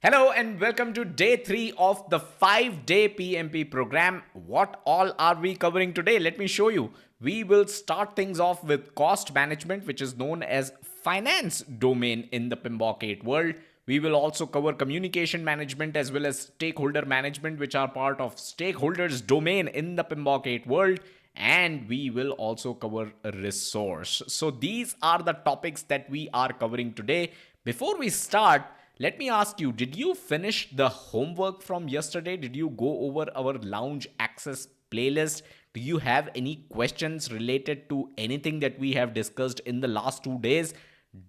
Hello and welcome to day 3 of the 5-day PMP program. What all are we covering today? Let me show you. We will start things off with cost management, which is known as finance domain in the PMBOK 8 world. We will also cover communication management as well as stakeholder management, which are part of stakeholders domain in the PMBOK 8 world. And we will also cover resource. So these are the topics that we are covering today. Before we start, let me ask you, did you finish the homework from yesterday? Did you go over our lounge access playlist? Do you have any questions related to anything that we have discussed in the last 2 days?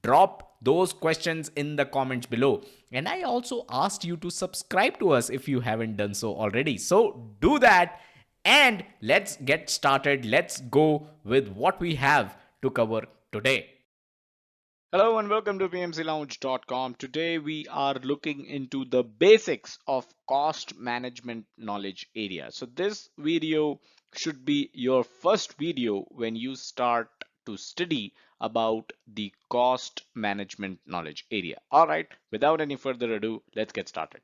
Drop those questions in the comments below. And I also asked you to subscribe to us if you haven't done so already. So do that and let's get started. Let's go with what we have to cover today. Hello and welcome to PMCLounge.com. Today we are looking into the basics of cost management knowledge area. So this video should be your first video when you start to study about the cost management knowledge area. All right, without any further ado, let's get started.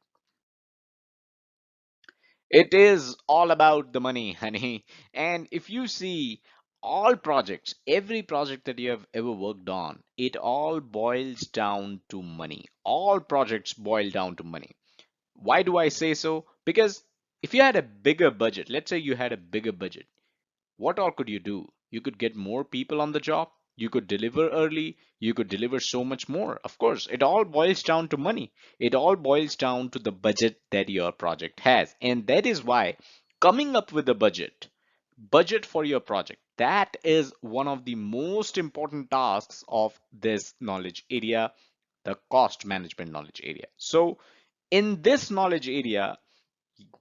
It is all about the money, honey. And if you see all projects, every project that you have ever worked on, it all boils down to money. All projects boil down to money. Why do I say so? Because if you had a bigger budget, let's say you had a bigger budget, what all could you do? You could get more people on the job. You could deliver early. You could deliver so much more. Of course, it all boils down to money. It all boils down to the budget that your project has. And that is why coming up with a budget for your project, that is one of the most important tasks of this knowledge area, the cost management knowledge area. So in this knowledge area,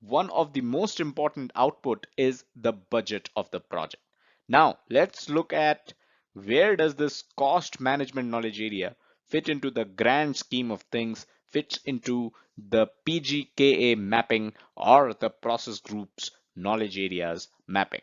one of the most important output is the budget of the project. Now, let's look at where does this cost management knowledge area fit into the grand scheme of things, fits into the PGKA mapping or the process groups knowledge areas mapping.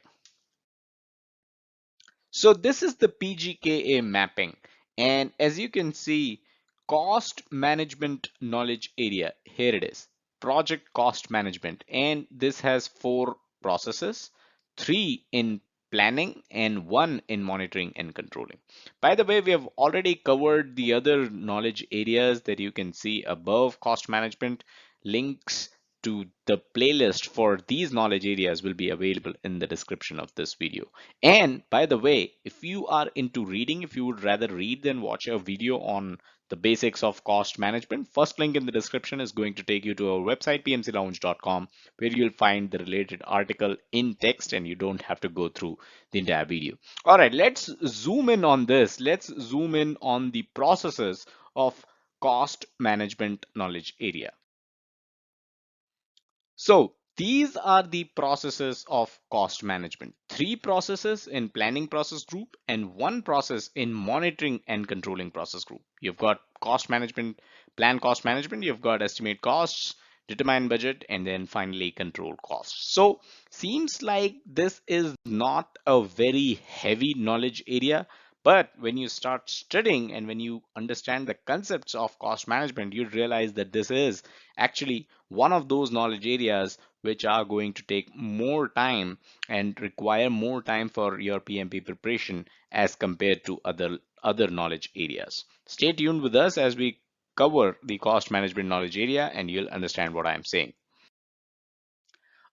So this is the PGKA mapping. And as you can see, cost management knowledge area, here it is, project cost management. And this has 4 processes, 3 in planning and 1 in monitoring and controlling. By the way, we have already covered the other knowledge areas that you can see above cost management. Links to the playlist for these knowledge areas will be available in the description of this video. And by the way, if you are into reading, if you would rather read than watch a video on the basics of cost management, first link in the description is going to take you to our website pmclounge.com, where you'll find the related article in text and you don't have to go through the entire video. All right, let's zoom in on this. Let's zoom in on the processes of cost management knowledge area. So these are the processes of cost management. 3 processes in planning process group and 1 process in monitoring and controlling process group. You've got cost management, plan cost management, you've got estimate costs, determine budget, and then finally control costs. So seems like this is not a very heavy knowledge area, but when you start studying and when you understand the concepts of cost management, you realize that this is actually one of those knowledge areas which are going to take more time and require more time for your PMP preparation as compared to other knowledge areas. Stay tuned with us as we cover the cost management knowledge area and you'll understand what I'm saying.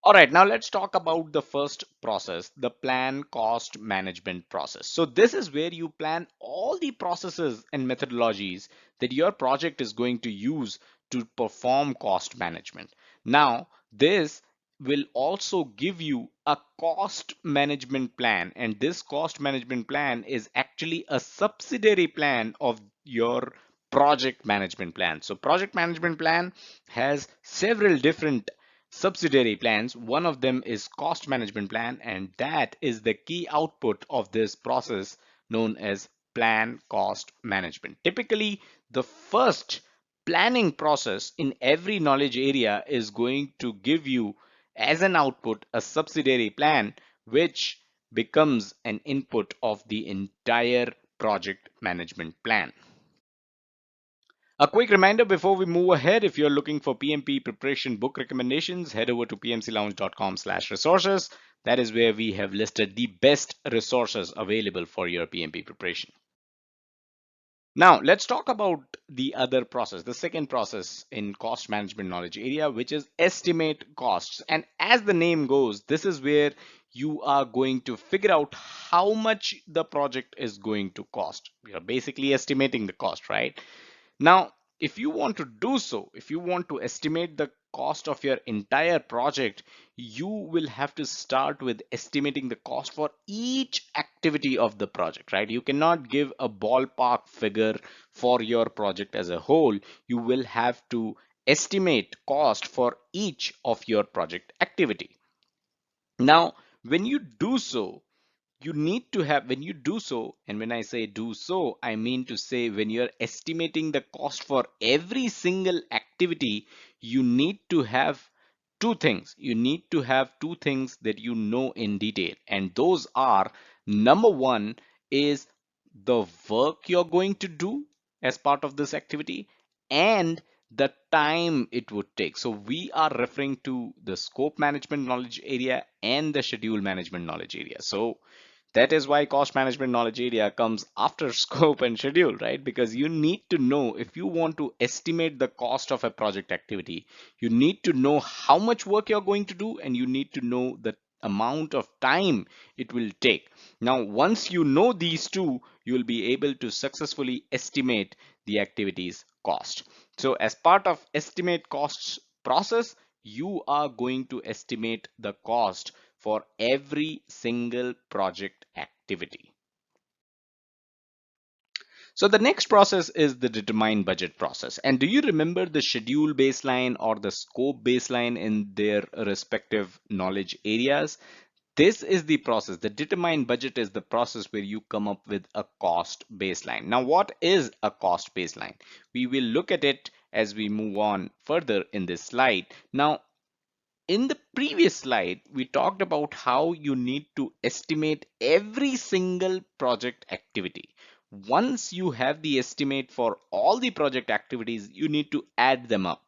All right, now let's talk about the first process, the plan cost management process. So this is where you plan all the processes and methodologies that your project is going to use to perform cost management. Now, this will also give you a cost management plan, and this cost management plan is actually a subsidiary plan of your project management plan. So project management plan has several different subsidiary plans. One of them is cost management plan, and that is the key output of this process known as plan cost management. Typically, the first planning process in every knowledge area is going to give you as an output a subsidiary plan, which becomes an input of the entire project management plan. A quick reminder before we move ahead, if you're looking for PMP preparation book recommendations, head over to pmclounge.com/resources. That is where we have listed the best resources available for your PMP preparation. Now, let's talk about the other process, the second process in cost management knowledge area, which is estimate costs. And as the name goes, this is where you are going to figure out how much the project is going to cost. We are basically estimating the cost, right? Now, if you want to do so, if you want to estimate the cost of your entire project, you will have to start with estimating the cost for each activity of the project, right? You cannot give a ballpark figure for your project as a whole. You will have to estimate cost for each of your project activity. Now, when you do so, you need to have, when you do so, and when I say do so, I mean to say when you're estimating the cost for every single activity, you need to have two things. You need to have two things that you know in detail, and those are, number one is the work you're going to do as part of this activity, and the time it would take. So we are referring to the scope management knowledge area and the schedule management knowledge area. So that is why cost management knowledge area comes after scope and schedule, right? Because you need to know, if you want to estimate the cost of a project activity, you need to know how much work you're going to do, and you need to know the amount of time it will take. Now, once you know these two, you will be able to successfully estimate the activity's cost. So as part of estimate costs process, you are going to estimate the cost for every single project activity. So the next process is the determine budget process. And do you remember the schedule baseline or the scope baseline in their respective knowledge areas? This is the process. The determine budget is the process where you come up with a cost baseline. Now, what is a cost baseline? We will look at it as we move on further in this slide. Now, in the previous slide, we talked about how you need to estimate every single project activity. Once you have the estimate for all the project activities, you need to add them up.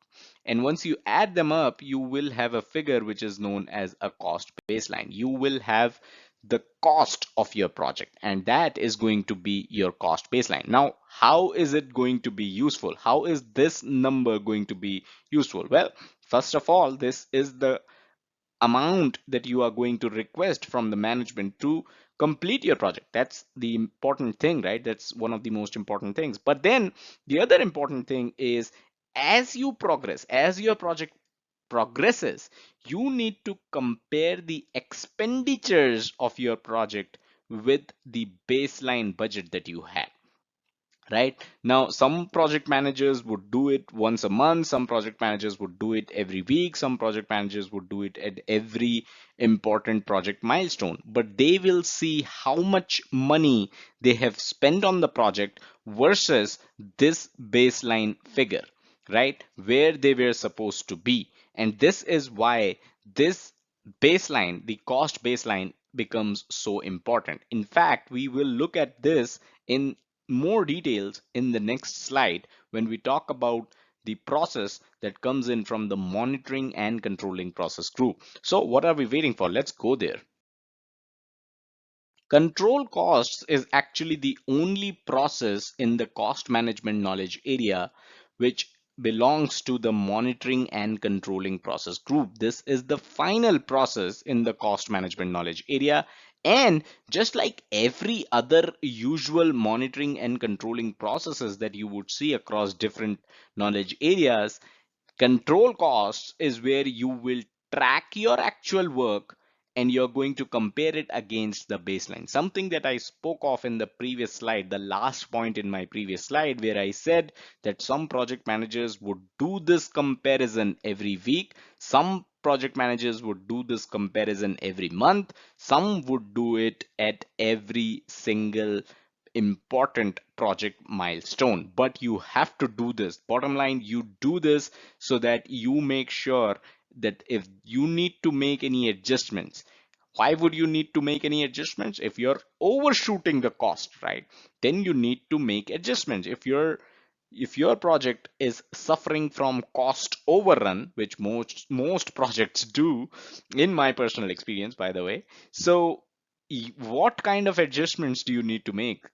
And once you add them up, you will have a figure which is known as a cost baseline. You will have the cost of your project, and that is going to be your cost baseline. Now, how is it going to be useful? How is this number going to be useful? Well, first of all, this is the amount that you are going to request from the management to complete your project. That's the important thing, right? That's one of the most important things. But then the other important thing is, as you progress, as your project progresses, you need to compare the expenditures of your project with the baseline budget that you had. Right now, some project managers would do it once a month, some project managers would do it every week, some project managers would do it at every important project milestone, but they will see how much money they have spent on the project versus this baseline figure, right, where they were supposed to be. And this is why this baseline, the cost baseline, becomes so important. In fact, we will look at this in more details in the next slide when we talk about the process that comes in from the monitoring and controlling process group. So what are we waiting for? Let's go there. Control costs is actually the only process in the cost management knowledge area which belongs to the monitoring and controlling process group. This is the final process in the cost management knowledge area. And just like every other usual monitoring and controlling processes that you would see across different knowledge areas, control costs is where you will track your actual work and you're going to compare it against the baseline. Something that I spoke of in the previous slide, the last point in my previous slide, where I said that some project managers would do this comparison every week, some project managers would do this comparison every month, some would do it at every single important project milestone. But you have to do this. Bottom line, you do this so that you make sure that if you need to make any adjustments, why would you need to make any adjustments? If you're overshooting the cost, right, then you need to make adjustments. If you're if your project is suffering from cost overrun, which most projects do, in my personal experience, by the way, so what kind of adjustments do you need to make?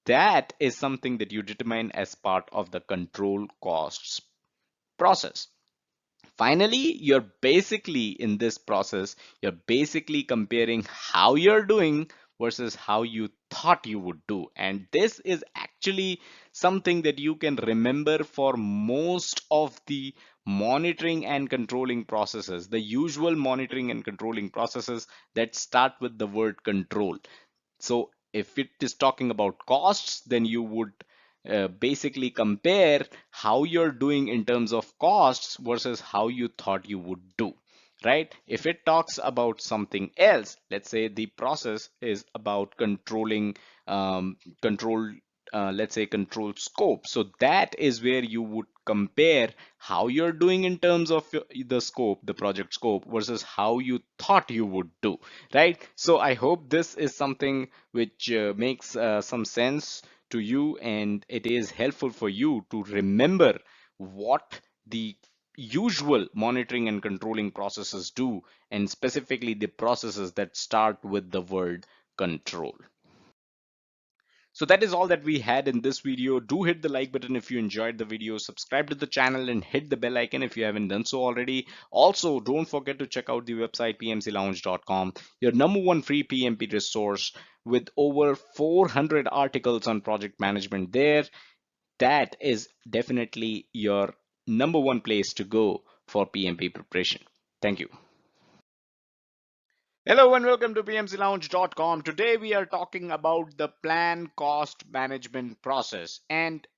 That is something that you determine as part of the control costs process. Finally, you're basically in this process, you're basically comparing how you're doing versus how you thought you would do. And this is actually something that you can remember for most of the monitoring and controlling processes, the usual monitoring and controlling processes that start with the word control. So if it is talking about costs, then you would basically compare how you're doing in terms of costs versus how you thought you would do, right? If it talks about something else, let's say the process is about controlling control let's say control scope, so that is where you would compare how you're doing in terms of the scope, the project scope, versus how you thought you would do, right? So I hope this is something which makes some sense to you, and it is helpful for you to remember what the usual monitoring and controlling processes do, and specifically the processes that start with the word control. So that is all that we had in this video. Do hit the like button if you enjoyed the video, subscribe to the channel and hit the bell icon if you haven't done so already. Also, don't forget to check out the website pmclounge.com, your number one free PMP resource with over 400 articles on project management there. That is definitely your number one place to go for PMP preparation. Thank you. Hello and welcome to PMCLounge.com. Today we are talking about the plan cost management process. And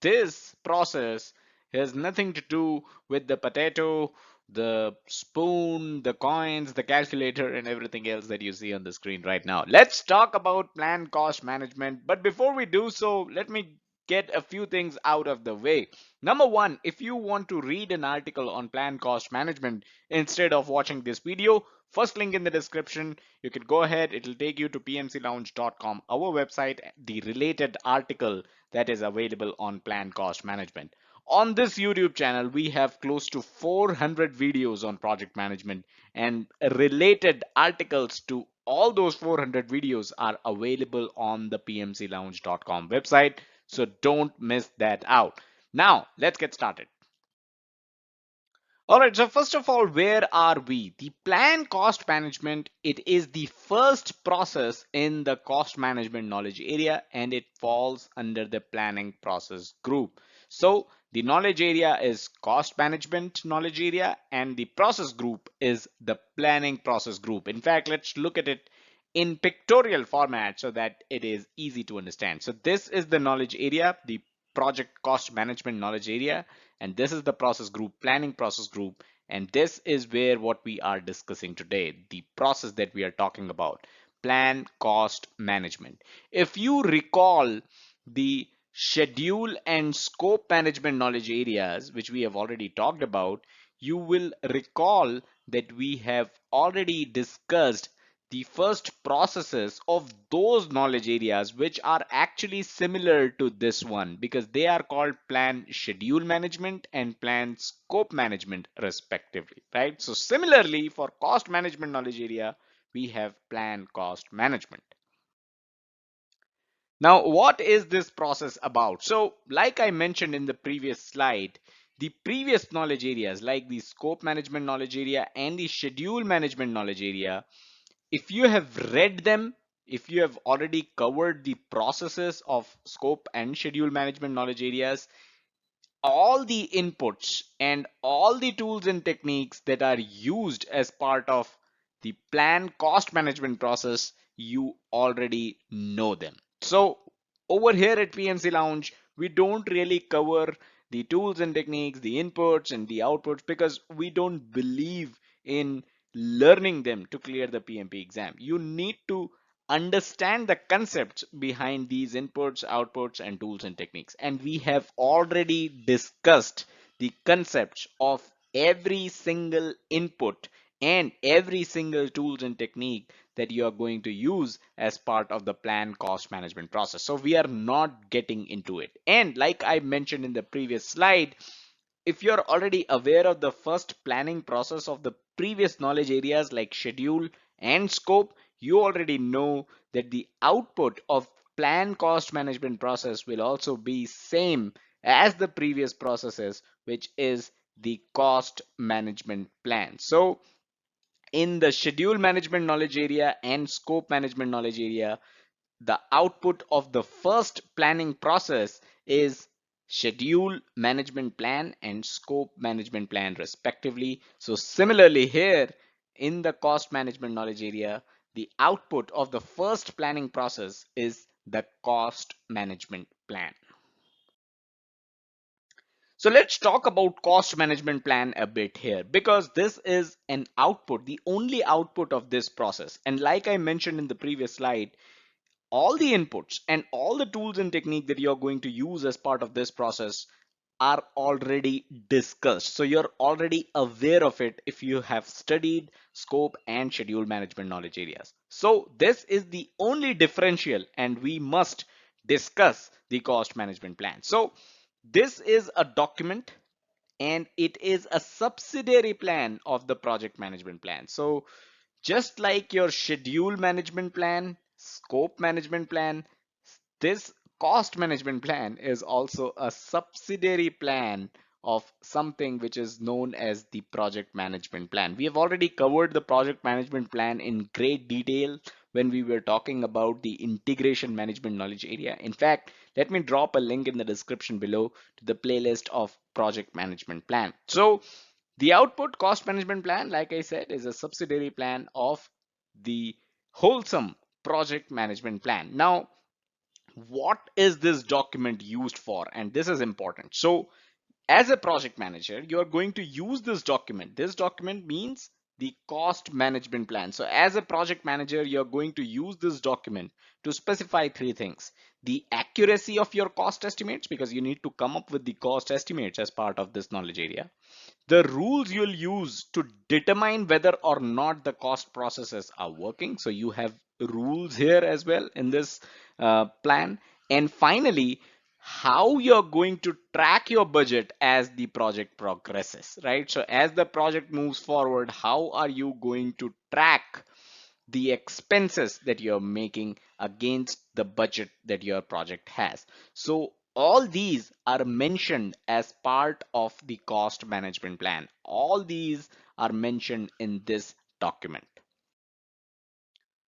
this process has nothing to do with the potato, the spoon, the coins, the calculator, and everything else that you see on the screen right now. Let's talk about plan cost management. But before we do so, let me get a few things out of the way. Number one, if you want to read an article on plan cost management instead of watching this video, first link in the description, you can go ahead, it'll take you to pmclounge.com, our website, the related article that is available on plan cost management. On this YouTube channel, we have close to 400 videos on project management, and related articles to all those 400 videos are available on the pmclounge.com website. So don't miss that out. Now, let's get started. All right, so first of all, where are we? The plan cost management, it is the first process in the cost management knowledge area, and it falls under the planning process group. So the knowledge area is cost management knowledge area, and the process group is the planning process group. In fact, let's look at it in pictorial format so that it is easy to understand. So this is the knowledge area, the project cost management knowledge area, and this is the process group, planning process group, and this is where what we are discussing today, the process that we are talking about, plan cost management. If you recall the schedule and scope management knowledge areas, which we have already talked about, you will recall that we have already discussed the first processes of those knowledge areas, which are actually similar to this one because they are called plan schedule management and plan scope management respectively, right? So similarly for cost management knowledge area, we have plan cost management. Now, what is this process about? So like I mentioned in the previous slide, the previous knowledge areas like the scope management knowledge area and the schedule management knowledge area, if you have read them, if you have already covered the processes of scope and schedule management knowledge areas, all the inputs and all the tools and techniques that are used as part of the plan cost management process, you already know them. So over here at PMC Lounge, we don't really cover the tools and techniques, the inputs and the outputs, because we don't believe in learning them to clear the PMP exam. You need to understand the concepts behind these inputs, outputs, and tools and techniques. And we have already discussed the concepts of every single input and every single tools and technique that you are going to use as part of the plan cost management process. So we are not getting into it. And like I mentioned in the previous slide, if you're already aware of the first planning process of the previous knowledge areas like schedule and scope, you already know that the output of plan cost management process will also be same as the previous processes, which is the cost management plan. So in the schedule management knowledge area and scope management knowledge area, the output of the first planning process is schedule management plan and scope management plan respectively. So similarly here in the cost management knowledge area, the output of the first planning process is the cost management plan. So let's talk about cost management plan a bit here, because this is an output, the only output of this process. And like I mentioned in the previous slide, all the inputs and all the tools and technique that you're going to use as part of this process are already discussed. So you're already aware of it if you have studied scope and schedule management knowledge areas. So this is the only differential, and we must discuss the cost management plan. So this is a document and it is a subsidiary plan of the project management plan. So just like your schedule management plan, scope management plan, this cost management plan is also a subsidiary plan of something which is known as the project management plan. We have already covered the project management plan in great detail when we were talking about the integration management knowledge area. In fact, let me drop a link in the description below to the playlist of project management plan. So the output cost management plan, like I said, is a subsidiary plan of the wholesome project management plan. Now, what is this document used for? And this is important. So as a project manager, you're going to use this document. This document means the cost management plan. So as a project manager, you're going to use this document to specify three things: the accuracy of your cost estimates, because you need to come up with the cost estimates as part of this knowledge area; the rules you'll use to determine whether or not the cost processes are working. So you have rules here as well in this plan. And finally, how you're going to track your budget as the project progresses, right? So as the project moves forward, how are you going to track the expenses that you're making against the budget that your project has? So all these are mentioned as part of the cost management plan. All these are mentioned in this document.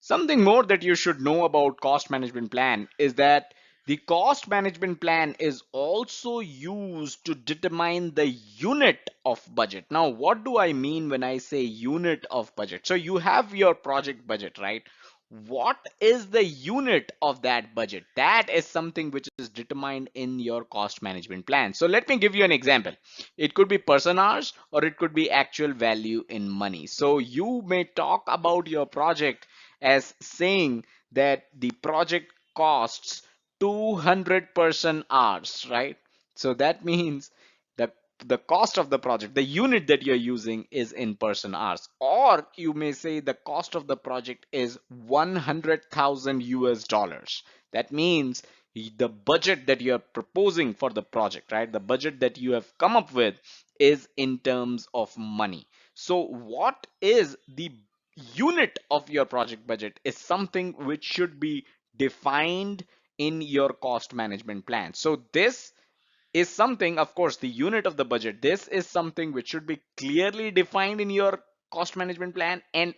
Something more that you should know about cost management plan is that the cost management plan is also used to determine the unit of budget. Now, what do I mean when I say unit of budget? So you have your project budget, right? What is the unit of that budget? That is something which is determined in your cost management plan. So let me give you an example. It could be person hours or it could be actual value in money. So you may talk about your project as saying that the project costs 200 person hours, right? So that means the the cost of the project, the unit that you're using, is in person hours. Or you may say the cost of the project is 100,000 US dollars. That means the budget that you're proposing for the project, right? The budget that you have come up with is in terms of money. So what is the unit of your project budget is something which should be defined in your cost management plan. So this is something, of course, the unit of the budget, this is something which should be clearly defined in your cost management plan, and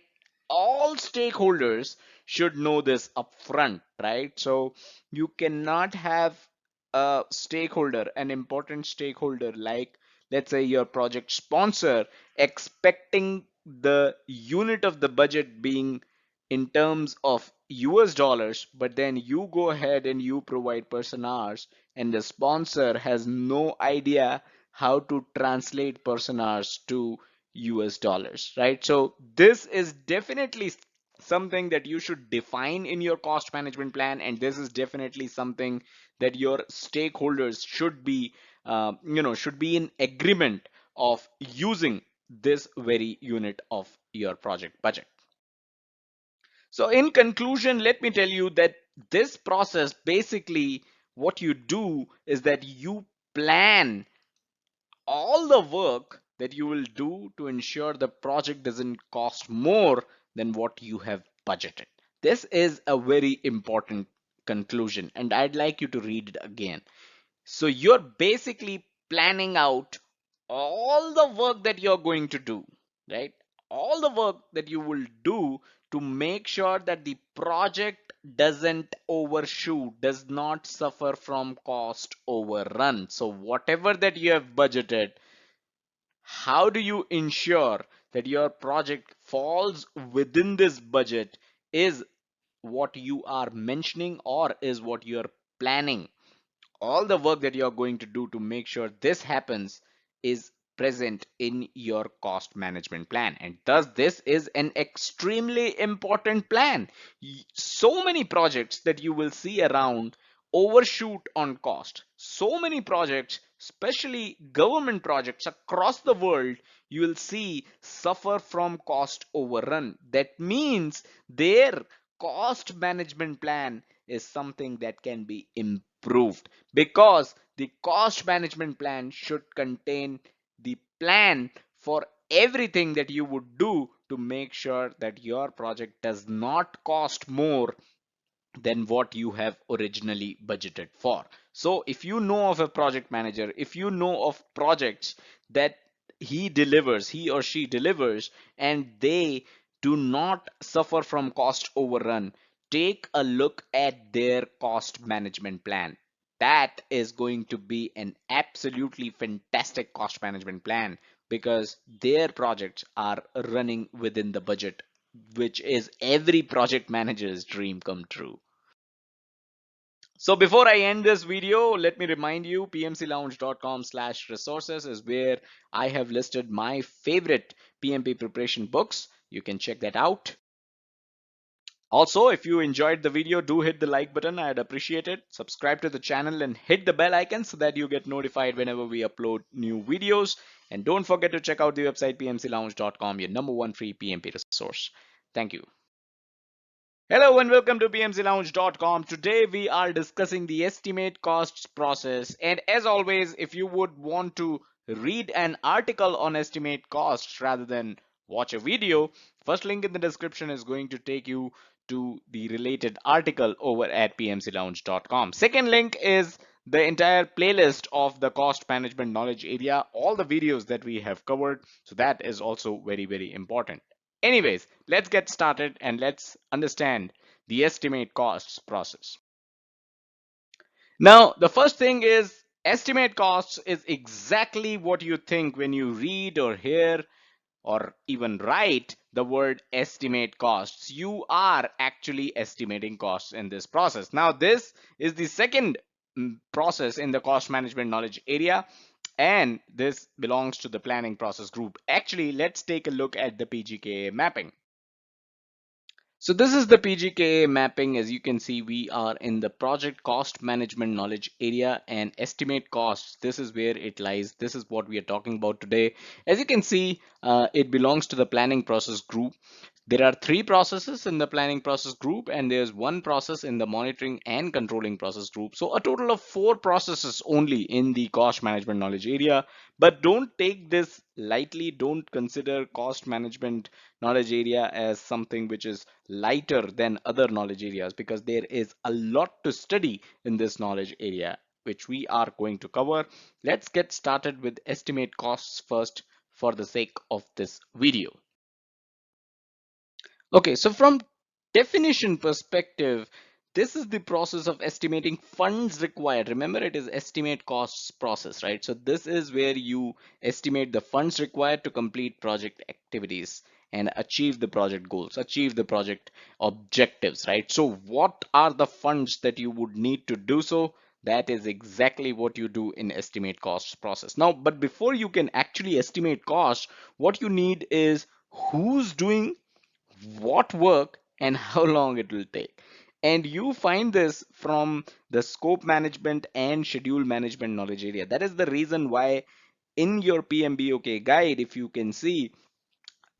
all stakeholders should know this upfront, right? So you cannot have a stakeholder, an important stakeholder, like let's say your project sponsor, expecting the unit of the budget being in terms of US dollars, but then you go ahead and you provide person hours and the sponsor has no idea how to translate person hours to US dollars, right? So this is definitely something that you should define in your cost management plan, and this is definitely something that your stakeholders should be should be in agreement of using this very unit of your project budget. So in conclusion, let me tell you that this process, basically what you do is that you plan all the work that you will do to ensure the project doesn't cost more than what you have budgeted. This is a very important conclusion, and I'd like you to read it again. So you're basically planning out all the work that you're going to do, right? All the work that you will do to make sure that the project doesn't overshoot, does not suffer from cost overrun. So whatever that you have budgeted, how do you ensure that your project falls within this budget is what you are mentioning, or is what you're planning. All the work that you're going to do to make sure this happens is present in your cost management plan, and thus this is an extremely important plan. So many projects that you will see around overshoot on cost. So many projects, especially government projects across the world, you will see suffer from cost overrun. That means their cost management plan is something that can be improved, because the cost management plan should contain the plan for everything that you would do to make sure that your project does not cost more than what you have originally budgeted for. So if you know of a project manager, if you know of projects that he or she delivers, and they do not suffer from cost overrun, take a look at their cost management plan. That is going to be an absolutely fantastic cost management plan, because their projects are running within the budget, which is every project manager's dream come true. So before I end this video, let me remind you, pmclounge.com/resources is where I have listed my favorite PMP preparation books. You can check that out. Also, if you enjoyed the video, do hit the like button. I'd appreciate it. Subscribe to the channel and hit the bell icon so that you get notified whenever we upload new videos. And don't forget to check out the website pmclounge.com, your #1 free PMP resource. Thank you. Hello and welcome to pmclounge.com. Today we are discussing the estimate costs process. And as always, if you would want to read an article on estimate costs rather than watch a video, first link in the description is going to take you to the related article over at pmclounge.com. Second link is the entire playlist of the cost management knowledge area, all the videos that we have covered. So that is also very, very important. Anyways, let's get started and let's understand the estimate costs process. Now, the first thing is, estimate costs is exactly what you think when you read or hear or even write the word estimate costs. You are actually estimating costs in this process. Now, this is the second process in the cost management knowledge area, and this belongs to the planning process group. Actually, let's take a look at the PGKA mapping. So this is the PGKA mapping. As you can see, we are in the project cost management knowledge area, and estimate costs, this is where it lies. This is what we are talking about today. As you can see, it belongs to the planning process group. There are three processes in the planning process group, and there's one process in the monitoring and controlling process group. So a total of four processes only in the cost management knowledge area. But don't take this lightly. Don't consider cost management knowledge area as something which is lighter than other knowledge areas, because there is a lot to study in this knowledge area, which we are going to cover. Let's get started with estimate costs first for the sake of this video. Okay, so from definition perspective, this is the process of estimating funds required. Remember, it is estimate costs process, right? So this is where you estimate the funds required to complete project activities and achieve the project goals, achieve the project objectives, right? So what are the funds that you would need to do so? That is exactly what you do in estimate costs process. Now, but before you can actually estimate costs, what you need is who's doing what work and how long it will take. And you find this from the scope management and schedule management knowledge area. That is the reason why in your PMBOK guide, if you can see,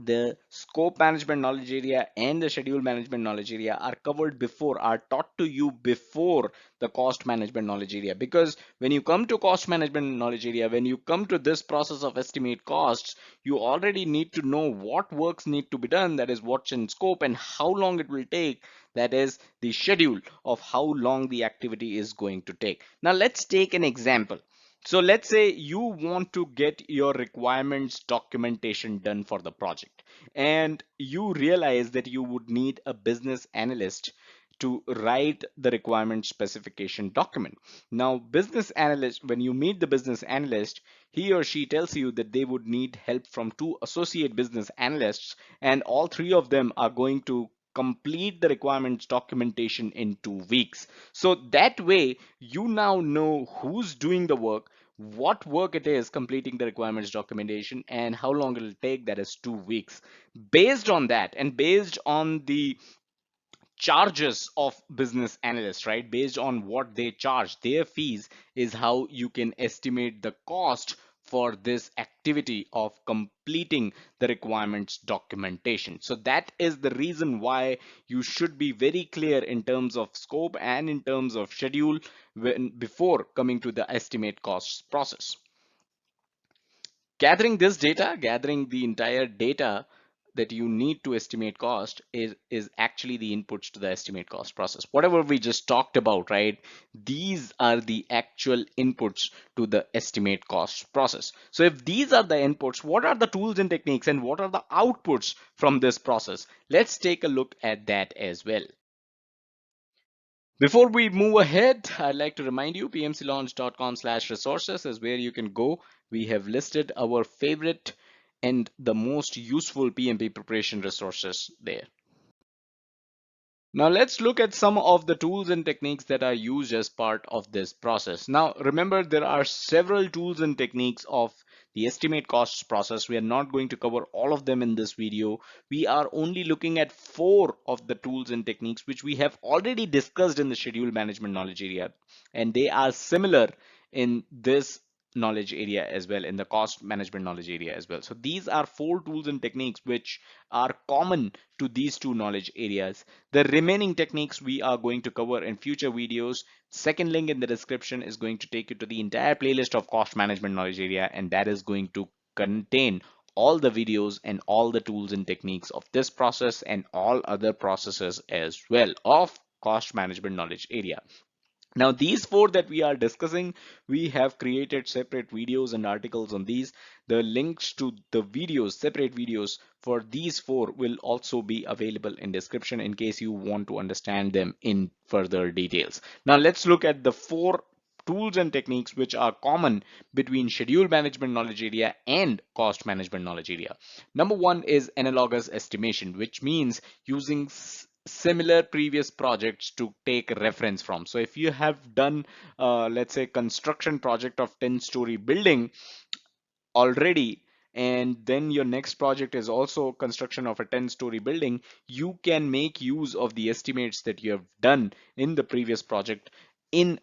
the scope management knowledge area and the schedule management knowledge area are covered before, are taught to you before the cost management knowledge area. Because when you come to cost management knowledge area, when you come to this process of estimate costs, you already need to know what works need to be done, that is what's in scope, and how long it will take, that is the schedule of how long the activity is going to take. Now let's take an example. So let's say you want to get your requirements documentation done for the project, and you realize that you would need a business analyst to write the requirement specification document. Now, business analyst, when you meet the business analyst, he or she tells you that they would need help from two associate business analysts, and all three of them are going to complete the requirements documentation in 2 weeks. So that way, you now know who's doing the work, what work it is completing the requirements documentation, and how long it will take, that is 2 weeks. Based on that, and based on the charges of business analysts, right, based on what they charge, their fees, is how you can estimate the cost for this activity of completing the requirements documentation. So that is the reason why you should be very clear in terms of scope and in terms of schedule when before coming to the estimate costs process. Gathering this data, gathering the entire data that you need to estimate cost is actually the inputs to the estimate cost process. Whatever we just talked about, right? These are the actual inputs to the estimate cost process. So if these are the inputs, what are the tools and techniques and what are the outputs from this process? Let's take a look at that as well. Before we move ahead, I'd like to remind you pmclaunch.com/resources is where you can go. We have listed our favorite and the most useful PMP preparation resources there. Now let's look at some of the tools and techniques that are used as part of this process. Now remember, there are several tools and techniques of the estimate costs process. We are not going to cover all of them in this video. We are only looking at 4 of the tools and techniques which we have already discussed in the schedule management knowledge area, and they are similar in this knowledge area as well, in the cost management knowledge area as well. So these are 4 tools and techniques which are common to these two knowledge areas. The remaining techniques we are going to cover in future videos. Second link in the description is going to take you to the entire playlist of cost management knowledge area, and that is going to contain all the videos and all the tools and techniques of this process and all other processes as well of cost management knowledge area. Now these 4 that we are discussing, we have created separate videos and articles on these. The links to the videos, separate videos for these 4 will also be available in description in case you want to understand them in further details. Now let's look at the 4 tools and techniques which are common between schedule management knowledge area and cost management knowledge area. Number 1 is analogous estimation, which means using similar previous projects to take reference from. So if you have done let's say construction project of 10-story building already, and then your next project is also construction of a 10-story building, you can make use of the estimates that you have done in the previous project in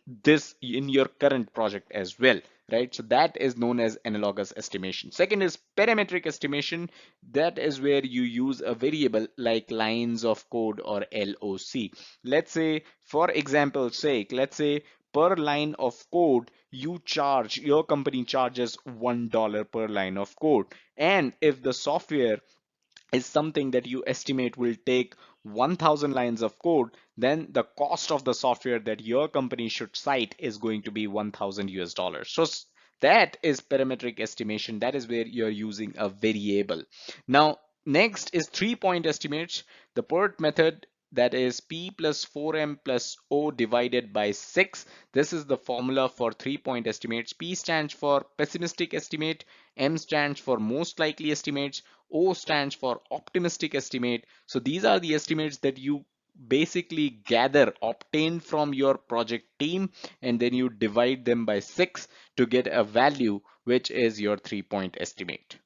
your current project as well, right? So that is known as analogous estimation. Second is parametric estimation. That is where you use a variable like lines of code or LOC. Let's say, for example's sake, let's say per line of code your company charges $1 per line of code, and if the software is something that you estimate will take 1000 lines of code, then the cost of the software that your company should cite is going to be 1000 US dollars. So that is parametric estimation. That is where you're using a variable. Now next is 3-point estimates. The PERT method, that is P plus 4M plus O divided by 6. This is the formula for 3-point estimates. P stands for pessimistic estimate, M stands for most likely estimates, O stands for optimistic estimate. So these are the estimates that you basically gather, obtain from your project team, and then you divide them by 6 to get a value which is your 3-point estimate.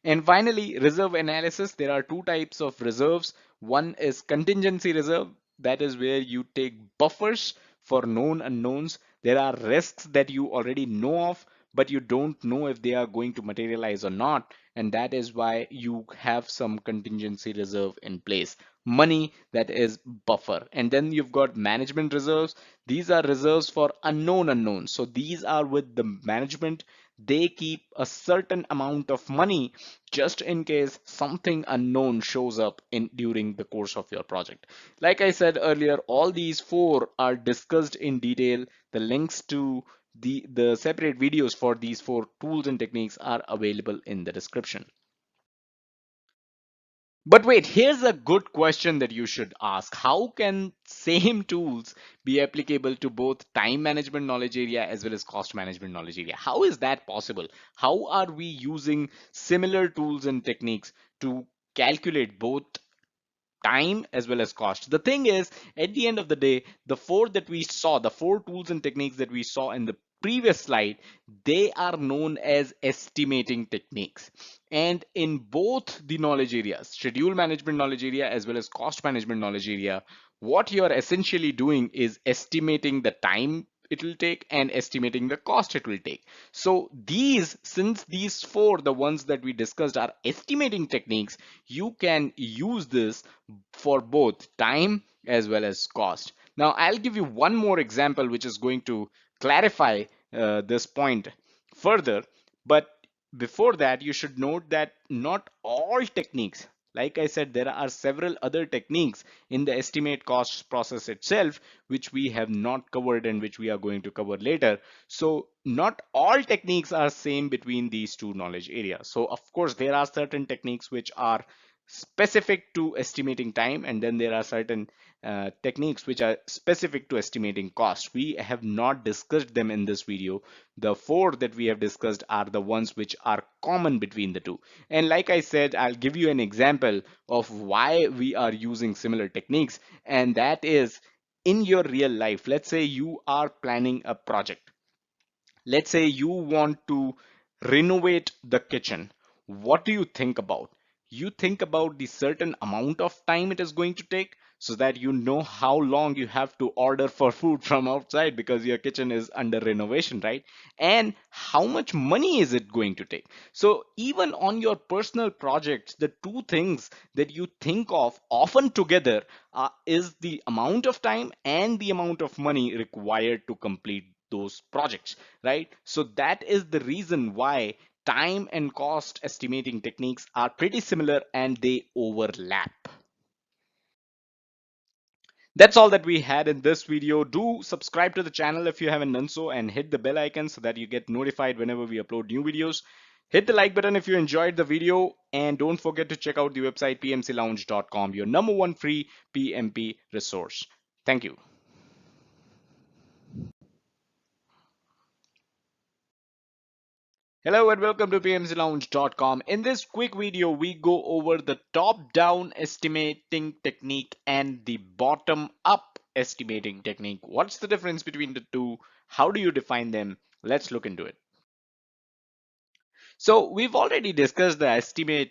And finally, reserve analysis. There are 2 types of reserves. One is contingency reserve. That is where you take buffers for known unknowns. There are risks that you already know of, but you don't know if they are going to materialize or not. And that is why you have some contingency reserve in place, money that is buffer. And then you've got management reserves. These are reserves for unknown unknowns. So these are with the management. They keep a certain amount of money just in case something unknown shows up in during the course of your project. Like I said earlier, all these four are discussed in detail. The links to the separate videos for these four tools and techniques are available in the description. But wait, here's a good question that you should ask. How can same tools be applicable to both time management knowledge area as well as cost management knowledge area? How is that possible? How are we using similar tools and techniques to calculate both time as well as cost? The thing is, at the end of the day, the four tools and techniques that we saw in the previous slide, they are known as estimating techniques. And in both the knowledge areas, schedule management knowledge area as well as cost management knowledge area, what you're essentially doing is estimating the time it will take and estimating the cost it will take. So since these four, the ones that we discussed, are estimating techniques, you can use this for both time as well as cost. Now, I'll give you one more example which is going to clarify this point further. But before that, you should note that not all techniques, like I said, there are several other techniques in the estimate cost process itself, which we have not covered and which we are going to cover later. So not all techniques are same between these two knowledge areas. So of course, there are certain techniques which are specific to estimating time, and then there are certain techniques which are specific to estimating cost. We have not discussed them in this video. The four that we have discussed are the ones which are common between the two. And like I said, I'll give you an example of why we are using similar techniques, and that is in your real life. Let's say you are planning a project. Let's say you want to renovate the kitchen. What do you think about? You think about the certain amount of time it is going to take, so that you know how long you have to order for food from outside because your kitchen is under renovation, right? And how much money is it going to take? So even on your personal projects, the two things that you think of often together is the amount of time and the amount of money required to complete those projects, right? So that is the reason why time and cost estimating techniques are pretty similar and they overlap. That's all that we had in this video. Do subscribe to the channel if you haven't done so, and hit the bell icon so that you get notified whenever we upload new videos. Hit the like button if you enjoyed the video, and don't forget to check out the website pmclounge.com, your number one free PMP resource. Thank you. Hello and welcome to pmclounge.com. In this quick video, we go over the top-down estimating technique and the bottom-up estimating technique. What's the difference between the two? How do you define them? Let's look into it. So we've already discussed the estimate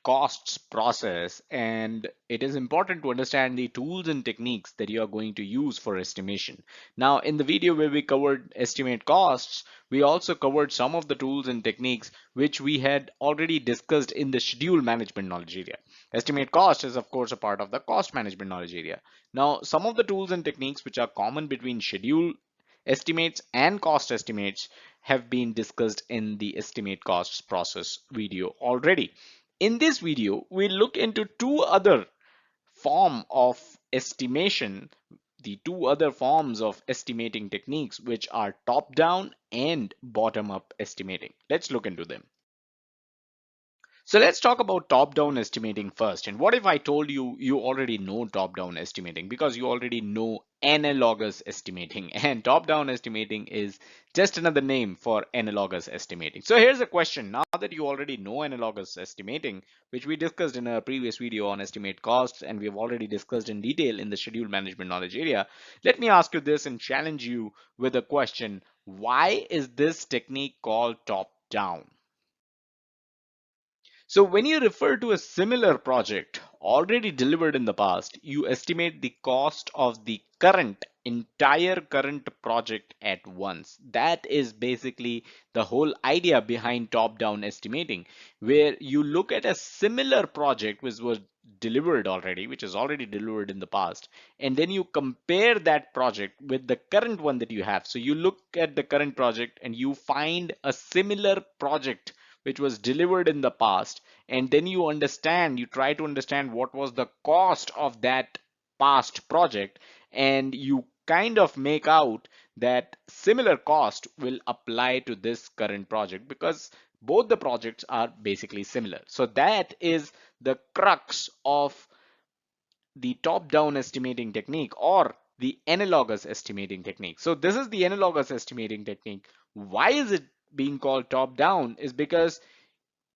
costs process, and it is important to understand the tools and techniques that you are going to use for estimation. Now, in the video where we covered estimate costs, we also covered some of the tools and techniques which we had already discussed in the schedule management knowledge area. Estimate cost is of course a part of the cost management knowledge area. Now, some of the tools and techniques which are common between schedule estimates and cost estimates have been discussed in the estimate costs process video already. In this video, we look into two other form of estimation, the two other forms of estimating techniques, which are top down and bottom up estimating. Let's look into them. So let's talk about top-down estimating first. And what if I told you you already know top-down estimating, because you already know analogous estimating, and top-down estimating is just another name for analogous estimating. So here's a question. Now that you already know analogous estimating, which we discussed in a previous video on estimate costs, and we've already discussed in detail in the schedule management knowledge area, let me ask you this and challenge you with a question. Why is this technique called top-down? So when you refer to a similar project already delivered in the past, you estimate the cost of the current entire current project at once. That is basically the whole idea behind top-down estimating, where you look at a similar project which was delivered already, which is already delivered in the past, and then you compare that project with the current one that you have. So you look at the current project and you find a similar project which was delivered in the past, and then you try to understand what was the cost of that past project, and you kind of make out that similar cost will apply to this current project because both the projects are basically similar. So that is the crux of the top-down estimating technique or the analogous estimating technique. So this is the analogous estimating technique. Why is it being called top-down? Is because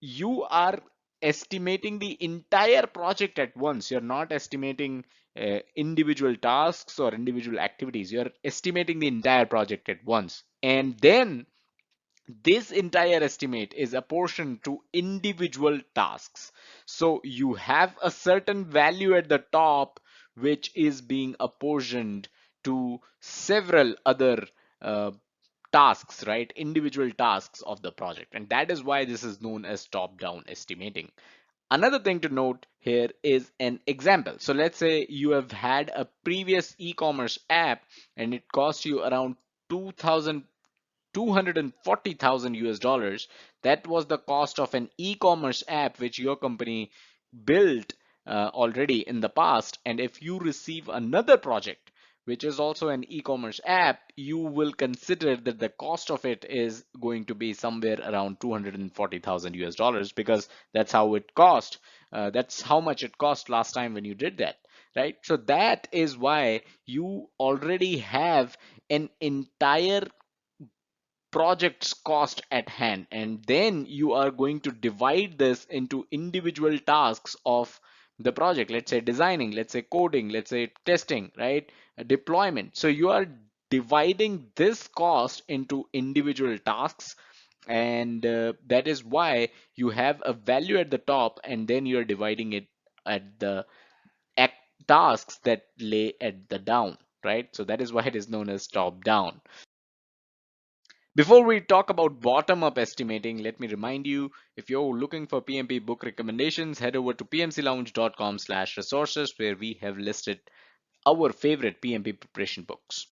you are estimating the entire project at once. You're not estimating individual tasks or individual activities. You're estimating the entire project at once. And then this entire estimate is apportioned to individual tasks. So you have a certain value at the top, which is being apportioned to several other uh, tasks, right? Individual tasks of the project. And that is why this is known as top-down estimating. Another thing to note here is an example. So let's say you have had a previous e-commerce app and it cost you around 2000 240,000 US dollars. That was the cost of an e-commerce app which your company built already in the past. And if you receive another project which is also an e-commerce app, you will consider that the cost of it is going to be somewhere around 240,000 US dollars because that's how it cost. That's how much it cost last time when you did that, right? So that is why you already have an entire project's cost at hand, and then you are going to divide this into individual tasks of the project. Let's say designing, let's say coding, let's say testing, right? Deployment. So you are dividing this cost into individual tasks, and that is why you have a value at the top and then you're dividing it at the tasks that lay at the down, right? So that is why it is known as top down. Before we talk about bottom-up estimating, let me remind you, if you're looking for PMP book recommendations, head over to pmclounge.com/resources where we have listed our favorite PMP preparation books.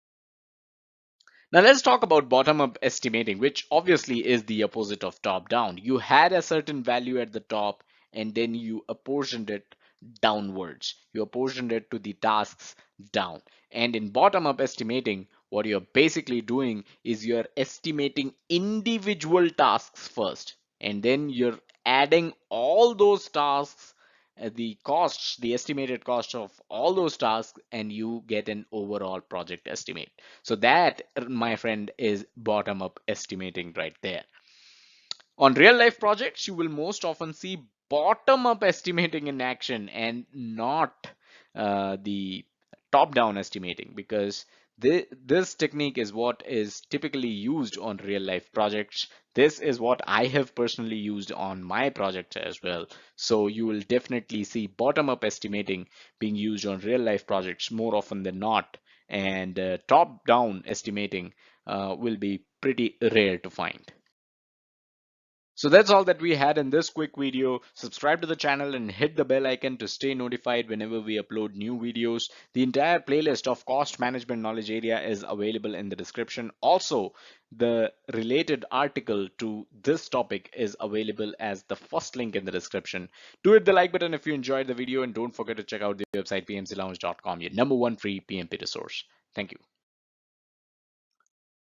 Now let's talk about bottom-up estimating, which obviously is the opposite of top-down. You had a certain value at the top and then you apportioned it downwards. You apportioned it to the tasks down. And in bottom-up estimating, what you're basically doing is you're estimating individual tasks first, and then you're adding all those tasks, the costs, the estimated cost of all those tasks, and you get an overall project estimate. So that, my friend, is bottom up estimating right there. On real life projects, you will most often see bottom up estimating in action and not the top down estimating, because this technique is what is typically used on real life projects. This is what I have personally used on my projects as well. So you will definitely see bottom up estimating being used on real life projects more often than not. And top down estimating will be pretty rare to find. So that's all that we had in this quick video. Subscribe to the channel and hit the bell icon to stay notified whenever we upload new videos. The entire playlist of cost management knowledge area is available in the description. Also, the related article to this topic is available as the first link in the description. Do hit the like button if you enjoyed the video, and don't forget to check out the website pmclounge.com, your number one free PMP resource. Thank you.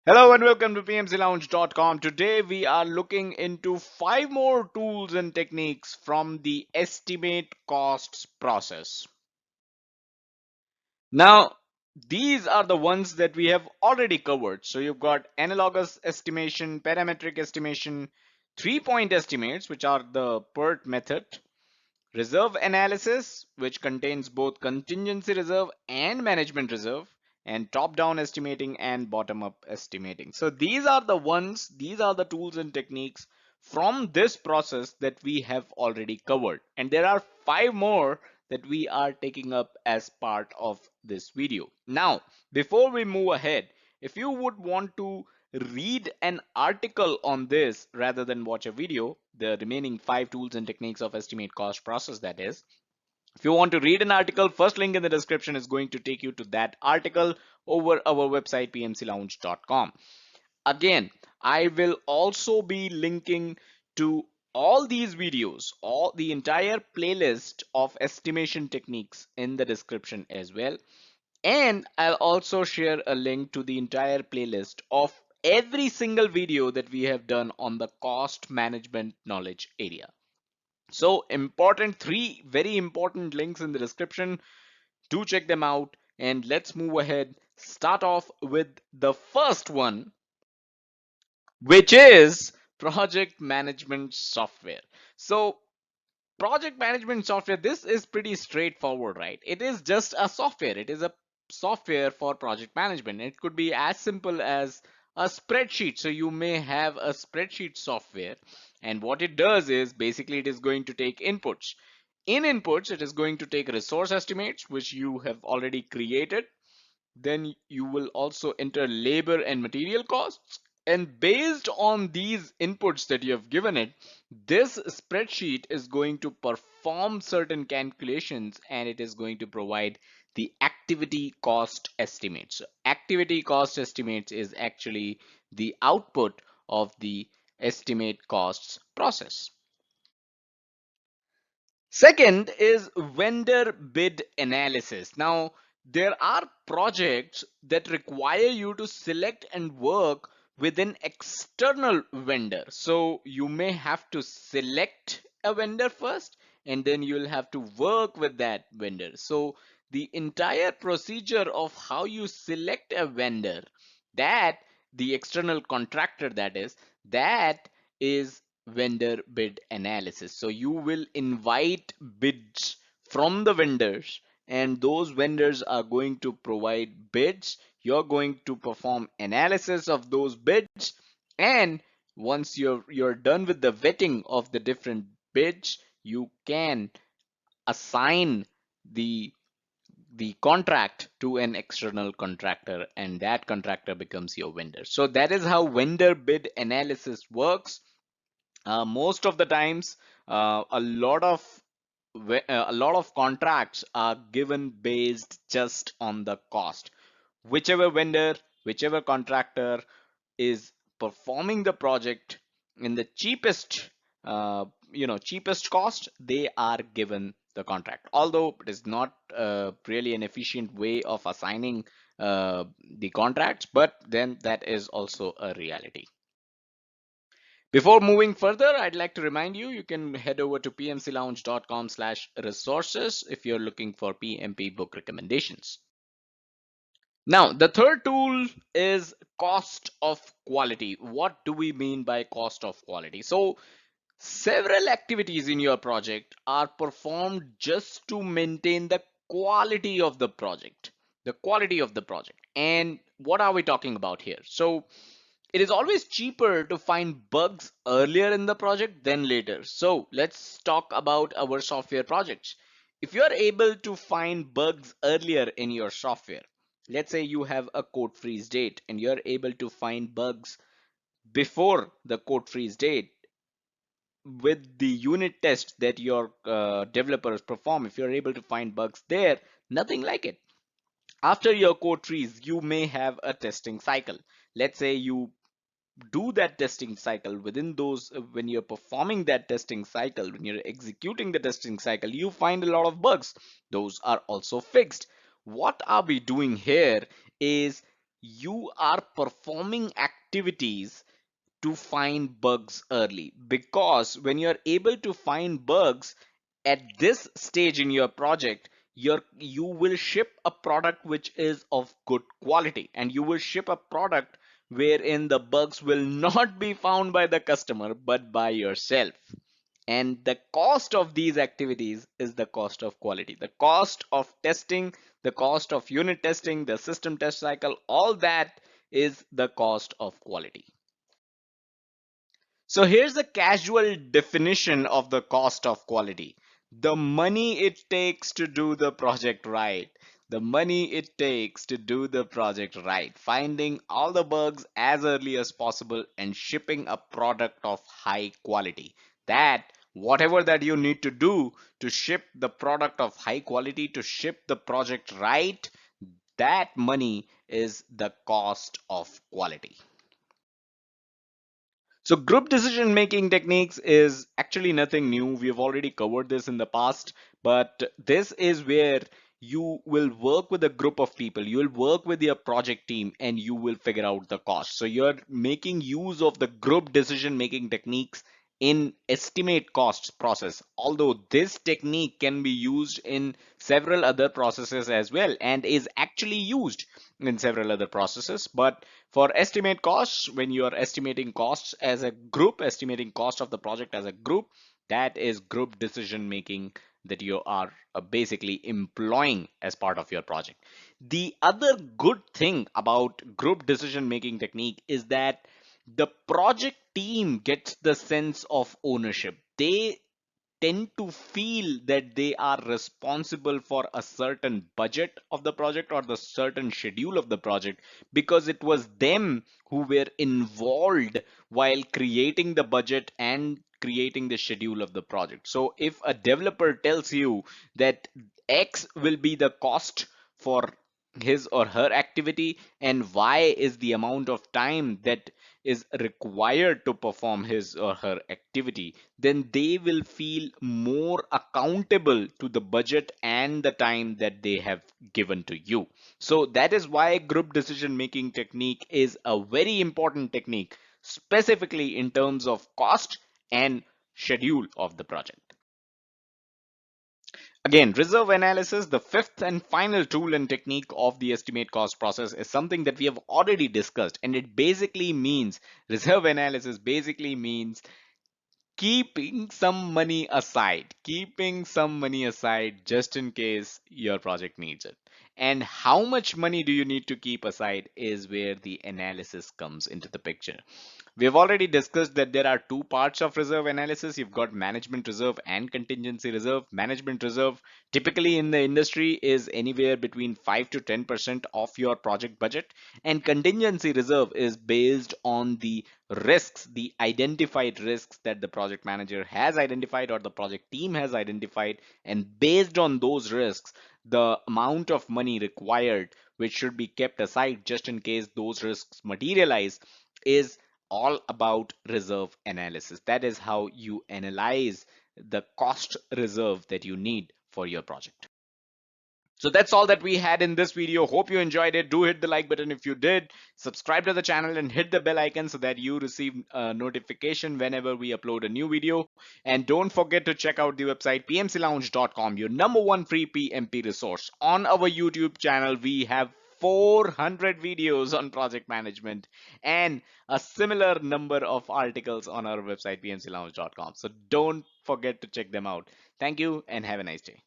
Hello and welcome to pmclounge.com. Today we are looking into 5 more tools and techniques from the estimate costs process. Now, these are the ones that we have already covered. So you've got analogous estimation, parametric estimation, 3-point estimates, which are the PERT method, reserve analysis, which contains both contingency reserve and management reserve, and top-down estimating and bottom-up estimating. So these are the tools and techniques from this process that we have already covered. And there are 5 more that we are taking up as part of this video. Now, before we move ahead, if you would want to read an article on this rather than watch a video, the remaining 5 tools and techniques of estimate cost process, that is, if you want to read an article, first link in the description is going to take you to that article over our website pmclounge.com. Again, I will also be linking to all these videos, all the entire playlist of estimation techniques in the description as well. And I'll also share a link to the entire playlist of every single video that we have done on the cost management knowledge area. So important, three very important links in the description. Do check them out, and let's move ahead. Start off with the first one, which is project management software. So project management software, this is pretty straightforward, right? It is just a software. It is a software for project management. It could be as simple as a spreadsheet. So you may have a spreadsheet software, and what it does is basically it is going to take inputs. In inputs, it is going to take resource estimates, which you have already created. Then you will also enter labor and material costs. And based on these inputs that you have given it, this spreadsheet is going to perform certain calculations, and it is going to provide the activity cost estimates. So activity cost estimates is actually the output of the estimate costs process. Second is vendor bid analysis. Now, there are projects that require you to select and work with an external vendor. So you may have to select a vendor first, and then you'll have to work with that vendor. So the entire procedure of how you select a vendor, that the external contractor, that is vendor bid analysis. So you will invite bids from the vendors, and those vendors are going to provide bids. You're going to perform analysis of those bids, and once you're done with the vetting of the different bids, you can assign the the contract to an external contractor, and that contractor becomes your vendor. So that is how vendor bid analysis works. Most of the times, a lot of contracts are given based just on the cost. Whichever vendor, whichever contractor is performing the project in the cheapest, cheapest cost, they are given the contract. Although it is not really an efficient way of assigning the contracts, but then that is also a reality. Before moving further, I'd like to remind you, you can head over to pmclounge.com/resources if you're looking for PMP book recommendations. Now, the third tool is cost of quality. What do we mean by cost of quality? So, several activities in your project are performed just to maintain the quality of the project. The quality of the project. And what are we talking about here? So, it is always cheaper to find bugs earlier in the project than later. So let's talk about our software projects. If you are able to find bugs earlier in your software, let's say you have a code freeze date and you're able to find bugs before the code freeze date with the unit test that your developers perform, if you're able to find bugs there, nothing like it. After your code freeze, you may have a testing cycle. Let's say you do that testing cycle. Within those, when you're performing that testing cycle, when you're executing the testing cycle, you find a lot of bugs. Those are also fixed. What are we doing here is you are performing activities to find bugs early, because when you're able to find bugs at this stage in your project, you will ship a product which is of good quality, and you will ship a product wherein the bugs will not be found by the customer but by yourself. And the cost of these activities is the cost of quality. The cost of testing, the cost of unit testing, the system test cycle, all that is the cost of quality. So here's a casual definition of the cost of quality. The money it takes to do the project right. The money it takes to do the project right. Finding all the bugs as early as possible and shipping a product of high quality. That whatever that you need to do to ship the product of high quality, to ship the project right, that money is the cost of quality. So group decision making techniques is actually nothing new. We've already covered this in the past, but this is where you will work with a group of people. You will work with your project team and you will figure out the cost. So you're making use of the group decision making techniques in estimate costs process. Although this technique can be used in several other processes as well and is actually used in several other processes, but for estimate costs, when you are estimating costs as a group, estimating cost of the project as a group, that is group decision making that you are basically employing as part of your project. The other good thing about group decision making technique is that the project team gets the sense of ownership. They tend to feel that they are responsible for a certain budget of the project or the certain schedule of the project because it was them who were involved while creating the budget and creating the schedule of the project. So if a developer tells you that X will be the cost for his or her activity and Y is the amount of time that is required to perform his or her activity, then they will feel more accountable to the budget and the time that they have given to you. So that is why group decision making technique is a very important technique, specifically in terms of cost and schedule of the project. Again, reserve analysis, the fifth and final tool and technique of the estimate cost process, is something that we have already discussed. And it basically means, reserve analysis basically means keeping some money aside just in case your project needs it. And how much money do you need to keep aside is where the analysis comes into the picture. We've already discussed that there are two parts of reserve analysis. You've got management reserve and contingency reserve. Management reserve typically in the industry is anywhere between 5 to 10% of your project budget, and contingency reserve is based on the risks, the identified risks that the project manager has identified or the project team has identified, and based on those risks, the amount of money required which should be kept aside just in case those risks materialize is all about reserve analysis. That is how you analyze the cost reserve that you need for your project. So that's all that we had in this video. Hope you enjoyed it. Do hit the like button if you did. Subscribe to the channel and hit the bell icon so that you receive a notification whenever we upload a new video. And don't forget to check out the website pmclounge.com, your number one free PMP resource. On our YouTube channel, we have 400 videos on project management and a similar number of articles on our website pmclounge.com. So don't forget to check them out. Thank you and have a nice day.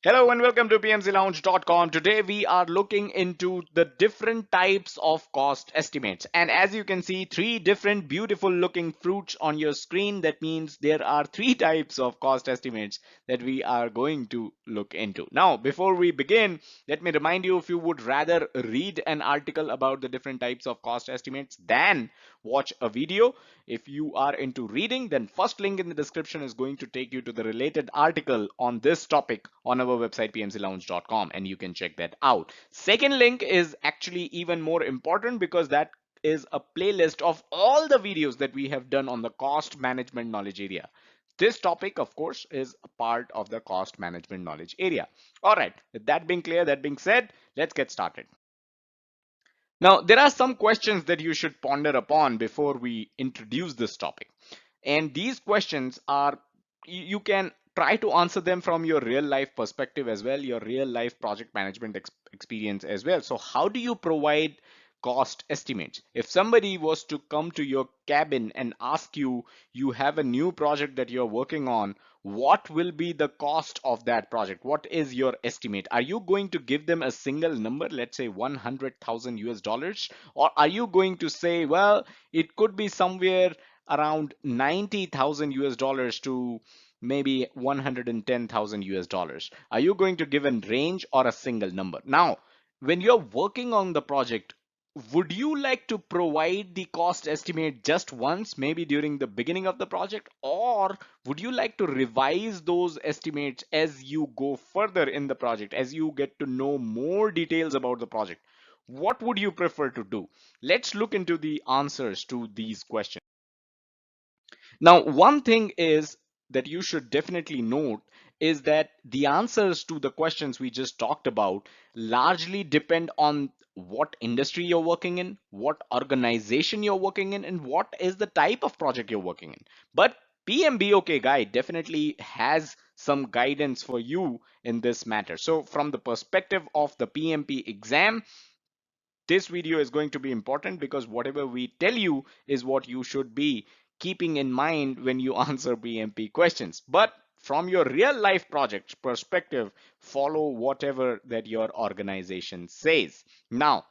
Hello and welcome to pmclounge.com. Today we are looking into the different types of cost estimates. And as you can see, three different beautiful looking fruits on your screen. That means there are three types of cost estimates that we are going to look into. Now, before we begin, let me remind you, if you would rather read an article about the different types of cost estimates than watch a video, if you are into reading, then first link in the description is going to take you to the related article on this topic on our website pmclounge.com, and you can check that out. Second link is actually even more important because that is a playlist of all the videos that we have done on the cost management knowledge area. This topic, of course, is a part of the cost management knowledge area. All right, with that being clear, that being said, let's get started. Now, there are some questions that you should ponder upon before we introduce this topic. And these questions are, you can try to answer them from your real life perspective as well, your real life project management experience as well. So how do you provide cost estimates? If somebody was to come to your cabin and ask you, you have a new project that you're working on, what will be the cost of that project? What is your estimate? Are you going to give them a single number, let's say 100,000 US dollars? Or are you going to say, well, it could be somewhere around 90,000 US dollars to maybe 110,000 US dollars. Are you going to give a range or a single number? Now, when you're working on the project, would you like to provide the cost estimate just once, maybe during the beginning of the project, or would you like to revise those estimates as you go further in the project, as you get to know more details about the project? What would you prefer to do? Let's look into the answers to these questions. Now, one thing is that you should definitely note is that the answers to the questions we just talked about largely depend on what industry you're working in, what organization you're working in, and what is the type of project you're working in. But PMBOK guide definitely has some guidance for you in this matter. So from the perspective of the PMP exam, this video is going to be important because whatever we tell you is what you should be keeping in mind when you answer PMP questions. But from your real life project perspective, follow whatever that your organization says. Now,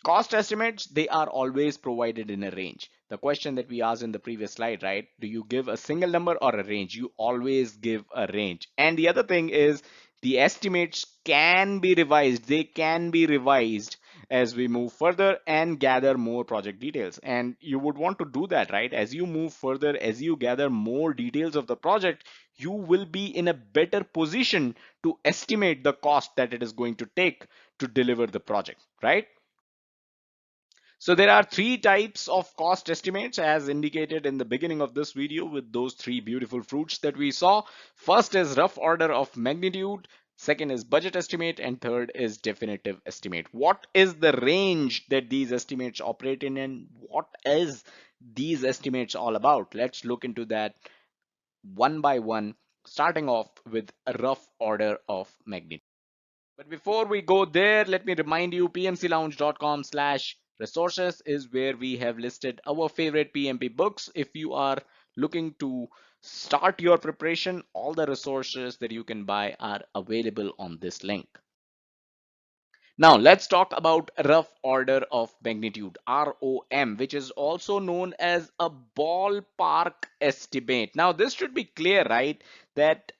cost estimates, they are always provided in a range. The question that we asked in the previous slide, right? Do you give a single number or a range? You always give a range. And the other thing is the estimates can be revised. They can be revised as we move further and gather more project details. And you would want to do that, right? As you move further, as you gather more details of the project, you will be in a better position to estimate the cost that it is going to take to deliver the project, right? So there are three types of cost estimates as indicated in the beginning of this video with those three beautiful fruits that we saw. First is rough order of magnitude, second is budget estimate, and third is definitive estimate. What is the range that these estimates operate in and what is these estimates all about? Let's look into that one by one, starting off with a rough order of magnitude. But before we go there, let me remind you pmclounge.com/resources is where we have listed our favorite PMP books. If you are looking to start your preparation, all the resources that you can buy are available on this link. Now let's talk about rough order of magnitude, ROM, which is also known as a ballpark estimate. Now this should be clear, right? That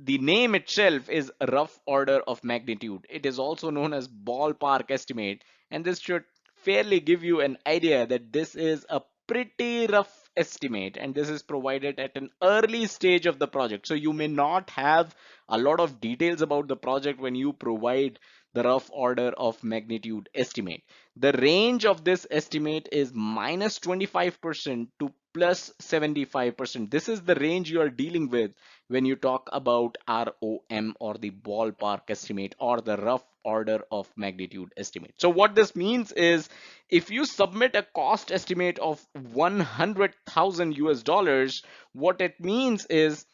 the name itself is a rough order of magnitude. It is also known as ballpark estimate, and this should fairly give you an idea that this is a pretty rough estimate and this is provided at an early stage of the project. So you may not have a lot of details about the project when you provide the rough order of magnitude estimate. The range of this estimate is minus 25% to plus 75%. This is the range you are dealing with when you talk about ROM or the ballpark estimate or the rough order of magnitude estimate. So what this means is if you submit a cost estimate of 100,000 US dollars, what it means is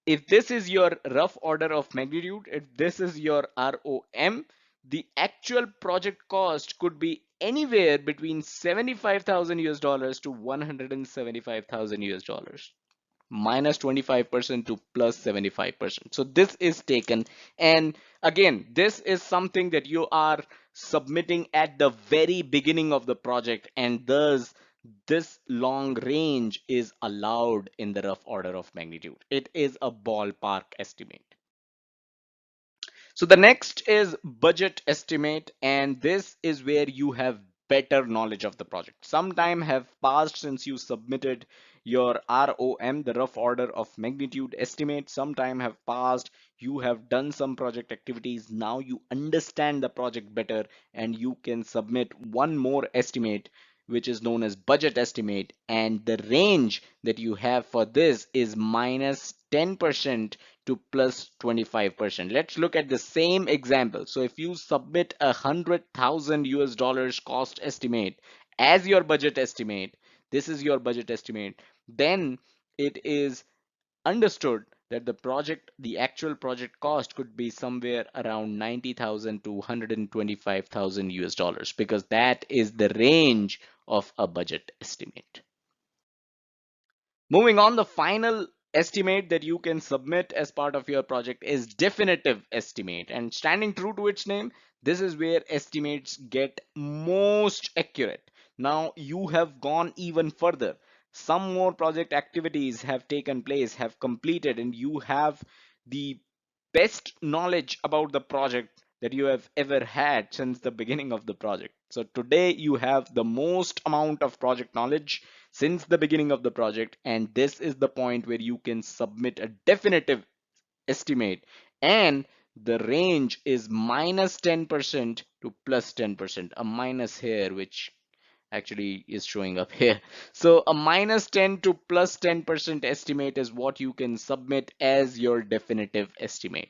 if this is your rough order of magnitude, if this is your ROM, the actual project cost could be anywhere between 75,000 US dollars to 175,000 US dollars, minus 25% to plus 75%. So this is taken. And again, this is something that you are submitting at the very beginning of the project, and thus this long range is allowed in the rough order of magnitude. It is a ballpark estimate. So the next is budget estimate, and this is where you have better knowledge of the project. Some time have passed since you submitted your ROM, the rough order of magnitude estimate. Some time have passed. You have done some project activities. Now you understand the project better and you can submit one more estimate, which is known as budget estimate. And the range that you have for this is minus 10% to plus 25%. Let's look at the same example. So if you submit 100,000 US dollars cost estimate as your budget estimate, this is your budget estimate, then it is understood that the actual project cost could be somewhere around 90,000 to 125,000 US dollars because that is the range of a budget estimate. Moving on, the final estimate that you can submit as part of your project is definitive estimate, and standing true to its name, this is where estimates get most accurate. Now you have gone even further. some more project activities have taken place, have completed, and you have the best knowledge about the project that you have ever had since the beginning of the project. So today you have the most amount of project knowledge since the beginning of the project, and this is the point where you can submit a definitive estimate, and the range is -10% to +10%, a minus here which actually is showing up here. So a -10 to +10% estimate is what you can submit as your definitive estimate.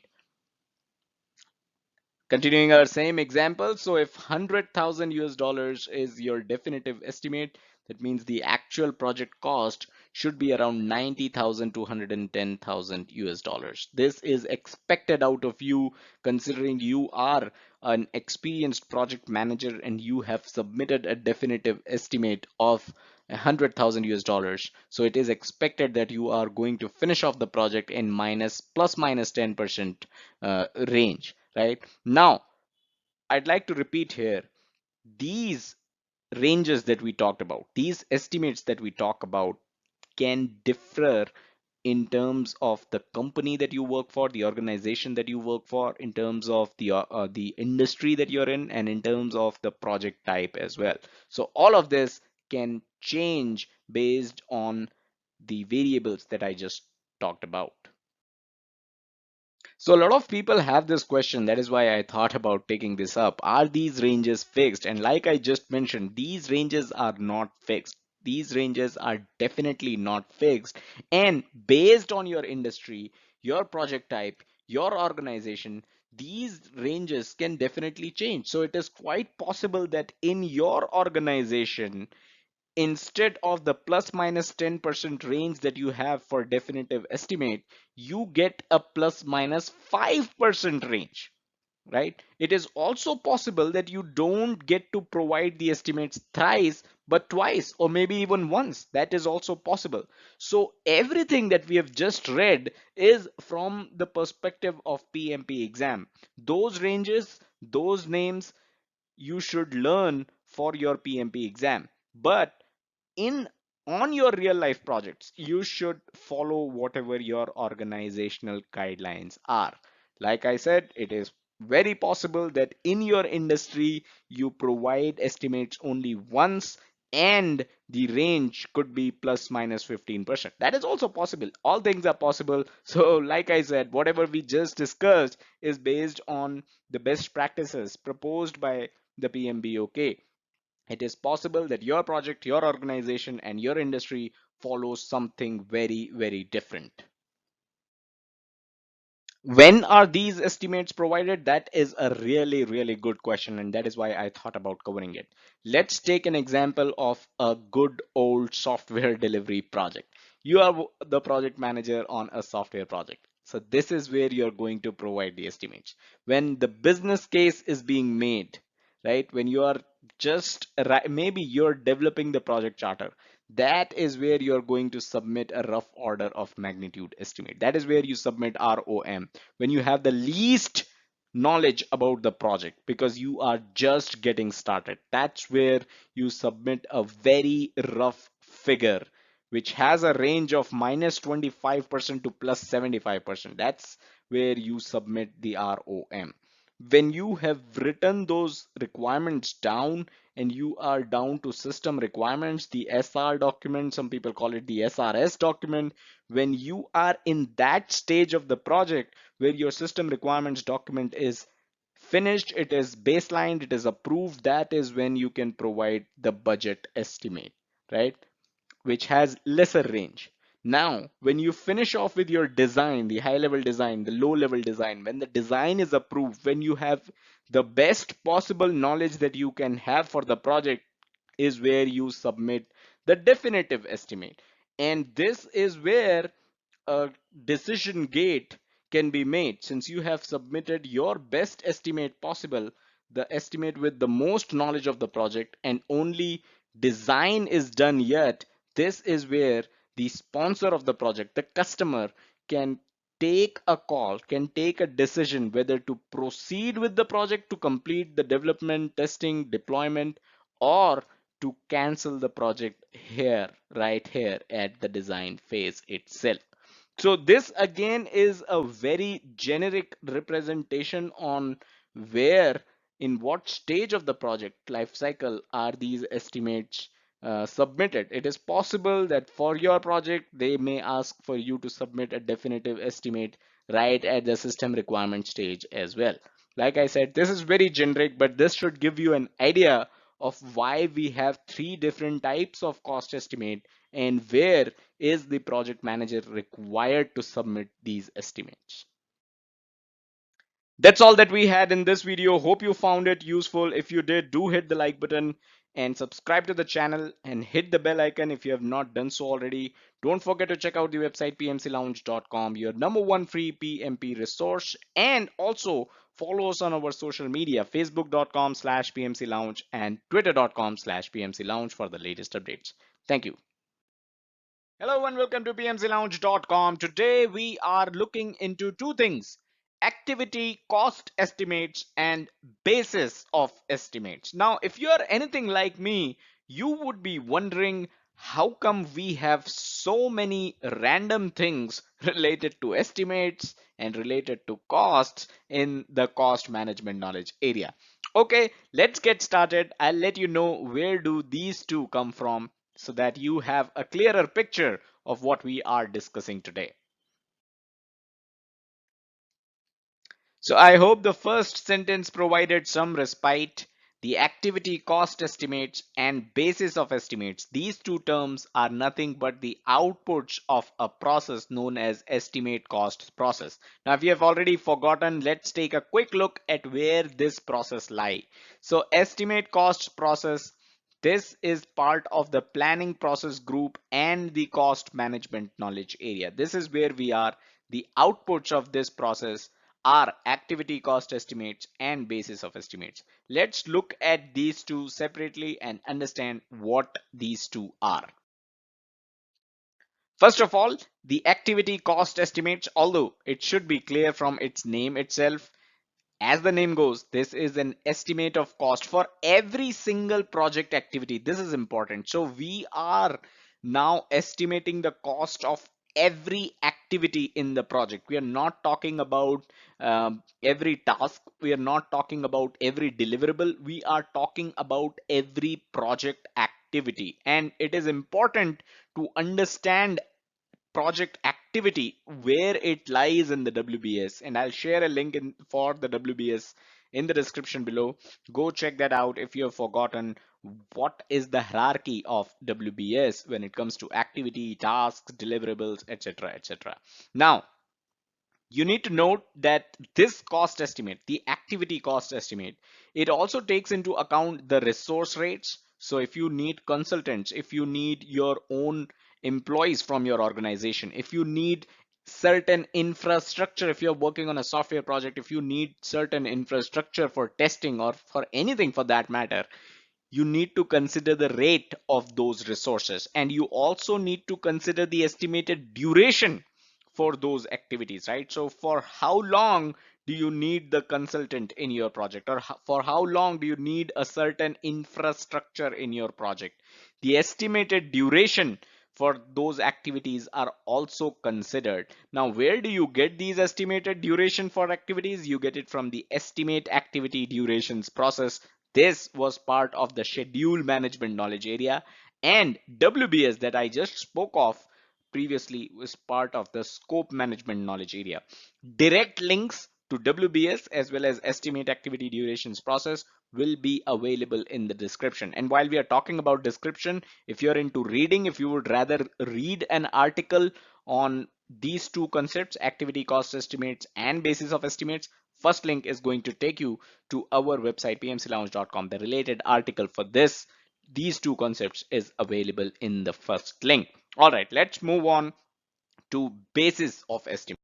Continuing our same example, so if 100,000 US dollars is your definitive estimate, that means the actual project cost should be around 90,000 to 110,000 US dollars. This is expected out of you considering you are an experienced project manager and you have submitted a definitive estimate of 100,000 US dollars. So it is expected that you are going to finish off the project in ±10% range, right? Now, I'd like to repeat here, these ranges that we talked about, these estimates that we talk about can differ in terms of the company that you work for, the organization that you work for, in terms of the industry that you're in, and in terms of the project type as well. So all of this can change based on the variables that I just talked about. So a lot of people have this question. That is why I thought about taking this up. Are these ranges fixed? And like I just mentioned, these ranges are not fixed. These ranges are definitely not fixed. And based on your industry, your project type, your organization, these ranges can definitely change. So it is quite possible that in your organization, instead of the ±10% range that you have for definitive estimate, you get a ±5% range, right? It is also possible that you don't get to provide the estimates thrice, but twice, or maybe even once. That is also possible. So everything that we have just read is from the perspective of PMP exam. Those ranges, those names, you should learn for your PMP exam. But in on your real life projects, you should follow whatever your organizational guidelines are. Like I said, it is very possible that in your industry you provide estimates only once, and the range could be ±15%. That is also possible. All things are possible. So like I said, whatever we just discussed is based on the best practices proposed by the PMBOK. It is possible that your project, your organization, and your industry follows something very, very different. When are these estimates provided? That is a really, really good question, and that is why I thought about covering it. Let's take an example of a good old software delivery project. You are the project manager on a software project. So this is where you're going to provide the estimates. When the business case is being made, right? When you are just maybe you're developing the project charter, that is where you're going to submit a rough order of magnitude estimate. That is where you submit ROM when you have the least knowledge about the project because you are just getting started. That's where you submit a very rough figure which has a range of -25% to +75%. That's where you submit the ROM. When you have written those requirements down and you are down to system requirements, the SR document, some people call it the SRS document. When you are in that stage of the project where your system requirements document is finished, it is baselined, it is approved, that is when you can provide the budget estimate, right? Which has lesser range. Now, when you finish off with your design, the high level design, the low level design, when the design is approved, when you have the best possible knowledge that you can have for the project, is where you submit the definitive estimate. And this is where a decision gate can be made. Since you have submitted your best estimate possible, the estimate with the most knowledge of the project, and only design is done yet, this is where the sponsor of the project, the customer, can take a call, can take a decision whether to proceed with the project to complete the development, testing, deployment, or to cancel the project here, right here at the design phase itself. So this again is a very generic representation on where, in what stage of the project life cycle are these estimates submitted. It is possible that for your project, they may ask for you to submit a definitive estimate right at the system requirement stage as well. Like I said, this is very generic, but this should give you an idea of why we have three different types of cost estimate and where is the project manager required to submit these estimates. That's all that we had in this video. Hope you found it useful. If you did, do hit the like button and subscribe to the channel and hit the bell icon if you have not done so already. Don't forget to check out the website pmclounge.com, your number one free PMP resource, and also follow us on our social media, facebook.com/pmclounge and twitter.com/pmclounge for the latest updates. Thank you. Hello and welcome to pmclounge.com. Today we are looking into two things: activity cost estimates and basis of estimates. Now, if you are anything like me, you would be wondering how come we have so many random things related to estimates and related to costs in the cost management knowledge area. Okay, let's get started. I'll let you know where do these two come from so that you have a clearer picture of what we are discussing today. So I hope the first sentence provided some respite. The activity cost estimates and basis of estimates. These two terms are nothing but the outputs of a process known as estimate cost process. Now, if you have already forgotten, let's take a quick look at where this process lie. So estimate cost process, this is part of the planning process group and the cost management knowledge area. This is where we are. The outputs of this process are activity cost estimates and basis of estimates. Let's look at these two separately and understand what these two are. First of all, the activity cost estimates, although it should be clear from its name itself, as the name goes, this is an estimate of cost for every single project activity. This is important. So we are now estimating the cost of every activity in the project. We are not talking about every task. We are not talking about every deliverable. We are talking about every project activity. And it is important to understand project activity where it lies in the WBS, and I'll share a link for the WBS in the description below. Go check that out if you have forgotten what is the hierarchy of WBS when it comes to activity, tasks, deliverables, etc., etc. Now, you need to note that this cost estimate, the activity cost estimate, it also takes into account the resource rates. So if you need consultants, if you need your own employees from your organization, if you need certain infrastructure, if you're working on a software project, if you need certain infrastructure for testing or for anything for that matter, you need to consider the rate of those resources, and you also need to consider the estimated duration for those activities, right? So for how long do you need the consultant in your project, or for how long do you need a certain infrastructure in your project? The estimated duration for those activities are also considered. Now, where do you get these estimated duration for activities? You get it from the estimate activity durations process. This was part of the schedule management knowledge area, and WBS that I just spoke of previously was part of the scope management knowledge area. Direct links to WBS as well as estimate activity durations process will be available in the description. And while we are talking about description, if you're into reading, if you would rather read an article on these two concepts, activity cost estimates and basis of estimates, first link is going to take you to our website pmclounge.com. The related article for these two concepts is available in the first link. All right, let's move on to basis of estimate.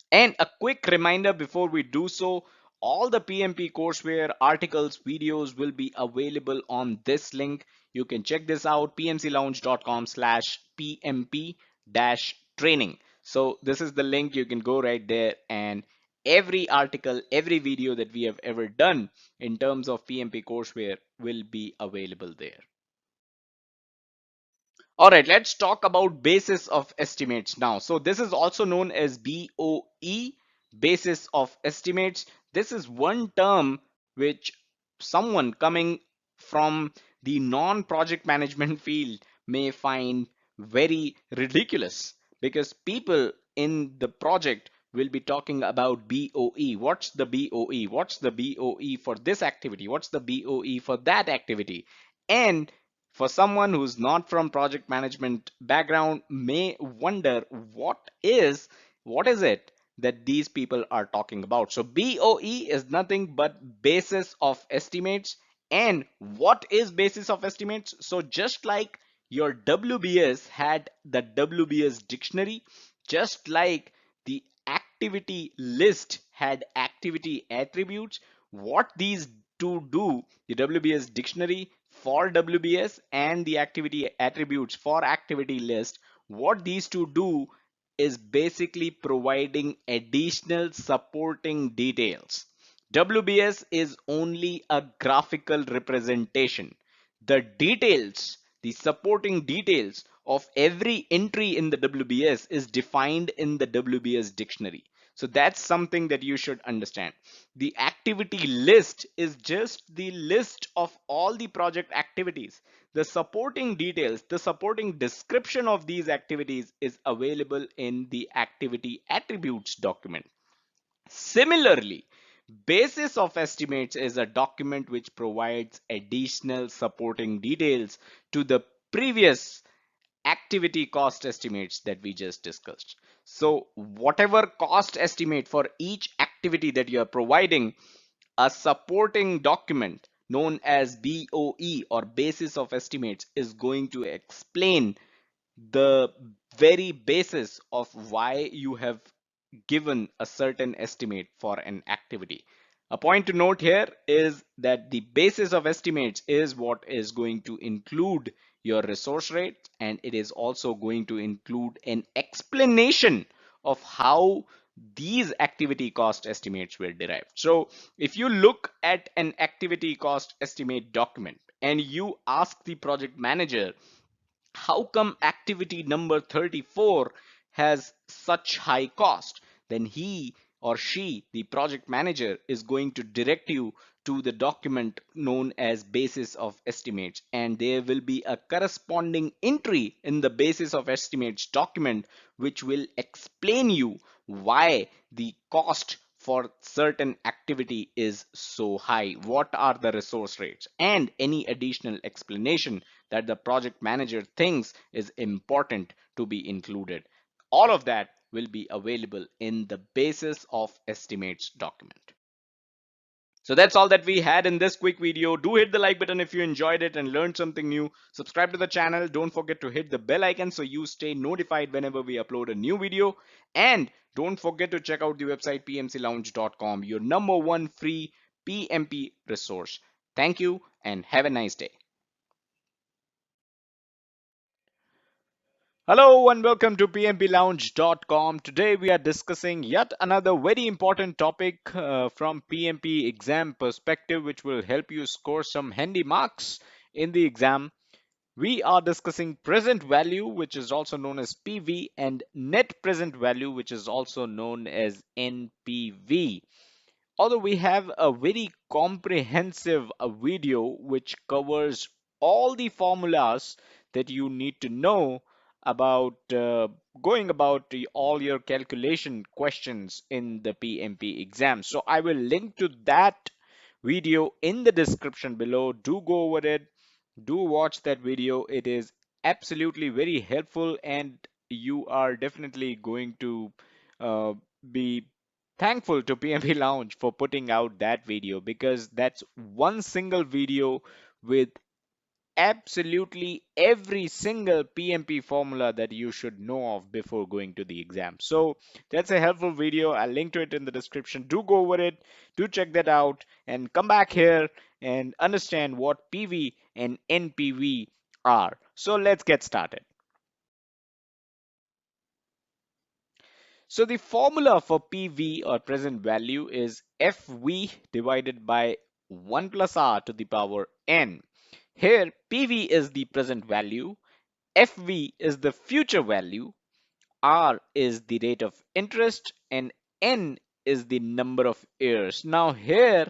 And a quick reminder before we do so, all the PMP courseware articles, videos will be available on this link. You can check this out, pmclounge.com/pmp-training. So this is the link. You can go right there and every article, every video that we have ever done in terms of PMP courseware will be available there. All right, let's talk about basis of estimates now. So this is also known as BOE, basis of estimates. This is one term which someone coming from the non-project management field may find very ridiculous, because people in the project will be talking about BOE. What's the BOE? What's the BOE for this activity? What's the BOE for that activity? And for someone who's not from project management background may wonder what is it that these people are talking about. So BOE is nothing but basis of estimates. And what is basis of estimates? So just like your WBS had the WBS dictionary, just like the activity list had activity attributes, what these two do, the WBS dictionary for WBS and the activity attributes for activity list, what these two do is basically providing additional supporting details. WBS is only a graphical representation. The details, the supporting details of every entry in the WBS is defined in the WBS dictionary. So that's something that you should understand. The activity list is just the list of all the project activities. The supporting details, the supporting description of these activities is available in the activity attributes document. Similarly, basis of estimates is a document which provides additional supporting details to the previous activity cost estimates that we just discussed. So whatever cost estimate for each activity that you are providing, a supporting document known as BOE or basis of estimates is going to explain the very basis of why you have given a certain estimate for an activity. A point to note here is that the basis of estimates is what is going to include your resource rate, and it is also going to include an explanation of how these activity cost estimates were derived. So if you look at an activity cost estimate document and you ask the project manager, how come activity number 34 has such high cost? Then he or she, the project manager, is going to direct you to the document known as basis of estimates, and there will be a corresponding entry in the basis of estimates document which will explain you why the cost for certain activity is so high, what are the resource rates, and any additional explanation that the project manager thinks is important to be included. All of that will be available in the basis of estimates document. So that's all that we had in this quick video. Do hit the like button if you enjoyed it and learned something new. Subscribe to the channel. Don't forget to hit the bell icon so you stay notified whenever we upload a new video. And don't forget to check out the website pmclounge.com, your number one free PMP resource. Thank you and have a nice day. Hello and welcome to pmplounge.com. Today we are discussing yet another very important topic from PMP exam perspective, which will help you score some handy marks in the exam. We are discussing present value, which is also known as PV, and net present value, which is also known as NPV. Although we have a very comprehensive video which covers all the formulas that you need to know about going about all your calculation questions in the PMP exam. So I will link to that video in the description below. Do go over it. Do watch that video. It is absolutely very helpful, and you are definitely going to uh, be thankful to PMP Lounge for putting out that video, because that's one single video with absolutely every single PMP formula that you should know of before going to the exam. So that's a helpful video. I'll link to it in the description. Do go over it, do check that out, and come back here and understand what PV and NPV are. So let's get started. So the formula for PV or present value is FV divided by 1 plus R to the power N. Here, PV is the present value, FV is the future value, R is the rate of interest, and N is the number of years. Now here,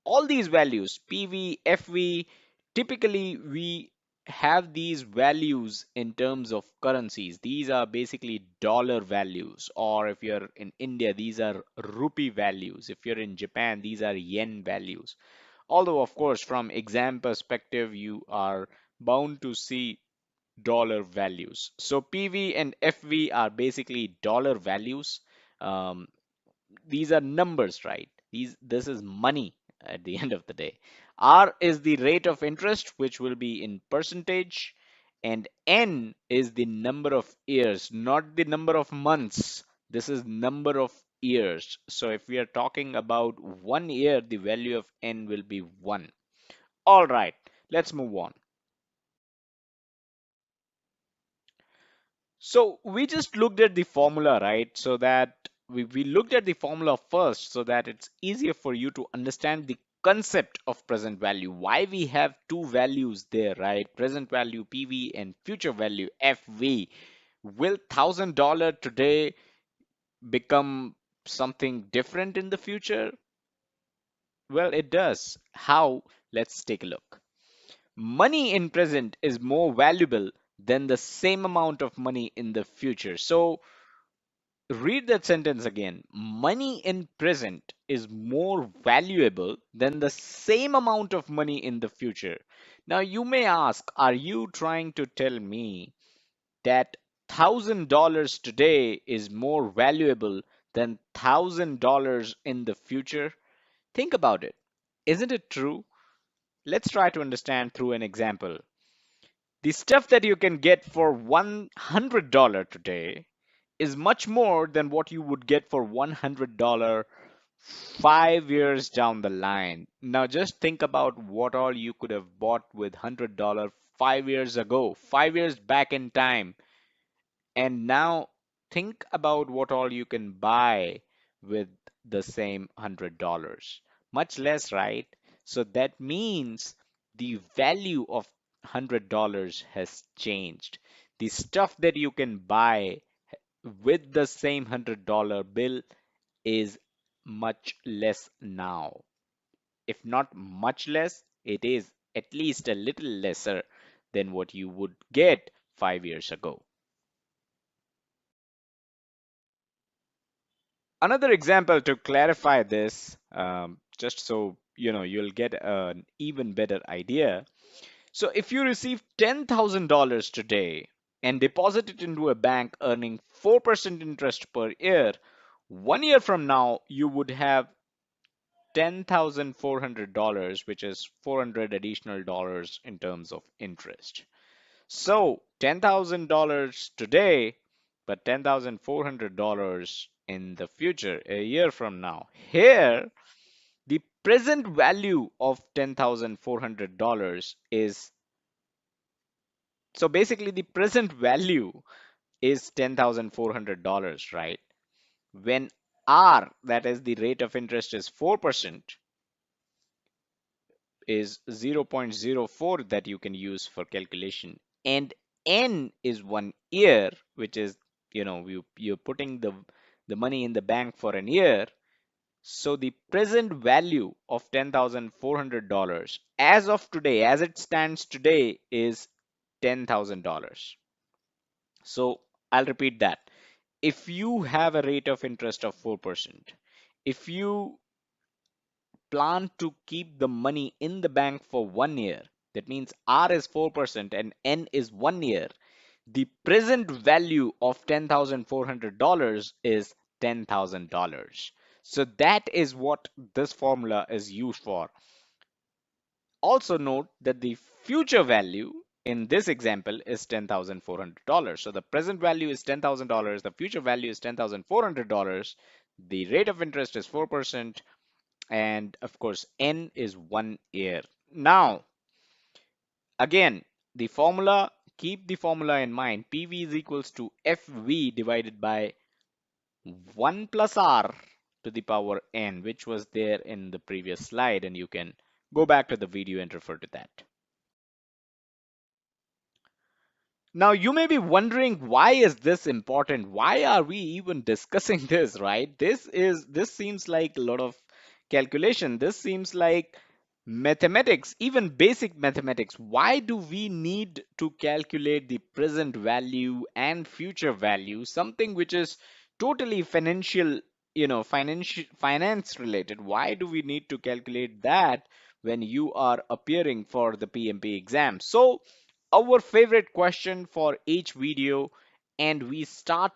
all these values, PV, FV, typically we have these values in terms of currencies. These are basically dollar values, or if you're in India, these are rupee values. If you're in Japan, these are yen values. Although, of course, from exam perspective, you are bound to see dollar values. So PV and FV are basically dollar values. Um, these are numbers, right? This is money at the end of the day. R is the rate of interest, which will be in percentage, and N is the number of years, not the number of months. This is number of years. So if we are talking about 1 year, the value of N will be 1. All right, let's move on. So we just looked at the formula, right? So that we looked at the formula first so that it's easier for you to understand the concept of present value. Why we have two values there, right? Present value PV and future value FV. Will $1,000 today become something different in the future? Well, it does. How? Let's take a look. Money in present is more valuable than the same amount of money in the future. So read that sentence again. Money in present is more valuable than the same amount of money in the future. Now you may ask, are you trying to tell me that $1,000 today is more valuable than $1,000 in the future? Think about it. Isn't it true? Let's try to understand through an example. The stuff that you can get for $100 today is much more than what you would get for $100 5 years down the line. Now just think about what all you could have bought with $100 5 years ago, 5 years back in time. And now think about what all you can buy with the same $100. Much less, right? So that means the value of $100 has changed. The stuff that you can buy with the same $100 bill is much less now. If not much less, it is at least a little lesser than what you would get 5 years ago. Another example to clarify this, just so you know, you'll get an even better idea. So if you receive $10,000 today and deposit it into a bank earning 4% interest per year, 1 year from now, you would have $10,400, which is 400 additional dollars in terms of interest. So $10,000 today, but $10,400 in the future, a year from now. Here, the present value of $10,400 is, so basically the present value is $10,400, right? When R, that is the rate of interest, is 4%, is 0.04 that you can use for calculation, and N is 1 year, which is, you're putting the money in the bank for an year. So the present value of $10,400 as of today, as it stands today, is $10,000. So I'll repeat that. If you have a rate of interest of 4%, if you plan to keep the money in the bank for 1 year, that means R is 4% and N is 1 year, the present value of $10,400 is $10,000. So that is what this formula is used for. Also note that the future value in this example is $10,400. So the present value is $10,000, the future value is $10,400, the rate of interest is 4%, and of course N is 1 year. Now again, the formula, keep the formula in mind. PV is equals to FV divided by 1 plus r to the power n, which was there in the previous slide, and you can go back to the video and refer to that. Now, you may be wondering, why is this important? Why are we even discussing this, right? This seems like a lot of calculation. This seems like mathematics, even basic mathematics. Why do we need to calculate the present value and future value, something which is totally financial, finance related? Why do we need to calculate that when you are appearing for the PMP exam? So our favorite question for each video, and we start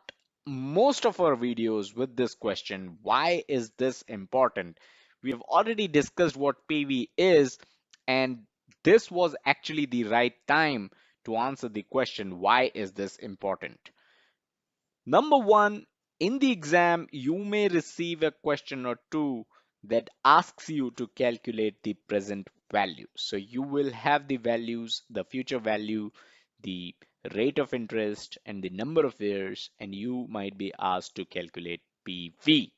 most of our videos with this question: why is this important? We have already discussed what PV is, and this was actually the right time to answer the question: why is this important? Number one, in the exam, you may receive a question or two that asks you to calculate the present value. So you will have the values, the future value, the rate of interest, and the number of years, and you might be asked to calculate PV.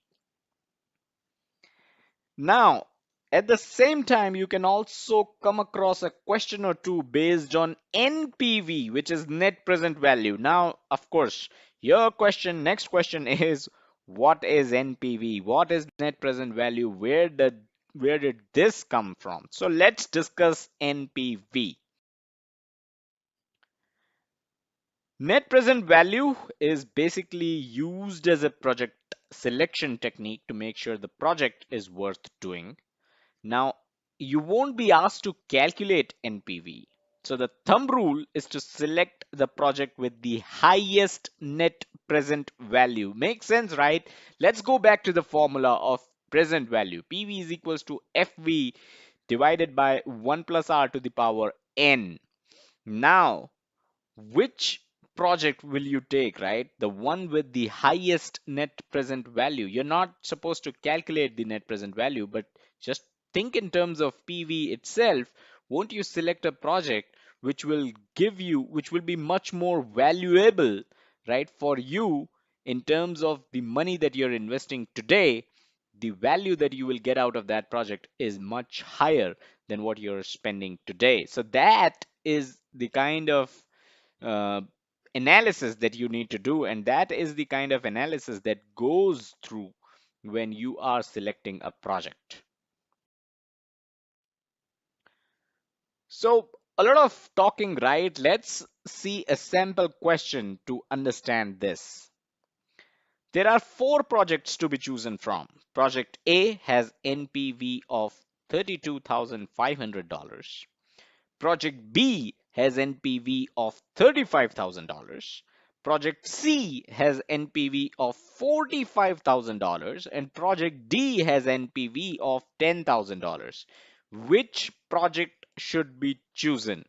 Now, at the same time, you can also come across a question or two based on NPV, which is net present value. Now, of course, next question is, what is NPV? What is net present value? Where did this come from? So let's discuss NPV. Net present value is basically used as a project selection technique to make sure the project is worth doing. Now, you won't be asked to calculate NPV. So the thumb rule is to select the project with the highest net present value. Makes sense, right? Let's go back to the formula of present value. PV is equals to FV divided by 1 plus R to the power N. Now, which project will you take, right? The one with the highest net present value. You're not supposed to calculate the net present value, but just think in terms of PV itself. Won't you select a project which will be much more valuable, right, for you in terms of the money that you're investing today? The value that you will get out of that project is much higher than what you're spending today. So that is the kind of uh, analysis that you need to do, and that is the kind of analysis that goes through when you are selecting a project. So a lot of talking, right? Let's see a sample question to understand this. There are 4 projects to be chosen from. Project A has NPV of $32,500. Project B has NPV of $35,000. Project C has NPV of $45,000, and Project D has NPV of $10,000. Which project should be chosen?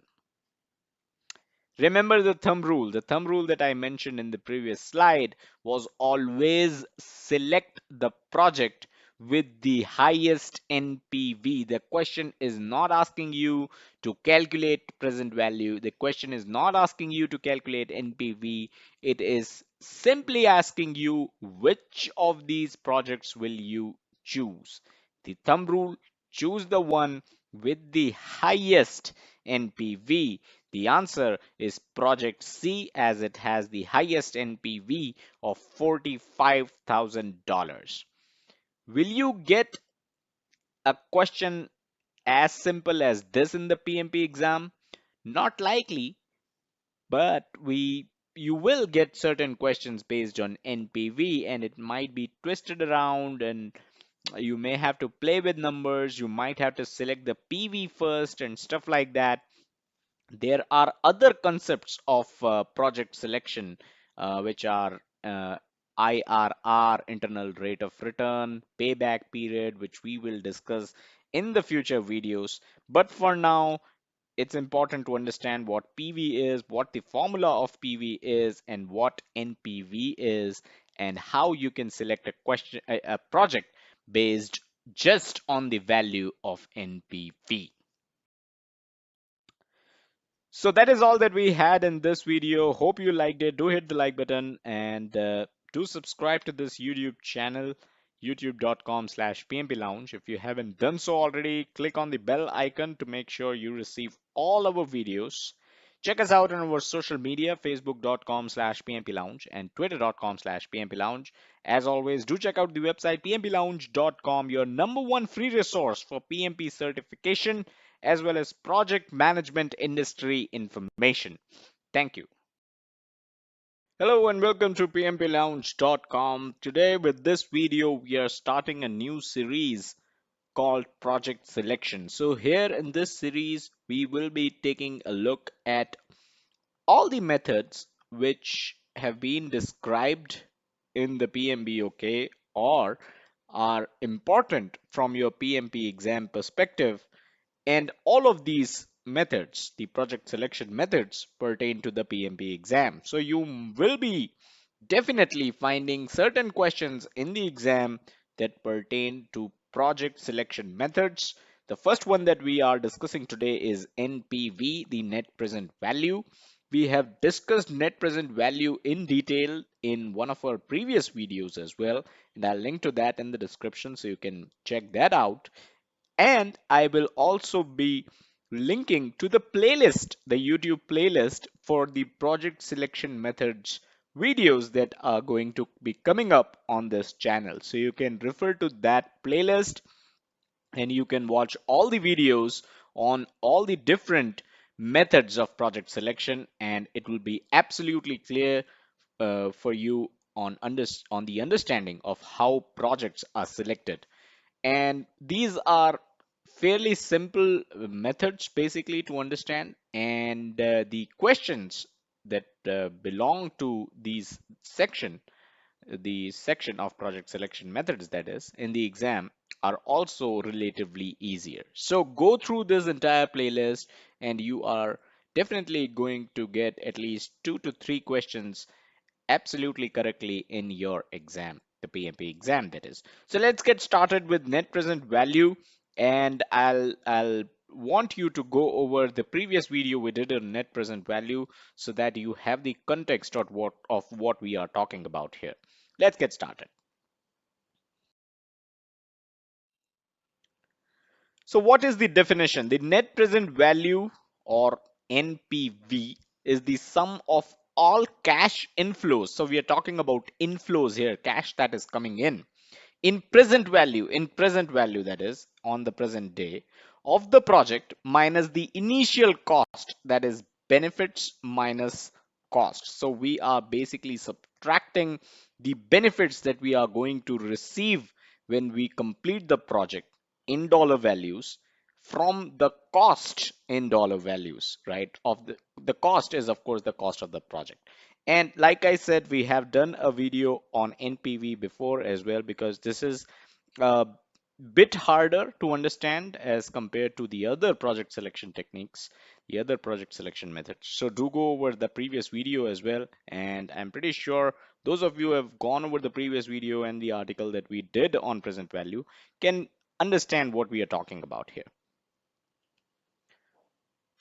Remember the thumb rule. The thumb rule that I mentioned in the previous slide was always select the project with the highest NPV. The question is not asking you to calculate present value. The question is not asking you to calculate NPV. It is simply asking you, which of these projects will you choose? The thumb rule: choose the one with the highest NPV. The answer is project C, as it has the highest NPV of $45,000. Will you get a question as simple as this in the PMP exam? Not likely, but you will get certain questions based on NPV, and it might be twisted around, and you may have to play with numbers. You might have to select the PV first and stuff like that. There are other concepts of project selection, which are IRR, internal rate of return, payback period, which we will discuss in the future videos. But for now, it's important to understand what PV is, what the formula of PV is, and what NPV is, and how you can select a project based just on the value of NPV. So that is all that we had in this video. Hope you liked it. Do hit the like button and do subscribe to this YouTube channel, youtube.com/PMP Lounge. If you haven't done so already, click on the bell icon to make sure you receive all our videos. Check us out on our social media, facebook.com/PMP Lounge and twitter.com/PMP Lounge. As always, do check out the website pmplounge.com, your number one free resource for PMP certification as well as project management industry information. Thank you. Hello and welcome to pmplounge.com. Today with this video we are starting a new series called project selection. So here in this series we will be taking a look at all the methods which have been described in the PMBOK or are important from your PMP exam perspective, and all of these methods, the project selection methods, pertain to the PMP exam. So you will be definitely finding certain questions in the exam that pertain to project selection methods. The first one that we are discussing today is NPV, the net present value. We have discussed net present value in detail in one of our previous videos as well, and I'll link to that in the description so you can check that out. And I will also be linking to the playlist, the YouTube playlist for the project selection methods videos that are going to be coming up on this channel. So you can refer to that playlist and you can watch all the videos on all the different methods of project selection, and it will be absolutely clear for you on the understanding of how projects are selected. And these are fairly simple methods basically to understand, and the questions that belong to these section the section of project selection methods, that is, in the exam, are also relatively easier. So go through this entire playlist and you are definitely going to get at least 2 to 3 questions absolutely correctly in your exam, the PMP exam, that is. So let's get started with net present value, and I'll want you to go over the previous video we did on net present value so that you have the context of what we are talking about here. Let's get started. So what is the definition? The net present value, or NPV, is the sum of all cash inflows. So we are talking about inflows here, cash that is coming in present value, that is, on the present day of the project, minus the initial cost, that is benefits minus cost. So we are basically subtracting the benefits that we are going to receive when we complete the project in dollar values from the cost in dollar values, right? Of the cost is of course the cost of the project. And like I said, we have done a video on NPV before as well, because this is a bit harder to understand as compared to the other project selection techniques, the other project selection methods. So do go over the previous video as well. And I'm pretty sure those of you who have gone over the previous video and the article that we did on present value can understand what we are talking about here.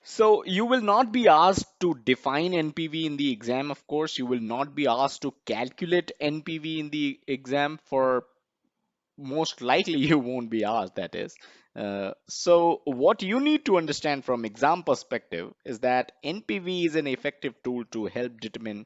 So you will not be asked to define NPV in the exam, of course. You will not be asked to calculate NPV in the exam. For most likely you won't be asked, that is. So what you need to understand from exam perspective is that NPV is an effective tool to help determining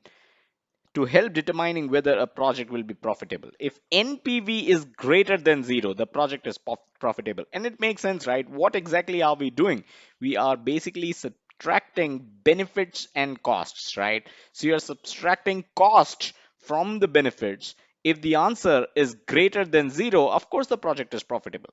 whether a project will be profitable. If NPV is greater than zero, the project is profitable. And it makes sense, right? What exactly are we doing? We are basically subtracting benefits and costs, right? So you're subtracting cost from the benefits. If the answer is greater than zero, of course the project is profitable.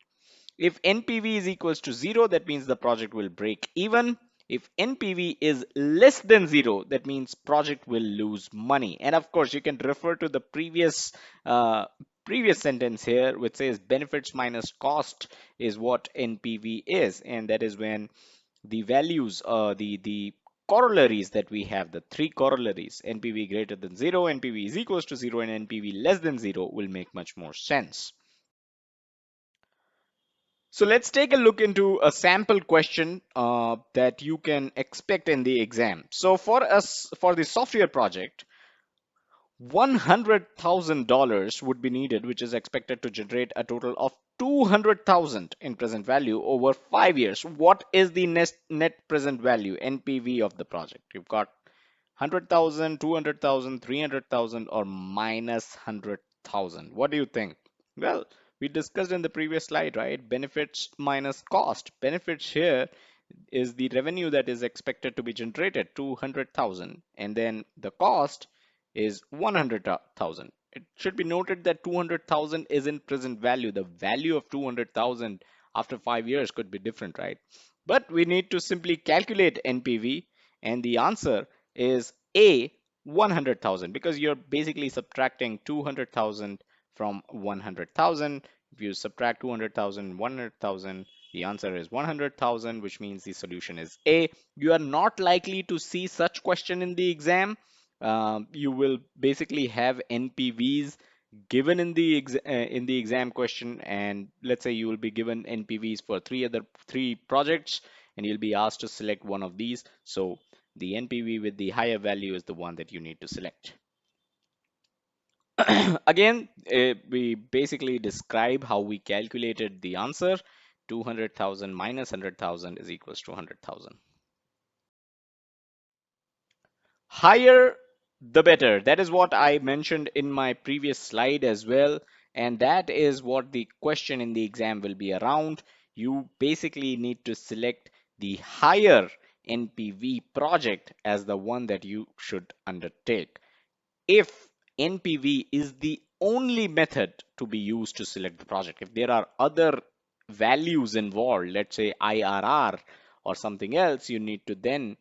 If NPV is equals to zero, that means the project will break even. If NPV is less than zero, that means project will lose money. And of course, you can refer to the previous sentence here, which says benefits minus cost is what NPV is, and that is when the values, the corollaries that we have, the 3 corollaries, NPV greater than zero, NPV is equals to zero, and NPV less than zero, will make much more sense. So let's take a look into a sample question that you can expect in the exam. So for us, for the software project, $100,000 would be needed, which is expected to generate a total of 200,000 in present value over 5 years. What is the net present value, NPV of the project? You've got 100,000, 200,000, 300,000, or minus 100,000. What do you think? Well, we discussed in the previous slide, right? Benefits minus cost. Benefits here is the revenue that is expected to be generated, 200,000, and then the cost is 100,000. It should be noted that 200,000 is in present value. The value of 200,000 after 5 years could be different, right? But we need to simply calculate NPV, and the answer is A, 100,000, because you're basically subtracting 200,000 from 100,000. If you subtract 200,000, 100,000, the answer is 100,000, which means the solution is A. You are not likely to see such question in the exam. You will basically have NPVs given in the exam question, and let's say you will be given NPVs for three projects, and you'll be asked to select one of these. So the NPV with the higher value is the one that you need to select. Again, we basically describe how we calculated the answer. 200,000 minus 100,000 is equals to 100,000. Higher the better. That is what I mentioned in my previous slide as well. And that is what the question in the exam will be around. You basically need to select the higher NPV project as the one that you should undertake. If NPV is the only method to be used to select the project, if there are other values involved, let's say IRR or something else, you need to then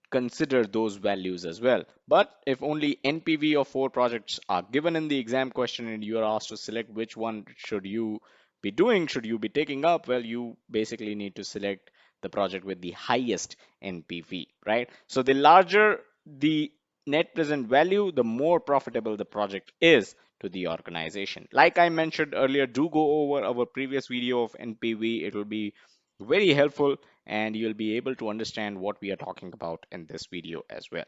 consider those values as well. But if only NPV of 4 projects are given in the exam question and you are asked to select which one should you be doing, should you be taking up, well, you basically need to select the project with the highest NPV, right? So the larger the net present value, the more profitable the project is to the organization. Like I mentioned earlier, do go over our previous video of NPV. It will be very helpful, and you'll be able to understand what we are talking about in this video as well.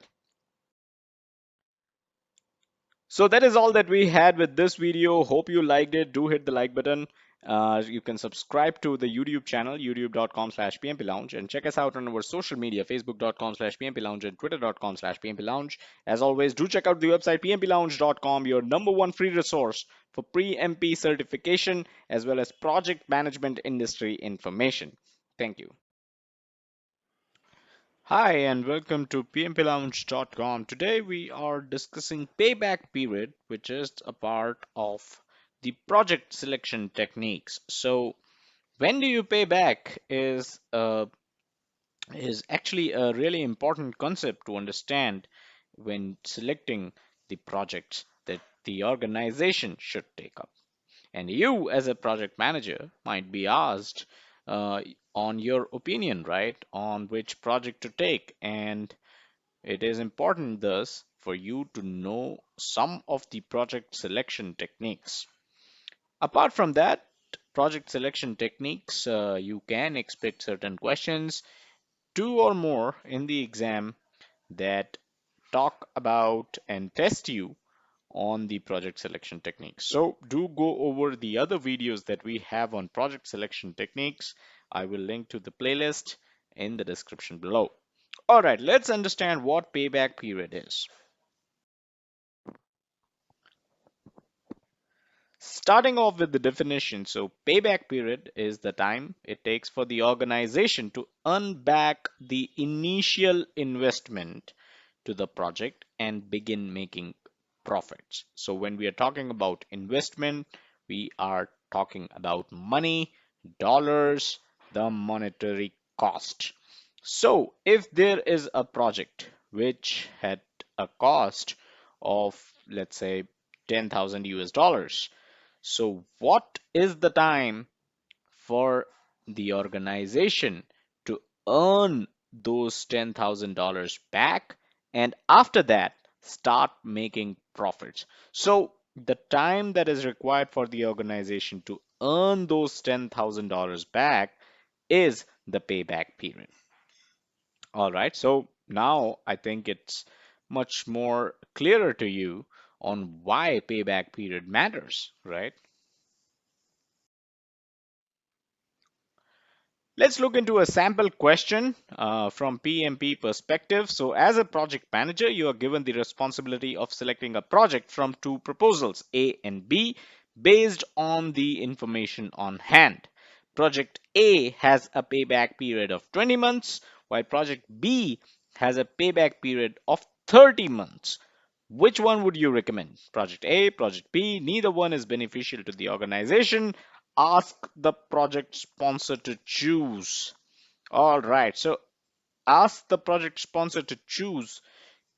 So that is all that we had with this video. Hope you liked it. Do hit the like button. You can subscribe to the YouTube channel, youtube.com/pmplounge, and check us out on our social media, facebook.com/pmplounge and twitter.com/pmplounge. As always, do check out the website pmplounge.com, your #1 free resource for pre-MP certification as well as project management industry information. Thank you. Hi and welcome to pmplounge.com. Today we are discussing payback period, which is a part of the project selection techniques. So when do you pay back is actually a really important concept to understand when selecting the projects that the organization should take up. And you, as a project manager, might be asked on your opinion, right, on which project to take. And it is important, thus, for you to know some of the project selection techniques. Apart from that, project selection techniques, you can expect certain questions, 2 or more in the exam, that talk about and test you on the project selection techniques. So do go over the other videos that we have on project selection techniques. I will link to the playlist in the description below. All right, let's understand what payback period is. Starting off with the definition, so payback period is the time it takes for the organization to earn back the initial investment to the project and begin making profits. So when we are talking about investment, we are talking about money, dollars, the monetary cost. So if there is a project which had a cost of, let's say, 10,000 US dollars, so what is the time for the organization to earn those $10,000 back, and after that start making profits? So the time that is required for the organization to earn those $10,000 back is the payback period. All right, so now I think it's much more clearer to you on why payback period matters, right? Let's look into a sample question from PMP perspective. So as a project manager, you are given the responsibility of selecting a project from two proposals, A and B, based on the information on hand. Project A has a payback period of 20 months, while project B has a payback period of 30 months. Which one would you recommend? Project A, Project B, neither one is beneficial to the organization. Ask the project sponsor to choose. All right, so ask the project sponsor to choose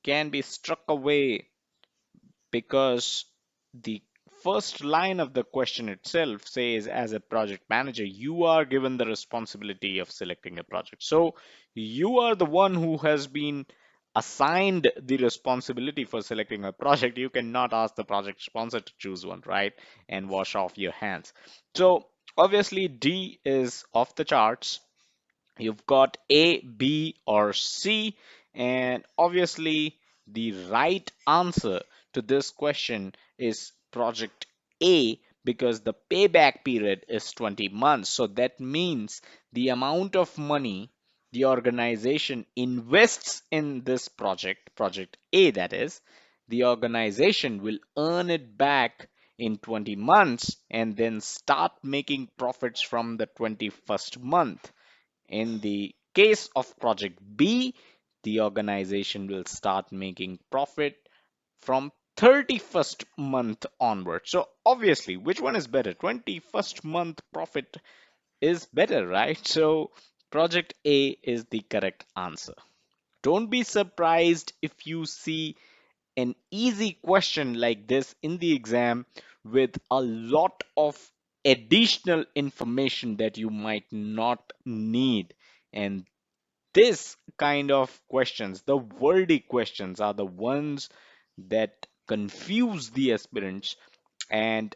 can be struck away because the first line of the question itself says, as a project manager, you are given the responsibility of selecting a project. So you are the one who has been assigned the responsibility for selecting a project. You cannot ask the project sponsor to choose one, right? And wash off your hands. So obviously, D is off the charts. You've got A, B, or C, and obviously the right answer to this question is project A because the payback period is 20 months. So that means the amount of money the organization invests in this project, project A that is, the organization will earn it back in 20 months and then start making profits from the 21st month. In the case of project B, the organization will start making profit from 31st month onward. So obviously, which one is better? 21st month profit is better, right? So project A is the correct answer. Don't be surprised if you see an easy question like this in the exam with a lot of additional information that you might not need. And this kind of questions, the wordy questions, are the ones that confuse the aspirants, and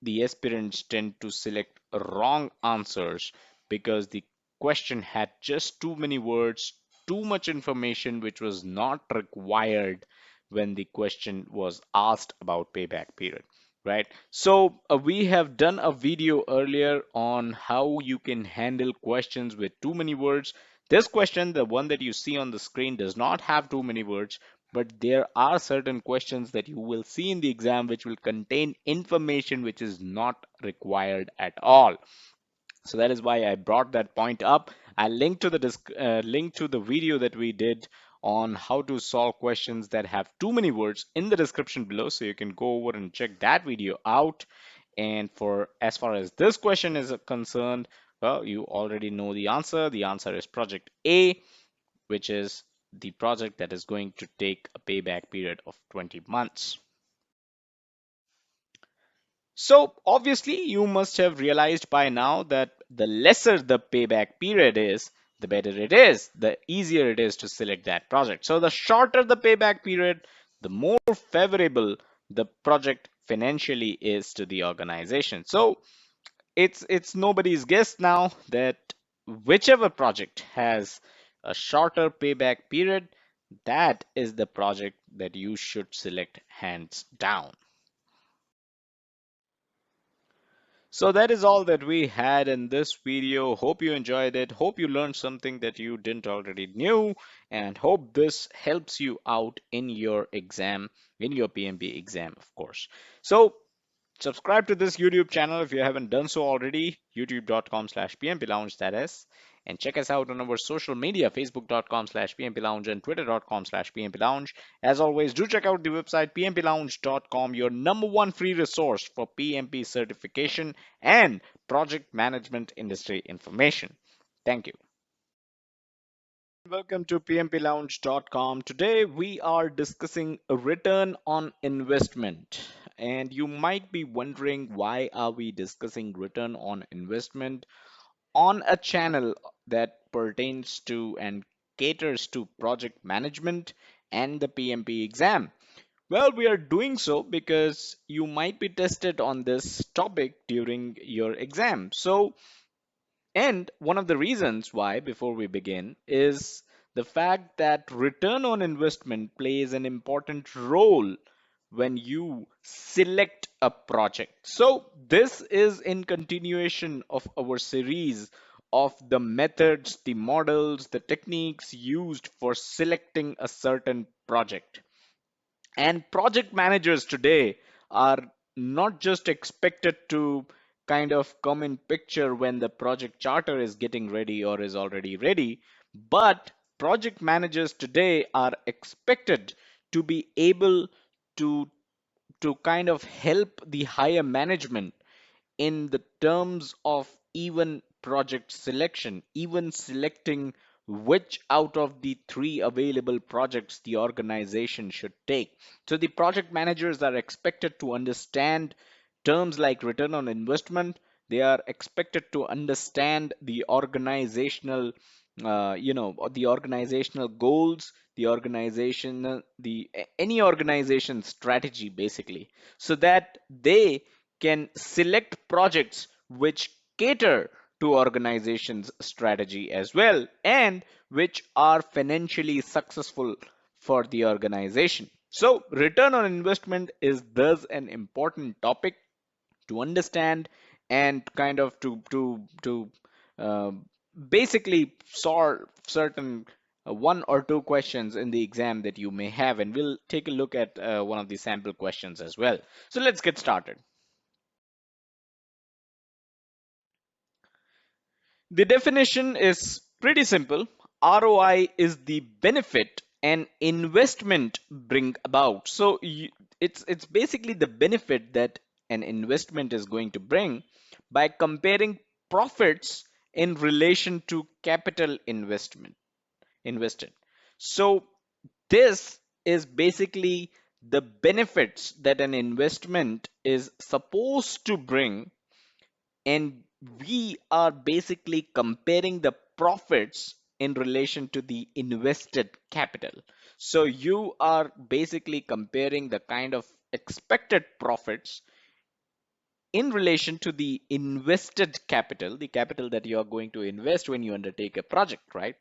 the aspirants tend to select wrong answers because the question had just too many words, too much information, which was not required when the question was asked about payback period, right? So we have done a video earlier on how you can handle questions with too many words. This question, the one that you see on the screen, does not have too many words, but there are certain questions that you will see in the exam which will contain information which is not required at all. So that is why I brought that point up. I'll link to the video that we did on how to solve questions that have too many words in the description below, so you can go over and check that video out. And for as far as this question is concerned, well, you already know the answer. The answer is project A, which is the project that is going to take a payback period of 20 months. So obviously you must have realized by now that the lesser the payback period is, the better it is, the easier it is to select that project. So the shorter the payback period, the more favorable the project financially is to the organization. So it's nobody's guess now that whichever project has a shorter payback period, that is the project that you should select hands down. So that is all that we had in this video. Hope you enjoyed it. Hope you learned something that you didn't already knew, and hope this helps you out in your exam, in your PMP exam, of course. So subscribe to this YouTube channel if you haven't done so already, youtube.com/PMP Lounge, that is. And check us out on our social media, facebook.com/PMP Lounge and twitter.com/PMP Lounge. As always, do check out the website pmplounge.com, your number one free resource for PMP certification and project management industry information. Thank you. Welcome to pmplounge.com. Today we are discussing a return on investment. And you might be wondering, why are we discussing return on investment on a channel that pertains to and caters to project management and the PMP exam? Well, we are doing so because you might be tested on this topic during your exam. So and one of the reasons why, before we begin, is the fact that return on investment plays an important role when you select a project. So this is in continuation of our series of the methods, the models, the techniques used for selecting a certain project. And project managers today are not just expected to kind of come in picture when the project charter is getting ready or is already ready, but project managers today are expected to be able to kind of help the higher management in the terms of even project selection, even selecting which out of the three available projects the organization should take. So the project managers are expected to understand terms like return on investment. They are expected to understand the organizational, the organizational goals, the organization, any organization strategy basically, so that they can select projects which cater to organizations strategy as well, and which are financially successful for the organization. So return on investment is thus an important topic to understand, and kind of to uh, basically solve certain one or two questions in the exam that you may have, and we'll take a look at one of the sample questions as well. So let's get started. The definition is pretty simple. ROI is the benefit an investment bring about. So it's basically the benefit that an investment is going to bring by comparing profits in relation to capital investment invested. So this is basically the benefits that an investment is supposed to bring, and we are basically comparing the profits in relation to the invested capital. So you are basically comparing the kind of expected profits in relation to the invested capital, the capital that you are going to invest when you undertake a project, right?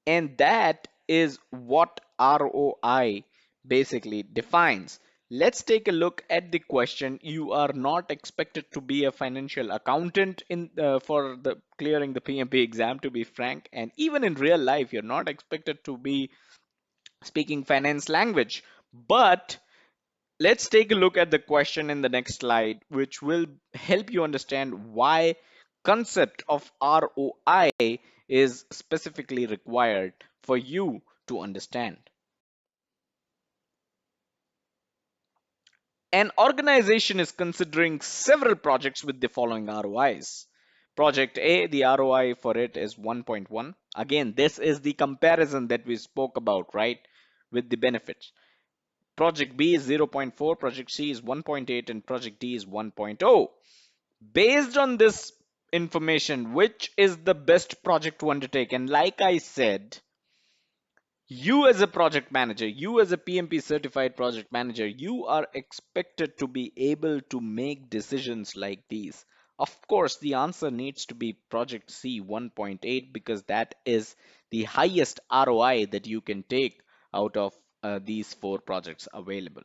And that is what ROI basically defines. Let's take a look at the question. You are not expected to be a financial accountant in for the clearing the PMP exam, to be frank, and even in real life, you're not expected to be speaking finance language. But let's take a look at the question in the next slide, which will help you understand why concept of ROI is specifically required for you to understand. An organization is considering several projects with the following ROIs. Project A, the ROI for it is 1.1. Again, this is the comparison that we spoke about, right? With the benefits. Project B is 0.4, Project C is 1.8, and Project D is 1.0. Based on this information, which is the best project to undertake? And like I said, you as a project manager, you as a PMP certified project manager, you are expected to be able to make decisions like these. Of course, the answer needs to be Project C 1.8, because that is the highest ROI that you can take out of these four projects available.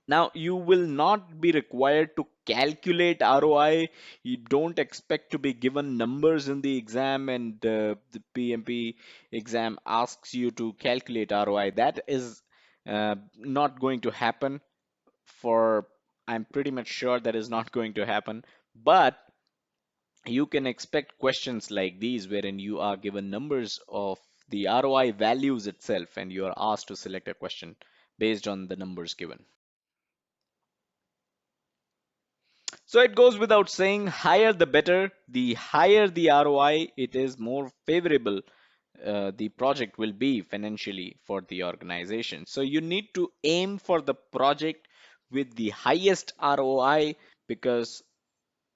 Now, you will not be required to calculate ROI. You don't expect to be given numbers in the exam, and the PMP exam asks you to calculate ROI. That is not going to happen. For I'm pretty much sure that is not going to happen. But you can expect questions like these, wherein you are given numbers of the ROI values itself, and you are asked to select a question based on the numbers given. So it goes without saying, higher the better. The higher the ROI, it is more favorable the project will be financially for the organization. So you need to aim for the project with the highest ROI, because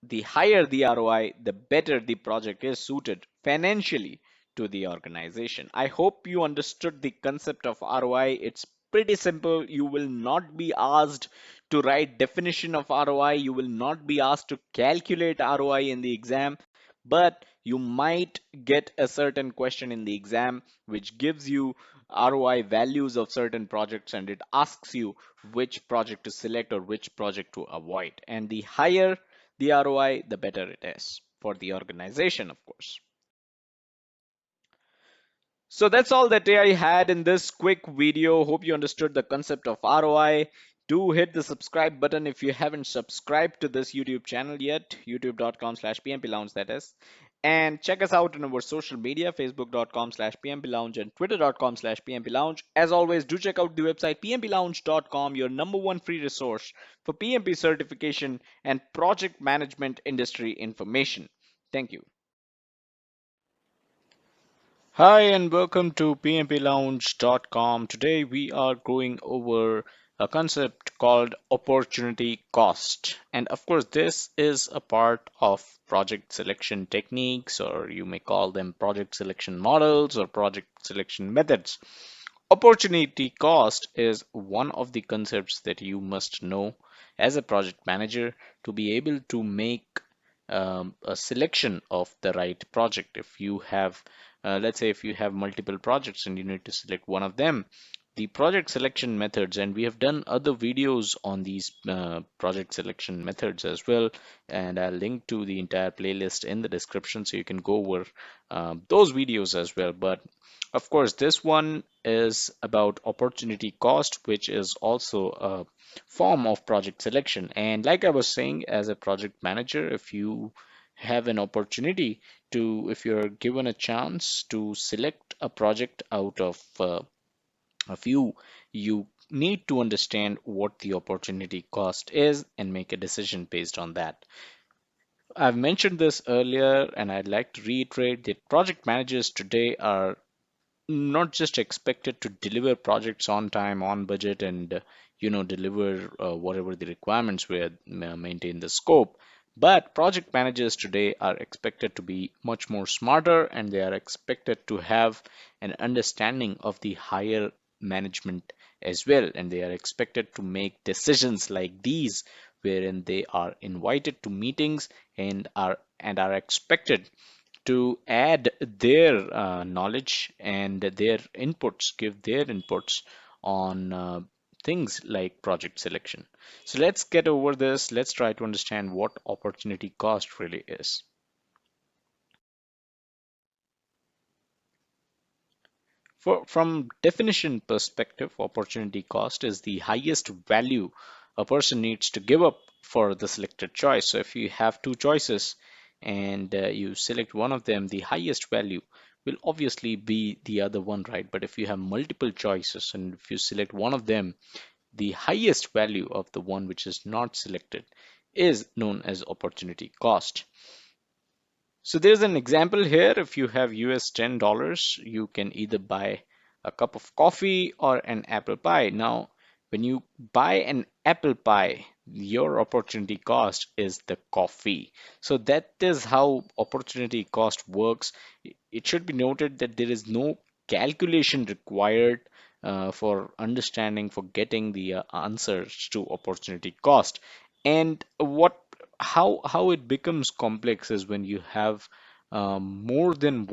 the higher the ROI, the better the project is suited financially to the organization. I hope you understood the concept of ROI. It's pretty simple. You will not be asked to write definition of ROI. You will not be asked to calculate ROI in the exam, but you might get a certain question in the exam which gives you ROI values of certain projects, and it asks you which project to select or which project to avoid. And the higher the ROI, the better it is for the organization, of course. So that's all that I had in this quick video. Hope you understood the concept of ROI. Do hit the subscribe button if you haven't subscribed to this YouTube channel yet, youtube.com/PMP Lounge, that is. And check us out on our social media, facebook.com/PMP Lounge and twitter.com/PMP Lounge. As always, do check out the website pmplounge.com, your number one free resource for PMP certification and project management industry information. Thank you. Hi and welcome to pmplounge.com. Today we are going over a concept called opportunity cost. And of course, this is a part of project selection techniques, or you may call them project selection models or project selection methods. Opportunity cost is one of the concepts that you must know as a project manager to be able to make a selection of the right project. If you have, let's say, if you have multiple projects and you need to select one of them, the project selection methods, and we have done other videos on these project selection methods as well, and I'll link to the entire playlist in the description so you can go over those videos as well. But of course, this one is about opportunity cost, which is also a form of project selection. And like I was saying, as a project manager, if you have an opportunity to, if you're given a chance to select a project out of a few, you need to understand what the opportunity cost is and make a decision based on that. I've mentioned this earlier, and I'd like to reiterate that project managers today are not just expected to deliver projects on time, on budget, and deliver whatever the requirements were, maintain the scope. But project managers today are expected to be much more smarter, and they are expected to have an understanding of the higher management as well, and they are expected to make decisions like these, wherein they are invited to meetings and are expected to add their knowledge and their inputs, give their inputs on things like project selection. So let's get over this. Let's try to understand what opportunity cost really is. From definition perspective, opportunity cost is the highest value a person needs to give up for the selected choice. So if you have two choices and you select one of them, the highest value will obviously be the other one, right? But if you have multiple choices and if you select one of them, the highest value of the one which is not selected is known as opportunity cost. So there's an example here. If you have US $10, you can either buy a cup of coffee or an apple pie. Now, when you buy an apple pie, your opportunity cost is the coffee. So that is how opportunity cost works. It should be noted that there is no calculation required for understanding, for getting the answers to opportunity cost. And how it becomes complex is when you have more than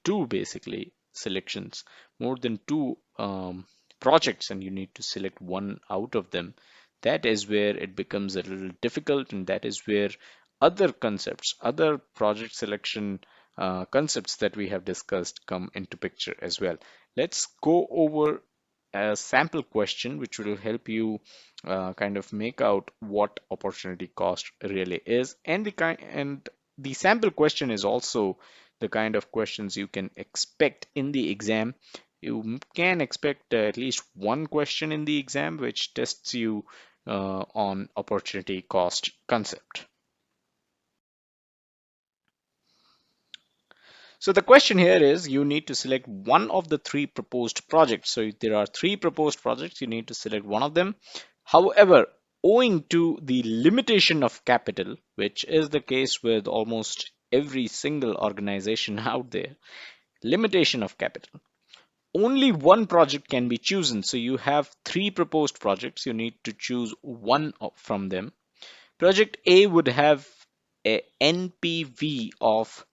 two basically selections, more than two projects, and you need to select one out of them. That is where it becomes a little difficult, and that is where other concepts, other project selection concepts that we have discussed come into picture as well. Let's go over a sample question which will help you kind of make out what opportunity cost really is, and the sample question is also the kind of questions you can expect in the exam. You can expect at least one question in the exam which tests you on opportunity cost concept. So the question here is you need to select one of the three proposed projects. So if there are three proposed projects, you need to select one of them. However, owing to the limitation of capital, which is the case with almost every single organization out there, limitation of capital, only one project can be chosen. So you have three proposed projects. You need to choose one from them. Project A would have a NPV of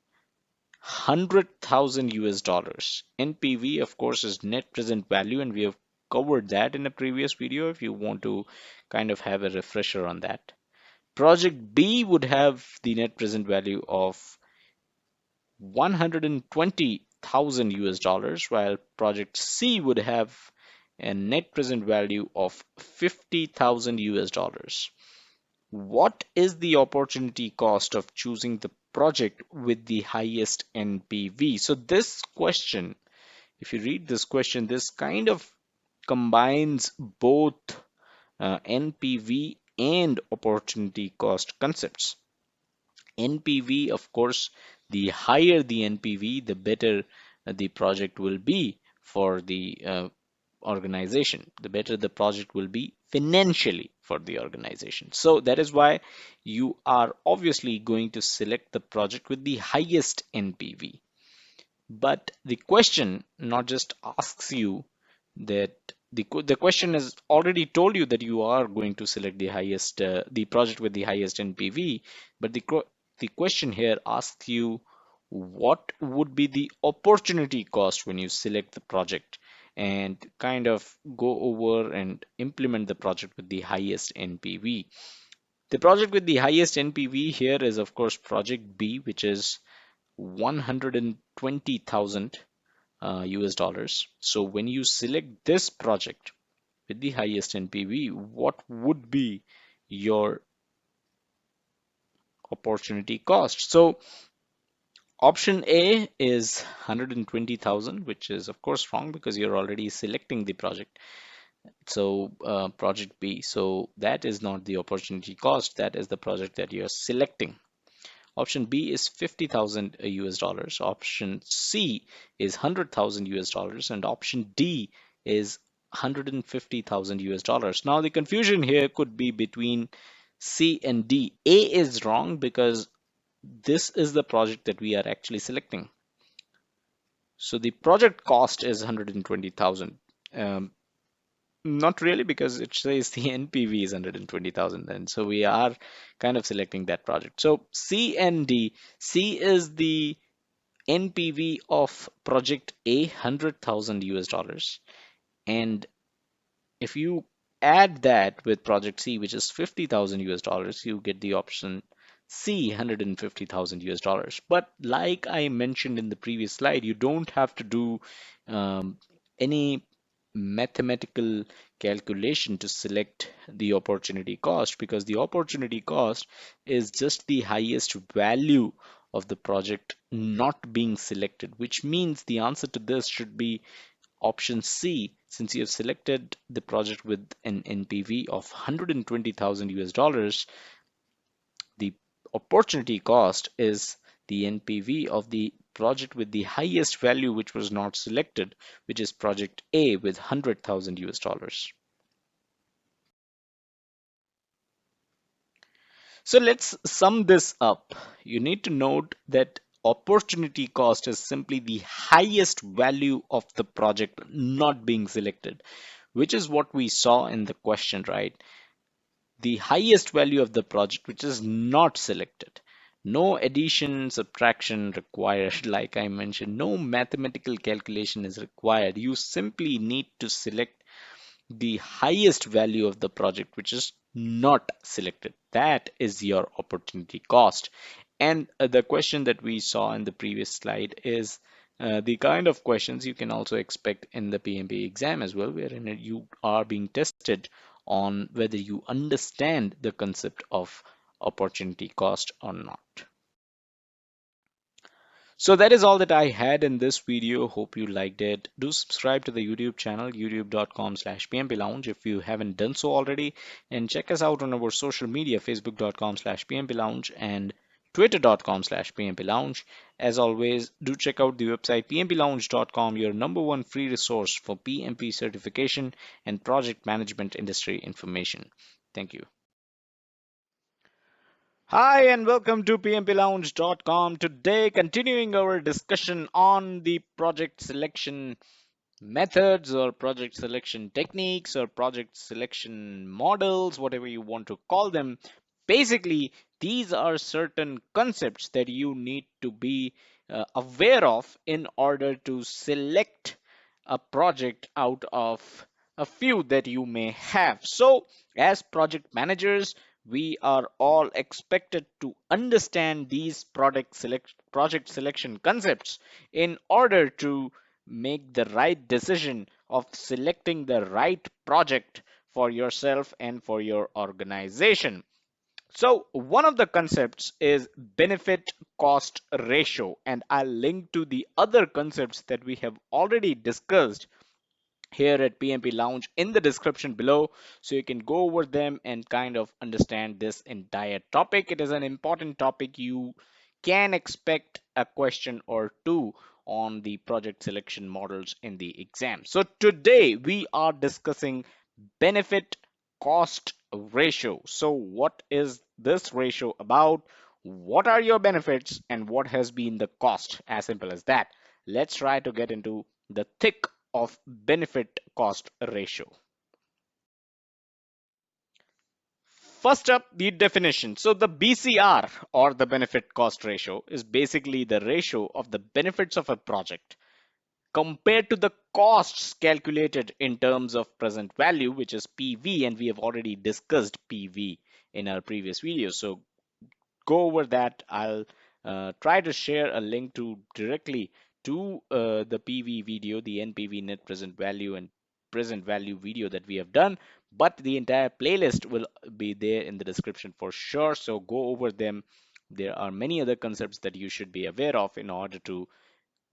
100,000 US dollars. NPV, of course, is net present value, and we have covered that in a previous video if you want to kind of have a refresher on that. Project B would have the net present value of 120,000 US dollars, while project C would have a net present value of 50,000 US dollars. What is the opportunity cost of choosing the project with the highest NPV? So this question, if you read this question, this kind of combines both NPV and opportunity cost concepts. NPV, of course, the higher the NPV, the better the project will be for the organization, the better the project will be financially for the organization. So that is why you are obviously going to select the project with the highest NPV. But the question not just asks you that the question has already told you that you are going to select the highest the project with the highest NPV, but the question here asks you what would be the opportunity cost when you select the project and kind of go over and implement the project with the highest NPV. The project with the highest NPV here is of course project B, which is 120,000 US dollars. So when you select this project with the highest NPV, what would be your opportunity cost? So option A is 120,000, which is of course wrong because you're already selecting the project. So project B, so that is not the opportunity cost, that is the project that you're selecting. Option B is 50,000 US dollars. Option C is 100,000 US dollars. And option D is 150,000 US dollars. Now the confusion here could be between C and D. A is wrong because this is the project that we are actually selecting. So the project cost is 120,000. Not really, because it says the NPV is 120,000, and so we are kind of selecting that project. So C and D. C is the NPV of project A, 100,000 US dollars, and if you add that with project C, which is 50,000 US dollars, you get the option C, 150,000 US dollars. But like I mentioned in the previous slide, you don't have to do any mathematical calculation to select the opportunity cost, because the opportunity cost is just the highest value of the project not being selected, which means the answer to this should be option C. Since you have selected the project with an NPV of 120,000 US dollars, the opportunity cost is the NPV of the project with the highest value, which was not selected, which is project A with 100,000 US dollars. So let's sum this up. You need to note that opportunity cost is simply the highest value of the project not being selected, which is what we saw in the question, right? The highest value of the project which is not selected. No addition, subtraction required. Like I mentioned, no mathematical calculation is required. You simply need to select the highest value of the project which is not selected. That is your opportunity cost. And the question that we saw in the previous slide is the kind of questions you can also expect in the PMP exam as well, wherein you are being tested on whether you understand the concept of opportunity cost or not. So that is all that I had in this video. Hope you liked it. Do subscribe to the YouTube channel, youtube.com/pmplounge if you haven't done so already. And check us out on our social media, facebook.com/pmplounge and twitter.com/pmplounge. As always, do check out the website pmplounge.com, your number one free resource for PMP certification and project management industry information. Thank you. Hi and welcome to pmplounge.com. Today, continuing our discussion on the project selection methods or project selection techniques or project selection models, whatever you want to call them. Basically, these are certain concepts that you need to be aware of in order to select a project out of a few that you may have. So, as project managers, we are all expected to understand these project selection concepts in order to make the right decision of selecting the right project for yourself and for your organization. So, one of the concepts is benefit cost ratio, and I'll link to the other concepts that we have already discussed here at PMP Lounge in the description below, so you can go over them and kind of understand this entire topic. It is an important topic. You can expect a question or two on the project selection models in the exam. So today we are discussing benefit cost ratio. So what is this ratio about? What are your benefits and what has been the cost? As simple as that. Let's try to get into the thick of benefit cost ratio. First up, the definition. So the BCR, or the benefit cost ratio, is basically the ratio of the benefits of a project compared to the costs calculated in terms of present value, which is PV, and we have already discussed PV in our previous video. So go over that. I'll try to share a link to directly to the PV video, the NPV, net present value, and present value video that we have done. But the entire playlist will be there in the description for sure. So go over them. There are many other concepts that you should be aware of in order to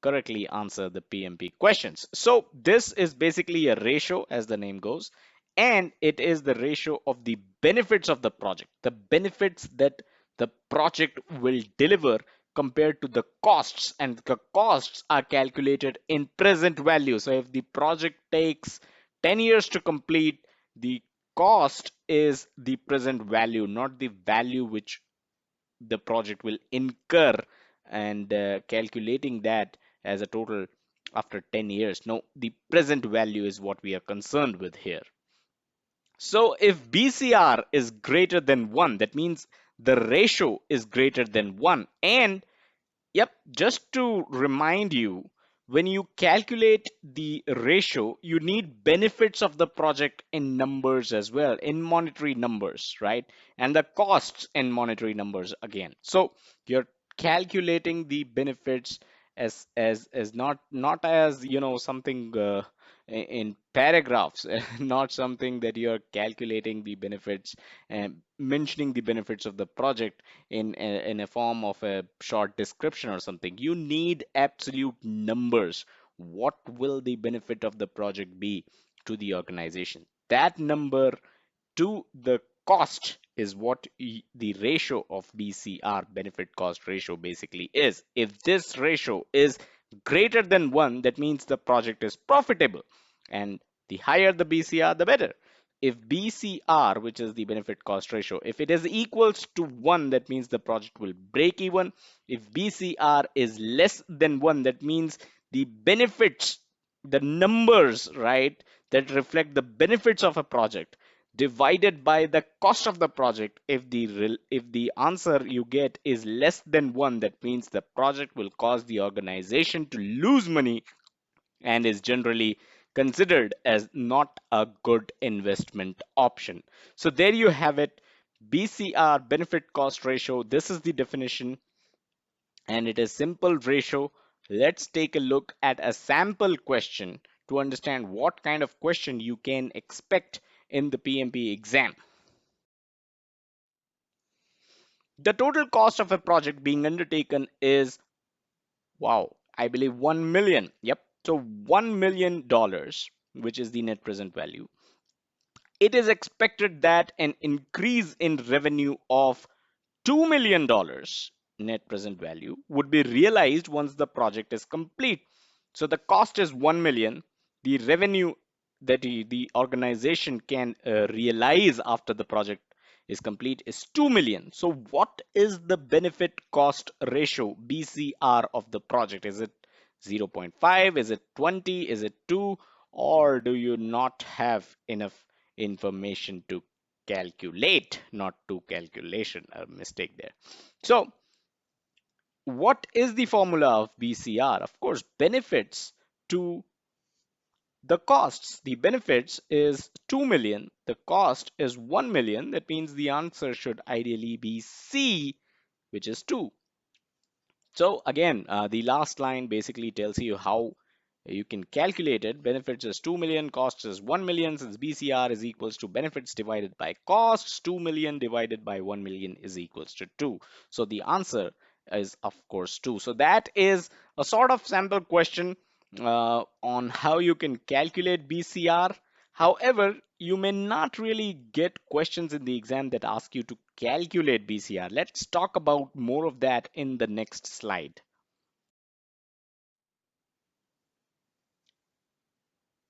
correctly answer the PMP questions. So this is basically a ratio, as the name goes, and it is the ratio of the benefits of the project, the benefits that the project will deliver compared to the costs, and the costs are calculated in present value. So if the project takes 10 years to complete, the cost is the present value, not the value which the project will incur, and calculating that as a total after 10 years. No, the present value is what we are concerned with here. So if BCR is greater than 1, that means the ratio is greater than 1. And yep, just to remind you, when you calculate the ratio, you need benefits of the project in numbers as well, in monetary numbers, right? And the costs in monetary numbers again. So you're calculating the benefits as not as something in paragraphs, not something that you're calculating the benefits and mentioning the benefits of the project in a form of a short description or something. You need absolute numbers. What will the benefit of the project be to the organization? That number to the cost is what the ratio of BCR, benefit cost ratio, basically is. If this ratio is greater than 1, that means the project is profitable, and the higher the BCR, the better. If BCR, which is the benefit cost ratio, if it is equals to 1, that means the project will break even. If BCR is less than 1, that means the benefits, the numbers, right, that reflect the benefits of a project divided by the cost of the project. If the answer you get is less than 1, that means the project will cause the organization to lose money and is generally considered as not a good investment option. So there you have it. BCR, benefit cost ratio. This is the definition, and it is simple ratio. Let's take a look at a sample question to understand what kind of question you can expect in the PMP exam. The total cost of a project being undertaken is, wow, I believe 1 million. Yep. So $1 million, which is the net present value. It is expected that an increase in revenue of $2 million net present value would be realized once the project is complete. So the cost is 1 million. The revenue that the organization can realize after the project is complete is 2 million. So what is the benefit cost ratio, BCR, of the project? Is it 0.5? Is it 20? Is it 2? Or do you not have enough information to calculate, not to calculation, a mistake there. So what is the formula of BCR? Of course, benefits to the costs. The benefits is 2 million. The cost is 1 million. That means the answer should ideally be C, which is 2. So again, the last line basically tells you how you can calculate it. Benefits is 2 million, costs is 1 million. Since BCR is equals to benefits divided by costs, 2 million divided by 1 million is equals to 2. So the answer is of course 2. So that is a sort of sample question on how you can calculate BCR. However, you may not really get questions in the exam that ask you to calculate BCR. Let's talk about more of that in the next slide.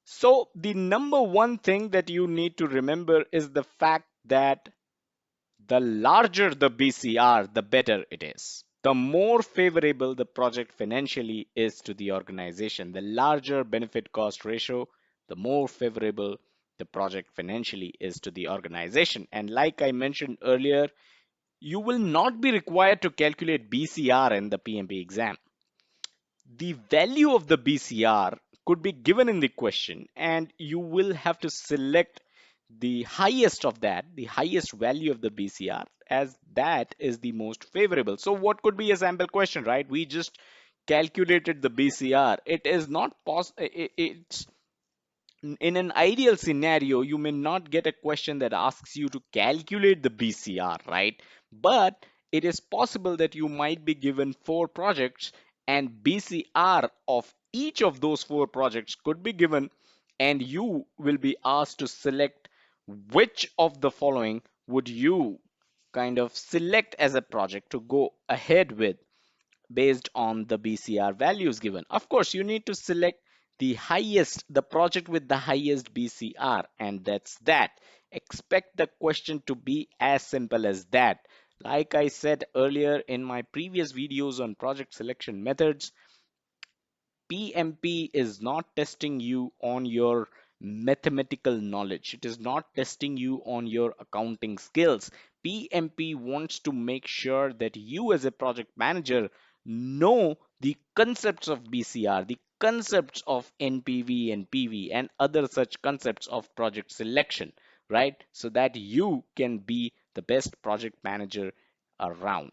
So the number one thing that you need to remember is the fact that the larger the BCR, the better it is. The more favorable the project financially is to the organization. The larger benefit cost ratio, the more favorable the project financially is to the organization. And like I mentioned earlier, you will not be required to calculate BCR in the PMP exam. The value of the BCR could be given in the question, and you will have to select the highest of that, the highest value of the BCR, as that is the most favorable. So what could be a sample question, right? We just calculated the BCR. It is not possible. It's in an ideal scenario, you may not get a question that asks you to calculate the BCR, right? But it is possible that you might be given 4 projects and BCR of each of those 4 projects could be given, and you will be asked to select which of the following would you kind of select as a project to go ahead with based on the BCR values given. Of course, you need to select the project with the highest BCR, and that's that. Expect the question to be as simple as that. Like I said earlier in my previous videos on project selection methods, PMP is not testing you on your mathematical knowledge. It is not testing you on your accounting skills. PMP wants to make sure that you as a project manager know the concepts of BCR, the concepts of NPV and PV and other such concepts of project selection, right? So that you can be the best project manager around.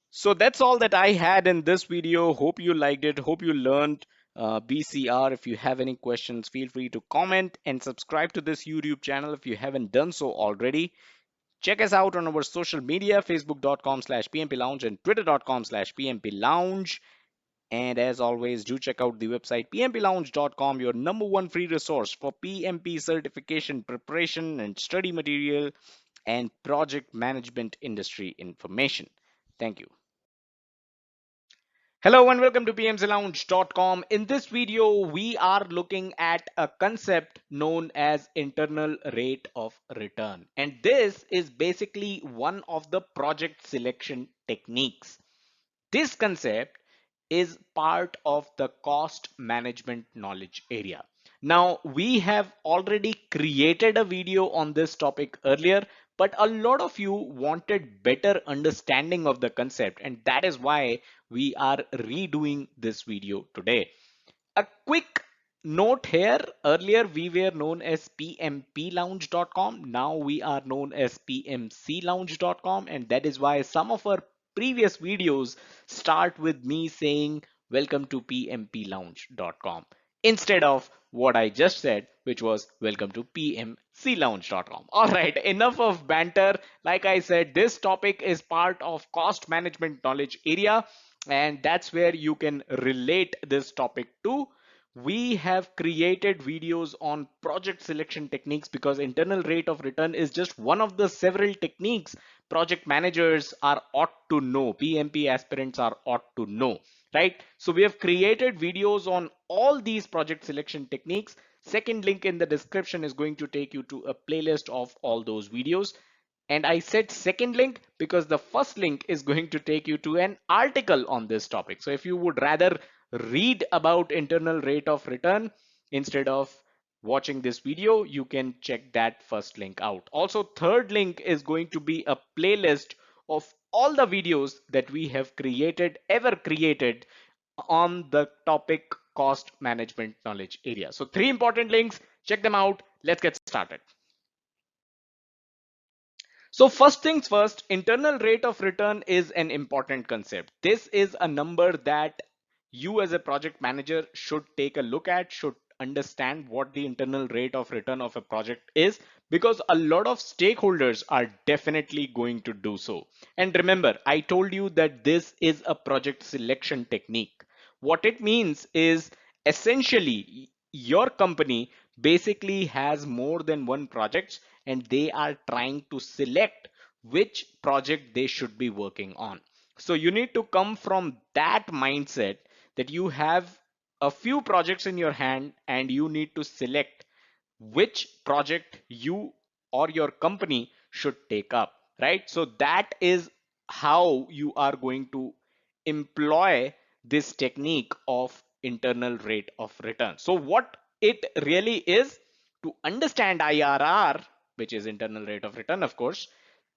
So that's all that I had in this video. Hope you liked it. Hope you learned BCR. If you have any questions, feel free to comment and subscribe to this YouTube channel if you haven't done so already. Check us out on our social media, facebook.com/PMP Lounge and twitter.com/PMP Lounge. And as always, do check out the website pmplounge.com, your number one free resource for PMP certification preparation and study material and project management industry information. Thank you. Hello and welcome to pmclounge.com. In this video, we are looking at a concept known as internal rate of return. And this is basically one of the project selection techniques. This concept is part of the cost management knowledge area. Now, we have already created a video on this topic earlier, but a lot of you wanted better understanding of the concept, and that is why we are redoing this video today. A quick note here, earlier we were known as pmplounge.com. Now we are known as pmclounge.com, and that is why some of our previous videos start with me saying welcome to pmplounge.com instead of what I just said, which was welcome to pmclounge.com. All right, enough of banter. Like I said, this topic is part of cost management knowledge area, and that's where you can relate this topic to. We have created videos on project selection techniques because internal rate of return is just one of the several techniques project managers are ought to know, PMP aspirants are ought to know, right? So we have created videos on all these project selection techniques. Second link in the description is going to take you to a playlist of all those videos. And I said second link because the first link is going to take you to an article on this topic. So if you would rather read about internal rate of return instead of watching this video, you can check that first link out. Also, third link is going to be a playlist of all the videos that we have ever created on the topic cost management knowledge area. So three important links, check them out. Let's get started. So first things first, internal rate of return is an important concept. This is a number that you as a project manager should take a look at, should understand what the internal rate of return of a project is, because a lot of stakeholders are definitely going to do so. And remember, I told you that this is a project selection technique. What it means is essentially your company basically has more than one project and they are trying to select which project they should be working on. So you need to come from that mindset that you have a few projects in your hand and you need to select which project you or your company should take up, right? So that is how you are going to employ this technique of internal rate of return. So what it really is, to understand IRR, which is internal rate of return, of course,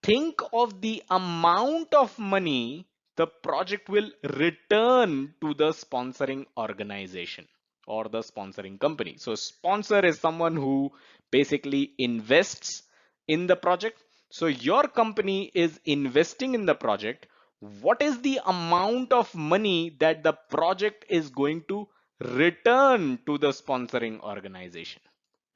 think of the amount of money the project will return to the sponsoring organization or the sponsoring company. So sponsor is someone who basically invests in the project. So your company is investing in the project. What is the amount of money that the project is going to return to the sponsoring organization?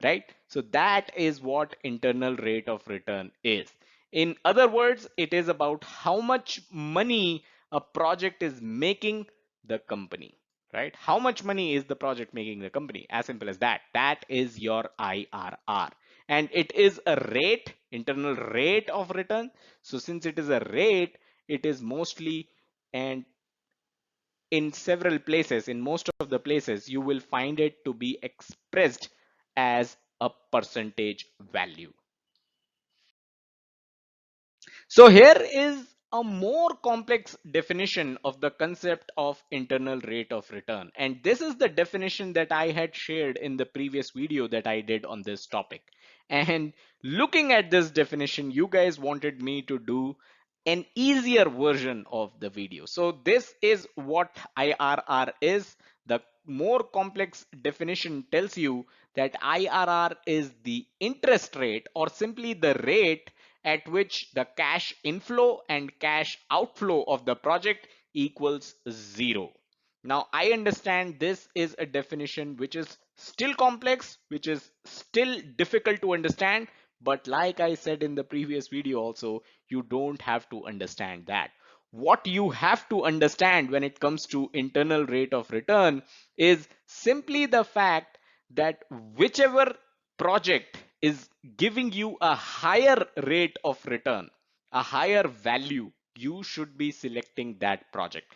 Right? So that is what internal rate of return is. In other words, it is about how much money a project is making the company, right? How much money is the project making the company? As simple as that. That is your IRR. And it is a rate, internal rate of return. So since it is a rate, it is mostly and in several places, in most of the places, you will find it to be expressed as a percentage value. So here is a more complex definition of the concept of internal rate of return. And this is the definition that I had shared in the previous video that I did on this topic. And looking at this definition, you guys wanted me to do an easier version of the video. So this is what IRR is. The more complex definition tells you that IRR is the interest rate, or simply the rate at which the cash inflow and cash outflow of the project equals zero. Now, I understand this is a definition which is still complex, which is still difficult to understand, but like I said in the previous video also, you don't have to understand that. What you have to understand when it comes to internal rate of return is simply the fact that whichever project is giving you a higher rate of return, a higher value, you should be selecting that project.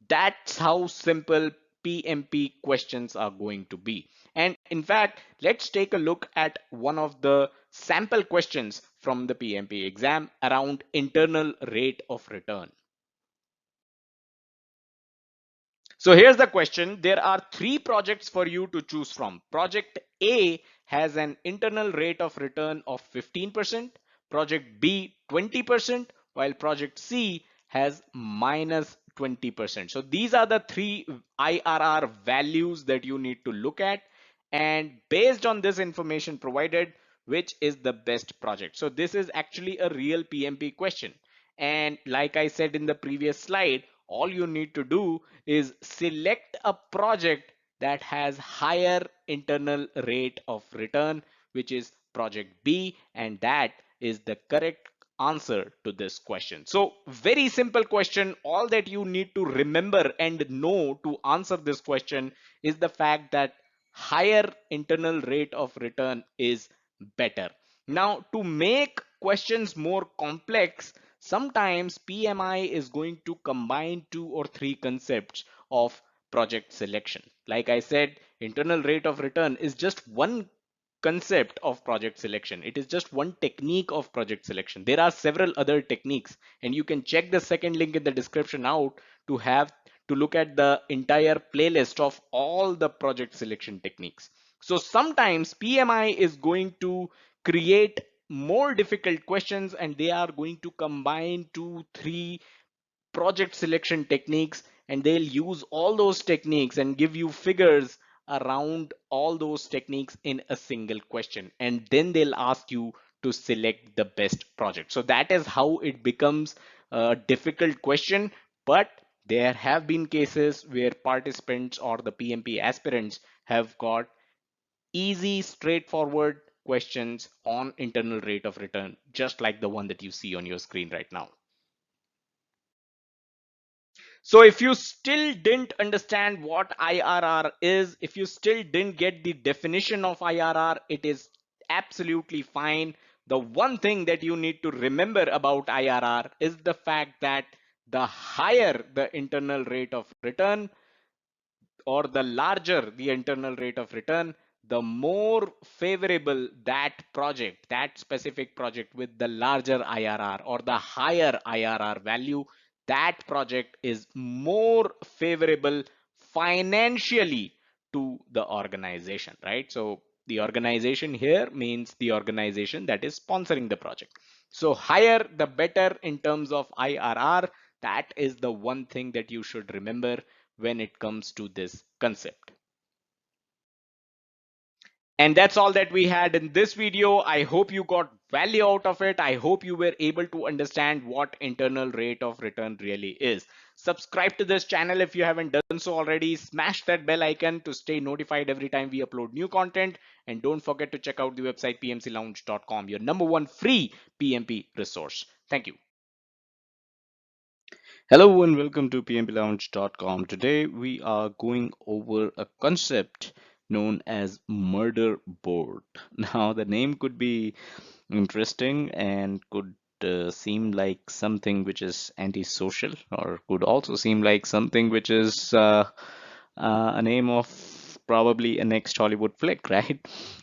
That's how simple PMP questions are going to be. And in fact, let's take a look at one of the sample questions from the PMP exam around internal rate of return. So here's the question. There are three projects for you to choose from. Project A has an internal rate of return of 15%, project B 20%, while project C has minus 20%. So these are the three IRR values that you need to look at. And based on this information provided, which is the best project? So this is actually a real PMP question. And like I said in the previous slide, all you need to do is select a project that has higher internal rate of return, which is project B, and that is the correct answer to this question. So very simple question. All that you need to remember and know to answer this question is the fact that higher internal rate of return is better. Now, to make questions more complex, sometimes PMI is going to combine two or three concepts of project selection. Like I said, internal rate of return is just one concept of project selection. It is just one technique of project selection. There are several other techniques, and you can check the second link in the description out to have to look at the entire playlist of all the project selection techniques. So sometimes PMI is going to create more difficult questions, and they are going to combine 2 3 project selection techniques, and they'll use all those techniques and give you figures around all those techniques in a single question, and then they'll ask you to select the best project. So that is how it becomes a difficult question. But there have been cases where participants or the PMP aspirants have got easy straightforward questions on internal rate of return, just like the one that you see on your screen right now. So if you still didn't understand what IRR is, if you still didn't get the definition of IRR, it is absolutely fine. The one thing that you need to remember about IRR is the fact that the higher the internal rate of return, or the larger the internal rate of return, the more favorable that specific project with the larger IRR or the higher IRR value, that project is more favorable financially to the organization, right? So the organization here means the organization that is sponsoring the project. So higher the better in terms of IRR. That is the one thing that you should remember when it comes to this concept. And that's all that we had in this video. I hope you got value out of it. I hope you were able to understand what internal rate of return really is. Subscribe to this channel if you haven't done so already. Smash that bell icon to stay notified every time we upload new content. And don't forget to check out the website pmclounge.com, your #1 free PMP resource. Thank you. Hello and welcome to pmplounge.com. Today we are going over a concept known as murder board. Now the name could be interesting and could seem like something which is antisocial, or could also seem like something which is a name of probably a next Hollywood flick, right?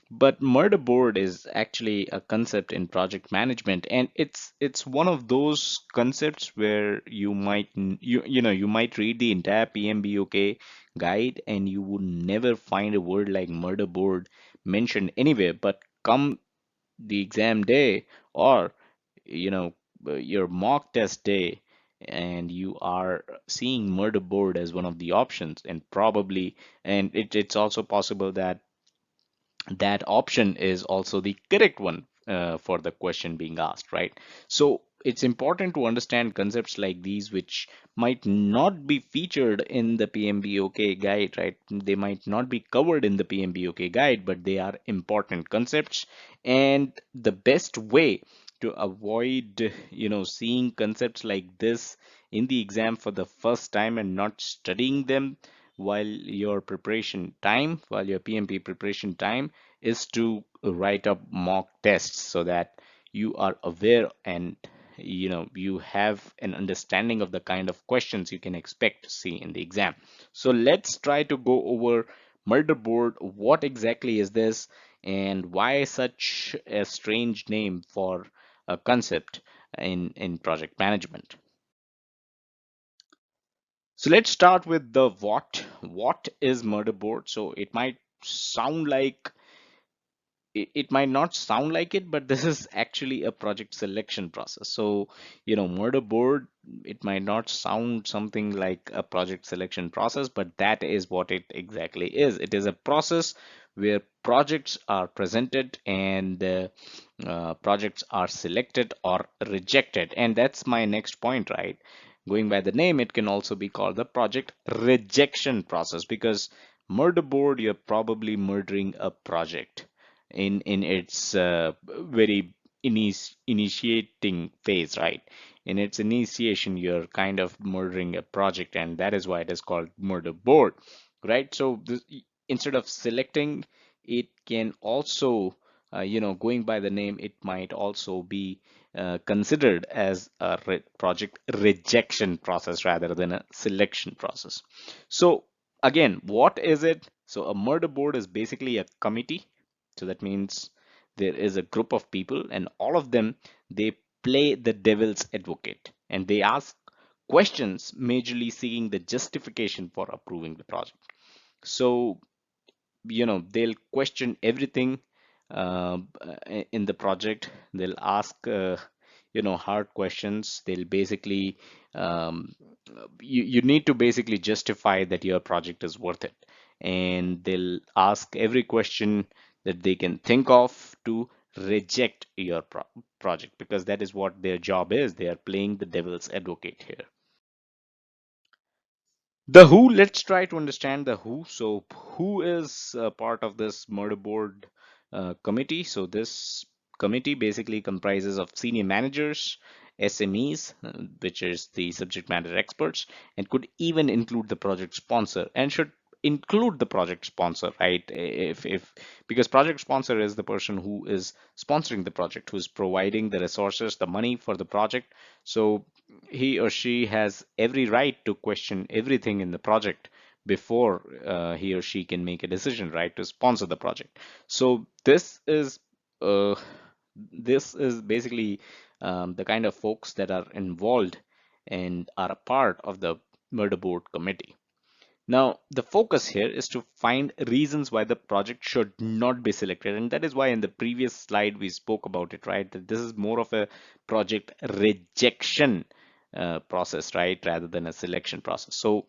But murder board is actually a concept in project management, and it's one of those concepts where you might you might read the entire PMBOK guide and you would never find a word like murder board mentioned anywhere. But come the exam day, or you know your mock test day, and you are seeing murder board as one of the options, and probably, and it's also possible that that option is also the correct one for the question being asked, right? So it's important to understand concepts like these, which might not be featured in the PMBOK guide, right? They might not be covered in the PMBOK guide, but they are important concepts. And the best way to avoid, seeing concepts like this in the exam for the first time and not studying them while your PMP preparation time, is to write up mock tests so that you are aware and you have an understanding of the kind of questions you can expect to see in the exam. So let's try to go over murder board. What exactly is this, and why such a strange name for a concept in project management? So let's start with the what. What is murder board? So it might not sound like it, but this is actually a project selection process. So, murder board, it might not sound something like a project selection process, but that is what it exactly is. It is a process where projects are presented, and projects are selected or rejected. And that's my next point, right? Going by the name, it can also be called the project rejection process, because murder board, you're probably murdering a project in its very initiating phase, right? In its initiation, you're kind of murdering a project, and that is why it is called murder board, right? So instead of selecting, it can also, going by the name, it might also be considered as a project rejection process rather than a selection process. So again, what is it? So a murder board is basically a committee. So that means there is a group of people, and all of them, they play the devil's advocate, and they ask questions majorly seeking the justification for approving the project. So they'll question everything in the project. They'll ask hard questions. They'll basically you need to basically justify that your project is worth it, and they'll ask every question that they can think of to reject your project, because that is what their job is. They are playing the devil's advocate here. The who, let's try to understand the who. So, who is part of this murder board committee? So, this committee basically comprises of senior managers, SMEs, which is the subject matter experts, and could even include the project sponsor, and should include the project sponsor, right? If because project sponsor is the person who is sponsoring the project, who is providing the resources, the money for the project. So he or she has every right to question everything in the project before he or she can make a decision, right, to sponsor the project. So uh, this is basically the kind of folks that are involved and are a part of the murder board committee. Now, the focus here is to find reasons why the project should not be selected. And that is why in the previous slide we spoke about it, right? That this is more of a project rejection process, right? Rather than a selection process. So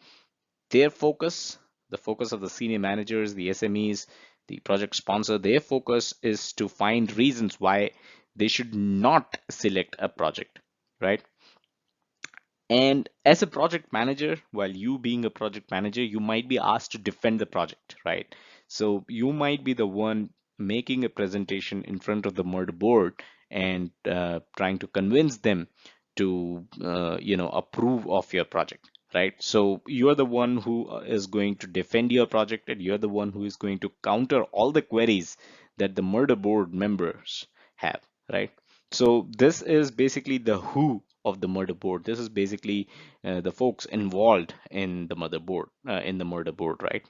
their focus, the focus of the senior managers, the SMEs, the project sponsor, their focus is to find reasons why they should not select a project, right? And as a project manager, while you being a project manager, you might be asked to defend the project, right? So you might be the one making a presentation in front of the murder board and trying to convince them to, approve of your project, right? So you are the one who is going to defend your project, and you're the one who is going to counter all the queries that the murder board members have, right? So this is basically the who of the motherboard. This is basically the folks involved in the motherboard, right?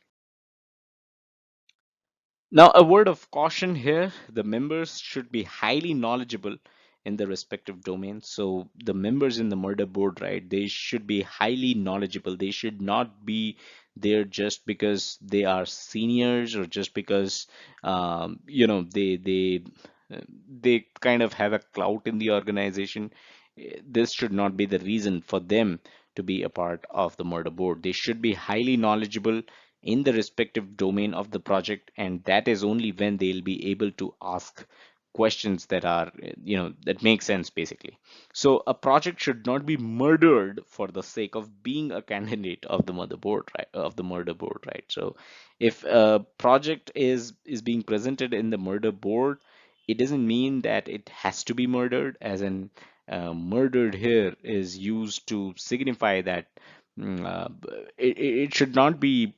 Now, a word of caution here: the members should be highly knowledgeable in the respective domain. So the members in the motherboard, right, they should be highly knowledgeable. They should not be there just because they are seniors, or just because they kind of have a clout in the organization. This should not be the reason for them to be a part of the murder board. They should be highly knowledgeable in the respective domain of the project, and that is only when they'll be able to ask questions that are that make sense, basically. So a project should not be murdered for the sake of being a candidate of the motherboard, right, of the murder board, right? So if a project is being presented in the murder board, it doesn't mean that it has to be murdered, as in murdered here is used to signify that it should not be,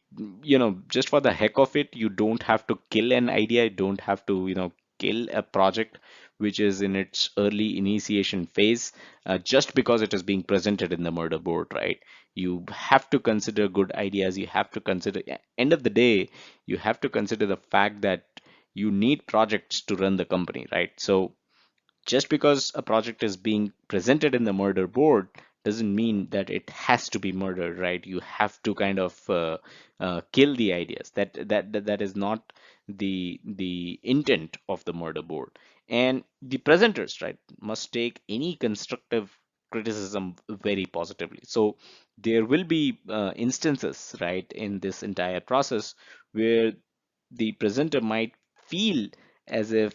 just for the heck of it. You don't have to kill an idea. You don't have to, kill a project which is in its early initiation phase, just because it is being presented in the murder board, right? You have to consider good ideas. You have to consider, end of the day, you have to consider the fact that you need projects to run the company, right? So just because a project is being presented in the murder board doesn't mean that it has to be murdered, right? You have to kind of kill the ideas. That is not the intent of the murder board. And the presenters, right, must take any constructive criticism very positively. So there will be instances, right, in this entire process where the presenter might feel as if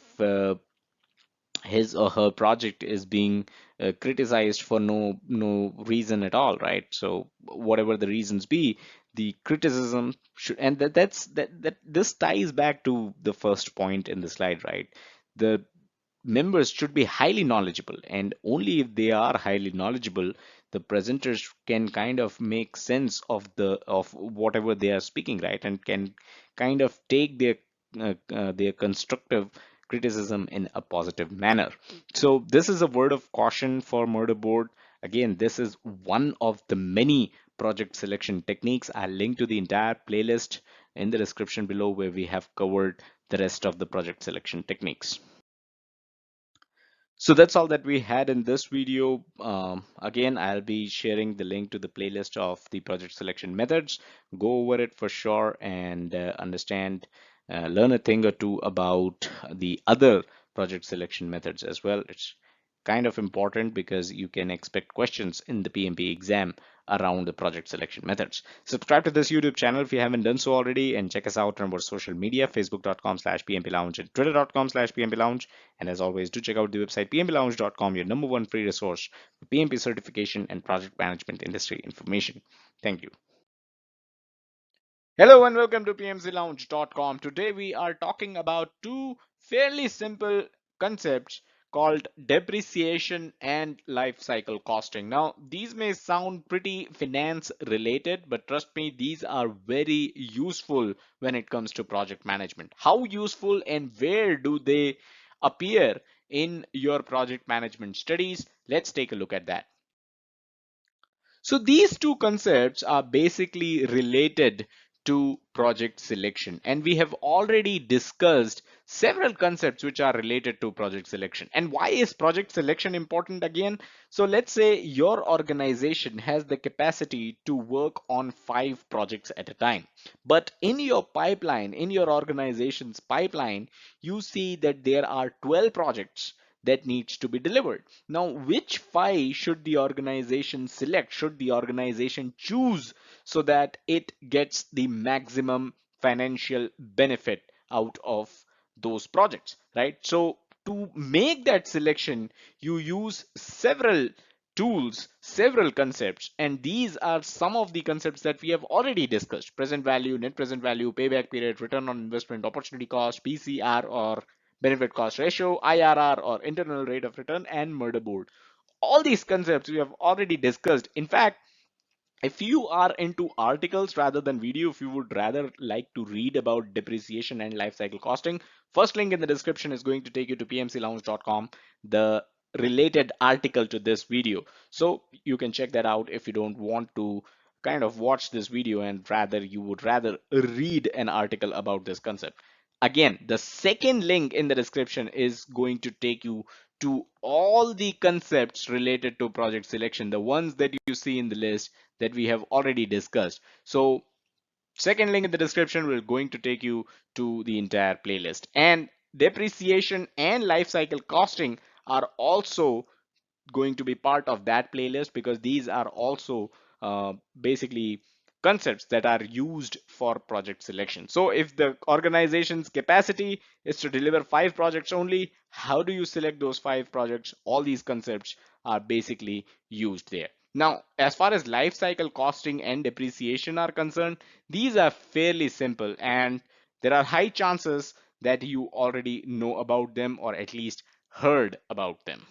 his or her project is being criticized for no reason at all, right? So whatever the reasons be, the criticism should, and that this ties back to the first point in the slide, right? The members should be highly knowledgeable, and only if they are highly knowledgeable, the presenters can kind of make sense of whatever they are speaking, right, and can kind of take their constructive criticism in a positive manner. So this is a word of caution for murderboard. Again, this is one of the many project selection techniques. I'll link to the entire playlist in the description below, where we have covered the rest of the project selection techniques. So that's all that we had in this video. Again, I'll be sharing the link to the playlist of the project selection methods. Go over it for sure and understand learn a thing or two about the other project selection methods as well. It's kind of important because you can expect questions in the PMP exam around the project selection methods. Subscribe to this YouTube channel if you haven't done so already, and check us out on our social media, facebook.com/PMP Lounge and twitter.com/PMP Lounge. And as always, do check out the website pmplounge.com, your number one free resource for PMP certification and project management industry information. Thank you. Hello and welcome to PMCLounge.com. Today we are talking about two fairly simple concepts called depreciation and life cycle costing. Now, these may sound pretty finance related, but trust me, these are very useful when it comes to project management. How useful and where do they appear in your project management studies? Let's take a look at that. So these two concepts are basically related to project selection, and we have already discussed several concepts which are related to project selection. And why is project selection important again? So let's say your organization has the capacity to work on 5 projects at a time, but in your pipeline, in your organization's pipeline, you see that there are 12 projects that needs to be delivered. Now, which 5 should the organization select? Should the organization choose so that it gets the maximum financial benefit out of those projects, right? So to make that selection, you use several tools, several concepts, and these are some of the concepts that we have already discussed: present value, net present value, payback period, return on investment, opportunity cost, PCR or benefit cost ratio, IRR or internal rate of return, and motherboard. All these concepts we have already discussed. In fact, if you are into articles rather than video, if you would rather like to read about depreciation and life cycle costing, first link in the description is going to take you to pmclounge.com, the related article to this video. So you can check that out if you don't want to kind of watch this video and rather you would rather read an article about this concept. Again, the second link in the description is going to take you to all the concepts related to project selection, the ones that you see in the list that we have already discussed. So second link in the description will going to take you to the entire playlist. And depreciation and life cycle costing are also going to be part of that playlist because these are also basically concepts that are used for project selection. So if the organization's capacity is to deliver 5 projects only, how do you select those 5 projects? All these concepts are basically used there. Now, as far as life cycle costing and depreciation are concerned, these are fairly simple and there are high chances that you already know about them or at least heard about them.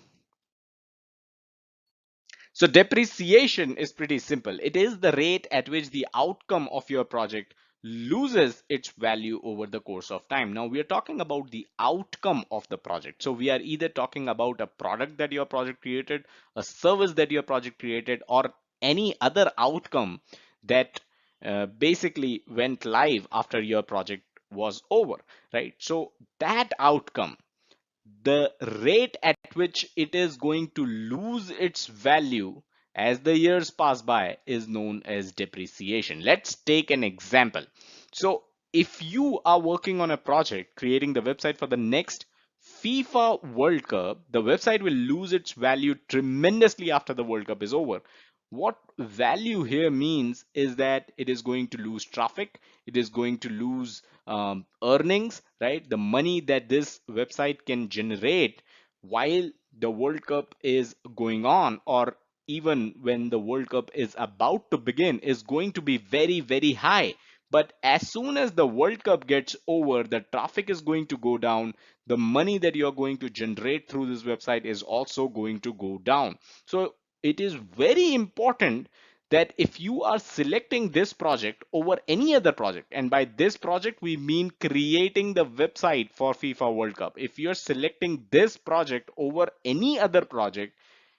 So depreciation is pretty simple. It is the rate at which the outcome of your project loses its value over the course of time. Now we are talking about the outcome of the project. So we are either talking about a product that your project created, a service that your project created, or any other outcome that basically went live after your project was over, right? So that outcome, the rate at which it is going to lose its value as the years pass by is known as depreciation. Let's take an example. So if you are working on a project creating the website for the next FIFA World Cup, the website will lose its value tremendously after the World Cup is over. What value here means is that it is going to lose traffic, it is going to lose earnings, right? The money that this website can generate while the World Cup is going on, or even when the World Cup is about to begin, is going to be very, very high. But as soon as the World Cup gets over, the traffic is going to go down. The money that you're going to generate through this website is also going to go down. So it is very important that if you are selecting this project over any other project, and by this project we mean creating the website for FIFA World Cup, if you're selecting this project over any other project,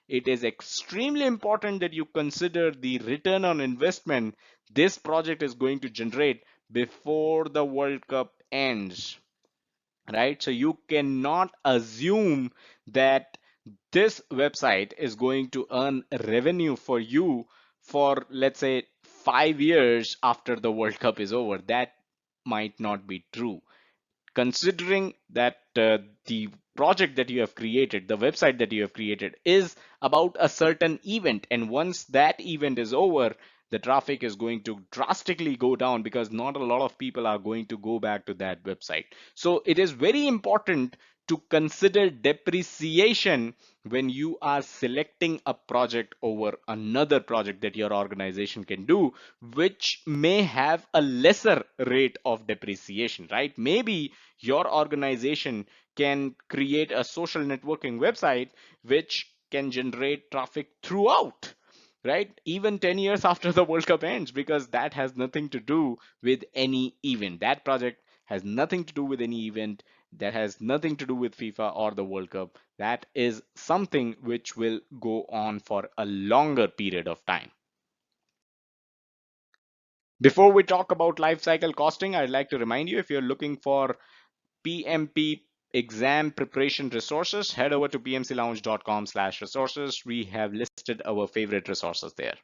it is extremely important that you consider the return on investment this project is going to generate before the World Cup ends, right? So you cannot assume that this website is going to earn revenue for you for, let's say, 5 years after the World Cup is over. That might not be true. considering that the project that you have created, the website that you have created, is about a certain event, and once that event is over, the traffic is going to drastically go down because not a lot of people are going to go back to that website. So it is very important to consider depreciation when you are selecting a project over another project that your organization can do, which may have a lesser rate of depreciation, right? Maybe your organization can create a social networking website which can generate traffic throughout, right? Even 10 years after the World Cup ends, because that has nothing to do with any event. That project has nothing to do with any event. That has nothing to do with FIFA or the World Cup. That is something which will go on for a longer period of time. Before we talk about life cycle costing, I'd like to remind you, if you're looking for PMP exam preparation resources, head over to pmclounge.com/resources. We have listed our favorite resources there.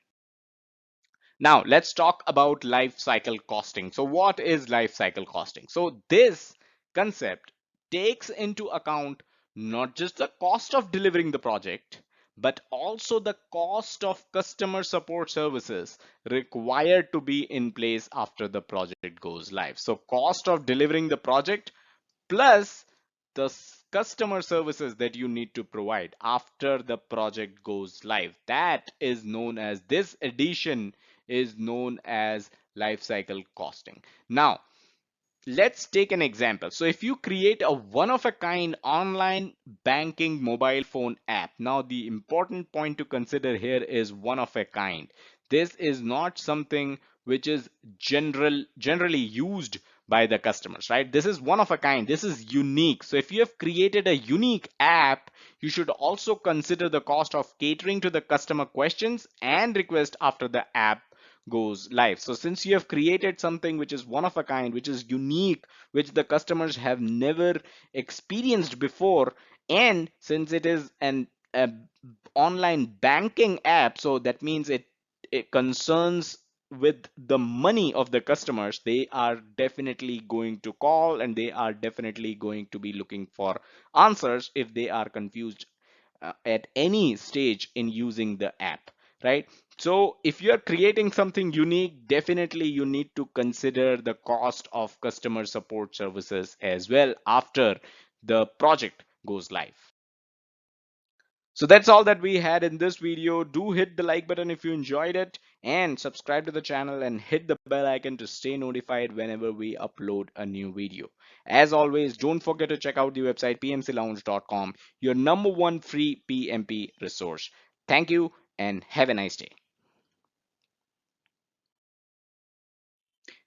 Now, let's talk about life cycle costing. So, what is life cycle costing? So, this concept takes into account not just the cost of delivering the project, but also the cost of customer support services required to be in place after the project goes live. So, cost of delivering the project plus the customer services that you need to provide after the project goes live. That is known as, this addition is known as life cycle costing. Now, let's take an example. So if you create a one of a kind online banking mobile phone app, now the important point to consider here is one of a kind. This is not something which is generally used by the customers, right? This is one of a kind. This is unique. So if you have created a unique app, you should also consider the cost of catering to the customer questions and request after the app goes live. So since you have created something which is one of a kind, which is unique, which the customers have never experienced before, and since it is an online banking app, so that means it concerns with the money of the customers, they are definitely going to call and they are definitely going to be looking for answers if they are confused at any stage in using the app, right? So if you're creating something unique, definitely you need to consider the cost of customer support services as well after the project goes live. So that's all that we had in this video. Do hit the like button if you enjoyed it, and subscribe to the channel and hit the bell icon to stay notified whenever we upload a new video. As always, don't forget to check out the website pmclounge.com, your number one free PMP resource. Thank you and have a nice day.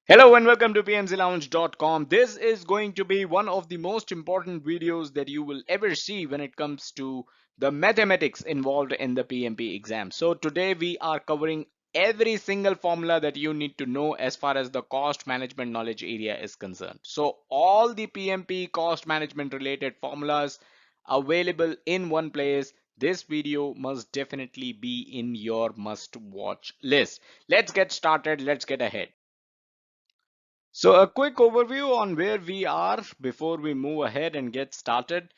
Hello and welcome to pmclounge.com. This is going to be one of the most important videos that you will ever see when it comes to the mathematics involved in the PMP exam. So today we are covering every single formula that you need to know as far as the cost management knowledge area is concerned. So all the PMP cost management related formulas available in one place. This video must definitely be in your must watch list. Let's get started. Let's get ahead. So a quick overview on where we are before we move ahead and get started.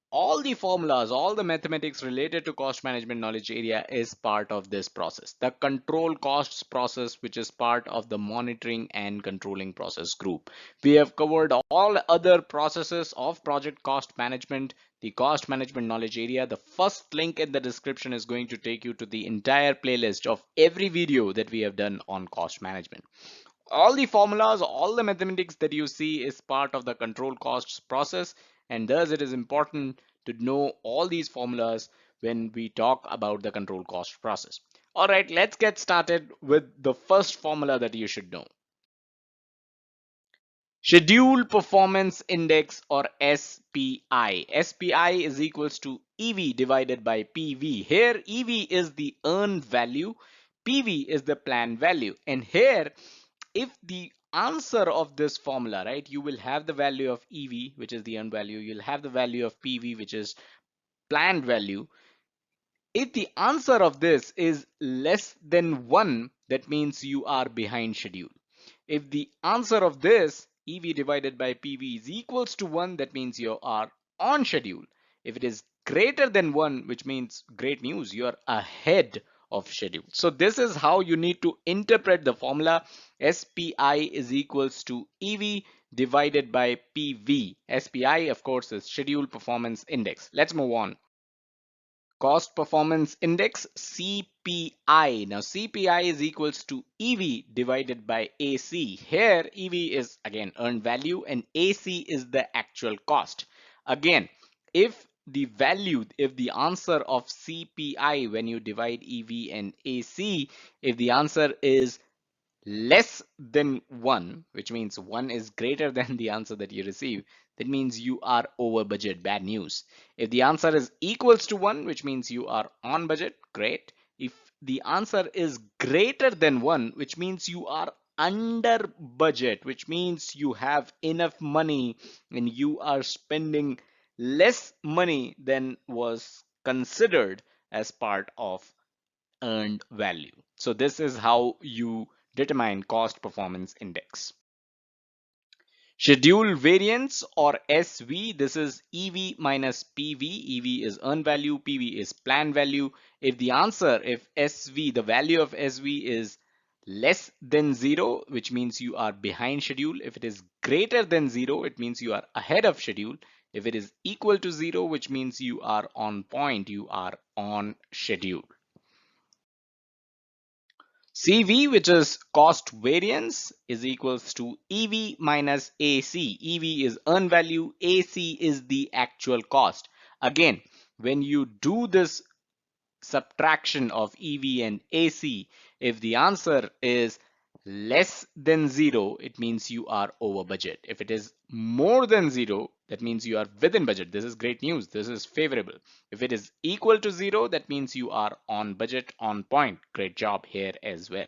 All the formulas, all the mathematics related to cost management knowledge area is part of this process. The control costs process, which is part of the monitoring and controlling process group. We have covered all other processes of project cost management, the cost management knowledge area. The first link in the description is going to take you to the entire playlist of every video that we have done on cost management. All the formulas, all the mathematics that you see is part of the control costs process, and thus it is important to know all these formulas when we talk about the control cost process. All right, let's get started with the first formula that you should know. Schedule Performance Index, or SPI. SPI is equals to EV divided by PV. Here EV is the earned value, PV is the planned value, and here if the answer of this formula, right, you will have the value of EV, which is the earned value, you'll have the value of PV, which is planned value. If the answer of this is less than 1, that means you are behind schedule. If the answer of this EV divided by PV is equals to 1, that means you are on schedule. If it is greater than 1, which means great news, you are ahead of schedule. So this is how you need to interpret the formula. SPI is equals to EV divided by PV. SPI, of course, is Schedule Performance Index. Let's move on. Cost Performance Index, CPI. Now CPI is equals to EV divided by AC. Here EV is again earned value and AC is the actual cost. Again, if the answer of CPI when you divide EV and AC, if the answer is less than 1, which means 1 is greater than the answer that you receive, that means you are over budget, bad news. If the answer is equals to 1, which means you are on budget, great. If the answer is greater than 1, which means you are under budget, which means you have enough money and you are spending less money than was considered as part of earned value. So this is how you determine cost performance index. Schedule variance or SV, this is EV minus PV. EV is earned value, PV is planned value. If the answer, if SV, the value of SV is less than 0, which means you are behind schedule. If it is greater than 0, it means you are ahead of schedule. If it is equal to 0, which means you are on point, you are on schedule. CV, which is cost variance, is equals to EV minus AC. EV is earned value, AC is the actual cost. Again, when you do this subtraction of EV and AC, if the answer is less than 0, it means you are over budget. If it is more than 0, that means you are within budget. This is great news. This is favorable. If it is equal to 0, that means you are on budget, on point. Great job here as well.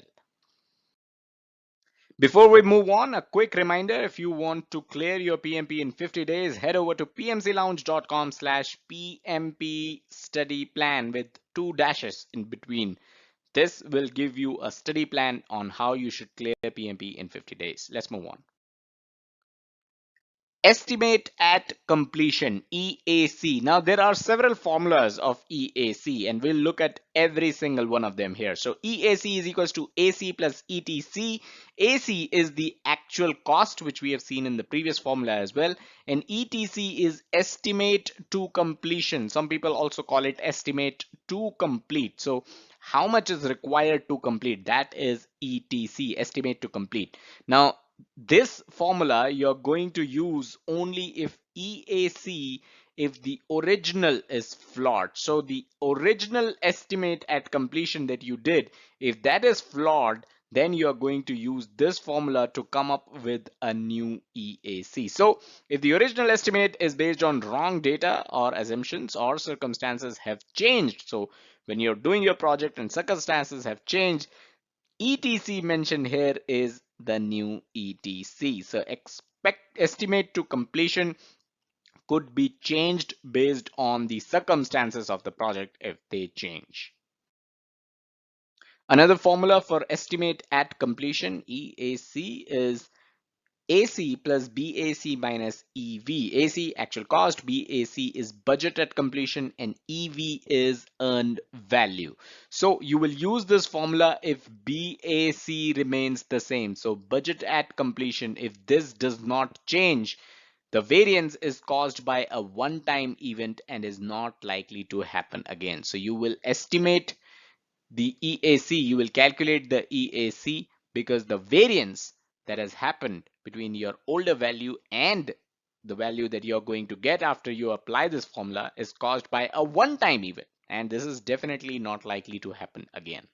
Before we move on, a quick reminder, if you want to clear your PMP in 50 days, head over to pmclounge.com/PMP study plan with 2 dashes in between. This will give you a study plan on how you should clear PMP in 50 days. Let's move on. Estimate at completion, EAC. Now there are several formulas of EAC and we'll look at every single one of them here. So EAC is equals to AC plus ETC. AC is the actual cost, which we have seen in the previous formula as well, and ETC is estimate to completion. Some people also call it estimate to complete. So how much is required to complete, that is ETC, estimate to complete. Now this formula you're going to use only if EAC, if the original is flawed. So the original estimate at completion that you did, if that is flawed, then you're going to use this formula to come up with a new EAC. So if the original estimate is based on wrong data or assumptions or circumstances have changed, so when you're doing your project and circumstances have changed, ETC mentioned here is the new ETC. So estimate to completion could be changed based on the circumstances of the project if they change. Another formula for estimate at completion, EAC, is AC plus BAC minus EV. AC actual cost, BAC is budget at completion, and EV is earned value. So you will use this formula if BAC remains the same. So budget at completion, if this does not change, the variance is caused by a one-time event and is not likely to happen again. So you will estimate the EAC, you will calculate the EAC because the variance that has happened between your older value and the value that you're going to get after you apply this formula is caused by a one-time event, and this is definitely not likely to happen again.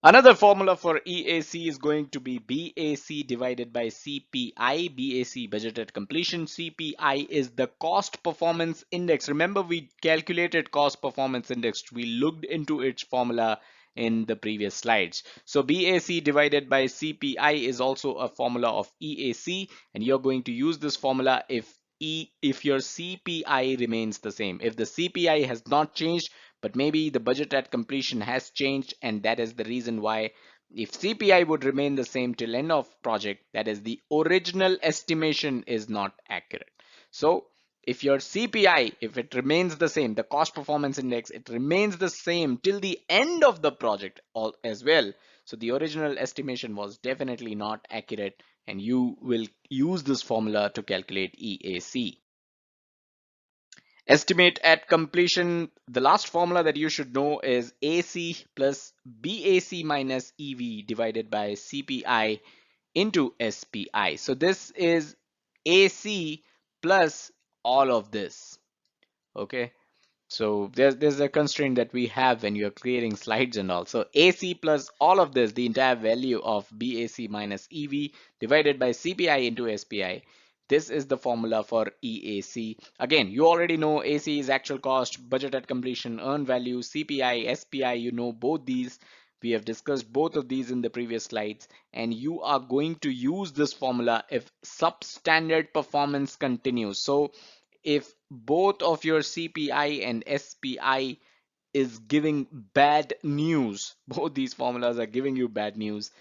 Another formula for EAC is going to be BAC divided by CPI. BAC, budget at completion. CPI is the cost performance index. Remember, we calculated cost performance index. We looked into its formula in the previous slides. So BAC divided by CPI is also a formula of EAC, and you're going to use this formula if your CPI remains the same. If the CPI has not changed, but maybe the budget at completion has changed, and that is the reason why If CPI would remain the same till end of project, that is the original estimation is not accurate. So if your CPI, if it remains the same, the cost performance index, it remains the same till the end of the project all as well. So the original estimation was definitely not accurate, and you will use this formula to calculate EAC. Estimate at completion, the last formula that you should know is AC plus BAC minus EV divided by CPI into SPI. So this is AC plus all of this. Okay. So there's a constraint that we have when you're creating slides and all. So AC plus all of this, the entire value of BAC minus EV divided by CPI into SPI. This is the formula for EAC. Again, you already know AC is actual cost, budget at completion, earned value, CPI, SPI, you know both these. We have discussed both of these in the previous slides, and you are going to use this formula if substandard performance continues. So if both of your CPI and SPI is giving bad news, both these formulas are giving you bad news,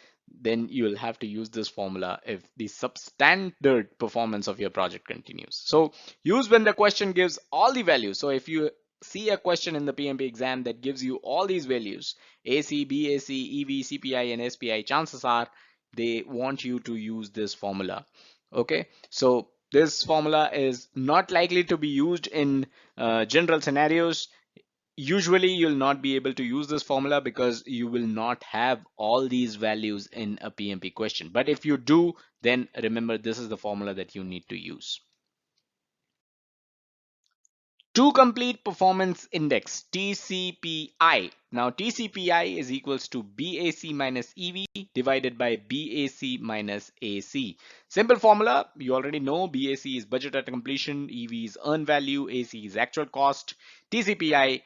then you'll have to use this formula if the substandard performance of your project continues. So use when the question gives all the values. So if you see a question in the PMP exam that gives you all these values, AC, BAC, EV, CPI, and SPI, chances are they want you to use this formula. Okay, so this formula is not likely to be used in general scenarios. Usually you'll not be able to use this formula because you will not have all these values in a PMP question. But if you do, then remember this is the formula that you need to use. To complete performance index, TCPI. Now TCPI is equals to BAC minus EV divided by BAC minus AC. Simple formula, you already know. BAC is budget at completion, EV is earned value, AC is actual cost. TCPI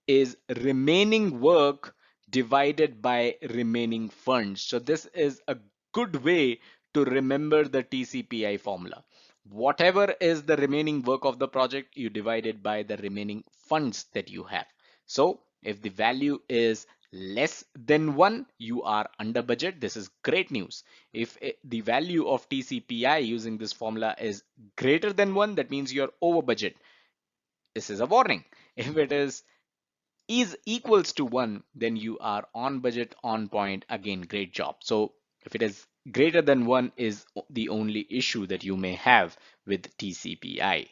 is remaining work divided by remaining funds. So this is a good way to remember the TCPI formula. Whatever is the remaining work of the project, you divide it by the remaining funds that you have. So if the value is less than 1, you are under budget. This is great news. If the value of TCPI using this formula is greater than 1, that means you're over budget. This is a warning. If it is equals to 1, then you are on budget, on point. Again, great job. So if it is greater than 1 is the only issue that you may have with TCPI.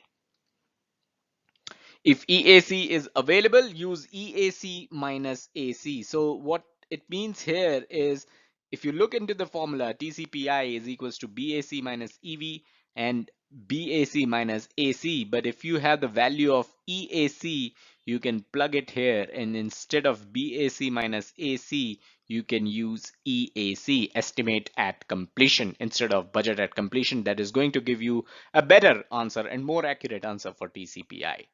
If EAC is available, use EAC minus AC. So what it means here is, if you look into the formula, TCPI is equals to BAC minus EV and BAC minus AC. But if you have the value of EAC, you can plug it here, and instead of BAC minus AC, you can use EAC, estimate at completion, instead of budget at completion. That is going to give you a better answer and more accurate answer for TCPI.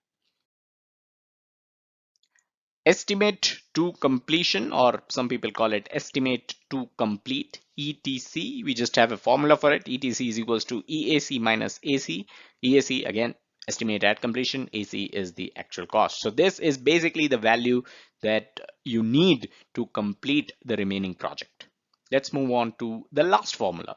Estimate to completion, or some people call it estimate to complete, ETC. We just have a formula for it. ETC is equals to EAC minus AC. EAC, again, estimate at completion. AC is the actual cost. So this is basically the value that you need to complete the remaining project. Let's move on to the last formula,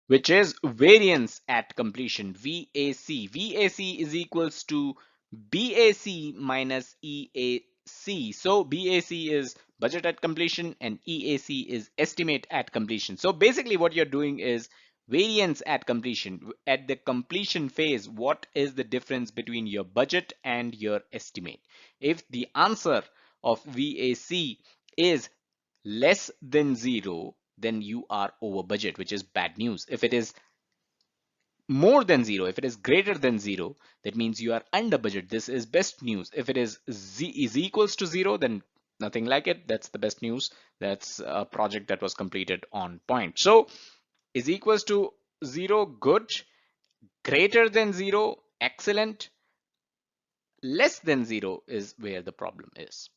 which is variance at completion, VAC. VAC is equals to BAC minus EAC. So BAC is budget at completion and EAC is estimate at completion. So basically what you're doing is variance at completion. At the completion phase, what is the difference between your budget and your estimate? If the answer of VAC is less than 0, then you are over budget, which is bad news. If it is more than 0, if it is greater than 0, that means you are under budget. This is best news. If it is equals to 0, then nothing like it. That's the best news. That's a project that was completed on point. So is equals to 0, good. Greater than 0, excellent. Less than 0 is where the problem is.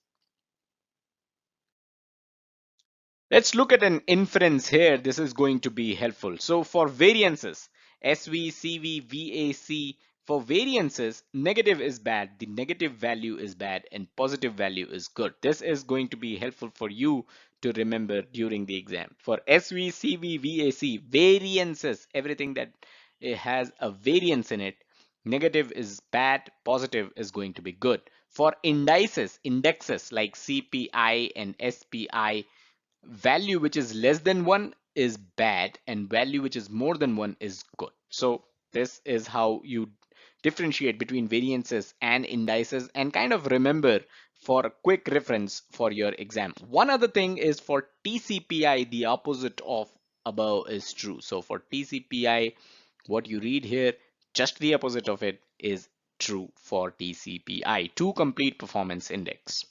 Let's look at an inference here. This is going to be helpful. So for variances, SV, CV, VAC, For variances, negative is bad, the negative value is bad, and positive value is good. This is going to be helpful for you to remember during the exam. For SV, CV, VAC, variances, everything that it has a variance in it, negative is bad, positive is going to be good. For indexes like CPI and SPI, value which is less than 1 is bad and value which is more than 1 is good. So this is how you differentiate between variances and indices and kind of remember for a quick reference for your exam. One other thing is for TCPI, the opposite of above is true. So for TCPI, what you read here, just the opposite of it is true for TCPI, to complete performance index.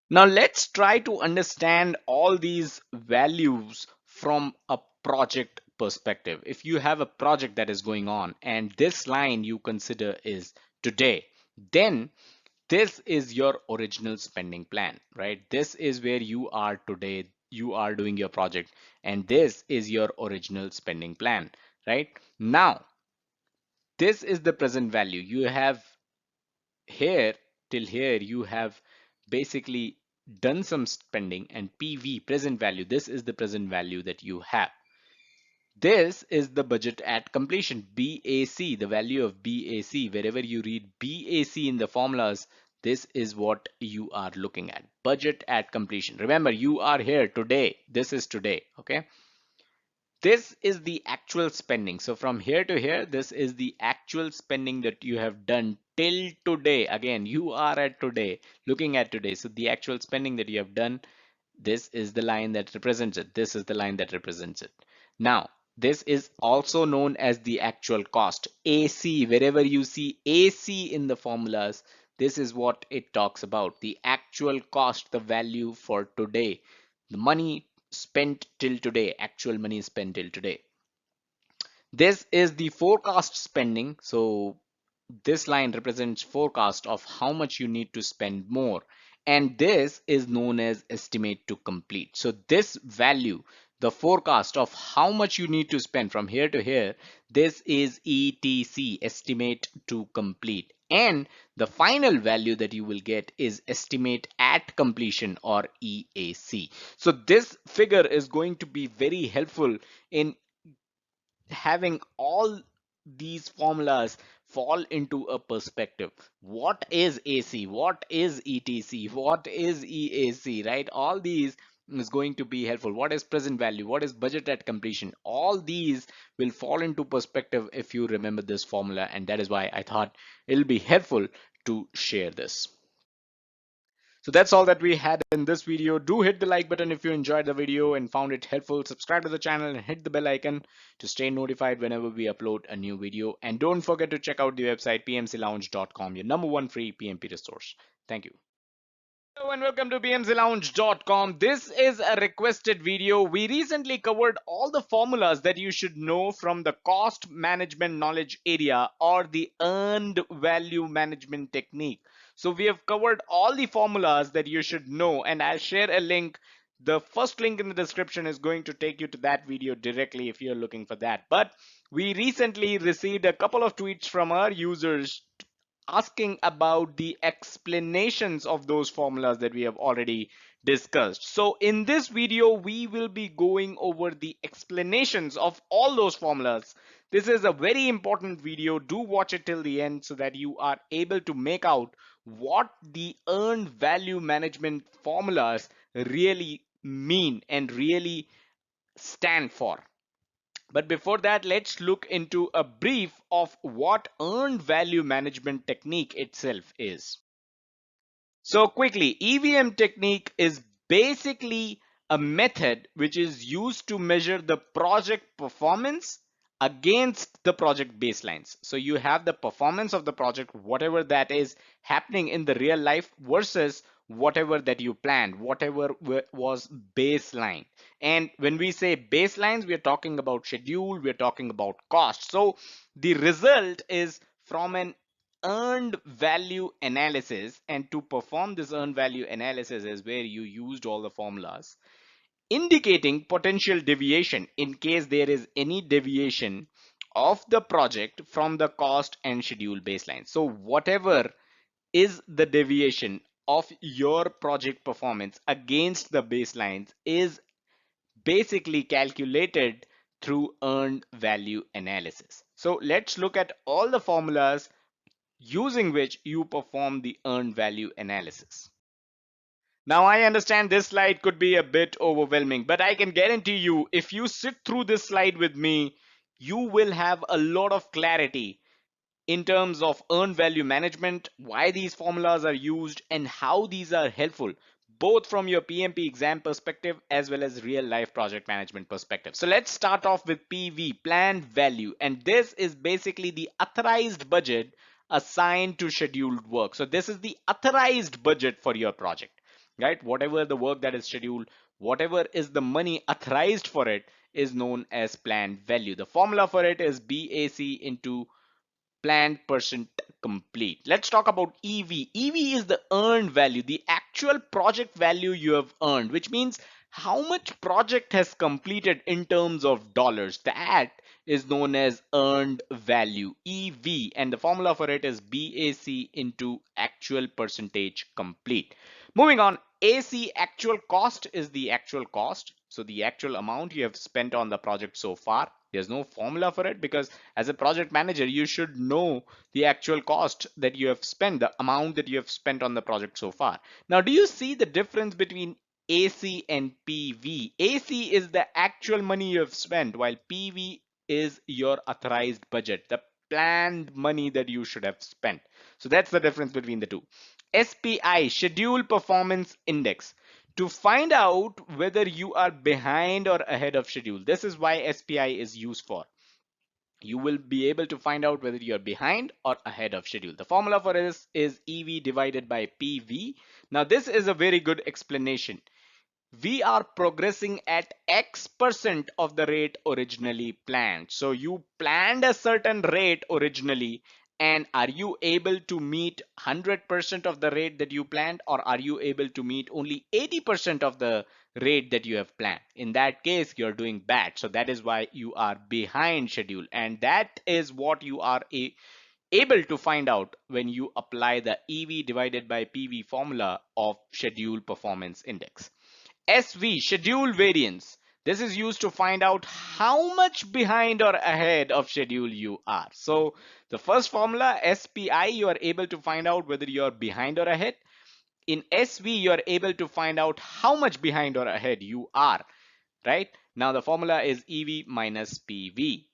Now let's try to understand all these values from a project perspective. If you have a project that is going on and this line you consider is today, then this is your original spending plan, right? This is where you are today. You are doing your project and this is your original spending plan, right? Now, this is the present value. You have here till here you have basically done some spending, and PV, present value, this is the present value that you have. This is the budget at completion, BAC, the value of BAC. Wherever you read BAC in the formulas, this is what you are looking at, budget at completion. Remember, you are here today. This is today, okay? This is the actual spending. So from here to here, this is the actual spending that you have done till today. Again, you are at today, looking at today. So the actual spending that you have done, this is the line that represents it. This is the line that represents it. Now, this is also known as the actual cost, AC. Wherever you see AC in the formulas, this is what it talks about. The actual cost, the value for today, the money spent till today, actual money spent till today. This is the forecast spending. So this line represents forecast of how much you need to spend more. And this is known as estimate to complete. So this value, the forecast of how much you need to spend from here to here, this is ETC, estimate to complete. And the final value that you will get is estimate at completion, or EAC. So this figure is going to be very helpful in having all these formulas fall into a perspective. What is AC? What is ETC? What is EAC, right? All these is going to be helpful. What is present value? What is budget at completion? All these will fall into perspective if you remember this formula, and that is why I thought it'll be helpful to share this. So that's all that we had in this video. Do hit the like button if you enjoyed the video and found it helpful. Subscribe to the channel and hit the bell icon to stay notified whenever we upload a new video. And don't forget to check out the website pmclounge.com, your number one free PMP resource. Thank you. Hello and welcome to pmclounge.com. This is a requested video. We recently covered all the formulas that you should know from the cost management knowledge area, or the earned value management technique. So we have covered all the formulas that you should know, and I'll share a link. The first link in the description is going to take you to that video directly if you're looking for that. But we recently received a couple of tweets from our users asking about the explanations of those formulas that we have already discussed. So in this video, we will be going over the explanations of all those formulas. This is a very important video. Do watch it till the end so that you are able to make out what the earned value management formulas really mean and really stand for. But before that, let's look into a brief of what earned value management technique itself is. So quickly, EVM technique is basically a method which is used to measure the project performance against the project baselines. So you have the performance of the project, whatever that is happening in the real life, versus whatever that you planned, whatever was baseline. And when we say baselines, we are talking about schedule, we are talking about cost. So the result is from an earned value analysis, and to perform this earned value analysis is where you used all the formulas indicating potential deviation. In case there is any deviation of the project from the cost and schedule baseline. So whatever is the deviation of your project performance against the baselines is basically calculated through earned value analysis. So let's look at all the formulas using which you perform the earned value analysis. Now, I understand this slide could be a bit overwhelming, but I can guarantee you, if you sit through this slide with me, you will have a lot of clarity in terms of earned value management, why these formulas are used, and how these are helpful, both from your PMP exam perspective as well as real life project management perspective. So let's start off with PV, planned value. And this is basically the authorized budget assigned to scheduled work. So this is the authorized budget for your project, right? Whatever the work that is scheduled, whatever is the money authorized for it is known as planned value. The formula for it is BAC into planned percent complete. Let's talk about EV. EV is the earned value, the actual project value you have earned, which means how much project has completed in terms of dollars. That is known as earned value, EV, and the formula for it is BAC into actual percentage complete. Moving on, AC, actual cost, is the actual cost. So the actual amount you have spent on the project so far. There's no formula for it because as a project manager, you should know the actual cost that you have spent, the amount that you have spent on the project so far. Now, do you see the difference between AC and PV? AC is the actual money you have spent, while PV is your authorized budget, the planned money that you should have spent. So that's the difference between the two. SPI, Schedule Performance Index, to find out whether you are behind or ahead of schedule. This is why SPI is used for. You will be able to find out whether you're behind or ahead of schedule. The formula for this is EV divided by PV. Now, this is a very good explanation. We are progressing at X% of the rate originally planned. So you planned a certain rate originally, and are you able to meet 100% of the rate that you planned, or are you able to meet only 80% of the rate that you have planned? In that case, you're doing bad. So that is why you are behind schedule, and that is what you are able to find out when you apply the EV divided by PV formula of schedule performance index. SV, schedule variance. This is used to find out how much behind or ahead of schedule you are. So the first formula, SPI, you are able to find out whether you're behind or ahead. In SV, you are able to find out how much behind or ahead you are, right? Now the formula is EV minus PV.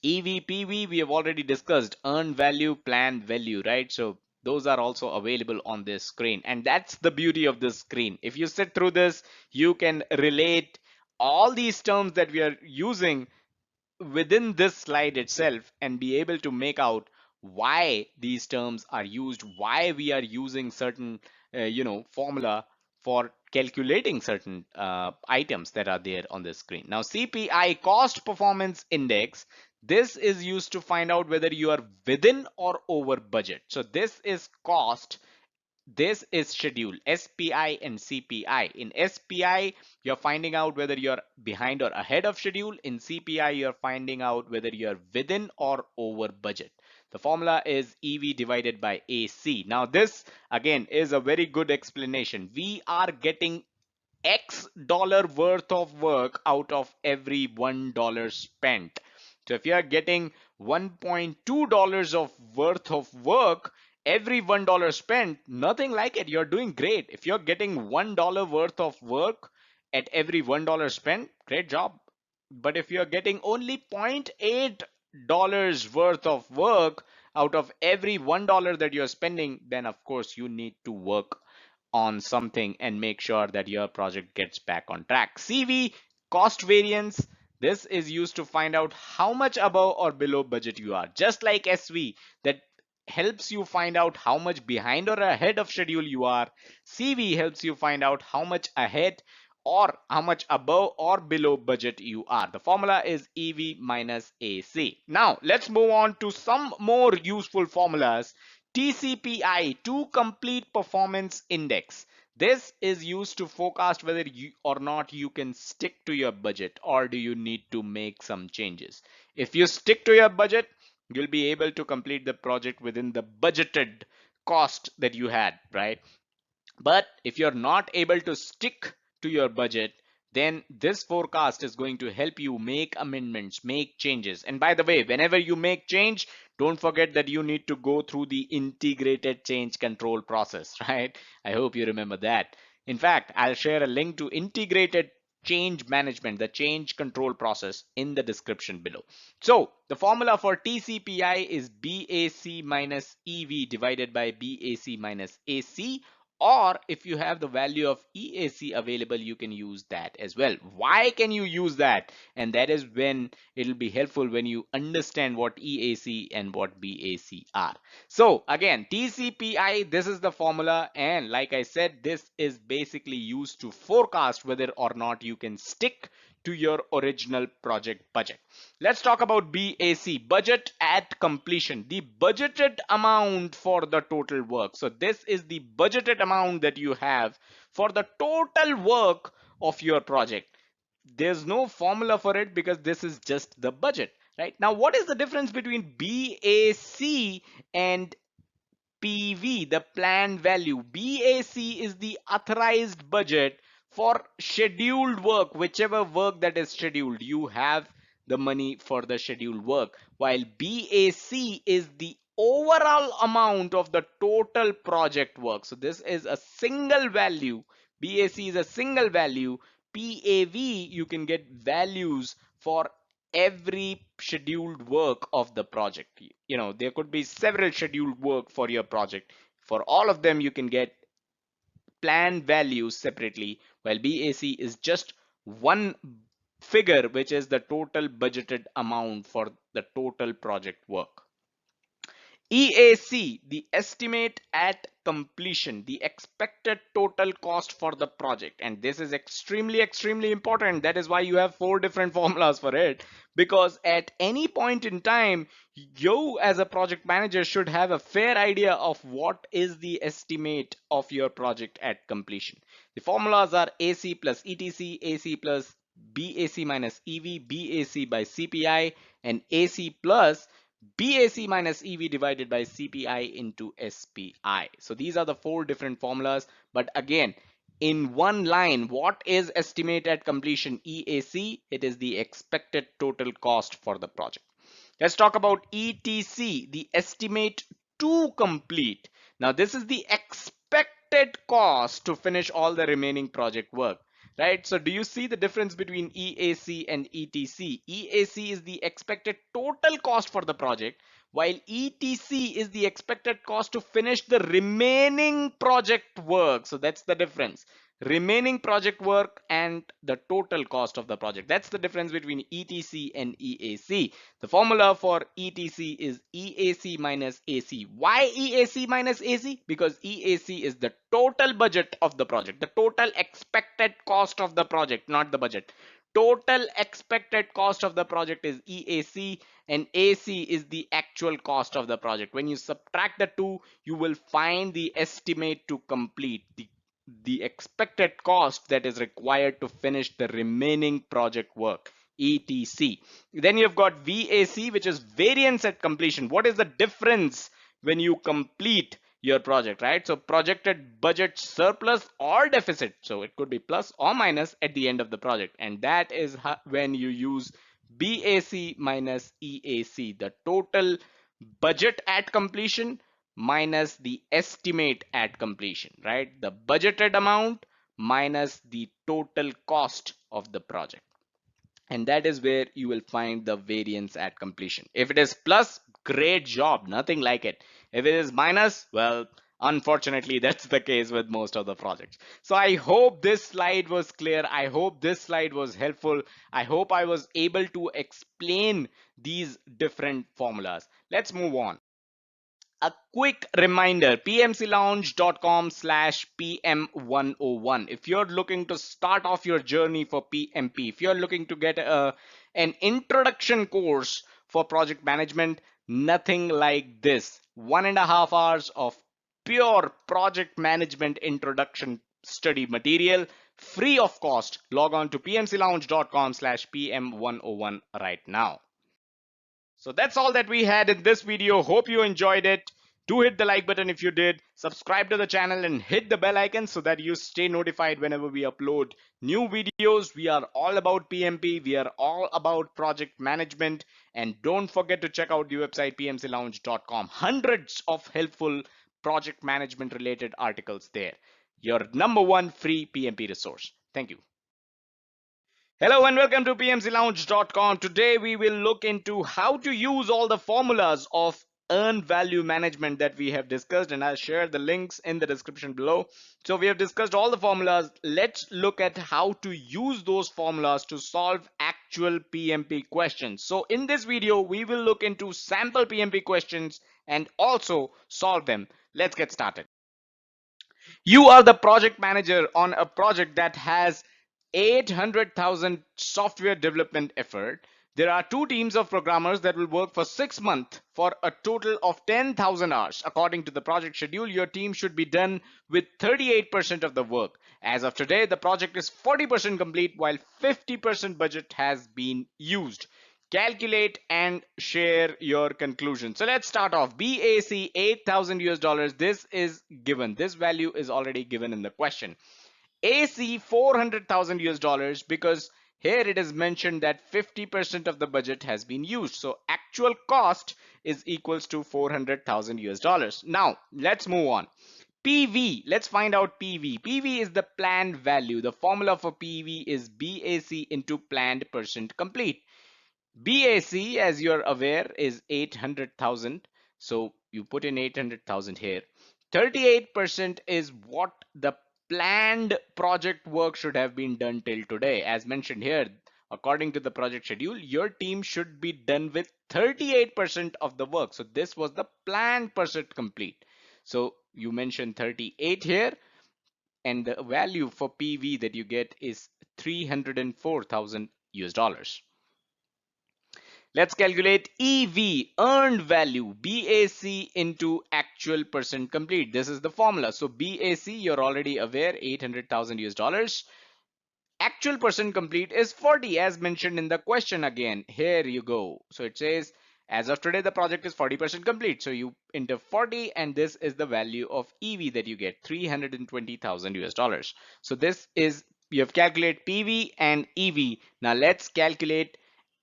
EVPV, we have already discussed, earned value, planned value, right? So those are also available on this screen. And that's the beauty of this screen. If you sit through this, you can relate all these terms that we are using within this slide itself and be able to make out why these terms are used, why we are using certain formula for calculating certain items that are there on the screen. Now, CPI, cost performance index, this is used to find out whether you are within or over budget. So this is cost, this is schedule, SPI and CPI. In SPI, you're finding out whether you're behind or ahead of schedule. In CPI, you're finding out whether you're within or over budget. The formula is EV divided by AC. Now, this again is a very good explanation. We are getting X dollar worth of work out of every $1 spent. So if you are getting $1.2 of worth of work every $1 spent, nothing like it. You're doing great. If you're getting $1 worth of work at every $1 spent, great job. But if you're getting only $0.8 worth of work out of every $1 that you're spending, then of course you need to work on something and make sure that your project gets back on track. CV, cost variance. This is used to find out how much above or below budget you are. Just like SV, that helps you find out how much behind or ahead of schedule you are. CV helps you find out how much ahead or how much above or below budget you are. The formula is EV minus AC. Now let's move on to some more useful formulas. TCPI, to complete performance index. This is used to forecast whether you or not you can stick to your budget or do you need to make some changes. If you stick to your budget, you'll be able to complete the project within the budgeted cost that you had, right? But if you're not able to stick to your budget, then this forecast is going to help you make amendments, make changes. And by the way, whenever you make change, don't forget that you need to go through the integrated change control process, right? I hope you remember that. In fact, I'll share a link to integrated change management, the change control process, in the description below. So the formula for TCPI is BAC minus EV divided by BAC minus AC, or if you have the value of EAC available, you can use that as well. Why can you use that? And that is when it'll be helpful when you understand what EAC and what BAC are. So again, TCPI, this is the formula, and like I said, this is basically used to forecast whether or not you can stick to your original project budget. Let's talk about BAC, budget at completion, the budgeted amount for the total work. So this is the budgeted amount that you have for the total work of your project. There's no formula for it because this is just the budget, right? Now, what is the difference between BAC and PV, the planned value? BAC is the authorized budget for scheduled work, whichever work that is scheduled. You have the money for the scheduled work, while BAC is the overall amount of the total project work. So this is a single value. BAC is a single value. PAV, you can get values for every scheduled work of the project. You know, there could be several scheduled work for your project. For all of them, you can get planned values separately, while BAC is just one figure, which is the total budgeted amount for the total project work. EAC, the estimate at completion, the expected total cost for the project. And this is extremely important. That is why you have 4 different formulas for it, because at any point in time, you as a project manager should have a fair idea of what is the estimate of your project at completion. The formulas are AC plus ETC, AC plus BAC minus EV, BAC by CPI, and AC plus BAC minus EV divided by CPI into SPI. So these are the 4 different formulas. But again, in one line, what is estimate at completion? EAC, it is the expected total cost for the project. Let's talk about ETC, the estimate to complete. Now this is the expected cost to finish all the remaining project work, right? So do you see the difference between EAC and ETC? EAC is the expected total cost for the project, while ETC is the expected cost to finish the remaining project work. So that's the difference. Remaining project work and the total cost of the project. That's the difference between ETC and EAC. The formula for ETC is EAC minus AC. Why EAC minus AC? Because EAC is the total budget of the project, the total expected cost of the project, not the budget. Total expected cost of the project is EAC, and AC is the actual cost of the project. When you subtract the two, you will find the estimate to complete, the expected cost that is required to finish the remaining project work, ETC. Then you've got VAC, which is variance at completion. What is the difference when you complete your project, right? So projected budget surplus or deficit. So it could be plus or minus at the end of the project. And that is when you use BAC minus EAC, the total budget at completion minus the estimate at completion, right? The budgeted amount minus the total cost of the project. And that is where you will find the variance at completion. If it is plus, great job, nothing like it. If it is minus, well, unfortunately, that's the case with most of the projects. So I hope this slide was clear. I hope this slide was helpful. I hope I was able to explain these different formulas. Let's move on. A quick reminder, pmclounge.com/pm101. If you're looking to start off your journey for PMP, if you're looking to get an introduction course for project management, nothing like this. 1.5 hours of pure project management introduction study material free of cost. Log on to pmclounge.com/pm101 right now. So that's all that we had in this video. Hope you enjoyed it. Do hit the like button if you did. Subscribe to the channel and hit the bell icon so that you stay notified whenever we upload new videos. We are all about PMP. We are all about project management. And don't forget to check out the website pmclounge.com. Hundreds of helpful project management related articles there. Your number one free PMP resource. Thank you. Hello and welcome to pmclounge.com. Today we will look into how to use all the formulas of earned value management that we have discussed, and I'll share the links in the description below. So we have discussed all the formulas. Let's look at how to use those formulas to solve actual PMP questions. So in this video we will look into sample PMP questions and also solve them. Let's get started. You are the project manager on a project that has 800,000 software development effort. There are two teams of programmers that will work for 6 months for a total of 10,000 hours. According to the project schedule, your team should be done with 38% of the work. As of today, the project is 40% complete while 50% budget has been used. Calculate and share your conclusion. So let's start off. BAC 8,000 US dollars. This is given. This value is already given in the question. AC 400,000 US dollars, because here it is mentioned that 50% of the budget has been used. So actual cost is equals to 400,000 US dollars. Now let's move on. PV, let's find out PV. PV is the planned value. The formula for PV is BAC into planned percent complete. BAC, as you're aware, is 800,000. So you put in 800,000 here. 38% is what the planned project work should have been done till today. As mentioned here, according to the project schedule, your team should be done with 38% of the work. So this was the planned percent complete. So you mentioned 38 here, and the value for PV that you get is 304,000 US dollars. Let's calculate EV, earned value, BAC into actual percent complete. This is the formula. So BAC, you're already aware, 800,000 US dollars. Actual percent complete is 40 as mentioned in the question again. Here you go. So it says as of today, the project is 40% complete. So you enter 40 and this is the value of EV that you get, 320,000 US dollars. So this is, you have calculated PV and EV. Now let's calculate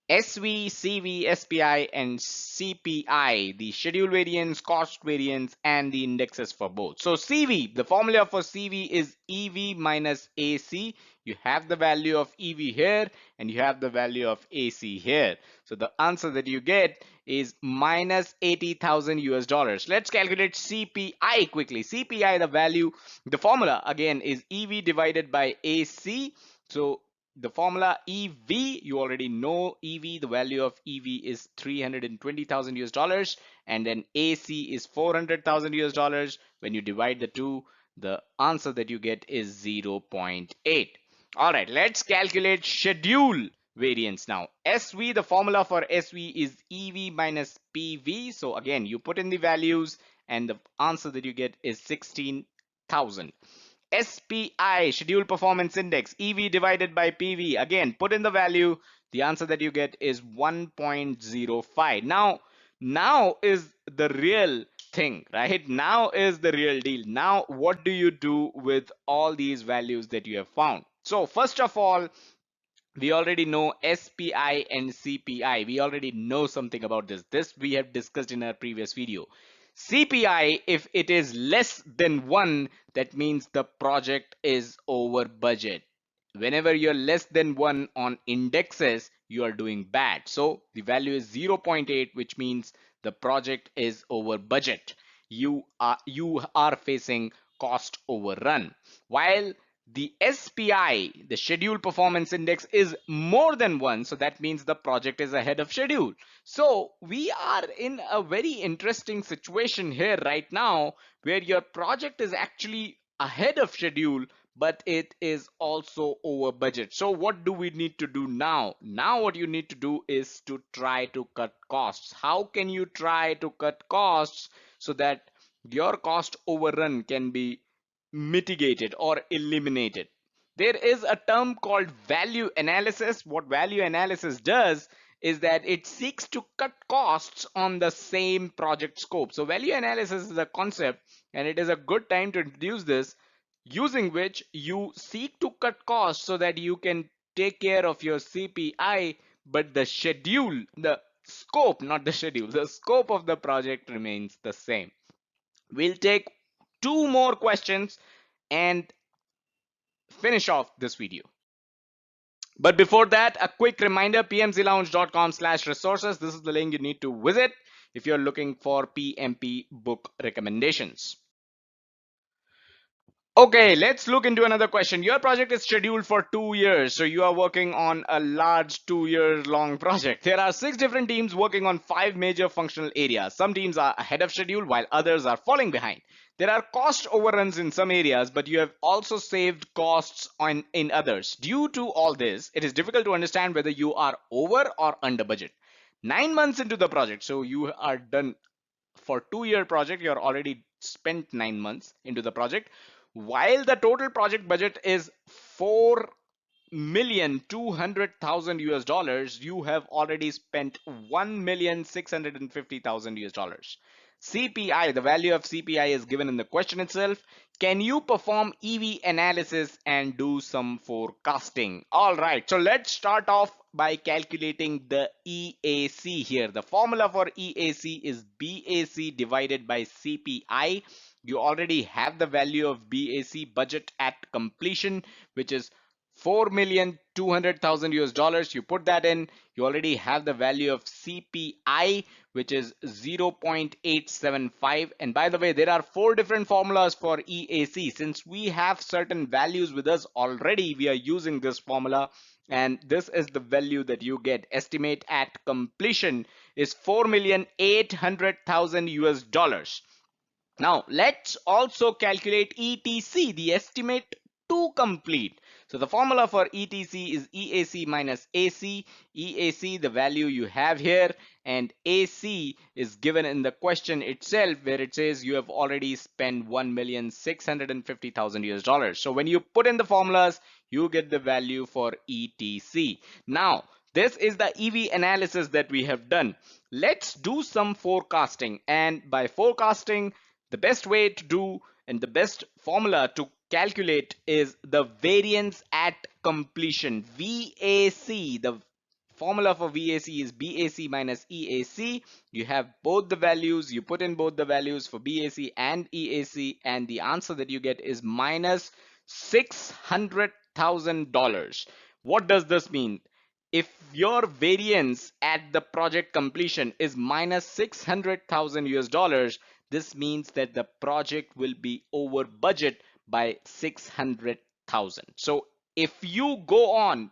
SV, CV, SPI, and CPI, the schedule variance, cost variance, and the indexes for both. So CV, the formula for CV is EV minus AC. You have the value of EV here and you have the value of AC here. So the answer that you get is minus 80,000 US dollars. Let's calculate CPI quickly. CPI, the value, the formula again is EV divided by AC. So the formula EV, you already know EV, the value of EV is 320,000 US dollars, and then AC is 400,000 US dollars. When you divide the two, the answer that you get is 0.8. All right, let's calculate schedule variance now. SV, the formula for SV is EV minus PV. So again, you put in the values and the answer that you get is 16,000. SPI, schedule performance index, EV divided by PV. Again, put in the value. The answer that you get is 1.05. Now is the real thing, right? Now is the real deal. Now, what do you do with all these values that you have found? So first of all, we already know SPI and CPI. We already know something about this. This we have discussed in our previous video. CPI, if it is less than 1, that means the project is over budget. Whenever you're less than 1 on indexes, you are doing bad. So the value is 0.8, which means the project is over budget. You are facing cost overrun. While the SPI, the schedule performance index, is more than 1, so that means the project is ahead of schedule. So we are in a very interesting situation here right now where your project is actually ahead of schedule, but it is also over budget. So what do we need to do now? Now what you need to do is to try to cut costs. How can you try to cut costs so that your cost overrun can be mitigated or eliminated. There is a term called value analysis. What value analysis does is that it seeks to cut costs on the same project scope. So value analysis is a concept, and it is a good time to introduce this, using which you seek to cut costs so that you can take care of your CPI, but the schedule, the scope, not the schedule, the scope of the project remains the same. We'll take two more questions and finish off this video. But before that, a quick reminder, pmzlounge.com/resources. This is the link you need to visit if you're looking for PMP book recommendations. Okay, let's look into another question. Your project is scheduled for 2 years, so you are working on a large 2 year long project. There are 6 different teams working on 5 major functional areas. Some teams are ahead of schedule while others are falling behind. There are cost overruns in some areas, but you have also saved costs in others. Due to all this, it is difficult to understand whether you are over or under budget. 9 months into the project, so you are done for 2 year project, you're already spent 9 months into the project, while the total project budget is 4,200,000 US dollars. You have already spent 1,650,000 US dollars. CPI, the value of CPI is given in the question itself. Can you perform EV analysis and do some forecasting? All right, so let's start off by calculating the EAC here. The formula for EAC is BAC divided by CPI. You already have the value of BAC, budget at completion, which is 4,200,000 US dollars. You put that in, you already have the value of CPI, which is 0.875. And by the way, there are 4 different formulas for EAC. Since we have certain values with us already, we are using this formula, and this is the value that you get. Estimate at completion is 4,800,000 US dollars. Now let's also calculate ETC, the estimate to complete. So the formula for ETC is EAC minus AC. EAC, the value you have here, and AC is given in the question itself, where it says you have already spent 1,650,000 US dollars. So when you put in the formulas, you get the value for ETC. Now this is the EV analysis that we have done. Let's do some forecasting, and by forecasting, the best way to do and the best formula to calculate is the variance at completion, VAC. The formula for VAC is BAC minus EAC. You have both the values, you put in both the values for BAC and EAC, and the answer that you get is minus $600,000. What does this mean? If your variance at the project completion is minus 600,000 US dollars, this means that the project will be over budget by 600,000. So if you go on,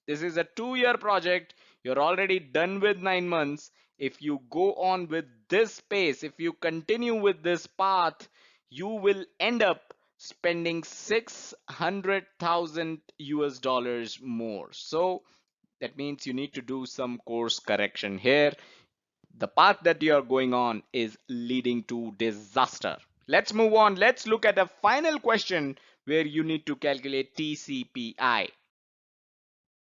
this is a 2 year project, you're already done with 9 months. If you go on with this pace, if you continue with this path, you will end up spending 600,000 US dollars more. So that means you need to do some course correction here. The path that you are going on is leading to disaster. Let's move on. Let's look at a final question where you need to calculate TCPI.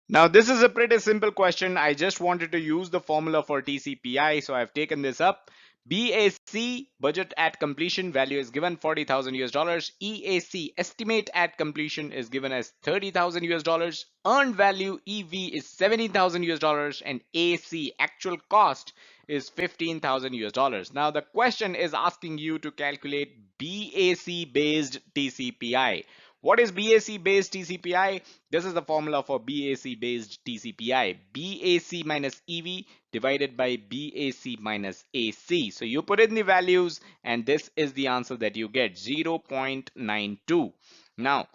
Now this is a pretty simple question. I just wanted to use the formula for TCPI, so I've taken this up. BAC, budget at completion, value is given 40,000 US dollars. EAC, estimate at completion, is given as 30,000 US dollars. Earned value, EV, is 17,000 US dollars, and AC, actual cost, is 15,000 US dollars. Now the question is asking you to calculate BAC based TCPI. What is BAC based TCPI? This is the formula for BAC based TCPI. BAC minus EV divided by BAC minus AC. So you put in the values, and this is the answer that you get, 0.92. Now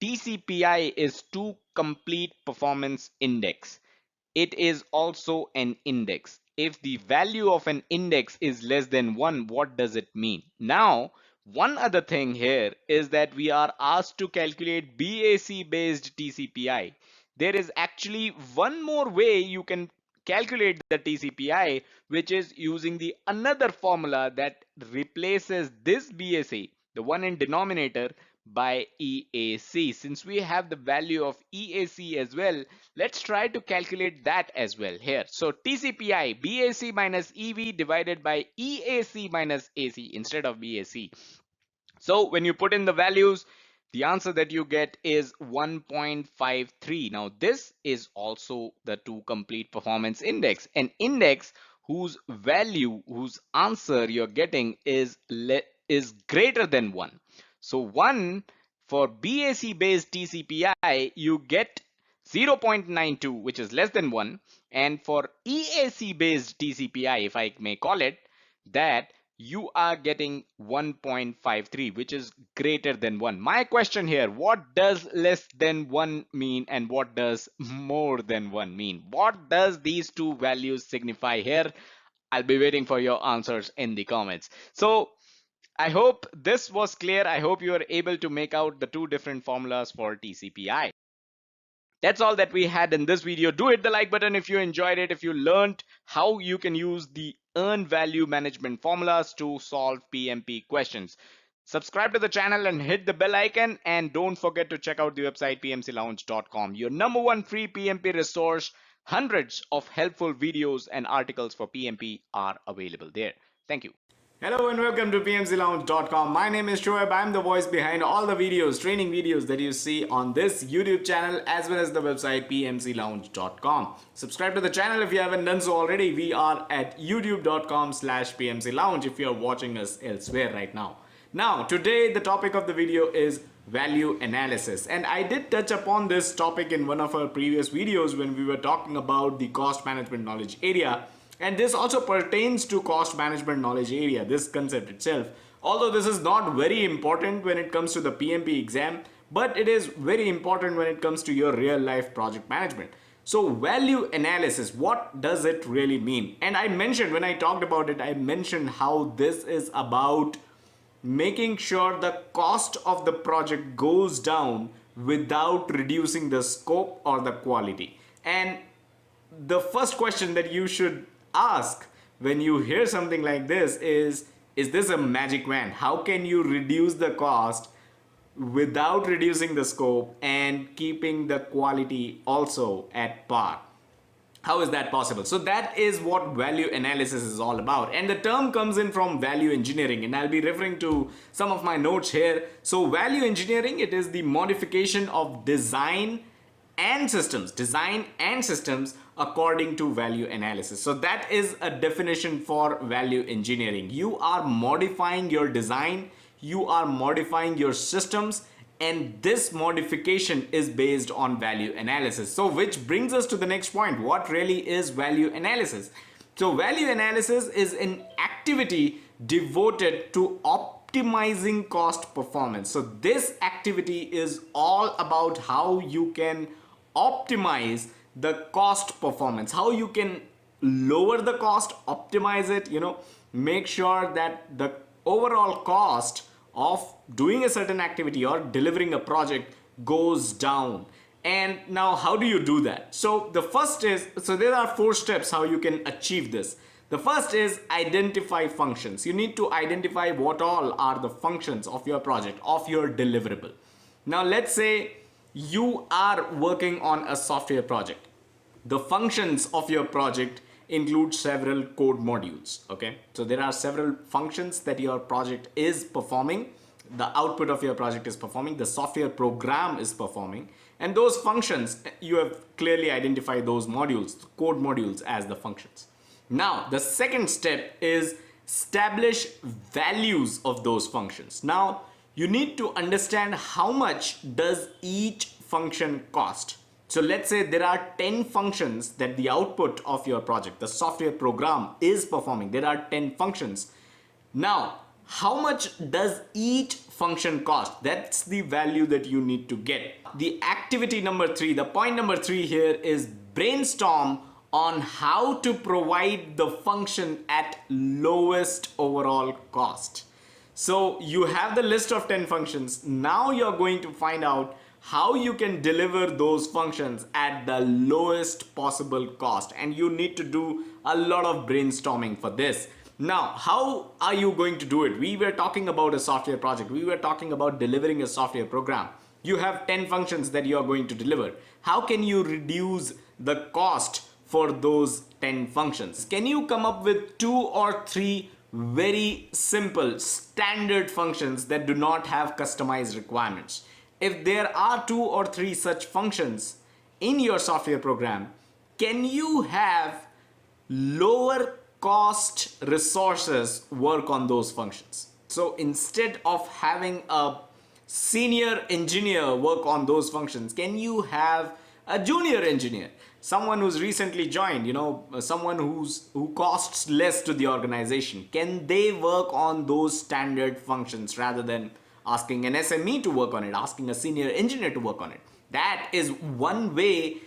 TCPI is to complete performance index. It is also an index. If the value of an index is less than 1, what does it mean? Now one other thing here is that we are asked to calculate BAC based TCPI. There is actually one more way you can calculate the TCPI, which is using the another formula that replaces this BAC, the one in denominator, by EAC. Since we have the value of EAC as well, let's try to calculate that as well here. So TCPI, BAC minus EV divided by EAC minus AC instead of BAC. So when you put in the values, the answer that you get is 1.53. Now this is also the two complete performance index, an index whose value, whose answer you're getting is greater than 1. So 1 for BAC based TCPI, you get 0.92, which is less than 1, and for EAC based TCPI, if I may call it that, you are getting 1.53, which is greater than 1. My question here, what does less than 1 mean and what does more than 1 mean? What does these two values signify here? I'll be waiting for your answers in the comments. So I hope this was clear. I hope you are able to make out the two different formulas for TCPI. That's all that we had in this video. Do hit the like button if you enjoyed it, if you learned how you can use the earned value management formulas to solve PMP questions. Subscribe to the channel and hit the bell icon, and don't forget to check out the website pmclounge.com, your number one free PMP resource. Hundreds of helpful videos and articles for PMP are available there. Thank you. Hello and welcome to pmclounge.com. My name is Shoaib. I'm the voice behind all the videos, training videos that you see on this YouTube channel as well as the website pmclounge.com. Subscribe to the channel if you haven't done so already. We are at youtube.com/pmclounge if you're watching us elsewhere right now. Now, today the topic of the video is value analysis, and I did touch upon this topic in one of our previous videos when we were talking about the cost management knowledge area. And this also pertains to cost management knowledge area, this concept itself. Although this is not very important when it comes to the PMP exam, but it is very important when it comes to your real life project management. So value analysis, what does it really mean? And I mentioned, when I talked about it, I mentioned how this is about making sure the cost of the project goes down without reducing the scope or the quality. And the first question that you should ask when you hear something like this is this a magic wand? How can you reduce the cost without reducing the scope and keeping the quality also at par? How is that possible? So that is what value analysis is all about. And the term comes in from value engineering, and I'll be referring to some of my notes here. So value engineering, it is the modification of design and systems according to value analysis. So that is a definition for value engineering. You are modifying your design, you are modifying your systems, and this modification is based on value analysis. So which brings us to the next point. What really is value analysis? So value analysis is an activity devoted to optimizing cost performance. So this activity is all about how you can optimize the cost performance, how you can lower the cost, optimize it, make sure that the overall cost of doing a certain activity or delivering a project goes down. And now how do you do that? So the first is, so there are 4 steps how you can achieve this. The first is identify functions. You need to identify what all are the functions of your project, of your deliverable. Now let's say you are working on a software project. The functions of your project include several code modules. Okay, so there are several functions that your project is performing, the output of your project is performing, the software program is performing, and those functions, you have clearly identified those modules, code modules, as the functions. Now the second step is establish values of those functions. Now you need to understand how much does each function cost. So let's say there are 10 functions that the output of your project, the software program, is performing. There are 10 functions. Now, how much does each function cost? That's the value that you need to get. The activity number 3, the point number 3 here is brainstorm on how to provide the function at lowest overall cost. So you have the list of 10 functions. Now you're going to find out how you can deliver those functions at the lowest possible cost, and you need to do a lot of brainstorming for this. Now, how are you going to do it? We were talking about a software project. We were talking about delivering a software program. You have 10 functions that you are going to deliver. How can you reduce the cost for those 10 functions? Can you come up with 2 or 3 very simple standard functions that do not have customized requirements? If there are 2 or 3 such functions in your software program, can you have lower cost resources work on those functions? So instead of having a senior engineer work on those functions, can you have a junior engineer, someone who's recently joined, someone who costs less to the organization? Can they work on those standard functions rather than asking an SME to work on it, asking a senior engineer to work on it? That is one way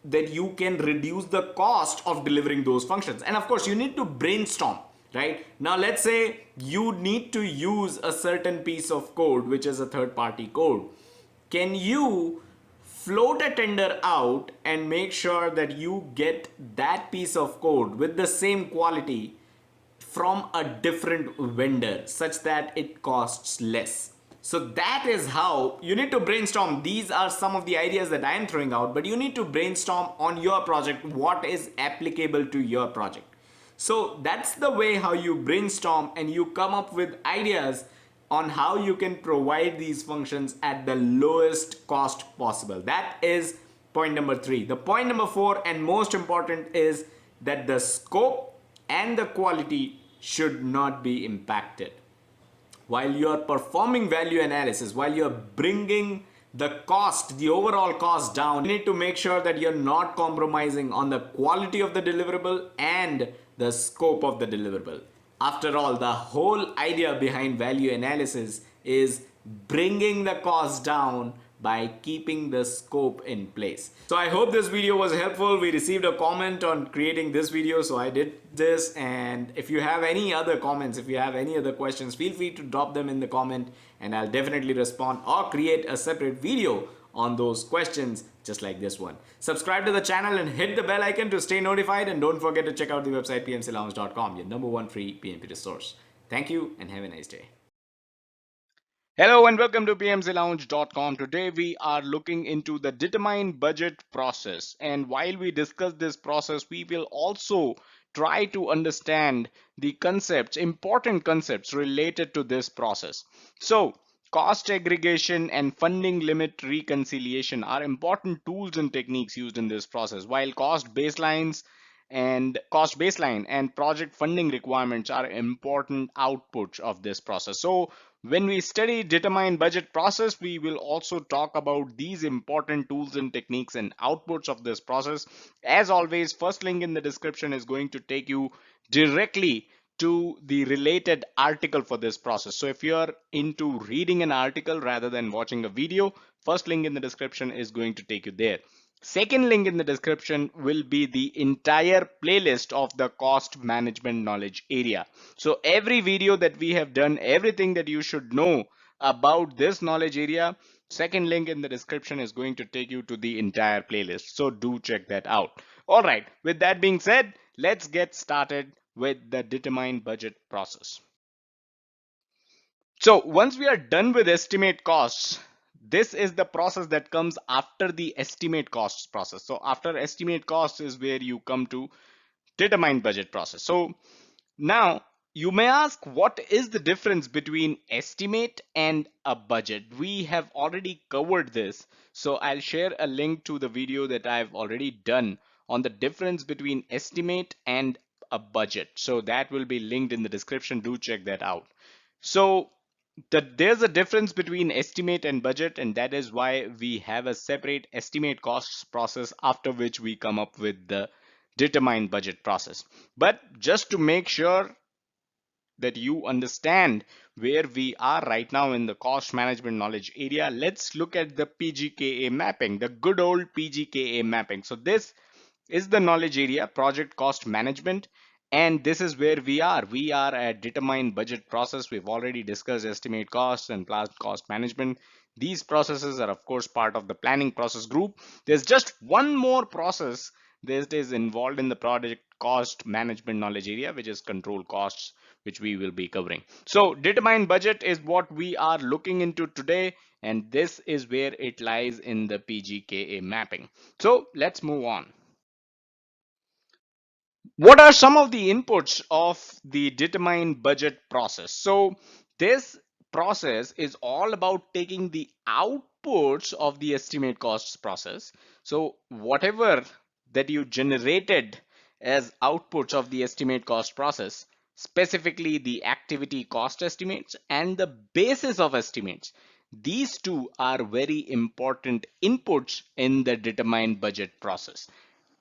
that you can reduce the cost of delivering those functions. And of course, you need to brainstorm. Right now, let's say you need to use a certain piece of code, which is a third party code. Can you float a tender out and make sure that you get that piece of code with the same quality from a different vendor such that it costs less? So that is how you need to brainstorm. These are some of the ideas that I am throwing out, but you need to brainstorm on your project what is applicable to your project. So that's the way how you brainstorm and you come up with ideas on how you can provide these functions at the lowest cost possible. That is point number 3. The point number 4 and most important is that the scope and the quality should not be impacted. While you're performing value analysis, while you're bringing the cost, the overall cost down, you need to make sure that you're not compromising on the quality of the deliverable and the scope of the deliverable. After all, the whole idea behind value analysis is bringing the cost down by keeping the scope in place. So I hope this video was helpful. We received a comment on creating this video, so I did this. And if you have any other comments, if you have any other questions, feel free to drop them in the comment and I'll definitely respond or create a separate video on those questions just like this one. Subscribe to the channel and hit the bell icon to stay notified, and don't forget to check out the website pmclounge.com, your #1 free PMP resource. Thank you and have a nice day. Hello and welcome to pmclounge.com. Today we are looking into the determine budget process, and while we discuss this process we will also try to understand the concepts, important concepts related to this process. So cost aggregation and funding limit reconciliation are important tools and techniques used in this process, while cost baseline and project funding requirements are important outputs of this process. So when we study determine budget process, we will also talk about these important tools and techniques and outputs of this process. As always, first link in the description is going to take you directly to the related article for this process. So if you're into reading an article rather than watching a video, first link in the description is going to take you there. Second link in the description will be the entire playlist of the cost management knowledge area. So every video that we have done, everything that you should know about this knowledge area, second link in the description is going to take you to the entire playlist. So do check that out. All right, with that being said, let's get started with the determine budget process. So once we are done with estimate costs, this is the process that comes after the estimate costs process. So after estimate costs is where you come to determine budget process. So now you may ask, what is the difference between estimate and a budget? We have already covered this. So I'll share a link to the video that I've already done on the difference between estimate and a budget. So that will be linked in the description. Do check that out. So there's a difference between estimate and budget, and that is why we have a separate estimate costs process after which we come up with the determine budget process. But just to make sure that you understand where we are right now in the cost management knowledge area, let's look at the PGKA mapping, the good old PGKA mapping. So this is the knowledge area, project cost management, and this is where we are at determine budget process. We've already discussed estimate costs and planned cost management. These processes are of course part of the planning process group. There's just one more process This is involved in the project cost management knowledge area, which is control costs, which we will be covering. So determined budget is what we are looking into today, and this is where it lies in the PGKA mapping. So let's move on. What are some of the inputs of the determined budget process? So this process is all about taking the outputs of the estimate costs process. So whatever that you generated as outputs of the estimate cost process, specifically the activity cost estimates and the basis of estimates, these two are very important inputs in the determined budget process.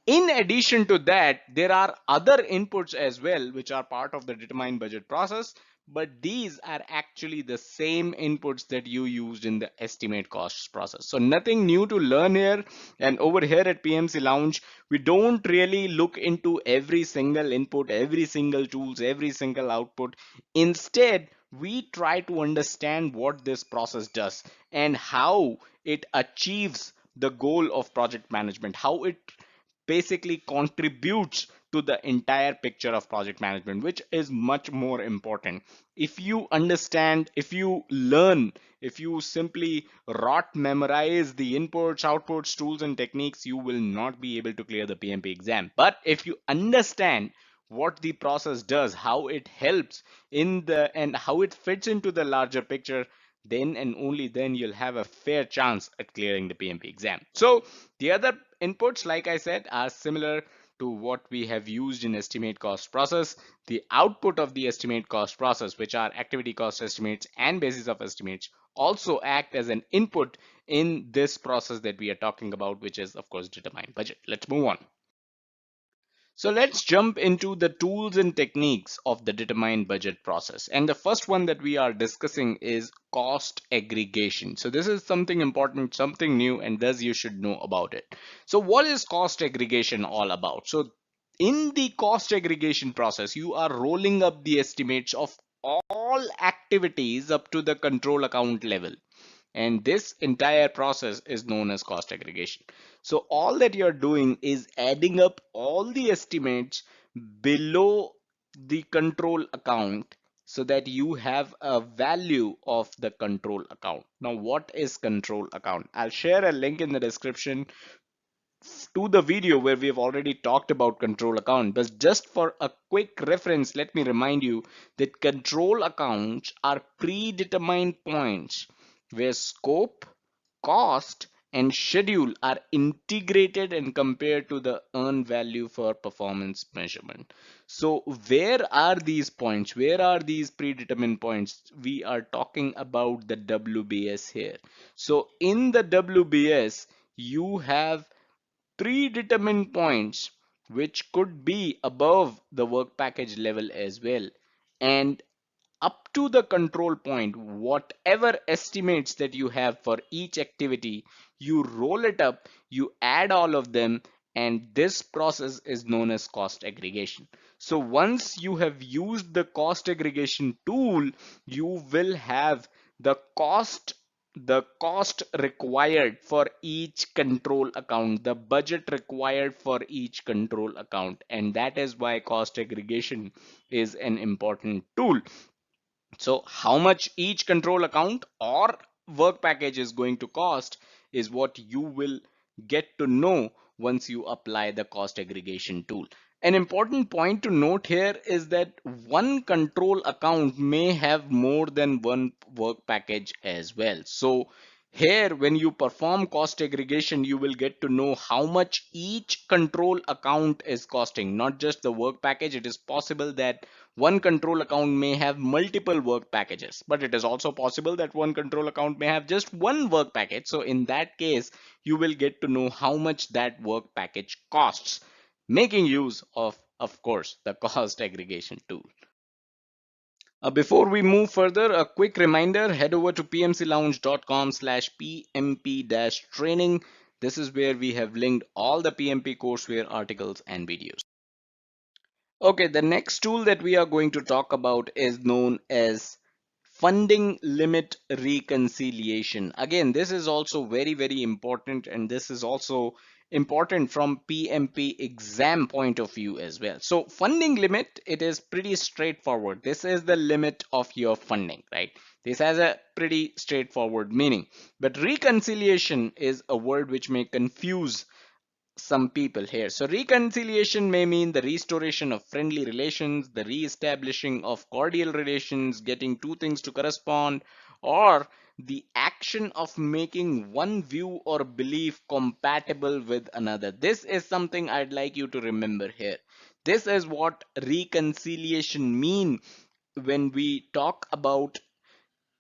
In addition to that, there are other inputs as well, which are part of the determined budget process, but these are actually the same inputs that you used in the estimate costs process. So nothing new to learn here. And over here at PMC Lounge, we don't really look into every single input, every single tools, every single output. Instead, we try to understand what this process does and how it achieves the goal of project management, how it basically contributes to the entire picture of project management, which is much more important. If you understand, if you learn, if you simply rot memorize the inputs, outputs, tools, and techniques, you will not be able to clear the PMP exam. But if you understand what the process does, how it helps in the and how it fits into the larger picture, then and only then you'll have a fair chance at clearing the PMP exam. So the other inputs, like I said, are similar to what we have used in estimate cost process. The output of the estimate cost process, which are activity cost estimates and basis of estimates, also act as an input in this process that we are talking about, which is of course determined budget. Let's move on. So let's jump into the tools and techniques of the determined budget process. And the first one that we are discussing is cost aggregation. So this is something important, something new, and thus you should know about it. So what is cost aggregation all about? So in the cost aggregation process, you are rolling up the estimates of all activities up to the control account level, and this entire process is known as cost aggregation. So all that you're doing is adding up all the estimates below the control account so that you have a value of the control account. Now what is control account? I'll share a link in the description to the video where we have already talked about control account, but just for a quick reference, let me remind you that control accounts are predetermined points where scope, cost, and schedule are integrated and compared to the earned value for performance measurement. So where are these points? Where are these predetermined points? We are talking about the WBS here. So in the WBS, you have predetermined points which could be above the work package level as well, and up to the control point, whatever estimates that you have for each activity, you roll it up, you add all of them, and this process is known as cost aggregation. So once you have used the cost aggregation tool, you will have the cost required for each control account, the budget required for each control account, and that is why cost aggregation is an important tool. So how much each control account or work package is going to cost is what you will get to know once you apply the cost aggregation tool. An important point to note here is that one control account may have more than one work package as well. So here, when you perform cost aggregation, you will get to know how much each control account is costing, not just the work package. It is possible that one control account may have multiple work packages, but it is also possible that one control account may have just one work package. So in that case, you will get to know how much that work package costs, making use of course, the cost aggregation tool. Before we move further, a quick reminder, head over to pmclounge.com/pmp-training. This is where we have linked all the PMP courseware articles and videos. Okay, the next tool that we are going to talk about is known as Funding limit reconciliation. Again, this is also very, very important, and this is also important from PMP exam point of view as well. So funding limit, it is pretty straightforward. This is the limit of your funding, right? This has a pretty straightforward meaning. But reconciliation is a word which may confuse some people here. So reconciliation may mean the restoration of friendly relations, the re-establishing of cordial relations, getting two things to correspond, or the action of making one view or belief compatible with another. This is something I'd like you to remember here. This is what reconciliation mean when we talk about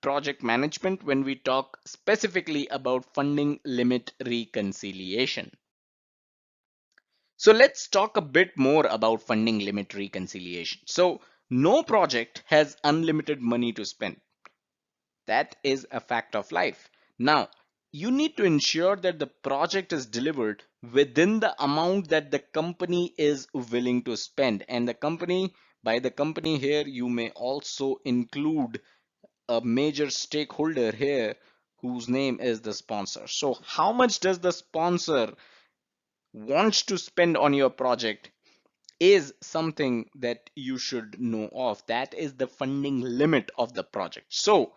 project management, when we talk specifically about funding limit reconciliation. So let's talk a bit more about funding limit reconciliation. So no project has unlimited money to spend. That is a fact of life. Now, you need to ensure that the project is delivered within the amount that the company is willing to spend. And the company, by the company here, you may also include a major stakeholder here whose name is the sponsor. So how much does the sponsor wants to spend on your project is something that you should know of. That is the funding limit of the project. So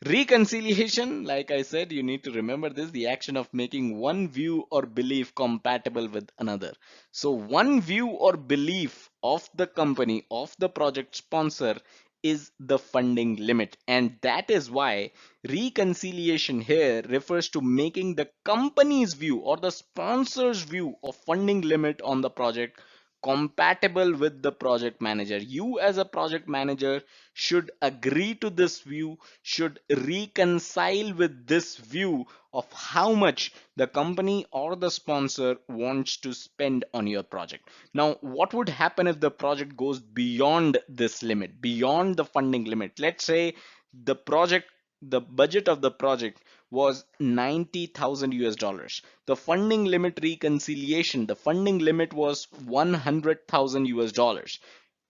reconciliation, like I said, you need to remember this, the action of making one view or belief compatible with another. So one view or belief of the company, of the project sponsor, is the funding limit. And that is why reconciliation here refers to making the company's view or the sponsor's view of funding limit on the project compatible with the project manager. You as a project manager should agree to this view, should reconcile with this view of how much the company or the sponsor wants to spend on your project. Now, what would happen if the project goes beyond this limit, beyond the funding limit? Let's say the budget of the project was 90,000 US dollars. The funding limit reconciliation, the funding limit was 100,000 US dollars.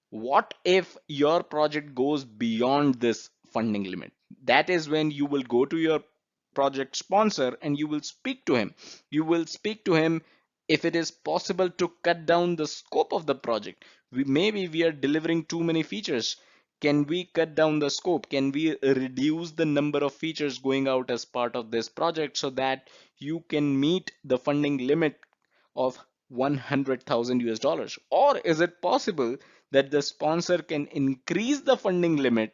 What if your project goes beyond this funding limit? That is when you will go to your project sponsor and you will speak to him. You will speak to him if it is possible to cut down the scope of the project. Maybe we are delivering too many features. Can we cut down the scope? Can we reduce the number of features going out as part of this project so that you can meet the funding limit of 100,000 US dollars? Or is it possible that the sponsor can increase the funding limit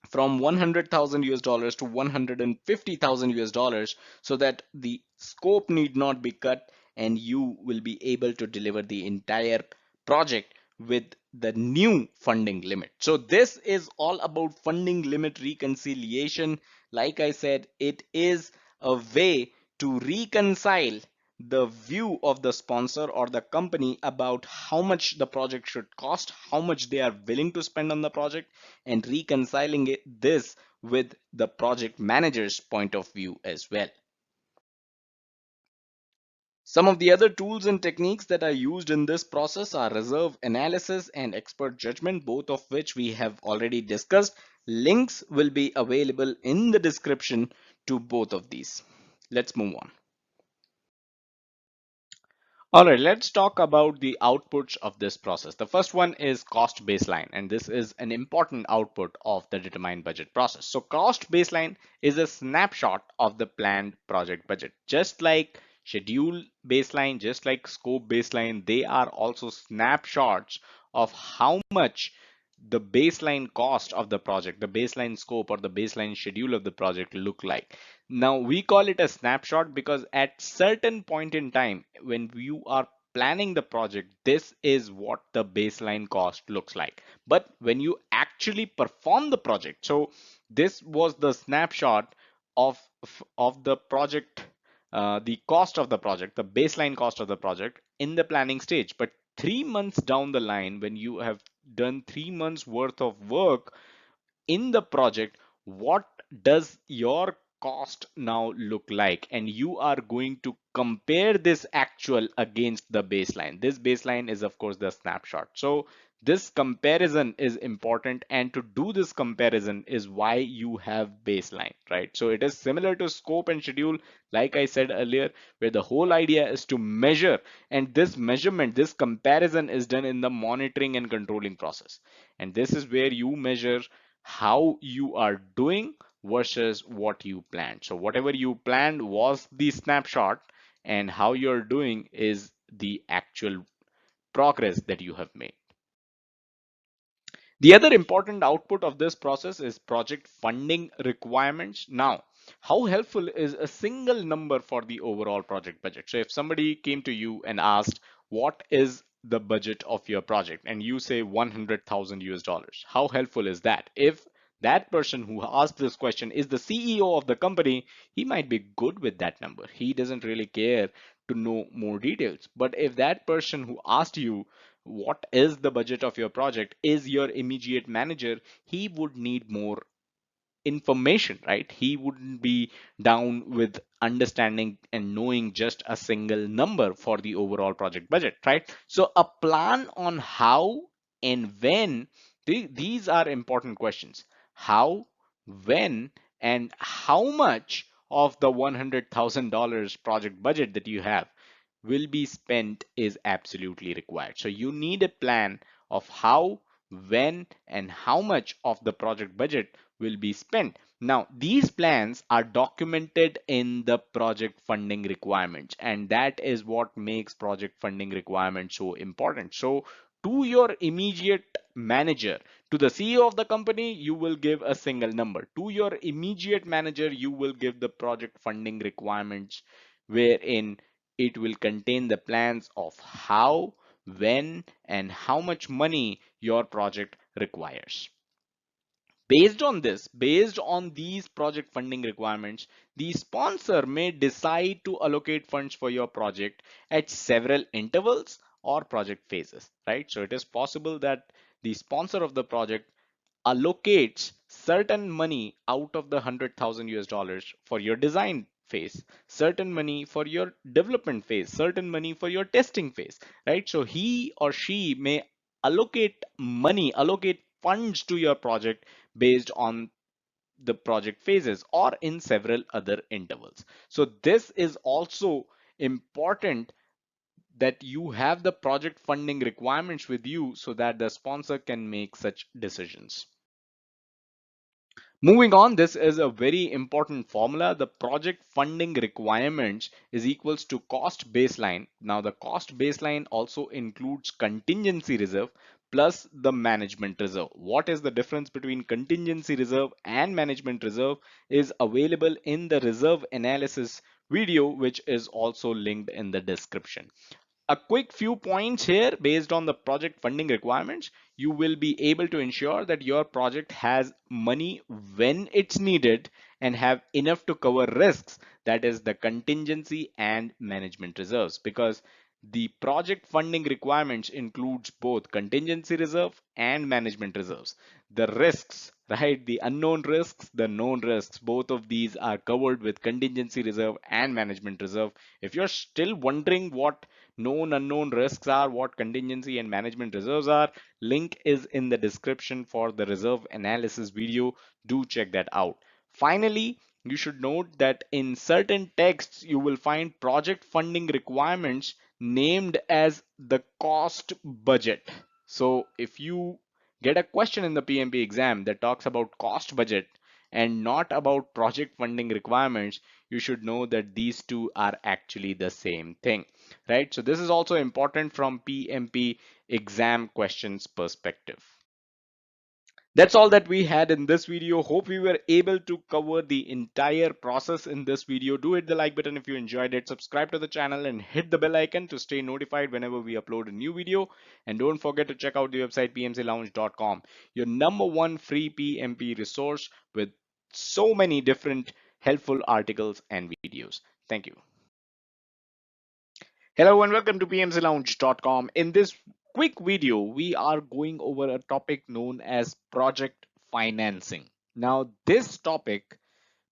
from 100,000 US dollars to 150,000 US dollars so that the scope need not be cut and you will be able to deliver the entire project with the new funding limit. So this is all about funding limit reconciliation. Like I said, it is a way to reconcile the view of the sponsor or the company about how much the project should cost, how much they are willing to spend on the project, and reconciling this with the project manager's point of view as well. Some of the other tools and techniques that are used in this process are reserve analysis and expert judgment, both of which we have already discussed. Links will be available in the description to both of these. Let's move on. All right, let's talk about the outputs of this process. The first one is cost baseline, and this is an important output of the determined budget process. So cost baseline is a snapshot of the planned project budget. Just like schedule baseline, just like scope baseline, they are also snapshots of how much the baseline cost of the project, the baseline scope or the baseline schedule of the project look like. Now we call it a snapshot because at certain point in time when you are planning the project, this is what the baseline cost looks like. But when you actually perform the project, so this was the snapshot of the project, the cost of the project, the baseline cost of the project in the planning stage. But 3 months down the line, when you have done 3 months worth of work in the project, what does your cost now look like? And you are going to compare this actual against the baseline. This baseline is of course the snapshot. So This comparison is important, and to do this comparison is why you have baseline, right? So it is similar to scope and schedule, like I said earlier, where the whole idea is to measure, and this measurement, this comparison is done in the monitoring and controlling process. And this is where you measure how you are doing versus what you planned. So whatever you planned was the snapshot, and how you're doing is the actual progress that you have made. The other important output of this process is project funding requirements. Now, how helpful is a single number for the overall project budget? So if somebody came to you and asked, what is the budget of your project? And you say 100,000 US dollars. How helpful is that? If that person who asked this question is the CEO of the company, he might be good with that number. He doesn't really care to know more details. But if that person who asked you, what is the budget of your project, is your immediate manager, he would need more information, right? He wouldn't be down with understanding and knowing just a single number for the overall project budget, right? So a plan on how and when, these are important questions. How, when, and how much of the $100,000 project budget that you have will be spent is absolutely required. So you need a plan of how, when, and how much of the project budget will be spent. Now, these plans are documented in the project funding requirements, and that is what makes project funding requirements so important. So, to your immediate manager, to the CEO of the company, you will give a single number. To your immediate manager, you will give the project funding requirements, wherein it will contain the plans of how, when, and how much money your project requires. Based on these project funding requirements, the sponsor may decide to allocate funds for your project at several intervals or project phases, right? So it is possible that the sponsor of the project allocates certain money out of the 100,000 US dollars for your design phase, certain money for your development phase, certain money for your testing phase, right? So he or she may allocate funds to your project based on the project phases or in several other intervals. So this is also important, that you have the project funding requirements with you so that the sponsor can make such decisions. Moving on, this is a very important formula. The project funding requirements is equals to cost baseline. Now the cost baseline also includes contingency reserve plus the management reserve. What is the difference between contingency reserve and management reserve is available in the reserve analysis video, which is also linked in the description. A quick few points here. Based on the project funding requirements, you will be able to ensure that your project has money when it's needed and have enough to cover risks, that is the contingency and management reserves, because the project funding requirements includes both contingency reserve and management reserves. The risks, right, the unknown risks, the known risks, both of these are covered with contingency reserve and management reserve. If you're still wondering what known unknown risks are, what contingency and management reserves are, link is in the description for the reserve analysis video. Do check that out. Finally, you should note that in certain texts you will find project funding requirements named as the cost budget. So if you get a question in the PMP exam that talks about cost budget and not about project funding requirements, you should know that these two are actually the same thing, right? So this is also important from PMP exam questions perspective. That's all that we had in this video. Hope we were able to cover the entire process in this video. Do hit the like button if you enjoyed it. Subscribe to the channel and hit the bell icon to stay notified whenever we upload a new video. And don't forget to check out the website pmclounge.com, your number one free PMP resource with so many different helpful articles and videos. Thank you. Hello and welcome to pmclounge.com. In this quick video, we are going over a topic known as project financing. Now, this topic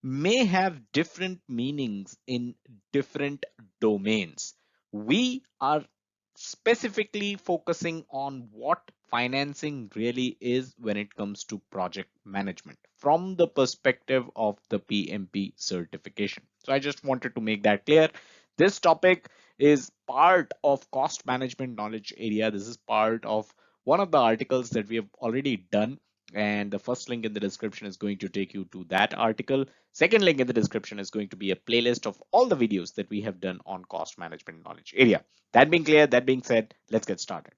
may have different meanings in different domains. We are specifically focusing on what financing really is when it comes to project management from the perspective of the PMP certification. So I just wanted to make that clear. This topic is part of cost management knowledge area. This is part of one of the articles that we have already done, and the first link in the description is going to take you to that article. Second link in the description is going to be a playlist of all the videos that we have done on cost management knowledge area. That being clear, that being said, let's get started.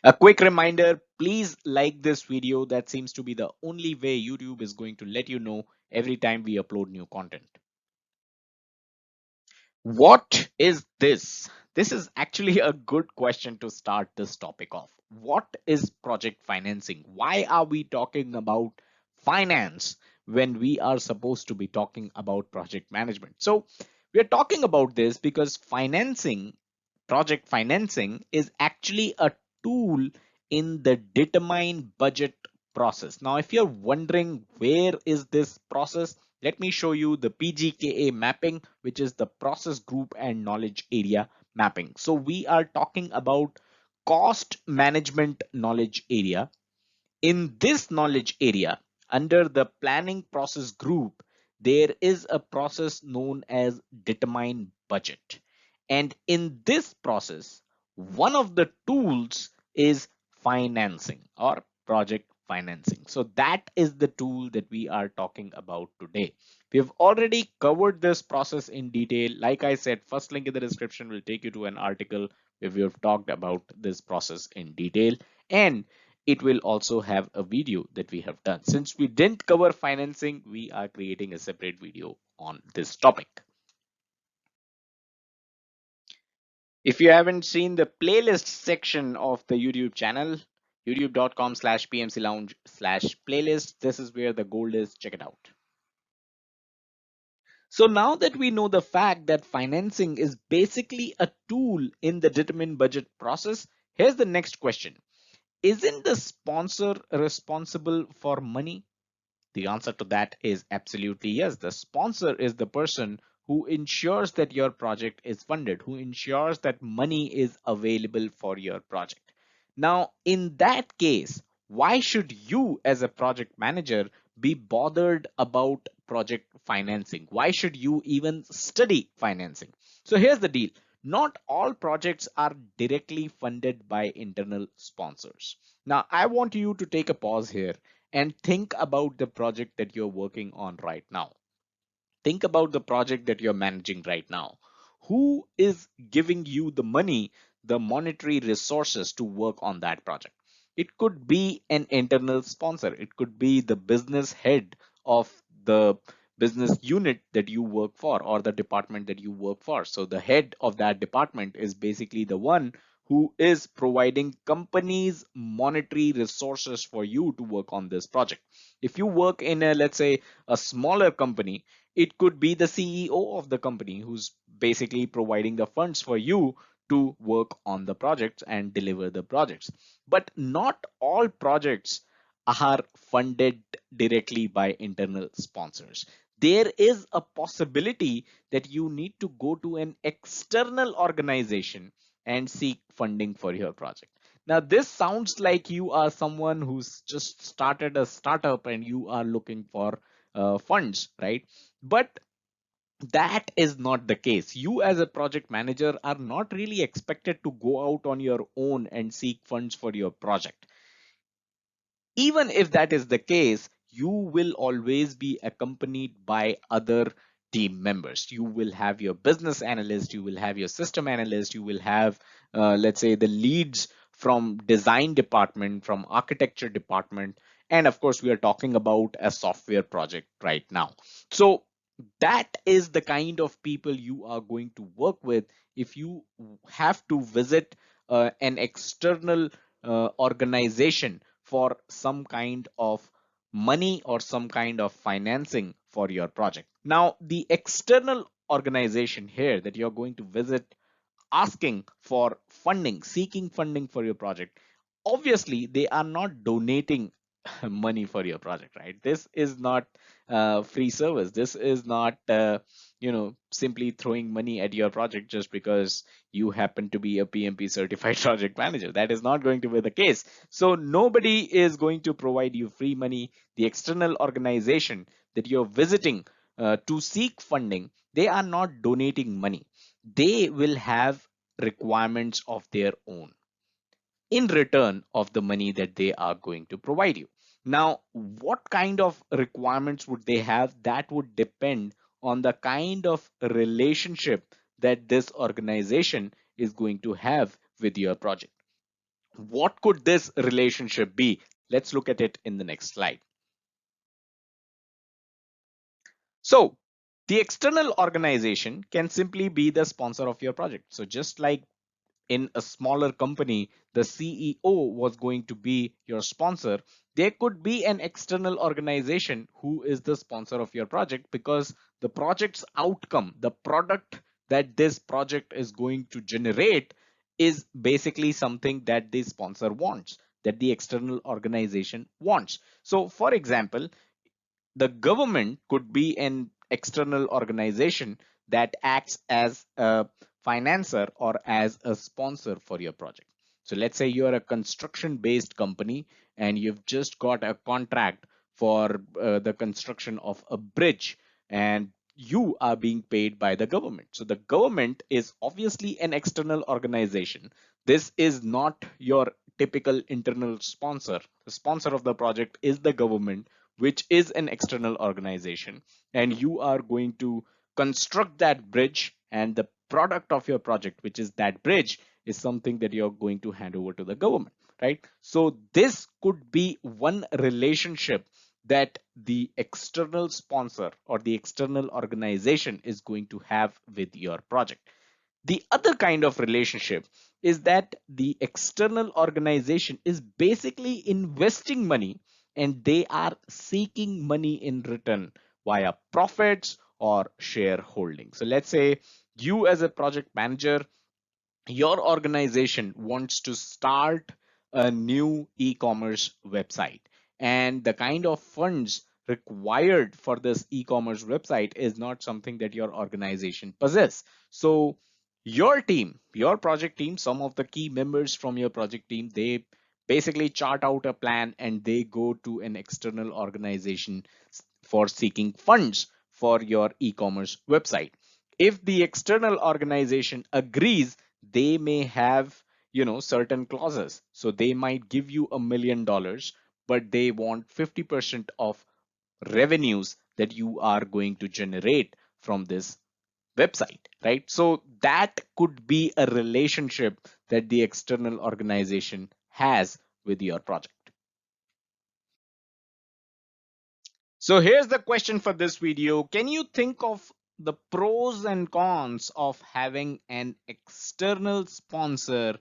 A quick reminder, please like this video. That seems to be the only way YouTube is going to let you know every time we upload new content. What is this? This is actually a good question to start this topic off. What is project financing? Why are we talking about finance when we are supposed to be talking about project management? So, we are talking about this because project financing is actually a tool in the determine budget process. Now, if you're wondering where is this process, let me show you the PGKA mapping, which is the process group and knowledge area mapping. So we are talking about cost management knowledge area. In this knowledge area, under the planning process group, there is a process known as determine budget. And in this process, one of the tools is financing or project financing. So that is the tool that we are talking about today. We've already covered this process in detail. Like I said, first link in the description will take you to an article where we have talked about this process in detail. And it will also have a video that we have done. Since we didn't cover financing, we are creating a separate video on this topic. If you haven't seen the playlist section of the YouTube channel, youtube.com/PMC Lounge/playlist, this is where the gold is. Check it out. So now that we know the fact that financing is basically a tool in the determined budget process, here's the next question. Isn't the sponsor responsible for money? The answer to that is absolutely yes. The sponsor is the person who ensures that your project is funded, who ensures that money is available for your project. Now, in that case, why should you as a project manager be bothered about project financing? Why should you even study financing? So here's the deal. Not all projects are directly funded by internal sponsors. Now, I want you to take a pause here and think about the project that you're working on right now. Think about the project that you're managing right now. Who is giving you the money, the monetary resources to work on that project? It could be an internal sponsor. It could be the business head of the business unit that you work for or the department that you work for. So the head of that department is basically the one who is providing companies monetary resources for you to work on this project. If you work in a, let's say, a smaller company, it could be the CEO of the company who's basically providing the funds for you to work on the projects and deliver the projects. But not all projects are funded directly by internal sponsors. There is a possibility that you need to go to an external organization and seek funding for your project. Now, this sounds like you are someone who's just started a startup and you are looking for funds, right? But that is not the case. You as a project manager are not really expected to go out on your own and seek funds for your project. Even if that is the case, you will always be accompanied by other team members. You will have your business analyst, you will have your system analyst, you will have, let's say, the leads from design department, from architecture department. And of course, we are talking about a software project right now. So that is the kind of people you are going to work with if you have to visit an external organization for some kind of money or some kind of financing for your project. Now, the external organization here that you're going to visit asking for funding, seeking funding for your project, obviously they are not donating money for your project, right? This is not free service. This is not simply throwing money at your project just because you happen to be a PMP certified project manager. That is not going to be the case. So nobody is going to provide you free money. The external organization that you're visiting to seek funding, they are not donating money. They will have requirements of their own in return of the money that they are going to provide you. Now, what kind of requirements would they have? That would depend on the kind of relationship that this organization is going to have with your project. What could this relationship be? Let's look at it in the next slide. So, the external organization can simply be the sponsor of your project. So, just like in a smaller company, the CEO was going to be your sponsor, there could be an external organization who is the sponsor of your project, because the project's outcome, the product that this project is going to generate, is basically something that the sponsor wants, that the external organization wants. So, for example, the government could be an external organization that acts as a financer or as a sponsor for your project. So let's say you're a construction based company and you've just got a contract for the construction of a bridge, and you are being paid by the government. So the government is obviously an external organization. This is not your typical internal sponsor. The sponsor of the project is the government, which is an external organization, and you are going to construct that bridge, and the product of your project, which is that bridge, is something that you're going to hand over to the government, right? So this could be one relationship that the external sponsor or the external organization is going to have with your project. The other kind of relationship is that the external organization is basically investing money, and they are seeking money in return via profits or shareholding. So let's say you as a project manager, your organization wants to start a new e-commerce website, and the kind of funds required for this e-commerce website is not something that your organization possess. So your team, your project team, some of the key members from your project team, they basically chart out a plan and they go to an external organization for seeking funds for your e-commerce website. If the external organization agrees, they may have certain clauses. So they might give you $1 million, but they want 50% of revenues that you are going to generate from this website, right? So that could be a relationship that the external organization has with your project. So here's the question for this video. Can you think of the pros and cons of having an external sponsor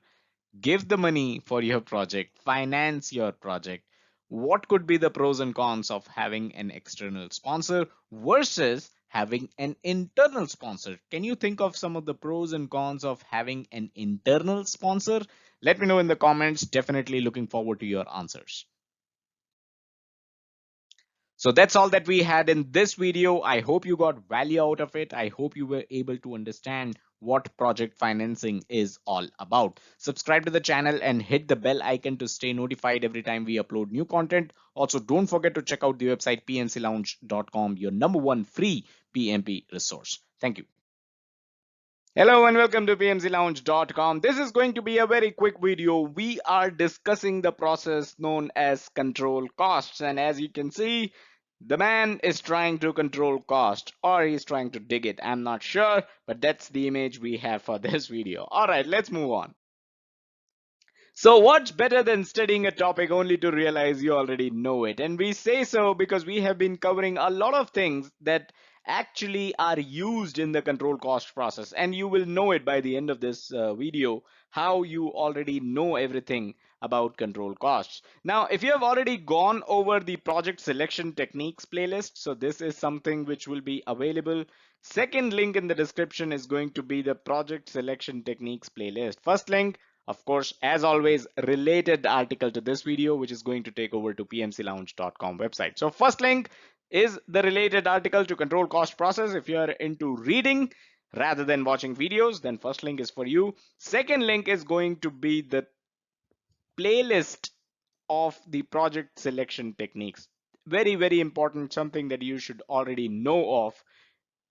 give the money for your project, finance your project? What could be the pros and cons of having an external sponsor versus having an internal sponsor? Can you think of some of the pros and cons of having an internal sponsor? Let me know in the comments. Definitely looking forward to your answers. So that's all that we had in this video. I hope you got value out of it. I hope you were able to understand what project financing is all about. Subscribe to the channel and hit the bell icon to stay notified every time we upload new content. Also, don't forget to check out the website pmclounge.com, your number one free PMP resource. Thank you. Hello and welcome to pmclounge.com. This is going to be a very quick video. We are discussing the process known as control costs. And as you can see, the man is trying to control cost, or he's trying to dig it. I'm not sure, but that's the image we have for this video. All right, let's move on. So what's better than studying a topic only to realize you already know it? And we say so because we have been covering a lot of things that actually are used in the control cost process. And you will know it by the end of this video, how you already know everything about control costs. Now, if you have already gone over the project selection techniques playlist, so this is something which will be available. Second link in the description is going to be the project selection techniques playlist. First link, of course, as always, related article to this video, which is going to take over to pmclounge.com website. So first link is the related article to control cost process. If you are into reading rather than watching videos, then first link is for you. Second link is going to be the playlist of the project selection techniques. Very, very important, something that you should already know of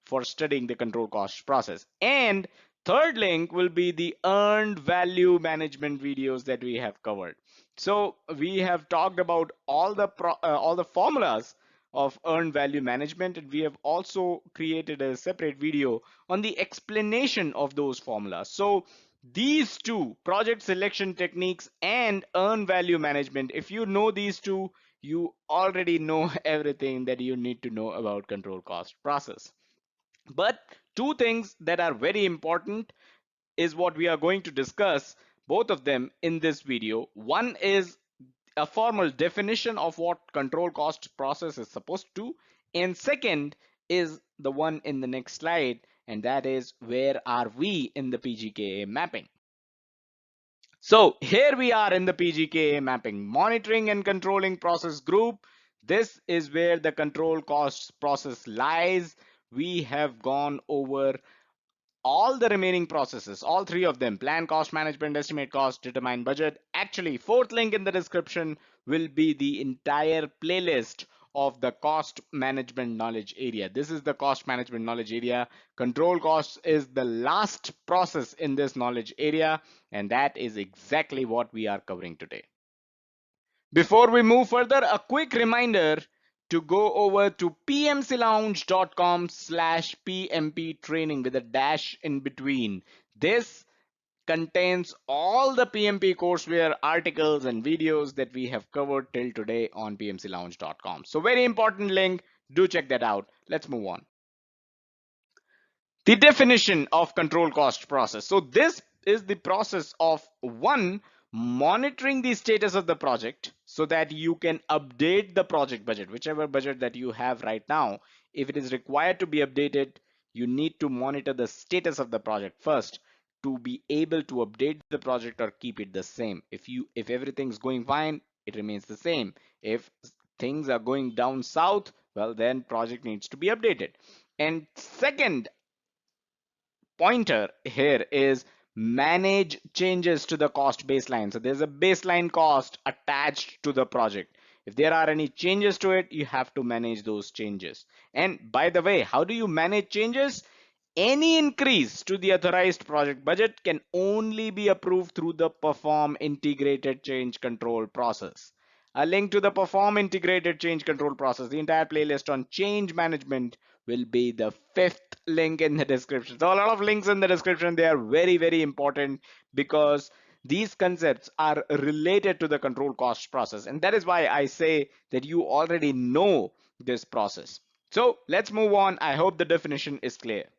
for studying the control cost process. And third link will be the earned value management videos that we have covered. So we have talked about all the formulas of earned value management, and we have also created a separate video on the explanation of those formulas. So these two, project selection techniques and earned value management, if you know these two, you already know everything that you need to know about control cost process. But two things that are very important is what we are going to discuss, both of them in this video. One is a formal definition of what control cost process is supposed to, and second is the one in the next slide, and that is where are we in the PGKA mapping. So here we are in the PGKA mapping, monitoring and controlling process group. This is where the control costs process lies. We have gone over all the remaining processes, all three of them: plan, cost management, estimate cost, determine budget. Actually, fourth link in the description will be the entire playlist of the cost management knowledge area. This is the cost management knowledge area. Control costs is the last process in this knowledge area, and that is exactly what we are covering today. Before we move further, a quick reminder to go over to pmclounge.com/pmp training with a dash in between. This contains all the PMP courseware articles and videos that we have covered till today on pmclounge.com. So very important link. Do check that out. Let's move on. The definition of control cost process. So this is the process of one, monitoring the status of the project so that you can update the project budget, whichever budget that you have right now. If it is required to be updated, you need to monitor the status of the project first to be able to update the project or keep it the same. If everything's going fine, it remains the same. If things are going down south, well, then project needs to be updated. And second pointer here is manage changes to the cost baseline. So there's a baseline cost attached to the project. If there are any changes to it, you have to manage those changes. And by the way, how do you manage changes? Any increase to the authorized project budget can only be approved through the perform integrated change control process. A link to the perform integrated change control process, the entire playlist on change management, will be the fifth link in the description. So a lot of links in the description, they are very, very important because these concepts are related to the control cost process. And that is why I say that you already know this process. So let's move on. I hope the definition is clear.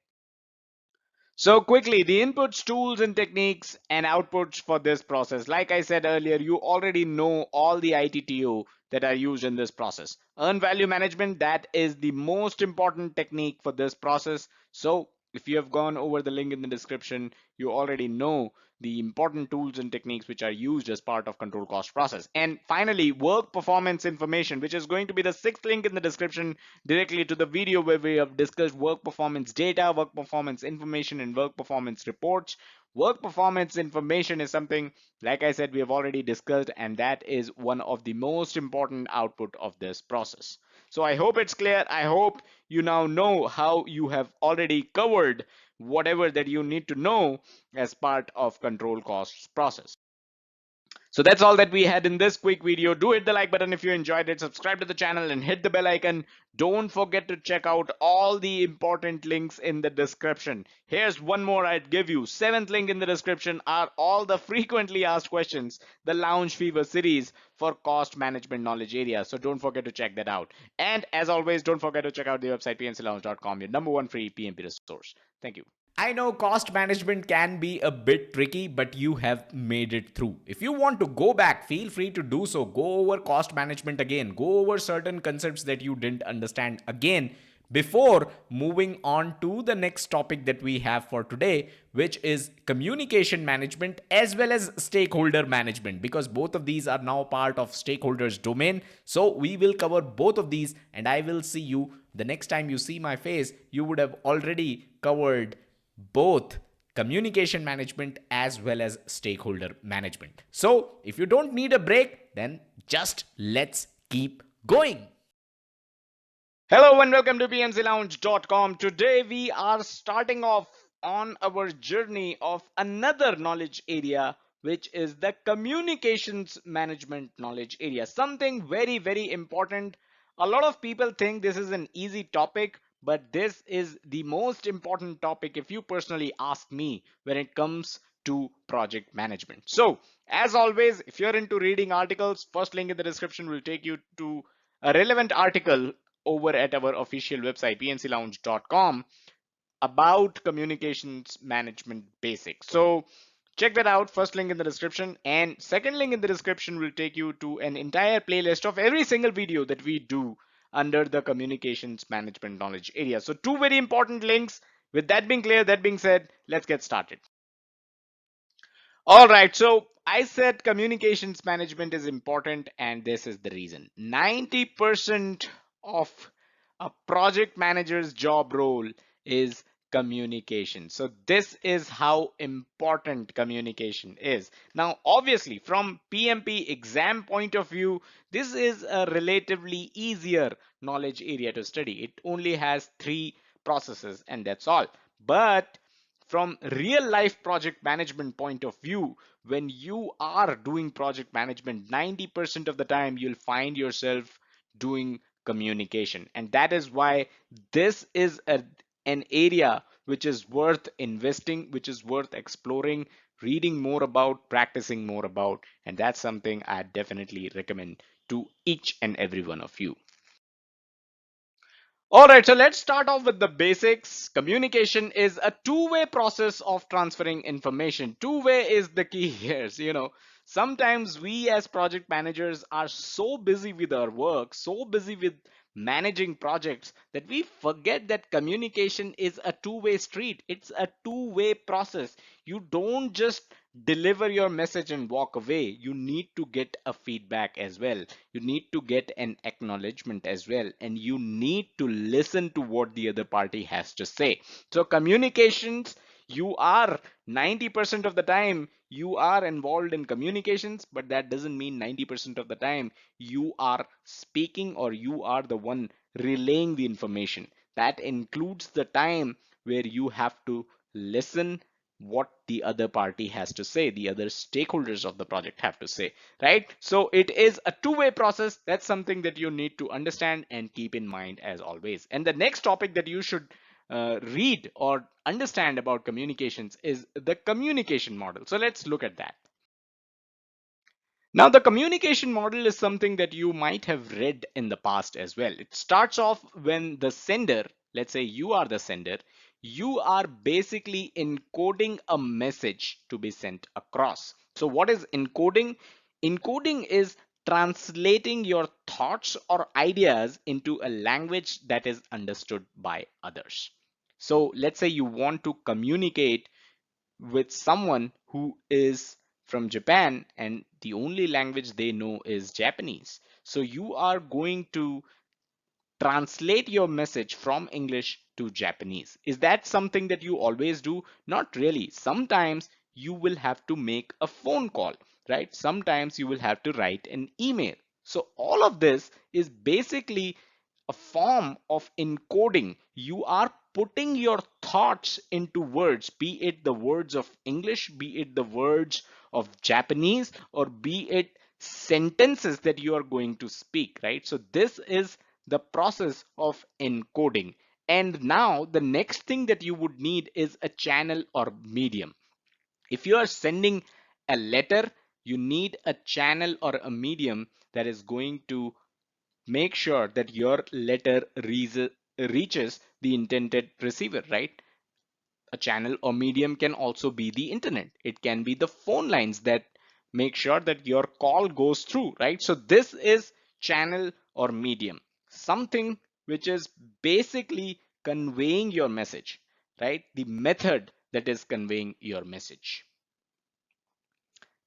So quickly, the inputs, tools and techniques and outputs for this process. Like I said earlier, you already know all the ITTO that are used in this process. Earn value management, that is the most important technique for this process. So if you have gone over the link in the description, you already know the important tools and techniques which are used as part of control cost process. And finally, work performance information, which is going to be the sixth link in the description directly to the video where we have discussed work performance data, work performance information, and work performance reports. Work performance information is something, like I said, we have already discussed, and that is one of the most important output of this process. So I hope it's clear. I hope you now know how you have already covered whatever that you need to know as part of control costs process. So that's all that we had in this quick video. Do hit the like button if you enjoyed it, subscribe to the channel and hit the bell icon. Don't forget to check out all the important links in the description. Here's one more I'd give you. Seventh link in the description are all the frequently asked questions, the Lounge Fever series for cost management knowledge area. So don't forget to check that out. And as always, don't forget to check out the website pmclounge.com, your number one free PMP resource. Thank you. I know cost management can be a bit tricky, but you have made it through. If you want to go back, feel free to do so. Go over cost management again, go over certain concepts that you didn't understand again, before moving on to the next topic that we have for today, which is communication management as well as stakeholder management, because both of these are now part of stakeholders domain. So we will cover both of these, and I will see you the next time you see my face. You would have already covered both communication management as well as stakeholder management. So if you don't need a break, then just let's keep going. Hello and welcome to pmclounge.com. Today we are starting off on our journey of another knowledge area, which is the communications management knowledge area. Something very, very important. A lot of people think this is an easy topic, but this is the most important topic if you personally ask me when it comes to project management. So, as always, if you're into reading articles, first link in the description will take you to a relevant article over at our official website pnclounge.com about communications management basics. So check that out. First link in the description, and second link in the description will take you to an entire playlist of every single video that we do under the communications management knowledge area. So two very important links. With that being clear, that being said, let's get started. All right, so I said communications management is important, and this is the reason. 90% of a project manager's job role is communication. So this is how important communication is. Now, obviously, from PMP exam point of view, this is a relatively easier knowledge area to study. It only has 3 processes, and that's all. But from real life project management point of view, when you are doing project management, 90% of the time you'll find yourself doing communication, and that is why this is an area which is worth investing, which is worth exploring, reading more about, practicing more about, and that's something I definitely recommend to each and every one of you. All right, so let's start off with the basics. Communication is a two-way process of transferring information. Two-way is the key here. So, sometimes we as project managers are so busy with our work, so busy with managing projects that we forget that communication is a two-way street. It's a two-way process. You don't just deliver your message and walk away. You need to get a feedback as well. You need to get an acknowledgement as well, and you need to listen to what the other party has to say. So communications, you are 90% of the time you are involved in communications, but that doesn't mean 90% of the time you are speaking or you are the one relaying the information. That includes the time where you have to listen what the other party has to say, the other stakeholders of the project have to say, right? So it is a two-way process. That's something that you need to understand and keep in mind as always. And the next topic that you should read or understand about communications is the communication model. So let's look at that. Now, the communication model is something that you might have read in the past as well. It starts off when the sender, let's say you are the sender, you are basically encoding a message to be sent across. So what is encoding? Encoding is translating your thoughts or ideas into a language that is understood by others. So let's say you want to communicate with someone who is from Japan and the only language they know is Japanese. So you are going to translate your message from English to Japanese. Is that something that you always do? Not really. Sometimes you will have to make a phone call, right? Sometimes you will have to write an email. So all of this is basically a form of encoding. You are putting your thoughts into words, be it the words of English, be it the words of Japanese, or be it sentences that you are going to speak, right? So this is the process of encoding. And now the next thing that you would need is a channel or medium. If you are sending a letter, you need a channel or a medium that is going to make sure that your letter reaches the intended receiver, right? A channel or medium can also be the internet. It can be the phone lines that make sure that your call goes through, right? So this is channel or medium. Something which is basically conveying your message, right? The method that is conveying your message.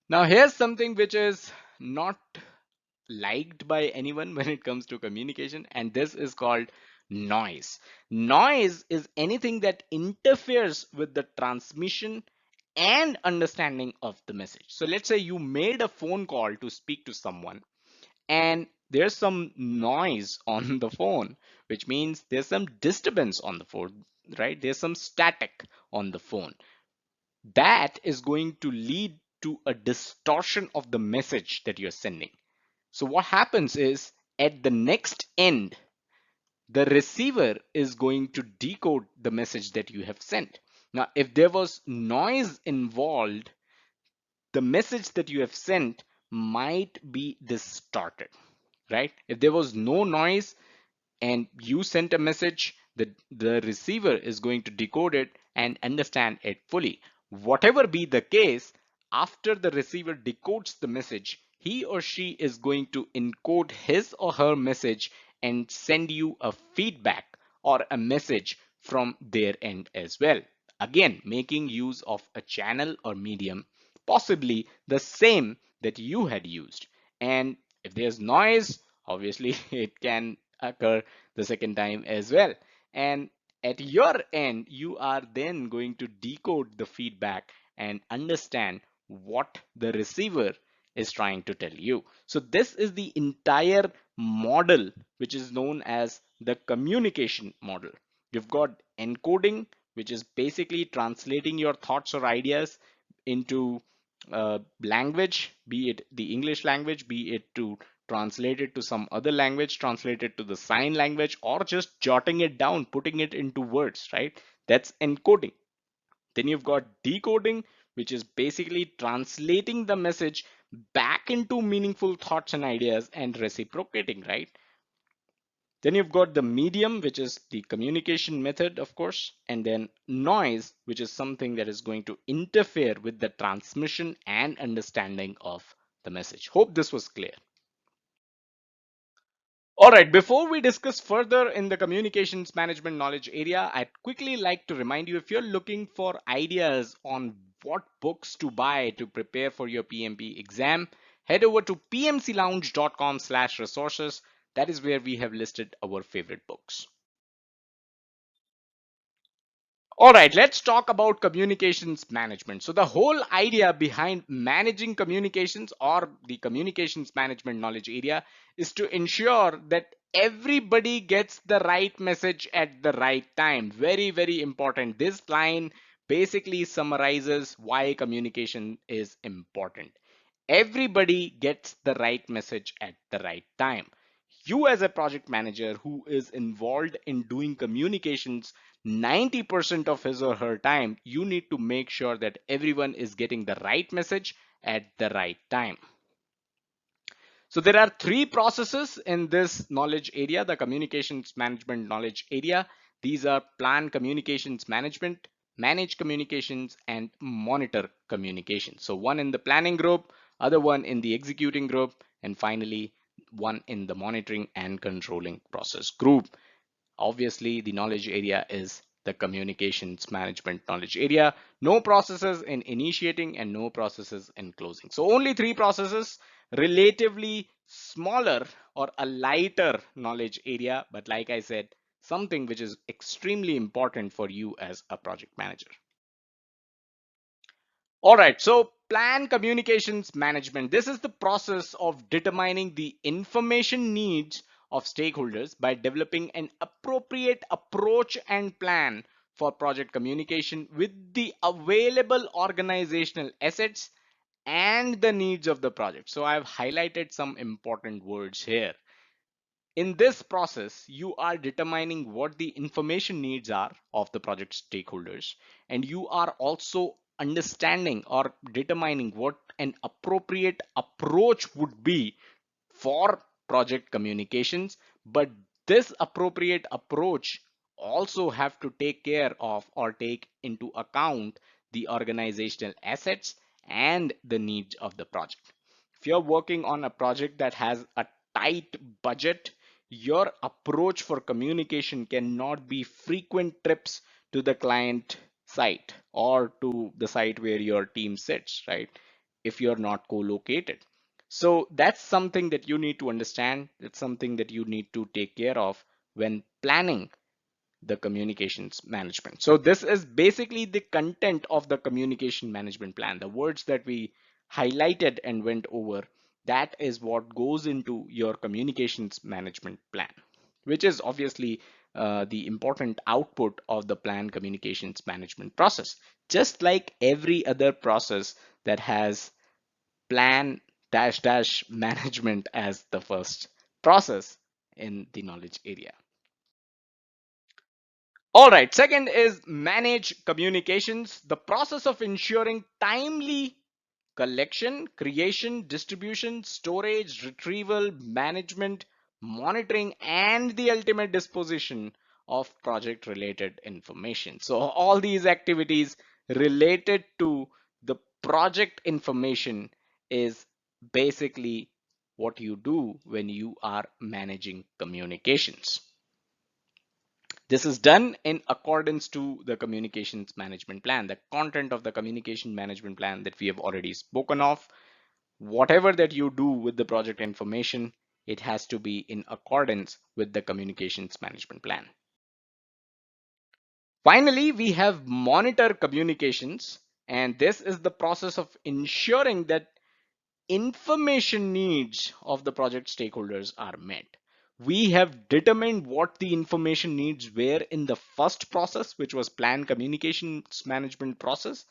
Now, here's something which is not liked by anyone when it comes to communication, and this is called noise. Noise is anything that interferes with the transmission and understanding of the message. So let's say you made a phone call to speak to someone, and there's some noise on the phone, which means there's some disturbance on the phone, right? There's some static on the phone. That is going to lead to a distortion of the message that you're sending. So what happens is, at the next end, the receiver is going to decode the message that you have sent. Now, if there was noise involved, the message that you have sent might be distorted, right? If there was no noise and you sent a message, the receiver is going to decode it and understand it fully. Whatever be the case, after the receiver decodes the message, he or she is going to encode his or her message and send you a feedback or a message from their end as well. Again, making use of a channel or medium, possibly the same that you had used. And if there's noise, obviously it can occur the second time as well. And at your end, you are then going to decode the feedback and understand what the receiver is trying to tell you. So this is the entire model, which is known as the communication model. You've got encoding, which is basically translating your thoughts or ideas into language, be it the English language, be it to translate it to some other language, translate it to the sign language, or just jotting it down, putting it into words, right? That's encoding. Then you've got decoding, which is basically translating the message back into meaningful thoughts and ideas and reciprocating, right? Then you've got the medium, which is the communication method, of course, and then noise, which is something that is going to interfere with the transmission and understanding of the message. Hope this was clear. All right, before we discuss further in the communications management knowledge area, I'd quickly like to remind you, if you're looking for ideas on what books to buy to prepare for your PMP exam, head over to pmclounge.com/resources. That is where we have listed our favorite books. All right, let's talk about communications management. So the whole idea behind managing communications, or the communications management knowledge area, is to ensure that everybody gets the right message at the right time. Very, very important. This line basically summarizes why communication is important. Everybody gets the right message at the right time. You, as a project manager who is involved in doing communications 90% of his or her time, you need to make sure that everyone is getting the right message at the right time. So there are three processes in this knowledge area, the communications management knowledge area. These are plan communications management, manage communications, and monitor communications. So one in the planning group, other one in the executing group, and finally one in the monitoring and controlling process group. Obviously, the knowledge area is the communications management knowledge area. No processes in initiating and no processes in closing. So only three processes, relatively smaller or a lighter knowledge area. But like I said, something which is extremely important for you as a project manager. All right, so plan communications management. This is the process of determining the information needs of stakeholders by developing an appropriate approach and plan for project communication with the available organizational assets and the needs of the project. So I've highlighted some important words here. In this process, you are determining what the information needs are of the project stakeholders, and you are also understanding or determining what an appropriate approach would be for project communications. But this appropriate approach also have to take care of or take into account the organizational assets and the needs of the project. If you're working on a project that has a tight budget, your approach for communication cannot be frequent trips to the client site or to the site where your team sits, right? If you're not co-located. So that's something that you need to understand. It's something that you need to take care of when planning the communications management. So this is basically the content of the communication management plan. The words that we highlighted and went over, that is what goes into your communications management plan, which is obviously the important output of the plan communications management process. Just like every other process that has plan dash dash management as the first process in the knowledge area. All right, second is manage communications, the process of ensuring timely collection, creation, distribution, storage, retrieval, management, monitoring, and the ultimate disposition of project related information. So, all these activities related to the project information is basically what you do when you are managing communications. This is done in accordance to the communications management plan, the content of the communication management plan that we have already spoken of. Whatever that you do with the project information, it has to be in accordance with the communications management plan. Finally, we have monitor communications, and this is the process of ensuring that information needs of the project stakeholders are met. We have determined what the information needs were in the first process, which was plan communications management process.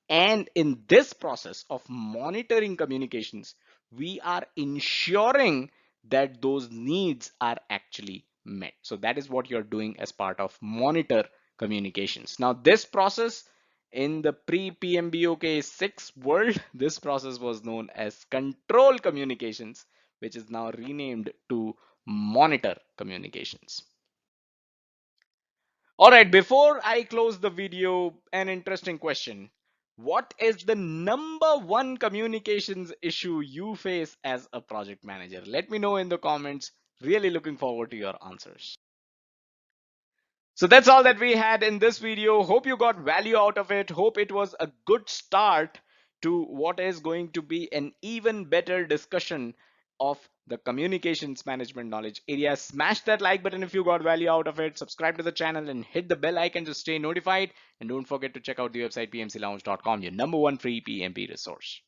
And in this process of monitoring communications, we are ensuring that those needs are actually met. So that is what you're doing as part of monitor communications. Now, this process in the pre-PMBOK 6 world, this process was known as control communications, which is now renamed to monitor communications. All right, before I close the video, an interesting question. What is the number one communications issue you face as a project manager? Let me know in the comments. Really looking forward to your answers. So that's all that we had in this video. Hope you got value out of it. Hope it was a good start to what is going to be an even better discussion of the communications management knowledge area. Smash that like button if you got value out of it. Subscribe to the channel and hit the bell icon to stay notified. And don't forget to check out the website pmclounge.com, your number one free PMP resource.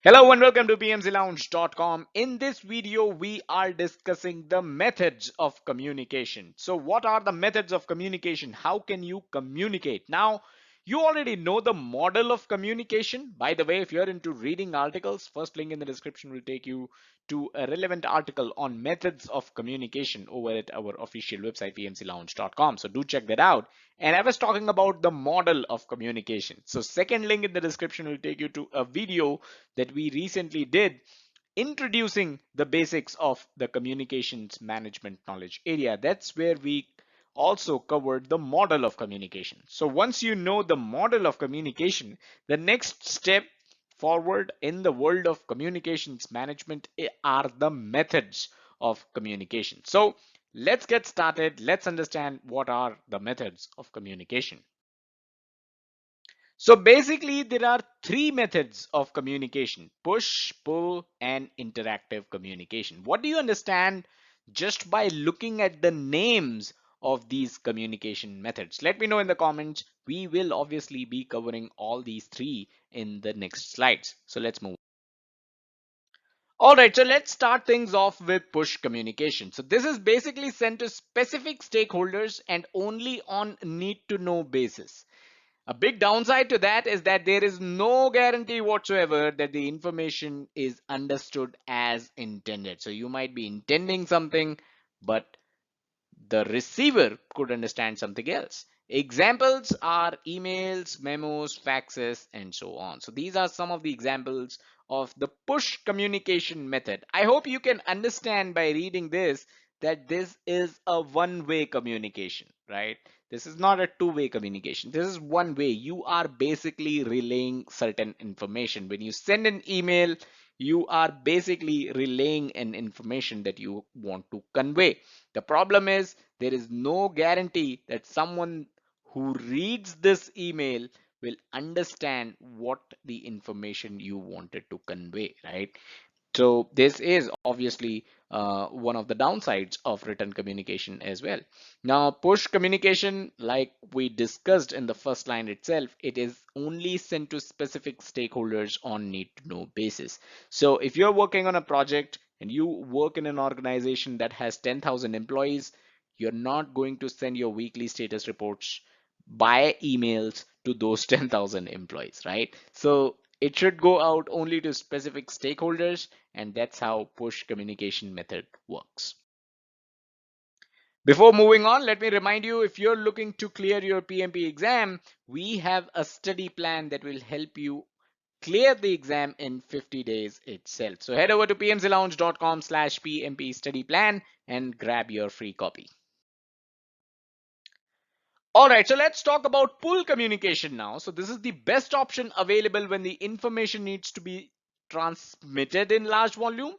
Hello and welcome to pmclounge.com. In this video, we are discussing the methods of communication. So what are the methods of communication? How can you communicate? Now, you already know the model of communication. By the way, if you're into reading articles, first link in the description will take you to a relevant article on methods of communication over at our official website, pmclounge.com. So do check that out. And I was talking about the model of communication. So second link in the description will take you to a video that we recently did introducing the basics of the communications management knowledge area. That's where we also covered the model of communication. So once you know the model of communication, the next step forward in the world of communications management are the methods of communication. So let's get started. Let's understand what are the methods of communication. So basically, there are three methods of communication: push, pull, and interactive communication. What do you understand just by looking at the names of these communication methods? Let me know in the comments. We will obviously be covering all these three in the next slides. So let's move. All right, so let's start things off with push communication. So this is basically sent to specific stakeholders and only on need to know basis. A big downside to that is that there is no guarantee whatsoever that the information is understood as intended. So you might be intending something, but the receiver could understand something else. Examples are emails, memos, faxes, and so on. So these are some of the examples of the push communication method. I hope you can understand by reading this that this is a one-way communication, right? This is not a two-way communication. This is one way. You are basically relaying certain information. When you send an email, you are basically relaying an information that you want to convey. The problem is there is no guarantee that someone who reads this email will understand what the information you wanted to convey, right? So this is obviously one of the downsides of written communication as well. Now, push communication, like we discussed in the first line itself, it is only sent to specific stakeholders on need to know basis. So if you're working on a project and you work in an organization that has 10,000 employees, you're not going to send your weekly status reports by emails to those 10,000 employees, right? So it should go out only to specific stakeholders, and that's how push communication method works. Before moving on, let me remind you, if you're looking to clear your PMP exam, we have a study plan that will help you clear the exam in 50 days itself. So head over to pmclounge.com/PMP study plan and grab your free copy. All right, so let's talk about pull communication now. So this is the best option available when the information needs to be transmitted in large volume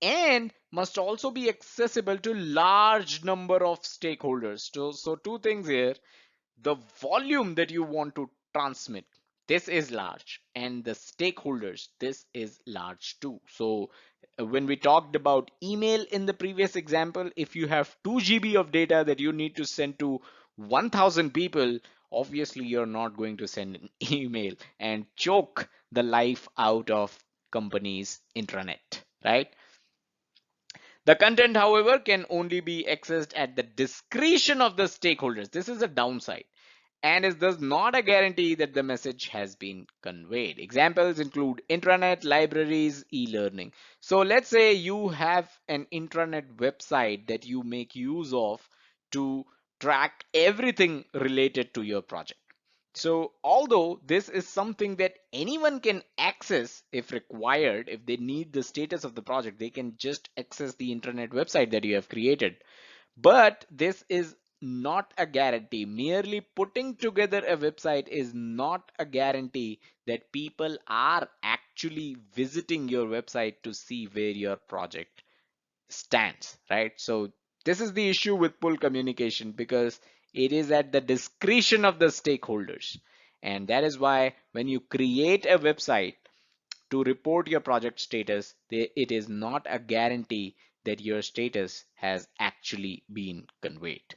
and must also be accessible to large number of stakeholders. So two things here: the volume that you want to transmit, this is large, and the stakeholders, this is large too. So when we talked about email in the previous example, if you have 2 GB of data that you need to send to 1000 people, obviously you're not going to send an email and choke the life out of companies intranet, right? The content, however, can only be accessed at the discretion of the stakeholders. This is a downside, and is thus not a guarantee that the message has been conveyed. Examples include intranet, libraries, e-learning. So let's say you have an intranet website that you make use of to track everything related to your project. So although this is something that anyone can access if required, if they need the status of the project, they can just access the internet website that you have created. But this is not a guarantee. Merely putting together a website is not a guarantee that people are actually visiting your website to see where your project stands, right? So this is the issue with pull communication, because it is at the discretion of the stakeholders. And that is why when you create a website to report your project status, it is not a guarantee that your status has actually been conveyed.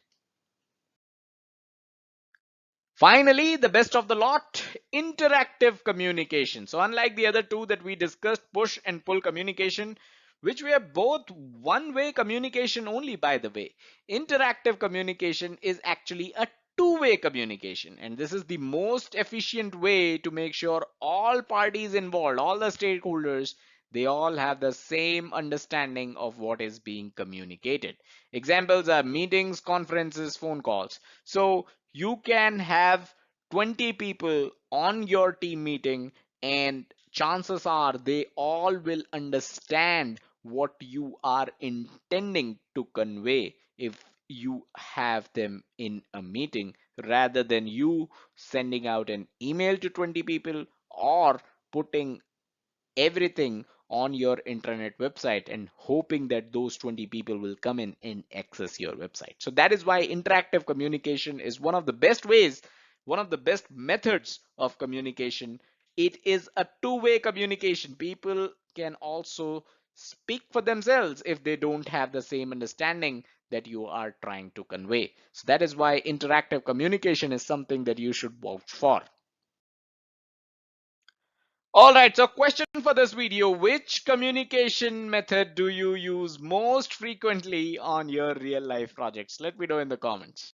Finally, the best of the lot, interactive communication. So unlike the other two that we discussed, push and pull communication, which were both one-way communication only, by the way, interactive communication is actually a two-way communication. And this is the most efficient way to make sure all parties involved, all the stakeholders, they all have the same understanding of what is being communicated. Examples are meetings, conferences, phone calls. So you can have 20 people on your team meeting, and chances are they all will understand what you are intending to convey if you have them in a meeting, rather than you sending out an email to 20 people or putting everything on your intranet website and hoping that those 20 people will come in and access your website. So that is why interactive communication is one of the best ways, one of the best methods of communication. It is a two-way communication. People can also speak for themselves if they don't have the same understanding that you are trying to convey. So that is why interactive communication is something that you should vouch for. All right, so question for this video: which communication method do you use most frequently on your real life projects? Let me know in the comments.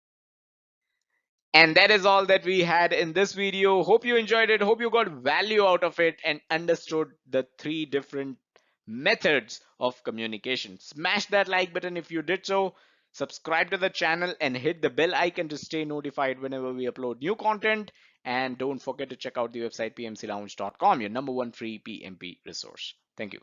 And that is all that we had in this video. Hope you enjoyed it. Hope you got value out of it and understood the three different methods of communication. Smash that like button if you did so. Subscribe to the channel and hit the bell icon to stay notified whenever we upload new content. And don't forget to check out the website pmclounge.com, your number one free PMP resource. Thank you.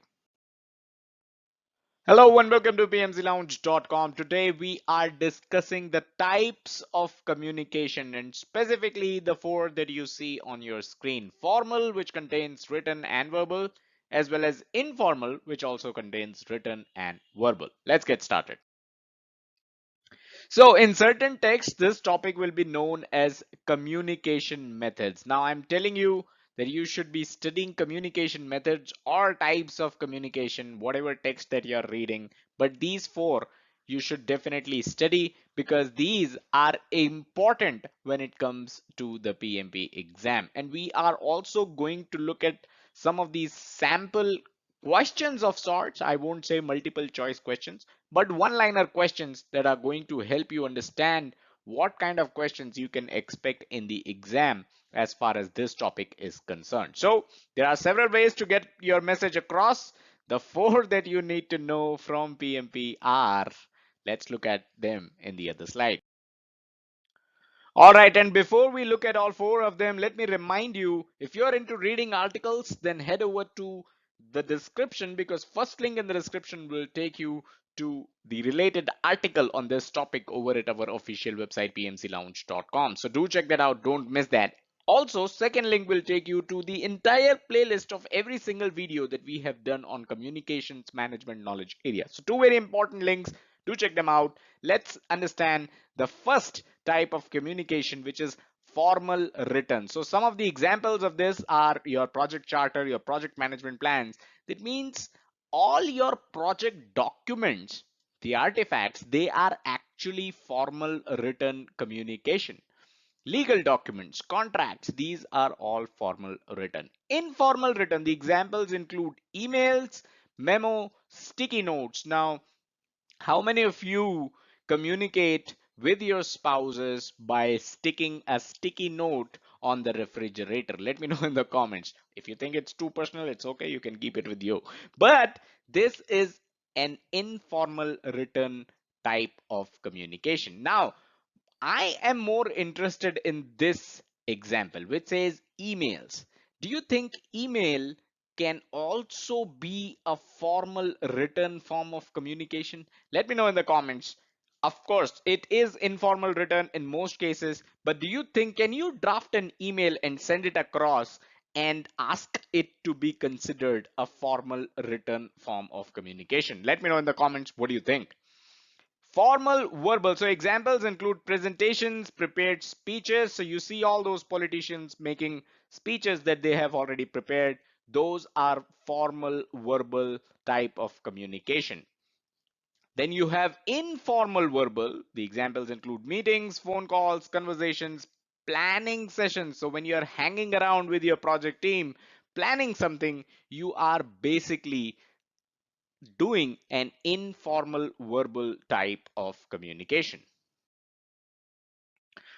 Hello and welcome to pmclounge.com. Today we are discussing the types of communication, and specifically the four that you see on your screen. Formal, which contains written and verbal, as well as informal, which also contains written and verbal. Let's get started. So in certain texts, this topic will be known as communication methods. Now I'm telling you that you should be studying communication methods or types of communication, whatever text that you're reading. But these four you should definitely study because these are important when it comes to the PMP exam. And we are also going to look at some of these sample questions of sorts. I won't say multiple choice questions, but one-liner questions that are going to help you understand what kind of questions you can expect in the exam as far as this topic is concerned. So there are several ways to get your message across. The four that you need to know from PMP are, let's look at them in the other slide. All right, and before we look at all four of them, let me remind you, if you're into reading articles, then head over to the description because first link in the description will take you to the related article on this topic over at our official website, pmclounge.com. So do check that out. Don't miss that. Also, second link will take you to the entire playlist of every single video that we have done on communications management knowledge area. So two very important links. Do check them out. Let's understand the first type of communication, which is formal written. So some of the examples of this are your project charter, your project management plans. That means all your project documents, the artifacts, they are actually formal written communication. Legal documents, contracts, these are all formal written. Informal written, the examples include emails, memo, sticky notes. Now, how many of you communicate with your spouses by sticking a sticky note on the refrigerator? Let me know in the comments. If you think it's too personal, it's okay. You can keep it with you. But this is an informal written type of communication. Now, I am more interested in this example, which says emails. Do you think email can also be a formal written form of communication? Let me know in the comments. Of course, it is informal written in most cases, but do you think can you draft an email and send it across and ask it to be considered a formal written form of communication? Let me know in the comments. What do you think? Formal verbal. So examples include presentations, prepared speeches. So you see all those politicians making speeches that they have already prepared. Those are formal verbal type of communication. Then you have informal verbal. The examples include meetings, phone calls, conversations, planning sessions. So when you're hanging around with your project team, planning something, you are basically doing an informal verbal type of communication.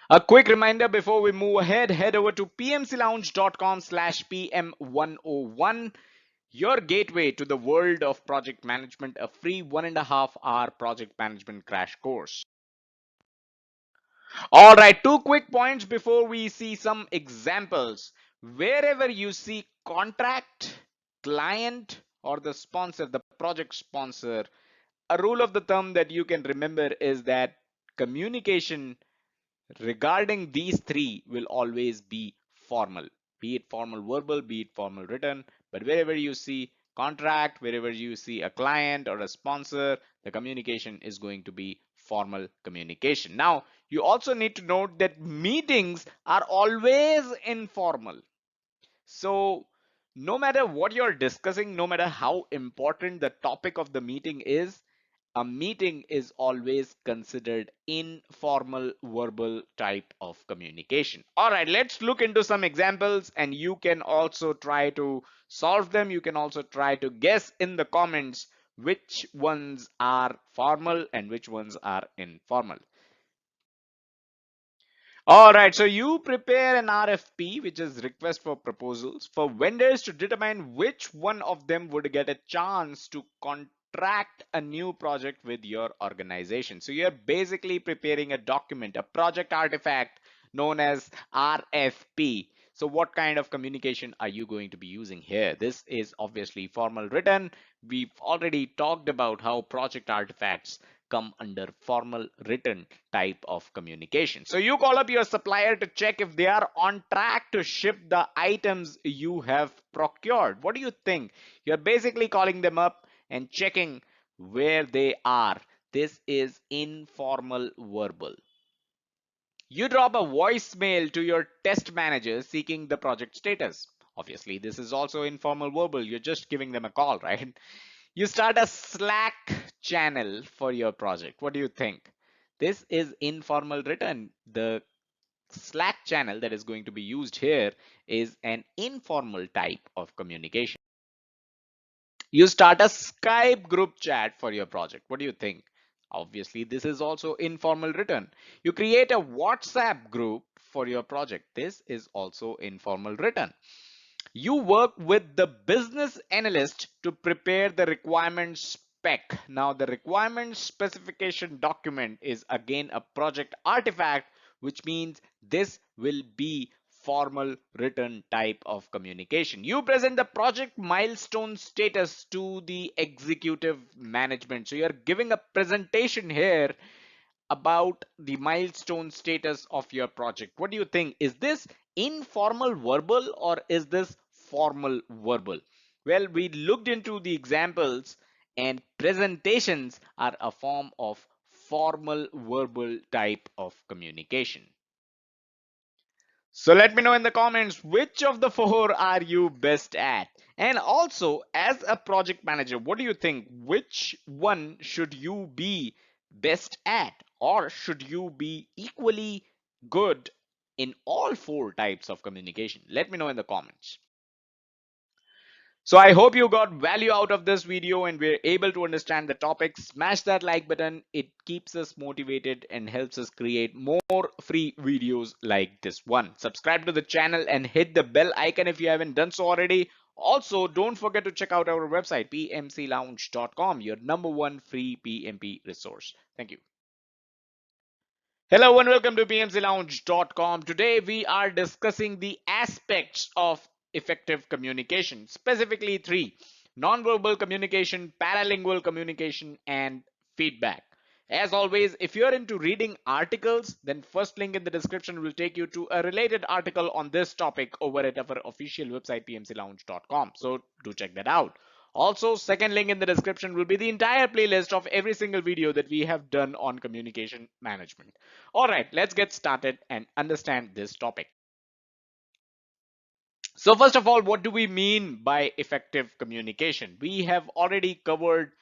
A quick reminder before we move ahead, head over to pmclounge.com/pm101, your gateway to the world of project management, a free 1.5 hour project management crash course. All right, two quick points before we see some examples. Wherever you see contract, client, or the sponsor, the project sponsor, a rule of the thumb that you can remember is that communication regarding these three will always be formal, be it formal verbal, be it formal written. But wherever you see contract, wherever you see a client or a sponsor, the communication is going to be formal communication. Now, you also need to note that meetings are always informal. So, no matter what you're discussing, no matter how important the topic of the meeting is, a meeting is always considered informal verbal type of communication. All right, let's look into some examples and you can also try to solve them. You can also try to guess in the comments which ones are formal and which ones are informal. All right, so you prepare an RFP, which is request for proposals, for vendors to determine which one of them would get a chance to contract a new project with your organization. So you're basically preparing a document, a project artifact known as RFP. So what kind of communication are you going to be using here? This is obviously formal written. We've already talked about how project artifacts come under formal written type of communication. So you call up your supplier to check if they are on track to ship the items you have procured. What do you think? You're basically calling them up and checking where they are. This is informal verbal. You drop a voicemail to your test manager seeking the project status. Obviously, this is also informal verbal. You're just giving them a call, right? You start a Slack channel for your project. What do you think? This is informal written. The Slack channel that is going to be used here is an informal type of communication. You start a Skype group chat for your project. What do you think? Obviously, this is also informal written. You create a WhatsApp group for your project. This is also informal written. You work with the business analyst to prepare the requirement spec. Now, the requirement specification document is again a project artifact, which means this will be formal written type of communication. You present the project milestone status to the executive management. So you're giving a presentation here about the milestone status of your project. What do you think? Is this informal verbal or is this formal verbal? Well, we looked into the examples and presentations are a form of formal verbal type of communication. So let me know in the comments which of the four are you best at? And also, as a project manager, what do you think? Which one should you be best at? Or should you be equally good in all four types of communication? Let me know in the comments. So I hope you got value out of this video and we're able to understand the topic. Smash that like button. It keeps us motivated and helps us create more free videos like this one. Subscribe to the channel and hit the bell icon if you haven't done so already. Also, don't forget to check out our website, pmclounge.com, your number one free PMP resource. Thank you. Hello and welcome to pmclounge.com. Today we are discussing the aspects of effective communication, specifically three: nonverbal communication, paralingual communication, and feedback. As always, if you're into reading articles, then first link in the description will take you to a related article on this topic over at our official website pmclounge.com. So do check that out. Also, second link in the description will be the entire playlist of every single video that we have done on communication management. All right, let's get started and understand this topic. So first of all, what do we mean by effective communication? We have already covered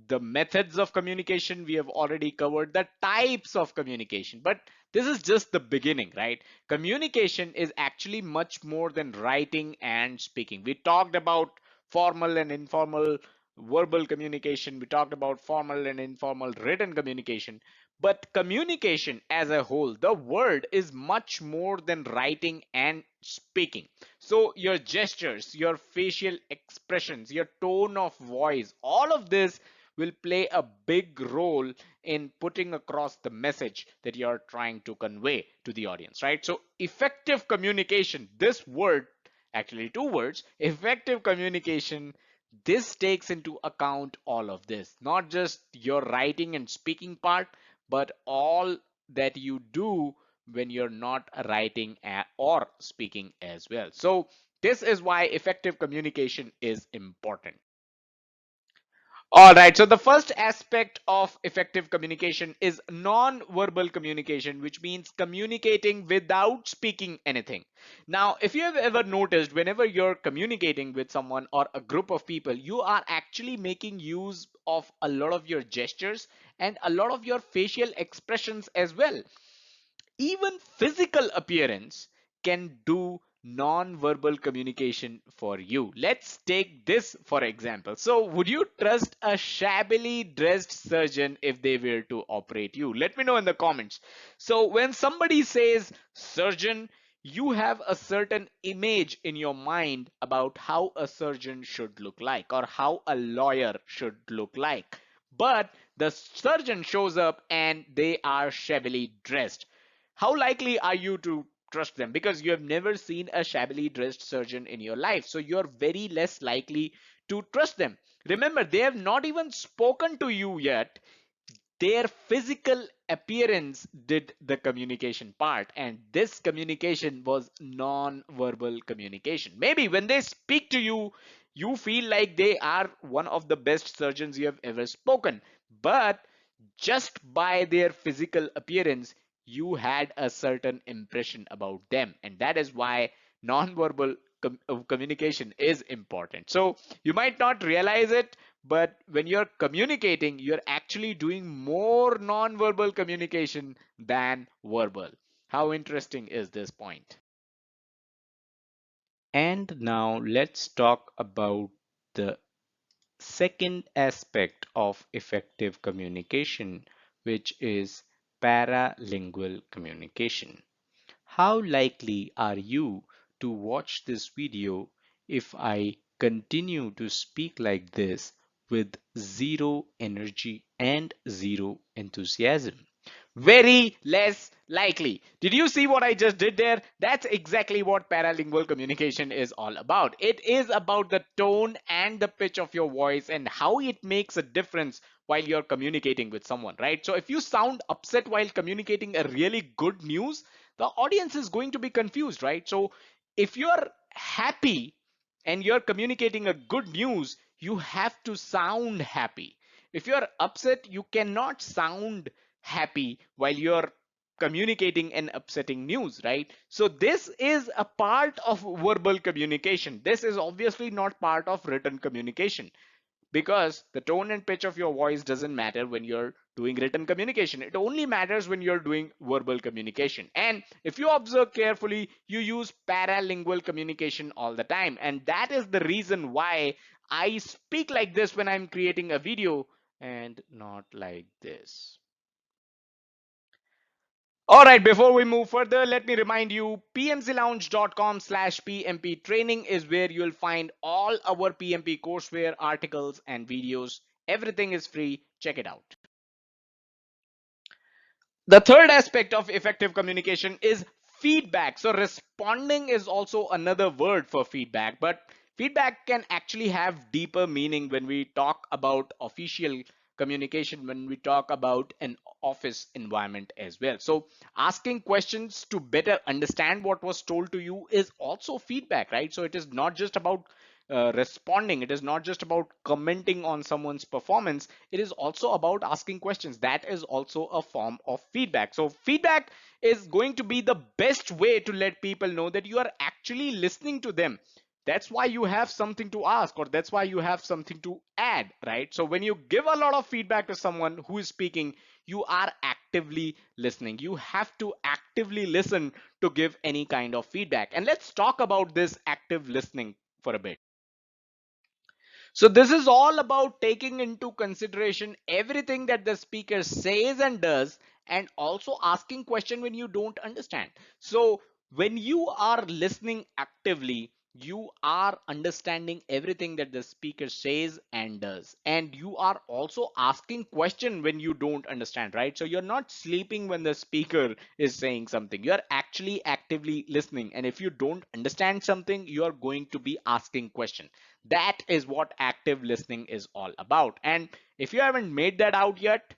the methods of communication. We have already covered the types of communication, but this is just the beginning, right? Communication is actually much more than writing and speaking. We talked about formal and informal verbal communication. We talked about formal and informal written communication. But communication as a whole, the word is much more than writing and speaking. So your gestures, your facial expressions, your tone of voice, all of this will play a big role in putting across the message that you're trying to convey to the audience, right? So effective communication, this word, actually two words, effective communication, this takes into account all of this, not just your writing and speaking part, but all that you do when you're not writing or speaking as well. So this is why effective communication is important. All right, so the first aspect of effective communication is non-verbal communication, which means communicating without speaking anything. Now, if you have ever noticed, whenever you're communicating with someone or a group of people, you are actually making use of a lot of your gestures and a lot of your facial expressions as well. Even physical appearance can do non-verbal communication for you. Let's take this for example. So would you trust a shabbily dressed surgeon if they were to operate you? Let me know in the comments. So when somebody says surgeon, you have a certain image in your mind about how a surgeon should look like or how a lawyer should look like. But the surgeon shows up and they are shabbily dressed. How likely are you to trust them? Because you have never seen a shabbily dressed surgeon in your life. So you're very less likely to trust them. Remember, they have not even spoken to you yet. their physical appearance did the communication part, and this communication was non-verbal communication. Maybe when they speak to you, you feel like they are one of the best surgeons you have ever spoken, but just by their physical appearance you had a certain impression about them, and that is why non-verbal communication is important. So you might not realize it, but when you're communicating, you're actually doing more non-verbal communication than verbal. How interesting is this point? And now let's talk about the second aspect of effective communication, which is paralingual communication. How likely are you to watch this video if I continue to speak like this with zero energy and zero enthusiasm? Very less likely. Did you see what I just did there? That's exactly what paralingual communication is all about. It is about the tone and the pitch of your voice and how it makes a difference while you're communicating with someone, right? So if you sound upset while communicating a really good news, the audience is going to be confused, right? So if you're happy and you're communicating a good news, you have to sound happy. If you're upset, you cannot sound happy while you're communicating an upsetting news, right? So this is a part of verbal communication. This is obviously not part of written communication, because the tone and pitch of your voice doesn't matter when you're doing written communication. It only matters when you're doing verbal communication. And if you observe carefully, you use paralingual communication all the time, and that is the reason why I speak like this when I'm creating a video and not like this. All right, before we move further, let me remind you, pmclounge.com/pmp training is where you'll find all our PMP courseware, articles, and videos. Everything is free. Check it out. The third aspect of effective communication is feedback. So responding is also another word for feedback, but feedback can actually have deeper meaning when we talk about official communication, when we talk about an office environment as well. So asking questions to better understand what was told to you is also feedback, right? So it is not just about responding. It is not just about commenting on someone's performance. It is also about asking questions. That is also a form of feedback. So feedback is going to be the best way to let people know that you are actually listening to them. That's why you have something to ask, or that's why you have something to add, right? So when you give a lot of feedback to someone who is speaking, you are actively listening. You have to actively listen to give any kind of feedback. And let's talk about this active listening for a bit. So this is all about taking into consideration everything that the speaker says and does, and also asking question when you don't understand. So when you are listening actively, you are understanding everything that the speaker says and does, and you are also asking question when you don't understand, right? So you're not sleeping when the speaker is saying something. You're actually actively listening, and if you don't understand something, you're going to be asking question. That is what active listening is all about. And if you haven't made that out yet,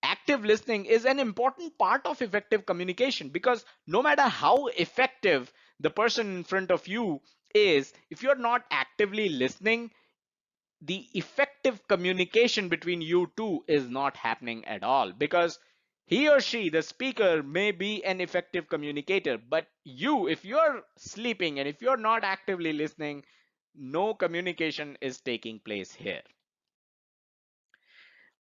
active listening is an important part of effective communication, because no matter how effective the person in front of you is, if you're not actively listening, the effective communication between you two is not happening at all, because he or she, the speaker, may be an effective communicator, but you, if you're sleeping and if you're not actively listening, no communication is taking place here.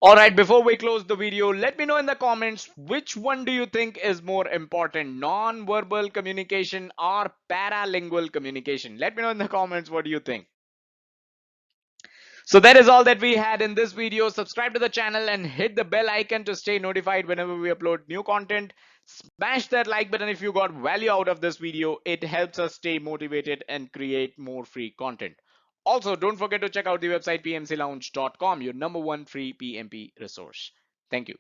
All right, before we close the video, let me know in the comments which one do you think is more important, non-verbal communication or paralingual communication? Let me know in the comments what do you think. So that is all that we had in this video. Subscribe to the channel and hit the bell icon to stay notified whenever we upload new content. Smash that like button if you got value out of this video. It helps us stay motivated and create more free content. Also, don't forget to check out the website pmclounge.com, your number one free PMP resource. Thank you.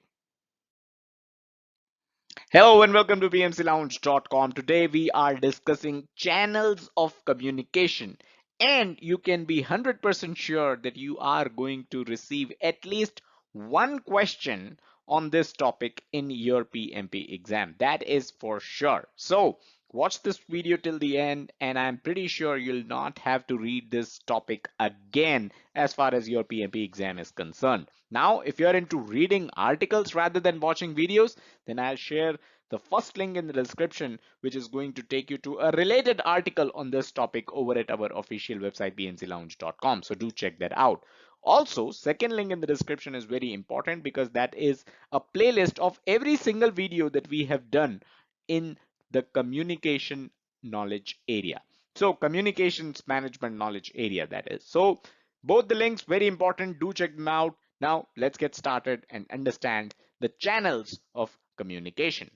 Hello and welcome to pmclounge.com. Today we are discussing channels of communication, and you can be 100% sure that you are going to receive at least one question on this topic in your PMP exam. That is for sure. So watch this video till the end, and I'm pretty sure you'll not have to read this topic again as far as your PMP exam is concerned. Now, if you're into reading articles rather than watching videos, then I'll share the first link in the description, which is going to take you to a related article on this topic over at our official website, bnclounge.com. So do check that out. Also, second link in the description is very important because that is a playlist of every single video that we have done in the communication knowledge area. So communications management knowledge area, that is. So both the links very important. Do check them out. Now let's get started and understand the channels of communication.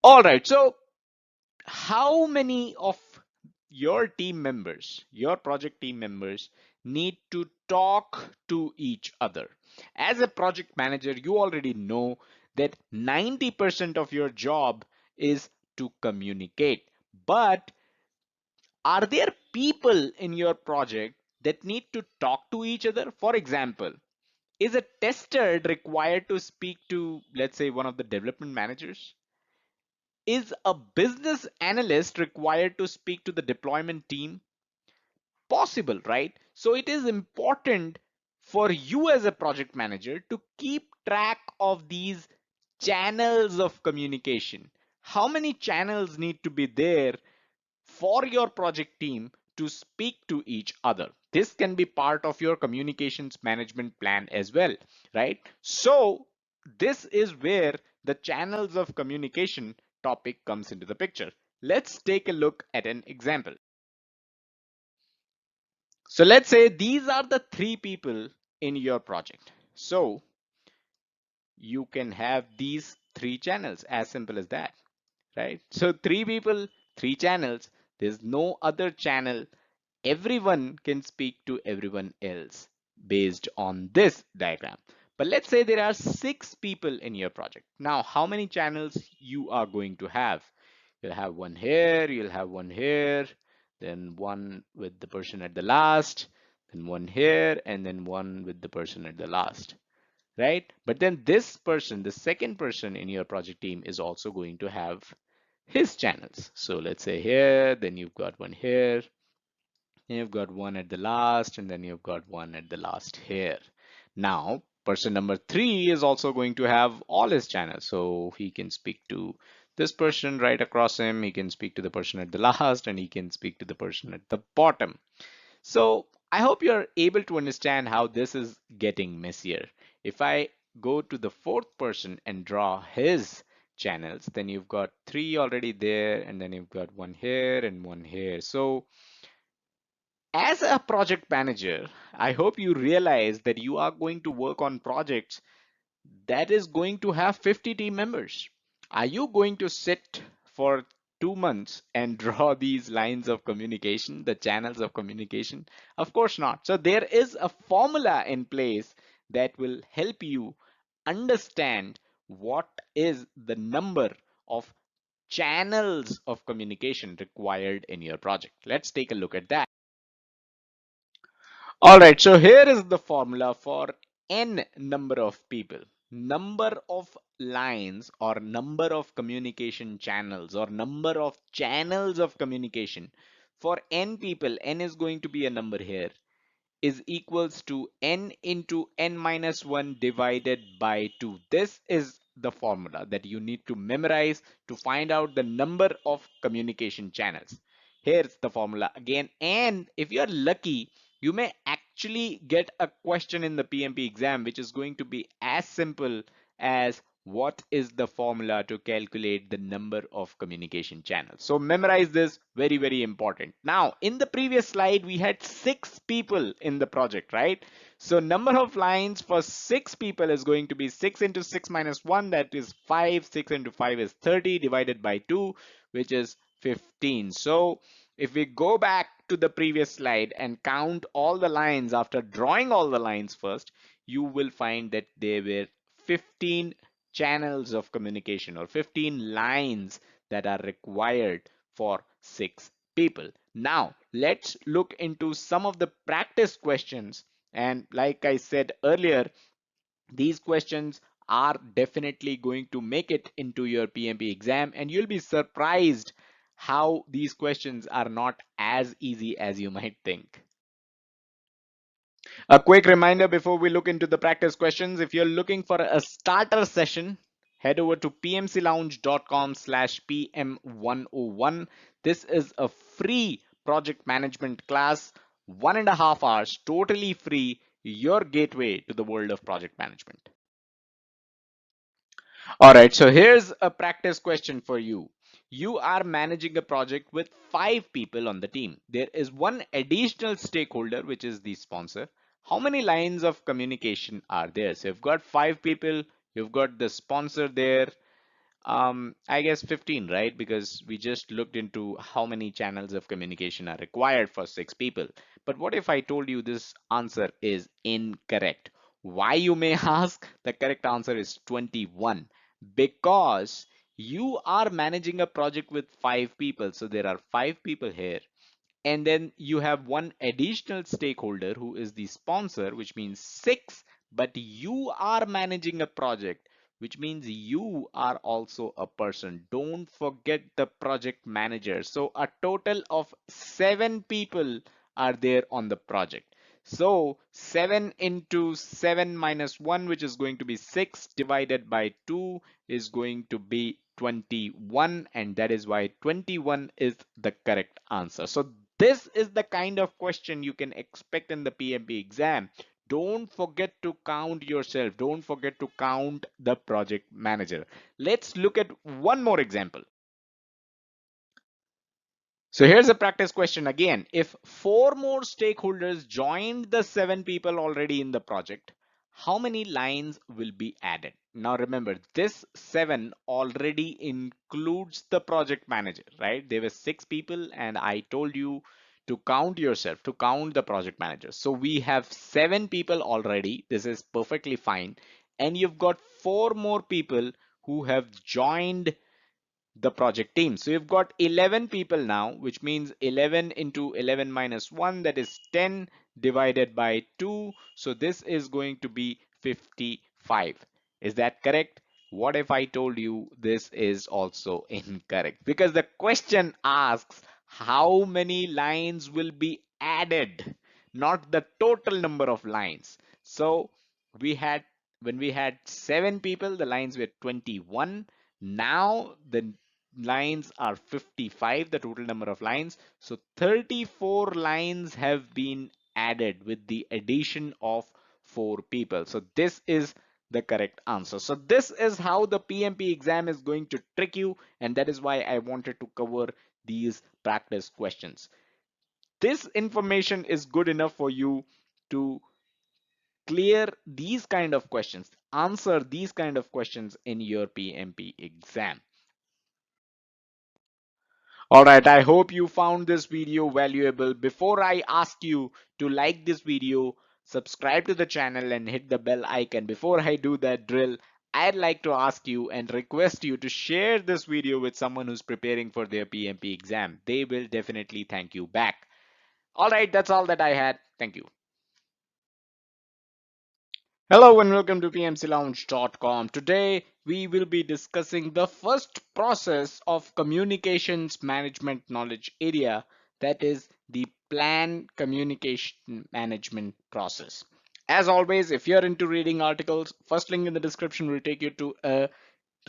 All right. So how many of your team members, your project team members, need to talk to each other? As a project manager, you already know that 90% of your job is to communicate. But are there people in your project that need to talk to each other? For example, is a tester required to speak to, let's say, one of the development managers? Is a business analyst required to speak to the deployment team? Possible, right? So it is important for you as a project manager to keep track of these channels of communication. How many channels need to be there for your project team to speak to each other? This can be part of your communications management plan as well, right? So this is where the channels of communication topic comes into the picture. Let's take a look at an example. So let's say these are the three people in your project. So you can have these three channels, as simple as that, right? So three people, three channels. There's no other channel. Everyone can speak to everyone else based on this diagram. But let's say there are six people in your project. Now, how many channels you are going to have? You'll have one here, you'll have one here, then one with the person at the last, then one here, and then one with the person at the last, right? But then this person, the second person in your project team, is also going to have his channels. So let's say here, then you've got one here, and you've got one at the last, and then you've got one at the last here. Now, person number three is also going to have all his channels. So he can speak to this person right across him, he can speak to the person at the last, and he can speak to the person at the bottom. So I hope you're able to understand how this is getting messier. If I go to the fourth person and draw his channels, then you've got three already there, and then you've got one here and one here. So as a project manager, I hope you realize that you are going to work on projects that is going to have 50 team members. Are you going to sit for 2 months and draw these lines of communication, the channels of communication? Of course not. So there is a formula in place that will help you understand what is the number of channels of communication required in your project. Let's take a look at that. All right, so here is the formula for n number of people. Number of lines or number of communication channels or number of channels of communication. For n people, n is going to be a number here, is equals to n into n minus 1 divided by 2. This is the formula that you need to memorize to find out the number of communication channels. Here's the formula again, and if you're lucky, you may actually get a question in the PMP exam which is going to be as simple as what is the formula to calculate the number of communication channels. So memorize this, very, very important. Now, in the previous slide, we had six people in the project, right? So number of lines for six people is going to be 6 into 6 minus 1, that is 5. 6 into 5 is 30 divided by 2, which is 15. So if we go back to the previous slide and count all the lines after drawing all the lines first, you will find that there were 15 channels of communication or 15 lines that are required for six people. Now, let's look into some of the practice questions. And like I said earlier, These questions are definitely going to make it into your PMP exam, and you'll be surprised how these questions are not as easy as you might think. A quick reminder before we look into the practice questions, if you're looking for a starter session, head over to pmclounge.com/pm101. This is a free project management class, 1.5 hours, totally free, your gateway to the world of project management. All right, so here's a practice question for you. You are managing a project with 5 people on the team. There is one additional stakeholder, which is the sponsor. How many lines of communication are there? So you've got 5 people, you've got the sponsor there, I guess 15, right? Because we just looked into how many channels of communication are required for 6 people. But what if I told you this answer is incorrect? Why, you may ask? The correct answer is 21, because you are managing a project with 5 people. So there are 5 people here, and then you have one additional stakeholder who is the sponsor, which means 6, but you are managing a project, which means you are also a person. Don't forget the project manager. So a total of 7 people are there on the project. So 7 into 7 minus 1, which is going to be 6, divided by 2 is going to be 21, and that is why 21 is the correct answer. So this is the kind of question you can expect in the PMP exam. Don't forget to count yourself. Don't forget to count the project manager. Let's look at one more example. So here's a practice question again. If 4 more stakeholders joined the 7 people already in the project, how many lines will be added? Now remember, this 7 already includes the project manager, right? There were 6 people, and I told you to count yourself, to count the project manager. So we have 7 people already. This is perfectly fine. And you've got 4 more people who have joined the project team. So you've got 11 people now, which means 11 into 11 minus 1, that is 10, divided by 2. So this is going to be 55. Is that correct? What if I told you this is also incorrect? Because the question asks how many lines will be added, not the total number of lines. So we had, when we had 7 people, the lines were 21. Now the lines are 55, the total number of lines. So 34 lines have been added with the addition of 4 people. So this is the correct answer. So this is how the PMP exam is going to trick you, and that is why I wanted to cover these practice questions. This information is good enough for you to clear these kind of questions, answer these kind of questions in your PMP exam. All right, I hope you found this video valuable. Before I ask you to like this video, subscribe to the channel and hit the bell icon. Before I do that drill, I'd like to ask you and request you to share this video with someone who's preparing for their PMP exam. They will definitely thank you back. All right, that's all that I had. Thank you. Hello and welcome to pmclounge.com. Today we will be discussing the first process of communications management knowledge area, that is the plan communication management process. As always, if you're into reading articles, first link in the description will take you to a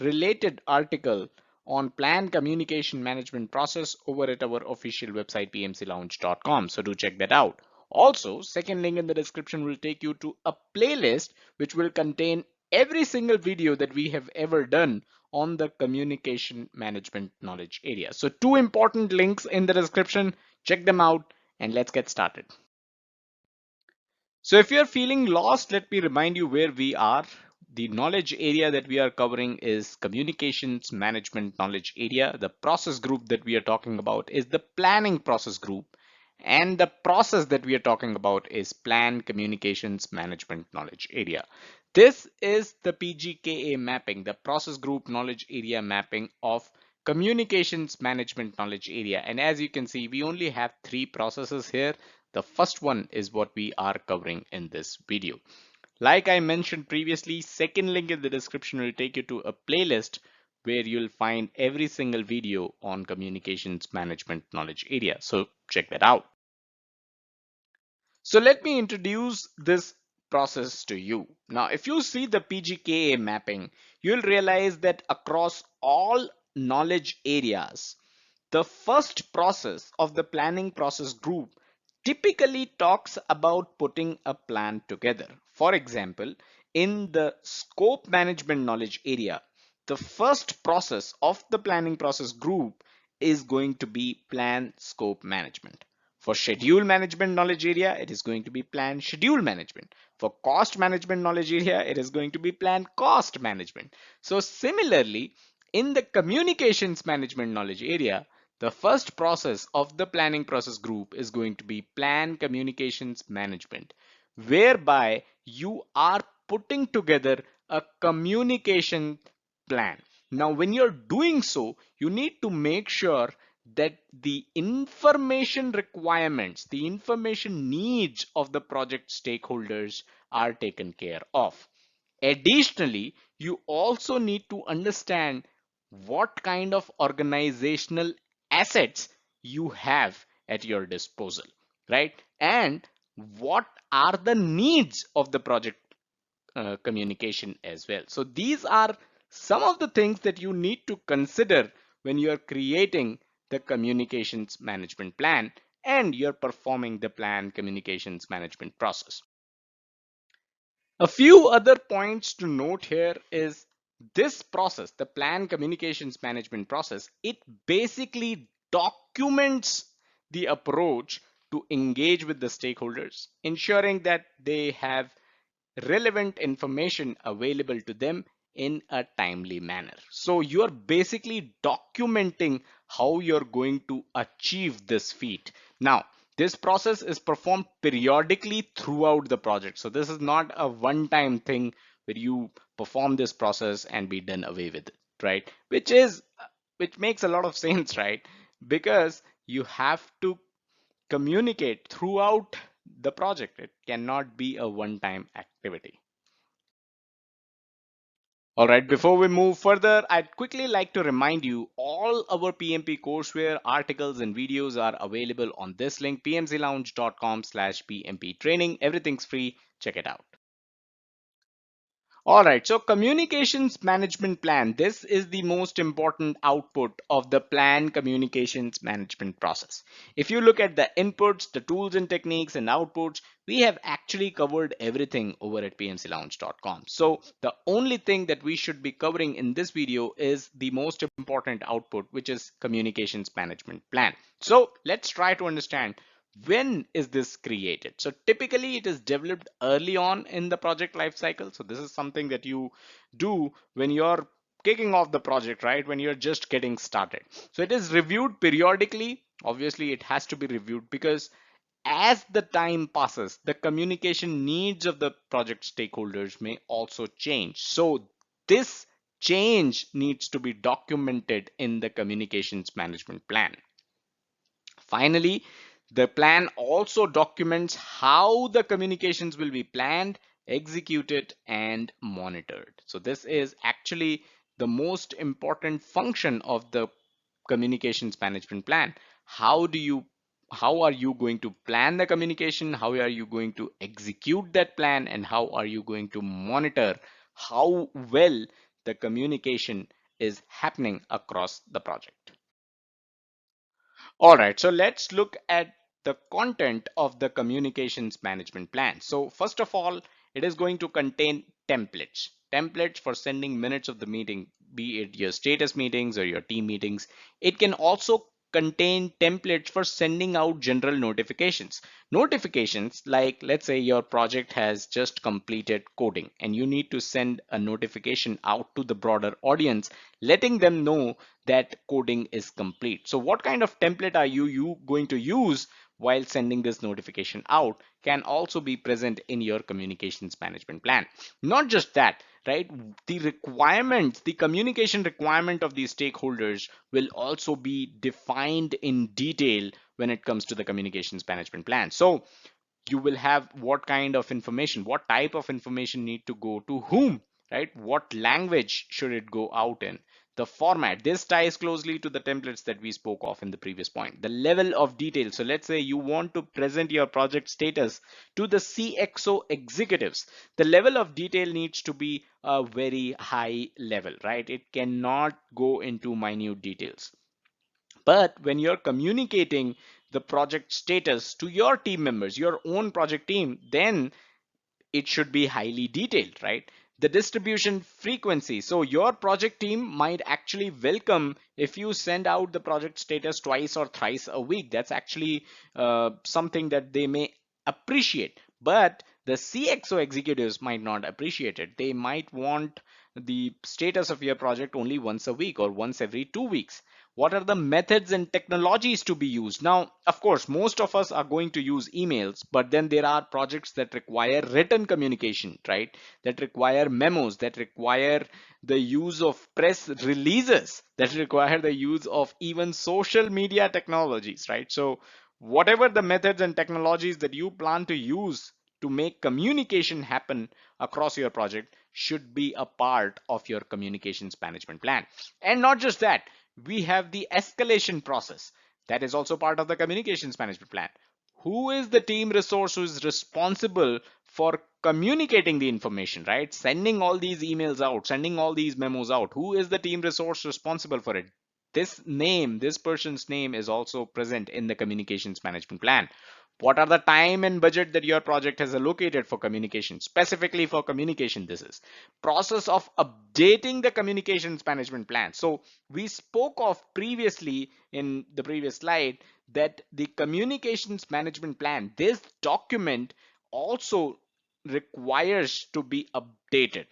related article on plan communication management process over at our official website pmclounge.com, so do check that out. Also, second link in the description will take you to a playlist which will contain every single video that we have ever done on the communication management knowledge area. So two important links in the description, check them out and let's get started. So if you're feeling lost, let me remind you where we are. The knowledge area that we are covering is communications management knowledge area. The process group that we are talking about is the planning process group. And the process that we are talking about is plan communications management knowledge area. This is the PGKA mapping, the process group knowledge area mapping of communications management knowledge area. And as you can see, we only have 3 processes here. The first one is what we are covering in this video. Like I mentioned previously, second link in the description will take you to a playlist where you'll find every single video on communications management knowledge area. So check that out. So let me introduce this process to you. Now, if you see the PGKA mapping, you'll realize that across all knowledge areas, the first process of the planning process group typically talks about putting a plan together. For example, in the scope management knowledge area, the first process of the planning process group is going to be plan scope management. For schedule management knowledge area, it is going to be plan schedule management. For cost management knowledge area, it is going to be plan cost management. So similarly, in the communications management knowledge area, the first process of the planning process group is going to be plan communications management, whereby you are putting together a communication plan. Now, when you're doing so, you need to make sure that the information requirements, the information needs of the project stakeholders are taken care of. Additionally, you also need to understand what kind of organizational assets you have at your disposal, right? And what are the needs of the project communication as well. So these are some of the things that you need to consider when you are creating the communications management plan and you're performing the plan communications management process. A few other points to note here is this process, the plan communications management process, it basically documents the approach to engage with the stakeholders, ensuring that they have relevant information available to them in a timely manner. So you're basically documenting how you're going to achieve this feat. Now, this process is performed periodically throughout the project. So this is not a one-time thing where you perform this process and be done away with it, right? Which makes a lot of sense, right? Because you have to communicate throughout the project. It cannot be a one-time activity. All right, before we move further, I'd quickly like to remind you all our PMP courseware articles and videos are available on this link, pmclounge.com/PMP training. Everything's free. Check it out. All right, so communications management plan. This is the most important output of the plan communications management process. If you look at the inputs, the tools and techniques and outputs, we have actually covered everything over at pmclounge.com. So the only thing that we should be covering in this video is the most important output, which is communications management plan. So let's try to understand when is this created. So typically it is developed early on in the project life cycle. So this is something that you do when you're kicking off the project, right? When you're just getting started. So it is reviewed periodically. Obviously it has to be reviewed because as the time passes, the communication needs of the project stakeholders may also change. So this change needs to be documented in the communications management plan. Finally, the plan also documents how the communications will be planned, executed, and monitored. So this is actually the most important function of the communications management plan. How do you how are you going to plan the communication? How are you going to execute that plan? And how are you going to monitor how well the communication is happening across the project? All right, so let's look at the content of the communications management plan. So first of all, it is going to contain templates. Templates for sending minutes of the meeting, be it your status meetings or your team meetings. It can also contain templates for sending out general notifications. Notifications like, let's say your project has just completed coding and you need to send a notification out to the broader audience, letting them know that coding is complete. So what kind of template are you going to use while sending this notification out can also be present in your communications management plan. Not just that, right? The requirements, the communication requirement of these stakeholders will also be defined in detail when it comes to the communications management plan. So you will have what kind of information, what type of information need to go to whom, right? What language should it go out in? The format. This ties closely to the templates that we spoke of in the previous point. The level of detail. So let's say you want to present your project status to the CXO executives. The level of detail needs to be a very high level, right? It cannot go into minute details. But when you're communicating the project status to your team members, your own project team, then it should be highly detailed, right? The distribution frequency. So your project team might actually welcome if you send out the project status twice or thrice a week. That's actually something that they may appreciate. But the CXO executives might not appreciate it. They might want the status of your project only once a week or once every 2 weeks. What are the methods and technologies to be used? Now, of course, most of us are going to use emails, but then there are projects that require written communication, right? That require memos, that require the use of press releases, that require the use of even social media technologies, right? So, whatever the methods and technologies that you plan to use to make communication happen across your project should be a part of your communications management plan. And not just that, we have the escalation process that is also part of the communications management plan. Who is the team resource who is responsible for communicating the information, right? Sending all these emails out, sending all these memos out. Who is the team resource responsible for it? This person's name is also present in the communications management plan. What are the time and budget that your project has allocated for communication? Specifically for communication, this is process of updating the communications management plan. So we spoke of previously in the previous slide that the communications management plan, this document also requires to be updated,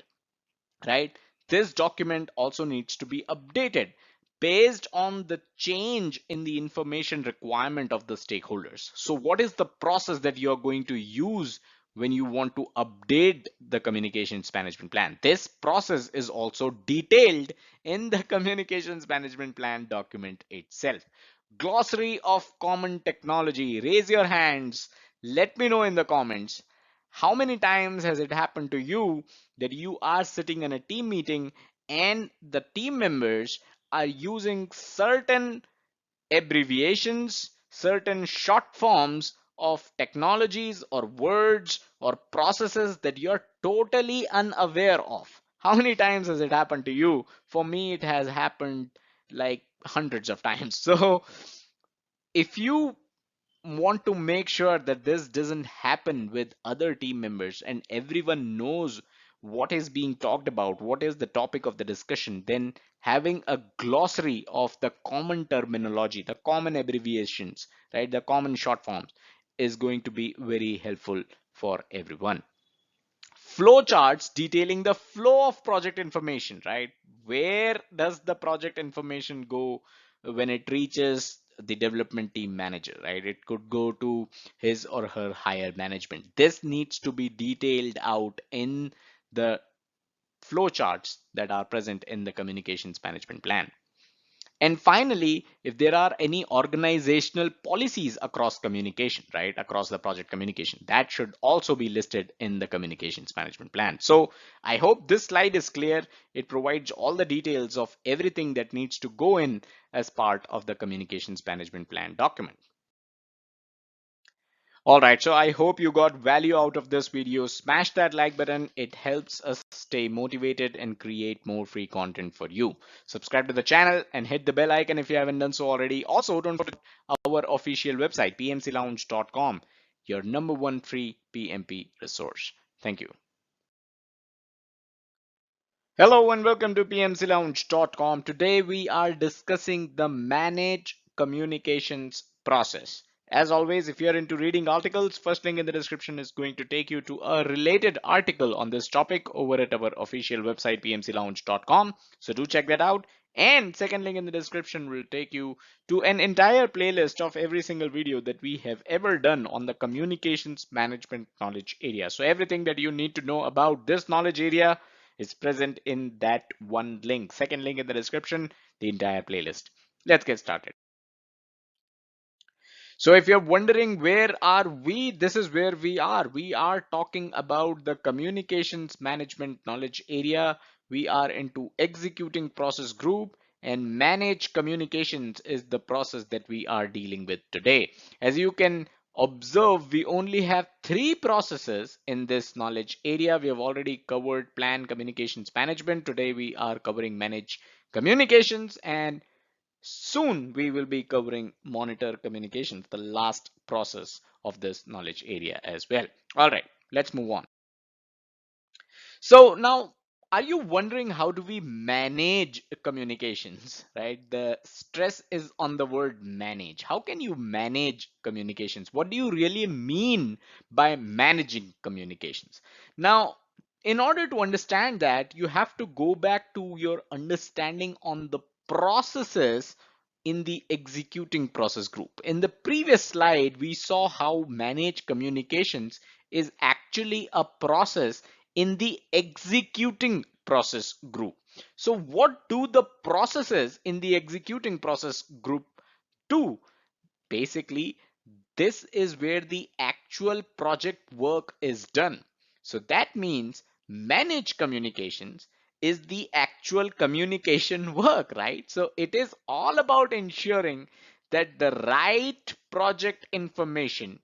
right? This document also needs to be updated based on the change in the information requirement of the stakeholders. So what is the process that you're going to use when you want to update the communications management plan? This process is also detailed in the communications management plan document itself. Glossary of common technology. Raise your hands. Let me know in the comments. How many times has it happened to you that you are sitting in a team meeting and the team members are using certain abbreviations, certain short forms of technologies or words or processes that you're totally unaware of? How many times has it happened to you? For me, it has happened like hundreds of times. So if you want to make sure that this doesn't happen with other team members and everyone knows what is being talked about, what is the topic of the discussion, then having a glossary of the common terminology, the common abbreviations, right, the common short forms is going to be very helpful for everyone. Flow charts detailing the flow of project information, right? Where does the project information go when it reaches the development team manager, right? It could go to his or her higher management. This needs to be detailed out in the flow charts that are present in the communications management plan. And finally, if there are any organizational policies across communication, right, across the project communication, that should also be listed in the communications management plan. So I hope this slide is clear. It provides all the details of everything that needs to go in as part of the communications management plan document. All right, so I hope you got value out of this video. Smash that like button. It helps us stay motivated and create more free content for you. Subscribe to the channel and hit the bell icon if you haven't done so already. Also, don't forget our official website, pmclounge.com, your number one free PMP resource. Thank you. Hello and welcome to pmclounge.com. Today we are discussing the manage communications process. As always, if you're into reading articles, first link in the description is going to take you to a related article on this topic over at our official website pmclounge.com. So do check that out. And second link in the description will take you to an entire playlist of every single video that we have ever done on the communications management knowledge area. So everything that you need to know about this knowledge area is present in that one link. Second link in the description, the entire playlist. Let's get started. So if you're wondering where are we, this is where we are. We are talking about the communications management knowledge area. We are into executing process group, and manage communications is the process that we are dealing with today. As you can observe, we only have three processes in this knowledge area. We have already covered plan communications management. Today we are covering manage communications, and soon we will be covering monitor communications, the last process of this knowledge area as well. All right, let's move on. So now, are you wondering how do we manage communications, right? The stress is on the word manage. How can you manage communications? What do you really mean by managing communications? Now, in order to understand that, you have to go back to your understanding on the processes in the executing process group. In the previous slide, we saw how manage communications is actually a process in the executing process group. So what do the processes in the executing process group do? Basically, this is where the actual project work is done. So that means manage communications is the actual communication work, right? So it is all about ensuring that the right project information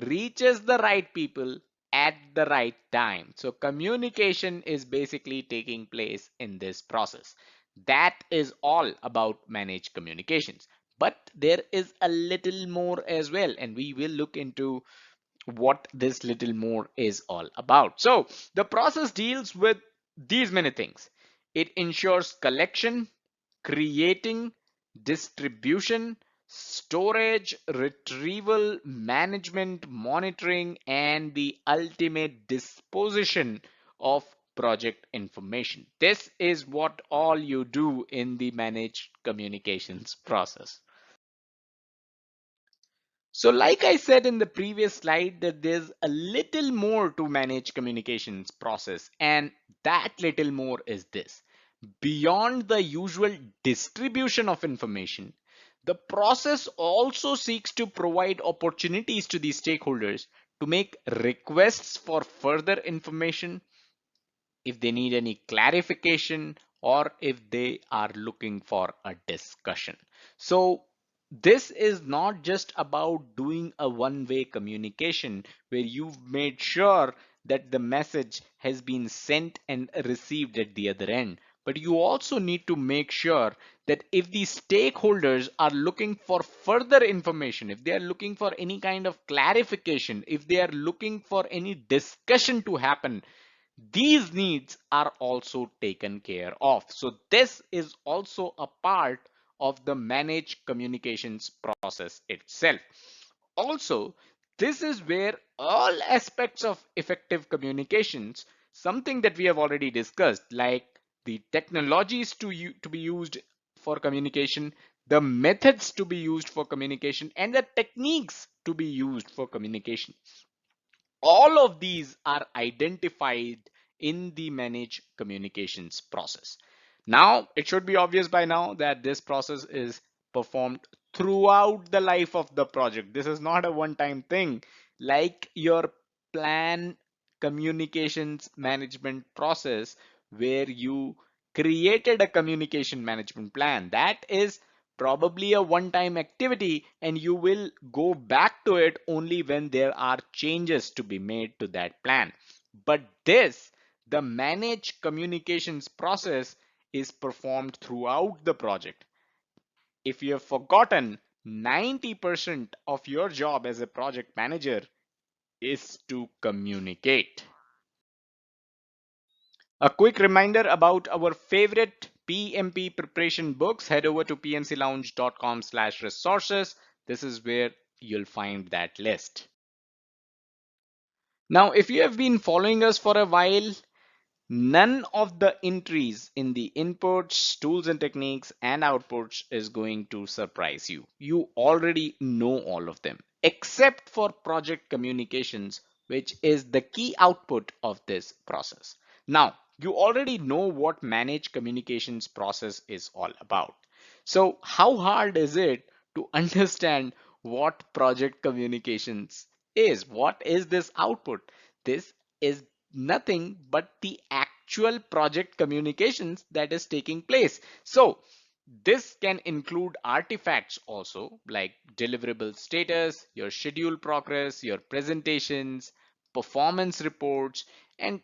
reaches the right people at the right time. So communication is basically taking place in this process. That is all about managed communications. But there is a little more as well, and we will look into what this little more is all about. So the process deals with these many things. It ensures collection, creating, distribution, storage, retrieval, management, monitoring, and the ultimate disposition of project information. This is what all you do in the managed communications process. So like I said in the previous slide, that there's a little more to manage communications process, and that little more is this. Beyond the usual distribution of information, the process also seeks to provide opportunities to the stakeholders to make requests for further information, if they need any clarification, or if they are looking for a discussion. So this is not just about doing a one-way communication where you've made sure that the message has been sent and received at the other end. But you also need to make sure that if the stakeholders are looking for further information, if they are looking for any kind of clarification, if they are looking for any discussion to happen, these needs are also taken care of. So this is also a part of the managed communications process itself. Also, this is where all aspects of effective communications, something that we have already discussed, like the technologies to be used for communication, the methods to be used for communication, and the techniques to be used for communication, all of these are identified in the managed communications process. Now, it should be obvious by now that this process is performed throughout the life of the project. This is not a one-time thing like your plan communications management process where you created a communication management plan. That is probably a one-time activity, and you will go back to it only when there are changes to be made to that plan. But this, the managed communications process, is performed throughout the project. If you have forgotten, 90% of your job as a project manager is to communicate. A quick reminder about our favorite PMP preparation books. Head over to pmclounge.com/resources. This is where you'll find that list. Now, if you have been following us for a while, none of the entries in the inputs, tools and techniques, and outputs is going to surprise you. You already know all of them, except for project communications, which is the key output of this process. Now, you already know what managed communications process is all about. So how hard is it to understand what project communications is. What is this output? This is nothing but the actual project communications that is taking place. So this can include artifacts also, like deliverable status, your schedule progress, your presentations, performance reports, and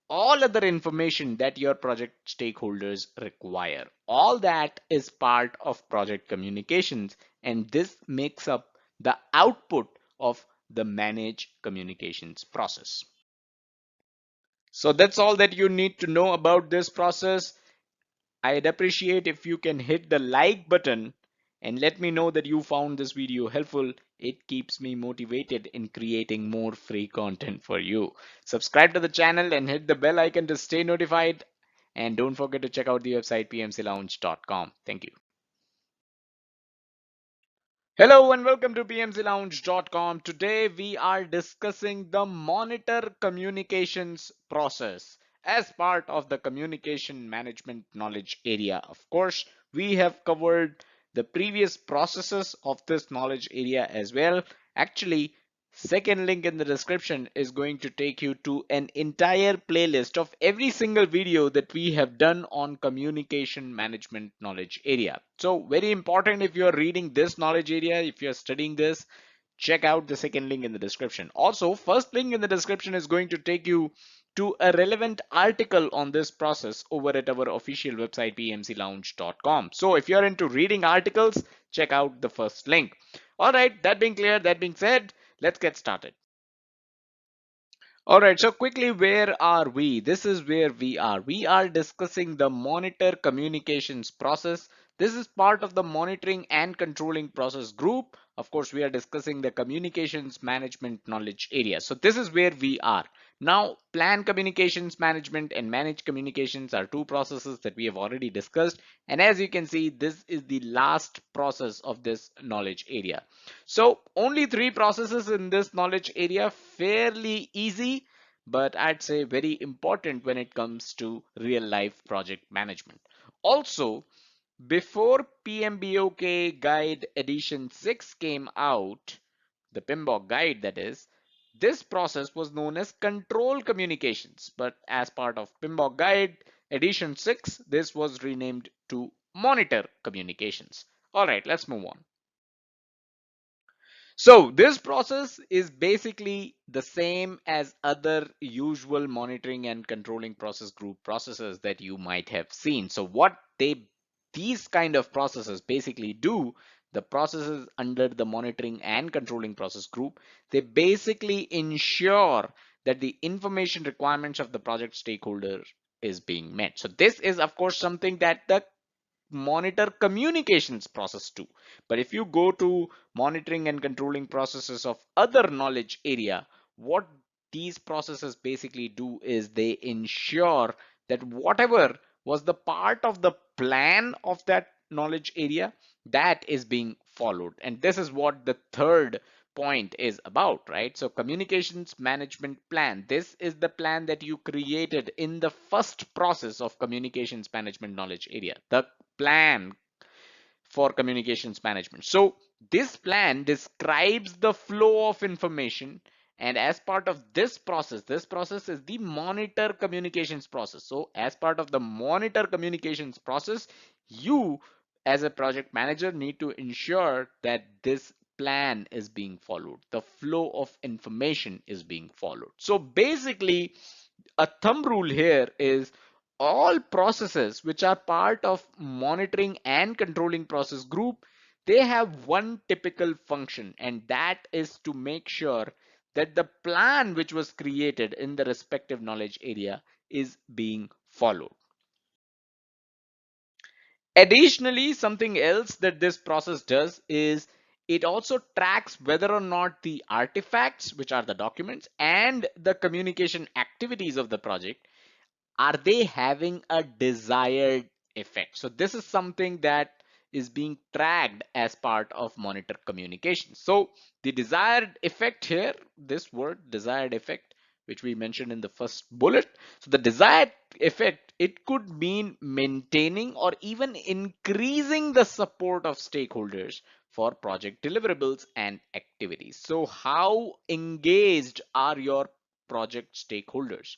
all other information that your project stakeholders require. All that is part of project communications, and this makes up the output of the manage communications process. So that's all that you need to know about this process. I'd appreciate if you can hit the like button and let me know that you found this video helpful. It keeps me motivated in creating more free content for you. Subscribe to the channel and hit the bell icon to stay notified. And don't forget to check out the website pmclounge.com. Thank you. Hello and welcome to pmclounge.com. Today we are discussing the monitor communications process as part of the communication management knowledge area. Of course, we have covered the previous processes of this knowledge area as well. Actually, second link in the description is going to take you to an entire playlist of every single video that we have done on communication management knowledge area. So very important, if you're reading this knowledge area, if you're studying this, check out the second link in the description. Also, first link in the description is going to take you to a relevant article on this process over at our official website pmclounge.com. So if you're into reading articles, check out the first link. All right, that being clear, that being said, let's get started. All right, so quickly, where are we? This is where we are. We are discussing the monitor communications process. This is part of the monitoring and controlling process group. Of course, we are discussing the communications management knowledge area. So this is where we are. Now, plan communications management and manage communications are two processes that we have already discussed. And as you can see, this is the last process of this knowledge area. So only three processes in this knowledge area, fairly easy, but I'd say very important when it comes to real life project management. Also, before PMBOK Guide Edition 6 came out, the PMBOK guide that is, this process was known as control communications, but as part of PMBOK Guide Edition 6, this was renamed to monitor communications. All right, let's move on. So this process is basically the same as other usual monitoring and controlling process group processes that you might have seen. So what these kind of processes basically do, the processes under the monitoring and controlling process group, they basically ensure that the information requirements of the project stakeholder is being met. So this is of course something that the monitor communications process too. But if you go to monitoring and controlling processes of other knowledge area, what these processes basically do is they ensure that whatever was the part of the plan of that knowledge area, that is being followed. And this is what the third point is about, right? So communications management plan, this is the plan that you created in the first process of communications management knowledge area, the plan for communications management. So this plan describes the flow of information, and as part of this process is the monitor communications process. So as part of the monitor communications process, you as a project manager need to ensure that this plan is being followed, the flow of information is being followed. So basically, a thumb rule here is all processes which are part of monitoring and controlling process group, they have one typical function, and that is to make sure that the plan which was created in the respective knowledge area is being followed. Additionally, something else that this process does is it also tracks whether or not the artifacts, which are the documents, and the communication activities of the project, are they having a desired effect. So this is something that is being tracked as part of monitor communication. So the desired effect here, this word desired effect, which we mentioned in the first bullet. So the desired effect, it could mean maintaining or even increasing the support of stakeholders for project deliverables and activities. So how engaged are your project stakeholders?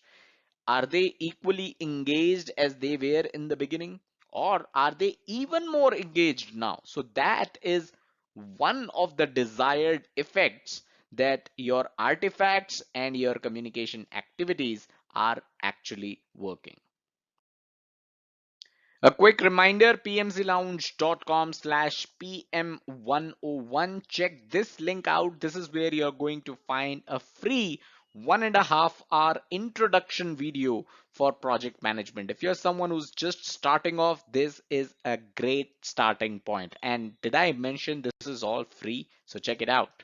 Are they equally engaged as they were in the beginning, or are they even more engaged now? So that is one of the desired effects, that your artifacts and your communication activities are actually working. A quick reminder, pmclounge.com/pm101. Check this link out. This is where you're going to find a free 1.5 hour introduction video for project management. If you're someone who's just starting off, this is a great starting point. And did I mention this is all free? So check it out.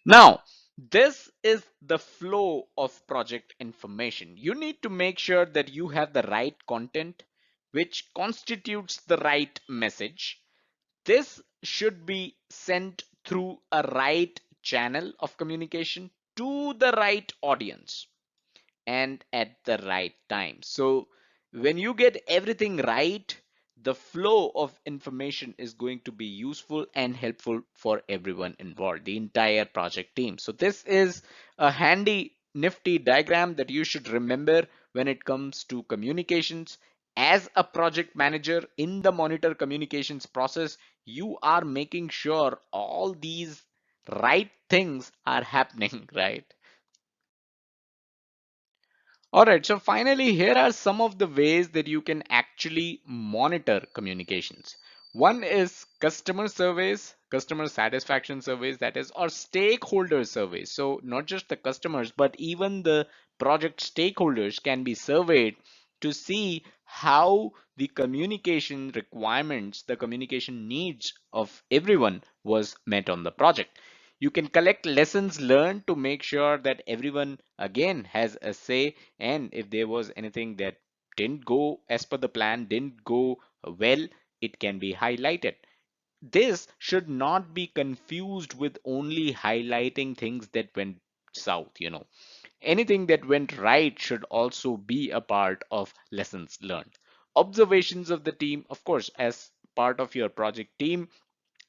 Now, this is the flow of project information. You need to make sure that you have the right content, which constitutes the right message. This should be sent through a right channel of communication to the right audience and at the right time. So when you get everything right, the flow of information is going to be useful and helpful for everyone involved, the entire project team. So this is a handy, nifty diagram that you should remember when it comes to communications. As a project manager in the monitor communications process, you are making sure all these right things are happening, right? All right, so finally, here are some of the ways that you can actually monitor communications. One is customer surveys, customer satisfaction surveys, that is, or stakeholder surveys. So not just the customers, but even the project stakeholders can be surveyed to see how the communication requirements, the communication needs of everyone was met on the project. You can collect lessons learned to make sure that everyone again has a say, and if there was anything that didn't go as per the plan, didn't go well, it can be highlighted. This should not be confused with only highlighting things that went south. Anything that went right should also be a part of lessons learned. Observations of the team, of course, as part of your project team,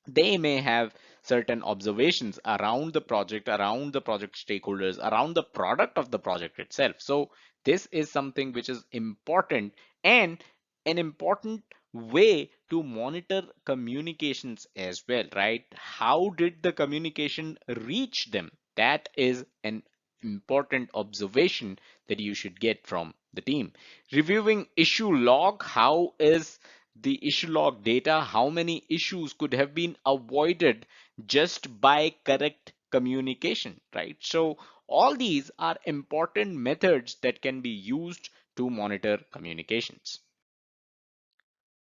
they may have certain observations around the project stakeholders, around the product of the project itself. So this is something which is important, and an important way to monitor communications as well, right? How did the communication reach them? That is an important observation that you should get from the team. Reviewing issue log, how is the issue log data, how many issues could have been avoided just by correct communication, right? So all these are important methods that can be used to monitor communications.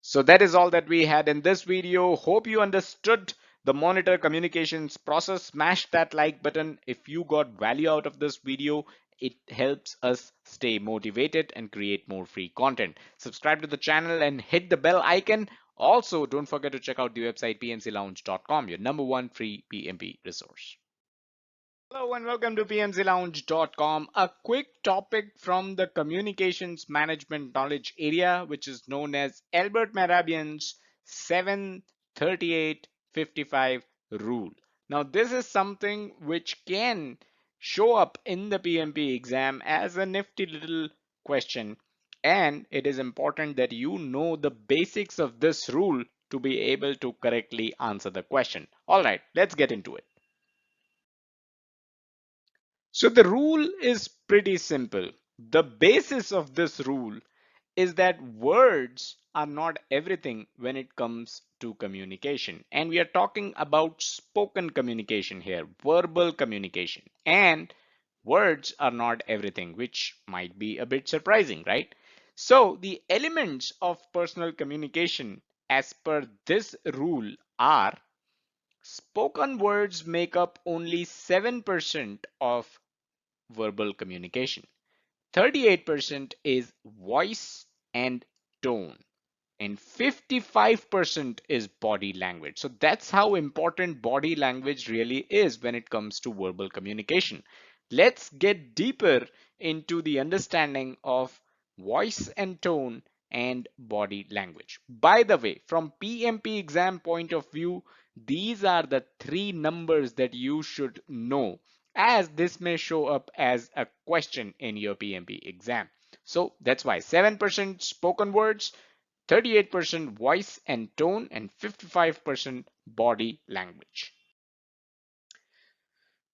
So that is all that we had in this video. Hope you understood the monitor communications process. Smash that like button if you got value out of this video. It helps us stay motivated and create more free content. Subscribe to the channel and hit the bell icon. Also, don't forget to check out the website pmclounge.com, your number one free PMP resource. Hello and welcome to pmclounge.com. A quick topic from the communications management knowledge area, which is known as Albert Mehrabian's 73855 rule. Now, this is something which can show up in the PMP exam as a nifty little question, and it is important that you know the basics of this rule to be able to correctly answer the question. All right, let's get into it. So the rule is pretty simple. The basis of this rule is that words are not everything when it comes to communication. And we are talking about spoken communication here, verbal communication. And words are not everything, which might be a bit surprising, right? So the elements of personal communication as per this rule are: spoken words make up only 7% of verbal communication. 38% is voice and tone, and 55% is body language. So that's how important body language really is when it comes to verbal communication. Let's get deeper into the understanding of voice and tone and body language. By the way, from PMP exam point of view, these are the three numbers that you should know, as this may show up as a question in your PMP exam. So that's why 7% spoken words, 38% voice and tone, and 55% body language.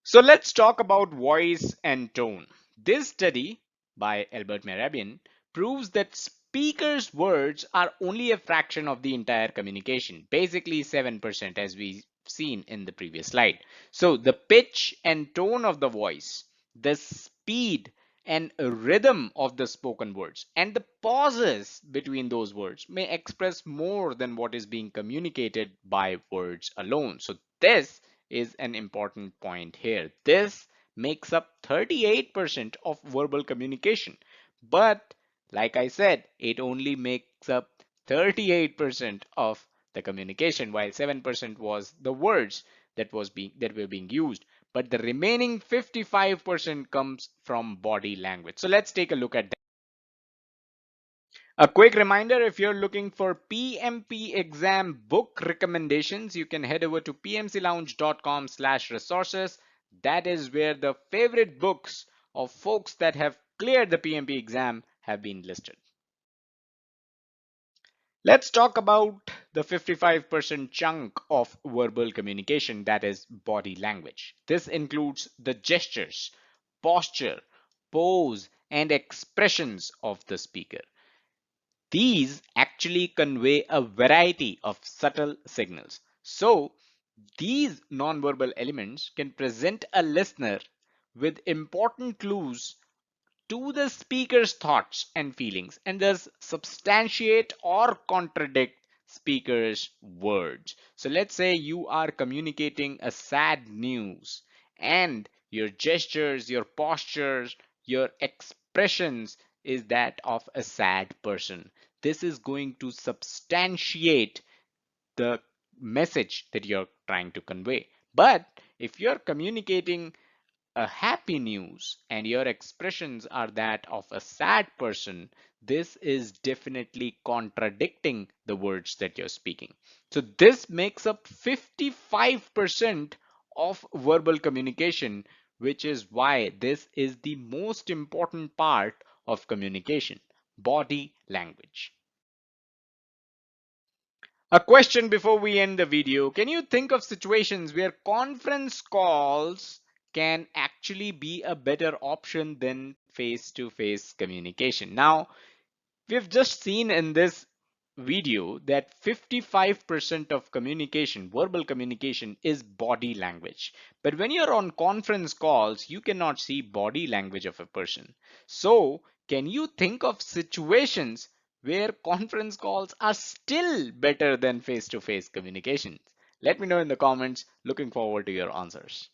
So let's talk about voice and tone. This study by Albert Mehrabian proves that speakers' words are only a fraction of the entire communication, basically 7% as we've seen in the previous slide. So the pitch and tone of the voice, the speed and rhythm of the spoken words, and the pauses between those words may express more than what is being communicated by words alone. So this is an important point here. This makes up 38% of verbal communication. But like I said, it only makes up 38% of the communication, while 7% was the words that were being used. But the remaining 55% comes from body language. So let's take a look at that. A quick reminder, if you're looking for PMP exam book recommendations, you can head over to pmclounge.com/resources. That is where the favorite books of folks that have cleared the PMP exam have been listed. Let's talk about the 55% chunk of verbal communication, that is body language. This includes the gestures, posture, pose, and expressions of the speaker. These actually convey a variety of subtle signals. So, these nonverbal elements can present a listener with important clues to the speaker's thoughts and feelings, and thus substantiate or contradict speaker's words. So let's say you are communicating a sad news, and your gestures, your postures, your expressions is that of a sad person. This is going to substantiate the message that you're trying to convey. But if you're communicating a happy news and your expressions are that of a sad person, this is definitely contradicting the words that you're speaking. So this makes up 55% of verbal communication, which is why this is the most important part of communication, body language. A question before we end the video. Can you think of situations where conference calls can actually be a better option than face-to-face communication? Now, we've just seen in this video that 55% of communication, verbal communication, is body language. But when you're on conference calls, you cannot see body language of a person. So, can you think of situations where conference calls are still better than face-to-face communications? Let me know in the comments. Looking forward to your answers.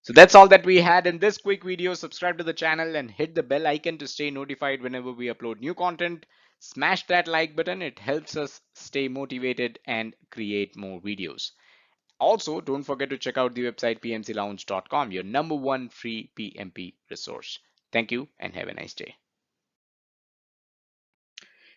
So that's all that we had in this quick video. Subscribe to the channel and hit the bell icon to stay notified whenever we upload new content. Smash that like button. It helps us stay motivated and create more videos. Also, don't forget to check out the website pmclounge.com, your number one free PMP resource. Thank you and have a nice day.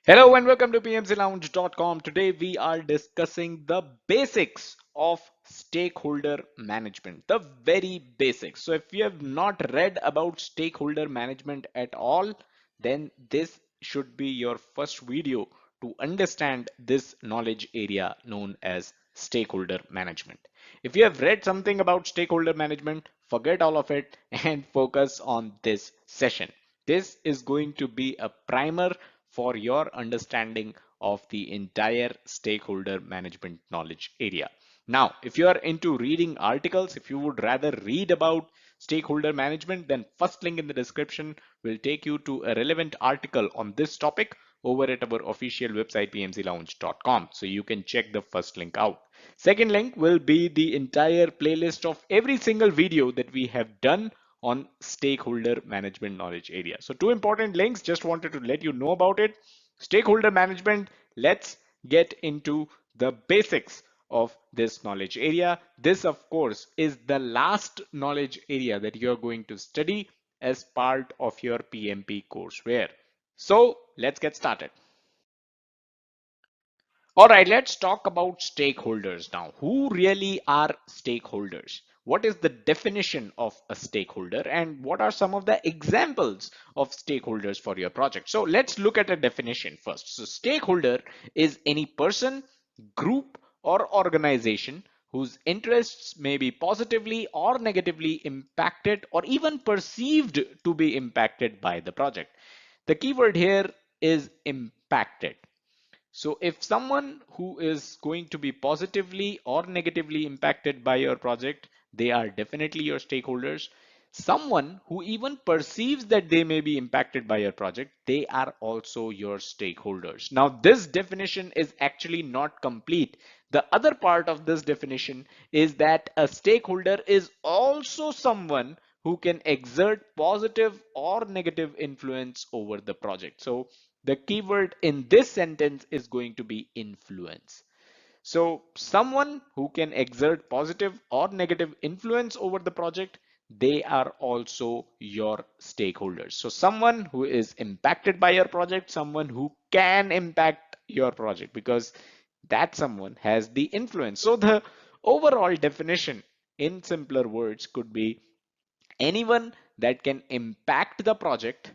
Hello and welcome to pmclounge.com. Today we are discussing the basics of stakeholder management, the very basics. So if you have not read about stakeholder management at all, then this should be your first video to understand this knowledge area known as stakeholder management. If you have read something about stakeholder management, forget all of it and focus on this session. This is going to be a primer for your understanding of the entire stakeholder management knowledge area. Now, if you are into reading articles, if you would rather read about stakeholder management, then first link in the description will take you to a relevant article on this topic over at our official website pmclounge.com. So you can check the first link out. Second link will be the entire playlist of every single video that we have done on stakeholder management knowledge area. So two important links, just wanted to let you know about it. Stakeholder management, let's get into the basics of this knowledge area. This of course is the last knowledge area that you're going to study as part of your PMP courseware. So let's get started. All right, let's talk about stakeholders now. Who really are stakeholders? What is the definition of a stakeholder and what are some of the examples of stakeholders for your project? So let's look at a definition first. So stakeholder is any person, group, or organization whose interests may be positively or negatively impacted or even perceived to be impacted by the project. The keyword here is impacted. So if someone who is going to be positively or negatively impacted by your project, they are definitely your stakeholders. Someone who even perceives that they may be impacted by your project, they are also your stakeholders. Now, this definition is actually not complete. The other part of this definition is that a stakeholder is also someone who can exert positive or negative influence over the project. So the keyword in this sentence is going to be influence. So someone who can exert positive or negative influence over the project, they are also your stakeholders. So someone who is impacted by your project, someone who can impact your project because that someone has the influence. So the overall definition in simpler words could be anyone that can impact the project,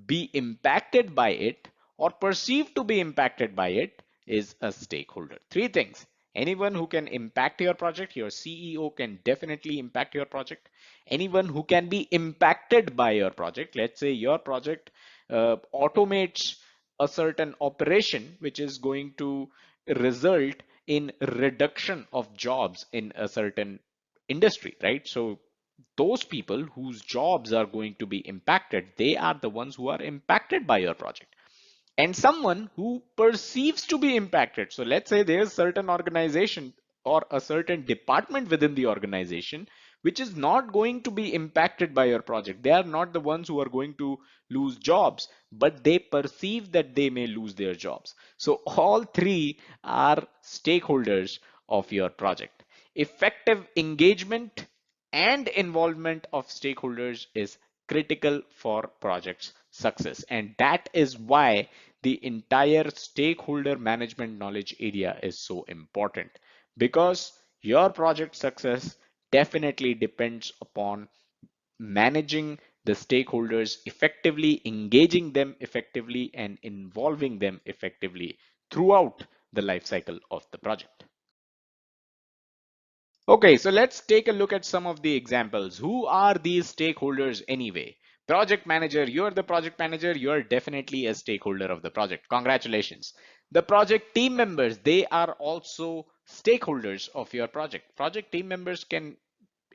be impacted by it, or perceived to be impacted by it is a stakeholder. Three things. Anyone who can impact your project, your CEO can definitely impact your project. Anyone who can be impacted by your project, let's say your project automates a certain operation which is going to result in reduction of jobs in a certain industry, right? So those people whose jobs are going to be impacted, they are the ones who are impacted by your project. And someone who perceives to be impacted. So let's say there's certain organization or a certain department within the organization which is not going to be impacted by your project. They are not the ones who are going to lose jobs, but they perceive that they may lose their jobs. So all three are stakeholders of your project. Effective engagement and involvement of stakeholders is critical for project's success. And that is why the entire stakeholder management knowledge area is so important, because your project success definitely depends upon managing the stakeholders effectively, engaging them effectively, and involving them effectively throughout the life cycle of the project. Okay, so let's take a look at some of the examples. Who are these stakeholders anyway? Project manager, you're the project manager, you're definitely a stakeholder of the project. Congratulations. The project team members, they are also stakeholders of your project. Project team members can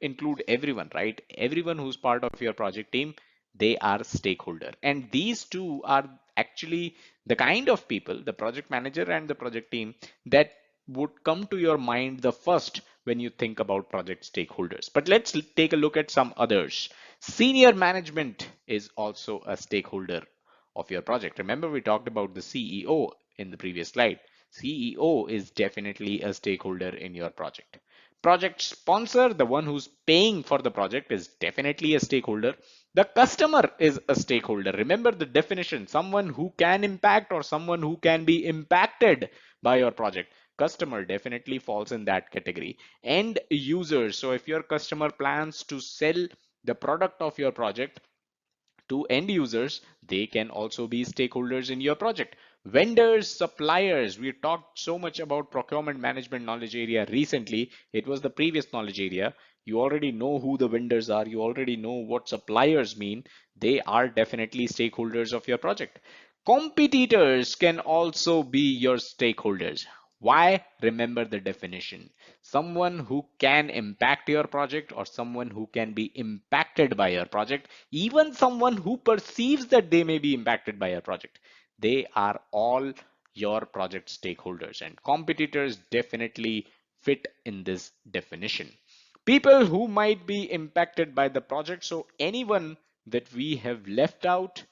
include everyone, right? Everyone who's part of your project team, they are stakeholder. And these two are actually the kind of people, the project manager and the project team, that would come to your mind the first when you think about project stakeholders. But let's take a look at some others. Senior management is also a stakeholder of your project. Remember, we talked about the CEO in the previous slide. CEO is definitely a stakeholder in your project. Project sponsor, the one who's paying for the project, is definitely a stakeholder. The customer is a stakeholder. Remember the definition, someone who can impact or someone who can be impacted by your project. Customer definitely falls in that category. End users, so if your customer plans to sell the product of your project to end users, they can also be stakeholders in your project. Vendors, suppliers, we talked so much about procurement management knowledge area recently. It was the previous knowledge area. You already know who the vendors are. You already know what suppliers mean. They are definitely stakeholders of your project. Competitors can also be your stakeholders. Why? Remember the definition. Someone who can impact your project or someone who can be impacted by your project, even someone who perceives that they may be impacted by your project. They are all your project stakeholders, and competitors definitely fit in this definition. People who might be impacted by the project. So anyone that we have left out,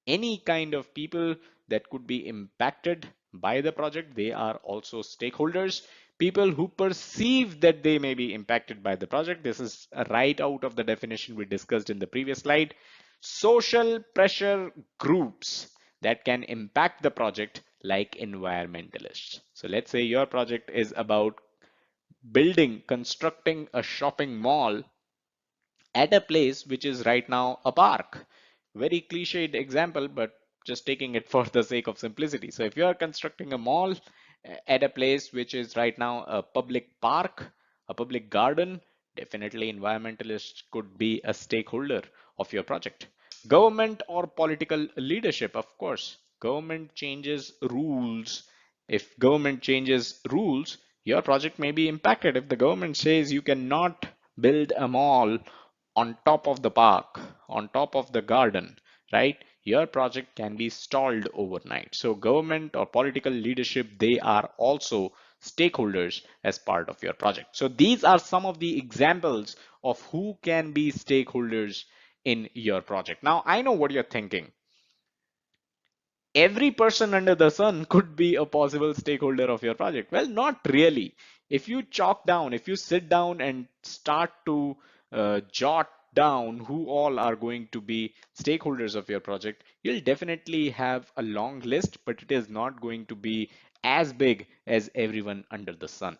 any kind of people that could be impacted by the project, they are also stakeholders. People who perceive that they may be impacted by the project, this is right out of the definition we discussed in the previous slide. Social pressure groups, that can impact the project, like environmentalists. So let's say your project is about constructing a shopping mall at a place which is right now a park. Very cliched example, but just taking it for the sake of simplicity. So if you are constructing a mall at a place which is right now a public park, a public garden, definitely environmentalists could be a stakeholder of your project. Government or political leadership, of course. Government changes rules. If government changes rules, your project may be impacted. If the government says you cannot build a mall on top of the park, on top of the garden, right? Your project can be stalled overnight. So government or political leadership, they are also stakeholders as part of your project. So these are some of the examples of who can be stakeholders in your project. Now, I know what you're thinking. Every person under the sun could be a possible stakeholder of your project. Well, not really. If you chalk down, if you sit down and start to jot down who all are going to be stakeholders of your project, you'll definitely have a long list, but it is not going to be as big as everyone under the sun.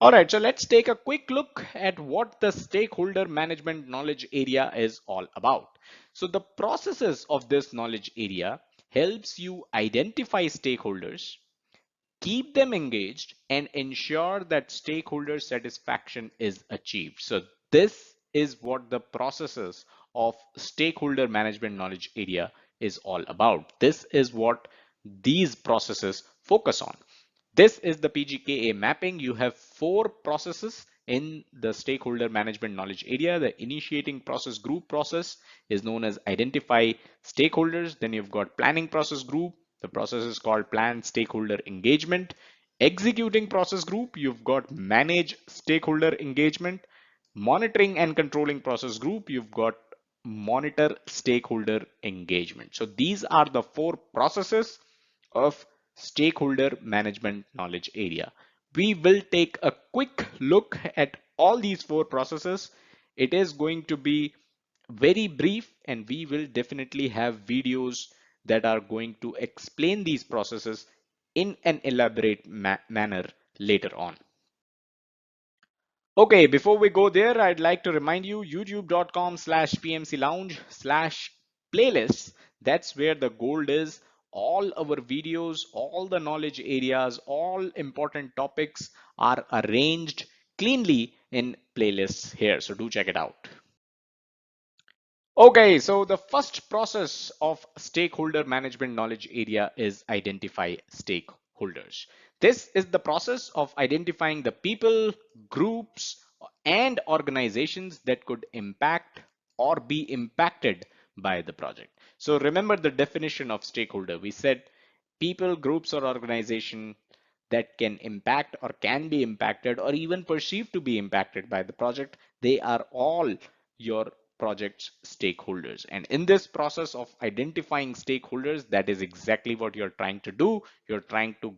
All right, so let's take a quick look at what the stakeholder management knowledge area is all about. So the processes of this knowledge area helps you identify stakeholders, keep them engaged, and ensure that stakeholder satisfaction is achieved. So this is what the processes of stakeholder management knowledge area is all about. This is what these processes focus on. This is the PGKA mapping. You have four processes in the stakeholder management knowledge area. The initiating process group process is known as identify stakeholders. Then you've got planning process group. The process is called plan stakeholder engagement. Executing process group, you've got manage stakeholder engagement. Monitoring and controlling process group, you've got monitor stakeholder engagement. So these are the four processes of stakeholder management knowledge area. We will take a quick look at all these four processes. It is going to be very brief, and we will definitely have videos that are going to explain these processes in an elaborate manner later on. Okay, before we go there, I'd like to remind you youtube.com/PMC Lounge/playlists. That's where the gold is. All our videos, all the knowledge areas, all important topics are arranged cleanly in playlists here. So do check it out. Okay, so the first process of stakeholder management knowledge area is identify stakeholders. This is the process of identifying the people, groups, and organizations that could impact or be impacted by the project. So remember the definition of stakeholder. We said people, groups, or organization that can impact or can be impacted or even perceived to be impacted by the project. They are all your project's stakeholders. And in this process of identifying stakeholders, that is exactly what you're trying to do. You're trying to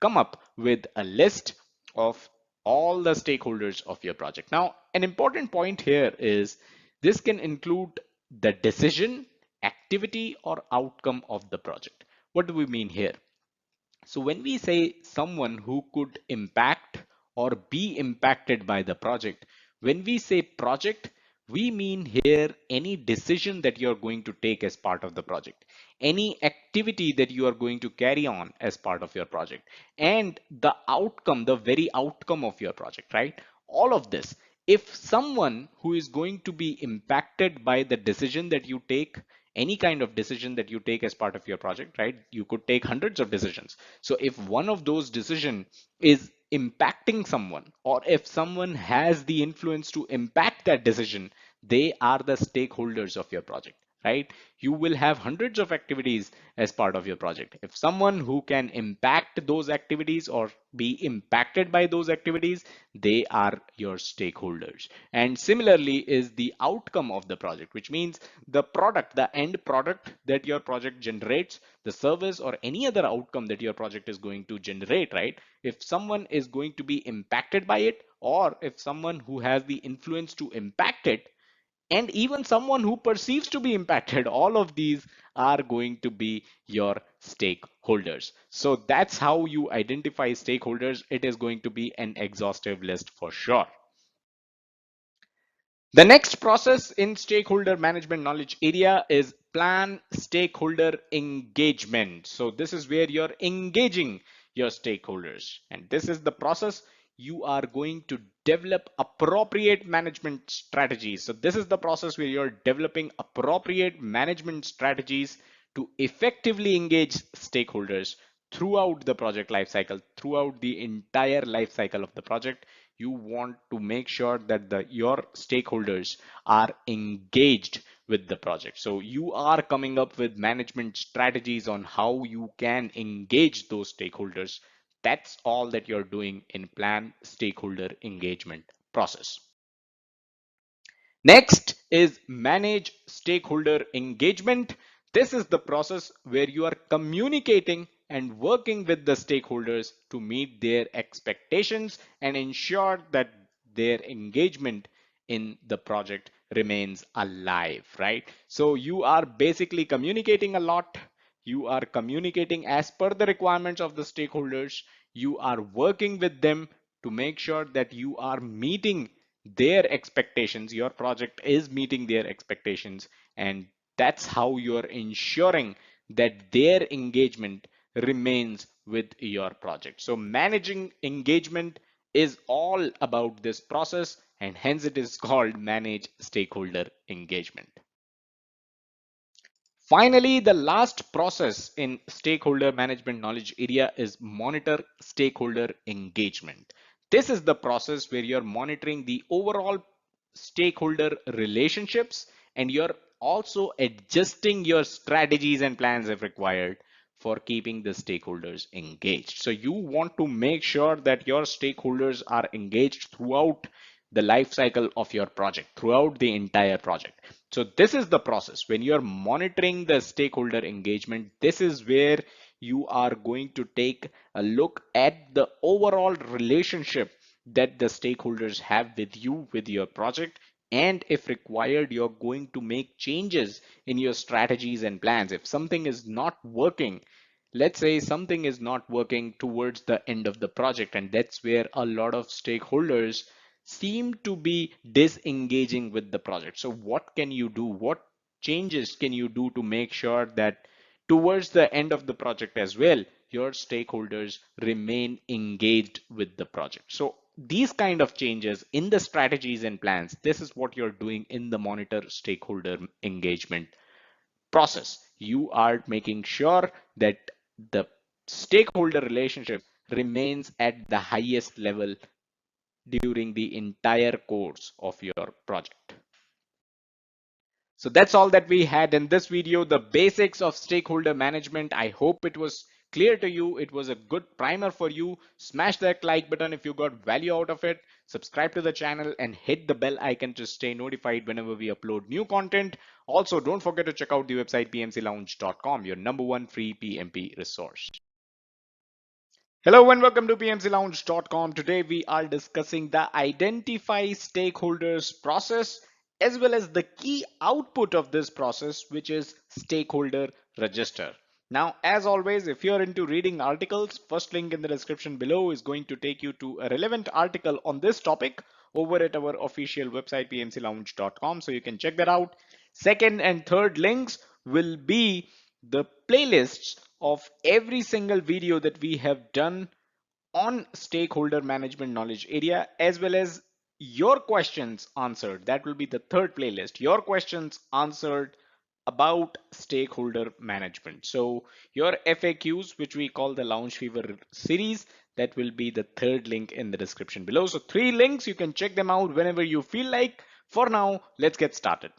come up with a list of all the stakeholders of your project. Now, an important point here is this can include the decision, activity, or outcome of the project. What do we mean here? So when we say someone who could impact or be impacted by the project, when we say project, we mean here any decision that you're going to take as part of the project, any activity that you are going to carry on as part of your project, and the outcome, the very outcome of your project, right? All of this. If someone who is going to be impacted by the decision that you take, any kind of decision that you take as part of your project, right? You could take hundreds of decisions. So if one of those decision is impacting someone, or if someone has the influence to impact that decision, they are the stakeholders of your project, right? You will have hundreds of activities as part of your project. If someone who can impact those activities or be impacted by those activities, they are your stakeholders. And similarly is the outcome of the project, which means the product, the end product that your project generates, the service or any other outcome that your project is going to generate, right? If someone is going to be impacted by it, or if someone who has the influence to impact it and even someone who perceives to be impacted. All of these are going to be your stakeholders. So that's how you identify stakeholders. It is going to be an exhaustive list for sure. The next process in stakeholder management knowledge area is plan stakeholder engagement. So this is where you're engaging your stakeholders. And this is the process you are going to develop appropriate management strategies. So this is the process where you're developing appropriate management strategies to effectively engage stakeholders throughout the project lifecycle, throughout the entire life cycle of the project. You want to make sure that your stakeholders are engaged with the project. So you are coming up with management strategies on how you can engage those stakeholders. That's all that you're doing in plan stakeholder engagement process. Next is manage stakeholder engagement. This is the process where you are communicating and working with the stakeholders to meet their expectations and ensure that their engagement in the project remains alive, right? So you are basically communicating a lot. You are communicating as per the requirements of the stakeholders. You are working with them to make sure that you are meeting their expectations. Your project is meeting their expectations, and that's how you're ensuring that their engagement remains with your project. So managing engagement is all about this process, and hence it is called manage stakeholder engagement. Finally, the last process in stakeholder management knowledge area is monitor stakeholder engagement. This is the process where you're monitoring the overall stakeholder relationships, and you're also adjusting your strategies and plans if required for keeping the stakeholders engaged. So you want to make sure that your stakeholders are engaged throughout the life cycle of your project, throughout the entire project. So this is the process when you're monitoring the stakeholder engagement. This is where you are going to take a look at the overall relationship that the stakeholders have with you, with your project, and if required, you're going to make changes in your strategies and plans. If something is not working, let's say something is not working towards the end of the project, and that's where a lot of stakeholders seem to be disengaging with the project. So what can you do? What changes can you do to make sure that towards the end of the project as well, your stakeholders remain engaged with the project? So these kind of changes in the strategies and plans, this is what you're doing in the monitor stakeholder engagement process. You are making sure that the stakeholder relationship remains at the highest level during the entire course of your project. So that's all that we had in this video, the basics of stakeholder management. I hope it was clear to you. It was a good primer for you. Smash that like button if you got value out of it. Subscribe to the channel and hit the bell icon to stay notified whenever we upload new content. Also, don't forget to check out the website pmclounge.com, your number one free PMP resource. Hello and welcome to pmclounge.com. Today we are discussing the identify stakeholders process as well as the key output of this process, which is stakeholder register. Now, as always, if you're into reading articles, first link in the description below is going to take you to a relevant article on this topic over at our official website pmclounge.com, so you can check that out. Second and third links will be the playlists of every single video that we have done on stakeholder management knowledge area, as well as your questions answered. That will be the third playlist, your questions answered about stakeholder management. So your FAQs, which we call the Lounge Fever series, that will be the third link in the description below. So three links, you can check them out whenever you feel like. For now, let's get started.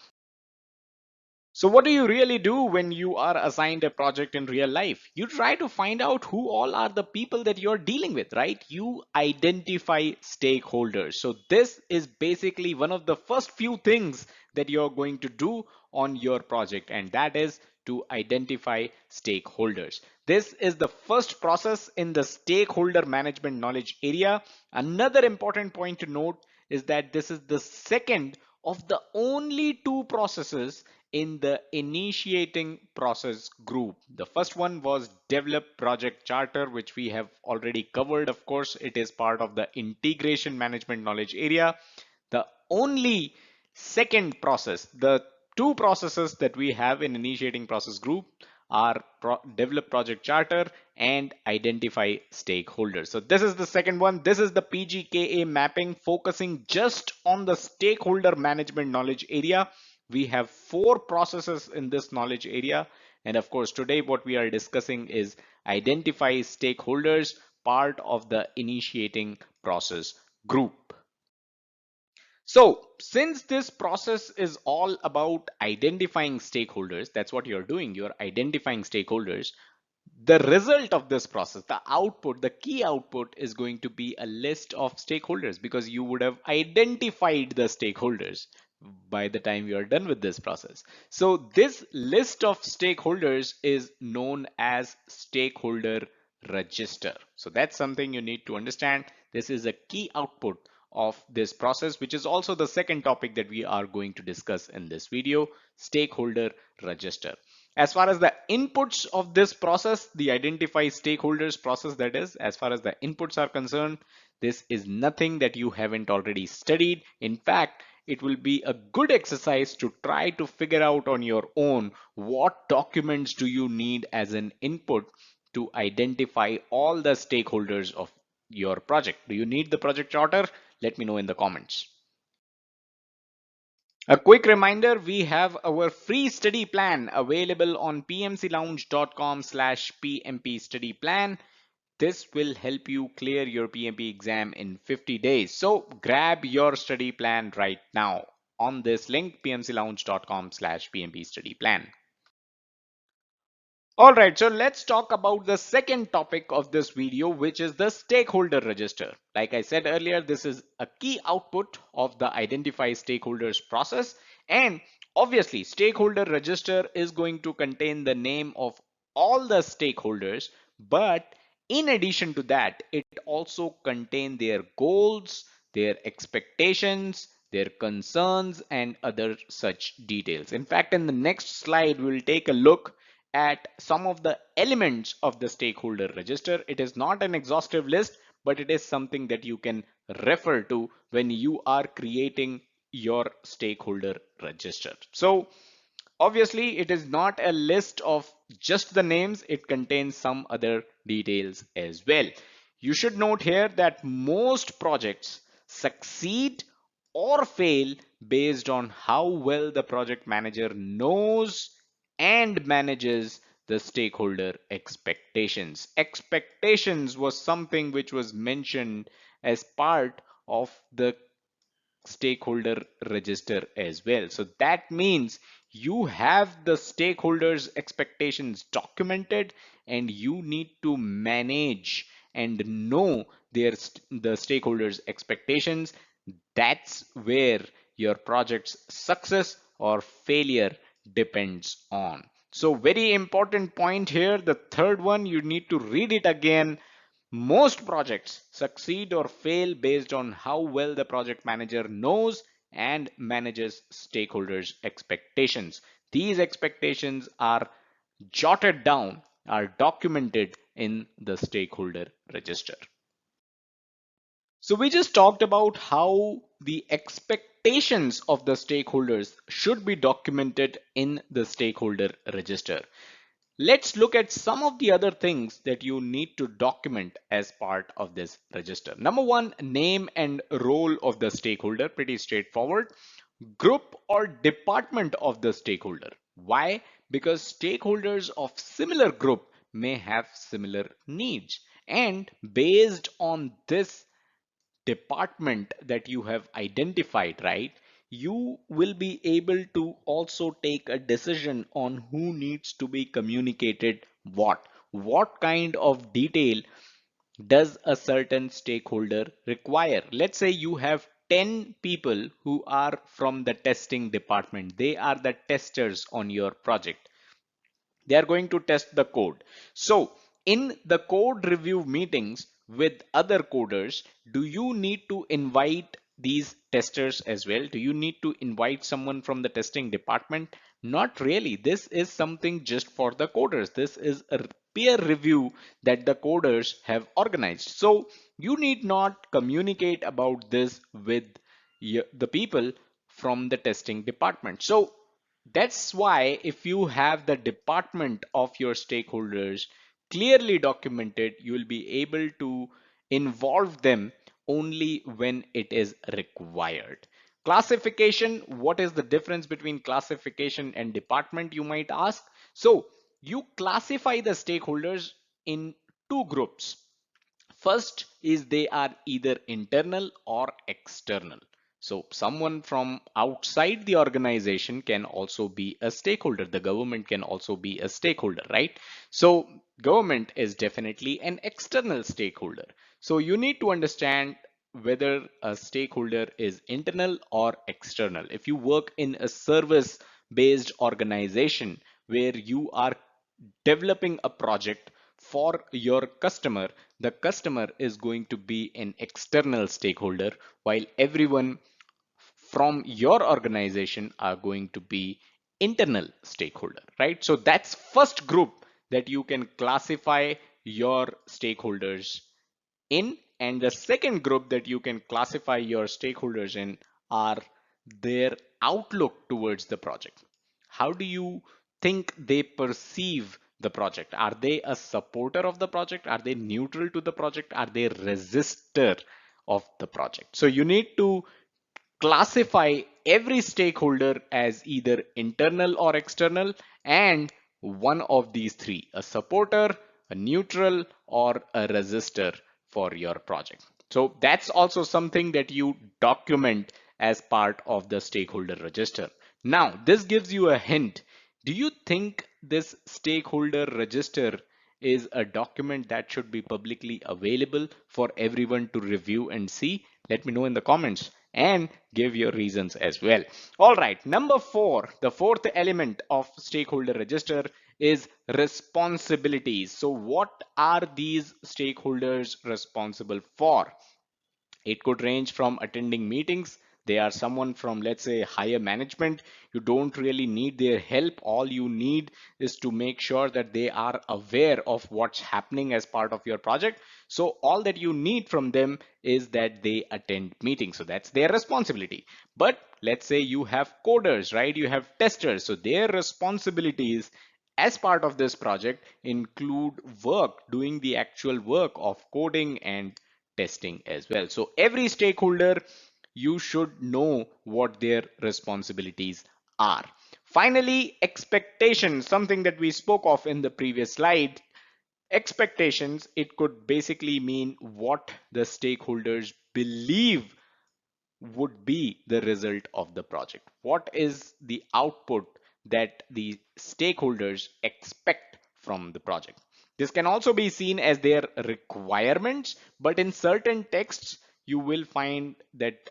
So what do you really do when you are assigned a project in real life? You try to find out who all are the people that you're dealing with, right? You identify stakeholders. So this is basically one of the first few things that you're going to do on your project, and that is to identify stakeholders. This is the first process in the stakeholder management knowledge area. Another important point to note is that this is the second of the only two processes in the initiating process group. The first one was develop project charter, which we have already covered. Of course, it is part of the integration management knowledge area. The only second process, the two processes that we have in initiating process group are develop project charter and identify stakeholders. So this is the second one. This is the PGKA mapping, focusing just on the stakeholder management knowledge area. We have four processes in this knowledge area. And of course, today what we are discussing is identify stakeholders, part of the initiating process group. So, since this process is all about identifying stakeholders, that's what you're doing, you're identifying stakeholders. The result of this process, the output, the key output is going to be a list of stakeholders because you would have identified the stakeholders by the time you are done with this process. So this list of stakeholders is known as stakeholder register. So that's something you need to understand. This is a key output of this process, which is also the second topic that we are going to discuss in this video, stakeholder register. As far as the inputs of this process, the identify stakeholders process, that is, as far as the inputs are concerned, this is nothing that you haven't already studied. In fact, it will be a good exercise to try to figure out on your own what documents do you need as an input to identify all the stakeholders of your project. Do you need the project charter? Let me know in the comments. A quick reminder, we have our free study plan available on pmclounge.com/pmp study plan. This will help you clear your PMP exam in 50 days. So grab your study plan right now on this link, pmclounge.com/pmp study plan. All right, so let's talk about the second topic of this video, which is the stakeholder register. Like I said earlier, this is a key output of the identify stakeholders process. And obviously, stakeholder register is going to contain the name of all the stakeholders. But in addition to that, it also contains their goals, their expectations, their concerns, and other such details. In fact, in the next slide, we'll take a look at some of the elements of the stakeholder register. It is not an exhaustive list, but it is something that you can refer to when you are creating your stakeholder register. So obviously, it is not a list of just the names, it contains some other details as well. You should note here that most projects succeed or fail based on how well the project manager knows and manages the stakeholder expectations. Expectations was something which was mentioned as part of the stakeholder register as well. So that means you have the stakeholders expectations documented and you need to manage and know the stakeholders expectations. That's where your project's success or failure depends on. So very important point here, the third one, you need to read it again. Most projects succeed or fail based on how well the project manager knows and manages stakeholders' expectations. These expectations are jotted down, are documented in the stakeholder register. So we just talked about how the expectations of the stakeholders should be documented in the stakeholder register. Let's look at some of the other things that you need to document as part of this register. Number one, name and role of the stakeholder, pretty straightforward. Group or department of the stakeholder. Why? Because stakeholders of similar group may have similar needs. And based on this department that you have identified, right, you will be able to also take a decision on who needs to be communicated what kind of detail does a certain stakeholder require. Let's say you have 10 people who are from the testing department. They are the testers on your project. They are going to test the code. So in the code review meetings with other coders, do you need to invite these testers as well? Do you need to invite someone from the testing department? Not really. This is something just for the coders. This is a peer review that the coders have organized. So you need not communicate about this with the people from the testing department. So that's why if you have the department of your stakeholders clearly documented, you will be able to involve them only when it is required. Classification, what is the difference between classification and department, you might ask? So you classify the stakeholders in two groups. First is they are either internal or external. So someone from outside the organization can also be a stakeholder. The government can also be a stakeholder, right? So government is definitely an external stakeholder. So you need to understand whether a stakeholder is internal or external. If you work in a service based organization where you are developing a project for your customer, the customer is going to be an external stakeholder, while everyone from your organization are going to be internal stakeholder, right? So that's first group that you can classify your stakeholders in. And the second group that you can classify your stakeholders in are their outlook towards the project. How do you think they perceive the project? Are they a supporter of the project? Are they neutral to the project? Are they resistor of the project? So you need to classify every stakeholder as either internal or external, and one of these three: a supporter, a neutral, or a resistor for your project. So that's also something that you document as part of the stakeholder register. Now, this gives you a hint. Do you think this stakeholder register is a document that should be publicly available for everyone to review and see? Let me know in the comments and give your reasons as well. All right, number four, the fourth element of stakeholder register is responsibilities. So what are these stakeholders responsible for? It could range from attending meetings. They are someone from, let's say, higher management. You don't really need their help. All you need is to make sure that they are aware of what's happening as part of your project. So all that you need from them is that they attend meetings. So that's their responsibility. But let's say you have coders, right? You have testers. So their responsibilities as part of this project include doing the actual work of coding and testing as well. So every stakeholder, you should know what their responsibilities are. Finally, expectations, something that we spoke of in the previous slide. Expectations, it could basically mean what the stakeholders believe would be the result of the project. What is the output that the stakeholders expect from the project? This can also be seen as their requirements, but in certain texts, you will find that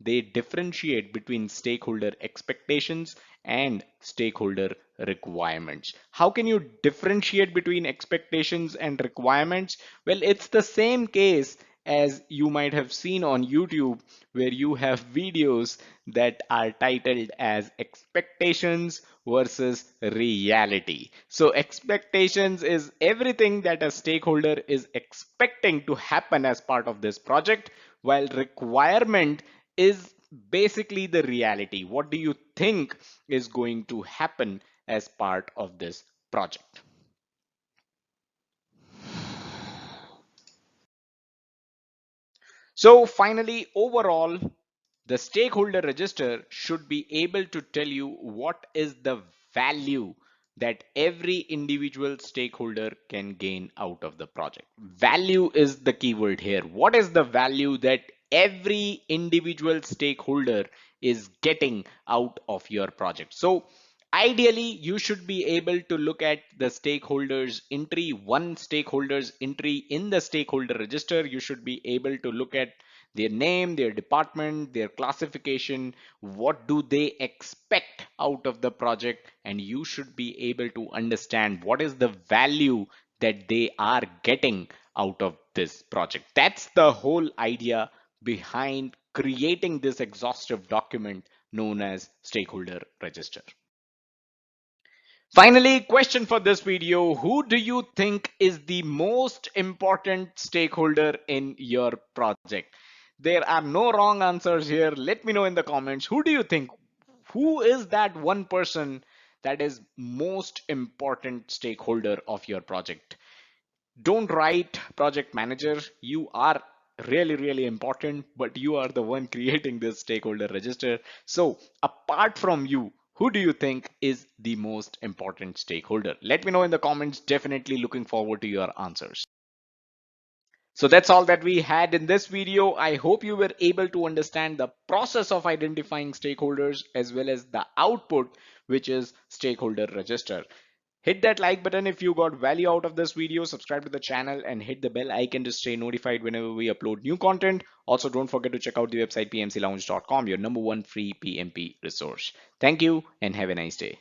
they differentiate between stakeholder expectations and stakeholder requirements. How can you differentiate between expectations and requirements? Well, it's the same case as you might have seen on YouTube, where you have videos that are titled as expectations versus reality. So expectations is everything that a stakeholder is expecting to happen as part of this project, while requirement is basically the reality. What do you think is going to happen as part of this project? So finally, overall, the stakeholder register should be able to tell you what is the value that every individual stakeholder can gain out of the project. Value is the keyword here. What is the value that every individual stakeholder is getting out of your project? So ideally, you should be able to look at the stakeholders entry, one stakeholders entry in the stakeholder register. You should be able to look at their name, their department, their classification, what do they expect out of the project, and you should be able to understand what is the value that they are getting out of this project. That's the whole idea behind creating this exhaustive document known as stakeholder register. Finally, question for this video: who do you think is the most important stakeholder in your project? There are no wrong answers here. Let me know in the comments. Who do you think? Who is that one person that is most important stakeholder of your project? Don't write project manager. You are really important, but you are the one creating this stakeholder register. So apart from you, who do you think is the most important stakeholder? Let me know in the comments. Definitely looking forward to your answers. So that's all that we had in this video. I hope you were able to understand the process of identifying stakeholders as well as the output, which is stakeholder register. Hit that like button if you got value out of this video, subscribe to the channel and hit the bell icon to stay notified whenever we upload new content. Also, don't forget to check out the website pmclounge.com, your number one free PMP resource. Thank you and have a nice day.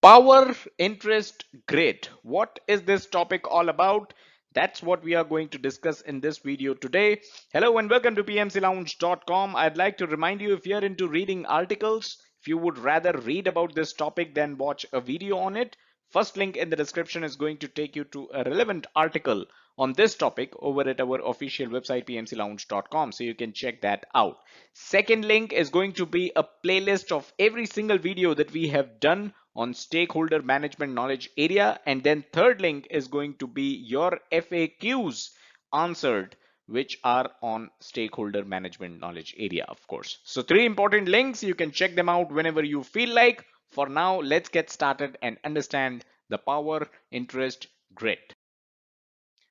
Power interest grid. What is this topic all about? That's what we are going to discuss in this video today. Hello and welcome to pmclounge.com. I'd like to remind you, if you're into reading articles, if you would rather read about this topic than watch a video on it, first link in the description is going to take you to a relevant article on this topic over at our official website pmclounge.com, so you can check that out. Second link is going to be a playlist of every single video that we have done on stakeholder management knowledge area, and then third link is going to be your FAQs answered, which are on stakeholder management knowledge area, of course. So three important links. You can check them out whenever you feel like. For now, let's get started and understand the power interest grid.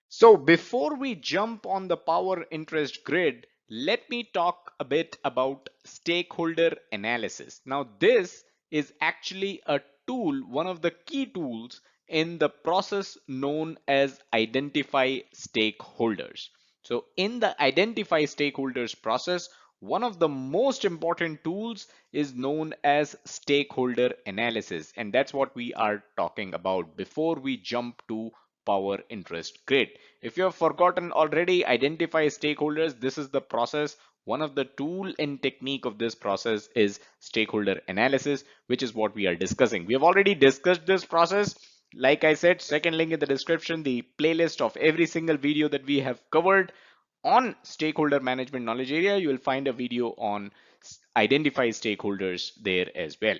So before we jump on the power interest grid, let me talk a bit about stakeholder analysis. Now, this is actually a tool, one of the key tools in the process known as identify stakeholders. So in the identify stakeholders process, one of the most important tools is known as stakeholder analysis, and that's what we are talking about before we jump to power interest grid. If you have forgotten already, identify stakeholders. This is the process. One of the tool and technique of this process is stakeholder analysis, which is what we are discussing. We have already discussed this process. Like I said, second link in the description, the playlist of every single video that we have covered on stakeholder management knowledge area. You will find a video on identify stakeholders there as well.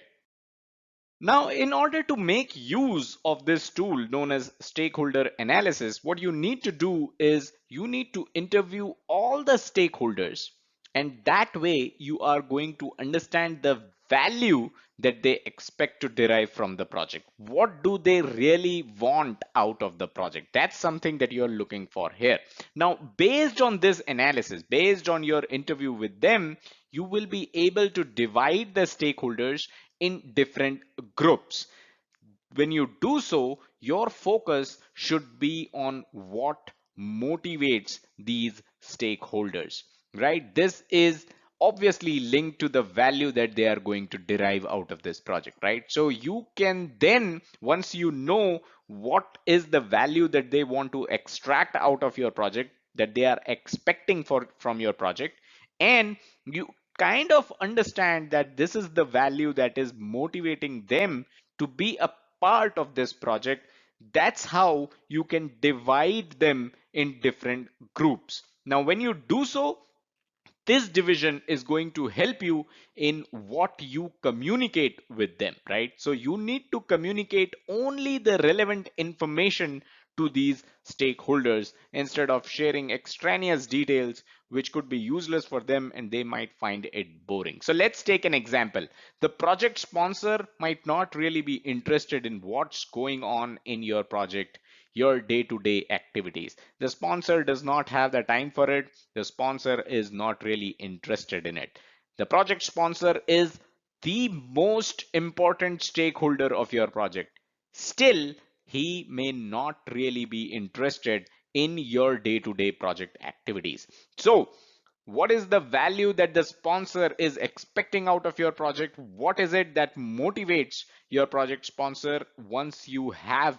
Now, in order to make use of this tool known as stakeholder analysis, what you need to do is you need to interview all the stakeholders, and that way you are going to understand the value that they expect to derive from the project. What do they really want out of the project? That's something that you're looking for here. Now, based on this analysis, based on your interview with them, you will be able to divide the stakeholders in different groups. When you do so, your focus should be on what motivates these stakeholders, right? This is obviously linked to the value that they are going to derive out of this project, right? So you can then, once you know what is the value that they want to extract out of your project, that they are expecting from your project, and you kind of understand that this is the value that is motivating them to be a part of this project, that's how you can divide them in different groups. Now, when you do so, this division is going to help you in what you communicate with them, right? So you need to communicate only the relevant information to these stakeholders instead of sharing extraneous details which could be useless for them and they might find it boring. So let's take an example. The project sponsor might not really be interested in what's going on in your project, your day-to-day activities. The sponsor does not have the time for it. The sponsor is not really interested in it. The project sponsor is the most important stakeholder of your project. Still, he may not really be interested in your day-to-day project activities. So what is the value that the sponsor is expecting out of your project? What is it that motivates your project sponsor? Once you have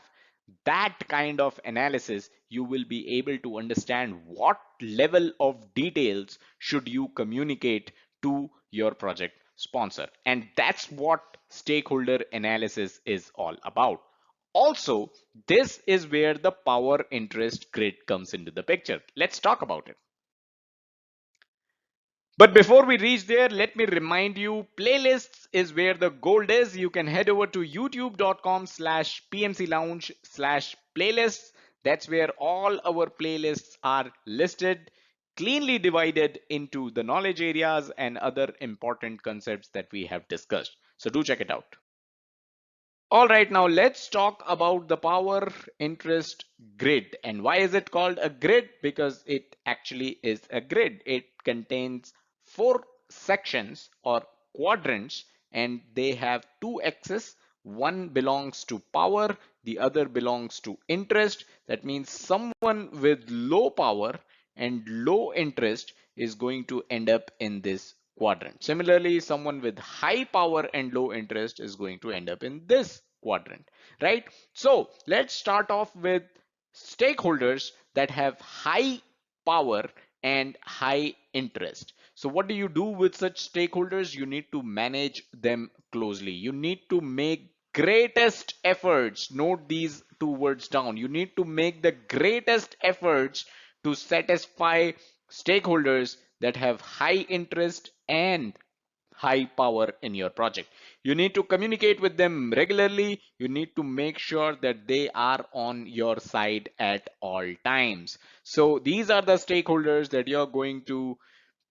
that kind of analysis, you will be able to understand what level of details should you communicate to your project sponsor. And that's what stakeholder analysis is all about. Also, this is where the power interest grid comes into the picture. Let's talk about it. But before we reach there, let me remind you, playlists is where the gold is. You can head over to youtube.com/PMC Lounge/playlists. That's where all our playlists are listed, cleanly divided into the knowledge areas and other important concepts that we have discussed. So do check it out. All right, now let's talk about the power interest grid. And why is it called a grid? Because it actually is a grid. It contains four sections or quadrants, and they have two axes. One belongs to power, the other belongs to interest. That means someone with low power and low interest is going to end up in this quadrant. Similarly, someone with high power and low interest is going to end up in this quadrant, right? So let's start off with stakeholders that have high power and high interest. So what do you do with such stakeholders? You need to manage them closely. You need to make greatest efforts. Note these two words down. You need to make the greatest efforts to satisfy stakeholders that have high interest and high power in your project. You need to communicate with them regularly. You need to make sure that they are on your side at all times. So these are the stakeholders that you're going to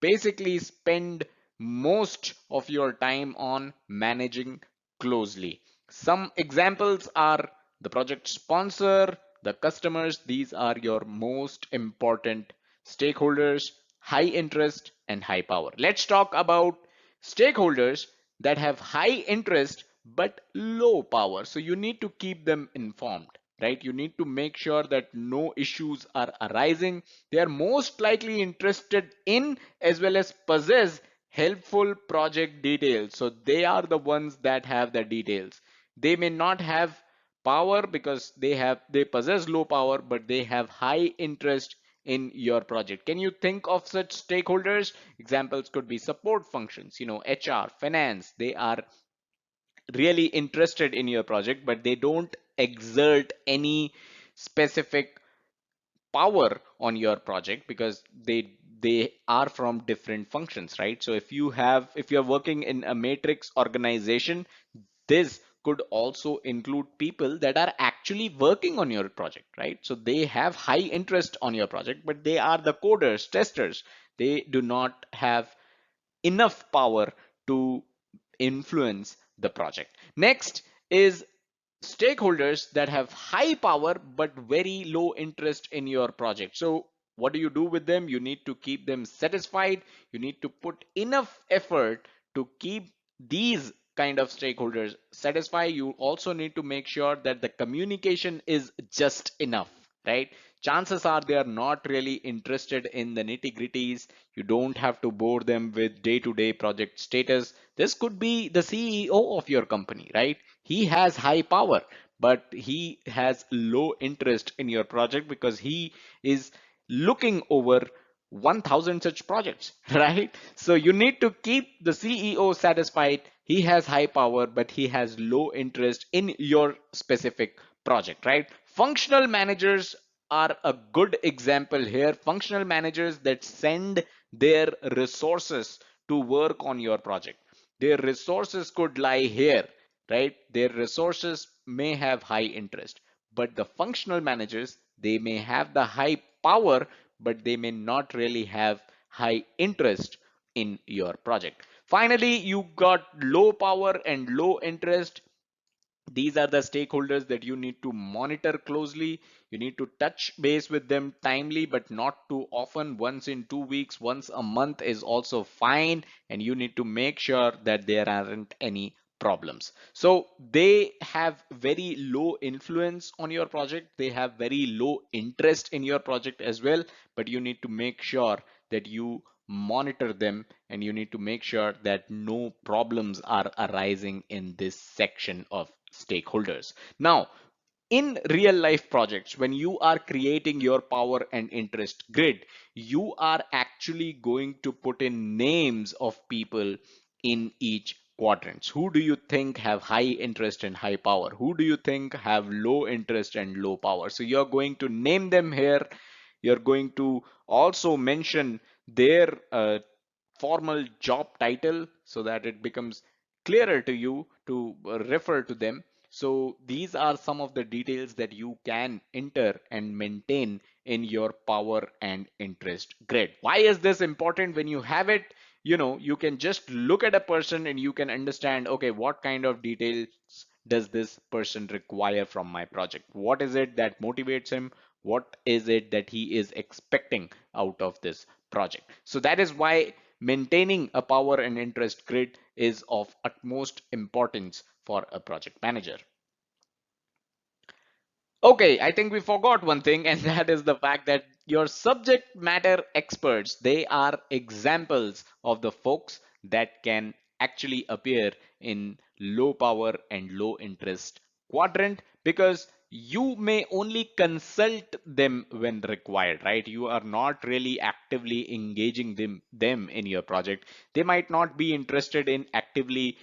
basically spend most of your time on managing closely. Some examples are the project sponsor, the customers. These are your most important stakeholders, high interest and high power. Let's talk about stakeholders that have high interest but low power. So you need to keep them informed, right? You need to make sure that no issues are arising. They are most likely interested in as well as possess helpful project details. So they are the ones that have the details. They may not have power because they possess low power, but they have high interest in your project. Can you think of such stakeholders? Examples could be support functions, HR, finance. They are really interested in your project, but they don't exert any specific power on your project because they are from different functions, right? So if you're working in a matrix organization, this could also include people that are actually working on your project, right? So they have high interest on your project, but they are the coders, testers. They do not have enough power to influence the project. Next is stakeholders that have high power but very low interest in your project. So what do you do with them? You need to keep them satisfied. You need to put enough effort to keep these kind of stakeholders satisfied. You also need to make sure that the communication is just enough, right? Chances are they are not really interested in the nitty gritties. You don't have to bore them with day-to-day project status. This could be the CEO of your company, right? He has high power, but he has low interest in your project because he is looking over 1000 such projects, right? So you need to keep the CEO satisfied. He has high power, but he has low interest in your specific project, right? Functional managers are a good example here. Functional managers that send their resources to work on your project. Their resources could lie here, right? Their resources may have high interest, but the functional managers, they may have the high power, but they may not really have high interest in your project. Finally, you got low power and low interest. These are the stakeholders that you need to monitor closely. You need to touch base with them timely, but not too often. Once in 2 weeks, once a month is also fine. And you need to make sure that there aren't any problems. So they have very low influence on your project. They have very low interest in your project as well. But you need to make sure that you monitor them and you need to make sure that no problems are arising in this section of stakeholders. Now, in real life projects, when you are creating your power and interest grid, you are actually going to put in names of people in each quadrants. Who do you think have high interest and high power? Who do you think have low interest and low power? So you're going to name them here. You're going to also mention their formal job title so that it becomes clearer to you to refer to them. So these are some of the details that you can enter and maintain in your power and interest grid. Why is this important? When you have it, you can just look at a person and you can understand, okay, what kind of details does this person require from my project? What is it that motivates him? What is it that he is expecting out of this project? So that is why maintaining a power and interest grid is of utmost importance for a project manager. Okay, I think we forgot one thing, and that is the fact that your subject matter experts, they are examples of the folks that can actually appear in low power and low interest quadrant, because you may only consult them when required, right? You are not really actively engaging them in your project. They might not be interested in actively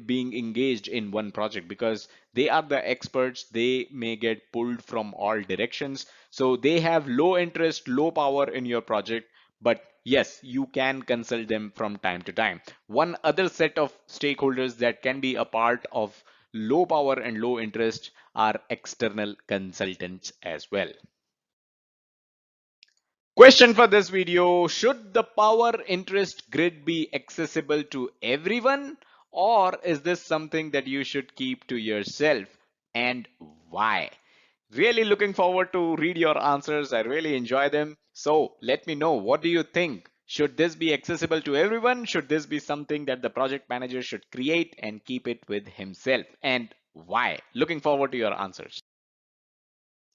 being engaged in one project because they are the experts. They may get pulled from all directions, so they have low interest, low power in your project. But yes, you can consult them from time to time. One other set of stakeholders that can be a part of low power and low interest are external consultants as well. Question for this video: should the power interest grid be accessible to everyone, or is this something that you should keep to yourself, and why? Really looking forward to read your answers. I really enjoy them. So let me know, what do you think? Should this be accessible to everyone? Should this be something that the project manager should create and keep it with himself, and why? Looking forward to your answers.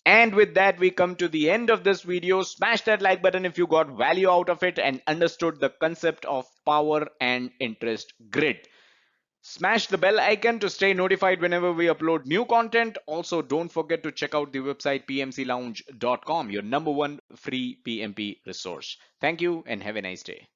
And with that, we come to the end of this video. Smash that like button if you got value out of it and understood the concept of power and interest grid. Smash the bell icon to stay notified whenever we upload new content. Also, don't forget to check out the website pmclounge.com, your number one free PMP resource. Thank you and have a nice day.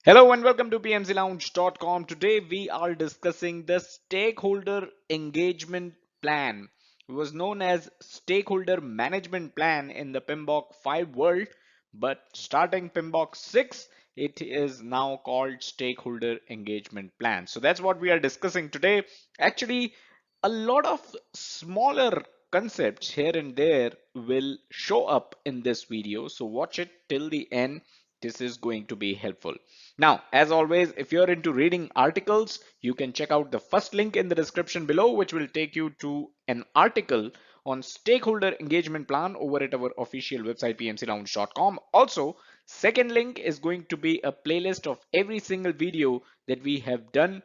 Hello and welcome to pmclounge.com. Today we are discussing the stakeholder engagement plan. It was known as stakeholder management plan in the PMBOK 5 world, but starting PMBOK 6, it is now called stakeholder engagement plan. So that's what we are discussing today. Actually, a lot of smaller concepts here and there will show up in this video. So watch it till the end. This is going to be helpful. Now, as always, if you're into reading articles, you can check out the first link in the description below, which will take you to an article on stakeholder engagement plan over at our official website pmclounge.com. Also, second link is going to be a playlist of every single video that we have done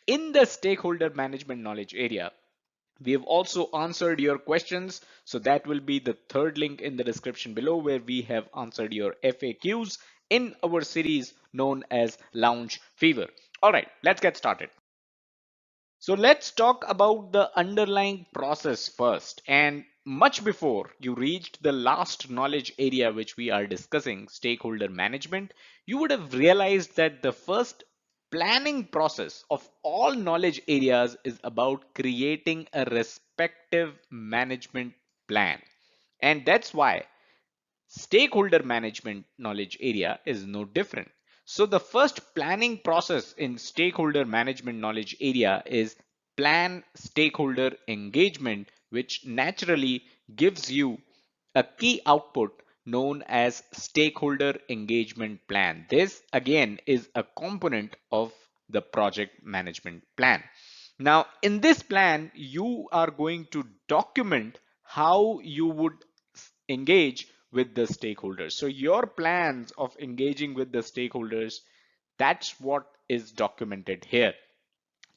in the stakeholder management knowledge area. We have also answered your questions, so that will be the third link in the description below, where we have answered your FAQs in our series known as Lounge Fever. All right, let's get started. So let's talk about the underlying process first. And much before you reached the last knowledge area which we are discussing, stakeholder management, you would have realized that the first planning process of all knowledge areas is about creating a respective management plan. And that's why stakeholder management knowledge area is no different. So the first planning process in stakeholder management knowledge area is plan stakeholder engagement, which naturally gives you a key output known as stakeholder engagement plan. This again is a component of the project management plan. Now, in this plan, you are going to document how you would engage with the stakeholders. So your plans of engaging with the stakeholders, that's what is documented here.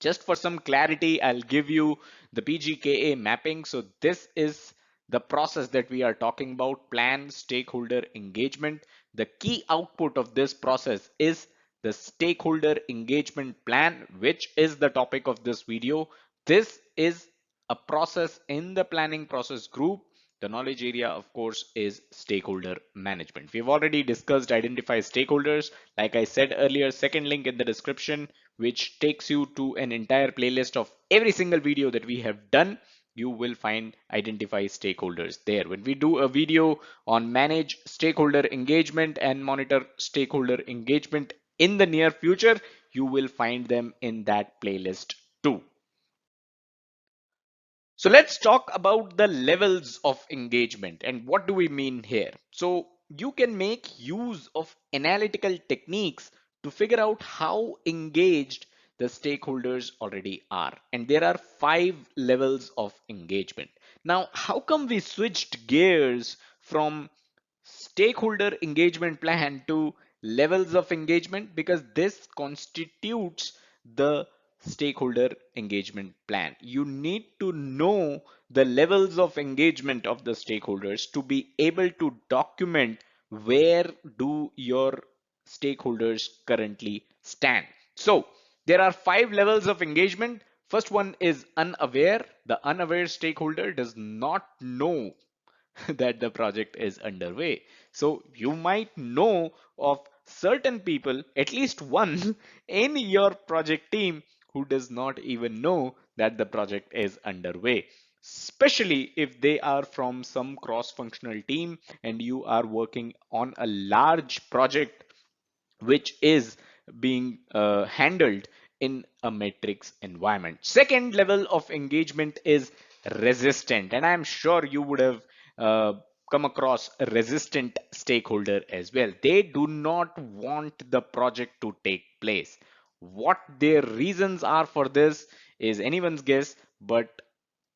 Just for some clarity, I'll give you the PGKA mapping. So this is the process that we are talking about: plan stakeholder engagement. The key output of this process is the stakeholder engagement plan, which is the topic of this video. This is a process in the planning process group. The knowledge area, of course, is stakeholder management. We've already discussed identify stakeholders. Like I said earlier, second link in the description, which takes you to an entire playlist of every single video that we have done. You will find identify stakeholders there. When we do a video on manage stakeholder engagement and monitor stakeholder engagement in the near future, you will find them in that playlist too. So let's talk about the levels of engagement and what do we mean here. So you can make use of analytical techniques to figure out how engaged the stakeholders already are. And there are 5 levels of engagement. Now, how come we switched gears from stakeholder engagement plan to levels of engagement? Because this constitutes the stakeholder engagement plan. You need to know the levels of engagement of the stakeholders to be able to document where do your stakeholders currently stand. So there are 5 levels of engagement. First one is unaware. The unaware stakeholder does not know that the project is underway. So you might know of certain people, at least one in your project team, who does not even know that the project is underway. Especially if they are from some cross functional team and you are working on a large project which is being handled in a matrix environment. Second level of engagement is resistant, and I'm sure you would have uh, come across a resistant stakeholder as well. They do not want the project to take place. What their reasons are for this is anyone's guess, but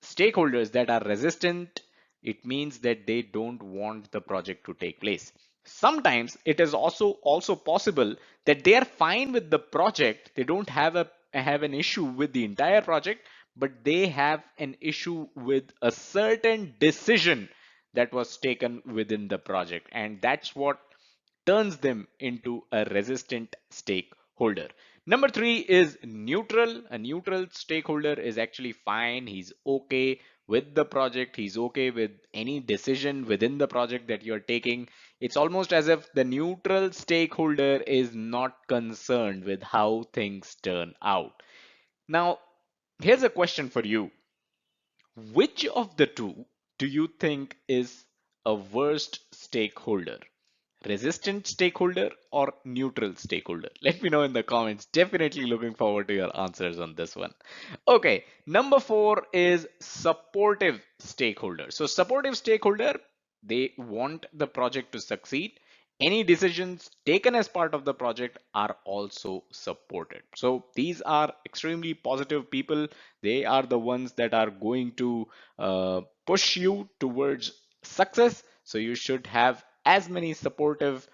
stakeholders that are resistant, it means that they don't want the project to take place. Sometimes it is also possible that they are fine with the project. They don't have an issue with the entire project, but they have an issue with a certain decision that was taken within the project, and that's what turns them into a resistant stakeholder. Number 3 is neutral. A neutral stakeholder is actually fine. He's okay with the project. He's okay with any decision within the project that you're taking. It's almost as if the neutral stakeholder is not concerned with how things turn out. Now, here's a question for you. Which of the two do you think is a worst stakeholder? Resistant stakeholder or neutral stakeholder? Let me know in the comments. Definitely looking forward to your answers on this one. Okay, number 4 is supportive stakeholder. So supportive stakeholder, they want the project to succeed. Any decisions taken as part of the project are also supported. So these are extremely positive people. They are the ones that are going to push you towards success. So you should have as many supportive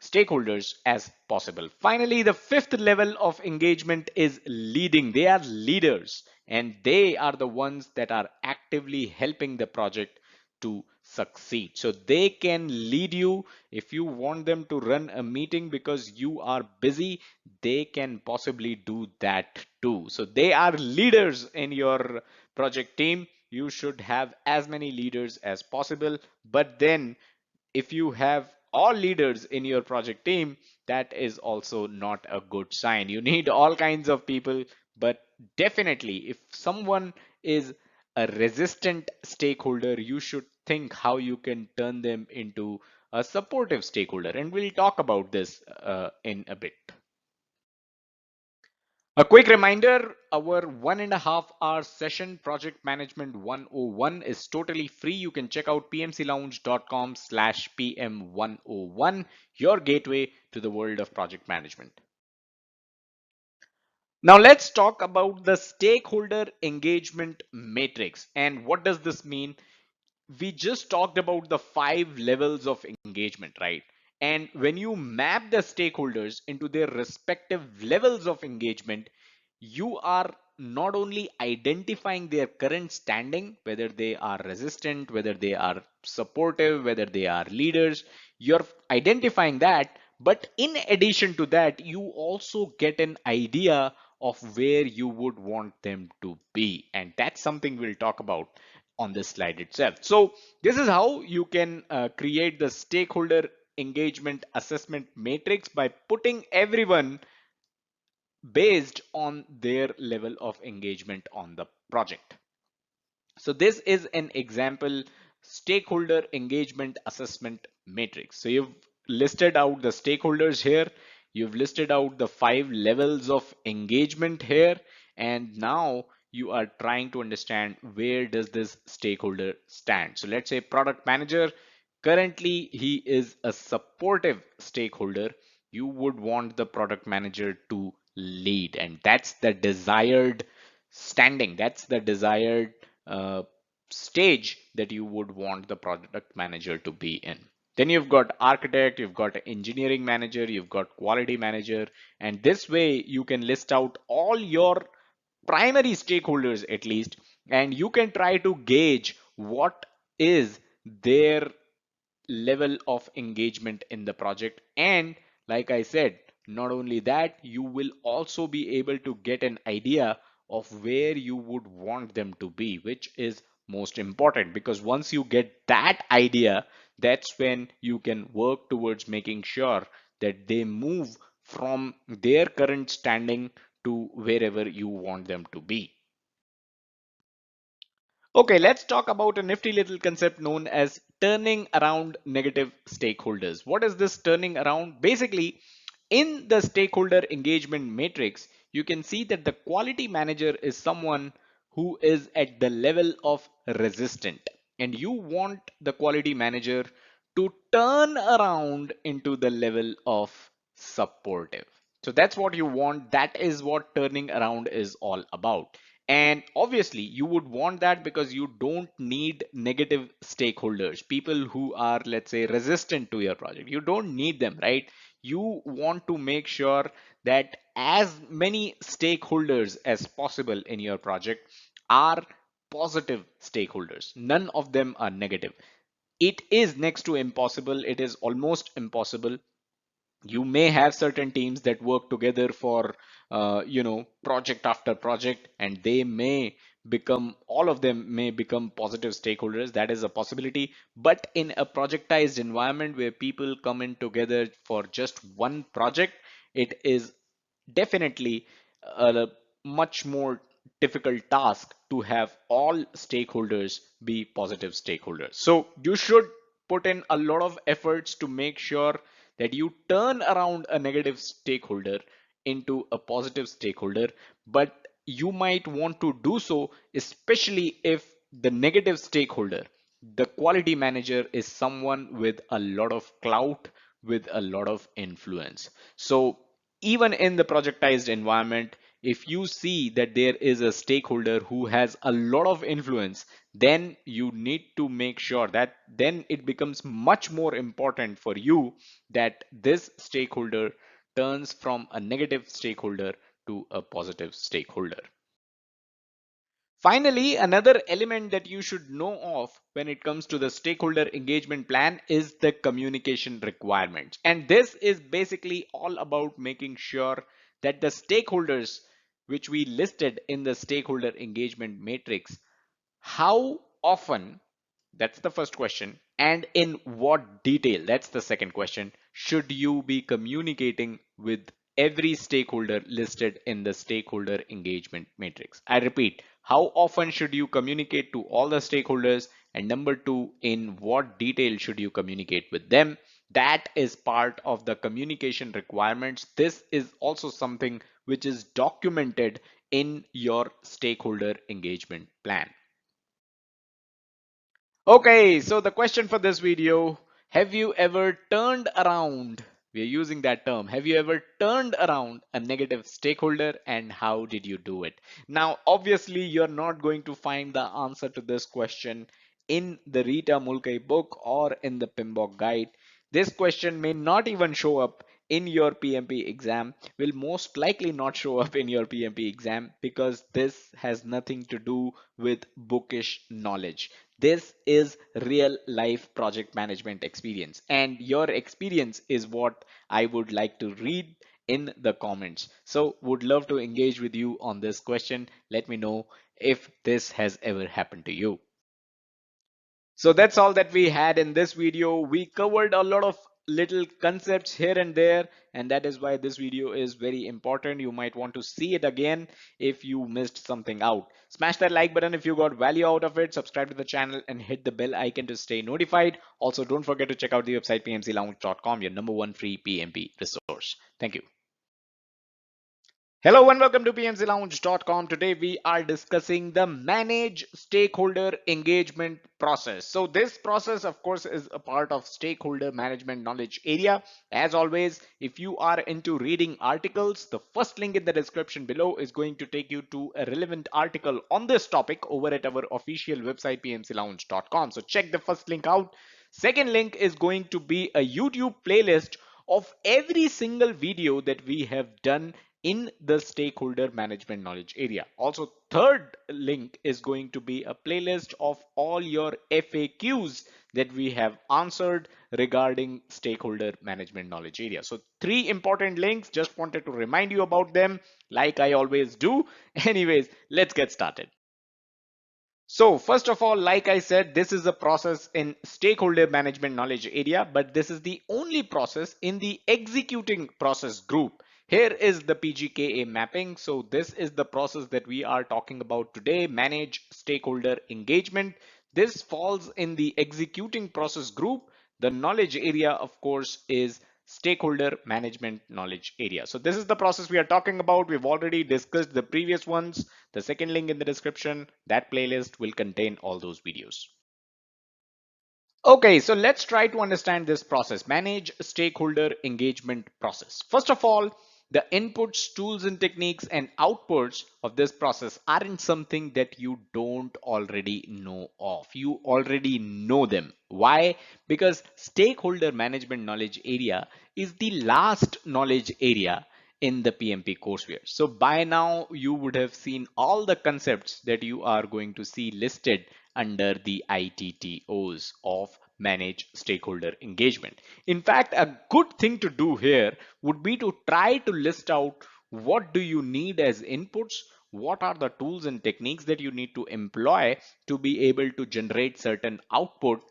stakeholders as possible. Finally, the fifth level of engagement is leading. They are leaders and they are the ones that are actively helping the project to succeed. So they can lead you. If you want them to run a meeting because you are busy, they can possibly do that too. So they are leaders in your project team. You should have as many leaders as possible, but then if you have all leaders in your project team, that is also not a good sign. You need all kinds of people, but definitely if someone is a resistant stakeholder, you should think how you can turn them into a supportive stakeholder. And we'll talk about this in a bit. A quick reminder, our 1.5 hour session, Project Management 101, is totally free. You can check out pmclounge.com/pm101, your gateway to the world of project management. Now let's talk about the stakeholder engagement matrix. And what does this mean? We just talked about the 5 levels of engagement, right? And when you map the stakeholders into their respective levels of engagement, you are not only identifying their current standing, whether they are resistant, whether they are supportive, whether they are leaders, you're identifying that. But in addition to that, you also get an idea of where you would want them to be. And that's something we'll talk about on this slide itself. So this is how you can create the stakeholder engagement assessment matrix by putting everyone based on their level of engagement on the project. So this is an example stakeholder engagement assessment matrix. So you've listed out the stakeholders here. You've listed out the 5 levels of engagement here. And now you are trying to understand where does this stakeholder stand. So let's say product manager, currently he is a supportive stakeholder. You would want the product manager to lead, and that's the desired standing. That's the desired uh, stage that you would want the product manager to be in. Then you've got architect, you've got engineering manager, you've got quality manager, and this way you can list out all your primary stakeholders at least, and you can try to gauge what is their level of engagement in the project. And like I said, not only that, you will also be able to get an idea of where you would want them to be, which is most important, because once you get that idea, that's when you can work towards making sure that they move from their current standing to wherever you want them to be. Okay, let's talk about a nifty little concept known as turning around negative stakeholders. What is this turning around? Basically, in the stakeholder engagement matrix, you can see that the quality manager is someone who is at the level of resistant, and you want the quality manager to turn around into the level of supportive. So that's what you want. That is what turning around is all about. And obviously, you would want that because you don't need negative stakeholders, people who are, let's say, resistant to your project. You don't need them, right? You want to make sure that as many stakeholders as possible in your project are positive stakeholders. None of them are negative. It is next to impossible. It is almost impossible. You may have certain teams that work together for project after project, and they may become, all of them may become positive stakeholders. That is a possibility. But in a projectized environment where people come in together for just one project, it is definitely a much more difficult task to have all stakeholders be positive stakeholders. So you should put in a lot of efforts to make sure that you turn around a negative stakeholder into a positive stakeholder. But you might want to do so especially if the negative stakeholder, the quality manager, is someone with a lot of clout, with a lot of influence. So even in the projectized environment, if you see that there is a stakeholder who has a lot of influence, then you need to make sure that then it becomes much more important for you that this stakeholder turns from a negative stakeholder to a positive stakeholder. Finally, another element that you should know of when it comes to the stakeholder engagement plan is the communication requirements. And this is basically all about making sure that the stakeholders which we listed in the stakeholder engagement matrix, how often, that's the first question, and in what detail, that's the second question, should you be communicating with every stakeholder listed in the stakeholder engagement matrix? I repeat, how often should you communicate to all the stakeholders? And number two, in what detail should you communicate with them? That is part of the communication requirements. This is also something which is documented in your stakeholder engagement plan. Okay, so the question for this video, have you ever turned around, we're using that term, have you ever turned around a negative stakeholder, and how did you do it? Now, obviously, you're not going to find the answer to this question in the Rita Mulkey book or in the PMBOK guide. This question may not even show up in your PMP exam, will most likely not show up in your PMP exam because this has nothing to do with bookish knowledge. This is real life project management experience, and your experience is what I would like to read in the comments. So, would love to engage with you on this question. Let me know if this has ever happened to you. So that's all that we had in this video. We covered a lot of little concepts here and there, and that is why this video is very important. You might want to see it again if you missed something out. Smash that like button if you got value out of it, subscribe to the channel, and hit the bell icon to stay notified. Also, don't forget to check out the website pmclounge.com, your number one free PMP resource. Thank you. Hello and welcome to pmclounge.com. Today we are discussing the manage stakeholder engagement process. So this process of course is a part of stakeholder management knowledge area. As always, if you are into reading articles, the first link in the description below is going to take you to a relevant article on this topic over at our official website pmclounge.com. So check the first link out. Second link is going to be a YouTube playlist of every single video that we have done in the stakeholder management knowledge area. Also, third link is going to be a playlist of all your FAQs that we have answered regarding stakeholder management knowledge area. So three important links, just wanted to remind you about them like I always do. Anyways, let's get started. So first of all, like I said, this is a process in stakeholder management knowledge area, but this is the only process in the executing process group. Here is the PGKA mapping. So this is the process that we are talking about today, manage stakeholder engagement. This falls in the executing process group. The knowledge area, of course, is stakeholder management knowledge area. So this is the process we are talking about. We've already discussed the previous ones. The second link in the description, that playlist will contain all those videos. Okay, so let's try to understand this process. Manage stakeholder engagement process. First of all, the inputs, tools and techniques and outputs of this process aren't something that you don't already know of. You already know them. Why? Because stakeholder management knowledge area is the last knowledge area in the PMP courseware. So by now you would have seen all the concepts that you are going to see listed under the ITTOs of manage stakeholder engagement. In fact, a good thing to do here would be to try to list out what do you need as inputs, what are the tools and techniques that you need to employ to be able to generate certain output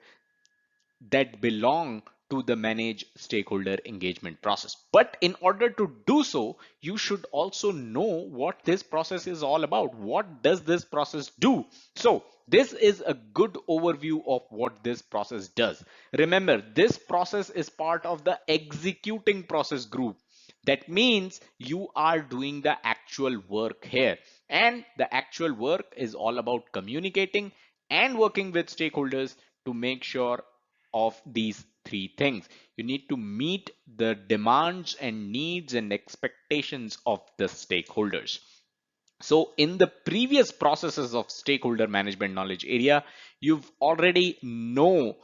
that belong to the manage stakeholder engagement process. But in order to do so, you should also know what this process is all about. What does this process do? So this is a good overview of what this process does. Remember, this process is part of the executing process group. That means you are doing the actual work here. And the actual work is all about communicating and working with stakeholders to make sure of these three things. You need to meet the demands and needs and expectations of the stakeholders. So in the previous processes of stakeholder management knowledge area, you've already know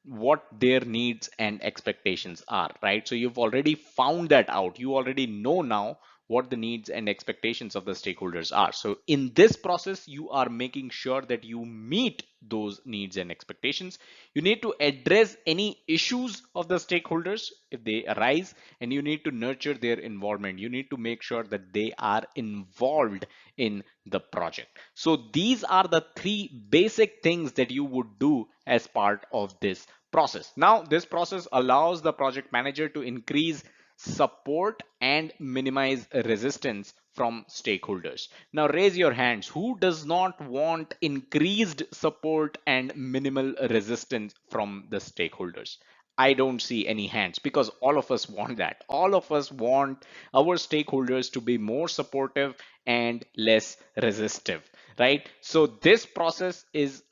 what their needs and expectations are, right? So you've already found that out. You already know now what the needs and expectations of the stakeholders are. So in this process, you are making sure that you meet those needs and expectations. You need to address any issues of the stakeholders if they arise, and you need to nurture their involvement. You need to make sure that they are involved in the project. So these are the three basic things that you would do as part of this process. Now, this process allows the project manager to increase support and minimize resistance from stakeholders. Now raise your hands. Who does not want increased support and minimal resistance from the stakeholders? I don't see any hands because all of us want that. All of us want our stakeholders to be more supportive and less resistive, right? So this process is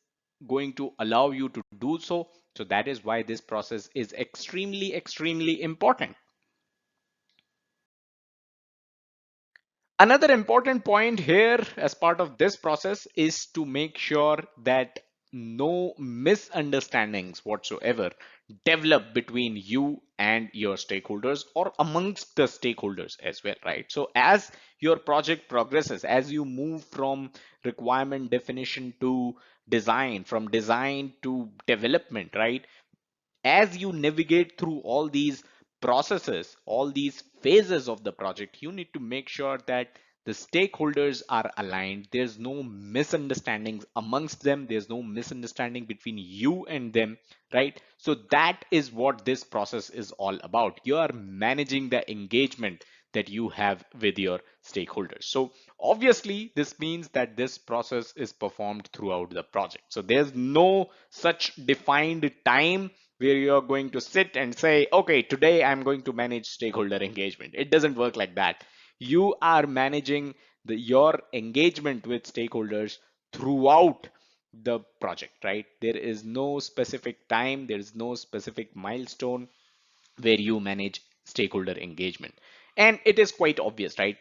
going to allow you to do so. So that is why this process is extremely, extremely important. Another important point here as part of this process is to make sure that no misunderstandings whatsoever develop between you and your stakeholders or amongst the stakeholders as well, right? So as your project progresses, as you move from requirement definition to design, from design to development, right? As you navigate through all these processes, all these phases of the project, you need to make sure that the stakeholders are aligned. There's no misunderstandings amongst them. There's no misunderstanding between you and them, right? So that is what this process is all about. You are managing the engagement that you have with your stakeholders. So obviously, this means that this process is performed throughout the project. So there's no such defined time where you're going to sit and say, okay, today I'm going to manage stakeholder engagement. It doesn't work like that. You are managing your engagement with stakeholders throughout the project, right? There is no specific time, there is no specific milestone where you manage stakeholder engagement. And it is quite obvious, right?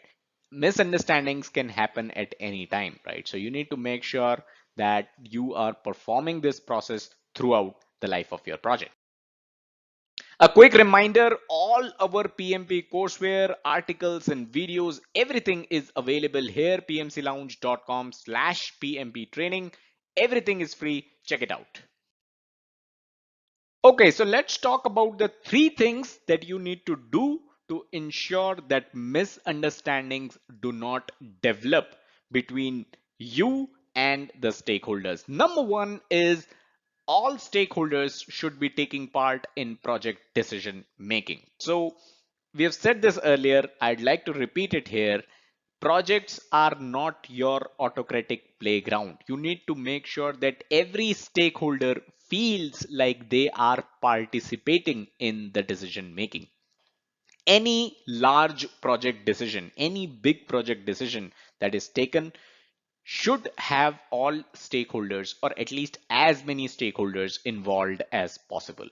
Misunderstandings can happen at any time, right? So you need to make sure that you are performing this process throughout the life of your project. A quick reminder, all our PMP courseware, articles and videos, everything is available here, pmclounge.com/PMP training. Everything is free. Check it out. Okay, so let's talk about the three things that you need to do to ensure that misunderstandings do not develop between you and the stakeholders. Number one is all stakeholders should be taking part in project decision making. So we have said this earlier. I'd like to repeat it here. Projects are not your autocratic playground. You need to make sure that every stakeholder feels like they are participating in the decision making. Any large project decision, any big project decision that is taken should have all stakeholders or at least as many stakeholders involved as possible.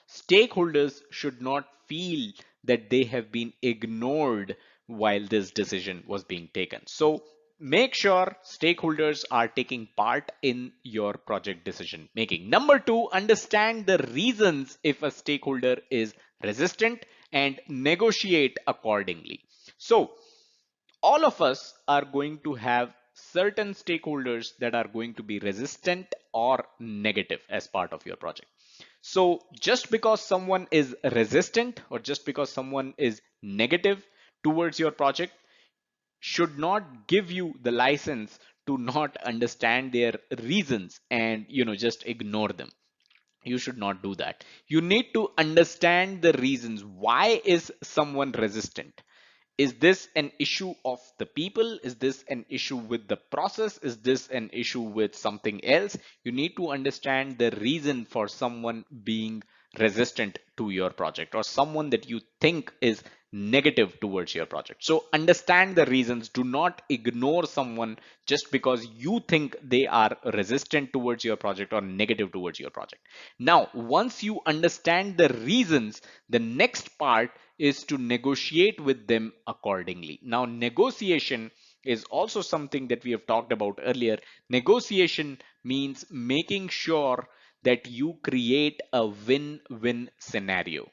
Stakeholders should not feel that they have been ignored while this decision was being taken. So make sure stakeholders are taking part in your project decision making. Number two, understand the reasons if a stakeholder is resistant and negotiate accordingly. So all of us are going to have certain stakeholders that are going to be resistant or negative as part of your project. So just because someone is resistant or just because someone is negative towards your project should not give you the license to not understand their reasons and just ignore them. You should not do that. You need to understand the reasons. Why is someone resistant? Is this an issue of the people? Is this an issue with the process? Is this an issue with something else? You need to understand the reason for someone being resistant to your project or someone that you think is negative towards your project. So understand the reasons. Do not ignore someone just because you think they are resistant towards your project or negative towards your project. Now, once you understand the reasons, the next part is to negotiate with them accordingly. Now, negotiation is also something that we have talked about earlier. Negotiation means making sure that you create a win-win scenario.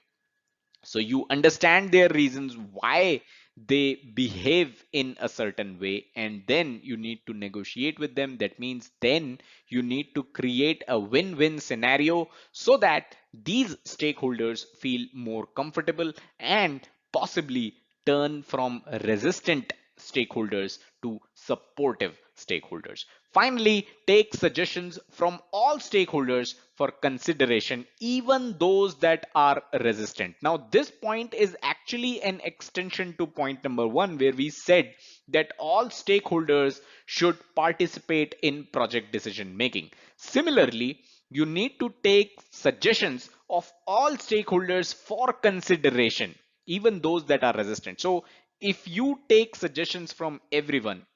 So you understand their reasons why they behave in a certain way, and then you need to negotiate with them. That means then you need to create a win-win scenario so that these stakeholders feel more comfortable and possibly turn from resistant stakeholders to supportive stakeholders. Finally, take suggestions from all stakeholders for consideration, even those that are resistant. Now, this point is actually an extension to point number one, where we said that all stakeholders should participate in project decision making. Similarly, you need to take suggestions of all stakeholders for consideration, even those that are resistant. So if you take suggestions from everyone,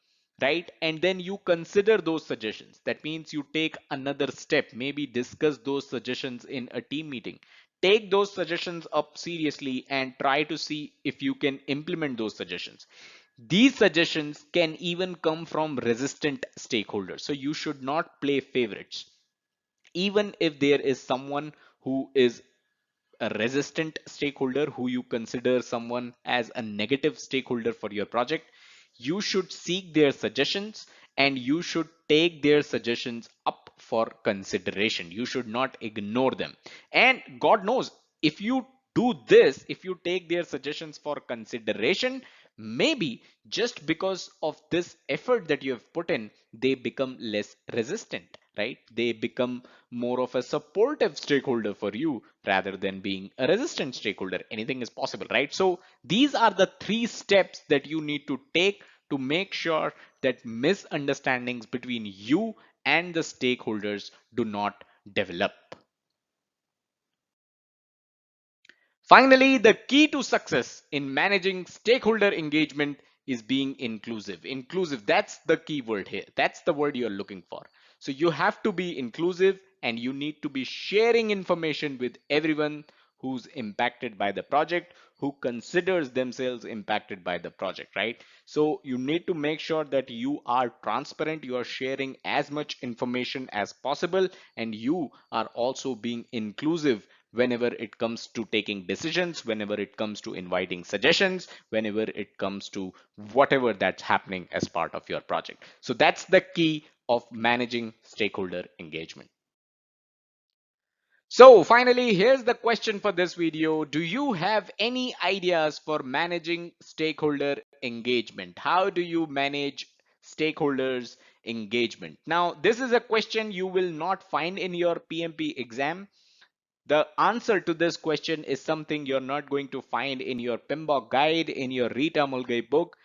right, and then you consider those suggestions, that means you take another step, maybe discuss those suggestions in a team meeting, take those suggestions up seriously and try to see if you can implement those suggestions. These suggestions can even come from resistant stakeholders, so you should not play favorites. even if there is someone who is a resistant stakeholder, who you consider someone as a negative stakeholder for your project, you should seek their suggestions and you should take their suggestions up for consideration. You should not ignore them. And God knows, if you do this, if you take their suggestions for consideration, maybe just because of this effort that you have put in, they become less resistant, right? They become more of a supportive stakeholder for you rather than being a resistant stakeholder. Anything is possible, right? So these are the three steps that you need to take to make sure that misunderstandings between you and the stakeholders do not develop. Finally, the key to success in managing stakeholder engagement is being inclusive. Inclusive, that's the key word here. That's the word you're looking for. So you have to be inclusive and you need to be sharing information with everyone who's impacted by the project, who considers themselves impacted by the project, right? So you need to make sure that you are transparent, you are sharing as much information as possible, and you are also being inclusive whenever it comes to taking decisions, whenever it comes to inviting suggestions, whenever it comes to whatever that's happening as part of your project. So that's the key of managing stakeholder engagement. So finally, here's the question for this video. Do you have any ideas for managing stakeholder engagement? How do you manage stakeholders engagement? Now, this is a question you will not find in your PMP exam. The answer to this question is something you're not going to find in your PMBOK guide, in your Rita Mulgay book.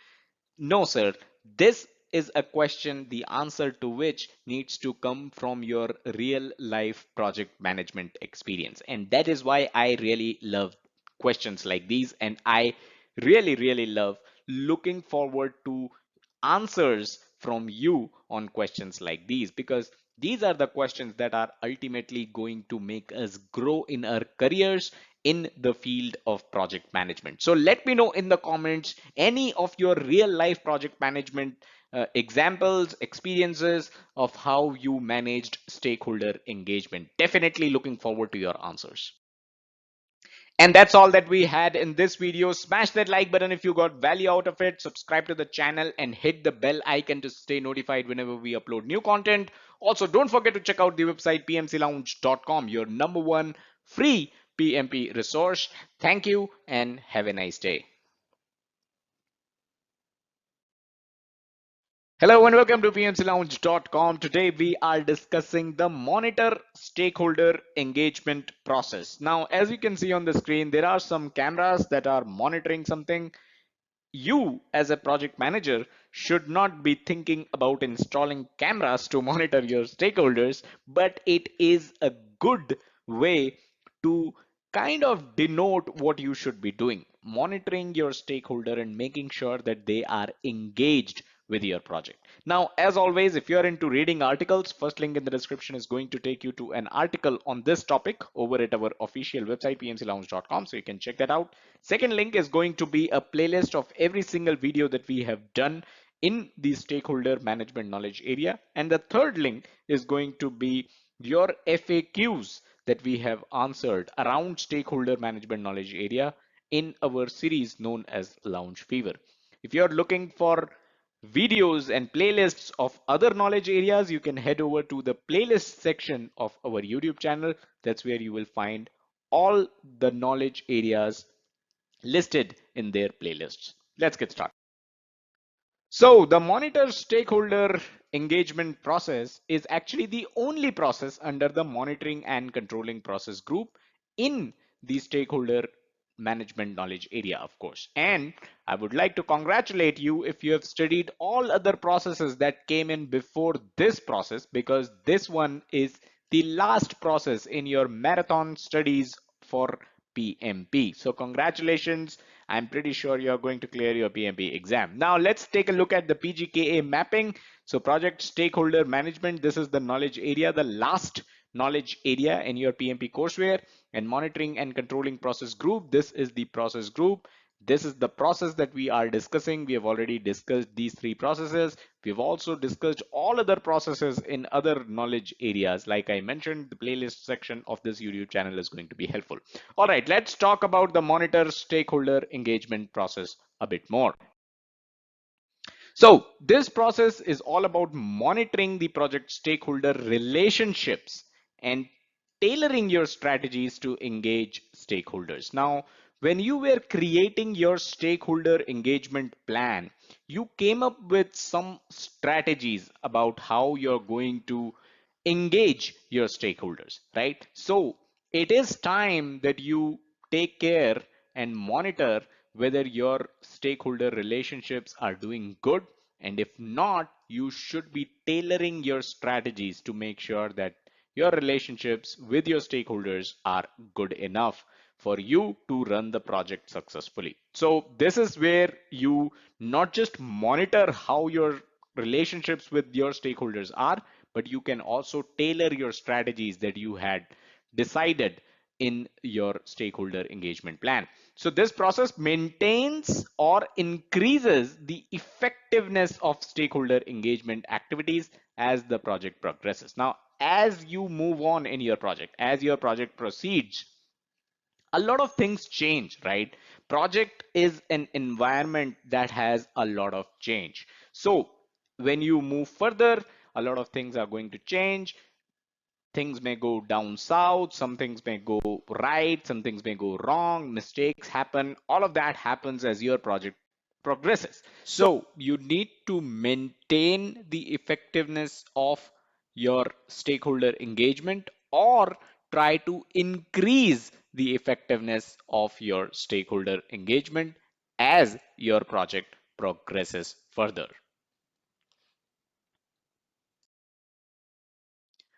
No, sir. This is a question, the answer to which needs to come from your real life project management experience. And that is why I really love questions like these. And I really, really love looking forward to answers from you on questions like these, because these are the questions that are ultimately going to make us grow in our careers in the field of project management. So let me know in the comments any of your real life project management examples, experiences of how you managed stakeholder engagement. Definitely looking forward to your answers. And that's all that we had in this video. Smash that like button if you got value out of it. Subscribe to the channel and hit the bell icon to stay notified whenever we upload new content. Also, don't forget to check out the website pmclounge.com, your number one free PMP resource. Thank you and have a nice day. Hello and welcome to pmclounge.com. Today we are discussing the monitor stakeholder engagement process. Now, as you can see on the screen, there are some cameras that are monitoring something. You as a project manager should not be thinking about installing cameras to monitor your stakeholders, but it is a good way to kind of denote what you should be doing, monitoring your stakeholder and making sure that they are engaged with your project. Now, as always, if you're into reading articles, first link in the description is going to take you to an article on this topic over at our official website pmclounge.com, so you can check that out. Second link is going to be a playlist of every single video that we have done in the stakeholder management knowledge area. And the third link is going to be your FAQs that we have answered around stakeholder management knowledge area in our series known as Lounge Fever. If you're looking for videos and playlists of other knowledge areas, you can head over to the playlist section of our YouTube channel. That's where you will find all the knowledge areas listed in their playlists. Let's get started. So the monitor stakeholder engagement process is actually the only process under the monitoring and controlling process group in the stakeholder management knowledge area, of course. And I would like to congratulate you if you have studied all other processes that came in before this process, because this one is the last process in your marathon studies for PMP. So congratulations. I'm pretty sure you're going to clear your PMP exam. Now let's take a look at the PGKA mapping. So project stakeholder management, this is the knowledge area, the last knowledge area in your PMP courseware. And monitoring and controlling process group, this is the process group. This is the process that we are discussing. We have already discussed these three processes. We've also discussed all other processes in other knowledge areas. Like I mentioned, the playlist section of this YouTube channel is going to be helpful. All right, let's talk about the monitor stakeholder engagement process a bit more. So this process is all about monitoring the project stakeholder relationships and tailoring your strategies to engage stakeholders. Now, when you were creating your stakeholder engagement plan, you came up with some strategies about how you're going to engage your stakeholders, right? So it is time that you take care and monitor whether your stakeholder relationships are doing good. And if not, you should be tailoring your strategies to make sure that your relationships with your stakeholders are good enough for you to run the project successfully. So this is where you not just monitor how your relationships with your stakeholders are, but you can also tailor your strategies that you had decided in your stakeholder engagement plan. So this process maintains or increases the effectiveness of stakeholder engagement activities as the project progresses. Now, as you move on in your project, as your project proceeds, a lot of things change, right? Project is an environment that has a lot of change. So when you move further, a lot of things are going to change. Things may go down south, some things may go right, some things may go wrong, mistakes happen. All of that happens as your project progresses. So you need to maintain the effectiveness of your stakeholder engagement or try to increase the effectiveness of your stakeholder engagement as your project progresses further.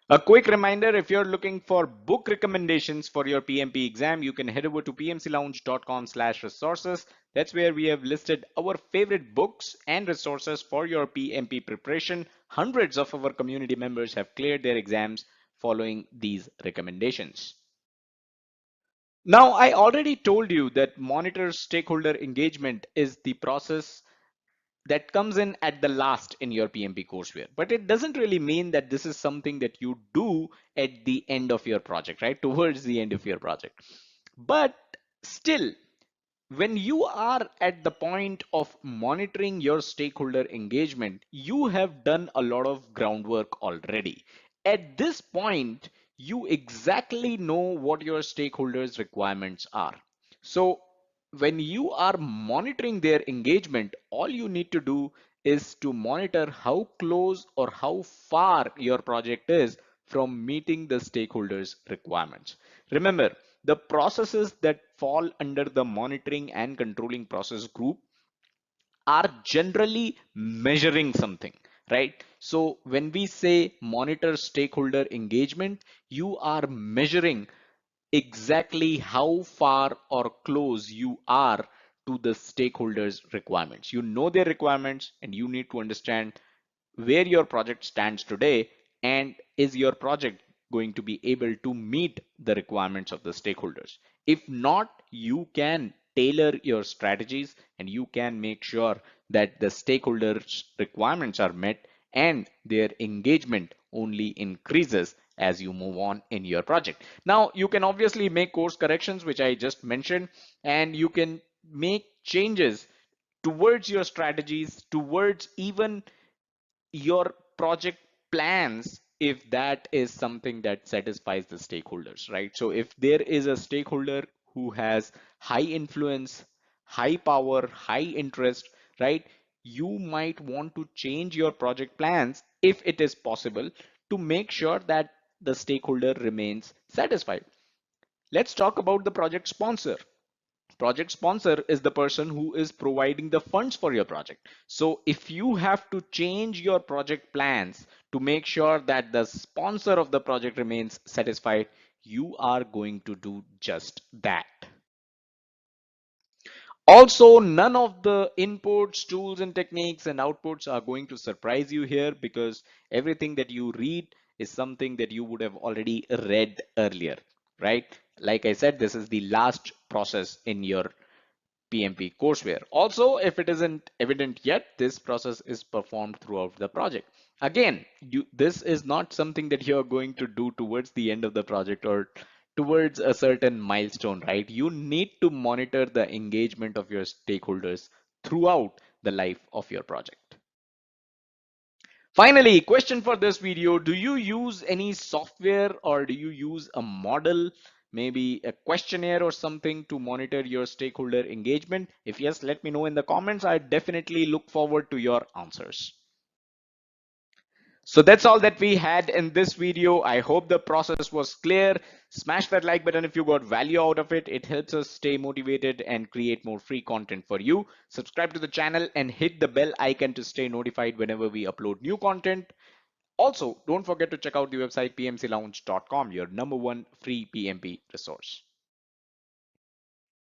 A quick reminder, if you're looking for book recommendations for your PMP exam, you can head over to pmclounge.com/resources. That's where we have listed our favorite books and resources for your PMP preparation. Hundreds of our community members have cleared their exams following these recommendations. Now, I already told you that monitor stakeholder engagement is the process that comes in at the last in your PMP courseware. But it doesn't really mean that this is something that you do at the end of your project, right? Towards the end of your project. But still, when you are at the point of monitoring your stakeholder engagement, you have done a lot of groundwork already. At this point, you exactly know what your stakeholders' requirements are. So when you are monitoring their engagement, all you need to do is to monitor how close or how far your project is from meeting the stakeholders' requirements. Remember, the processes that fall under the monitoring and controlling process group are generally measuring something, right? So when we say monitor stakeholder engagement, you are measuring exactly how far or close you are to the stakeholders' requirements. You know their requirements and you need to understand where your project stands today and is your project going to be able to meet the requirements of the stakeholders. If not, you can tailor your strategies and you can make sure that the stakeholders requirements are met and their engagement only increases as you move on in your project. Now you can obviously make course corrections, which I just mentioned, and you can make changes towards your strategies, towards even your project plans, if that is something that satisfies the stakeholders, right? So if there is a stakeholder who has high influence, high power, high interest, right, you might want to change your project plans if it is possible to make sure that the stakeholder remains satisfied. Let's talk about the project sponsor. Project sponsor is the person who is providing the funds for your project. So if you have to change your project plans to make sure that the sponsor of the project remains satisfied, you are going to do just that. Also, none of the inputs, tools, and techniques and outputs are going to surprise you here, because everything that you read is something that you would have already read earlier, right? Like I said, this is the last process in your PMP courseware. Also, if it isn't evident yet, this process is performed throughout the project. Again, this is not something that you're going to do towards the end of the project or towards a certain milestone, right? You need to monitor the engagement of your stakeholders throughout the life of your project. Finally, question for this video, do you use any software or do you use a model, maybe a questionnaire or something to monitor your stakeholder engagement? If yes, let me know in the comments. I definitely look forward to your answers. So that's all that we had in this video. I hope the process was clear. Smash that like button if you got value out of it. It helps us stay motivated and create more free content for you. Subscribe to the channel and hit the bell icon to stay notified whenever we upload new content. Also, don't forget to check out the website pmclounge.com, your number one free PMP resource.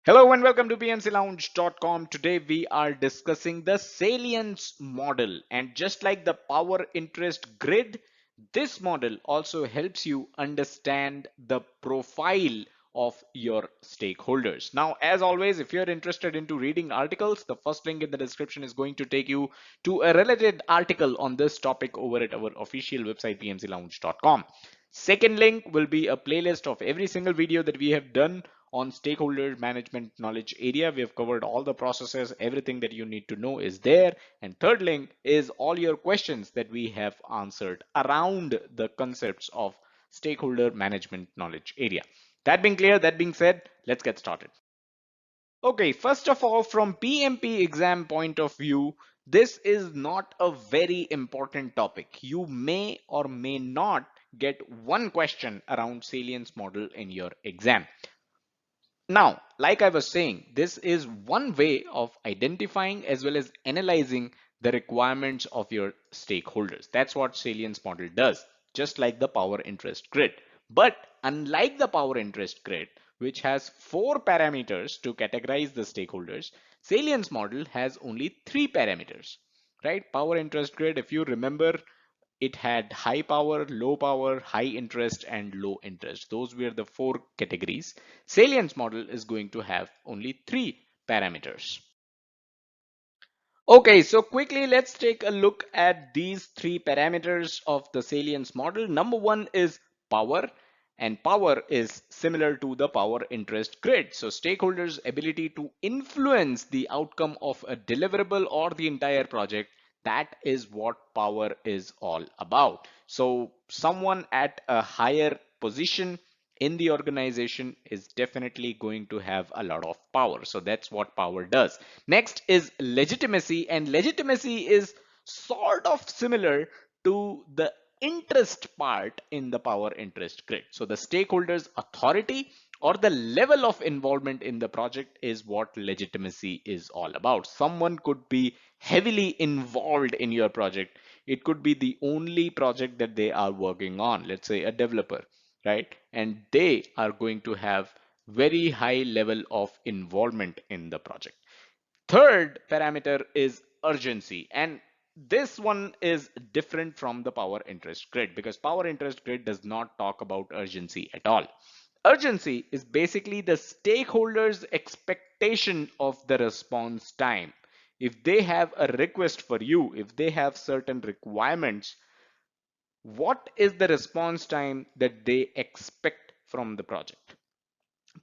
Hello and welcome to pmclounge.com. Today we are discussing the Salience model, and just like the power interest grid, this model also helps you understand the profile of your stakeholders. Now, as always, if you're interested into reading articles, the first link in the description is going to take you to a related article on this topic over at our official website pmclounge.com. Second link will be a playlist of every single video that we have done on stakeholder management knowledge area. We have covered all the processes, everything that you need to know is there. And third link is all your questions that we have answered around the concepts of stakeholder management knowledge area. That being clear, that being said, let's get started. Okay, first of all, from PMP exam point of view, this is not a very important topic. You may or may not get one question around salience model in your exam. Now, like I was saying, this is one way of identifying as well as analyzing the requirements of your stakeholders. That's what Salience Model does, just like the power interest grid. But unlike the power interest grid, which has four parameters to categorize the stakeholders, Salience Model has only three parameters, right? Power interest grid, if you remember, it had high power, low power, high interest, and low interest. Those were the four categories. Salience model is going to have only three parameters. Okay, so quickly let's take a look at these three parameters of the salience model. Number one is power, and power is similar to the power interest grid. So stakeholders' ability to influence the outcome of a deliverable or the entire project, that is what power is all about. So someone at a higher position in the organization is definitely going to have a lot of power. So that's what power does. Next is legitimacy, and legitimacy is sort of similar to the interest part in the power interest grid. So the stakeholders' authority or the level of involvement in the project is what legitimacy is all about. Someone could be heavily involved in your project. It could be the only project that they are working on, let's say a developer, right? And they are going to have very high level of involvement in the project. Third parameter is urgency, and this one is different from the power interest grid because power interest grid does not talk about urgency at all. Urgency is basically the stakeholders' expectation of the response time. If they have a request for you, if they have certain requirements, what is the response time that they expect from the project?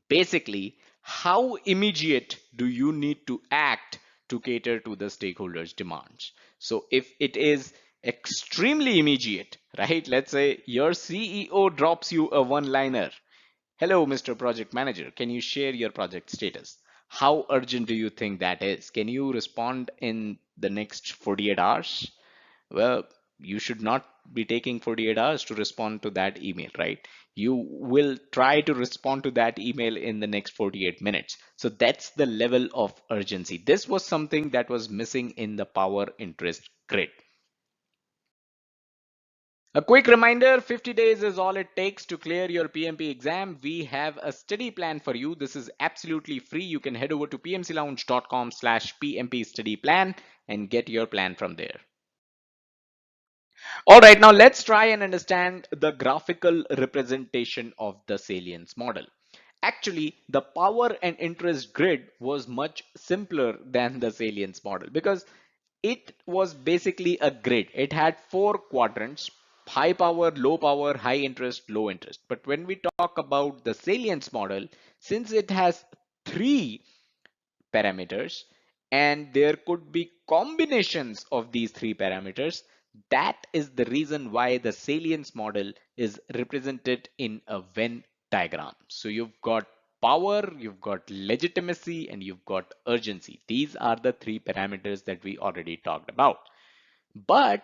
Basically, how immediate do you need to act to cater to the stakeholders' demands? So if it is extremely immediate, right? Let's say your CEO drops you a one-liner. Hello, Mr. Project Manager. Can you share your project status? How urgent do you think that is? Can you respond in the next 48 hours? Well, you should not be taking 48 hours to respond to that email, right? You will try to respond to that email in the next 48 minutes. So that's the level of urgency. This was something that was missing in the power interest grid. A quick reminder, 50 days is all it takes to clear your PMP exam. We have a study plan for you. This is absolutely free. You can head over to pmclounge.com/PMP study plan and get your plan from there. All right, now let's try and understand the graphical representation of the salience model. Actually, the power and interest grid was much simpler than the salience model because it was basically a grid. It had four quadrants: high power, low power, high interest, low interest. But when we talk about the salience model, since it has three parameters and there could be combinations of these three parameters, that is the reason why the salience model is represented in a Venn diagram. So you've got power, you've got legitimacy, and you've got urgency. These are the three parameters that we already talked about. But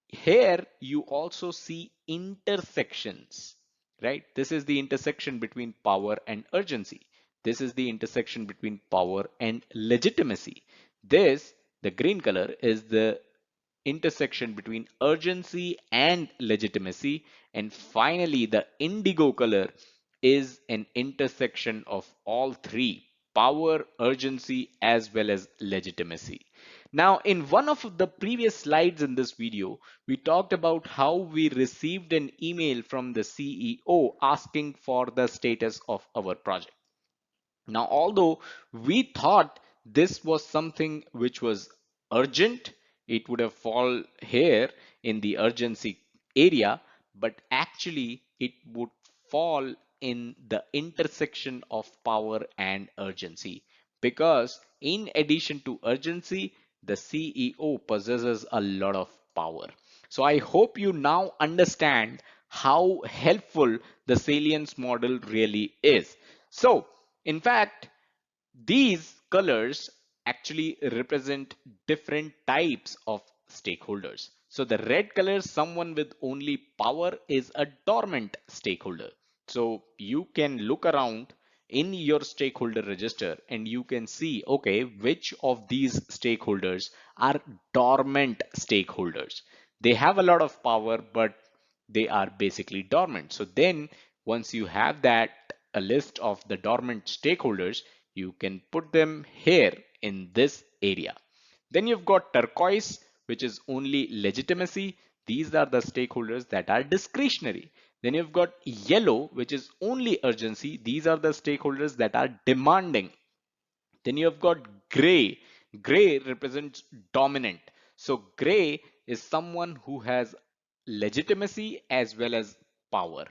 here you also see intersections, right? This is the intersection between power and urgency. This is the intersection between power and legitimacy. This, the green color, is the intersection between urgency and legitimacy. And finally, the indigo color is an intersection of all three: power, urgency, as well as legitimacy. Now, in one of the previous slides in this video, we talked about how we received an email from the CEO asking for the status of our project. Now, although we thought this was something which was urgent, it would have fall here in the urgency area, but actually it would fall in the intersection of power and urgency, because in addition to urgency, the CEO possesses a lot of power. So I hope you now understand how helpful the salience model really is. So in fact, these colors actually represent different types of stakeholders. So the red color, someone with only power, is a dormant stakeholder. So you can look around in your stakeholder register and you can see, okay, which of these stakeholders are dormant stakeholders. They have a lot of power, but they are basically dormant. So then once you have that, a list of the dormant stakeholders, you can put them here in this area. Then you've got turquoise, which is only legitimacy. These are the stakeholders that are discretionary. Then you've got yellow, which is only urgency. These are the stakeholders that are demanding. Then you have got gray. Gray represents dominant. So gray is someone who has legitimacy as well as power.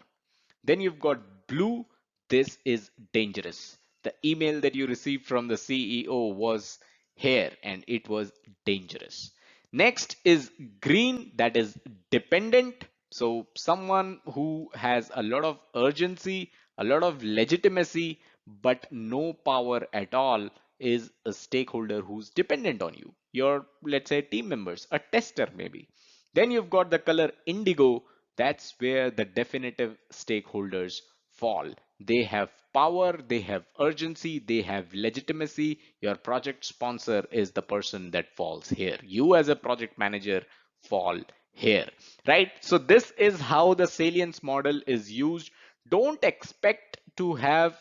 Then you've got blue. This is dangerous. The email that you received from the CEO was here and it was dangerous. Next is green, that is dependent. So someone who has a lot of urgency, a lot of legitimacy, but no power at all, is a stakeholder who's dependent on you. Your, let's say, team members, a tester maybe. Then you've got the color indigo. That's where the definitive stakeholders fall. They have power, they have urgency, they have legitimacy. Your project sponsor is the person that falls here. You as a project manager fall here, right? So this is how the salience model is used. Don't expect to have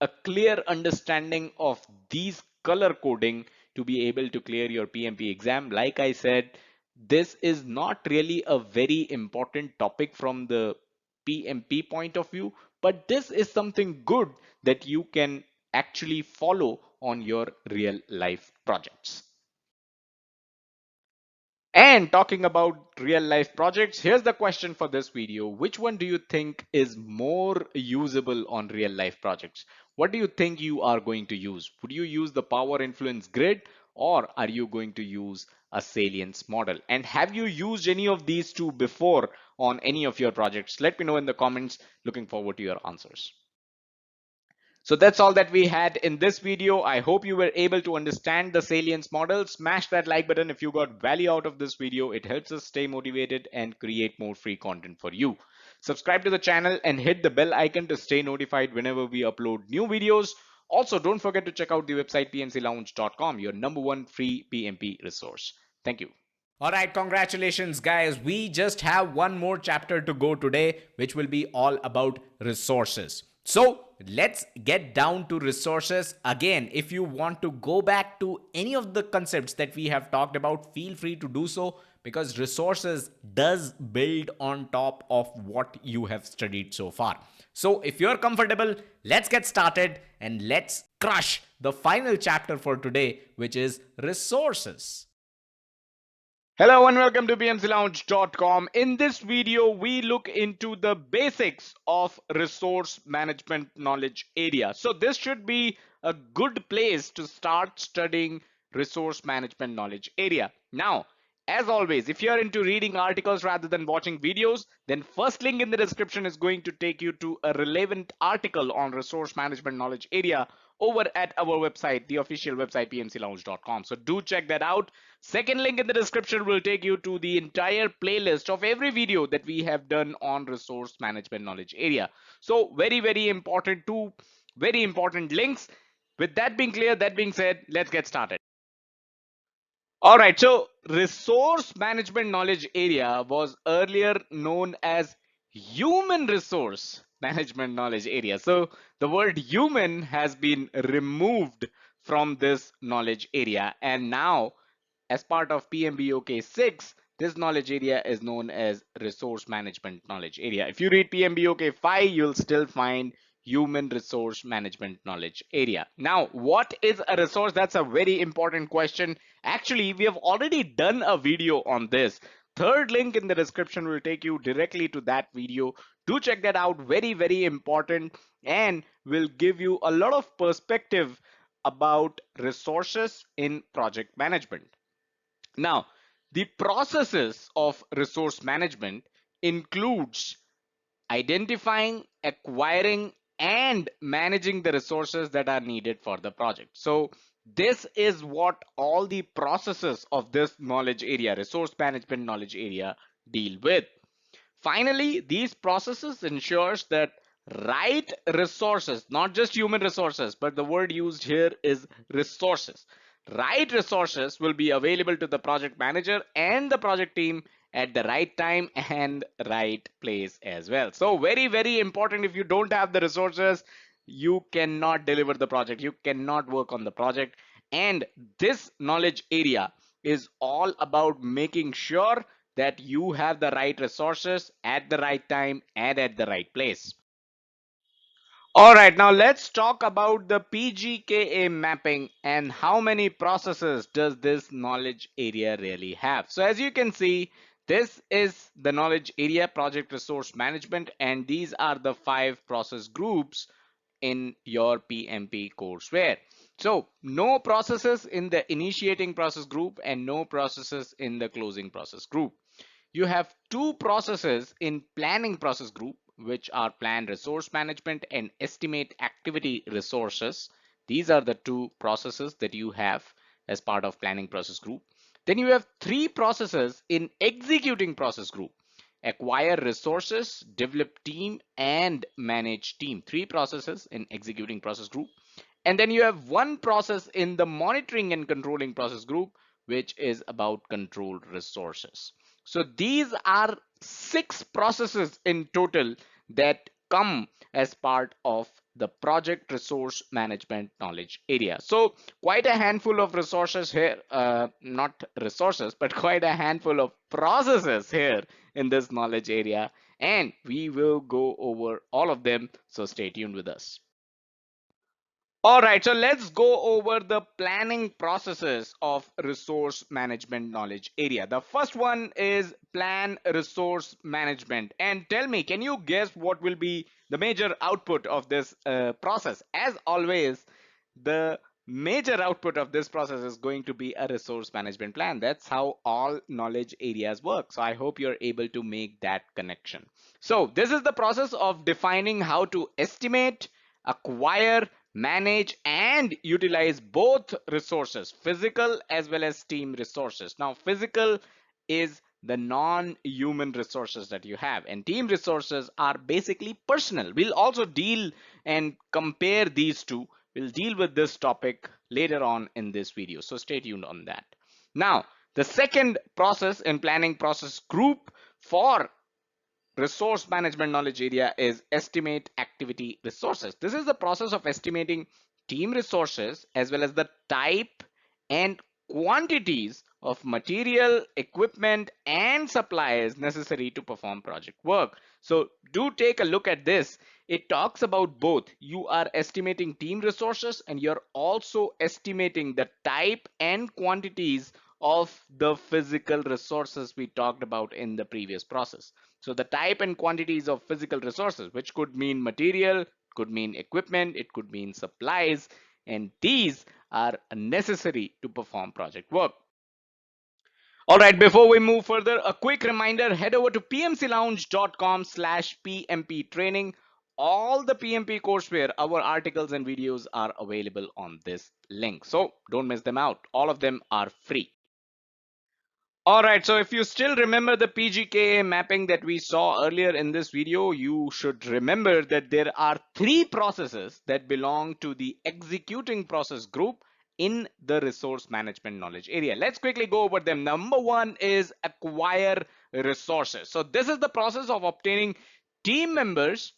a clear understanding of these color coding to be able to clear your PMP exam. Like I said, this is not really a very important topic from the PMP point of view, but this is something good that you can actually follow on your real life projects. And talking about real life projects, here's the question for this video. Which one do you think is more usable on real life projects? What do you think you are going to use? Would you use the power influence grid, or are you going to use a salience model? And have you used any of these two before on any of your projects? Let me know in the comments. Looking forward to your answers. So that's all that we had in this video. I hope you were able to understand the salience model. Smash that like button if you got value out of this video. It helps us stay motivated and create more free content for you. Subscribe to the channel and hit the bell icon to stay notified whenever we upload new videos. Also, don't forget to check out the website pmclounge.com, your number one free PMP resource. Thank you. All right, congratulations, guys. We just have one more chapter to go today, which will be all about resources. So let's get down to resources. Again, if you want to go back to any of the concepts that we have talked about, feel free to do so, because resources does build on top of what you have studied so far. So if you're comfortable, let's get started and let's crush the final chapter for today, which is resources. Hello and welcome to bmclounge.com. In this video, we look into the basics of resource management knowledge area. So this should be a good place to start studying resource management knowledge area. Now, as always, if you're into reading articles rather than watching videos, then first link in the description is going to take you to a relevant article on resource management knowledge area over at our website, the official website pmclounge.com. So do check that out. Second link in the description will take you to the entire playlist of every video that we have done on resource management knowledge area. So very important, two very important links. With that being clear, that being said, let's get started. All right, so resource management knowledge area was earlier known as human resource management knowledge area. So the word human has been removed from this knowledge area, and now as part of PMBOK 6, this knowledge area is known as resource management knowledge area. If you read PMBOK 5, you'll still find human resource management knowledge area. Now, what is a resource? That's a very important question. Actually, we have already done a video on this. Third link in the description will take you directly to that video. Do check that out. Very important, and will give you a lot of perspective about resources in project management. Now, the processes of resource management includes identifying, acquiring, and managing the resources that are needed for the project. So this is what all the processes of this knowledge area, resource management knowledge area, deal with. Finally, these processes ensures that right resources, not just human resources, but the word used here is resources. Right resources will be available to the project manager and the project team at the right time and right place as well. So very important. If you don't have the resources, you cannot deliver the project, you cannot work on the project. And this knowledge area is all about making sure that you have the right resources at the right time and at the right place. All right, now let's talk about the PGKA mapping and how many processes does this knowledge area really have. So as you can see, this is the knowledge area, project resource management, and these are the 5 process groups in your PMP courseware. So no processes in the initiating process group and no processes in the closing process group. You have 2 processes in planning process group, which are plan resource management and estimate activity resources. These are the 2 processes that you have as part of planning process group. Then you have 3 processes in executing process group: acquire resources, develop team, and manage team. 3 processes in executing process group. And then you have 1 process in the monitoring and controlling process group, which is about controlled resources. So these are 6 processes in total that come as part of the project resource management knowledge area. So quite a handful of resources here, not resources, but quite a handful of processes here in this knowledge area. And we will go over all of them. So stay tuned with us. All right, so let's go over the planning processes of resource management knowledge area. The first one is plan resource management. And tell me, can you guess what will be the major output of this process? As always, the major output of this process is going to be a resource management plan. That's how all knowledge areas work. So I hope you're able to make that connection. So this is the process of defining how to estimate, acquire, manage, and utilize both resources, physical as well as team resources. Now, physical is the non-human resources that you have, and team resources are basically personal. We'll also deal and compare these two. We'll deal with this topic later on in this video, so stay tuned on that. Now, the second process in planning process group for resource management knowledge area is estimate activity resources. This is the process of estimating team resources as well as the type and quantities of material, equipment, and supplies necessary to perform project work. So do take a look at this. It talks about both. You are estimating team resources and you're also estimating the type and quantities of the physical resources we talked about in the previous process. So the type and quantities of physical resources, which could mean material, could mean equipment, it could mean supplies, and these are necessary to perform project work. All right, before we move further, a quick reminder, head over to pmclounge.com/pmp training. All the PMP courseware, our articles and videos are available on this link. So don't miss them out. All of them are free. All right, so if you still remember the PGKA mapping that we saw earlier in this video, you should remember that there are three processes that belong to the executing process group in the resource management knowledge area. Let's quickly go over them. Number one is acquire resources. So this is the process of obtaining team members,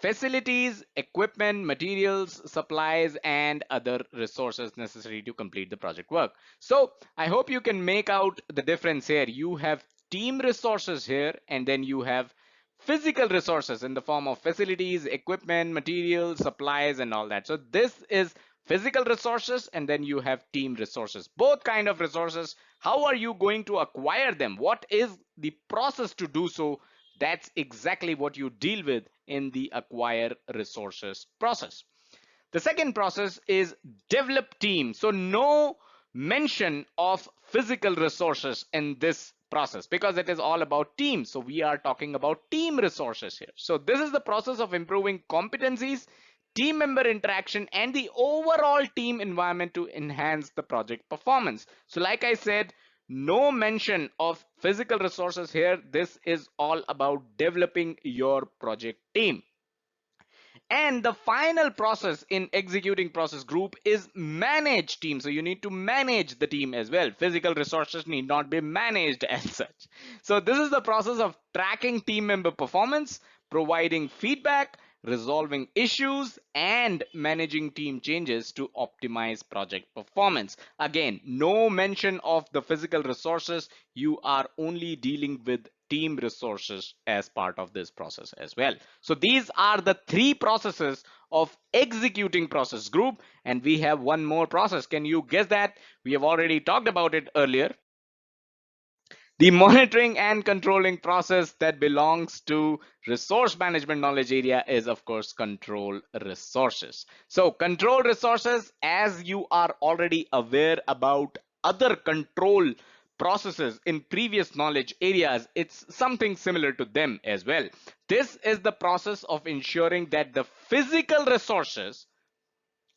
facilities, equipment, materials, supplies, and other resources necessary to complete the project work. So I hope you can make out the difference here. You have team resources here, and then you have physical resources in the form of facilities, equipment, materials, supplies, and all that. So this is physical resources, and then you have team resources, both kind of resources. How are you going to acquire them? What is the process to do so? That's exactly what you deal with in the acquire resources process. The second process is develop team. So no mention of physical resources in this process because it is all about team. So we are talking about team resources here. So this is the process of improving competencies, team member interaction, and the overall team environment to enhance the project performance. So like I said, no mention of physical resources here. This is all about developing your project team. And the final process in executing process group is manage team. So you need to manage the team as well. Physical resources need not be managed as such. So this is the process of tracking team member performance, providing feedback, resolving issues, and managing team changes to optimize project performance. Again, no mention of the physical resources. You are only dealing with team resources as part of this process as well. So these are the three processes of executing process group, and we have one more process. Can you guess that? We have already talked about it earlier. The monitoring and controlling process that belongs to resource management knowledge area is of course control resources. So control resources, as you are already aware about other control processes in previous knowledge areas, it's something similar to them as well. This is the process of ensuring that the physical resources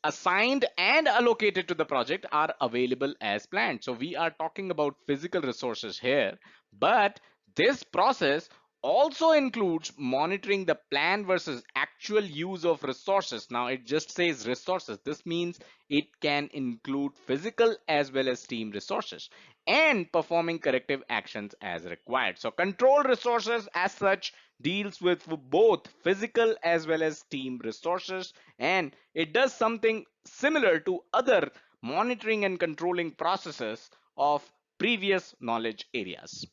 assigned and allocated to the project are available as planned. So we are talking about physical resources here, but this process also includes monitoring the plan versus actual use of resources. Now it just says resources. This means it can include physical as well as team resources and performing corrective actions as required. So control resources as such deals with both physical as well as team resources, and it does something similar to other monitoring and controlling processes of previous knowledge areas.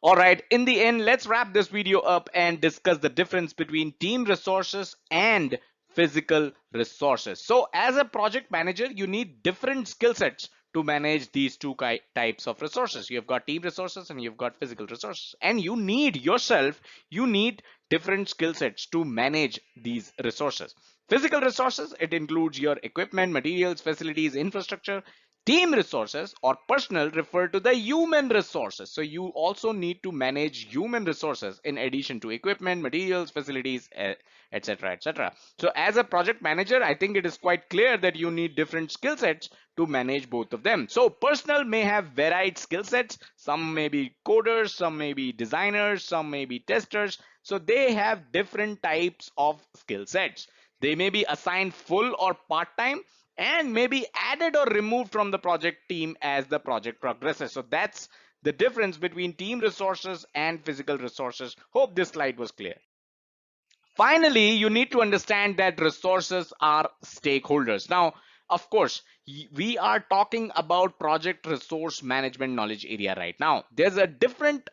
All right, in the end, let's wrap this video up and discuss the difference between team resources and physical resources. So as a project manager, you need different skill sets to manage these two types of resources. You've got team resources and you've got physical resources, and you need different skill sets to manage these resources. Physical resources, it includes your equipment, materials, facilities, infrastructure. Team resources or personnel refer to the human resources. So you also need to manage human resources in addition to equipment, materials, facilities, etc., etc. So as a project manager, I think it is quite clear that you need different skill sets to manage both of them. So personnel may have varied skill sets. Some may be coders, some may be designers, some may be testers. So they have different types of skill sets. They may be assigned full or part-time and may be added or removed from the project team as the project progresses. So that's the difference between team resources and physical resources. Hope this slide was clear. Finally, you need to understand that resources are stakeholders. Now, of course, we are talking about project resource management knowledge area right now. There's a different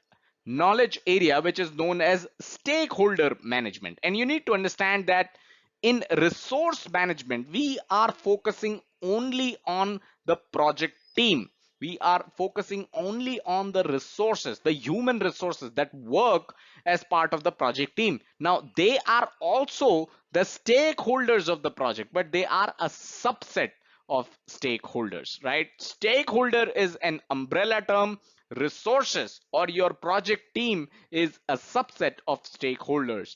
knowledge area which is known as stakeholder management. And you need to understand that in resource management, we are focusing only on the project team. We are focusing only on the resources, the human resources that work as part of the project team. Now, they are also the stakeholders of the project, but they are a subset of stakeholders, right? Stakeholder is an umbrella term. Resources or your project team is a subset of stakeholders.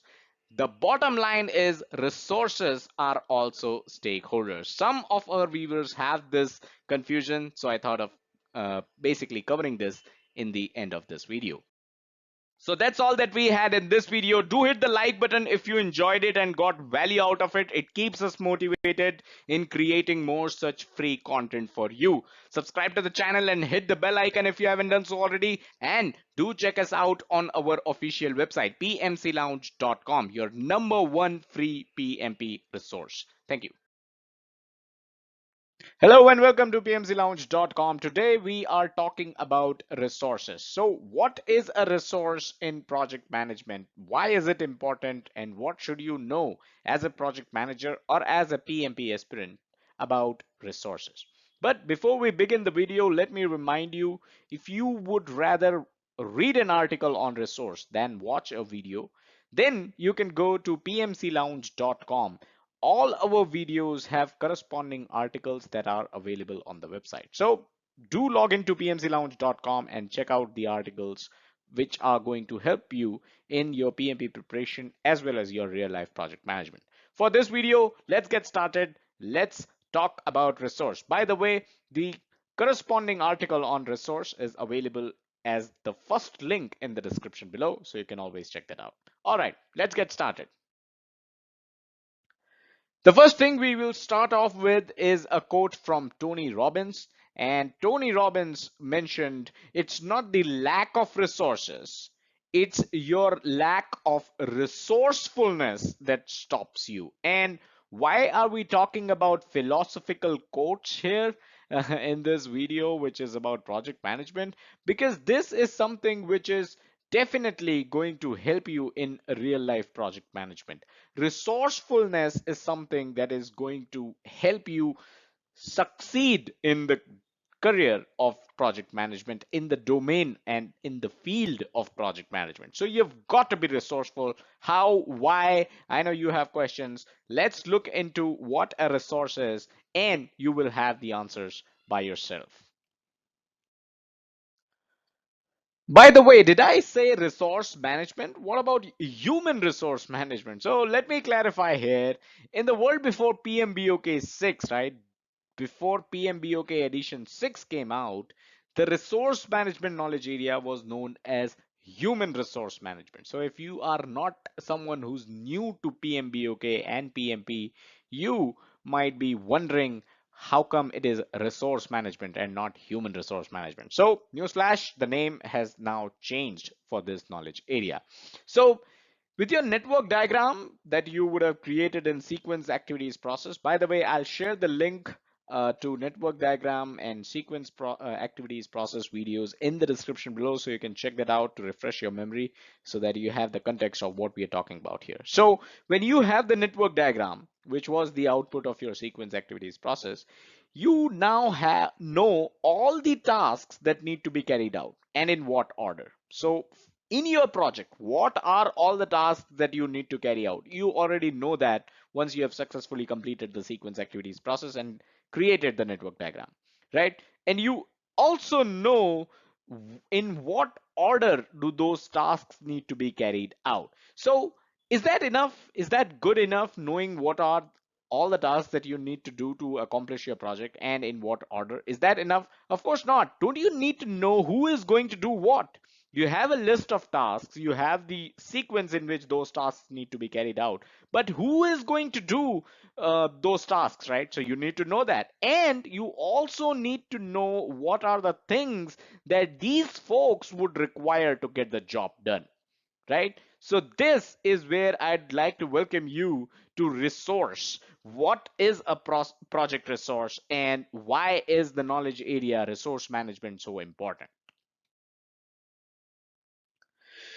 The bottom line is resources are also stakeholders. Some of our viewers have this confusion, so I thought of basically covering this in the end of this video. So that's all that we had in this video. Do hit the like button if you enjoyed it and got value out of it. It keeps us motivated in creating more such free content for you. Subscribe to the channel and hit the bell icon if you haven't done so already. And do check us out on our official website, pmclounge.com, your number one free PMP resource. Thank you. Hello and welcome to pmclounge.com. Today we are talking about resources. So what is a resource in project management? Why is it important and what should you know as a project manager or as a PMP aspirant about resources? But before we begin the video, let me remind you, if you would rather read an article on resource than watch a video, then you can go to pmclounge.com. All our videos have corresponding articles that are available on the website. So do log into pmclounge.com and check out the articles which are going to help you in your PMP preparation as well as your real life project management. For this video, let's get started. Let's talk about resource. By the way, the corresponding article on resource is available as the first link in the description below, so you can always check that out. All right, let's get started. The first thing we will start off with is a quote from Tony Robbins. And Tony Robbins mentioned it's not the lack of resources, it's your lack of resourcefulness that stops you. And why are we talking about philosophical quotes here in this video, which is about project management? Because this is something which is definitely going to help you in real life project management. Resourcefulness is something that is going to help you succeed in the career of project management, in the domain and in the field of project management. So you've got to be resourceful. How, why? I know you have questions. Let's look into what a resource is and you will have the answers by yourself. By the way, did I say resource management? What about human resource management? So let me clarify here. In the world before PMBOK 6, right? Before PMBOK edition 6 came out, the resource management knowledge area was known as human resource management. So if you are not someone who's new to PMBOK and PMP, you might be wondering how come it is resource management and not human resource management. So newsflash, the name has now changed for this knowledge area. So with your network diagram that you would have created in sequence activities process, by the way, I'll share the link to network diagram and sequence activities process videos in the description below, so you can check that out to refresh your memory so that you have the context of what we are talking about here. So when you have the network diagram, which was the output of your sequence activities process, you now know all the tasks that need to be carried out and in what order. So in your project, what are all the tasks that you need to carry out? You already know that once you have successfully completed the sequence activities process and created the network diagram, right? And you also know in what order do those tasks need to be carried out. So is that enough? Is that good enough, knowing what are all the tasks that you need to do to accomplish your project and in what order? Is that enough? Of course not. Don't you need to know who is going to do what? You have a list of tasks, you have the sequence in which those tasks need to be carried out, but who is going to do those tasks, right? So you need to know that, and you also need to know what are the things that these folks would require to get the job done, right? So this is where I'd like to welcome you to resource. What is a project resource and why is the knowledge area resource management so important?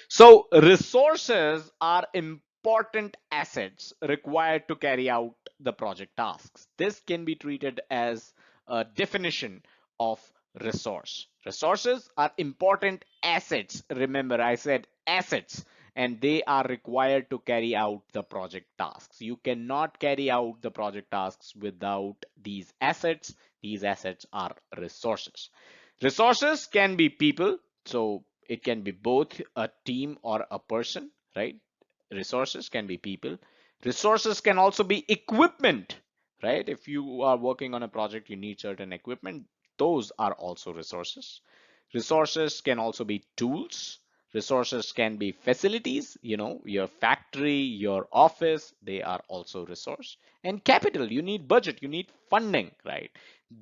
So resources are important assets required to carry out the project tasks. This can be treated as a definition of resource. Resources are important assets. Remember, I said assets, and they are required to carry out the project tasks. You cannot carry out the project tasks without these assets. These assets are resources. Resources can be people, so it can be both a team or a person, right? Resources can be people. Resources can also be equipment, right? If you are working on a project, you need certain equipment. Those are also resources. Resources can also be tools. Resources can be facilities, your factory, your office, they are also resource. And capital, you need budget, you need funding, right?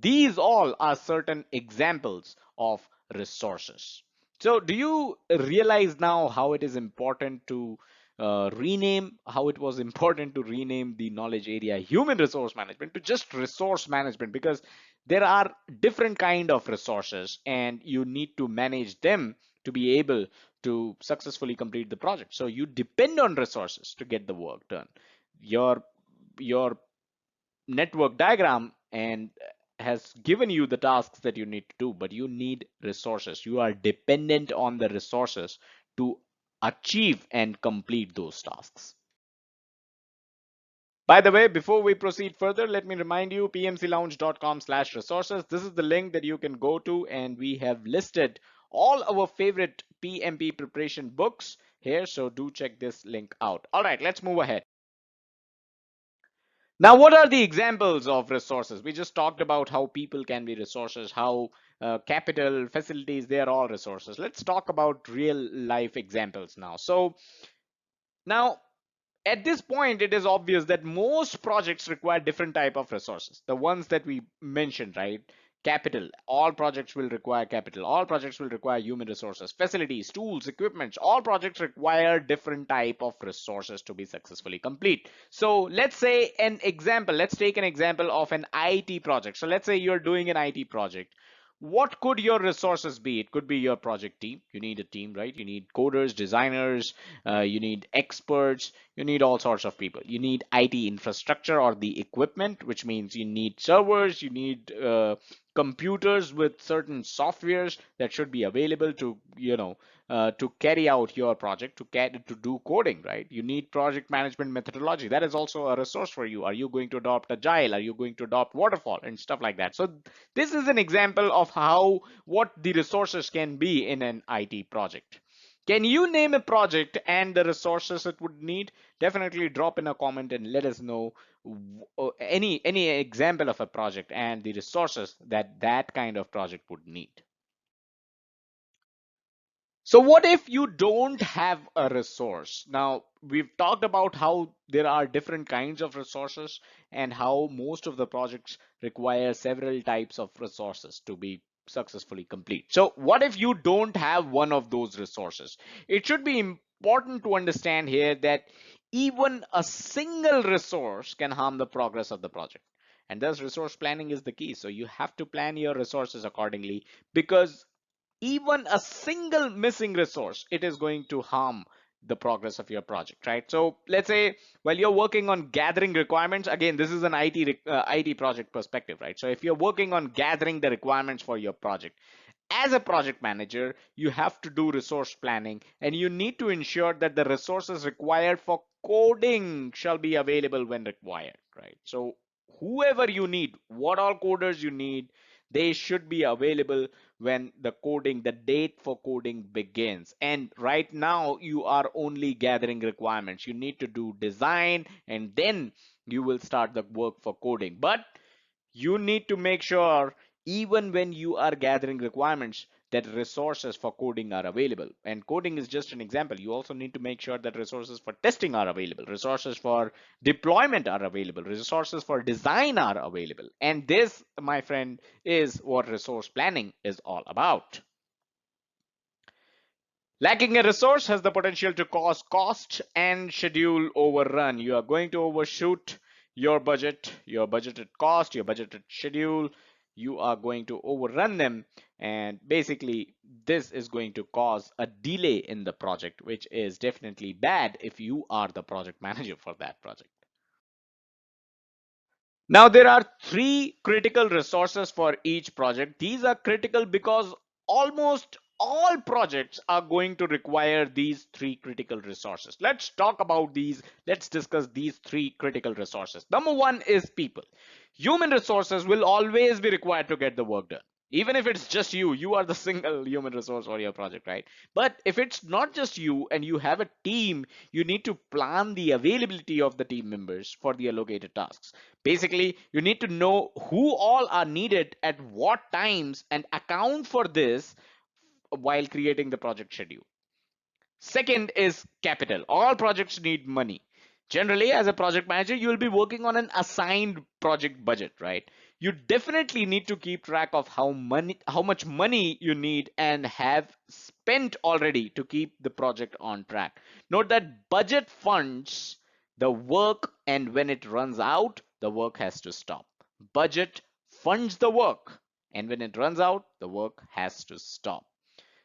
These all are certain examples of resources. So do you realize now how it is important to how it was important to rename the knowledge area human resource management to just resource management, because there are different kind of resources and you need to manage them to be able to successfully complete the project. So you depend on resources to get the work done. Your network diagram and has given you the tasks that you need to do, but you need resources. You are dependent on the resources to achieve and complete those tasks. By the way, before we proceed further, let me remind you pmclounge.com/resources. This is the link that you can go to, and we have listed all our favorite PMP preparation books here. So do check this link out. All right, let's move ahead. Now, what are the examples of resources? We just talked about how people can be resources, how capital, facilities, they are all resources. Let's talk about real life examples now. So now at this point, it is obvious that most projects require different type of resources. The ones that we mentioned, right? Capital. All projects will require capital. All projects will require human resources, facilities, tools, equipment. All projects require different type of resources to be successfully complete. So let's say an example. Let's take an example of an IT project. So let's say you're doing an IT project. What could your resources be? It could be your project team. You need a team, right? You need coders, designers, you need experts, you need all sorts of people. You need IT infrastructure or the equipment, which means you need servers, you need computers with certain softwares that should be available to, to carry out your project, to do coding, right? You need project management methodology. That is also a resource for you. Are you going to adopt agile? Are you going to adopt waterfall and stuff like that? So this is an example of how what the resources can be in an IT project. Can you name a project and the resources it would need? Definitely drop in a comment and let us know any example of a project and the resources that that kind of project would need. So what if you don't have a resource? Now, we've talked about how there are different kinds of resources and how most of the projects require several types of resources to be successfully complete. So what if you don't have one of those resources? It should be important to understand here that even a single resource can harm the progress of the project. And thus resource planning is the key. So you have to plan your resources accordingly, because even a single missing resource, it is going to harm the progress of your project, right? So let's say while you're working on gathering requirements, again, this is an IT project perspective, right? So if you're working on gathering the requirements for your project, as a project manager, you have to do resource planning and you need to ensure that the resources required for coding shall be available when required, right? So whoever you need, what all coders you need, they should be available when the date for coding begins. And right now you are only gathering requirements. You need to do design and then you will start the work for coding. But you need to make sure, even when you are gathering requirements, that resources for coding are available. And coding is just an example. You also need to make sure that resources for testing are available, resources for deployment are available, resources for design are available. And this, my friend, is what resource planning is all about. Lacking a resource has the potential to cause cost and schedule overrun. You are going to overshoot your budgeted cost, your budgeted schedule. You are going to overrun them, and basically, this is going to cause a delay in the project, which is definitely bad if you are the project manager for that project. Now, there are three critical resources for each project. These are critical because almost all projects are going to require these three critical resources. Let's talk about these. Let's discuss these three critical resources. Number one is people. Human resources will always be required to get the work done. Even if it's just you are the single human resource for your project, right? But if it's not just you and you have a team, you need to plan the availability of the team members for the allocated tasks. Basically, you need to know who all are needed at what times and account for this while creating the project schedule. Second is capital. All projects need money. Generally, as a project manager, you will be working on an assigned project budget, right? You definitely need to keep track of how much money you need and have spent already to keep the project on track. Note that budget funds the work, and when it runs out, the work has to stop. Budget funds the work, and when it runs out, the work has to stop.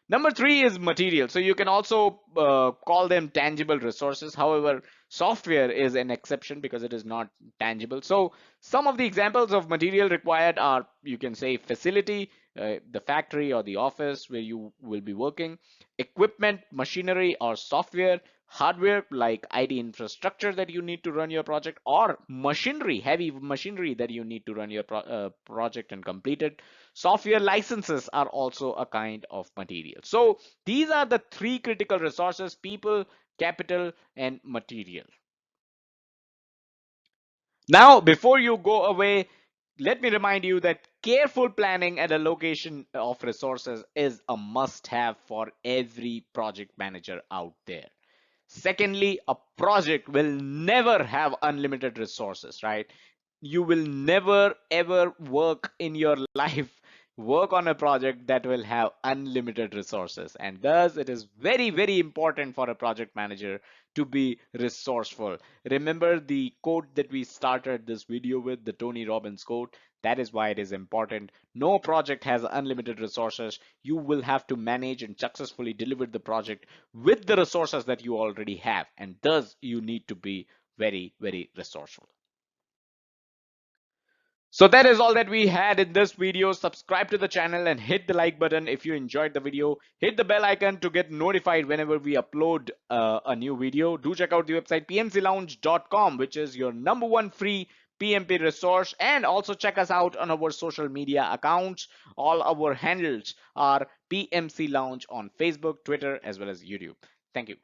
Number three is material. So you can also call them tangible resources. However, software is an exception because it is not tangible. So some of the examples of material required are, you can say, facility, the factory or the office where you will be working, equipment, machinery or software, hardware like IT infrastructure that you need to run your project, or machinery, heavy machinery that you need to run your project and complete it. Software licenses are also a kind of material. So these are the three critical resources: people, capital, and material. Now, before you go away, let me remind you that careful planning and allocation of resources is a must have for every project manager out there. Secondly, a project will never have unlimited resources, right? You will never ever work in your life, work on a project that will have unlimited resources. And thus, it is very, very important for a project manager to be resourceful. Remember the quote that we started this video with, the Tony Robbins quote? That is why it is important. No project has unlimited resources. You will have to manage and successfully deliver the project with the resources that you already have. And thus, you need to be very, very resourceful. So that is all that we had in this video. Subscribe to the channel and hit the like button if you enjoyed the video. Hit the bell icon to get notified whenever we upload a new video. Do check out the website pmclounge.com, which is your number one free PMP resource. And also check us out on our social media accounts. All our handles are PMC Lounge on Facebook, Twitter, as well as YouTube. Thank you.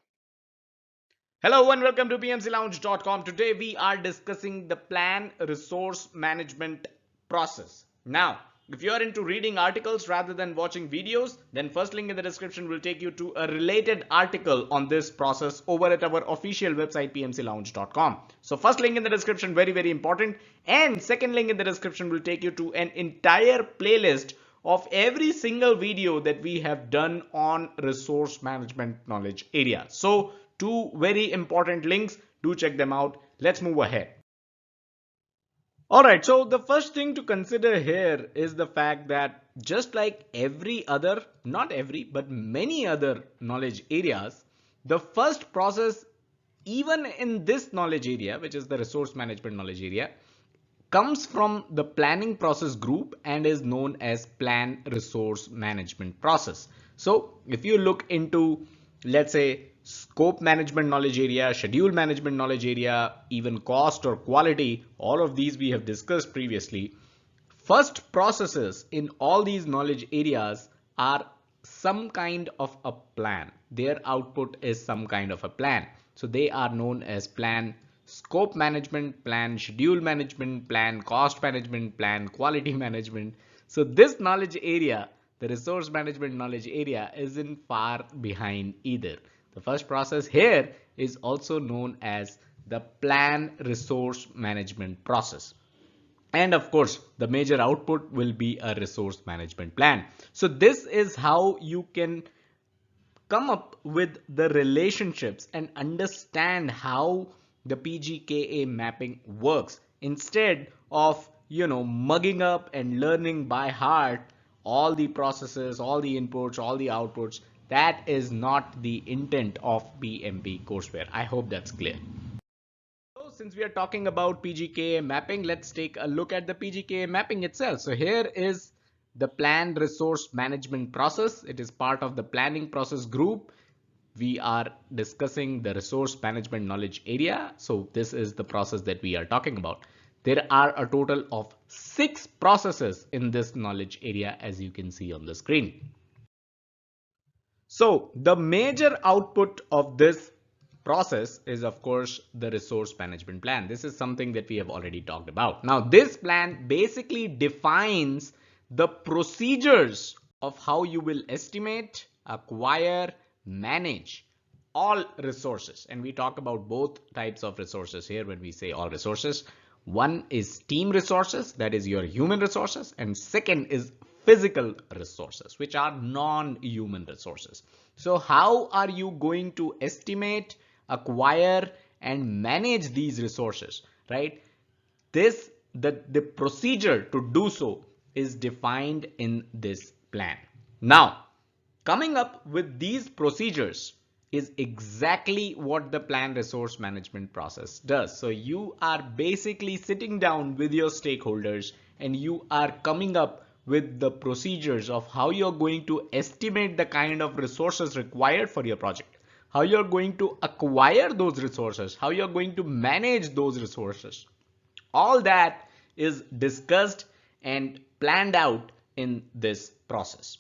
Hello and welcome to pmclounge.com. Today we are discussing the plan resource management process. Now, if you are into reading articles rather than watching videos, then first link in the description will take you to a related article on this process over at our official website pmclounge.com. So first link in the description, very, very important. And second link in the description will take you to an entire playlist of every single video that we have done on resource management knowledge area. So two very important links. Do check them out. Let's move ahead. All right, so the first thing to consider here is the fact that just like every other, not every, but many other knowledge areas, the first process, even in this knowledge area, which is the resource management knowledge area, comes from the planning process group and is known as plan resource management process. So if you look into, let's say, scope management knowledge area, schedule management knowledge area, even cost or quality, all of these we have discussed previously. First processes in all these knowledge areas are some kind of a plan. Their output is some kind of a plan. So they are known as plan scope management, plan schedule management, plan cost management, plan quality management. So this knowledge area, the resource management knowledge area, isn't far behind either. The first process here is also known as the plan resource management process. And of course, the major output will be a resource management plan. So this is how you can come up with the relationships and understand how the PGKA mapping works instead of mugging up and learning by heart all the processes, all the inputs, all the outputs. That is not the intent of PMP courseware. I hope that's clear. So since we are talking about PGKA mapping, let's take a look at the PGKA mapping itself. So here is the planned resource management process. It is part of the planning process group. We are discussing the resource management knowledge area. So this is the process that we are talking about. There are a total of 6 processes in this knowledge area, as you can see on the screen. So the major output of this process is, of course, the resource management plan. This is something that we have already talked about. Now, this plan basically defines the procedures of how you will estimate, acquire, manage all resources. And we talk about both types of resources here when we say all resources. One is team resources, that is your human resources, and second is physical resources, which are non-human resources. So how are you going to estimate, acquire, and manage these resources, right? The procedure to do so is defined in this plan. Now, coming up with these procedures is exactly what the plan resource management process does. So you are basically sitting down with your stakeholders and you are coming up with the procedures of how you're going to estimate the kind of resources required for your project, how you're going to acquire those resources, how you're going to manage those resources. All that is discussed and planned out in this process.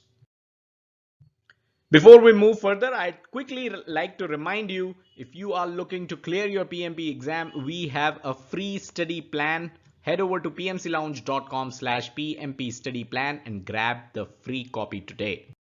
Before we move further, I'd quickly like to remind you, if you are looking to clear your PMP exam, we have a free study plan. Head over to pmclounge.com/PMP study plan and grab the free copy today.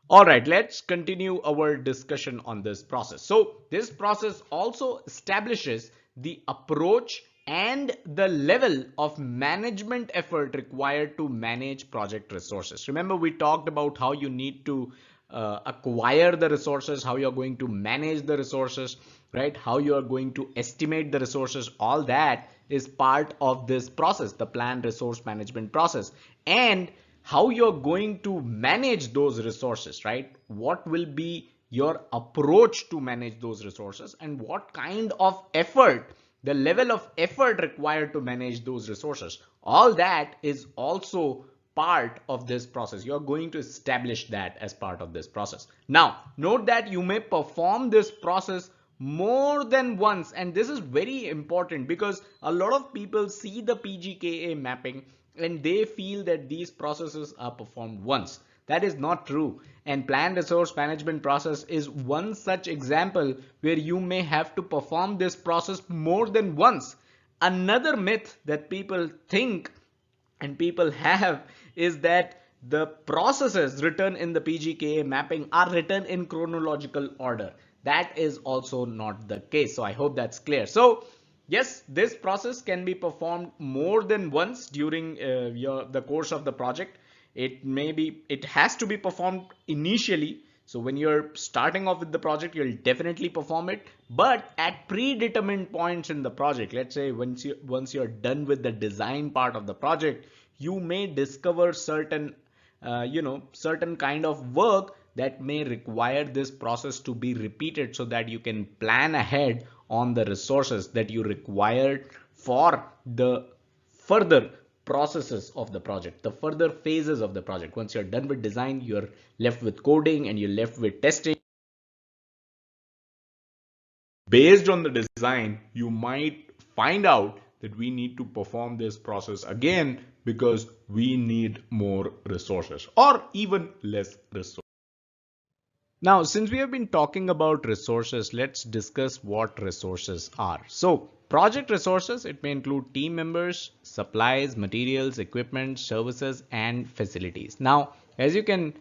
All right, let's continue our discussion on this process. So this process also establishes the approach and the level of management effort required to manage project resources. Remember, we talked about how you need to acquire the resources, how you're going to manage the resources, right? How you're going to estimate the resources. All that is part of this process, the planned resource management process. And how you're going to manage those resources, right? What will be your approach to manage those resources and what kind of effort, the level of effort required to manage those resources. All that is also part of this process. You're going to establish that as part of this process. Now, note that you may perform this process more than once, and this is very important because a lot of people see the PGKA mapping and they feel that these processes are performed once. That is not true. And planned resource management process is one such example where you may have to perform this process more than once. Another myth that people think and people have is that the processes written in the PGKA mapping are written in chronological order. That is also not the case. So I hope that's clear. So yes, this process can be performed more than once during the course of the project. It has to be performed initially. So when you're starting off with the project, you'll definitely perform it. But at predetermined points in the project, let's say once you're done with the design part of the project, you may discover certain certain kind of work that may require this process to be repeated so that you can plan ahead on the resources that you required for the further processes of the project, the further phases of the project. Once you're done with design, you're left with coding and you're left with testing. Based on the design, you might find out that we need to perform this process again because we need more resources or even less resources. Now, since we have been talking about resources, let's discuss what resources are. So, project resources, it may include team members, supplies, materials, equipment, services, and facilities. Now, as you can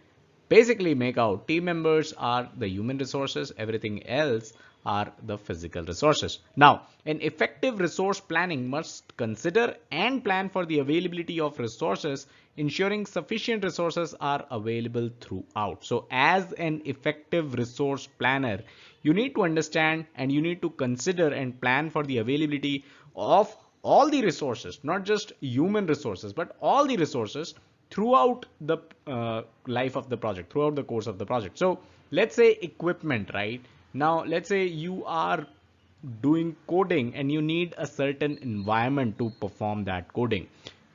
basically make out, team members are the human resources. Everything else are the physical resources. Now, an effective resource planning must consider and plan for the availability of resources, ensuring sufficient resources are available throughout. So, as an effective resource planner, you need to understand and you need to consider and plan for the availability of all the resources, not just human resources, but all the resources throughout the life of the project, throughout the course of the project. So let's say equipment, right? Now let's say you are doing coding and you need a certain environment to perform that coding,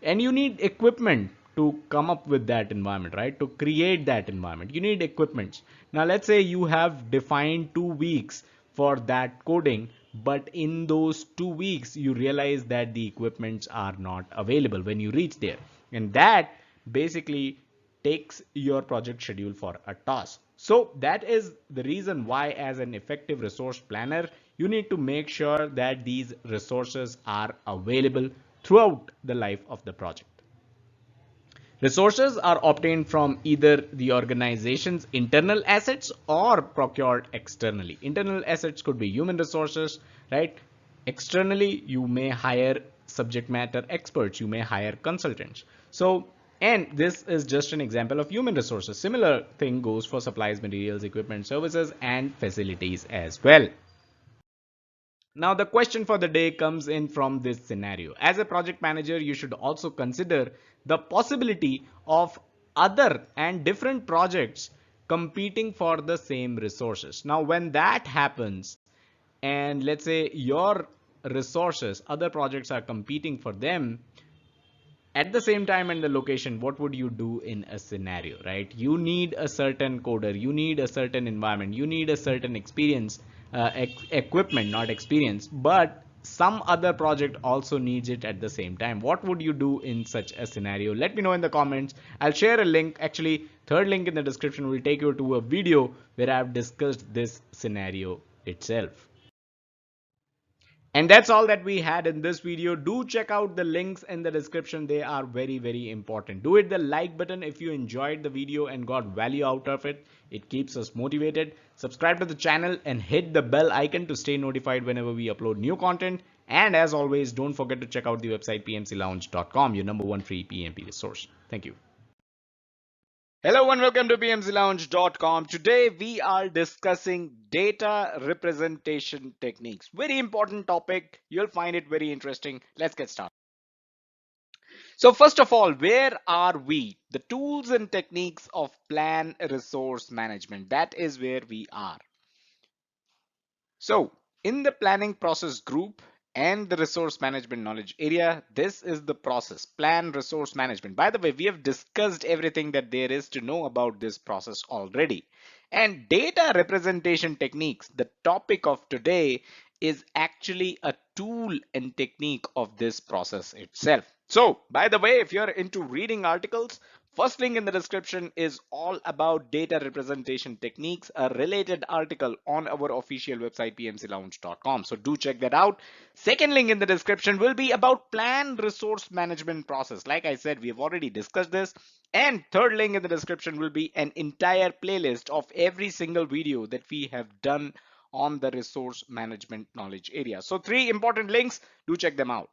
and you need equipment to come up with that environment, right? To create that environment you need equipments. Now let's say you have defined 2 weeks for that coding, but in those 2 weeks you realize that the equipments are not available when you reach there, and that basically takes your project schedule for a toss. So that is the reason why, as an effective resource planner, you need to make sure that these resources are available throughout the life of the project. Resources are obtained from either the organization's internal assets or procured externally. Internal assets could be human resources, right? Externally, you may hire subject matter experts, you may hire consultants. So, and this is just an example of human resources. Similar thing goes for supplies, materials, equipment, services, and facilities as well. Now, the question for the day comes in from this scenario. As a project manager, you should also consider the possibility of other and different projects competing for the same resources. Now, when that happens, and let's say your resources, other projects are competing for them, at the same time and the location, what would you do in a scenario, right? You need a certain coder, you need a certain environment, you need a certain experience, equipment, not experience, but some other project also needs it at the same time. What would you do in such a scenario? Let me know in the comments. I'll share a link. Actually, third link in the description will take you to a video where I've discussed this scenario itself. And that's all that we had in this video. Do check out the links in the description. They are very, very important. Do hit the like button if you enjoyed the video and got value out of it. It keeps us motivated. Subscribe to the channel and hit the bell icon to stay notified whenever we upload new content. And as always, don't forget to check out the website pmclounge.com, your #1 free PMP resource. Thank you. Hello and welcome to pmclounge.com. Today we are discussing data representation techniques. Very important topic. You'll find it very interesting. Let's get started. So first of all, where are we? The tools and techniques of plan resource management. That is where we are. So in the planning process group and the resource management knowledge area, this is the process, plan resource management. By the way, we have discussed everything that there is to know about this process already. And data representation techniques, the topic of today, is actually a tool and technique of this process itself. So, by the way, if you're into reading articles, first link in the description is all about data representation techniques, a related article on our official website pmclounge.com. So do check that out. Second link in the description will be about plan resource management process. Like I said, we have already discussed this. And third link in the description will be an entire playlist of every single video that we have done on the resource management knowledge area. So three important links, do check them out.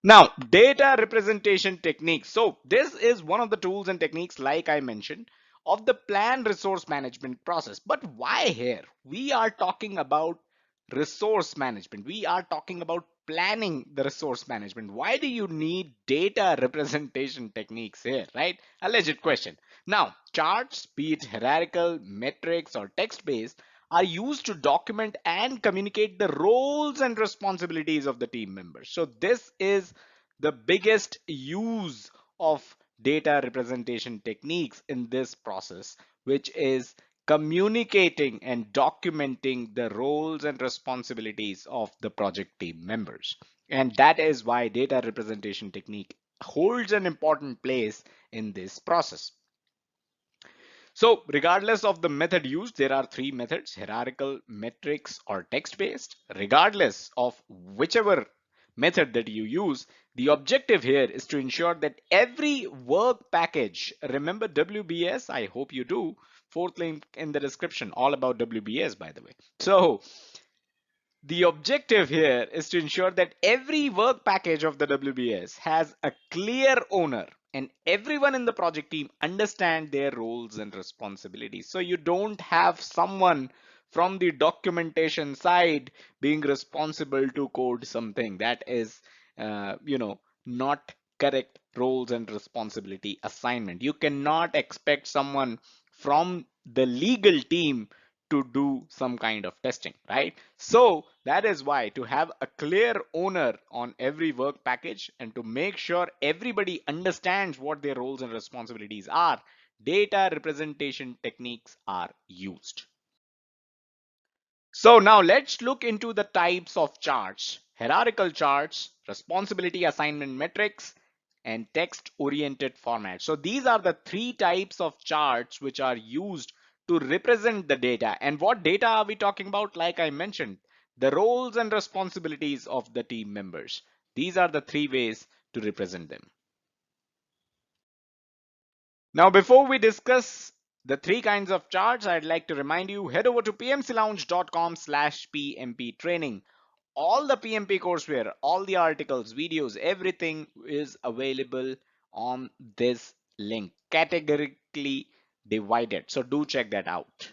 Now, data representation techniques. So this is one of the tools and techniques, like I mentioned, of the plan resource management process. But why here? We are talking about resource management. We are talking about planning the resource management. Why do you need data representation techniques here, right? A legit question. Now, charts, be it hierarchical, metrics, or text-based, are used to document and communicate the roles and responsibilities of the team members. So this is the biggest use of data representation techniques in this process, which is communicating and documenting the roles and responsibilities of the project team members. And that is why data representation technique holds an important place in this process. So regardless of the method used, there are three methods: hierarchical, metrics, or text-based. Regardless of whichever method that you use, the objective here is to ensure that every work package, remember WBS, I hope you do, fourth link in the description, all about WBS by the way. So the objective here is to ensure that every work package of the WBS has a clear owner and everyone in the project team understand their roles and responsibilities. So you don't have someone from the documentation side being responsible to code something that is, not correct roles and responsibility assignment. You cannot expect someone from the legal team to do some kind of testing, right? So that is why to have a clear owner on every work package and to make sure everybody understands what their roles and responsibilities are, data representation techniques are used. So now let's look into the types of charts: hierarchical charts, responsibility assignment metrics, and text oriented format. So these are the three types of charts which are used to represent the data. And what data are we talking about? Like I mentioned, the roles and responsibilities of the team members. These are the three ways to represent them. Now, before we discuss the three kinds of charts, I'd like to remind you, head over to pmclounge.com/PMP training. All the PMP courseware, all the articles, videos, everything is available on this link, categorically divided. So do check that out.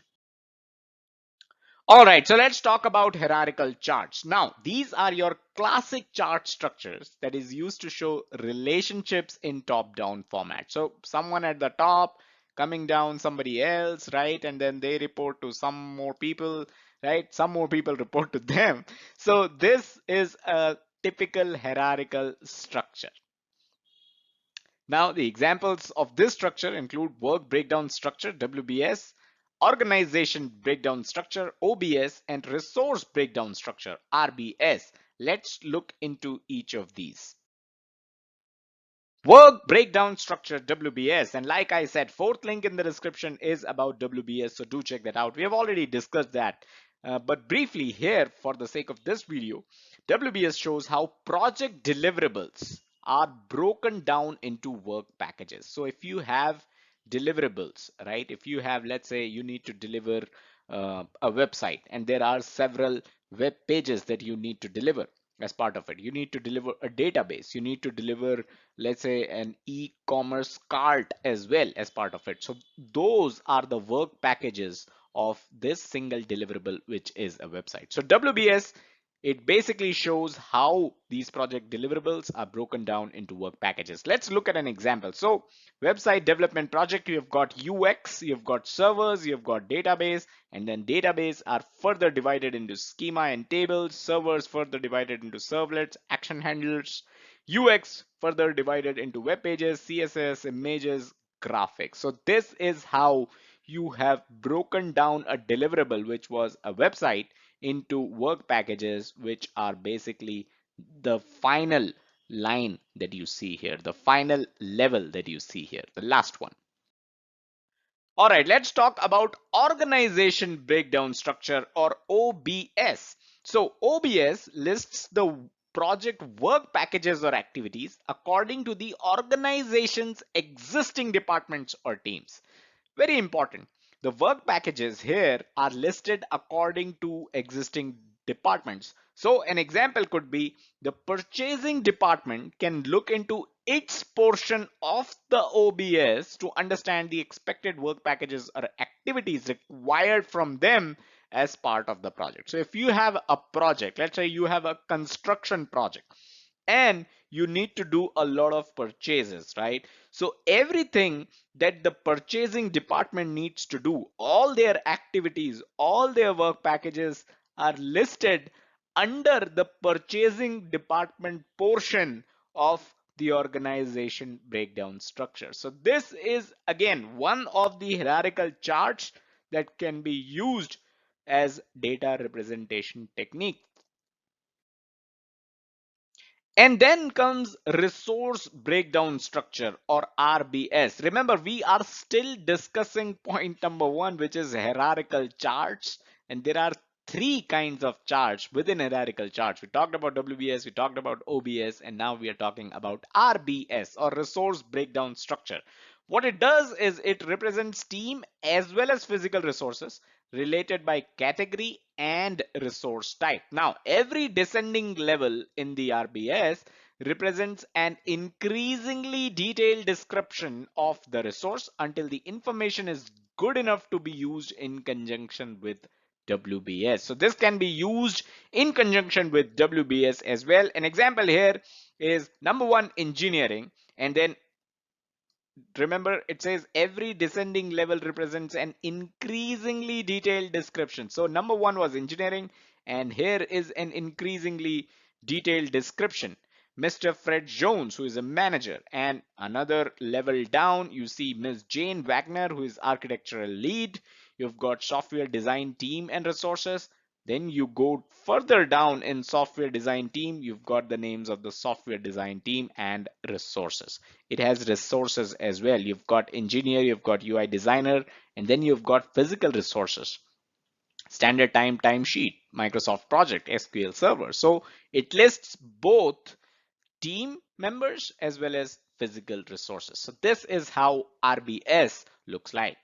All right, so let's talk about hierarchical charts. Now, these are your classic chart structures that is used to show relationships in top-down format. So someone at the top coming down somebody else, right? And then they report to some more people, right? Some more people report to them. So this is a typical hierarchical structure. Now, the examples of this structure include work breakdown structure, WBS, organization breakdown structure, OBS, and resource breakdown structure, RBS. Let's look into each of these. Work breakdown structure, WBS, and like I said, fourth link in the description is about WBS, so do check that out. We have already discussed that, but briefly here for the sake of this video, WBS shows how project deliverables are broken down into work packages. So if you have deliverables, right, if you have, let's say you need to deliver a website and there are several web pages that you need to deliver. As part of it, you need to deliver a database, you need to deliver, let's say, an e-commerce cart as well as part of it. So those are the work packages of this single deliverable, which is a website. So WBS, it basically shows how these project deliverables are broken down into work packages. Let's look at an example. So website development project, you've got UX, you've got servers, you've got database, and then database are further divided into schema and tables, servers further divided into servlets, action handlers, UX further divided into web pages, CSS, images, graphics. So this is how you have broken down a deliverable, which was a website, into work packages, which are basically the final line that you see here, the final level that you see here, the last one. All right, let's talk about organization breakdown structure, or OBS. So OBS lists the project work packages or activities according to the organization's existing departments or teams. Very important. The work packages here are listed according to existing departments. So an example could be the purchasing department can look into its portion of the OBS to understand the expected work packages or activities required from them as part of the project. So if you have a project, let's say you have a construction project, and you need to do a lot of purchases, right? So everything that the purchasing department needs to do, all their activities, all their work packages are listed under the purchasing department portion of the organization breakdown structure. So this is again one of the hierarchical charts that can be used as data representation technique. And then comes resource breakdown structure, or RBS. Remember, we are still discussing point number one, which is hierarchical charts. And there are three kinds of charts within hierarchical charts. We talked about WBS, we talked about OBS, and now we are talking about RBS, or resource breakdown structure. What it does is it represents team as well as physical resources related by category and resource type. Now, every descending level in the RBS represents an increasingly detailed description of the resource until the information is good enough to be used in conjunction with WBS. So this can be used in conjunction with WBS as well. An example here is number one, engineering, and then remember it says every descending level represents an increasingly detailed description. So number one was engineering, and here is an increasingly detailed description. Mr. Fred Jones, who is a manager, and another level down you see Ms. Jane Wagner, who is architectural lead. You've got software design team and resources. Then you go further down in software design team, you've got the names of the software design team and resources. It has resources as well. You've got engineer, you've got UI designer, and then you've got physical resources. Standard time, timesheet, Microsoft project, SQL server. So it lists both team members as well as physical resources. So this is how RBS looks like.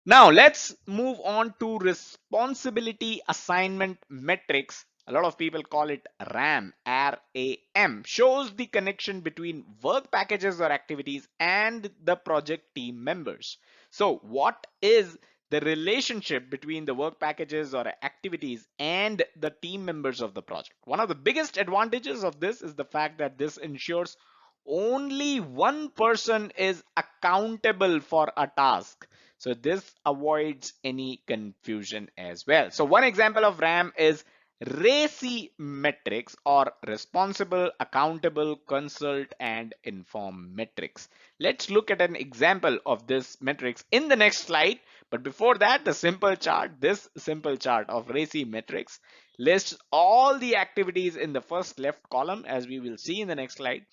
Now let's move on to responsibility assignment metrics. A lot of people call it RAM, RAM, shows the connection between work packages or activities and the project team members. So what is the relationship between the work packages or activities and the team members of the project? One of the biggest advantages of this is the fact that this ensures only one person is accountable for a task. So this avoids any confusion as well. So one example of RAM is RACI metrics, or responsible, accountable, consult, and inform metrics. Let's look at an example of this metrics in the next slide. But before that, the simple chart, this simple chart of RACI metrics lists all the activities in the first left column, as we will see in the next slide,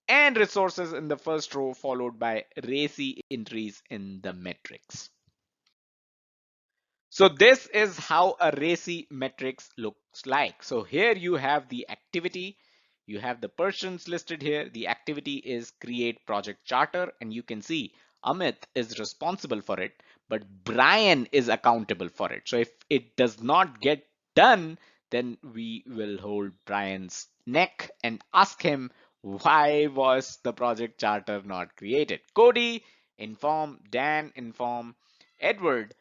and resources in the first row, followed by RACI entries in the metrics. So this is how a RACI metrics looks like. So here you have the activity, you have the persons listed here. The activity is create project charter, and you can see Amit is responsible for it, but Brian is accountable for it. So if it does not get done, then we will hold Brian's neck and ask him, why was the project charter not created? Cody, inform, Dan, inform, Edward,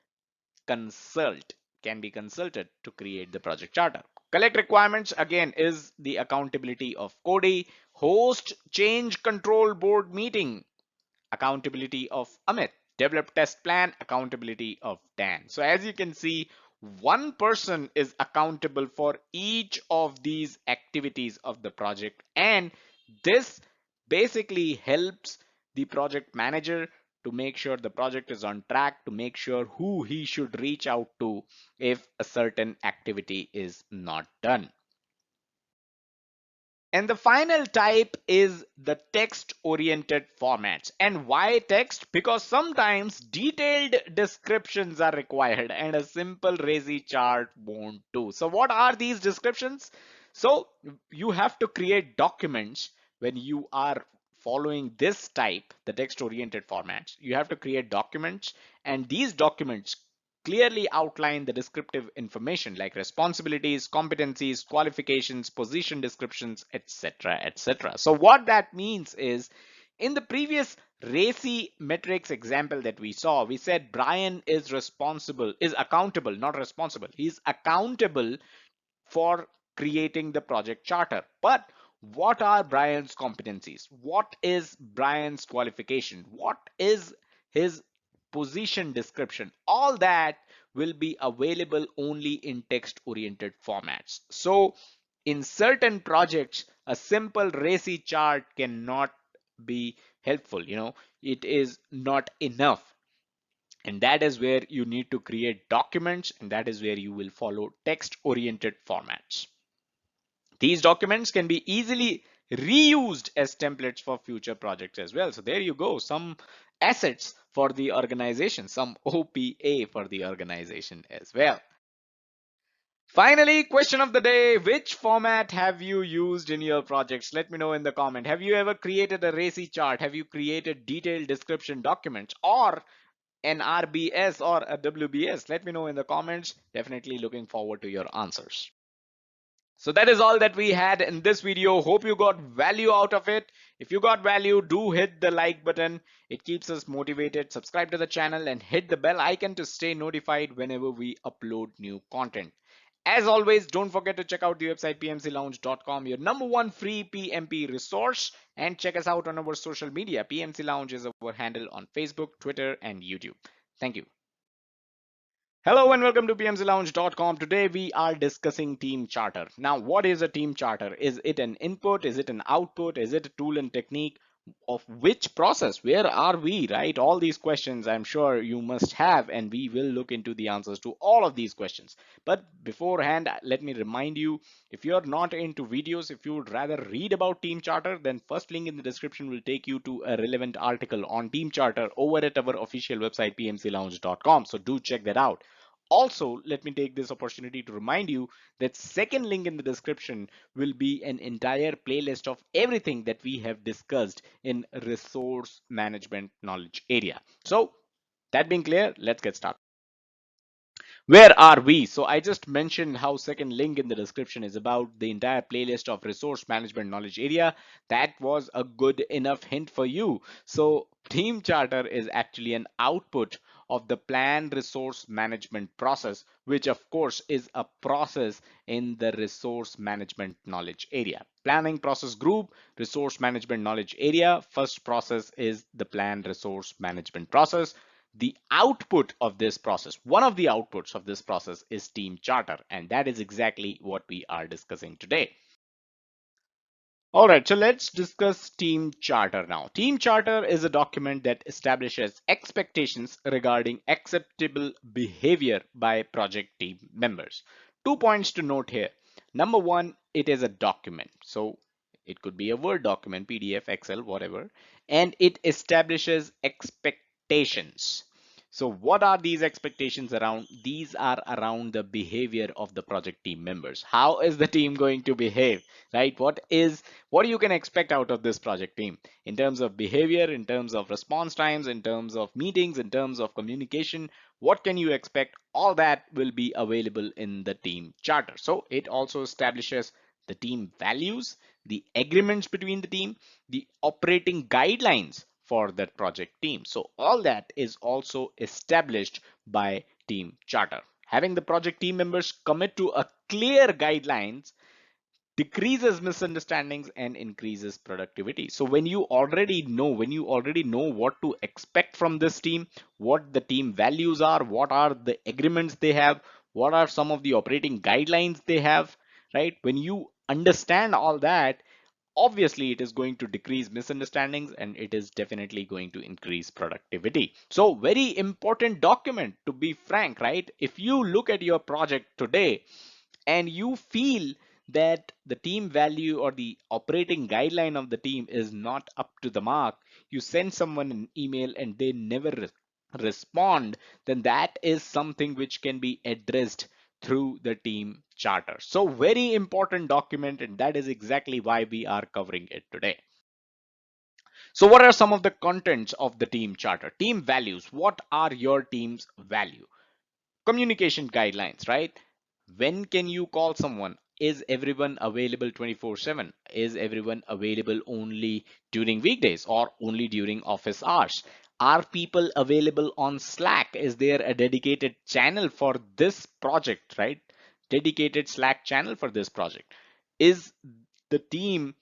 consult, can be consulted to create the project charter. Collect requirements again is the accountability of Cody. Host change control board meeting, accountability of Amit. Develop test plan, accountability of Dan. So as you can see, one person is accountable for each of these activities of the project, and this basically helps the project manager to make sure the project is on track, to make sure who he should reach out to if a certain activity is not done. And the final type is the text-oriented formats. And why text? Because sometimes detailed descriptions are required and a simple RACI chart won't do. So what are these descriptions? So you have to create documents when you are following this type, the text-oriented formats. You have to create documents, and these documents clearly outline the descriptive information like responsibilities, competencies, qualifications, position descriptions, etc., etc. So what that means is, in the previous RACI metrics example that we saw, we said Brian is responsible, is accountable, not responsible. He's accountable for creating the project charter. But what are Brian's competencies? What is Brian's qualification? What is his position description? All that will be available only in text oriented formats. So in certain projects, a simple RACI chart cannot be helpful. It is not enough. And that is where you need to create documents, and that is where you will follow text oriented formats. These documents can be easily reused as templates for future projects as well. So there you go, some assets for the organization, some OPA for the organization as well. Finally, question of the day. Which format have you used in your projects? Let me know in the comment. Have you ever created a RACI chart? Have you created detailed description documents or an RBS or a WBS? Let me know in the comments. Definitely looking forward to your answers. So that is all that we had in this video. Hope you got value out of it. If you got value, do hit the like button. It keeps us motivated. Subscribe to the channel and hit the bell icon to stay notified whenever we upload new content. As always, don't forget to check out the website pmclounge.com, your number one free PMP resource, and check us out on our social media. PMC Lounge is our handle on Facebook, Twitter, and YouTube. Thank you. Hello and welcome to pmclounge.com. Today we are discussing team charter. Now, what is a team charter? Is it an input? Is it an output? Is it a tool and technique? Of which process? Where are we, right? All these questions I'm sure you must have, and we will look into the answers to all of these questions. But beforehand, let me remind you, if you're not into videos, if you would rather read about team charter, then first link in the description will take you to a relevant article on team charter over at our official website pmclounge.com. So do check that out. Also, let me take this opportunity to remind you that second link in the description will be an entire playlist of everything that we have discussed in resource management knowledge area. So that being clear, let's get started. Where are we? So I just mentioned how second link in the description is about the entire playlist of resource management knowledge area. That was a good enough hint for you. So team charter is actually an output of the planned resource management process, which of course is a process in the resource management knowledge area. Planning process group, resource management knowledge area. First process is the planned resource management process. The output of this process, one of the outputs of this process is team charter, and that is exactly what we are discussing today. All right, so let's discuss team charter now. Team charter is a document that establishes expectations regarding acceptable behavior by project team members. 2 points to note here. Number one, it is a document. So it could be a Word document, PDF, Excel, whatever, and it establishes expectations. So what are these expectations around? These are around the behavior of the project team members. How is the team going to behave, right? What you can expect out of this project team in terms of behavior, in terms of response times, in terms of meetings, in terms of communication. What can you expect? All that will be available in the team charter. So it also establishes the team values, the agreements between the team, the operating guidelines for that project team. So all that is also established by team charter. Having the project team members commit to a clear guidelines decreases misunderstandings and increases productivity. So when you already know what to expect from this team, what the team values are, what are the agreements they have, what are some of the operating guidelines they have, right? When you understand all that, obviously it is going to decrease misunderstandings and it is definitely going to increase productivity. So very important document, to be frank, right? If you look at your project today and you feel that the team value or the operating guideline of the team is not up to the mark, you send someone an email and they never respond, then that is something which can be addressed through the team charter. So very important document, and that is exactly why we are covering it today. So what are some of the contents of the team charter? Team values. What are your team's value? Communication guidelines, right? When can you call someone? Is everyone available 24/7? Is everyone available only during weekdays or only during office hours? Are people available on Slack? Is there a dedicated channel for this project, right? Dedicated Slack channel for this project. Is the team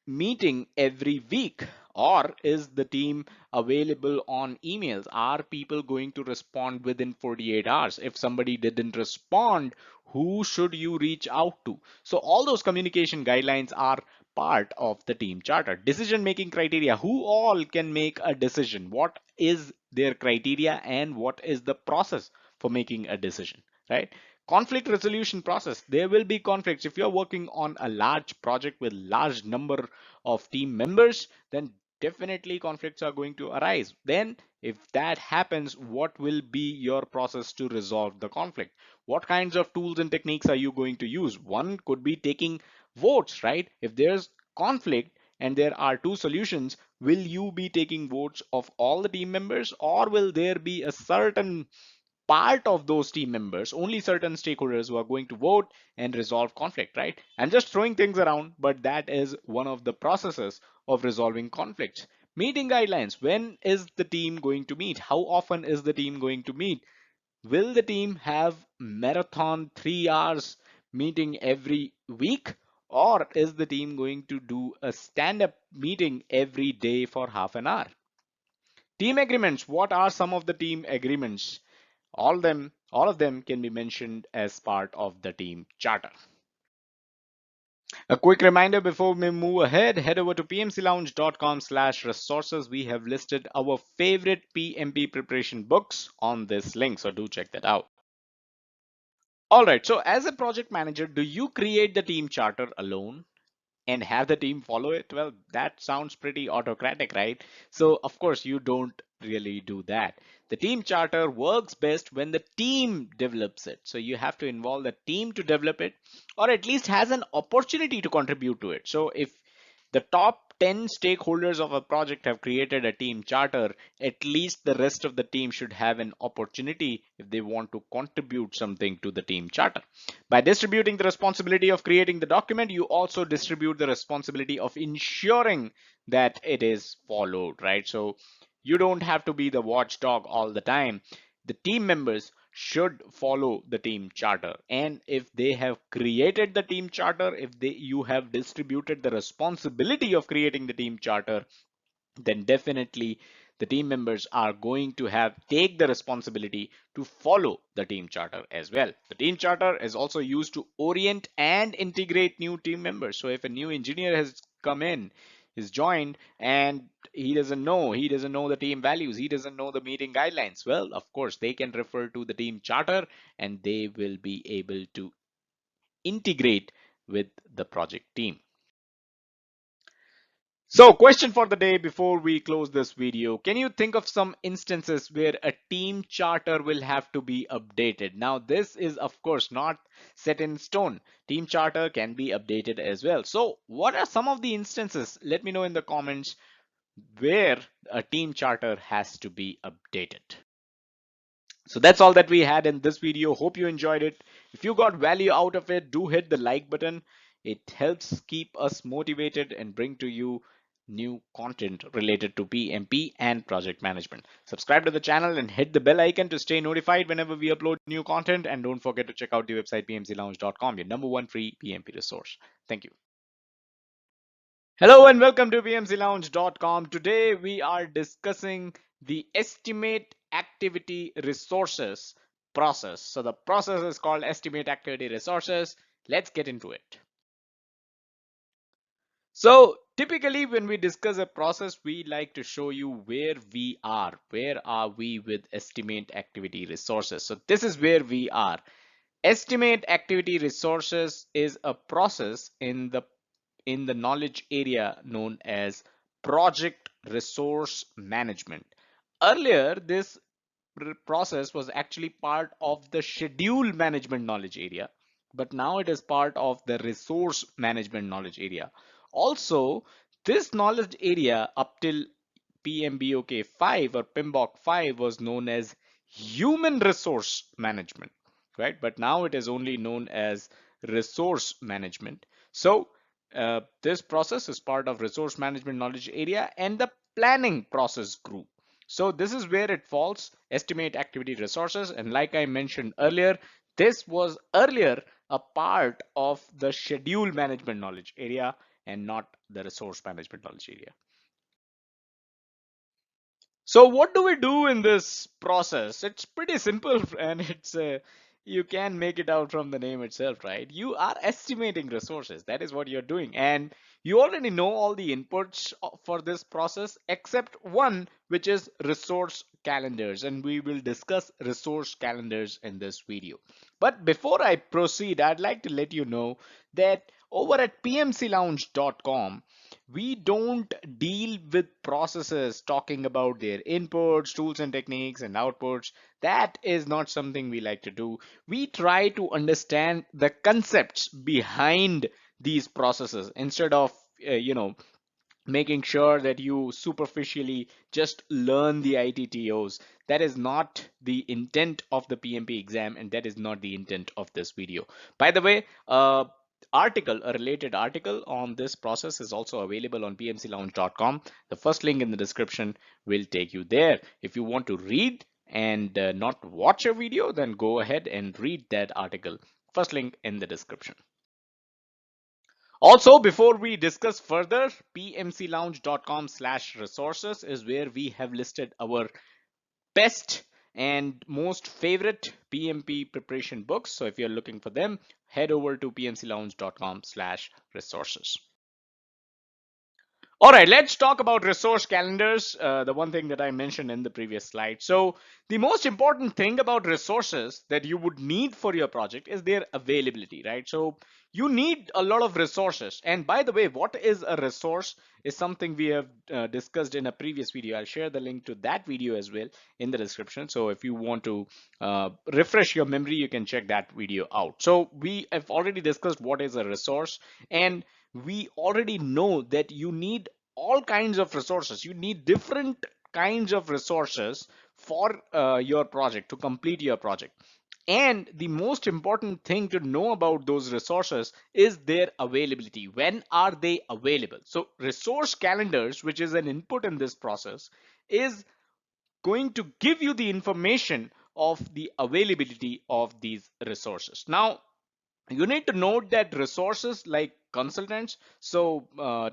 meeting every week, or is the team available on emails? Are people going to respond within 48 hours? If somebody didn't respond, who should you reach out to? So all those communication guidelines are part of the team charter. Decision making criteria: who all can make a decision, what is their criteria, and what is the process for making a decision, right? Conflict resolution process. There will be conflicts. If you're working on a large project with large number of team members, then definitely conflicts are going to arise. Then, if that happens, what will be your process to resolve the conflict? What kinds of tools and techniques are you going to use? One could be taking votes, right? If there's conflict and there are two solutions, will you be taking votes of all the team members, or will there be a certain part of those team members, only certain stakeholders who are going to vote and resolve conflict, right? I'm just throwing things around, but that is one of the processes of resolving conflicts. Meeting guidelines. When is the team going to meet? How often is the team going to meet? Will the team have marathon 3 hours meeting every week? Or is the team going to do a stand up meeting every day for half an hour? Team agreements. What are some of the team agreements? All of them can be mentioned as part of the team charter. A quick reminder before we move ahead, head over to pmclounge.com/resources. We have listed our favorite PMP preparation books on this link, so do check that out. All right, so as a project manager, do you create the team charter alone and have the team follow it? Well, that sounds pretty autocratic, right? So, of course, you don't really do that. The team charter works best when the team develops it. So, you have to involve the team to develop it, or at least has an opportunity to contribute to it. So, if the top 10 stakeholders of a project have created a team charter, at least the rest of the team should have an opportunity if they want to contribute something to the team charter. By distributing the responsibility of creating the document, you also distribute the responsibility of ensuring that it is followed, right? So you don't have to be the watchdog all the time. The team members should follow the team charter, and if they have created the team charter, if they you have distributed the responsibility of creating the team charter, then definitely the team members are going to have take the responsibility to follow the team charter as well. The team charter is also used to orient and integrate new team members. So if a new engineer has come in, is joined, and he doesn't know the team values, he doesn't know the meeting guidelines, well, of course they can refer to the team charter and they will be able to integrate with the project team. So, question for the day before we close this video. Can you think of some instances where a team charter will have to be updated? Now, this is of course not set in stone. Team charter can be updated as well. So, what are some of the instances? Let me know in the comments where a team charter has to be updated. So that's all that we had in this video. Hope you enjoyed it. If you got value out of it, do hit the like button. It helps keep us motivated and bring to you new content related to PMP and project management. Subscribe to the channel and hit the bell icon to stay notified whenever we upload new content. And don't forget to check out the website pmclounge.com, your number one free PMP resource. Thank you. Hello and welcome to pmclounge.com. Today we are discussing the estimate activity resources process. So the process is called estimate activity resources. Let's get into it. So typically when we discuss a process, we like to show you where we are. Where are we with estimate activity resources? So this is where we are. Estimate activity resources is a process in the knowledge area known as project resource management. Earlier, this process was actually part of the schedule management knowledge area, but now it is part of the resource management knowledge area. Also, this knowledge area up till PMBOK 5 or PMBOK 5 was known as human resource management, right? But now it is only known as resource management. So this process is part of resource management knowledge area and the planning process group. So this is where it falls, estimate activity resources. And like I mentioned earlier, this was earlier a part of the schedule management knowledge area and not the resource management knowledge area. So what do we do in this process? It's pretty simple and you can make it out from the name itself, right? You are estimating resources. That is what you're doing. And You already know all the inputs for this process except one, which is resource calendars, and we will discuss resource calendars in this video. But before I proceed, I'd like to let you know that over at pmclounge.com, we don't deal with processes talking about their inputs, tools and techniques, and outputs. That is not something we like to do. We try to understand the concepts behind these processes instead of making sure that you superficially just learn the ITTOs. That is not the intent of the PMP exam, and that is not the intent of this video. By the way, a related article on this process is also available on pmclounge.com. The first link in the description will take you there. If you want to read and not watch a video, then go ahead and read that article. First link in the description. Also, before we discuss further, pmclounge.com/resources is where we have listed our best and most favorite PMP preparation books. So if you're looking for them, head over to pmclounge.com/resources. All right, let's talk about resource calendars, the one thing that I mentioned in the previous slide. So the most important thing about resources that you would need for your project is their availability, right? So you need a lot of resources. And by the way, what is a resource is something we have discussed in a previous video. I'll share the link to that video as well in the description. So if you want to refresh your memory, you can check that video out. So we have already discussed what is a resource, and we already know that you need all kinds of resources. You need different kinds of resources for your project to complete your project. And the most important thing to know about those resources is their availability. When are they available? So resource calendars, which is an input in this process, is going to give you the information of the availability of these resources. Now, you need to note that resources like consultants, so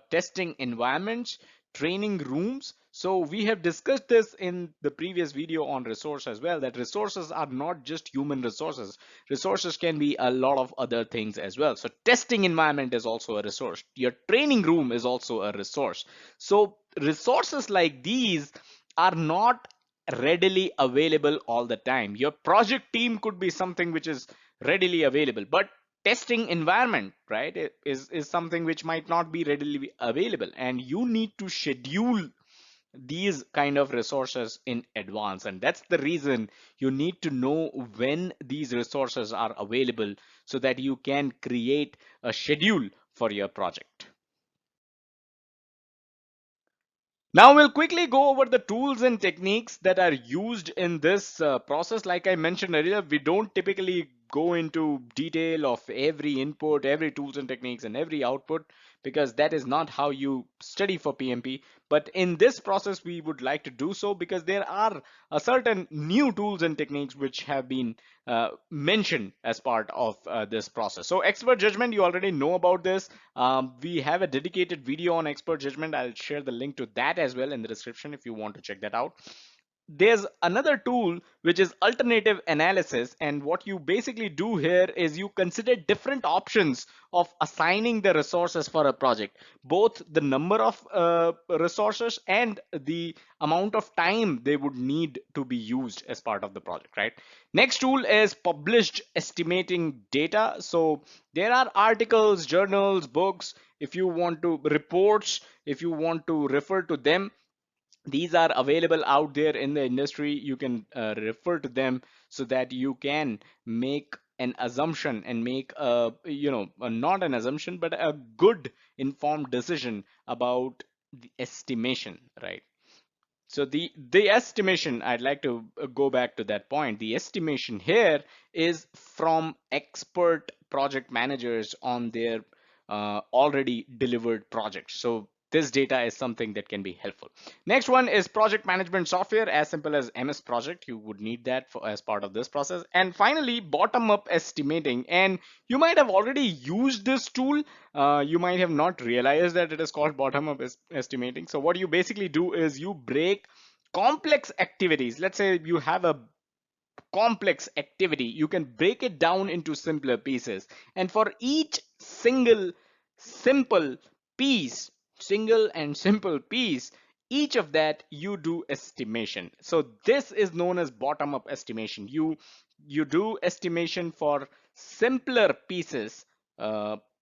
testing environments, training rooms. So we have discussed this in the previous video on resource as well, that resources are not just human resources. Resources can be a lot of other things as well. So testing environment is also a resource. Your training room is also a resource. So resources like these are not readily available all the time. Your project team could be something which is readily available, but testing environment, right, is something which might not be readily available, and you need to schedule these kind of resources in advance. And that's the reason you need to know when these resources are available so that you can create a schedule for your project. Now we'll quickly go over the tools and techniques that are used in this process. Like I mentioned earlier, we don't typically go into detail of every input, every tools and techniques, and every output, because that is not how you study for PMP. But in this process, we would like to do so because there are a certain new tools and techniques which have been mentioned as part of this process. So expert judgment, you already know about this. We have a dedicated video on expert judgment. I'll share the link to that as well in the description if you want to check that out. There's another tool which is alternative analysis, and what you basically do here is you consider different options of assigning the resources for a project, both the number of resources and the amount of time they would need to be used as part of the project, right? Next tool is published estimating data. So there are articles, journals, books, if you want to, reports, if you want to refer to them, these are available out there in the industry. You can refer to them so that you can make an assumption and make not an assumption but a good informed decision about the estimation, right? So the estimation, I'd like to go back to that point. The estimation here is from expert project managers on their already delivered projects. So this data is something that can be helpful. Next one is project management software, as simple as MS Project. You would need that for, as part of this process. And finally, bottom-up estimating. And you might have already used this tool. You might have not realized that it is called bottom-up estimating. So what you basically do is you break complex activities. Let's say you have a complex activity, you can break it down into simpler pieces, and for each single simple piece, single and simple piece, each of that you do estimation. So this is known as bottom up estimation. You do estimation for simpler pieces,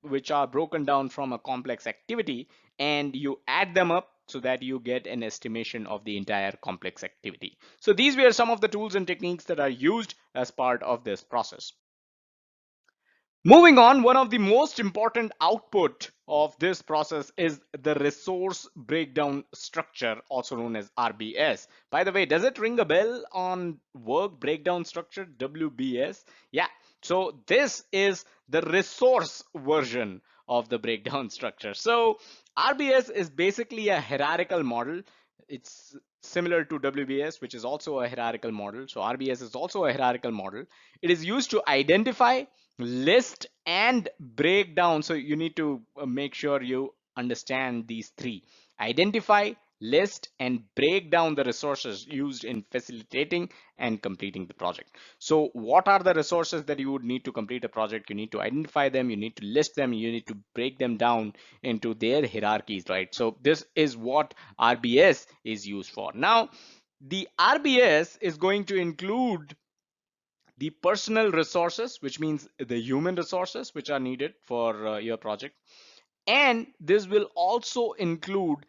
which are broken down from a complex activity, and you add them up so that you get an estimation of the entire complex activity. So these were some of the tools and techniques that are used as part of this process. Moving on, one of the most important output of this process is the resource breakdown structure, also known as RBS. By the way, does it ring a bell on work breakdown structure, WBS? Yeah, so this is the resource version of the breakdown structure. So RBS is basically a hierarchical model. It's similar to WBS, which is also a hierarchical model. So RBS is also a hierarchical model. It is used to identify, list, and break down. So you need to make sure you understand these three: identify, list, and break down the resources used in facilitating and completing the project. So what are the resources that you would need to complete a project? You need to identify them, you need to list them, you need to break them down into their hierarchies, right? So this is what RBS is used for. Now the RBS is going to include the personal resources, which means the human resources which are needed for your project. And this will also include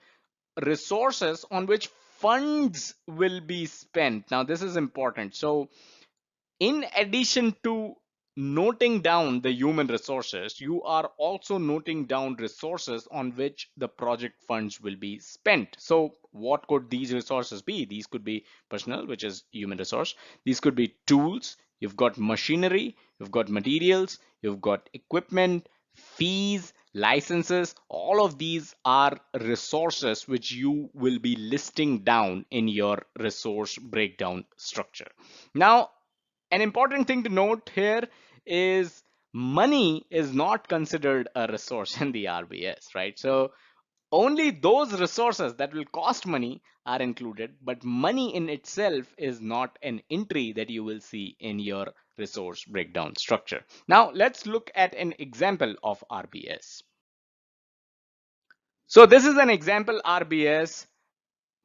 resources on which funds will be spent. Now, this is important. So in addition to noting down the human resources, you are also noting down resources on which the project funds will be spent. So what could these resources be? These could be personnel, which is human resource. These could be tools. You've got machinery, you've got materials, you've got equipment, fees, licenses. All of these are resources which you will be listing down in your resource breakdown structure. Now, an important thing to note here is money is not considered a resource in the RBS, right? So only those resources that will cost money are included, but money in itself is not an entry that you will see in your resource breakdown structure. Now let's look at an example of RBS. So this is an example RBS.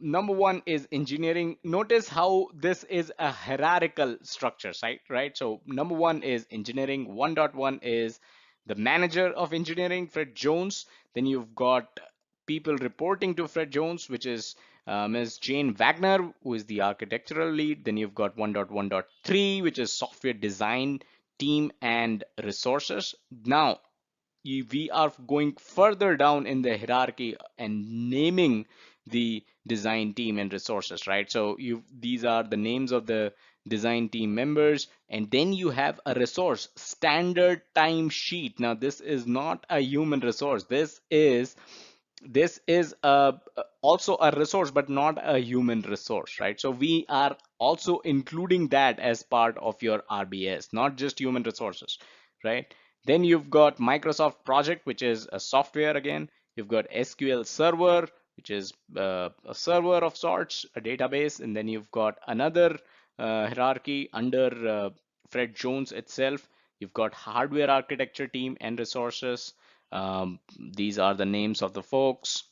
Number one is engineering. Notice how this is a hierarchical structure, right? So number one is engineering. 1.1 is the manager of engineering, Fred Jones. Then you've got people reporting to Fred Jones, which is Ms. Jane Wagner, who is the architectural lead. Then you've got 1.1.3, which is software design team and resources. Now we are going further down in the hierarchy and naming the design team and resources, right? So these are the names of the design team members, and then you have a resource standard time sheet. Now this is not a human resource. This is also a resource, but not a human resource, right? So we are also including that as part of your RBS, not just human resources, right? Then you've got Microsoft Project, which is a software again. You've got SQL Server, which is a server of sorts, a database. And then you've got another hierarchy under Fred Jones itself. You've got hardware architecture team and resources. These are the names of the folks.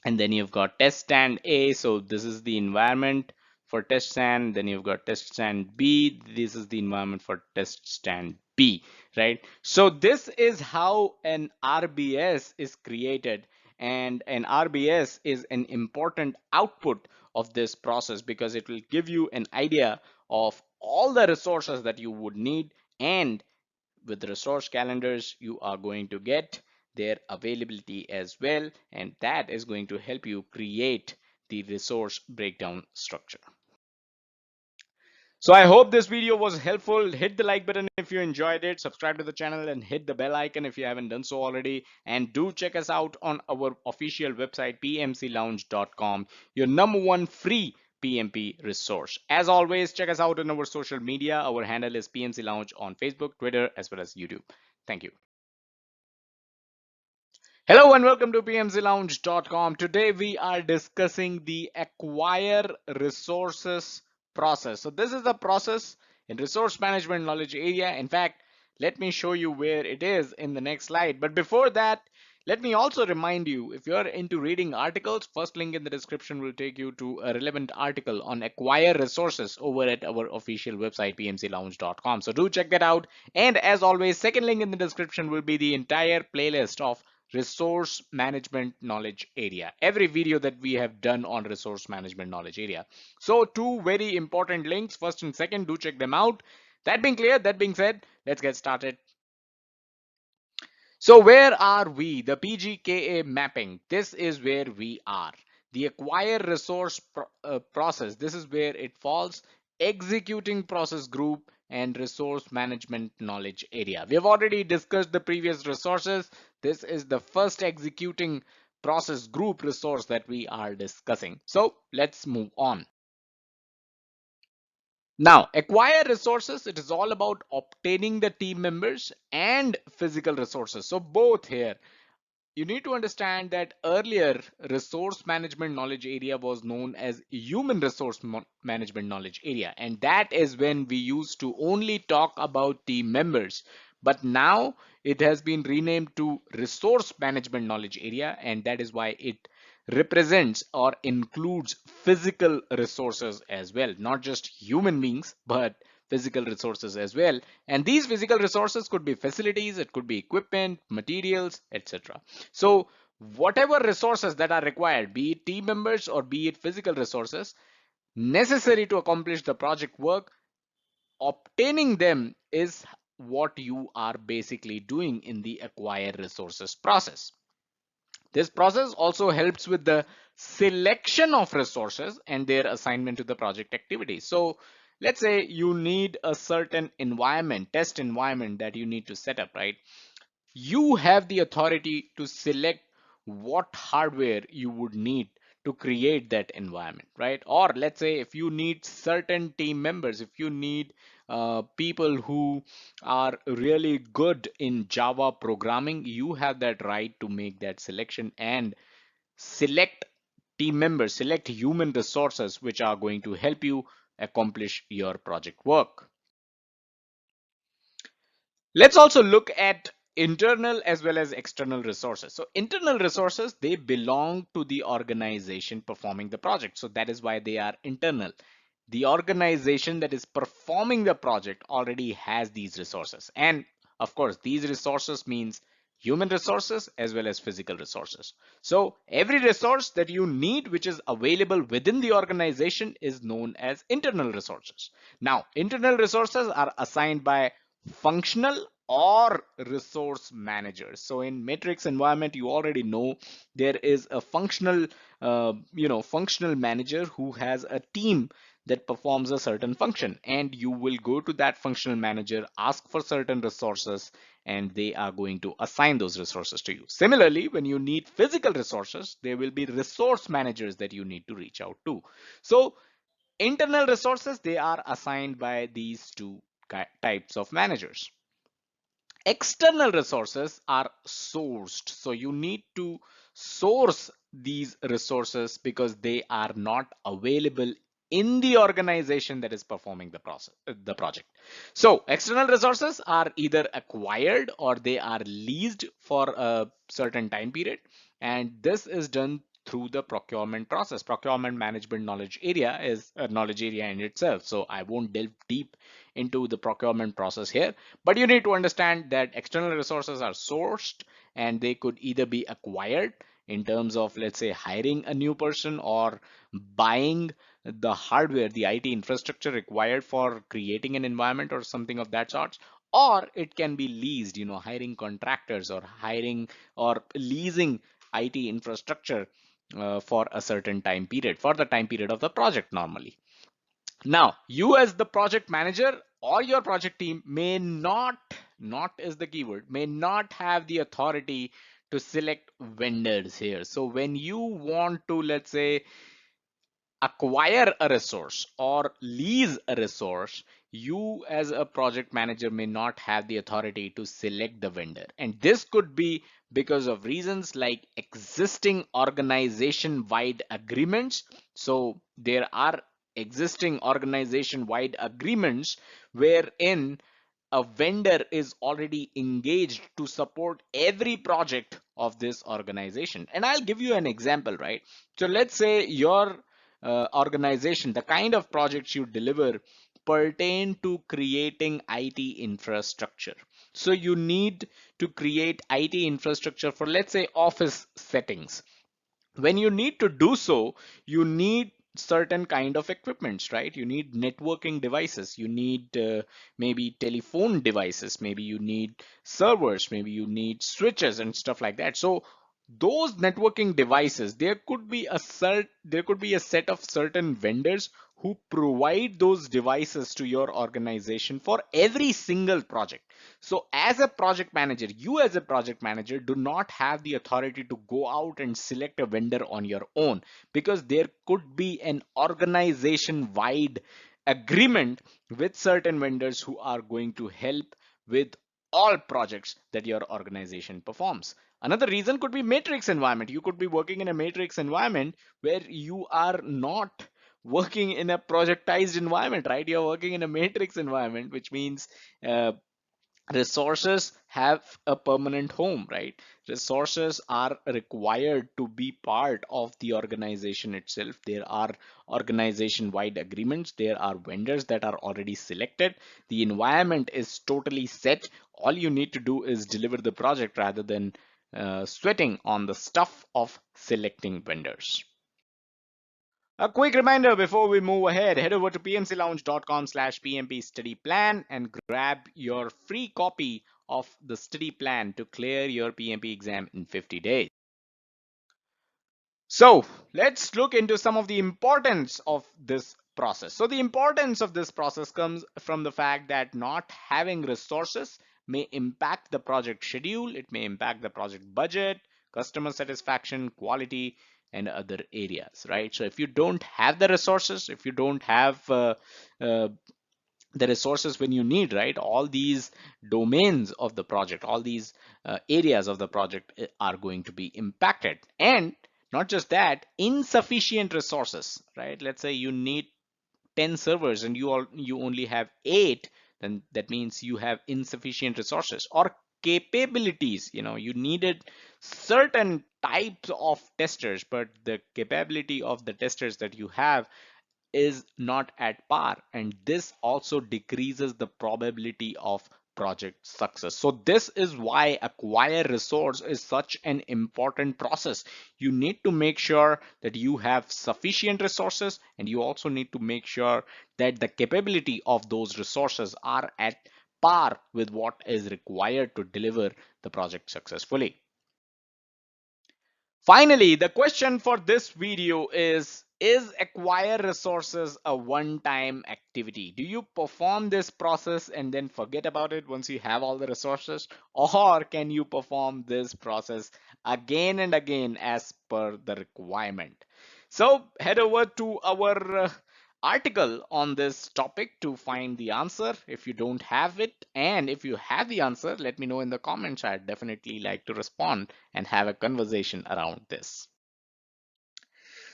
And then you've got test stand A. So this is the environment for test stand. Then you've got test stand B. This is the environment for test stand B, right? So this is how an RBS is created. And an RBS is an important output of this process because it will give you an idea of all the resources that you would need, and with resource calendars you are going to get their availability as well, and that is going to help you create the resource breakdown structure. So I hope this video was helpful. Hit the like button if you enjoyed it, subscribe to the channel, and hit the bell icon if you haven't done so already. And do check us out on our official website, pmclounge.com, your number one free PMP resource. As always, check us out on our social media. Our handle is PMC Lounge on Facebook, Twitter, as well as YouTube. Thank you. Hello and welcome to pmclounge.com. Today we are discussing the acquire resources process. So this is the process in resource management knowledge area. In fact, let me show you where it is in the next slide. But before that, Let me also remind you, if you're into reading articles, first link in the description will take you to a relevant article on acquire resources over at our official website, pmclounge.com. So do check that out. And as always, second link in the description will be the entire playlist of resource management knowledge area. Every video that we have done on resource management knowledge area. So two very important links, first and second, do check them out. That being clear, that being said, let's get started. So where are we? The PGKA mapping. This is where we are. The acquire resource process. This is where it falls. Executing process group and resource management knowledge area. We have already discussed the previous resources. This is the first executing process group resource that we are discussing. So let's move on. Now, acquire resources, it is all about obtaining the team members and physical resources. So both here. You need to understand that earlier resource management knowledge area was known as human resource management knowledge area, and that is when we used to only talk about team members. But now it has been renamed to resource management knowledge area, and that is why it represents or includes physical resources as well, not just human beings, but physical resources as well. And these physical resources could be facilities, it could be equipment, materials, etc. So whatever resources that are required, be it team members or be it physical resources necessary to accomplish the project work, obtaining them is what you are basically doing in the acquire resources process. This process also helps with the selection of resources and their assignment to the project activity. So let's say you need a certain environment, test environment that you need to set up, right? You have the authority to select what hardware you would need to create that environment, right? Or let's say if you need certain team members, if you need people who are really good in Java programming, you have that right to make that selection and select team members, select human resources which are going to help you accomplish your project work. Let's also look at internal as well as external resources. So internal resources, they belong to the organization performing the project. So that is why they are internal. The organization that is performing the project already has these resources. And of course, these resources means human resources as well as physical resources. So every resource that you need which is available within the organization is known as internal resources. Now, internal resources are assigned by functional or resource managers. So in matrix environment, you already know there is a functional functional manager who has a team that performs a certain function, and you will go to that functional manager, ask for certain resources, and they are going to assign those resources to you. Similarly, when you need physical resources, there will be resource managers that you need to reach out to. So internal resources, they are assigned by these two types of managers. External resources are sourced. So you need to source these resources because they are not available in the organization that is performing the project. So external resources are either acquired or they are leased for a certain time period. And this is done through the procurement process. Procurement management knowledge area is a knowledge area in itself. So I won't delve deep into the procurement process here, but you need to understand that external resources are sourced and they could either be acquired in terms of, let's say, hiring a new person or buying the hardware, the IT infrastructure required for creating an environment or something of that sort, or it can be leased, hiring contractors or hiring or leasing IT infrastructure for a certain time period, for the time period of the project normally. Now, you as the project manager or your project team may not is the keyword, may not have the authority to select vendors here. So when you want to, let's say, acquire a resource or lease a resource, you as a project manager may not have the authority to select the vendor. And this could be because of reasons like existing organization wide agreements. So there are existing organization wide agreements wherein a vendor is already engaged to support every project of this organization. And I'll give you an example, right? So let's say your organization, the kind of projects you deliver pertain to creating IT infrastructure. So you need to create IT infrastructure for, let's say, office settings. When you need to do so, you need certain kind of equipments, right? You need networking devices, you need maybe telephone devices, maybe you need servers, maybe you need switches and stuff like that. So those networking devices, there could be a set of certain vendors who provide those devices to your organization for every single project. So as a project manager, you as a project manager do not have the authority to go out and select a vendor on your own, because there could be an organization wide agreement with certain vendors who are going to help with all projects that your organization performs. Another reason could be matrix environment. You could be working in a matrix environment where you are not working in a projectized environment, right? You're working in a matrix environment, which means uh, resources have a permanent home, right? Resources are required to be part of the organization itself. There are organization wide agreements, there are vendors that are already selected, the environment is totally set. All you need to do is deliver the project rather than sweating on the stuff of selecting vendors. A quick reminder before we move ahead, head over to pmclounge.com/pmp study plan and grab your free copy of the study plan to clear your PMP exam in 50 days. So let's look into some of the importance of this process. So the importance of this process comes from the fact that not having resources may impact the project schedule, it may impact the project budget, customer satisfaction, quality, and other areas, right? So if you don't have the resources, if you don't have uh, the resources when you need, right, all these domains of the project, all these areas of the project are going to be impacted. And not just that, insufficient resources, right? Let's say you need 10 servers and you only have 8, then that means you have insufficient resources. Or capabilities, you needed certain types of testers, but the capability of the testers that you have is not at par, and this also decreases the probability of project success. So this is why acquire resource is such an important process. You need to make sure that you have sufficient resources, and you also need to make sure that the capability of those resources are at par with what is required to deliver the project successfully. Finally, the question for this video is acquire resources a one-time activity? Do you perform this process and then forget about it once you have all the resources? Or can you perform this process again and again as per the requirement? So head over to our article on this topic to find the answer if you don't have it. And if you have the answer, let me know in the comments. I'd definitely like to respond and have a conversation around this.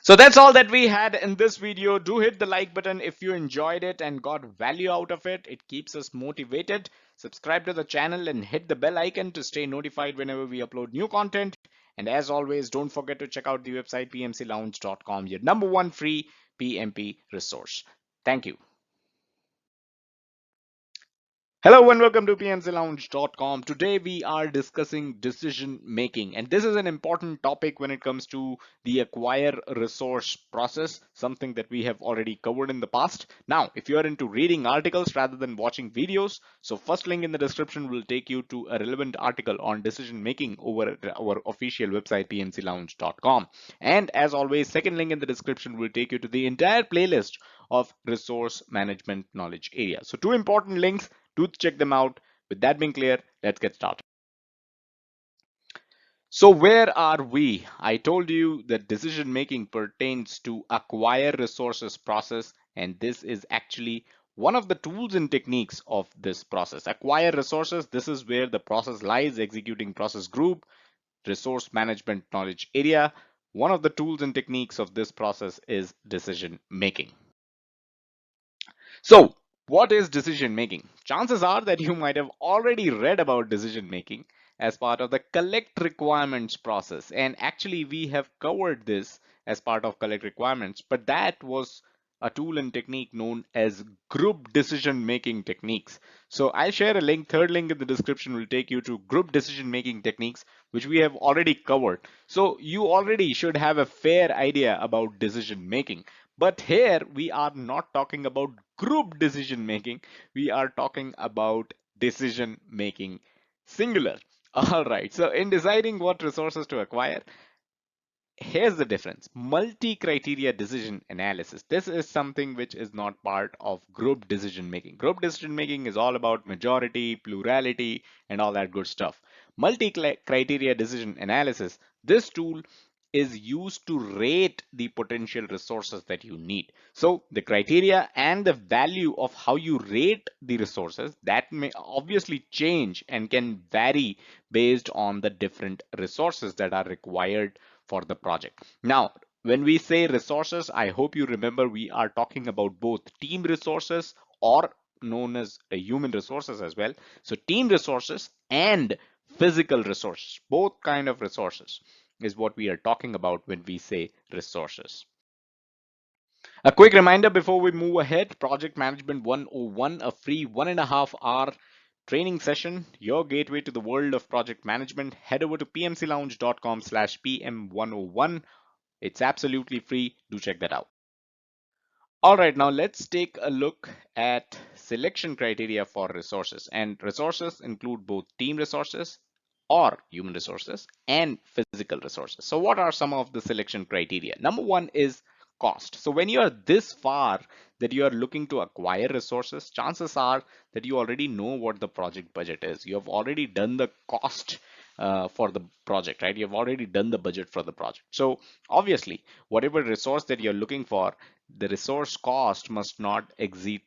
So that's all that we had in this video. Do hit the like button if you enjoyed it and got value out of it. It keeps us motivated. Subscribe to the channel and hit the bell icon to stay notified whenever we upload new content. And as always, don't forget to check out the website pmclounge.com, your number one free PMP resource. Thank you. Hello and welcome to pmclounge.com. Today we are discussing decision making, and this is an important topic when it comes to the acquire resource process, something that we have already covered in the past. Now, if you are into reading articles rather than watching videos, so first link in the description will take you to a relevant article on decision making over at our official website pmclounge.com. And as always, second link in the description will take you to the entire playlist of resource management knowledge area. So two important links, do check them out. With that being clear, let's get started. So where are we? I told you that decision making pertains to acquire resources process, and this is actually one of the tools and techniques of this process. Acquire resources, this is where the process lies: executing process group, resource management knowledge area. One of the tools and techniques of this process is decision making. So, what is decision making? Chances are that you might have already read about decision making. as part of the collect requirements process. And actually, we have covered this as part of collect requirements, but that was a tool and technique known as group decision making techniques. So I'll share a link, third link in the description will take you to group decision making techniques, which we have already covered. So you already should have a fair idea about decision making. But here we are not talking about group decision making. We are talking about decision making singular. All right. So in deciding what resources to acquire, here's the difference. Multi-criteria decision analysis. This is something which is not part of group decision making. Group decision making is all about majority, plurality, and all that good stuff. Multi-criteria decision analysis. This tool is used to rate the potential resources that you need. So the criteria and the value of how you rate the resources, that may obviously change and can vary based on the different resources that are required for the project. Now, when we say resources, I hope you remember we are talking about both team resources, or known as human resources as well. So team resources and physical resources, both kind of resources is what we are talking about when we say resources. A quick reminder before we move ahead, Project Management 101, a free 1.5 hour training session, your gateway to the world of project management. Head over to pmclounge.com/pm101. It's absolutely free. Do check that out. All right, now let's take a look at selection criteria for resources. And resources include both team resources or human resources and physical resources. So what are some of the selection criteria? Number one is cost. So when you are this far that you are looking to acquire resources, chances are that you already know what the project budget is. You have already done the cost for the project, right? You've already done the budget for the project. So obviously, whatever resource that you're looking for, the resource cost must not exceed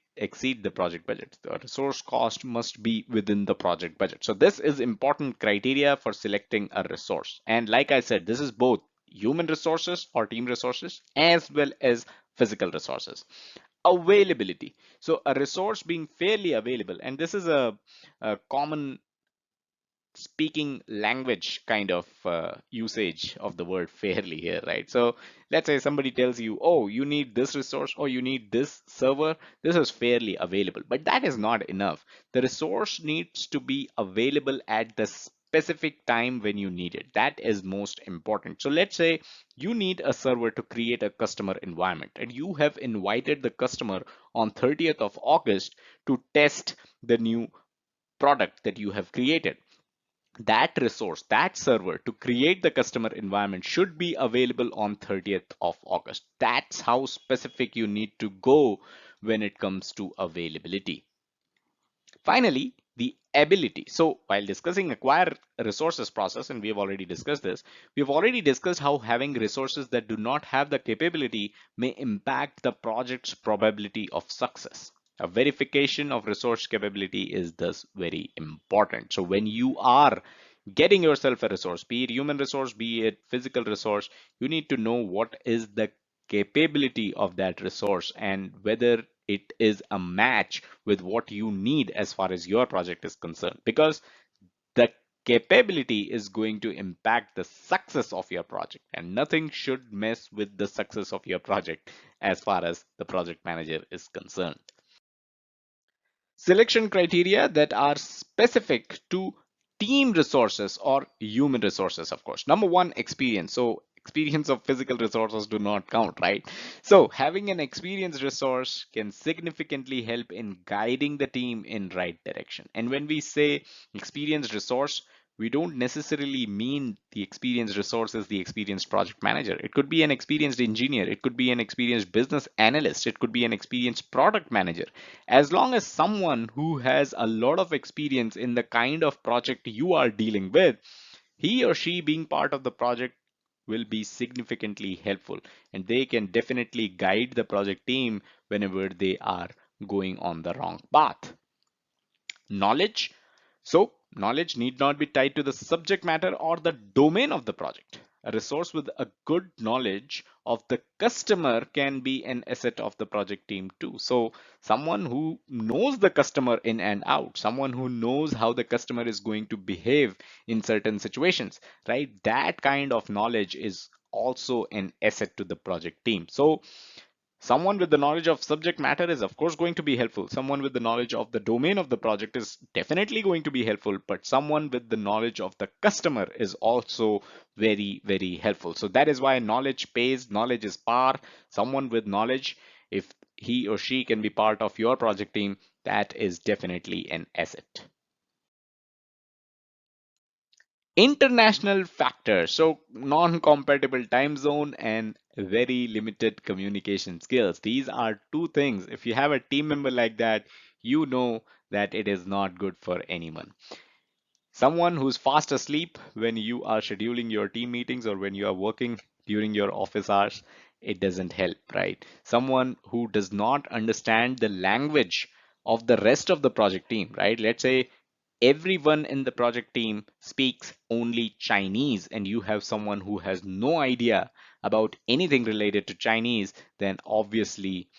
the project budget. The resource cost must be within the project budget. So this is important criteria for selecting a resource. And like I said, this is both human resources or team resources as well as physical resources. Availability. So a resource being fairly available, and this is a common speaking language kind of usage of the word fairly here, right? So let's say somebody tells you, oh, you need this resource or you need this server. This is fairly available, but that is not enough. The resource needs to be available at the specific time when you need it. That is most important. So let's say you need a server to create a customer environment and you have invited the customer on 30th of August to test the new product that you have created. That resource, that server to create the customer environment should be available on 30th of August. That's how specific you need to go when it comes to availability. Finally, the ability. So while discussing acquire resources process, and we have already discussed this, we have already discussed how having resources that do not have the capability may impact the project's probability of success. A verification of resource capability is thus very important. So when you are getting yourself a resource, be it human resource, be it physical resource, you need to know what is the capability of that resource and whether it is a match with what you need as far as your project is concerned, because the capability is going to impact the success of your project, and nothing should mess with the success of your project as far as the project manager is concerned. Selection criteria that are specific to team resources or human resources, of course. Number one, experience. So experience of physical resources do not count, right? So having an experienced resource can significantly help in guiding the team in right direction. And when we say experienced resource, we don't necessarily mean the experienced resource is the experienced project manager. It could be an experienced engineer. It could be an experienced business analyst. It could be an experienced product manager. As long as someone who has a lot of experience in the kind of project you are dealing with, he or she being part of the project will be significantly helpful, and they can definitely guide the project team whenever they are going on the wrong path. Knowledge. So knowledge need not be tied to the subject matter or the domain of the project. A resource with a good knowledge of the customer can be an asset of the project team too. So someone who knows the customer in and out, someone who knows how the customer is going to behave in certain situations, right? That kind of knowledge is also an asset to the project team. So someone with the knowledge of subject matter is of course going to be helpful. Someone with the knowledge of the domain of the project is definitely going to be helpful, but someone with the knowledge of the customer is also very, very helpful. So that is why knowledge pays, knowledge is power. Someone with knowledge, if he or she can be part of your project team, that is definitely an asset. International factors, so non-compatible time zone and very limited communication skills. These are two things. If you have a team member like that, you know that it is not good for anyone. Someone who's fast asleep when you are scheduling your team meetings or when you are working during your office hours, it doesn't help, right? Someone who does not understand the language of the rest of the project team, right? Let's say everyone in the project team speaks only Chinese and you have someone who has no idea about anything related to Chinese, then obviously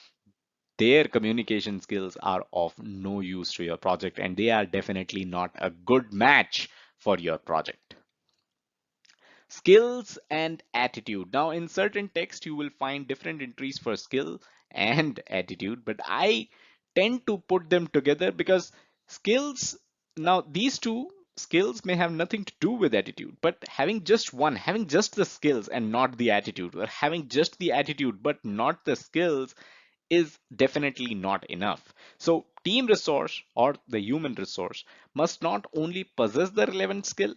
their communication skills are of no use to your project and they are definitely not a good match for your project. Skills and attitude. Now, in certain text, you will find different entries for skill and attitude, but I tend to put them together because skills, now these two skills may have nothing to do with attitude, but having just one, having just the skills and not the attitude, or having just the attitude but not the skills is definitely not enough. So, team resource or the human resource must not only possess the relevant skill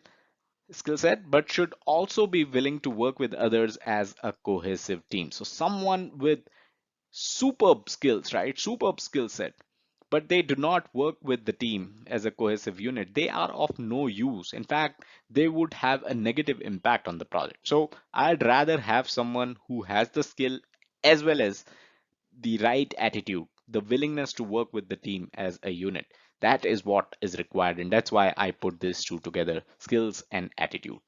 set but should also be willing to work with others as a cohesive team. So someone with superb skills, right? Superb skill set, but they do not work with the team as a cohesive unit. They are of no use. In fact, they would have a negative impact on the project. So I'd rather have someone who has the skill as well as the right attitude, the willingness to work with the team as a unit. That is what is required, and that's why I put these two together, skills and attitude.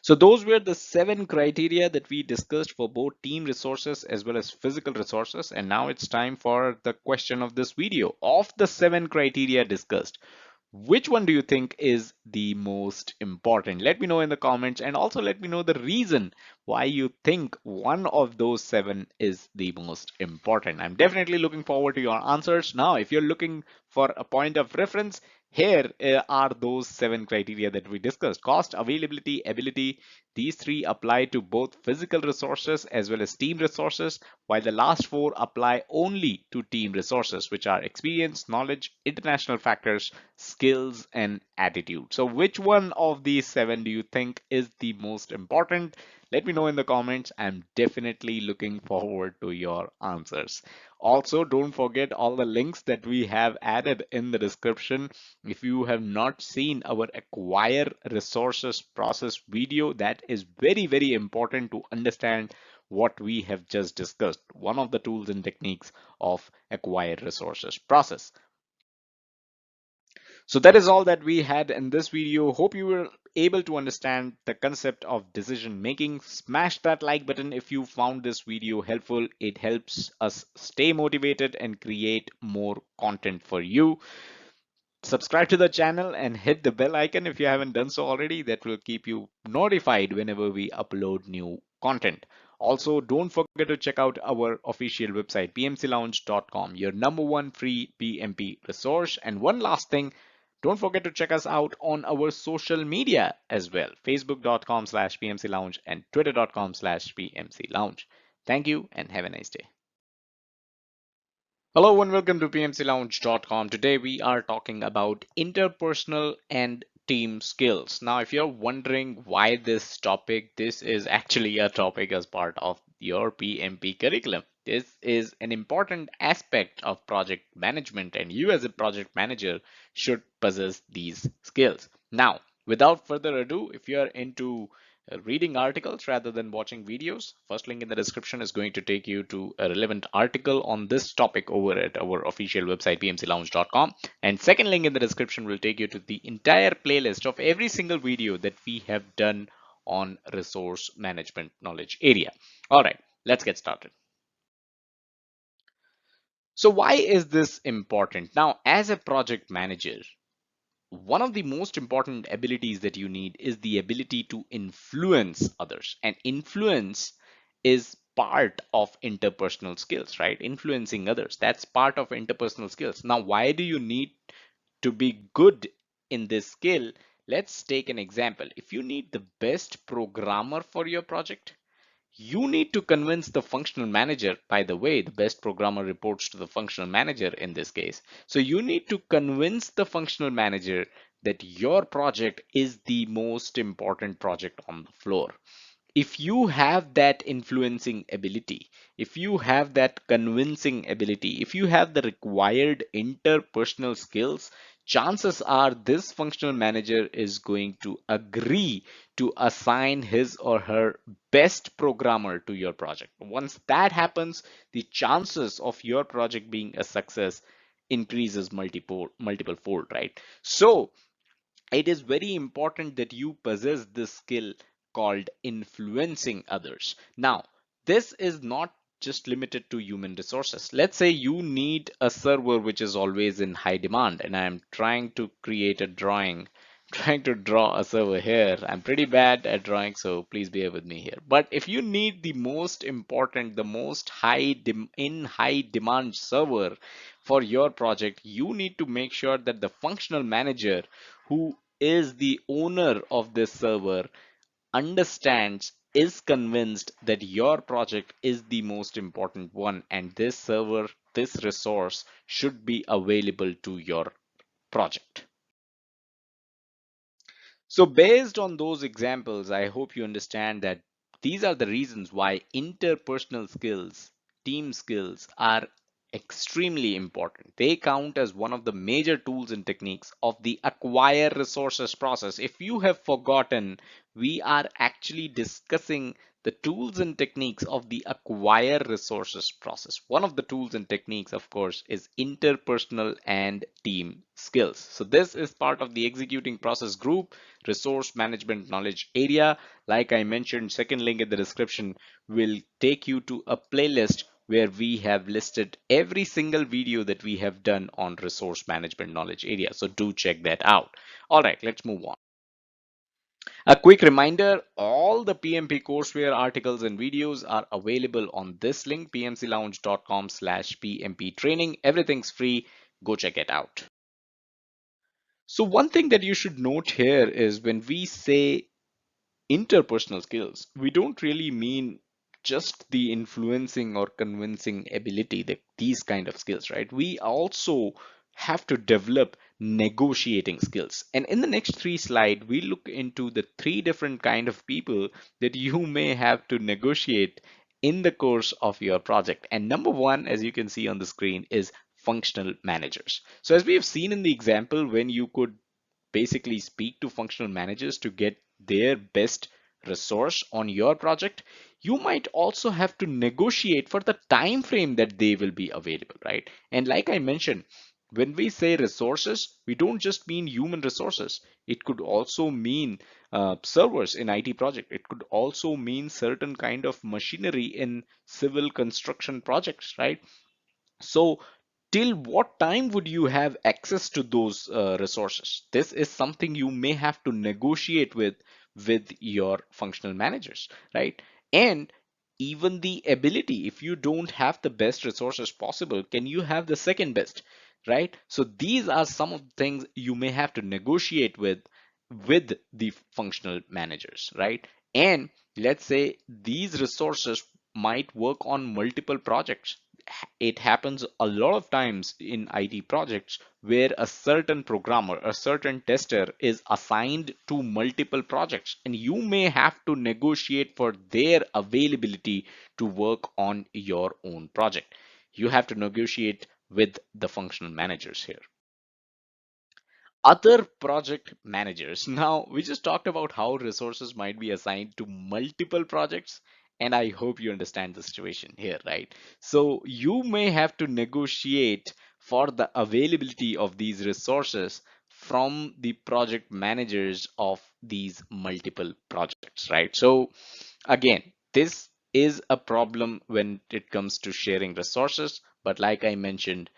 So those were the 7 criteria that we discussed for both team resources as well as physical resources. And now it's time for the question of this video. Of the 7 criteria discussed, which one do you think is the most important? Let me know in the comments and also let me know the reason why you think one of those 7 is the most important. I'm definitely looking forward to your answers. Now, if you're looking for a point of reference, here are those 7 criteria that we discussed. Cost, availability, ability. These 3 apply to both physical resources as well as team resources, while the last 4 apply only to team resources, which are experience, knowledge, international factors, skills, and attitude. So which one of these 7 do you think is the most important? Let me know in the comments. I'm definitely looking forward to your answers. Also, don't forget all the links that we have added in the description. If you have not seen our acquire resources process video, that is very, very important to understand what we have just discussed. One of the tools and techniques of acquire resources process. So that is all that we had in this video. Hope you were able to understand the concept of decision making. Smash that like button if you found this video helpful. It helps us stay motivated and create more content for you. Subscribe to the channel and hit the bell icon if you haven't done so already. That will keep you notified whenever we upload new content. Also, don't forget to check out our official website, pmclounge.com, your number one free PMP resource. And one last thing, don't forget to check us out on our social media as well, facebook.com/pmclounge and twitter.com/pmclounge. Thank you and have a nice day. Hello and welcome to PMCLounge.com. Today we are talking about interpersonal and team skills. Now, if you're wondering why this topic, this is actually a topic as part of your PMP curriculum. This is an important aspect of project management, and you as a project manager should possess these skills. Now, without further ado, if you're into reading articles rather than watching videos, first link in the description is going to take you to a relevant article on this topic over at our official website pmclounge.com, and second link in the description will take you to the entire playlist of every single video that we have done on resource management knowledge area. All right, let's get started. So why is this important? Now, as a project manager, one of the most important abilities that you need is the ability to influence others. And influence is part of interpersonal skills, right? Influencing others, that's part of interpersonal skills. Now, why do you need to be good in this skill? Let's take an example. If you need the best programmer for your project, you need to convince the functional manager. By the way, the best programmer reports to the functional manager in this case. So you need to convince the functional manager that your project is the most important project on the floor. If you have that influencing ability, if you have that convincing ability, if you have the required interpersonal skills, chances are this functional manager is going to agree to assign his or her best programmer to your project. Once that happens, the chances of your project being a success increases multiple fold, right? So it is very important that you possess this skill called influencing others. Now, this is not just limited to human resources. Let's say you need a server which is always in high demand, and I'm trying to create a drawing, trying to draw a server here. I'm pretty bad at drawing, so please bear with me here. But if you need the most important, the most high demand server for your project, you need to make sure that the functional manager who is the owner of this server understands, is convinced that your project is the most important one, and this server, this resource should be available to your project. So based on those examples, I hope you understand that these are the reasons why interpersonal skills, team skills are extremely important. They count as one of the major tools and techniques of the acquire resources process. If you have forgotten, we are actually discussing the tools and techniques of the acquire resources process. One of the tools and techniques, of course, is interpersonal and team skills. So this is part of the executing process group, resource management knowledge area. Like I mentioned, second link in the description will take you to a playlist where we have listed every single video that we have done on resource management knowledge area. So do check that out. All right, let's move on. A quick reminder, all the PMP courseware articles and videos are available on this link, pmclounge.com/PMP training. Everything's free. Go check it out. So one thing that you should note here is when we say interpersonal skills, we don't really mean just the influencing or convincing ability, that these kind of skills, right? We also have to develop negotiating skills. And in the next three slides, we look into the three different kind of people that you may have to negotiate in the course of your project. And number one, as you can see on the screen, is functional managers. So as we have seen in the example, when you could basically speak to functional managers to get their best resource on your project, you might also have to negotiate for the time frame that they will be available, right? And like I mentioned, when we say resources, we don't just mean human resources. It could also mean servers in IT project. It could also mean certain kind of machinery in civil construction projects, right? So till what time would you have access to those resources? This is something you may have to negotiate with your functional managers, right? And even the ability, if you don't have the best resources possible, can you have the second best, right? So these are some of the things you may have to negotiate with the functional managers, right? And let's say these resources might work on multiple projects. It happens a lot of times in IT projects where a certain programmer, a certain tester is assigned to multiple projects, and you may have to negotiate for their availability to work on your own project. You have to negotiate with the functional managers here. Other project managers. Now, we just talked about how resources might be assigned to multiple projects, and I hope you understand the situation here, right? So, you may have to negotiate for the availability of these resources from the project managers of these multiple projects, right? So, again, this is a problem when it comes to sharing resources, but like I mentioned,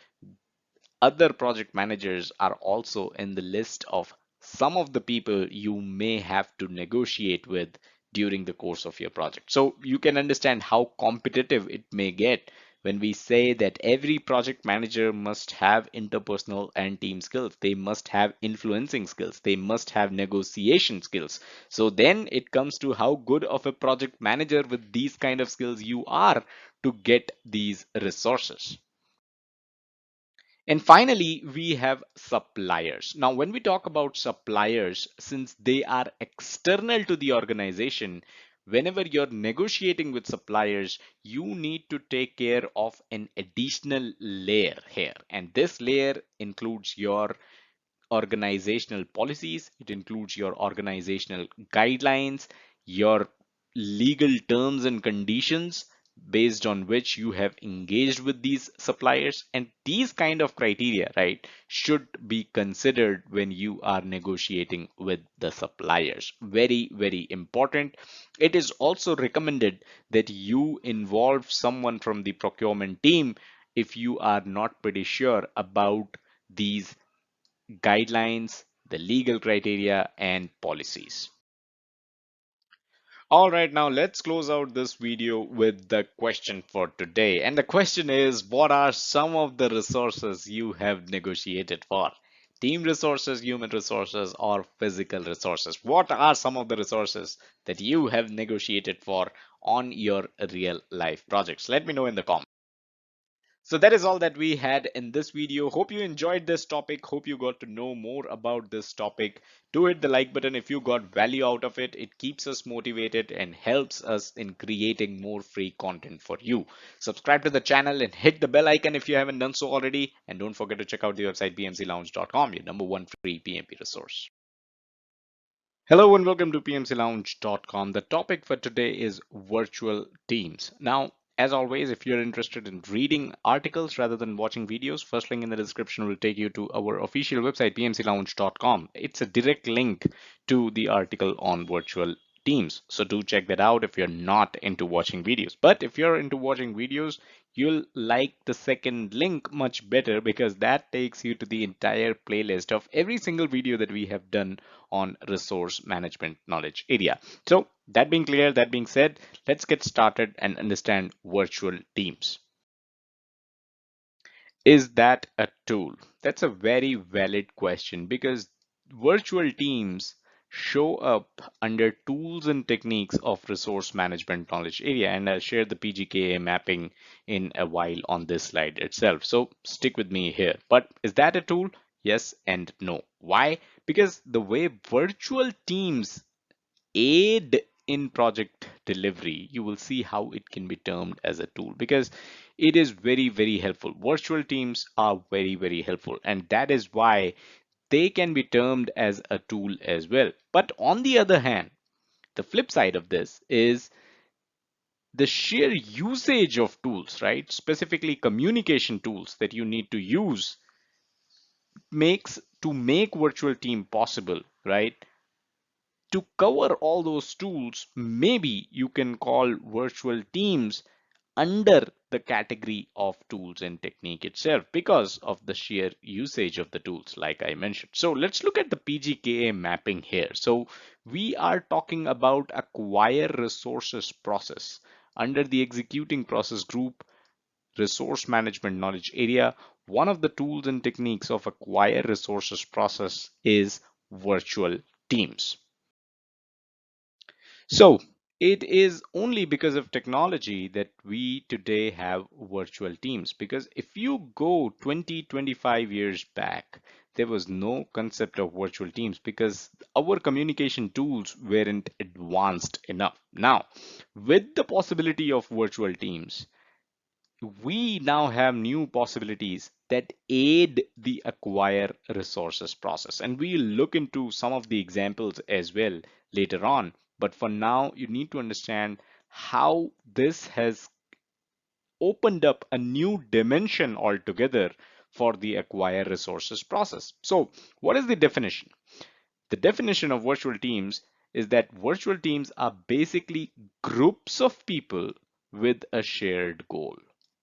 other project managers are also in the list of some of the people you may have to negotiate with during the course of your project. So you can understand how competitive it may get when we say that every project manager must have interpersonal and team skills. They must have influencing skills. They must have negotiation skills. So then it comes to how good of a project manager with these kind of skills you are to get these resources. And finally, we have suppliers. Now, when we talk about suppliers, since they are external to the organization, whenever you're negotiating with suppliers, you need to take care of an additional layer here. And this layer includes your organizational policies, it includes your organizational guidelines, your legal terms and conditions based on which you have engaged with these suppliers. And these kind of criteria, right, should be considered when you are negotiating with the suppliers. Very, very important. It is also recommended that you involve someone from the procurement team if you are not pretty sure about these guidelines, the legal criteria, and policies. All right, now let's close out this video with the question for today. And the question is, what are some of the resources you have negotiated for? Team resources, human resources, or physical resources? What are some of the resources that you have negotiated for on your real life projects? Let me know in the comments. So that is all that we had in this video. Hope you enjoyed this topic. Hope you got to know more about this topic. Do hit the like button if you got value out of it. It keeps us motivated and helps us in creating more free content for you. Subscribe to the channel and hit the bell icon if you haven't done so already. And don't forget to check out the website pmclounge.com, your number one free PMP resource. Hello and welcome to pmclounge.com. The topic for today is virtual teams. Now, as always, if you're interested in reading articles rather than watching videos, first link in the description will take you to our official website, pmclounge.com. It's a direct link to the article on virtual teams. So do check that out if you're not into watching videos. But if you're into watching videos, you'll like the second link much better because that takes you to the entire playlist of every single video that we have done on resource management knowledge area. So that being clear, that being said, let's get started and understand virtual teams. Is that a tool? That's a very valid question because virtual teams show up under tools and techniques of resource management knowledge area. And I'll share the PGKA mapping in a while on this slide itself. So stick with me here. But is that a tool? Yes and no. Why? Because the way virtual teams aid in project delivery, you will see how it can be termed as a tool because it is very, very helpful. Virtual teams are very, very helpful, and that is why they can be termed as a tool as well. But on the other hand, the flip side of this is the sheer usage of tools, right? Specifically communication tools that you need to use makes to make virtual team possible, right? To cover all those tools, maybe you can call virtual teams under the category of tools and technique itself because of the sheer usage of the tools, like I mentioned. So let's look at the PGKA mapping here. So we are talking about acquire resources process under the executing process group, resource management knowledge area. One of the tools and techniques of acquire resources process is virtual teams. So it is only because of technology that we today have virtual teams. Because if you go 20, 25 years back, there was no concept of virtual teams because our communication tools weren't advanced enough. Now, with the possibility of virtual teams, we now have new possibilities that aid the acquire resources process. And we'll look into some of the examples as well later on. But for now, you need to understand how this has opened up a new dimension altogether for the acquire resources process. So, what is the definition? The definition of virtual teams is that virtual teams are basically groups of people with a shared goal.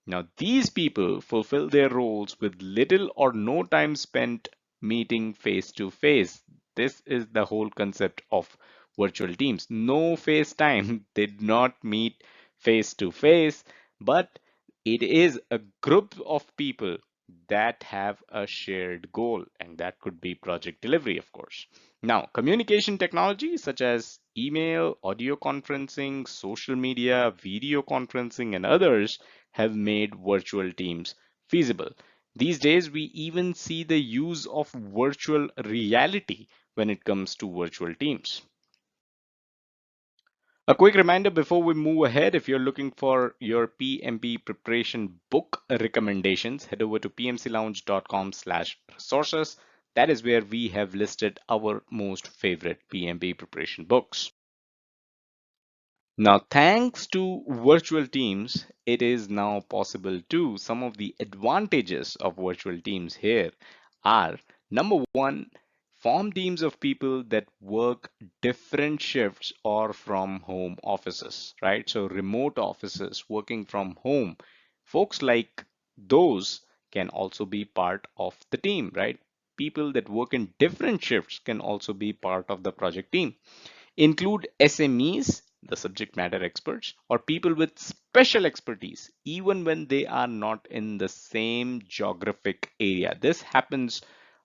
Now, these people fulfill their roles with little or no time spent meeting face to face. This is the whole concept of virtual teams. No face time, they did not meet face to face, but it is a group of people that have a shared goal, and that could be project delivery, of course. Now, communication technologies such as email, audio conferencing, social media, video conferencing, and others have made virtual teams feasible. These days, we even see the use of virtual reality when it comes to virtual teams. A quick reminder before we move ahead, if you're looking for your PMP preparation book recommendations, head over to pmclounge.com/resources. That is where we have listed our most favorite PMP preparation books. Now, thanks to virtual teams, it is now possible too. Some of the advantages of virtual teams here are number one, form teams of people that work different shifts or from home offices, right? So, remote offices working from home, folks like those can also be part of the team, right? People that work in different shifts can also be part of the project team. Include SMEs, the subject matter experts, or people with special expertise, even when they are not in the same geographic area. This happens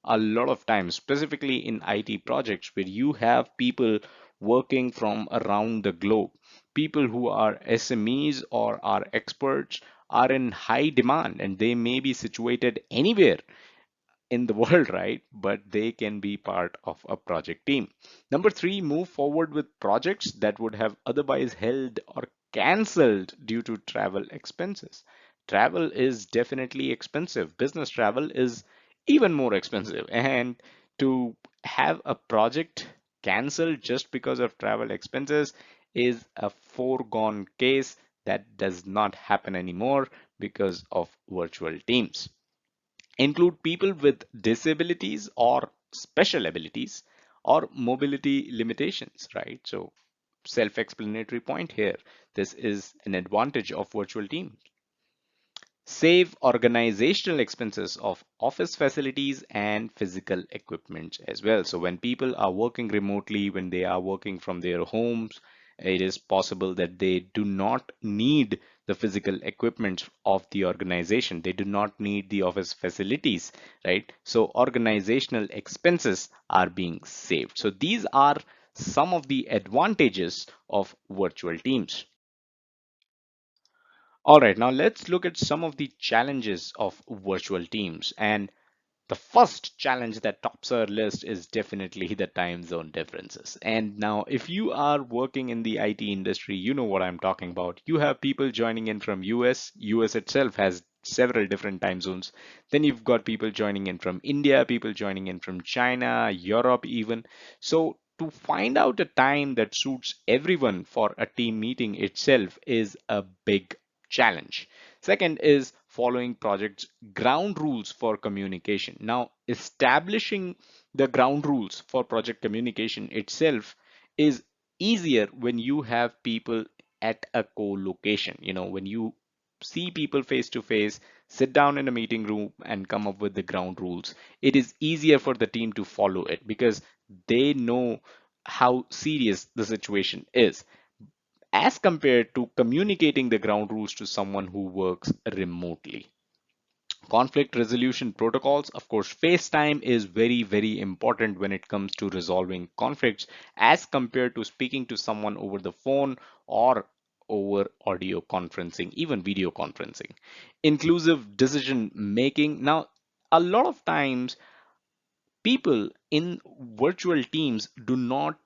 a lot of times, specifically in IT projects, where you have people working from around the globe. People who are SMEs or are experts are in high demand and they may be situated anywhere in the world, right? But they can be part of a project team. Number three, move forward with projects that would have otherwise held or cancelled due to travel expenses. Travel is definitely expensive. Business travel is even more expensive. And to have a project cancelled just because of travel expenses is a foregone case that does not happen anymore because of virtual teams. Include people with disabilities or special abilities or mobility limitations, right? So, self explanatory point here. This is an advantage of virtual teams. Save organizational expenses of office facilities and physical equipment as well. So when people are working remotely, when they are working from their homes, it is possible that they do not need the physical equipment of the organization. They do not need the office facilities, right? So organizational expenses are being saved. So these are some of the advantages of virtual teams. All right, now let's look at some of the challenges of virtual teams. And the first challenge that tops our list is definitely the time zone differences. And now, if you are working in the IT industry, you know what I'm talking about. You have people joining in from US. US itself has several different time zones. Then you've got people joining in from India, people joining in from China, Europe even. So to find out a time that suits everyone for a team meeting itself is a big challenge. Second is following project's ground rules for communication. Now, establishing the ground rules for project communication itself is easier when you have people at a co-location. You know, when you see people face to face, sit down in a meeting room and come up with the ground rules, it is easier for the team to follow it because they know how serious the situation is as compared to communicating the ground rules to someone who works remotely. Conflict resolution protocols, of course, FaceTime is very, very important when it comes to resolving conflicts as compared to speaking to someone over the phone or over audio conferencing, even video conferencing. Inclusive decision making. Now, a lot of times people in virtual teams do not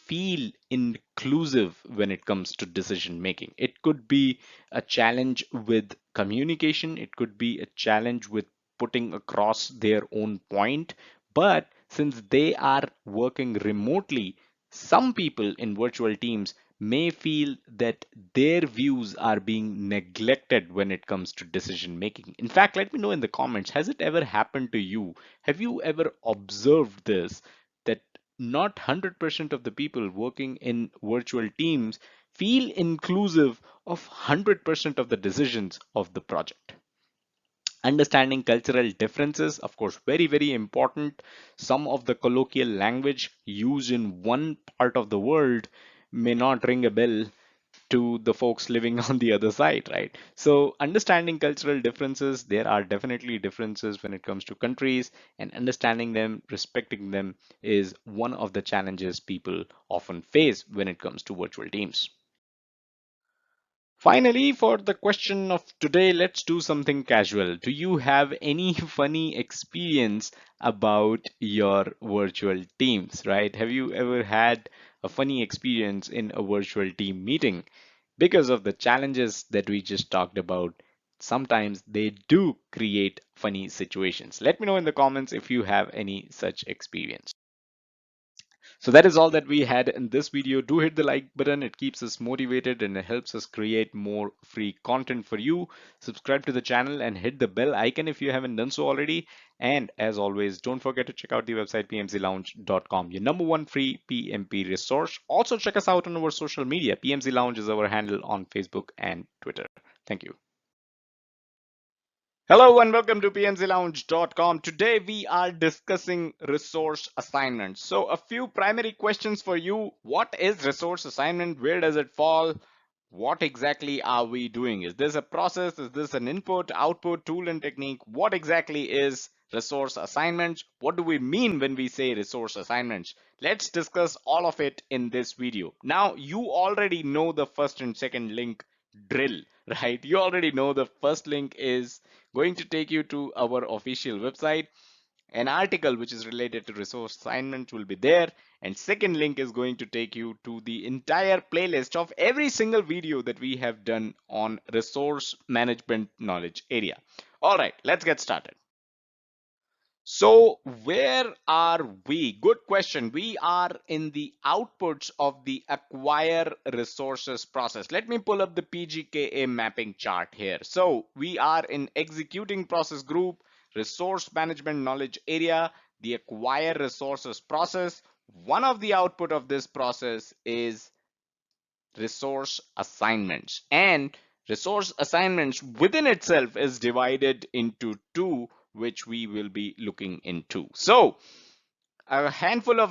feel inclusive when it comes to decision making. It could be a challenge with communication, it could be a challenge with putting across their own point. But since they are working remotely, some people in virtual teams may feel that their views are being neglected when it comes to decision making. In fact, let me know in the comments, has it ever happened to you? Have you ever observed this? That not 100% of the people working in virtual teams feel inclusive of 100% of the decisions of the project. Understanding cultural differences, of course, very, very important. Some of the colloquial language used in one part of the world may not ring a bell to the folks living on the other side, right? So, understanding cultural differences, there are definitely differences when it comes to countries, and understanding them, respecting them is one of the challenges people often face when it comes to virtual teams. Finally, for the question of today, let's do something casual. Do you have any funny experience about your virtual teams, right? Have you ever had a funny experience in a virtual team meeting? Because of the challenges that we just talked about, sometimes they do create funny situations. Let me know in the comments if you have any such experience. So that is all that we had in this video. Do hit the like button. It keeps us motivated and it helps us create more free content for you. Subscribe to the channel and hit the bell icon if you haven't done so already. And as always, don't forget to check out the website pmclounge.com, your number one free PMP resource. Also check us out on our social media. PMC Lounge is our handle on Facebook and Twitter. Thank you. Hello and welcome to pmclounge.com. Today we are discussing resource assignment. So a few primary questions for you. What is resource assignment? Where does it fall? What exactly are we doing? Is this a process? Is this an input, output, tool and technique? What exactly is resource assignment? What do we mean when we say resource assignments? Let's discuss all of it in this video. Now you already know the first and second link drill, right? You already know the first link is going to take you to our official website. An article which is related to resource assignment will be there, and second link is going to take you to the entire playlist of every single video that we have done on resource management knowledge area. All right, let's get started. So where are we? Good question. We are in the outputs of the acquire resources process. Let me pull up the PGKA mapping chart here. So we are in executing process group, resource management knowledge area, the acquire resources process. One of the output of this process is resource assignments, and resource assignments within itself is divided into two, which we will be looking into. So a handful of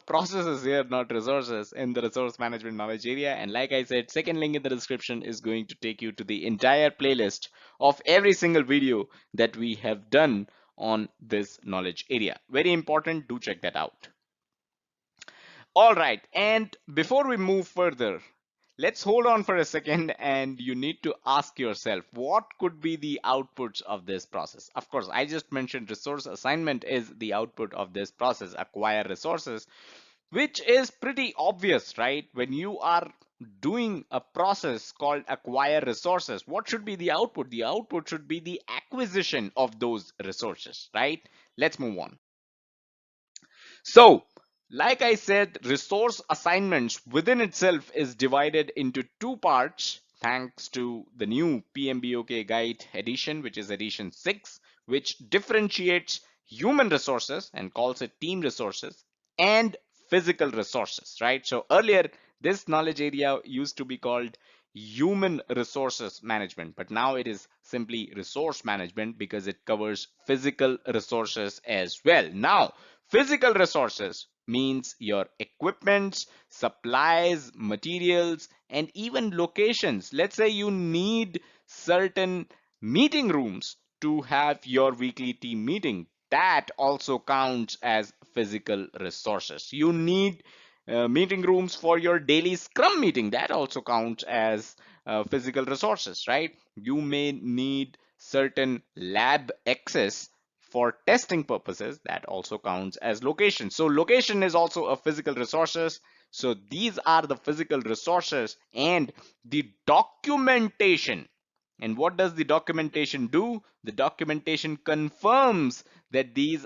processes here, not resources, in the resource management knowledge area. And like I said, second link in the description is going to take you to the entire playlist of every single video that we have done on this knowledge area. Very important, do check that out. All right, and before we move further, let's hold on for a second, and you need to ask yourself, what could be the outputs of this process? Of course, I just mentioned resource assignment is the output of this process, acquire resources, which is pretty obvious, right? When you are doing a process called acquire resources, what should be the output? The output should be the acquisition of those resources, right? Let's move on. So, like I said, resource assignments within itself is divided into two parts thanks to the new PMBOK guide edition, which is edition 6, which differentiates human resources and calls it team resources and physical resources, right? So earlier, this knowledge area used to be called human resources management, but now it is simply resource management because it covers physical resources as well. Now, physical resources means your equipments, supplies, materials, and even locations. Let's say you need certain meeting rooms to have your weekly team meeting. That also counts as physical resources. You need meeting rooms for your daily scrum meeting. That also counts as physical resources, right? You may need certain lab access for testing purposes. That also counts as location. So location is also a physical resources. So these are the physical resources, and the documentation And what does the documentation do? The documentation confirms that these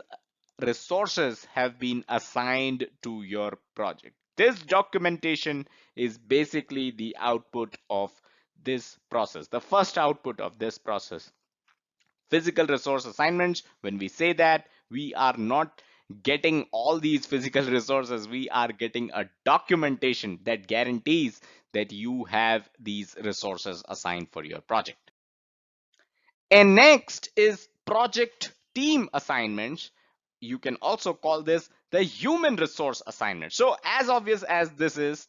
resources have been assigned to your project. This documentation is basically the output of this process, the first output of this process. Physical resource assignments, when we say that, we are not getting all these physical resources, we are getting a documentation that guarantees that you have these resources assigned for your project. And next is project team assignments. You can also call this the human resource assignment. So as obvious as this is,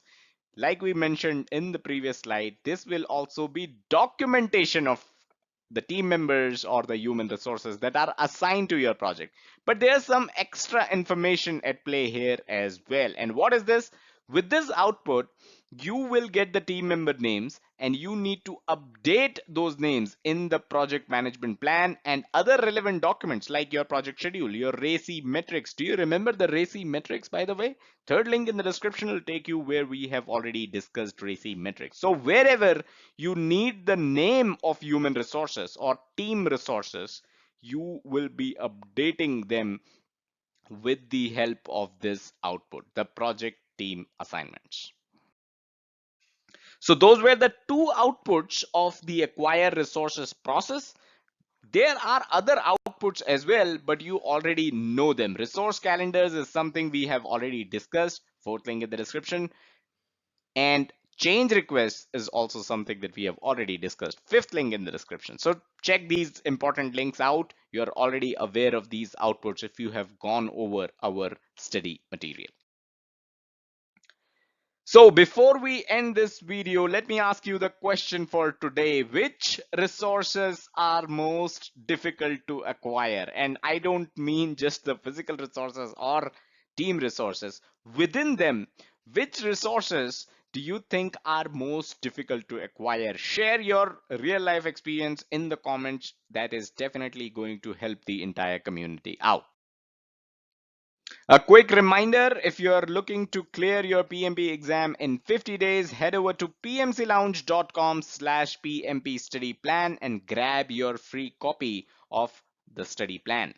like we mentioned in the previous slide, this will also be documentation of the team members or the human resources that are assigned to your project. But there's some extra information at play here as well. And what is this? With this output, you will get the team member names and you need to update those names in the project management plan and other relevant documents like your project schedule, your RACI metrics. Do you remember the RACI metrics, by the way? Third link in the description will take you where we have already discussed RACI metrics. So wherever you need the name of human resources or team resources, you will be updating them with the help of this output, the project team assignments. So those were the two outputs of the acquire resources process. There are other outputs as well, but you already know them. Resource calendars is something we have already discussed. Fourth link in the description. And change requests is also something that we have already discussed. Fifth link in the description. So check these important links out. You're already aware of these outputs if you have gone over our study material. So before we end this video, let me ask you the question for today. Which resources are most difficult to acquire? And I don't mean just the physical resources or team resources. Within them, which resources do you think are most difficult to acquire? Share your real life experience in the comments. That is definitely going to help the entire community out. A quick reminder, if you're looking to clear your PMP exam in 50 days, head over to pmclounge.com/PMP study plan and grab your free copy of the study plan.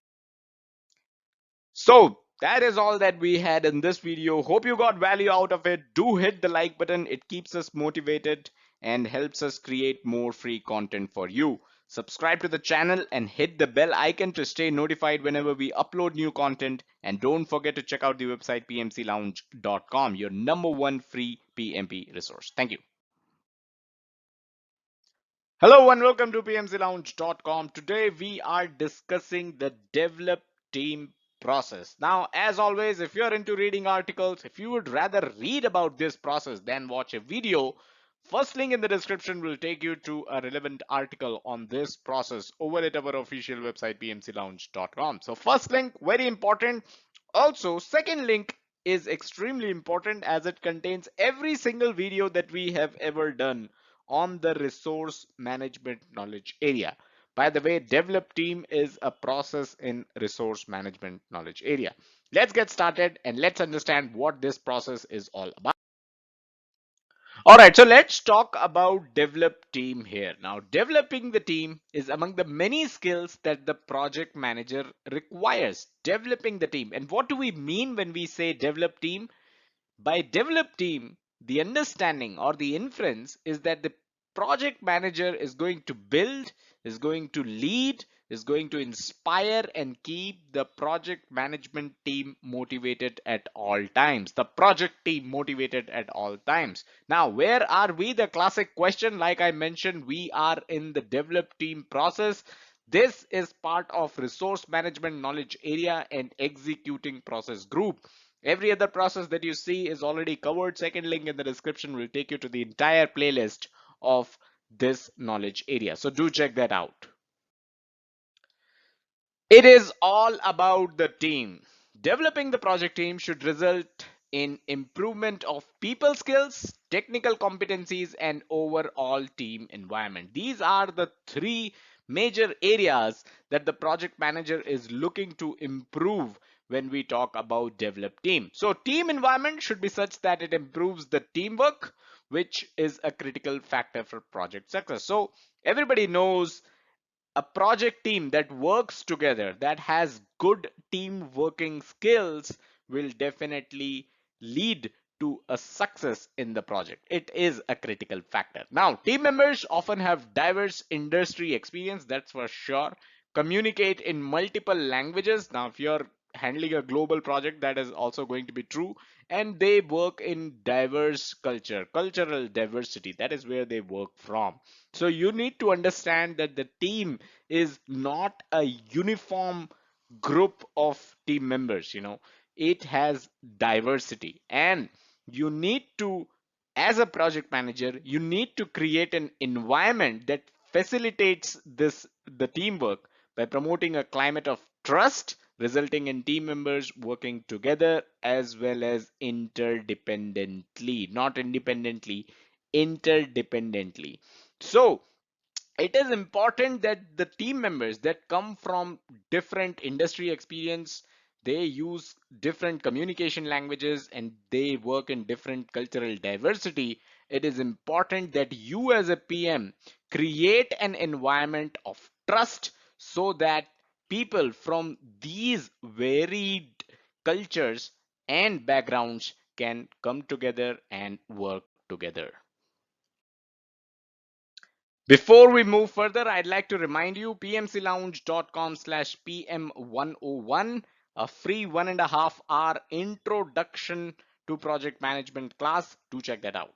So that is all that we had in this video. Hope you got value out of it. Do hit the like button. It keeps us motivated and helps us create more free content for you. Subscribe to the channel and hit the bell icon to stay notified whenever we upload new content. And don't forget to check out the website pmclounge.com, your #1 free PMP resource. Thank you. Hello and welcome to pmclounge.com. Today we are discussing the develop team process. Now, as always, if you're into reading articles, if you would rather read about this process than watch a video, first link in the description will take you to a relevant article on this process over at our official website pmclounge.com. So first link, very important. Also, second link is extremely important as it contains every single video that we have ever done on the resource management knowledge area. By the way, develop team is a process in resource management knowledge area. Let's get started and let's understand what this process is all about. All right, so let's talk about develop team here. Now, developing the team is among the many skills that the project manager requires. Developing the team. And what do we mean when we say develop team? By develop team, the understanding or the inference is that the project manager is going to build, is going to lead, is going to inspire and keep the project management team motivated at all times. The project team motivated at all times. Now, where are we? The classic question, like I mentioned, we are in the develop team process. This is part of resource management knowledge area and executing process group. Every other process that you see is already covered. Second link in the description will take you to the entire playlist of this knowledge area. So do check that out. It is all about the team. Developing the project team should result in improvement of people skills, technical competencies, and overall team environment. These are the three major areas that the project manager is looking to improve when we talk about develop team. So team environment should be such that it improves the teamwork, which is a critical factor for project success. So everybody knows a project team that works together, that has good team working skills, will definitely lead to a success in the project. It is a critical factor. Now, team members often have diverse industry experience, that's for sure. Communicate in multiple languages. Now, if you're handling a global project, that is also going to be true. And they work in diverse cultural diversity. That is where they work from. So you need to understand that the team is not a uniform group of team members, it has diversity. And you need to, as a project manager, you need to create an environment that facilitates the teamwork by promoting a climate of trust, resulting in team members working together as well as interdependently, not independently, interdependently. So it is important that the team members that come from different industry experience, they use different communication languages, and they work in different cultural diversity. It is important that you as a PM create an environment of trust so that people from these varied cultures and backgrounds can come together and work together. Before we move further, I'd like to remind you pmclounge.com/pm101, a free 1.5 hour introduction to project management class. Do check that out.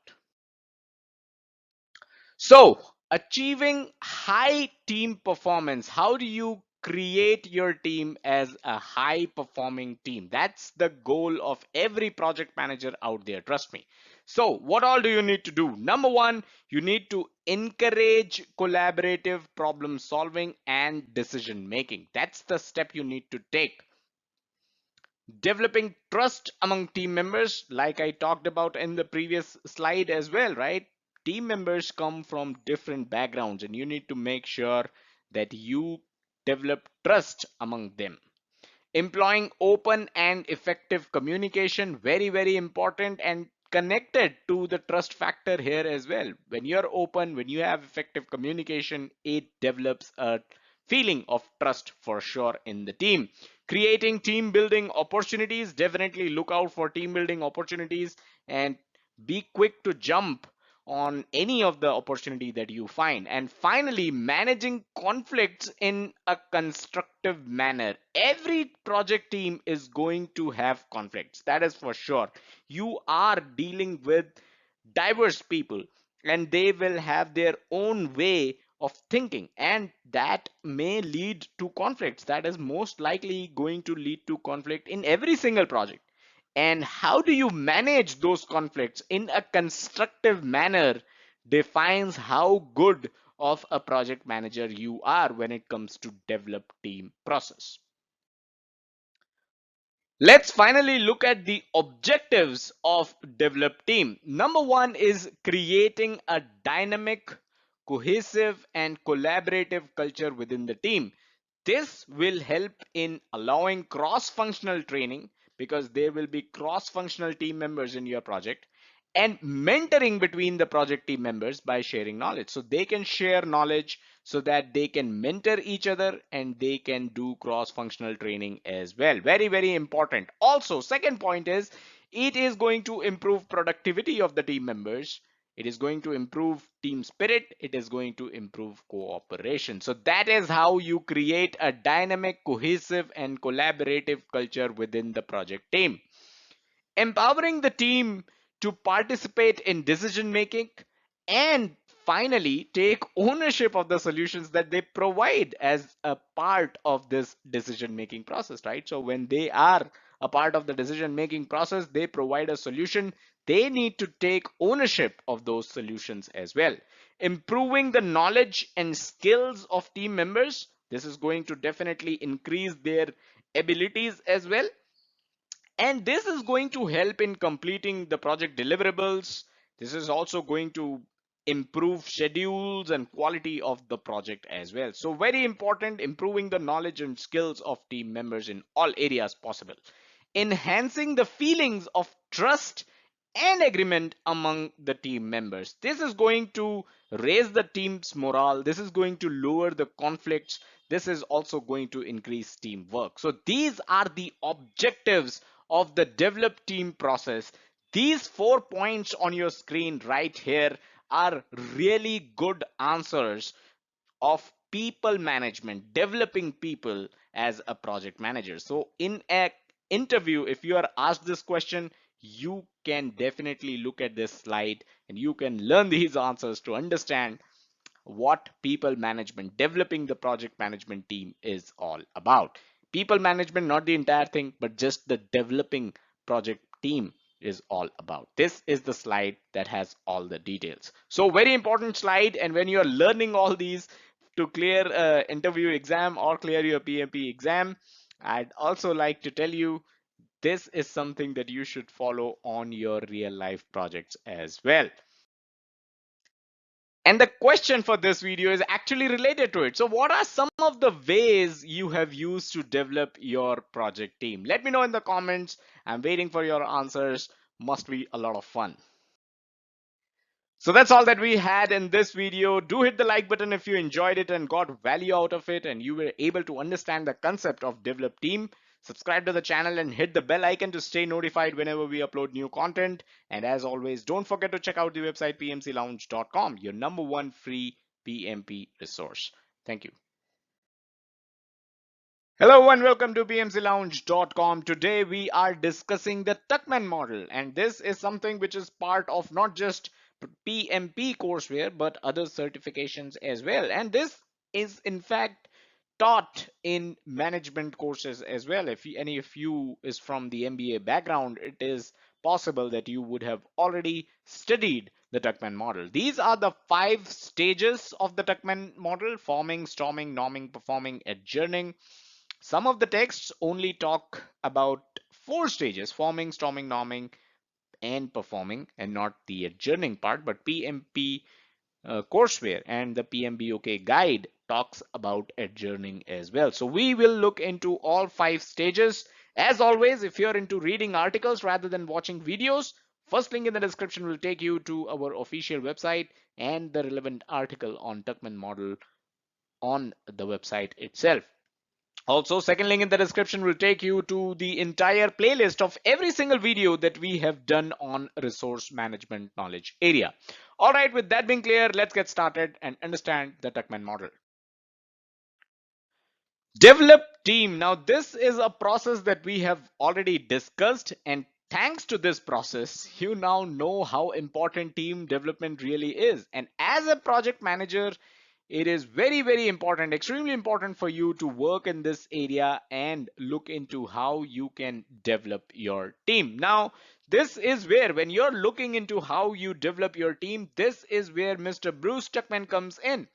So, achieving high team performance. How do you create your team as a high performing team? That's the goal of every project manager out there. Trust me. So, what all do you need to do? Number one, you need to encourage collaborative problem solving and decision making. That's the step you need to take. Developing trust among team members, like I talked about in the previous slide as well, right? Team members come from different backgrounds, and you need to make sure that you develop trust among them. Employing open and effective communication, very very important, and connected to the trust factor here as well. When you're open, when you have effective communication, it develops a feeling of trust for sure in the team. Creating team building opportunities, definitely look out for team building opportunities and be quick to jump on any of the opportunity that you find. And finally, managing conflicts in a constructive manner. Every project team is going to have conflicts, that is for sure. You are dealing with diverse people, and they will have their own way of thinking, and that may lead to conflicts. That is most likely going to lead to conflict in every single project. And how do you manage those conflicts in a constructive manner defines how good of a project manager you are when it comes to develop team process. Let's finally look at the objectives of develop team. Number one is creating a dynamic, cohesive, and collaborative culture within the team. This will help in allowing cross-functional training, because there will be cross-functional team members in your project, and mentoring between the project team members by sharing knowledge. So they can share knowledge so that they can mentor each other, and they can do cross-functional training as well. Very, very important. Also, second point is it is going to improve productivity of the team members. It is going to improve team spirit. It is going to improve cooperation. So that is how you create a dynamic, cohesive, and collaborative culture within the project team. Empowering the team to participate in decision making, and finally take ownership of the solutions that they provide as a part of this decision making process, right? So when they are a part of the decision making process, they provide a solution, they need to take ownership of those solutions as well. Improving the knowledge and skills of team members, this is going to definitely increase their abilities as well, and this is going to help in completing the project deliverables. This is also going to improve schedules and quality of the project as well. So very important, improving the knowledge and skills of team members in all areas possible. Enhancing the feelings of trust and agreement among the team members. This is going to raise the team's morale. This is going to lower the conflicts. This is also going to increase teamwork. So these are the objectives of the develop team process. These 4 points on your screen right here are really good answers of people management, developing people as a project manager. So in a interview, if you are asked this question, you can definitely look at this slide and you can learn these answers to understand what people management, developing the project management team is all about. People management, not the entire thing, but just the developing project team is all about. This is the slide that has all the details. So very important slide. And when you're learning all these to clear interview exam or clear your PMP exam, I'd also like to tell you this is something that you should follow on your real life projects as well. And the question for this video is actually related to it. So what are some of the ways you have used to develop your project team? Let me know in the comments. I'm waiting for your answers. Must be a lot of fun. So that's all that we had in this video. Do hit the like button if you enjoyed it and got value out of it and you were able to understand the concept of develop team. Subscribe to the channel and hit the bell icon to stay notified whenever we upload new content. And as always, don't forget to check out the website pmclounge.com, your number one free PMP resource. Thank you. Hello and welcome to PMCLounge.com. Today we are discussing the Tuckman model, and this is something which is part of not just PMP courseware but other certifications as well. And this is in fact taught in management courses as well. If any of you is from the MBA background, it is possible that you would have already studied the Tuckman model. These are the 5 stages of the Tuckman model: forming, storming, norming, performing, adjourning. Some of the texts only talk about 4 stages: forming, storming, norming, and performing, and not the adjourning part. But PMP courseware and the PMBOK guide talks about adjourning as well. So we will look into all 5 stages. As always, if you're into reading articles rather than watching videos, first link in the description will take you to our official website and the relevant article on Tuckman model on the website itself. Also, second link in the description will take you to the entire playlist of every single video that we have done on resource management knowledge area. All right, with that being clear, let's get started and understand the Tuckman model. Develop team. Now, this is a process that we have already discussed, and thanks to this process, you now know how important team development really is. And as a project manager, it is very, very important, extremely important for you to work in this area and look into how you can develop your team. Now, this is where, when you're looking into how you develop your team, this is where Mr. Bruce Tuckman comes in.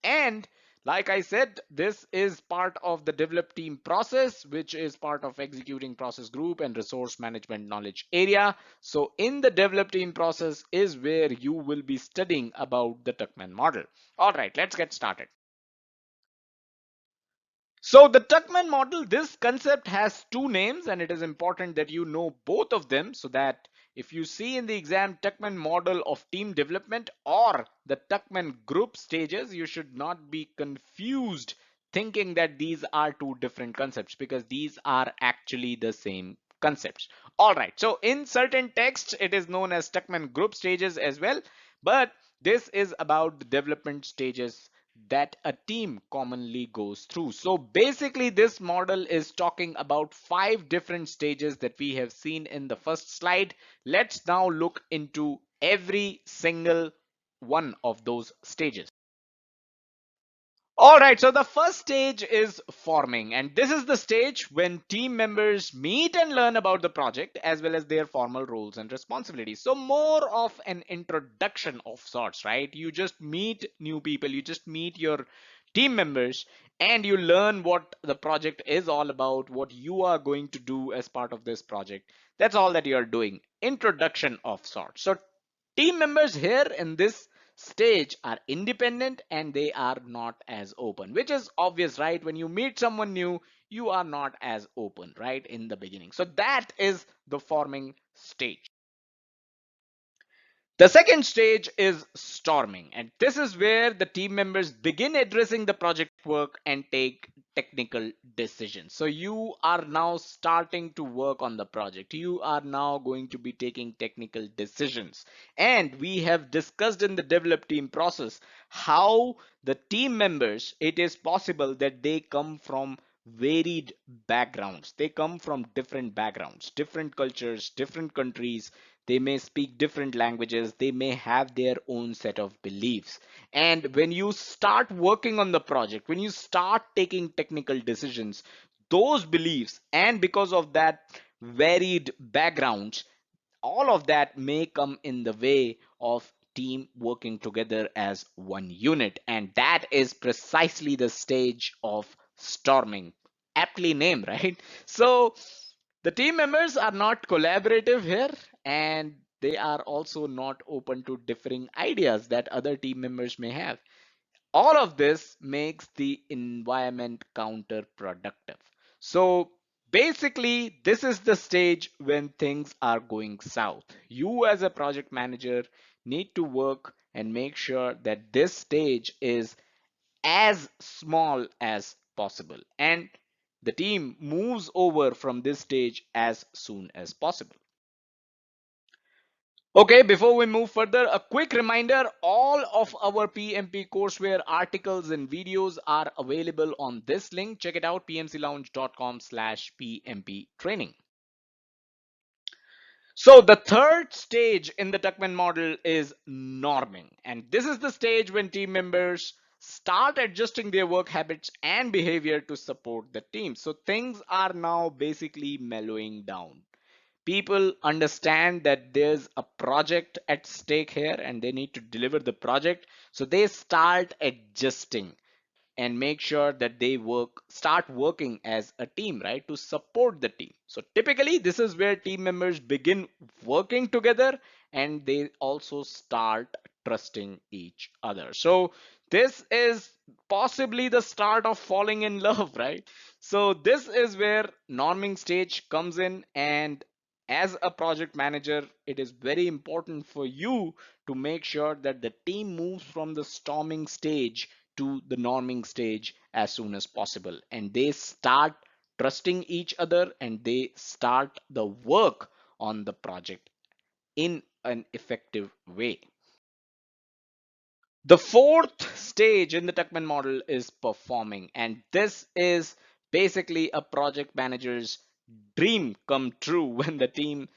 And like I said, this is part of the develop team process, which is part of executing process group and resource management knowledge area. So in the develop team process is where you will be studying about the Tuckman model. All right, let's get started. So the Tuckman model, this concept has 2 names, and it is important that you know both of them so that if you see in the exam Tuckman model of team development or the Tuckman group stages, you should not be confused thinking that these are 2 different concepts, because these are actually the same concepts. All right, so in certain texts, it is known as Tuckman group stages as well, but this is about the development stages that a team commonly goes through. So basically this model is talking about 5 different stages that we have seen in the first slide. Let's now look into every single one of those stages. All right, so the first stage is forming, and this is the stage when team members meet and learn about the project as well as their formal roles and responsibilities. So more of an introduction of sorts, right? You just meet new people, you just meet your team members, and you learn what the project is all about, what you are going to do as part of this project. That's all that you're doing. Introduction of sorts. So team members here in this stage are independent and they are not as open, which is obvious, right? When you meet someone new, you are not as open, right, in the beginning. So that is the forming stage. The second stage is storming, and this is where the team members begin addressing the project work and take technical decisions. So you are now starting to work on the project. You are now going to be taking technical decisions. And we have discussed in the develop team process how the team members, it is possible that they come from varied backgrounds. They come from different backgrounds, different cultures, different countries. They may speak different languages. They may have their own set of beliefs. And when you start working on the project, when you start taking technical decisions, those beliefs, and because of that varied backgrounds, all of that may come in the way of team working together as one unit. And that is precisely the stage of storming, aptly named, right? So the team members are not collaborative here, and they are also not open to differing ideas that other team members may have. All of this makes the environment counterproductive. So basically, this is the stage when things are going south. You, as a project manager, need to work and make sure that this stage is as small as possible, and the team moves over from this stage as soon as possible. Okay, before we move further, a quick reminder, all of our PMP courseware articles and videos are available on this link. Check it out, pmclounge.com/PMP training. So the third stage in the Tuckman model is norming. And this is the stage when team members start adjusting their work habits and behavior to support the team. So things are now basically mellowing down. People understand that there's a project at stake here and they need to deliver the project. So they start adjusting and make sure that they start working as a team, right, to support the team. So typically this is where team members begin working together, and they also start trusting each other. So this is possibly the start of falling in love, right? So this is where norming stage comes in, and as a project manager, it is very important for you to make sure that the team moves from the storming stage to the norming stage as soon as possible, and they start trusting each other, and they start the work on the project in an effective way. The fourth stage in the Tuckman model is performing, and this is basically a project manager's dream come true when the team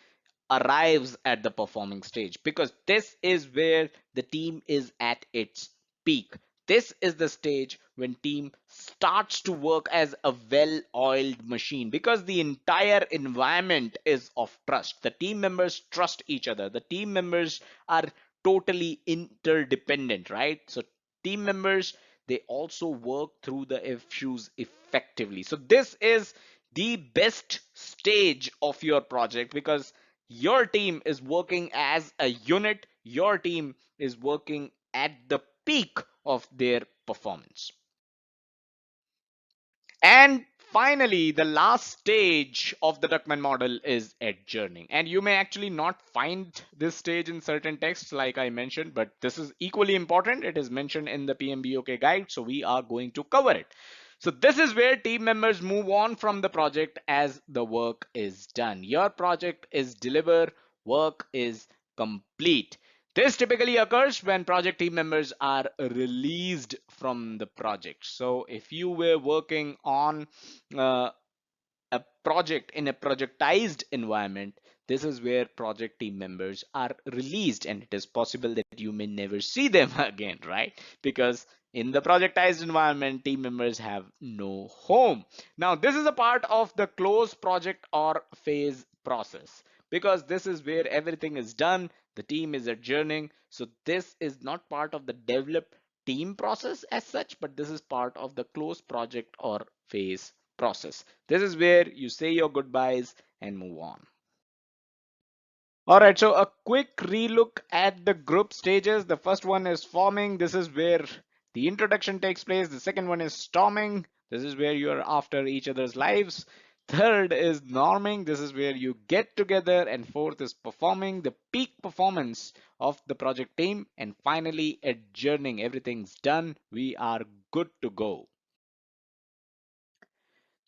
arrives at the performing stage, because this is where the team is at its peak. This is the stage when team starts to work as a well-oiled machine, because the entire environment is of trust. The team members trust each other. The team members are totally interdependent, right? So team members, they also work through the issues effectively. So this is the best stage of your project, because your team is working as a unit. Your team is working at the peak of their performance. And finally, the last stage of the Tuckman model is adjourning. And you may actually not find this stage in certain texts, like I mentioned, but this is equally important. It is mentioned in the PMBOK guide, so we are going to cover it. So this is where team members move on from the project as the work is done. Your project is delivered, work is complete. This typically occurs when project team members are released from the project. So if you were working on uh, a project in a projectized environment, this is where project team members are released, and it is possible that you may never see them again, right? Because in the projectized environment, team members have no home. Now, this is a part of the close project or phase process, because this is where everything is done, the team is adjourning. So this is not part of the develop team process as such, but this is part of the close project or phase process. This is where you say your goodbyes and move on. All right, so a quick relook at the group stages. The first one is forming. This is where the introduction takes place. The second one is storming. This is where you're after each other's lives. Third is norming. This is where you get together. And fourth is performing, the peak performance of the project team. And finally, adjourning. Everything's done. We are good to go.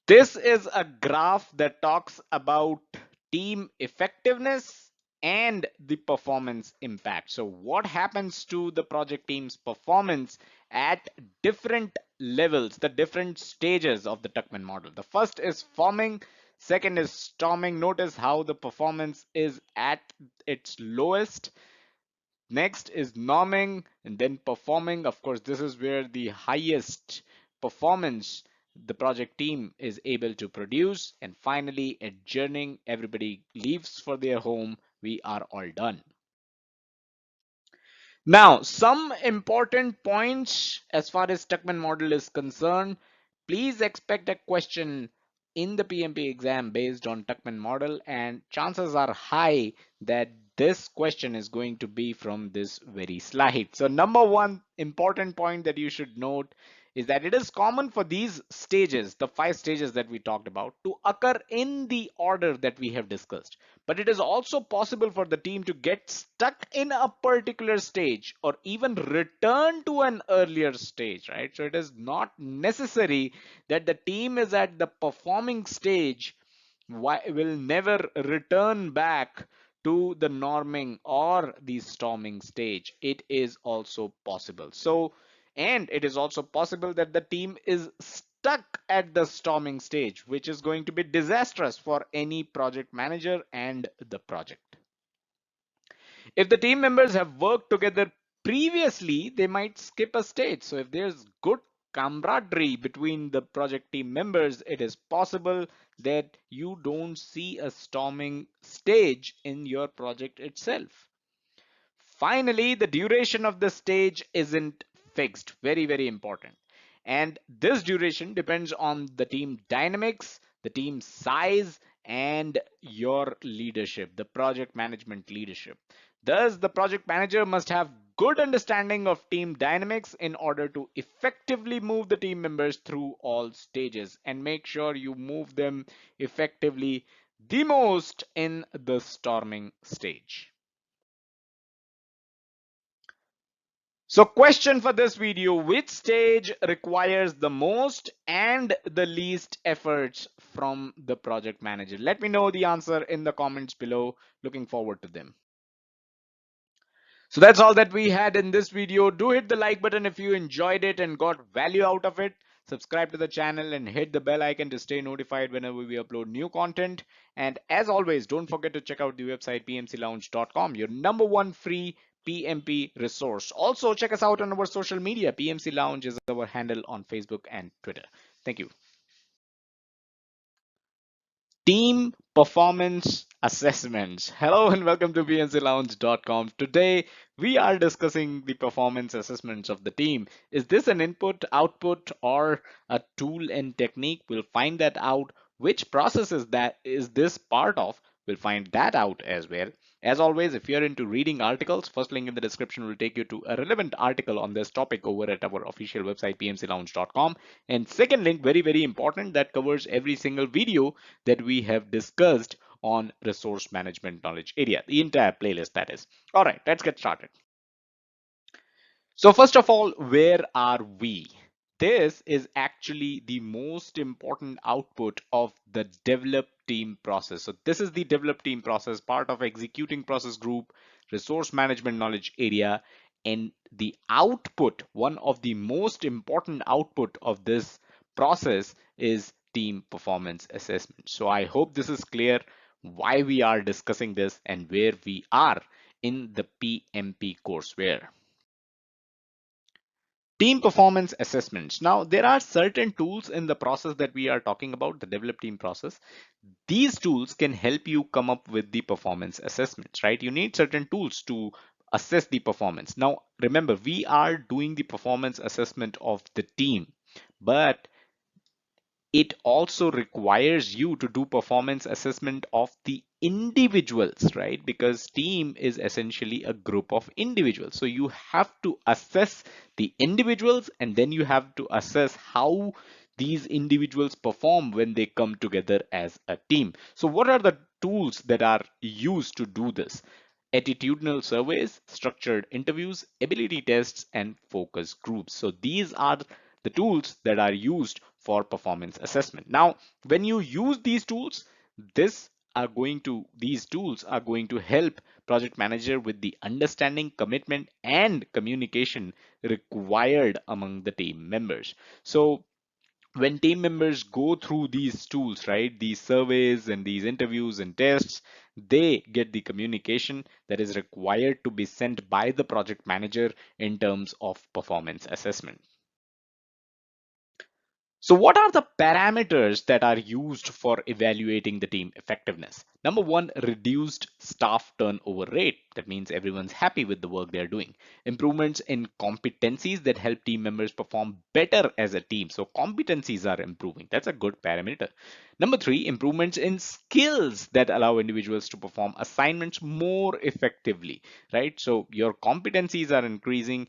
This is a graph that talks about team effectiveness and the performance impact. So what happens to the project team's performance at different levels, the different stages of the Tuckman model? The first is forming, second is storming. Notice how the performance is at its lowest. Next is norming and then performing. Of course, this is where the highest performance the project team is able to produce. And finally, adjourning, everybody leaves for their home. We are all done. Now, some important points as far as Tuckman model is concerned. Please expect a question in the PMP exam based on Tuckman model, and chances are high that this question is going to be from this very slide. So number one important point that you should note is that it is common for these stages, the 5 stages that we talked about, to occur in the order that we have discussed. But it is also possible for the team to get stuck in a particular stage or even return to an earlier stage, right? So it is not necessary that the team is at the performing stage will never return back to the norming or the storming stage. It is also possible. So, and it is also possible that the team is stuck at the storming stage, which is going to be disastrous for any project manager and the project. If the team members have worked together previously, they might skip a stage. So if there's good camaraderie between the project team members, it is possible that you don't see a storming stage in your project itself. Finally, the duration of the stage isn't fixed. Very, very important. And this duration depends on the team dynamics, the team size, and your leadership, the project management leadership. Thus, the project manager must have good understanding of team dynamics in order to effectively move the team members through all stages and make sure you move them effectively the most in the storming stage. So question for this video, which stage requires the most and the least efforts from the project manager? Let me know the answer in the comments below. Looking forward to them. So that's all that we had in this video. Do hit the like button if you enjoyed it and got value out of it. Subscribe to the channel and hit the bell icon to stay notified whenever we upload new content. And as always, don't forget to check out the website pmclounge.com, your number one free PMP resource. Also, check us out on our social media. PMC Lounge is our handle on Facebook and Twitter. Thank you. Team performance assessments. Hello and welcome to pmclounge.com. Today we are discussing the performance assessments of the team. Is this an input, output, or a tool and technique? We'll find that out. Which process is this part of? We'll find that out as well. As always, if you're into reading articles, first link in the description will take you to a relevant article on this topic over at our official website pmclounge.com. And second link, very, very important, that covers every single video that we have discussed on resource management knowledge area, the entire playlist that is. All right, let's get started. So first of all, where are we? This is actually the most important output of the develop team process. So this is the develop team process, part of executing process group, resource management knowledge area, and the output, one of the most important output of this process is team performance assessment. So I hope this is clear why we are discussing this and where we are in the PMP courseware. Team performance assessments. Now, there are certain tools in the process that we are talking about, the develop team process. These tools can help you come up with the performance assessments, right? You need certain tools to assess the performance. Now, remember, we are doing the performance assessment of the team, but it also requires you to do performance assessment of the individuals, right? Because team is essentially a group of individuals. So you have to assess the individuals and then you have to assess how these individuals perform when they come together as a team. So what are the tools that are used to do this? Attitudinal surveys, structured interviews, ability tests, and focus groups. So these are the tools that are used for performance assessment. Now, when you use these tools, these tools are going to help project manager with the understanding, commitment, and communication required among the team members. So when team members go through these tools, right, these surveys and these interviews and tests, they get the communication that is required to be sent by the project manager in terms of performance assessment. So what are the parameters that are used for evaluating the team effectiveness? Number one, reduced staff turnover rate. That means everyone's happy with the work they're doing. Improvements in competencies that help team members perform better as a team. So competencies are improving. That's a good parameter. Number three, improvements in skills that allow individuals to perform assignments more effectively, right? So your competencies are improving,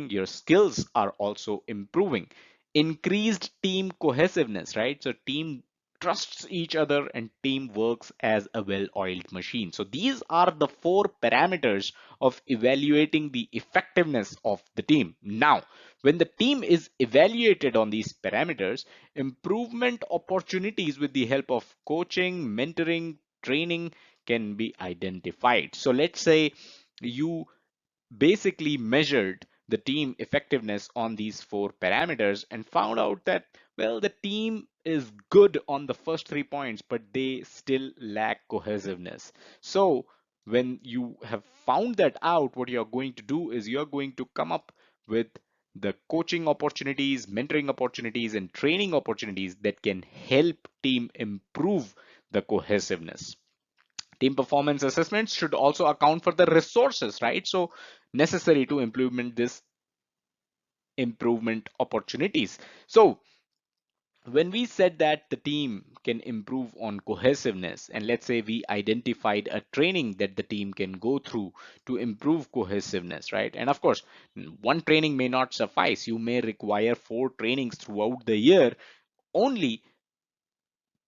your skills are also improving. Increased team cohesiveness, right? So team trusts each other and team works as a well-oiled machine. So these are the four parameters of evaluating the effectiveness of the team. Now, when the team is evaluated on these parameters, improvement opportunities with the help of coaching, mentoring, training can be identified. So let's say you basically measured the team effectiveness on these four parameters and found out that, well, the team is good on the first 3 points, but they still lack cohesiveness. So when you have found that out, what you're going to do is you're going to come up with the coaching opportunities, mentoring opportunities, and training opportunities that can help team improve the cohesiveness. Team performance assessments should also account for the resources, right? So necessary to implement this improvement opportunities. So when we said that the team can improve on cohesiveness, and let's say we identified a training that the team can go through to improve cohesiveness, right? And of course, one training may not suffice. You may require 4 trainings throughout the year, only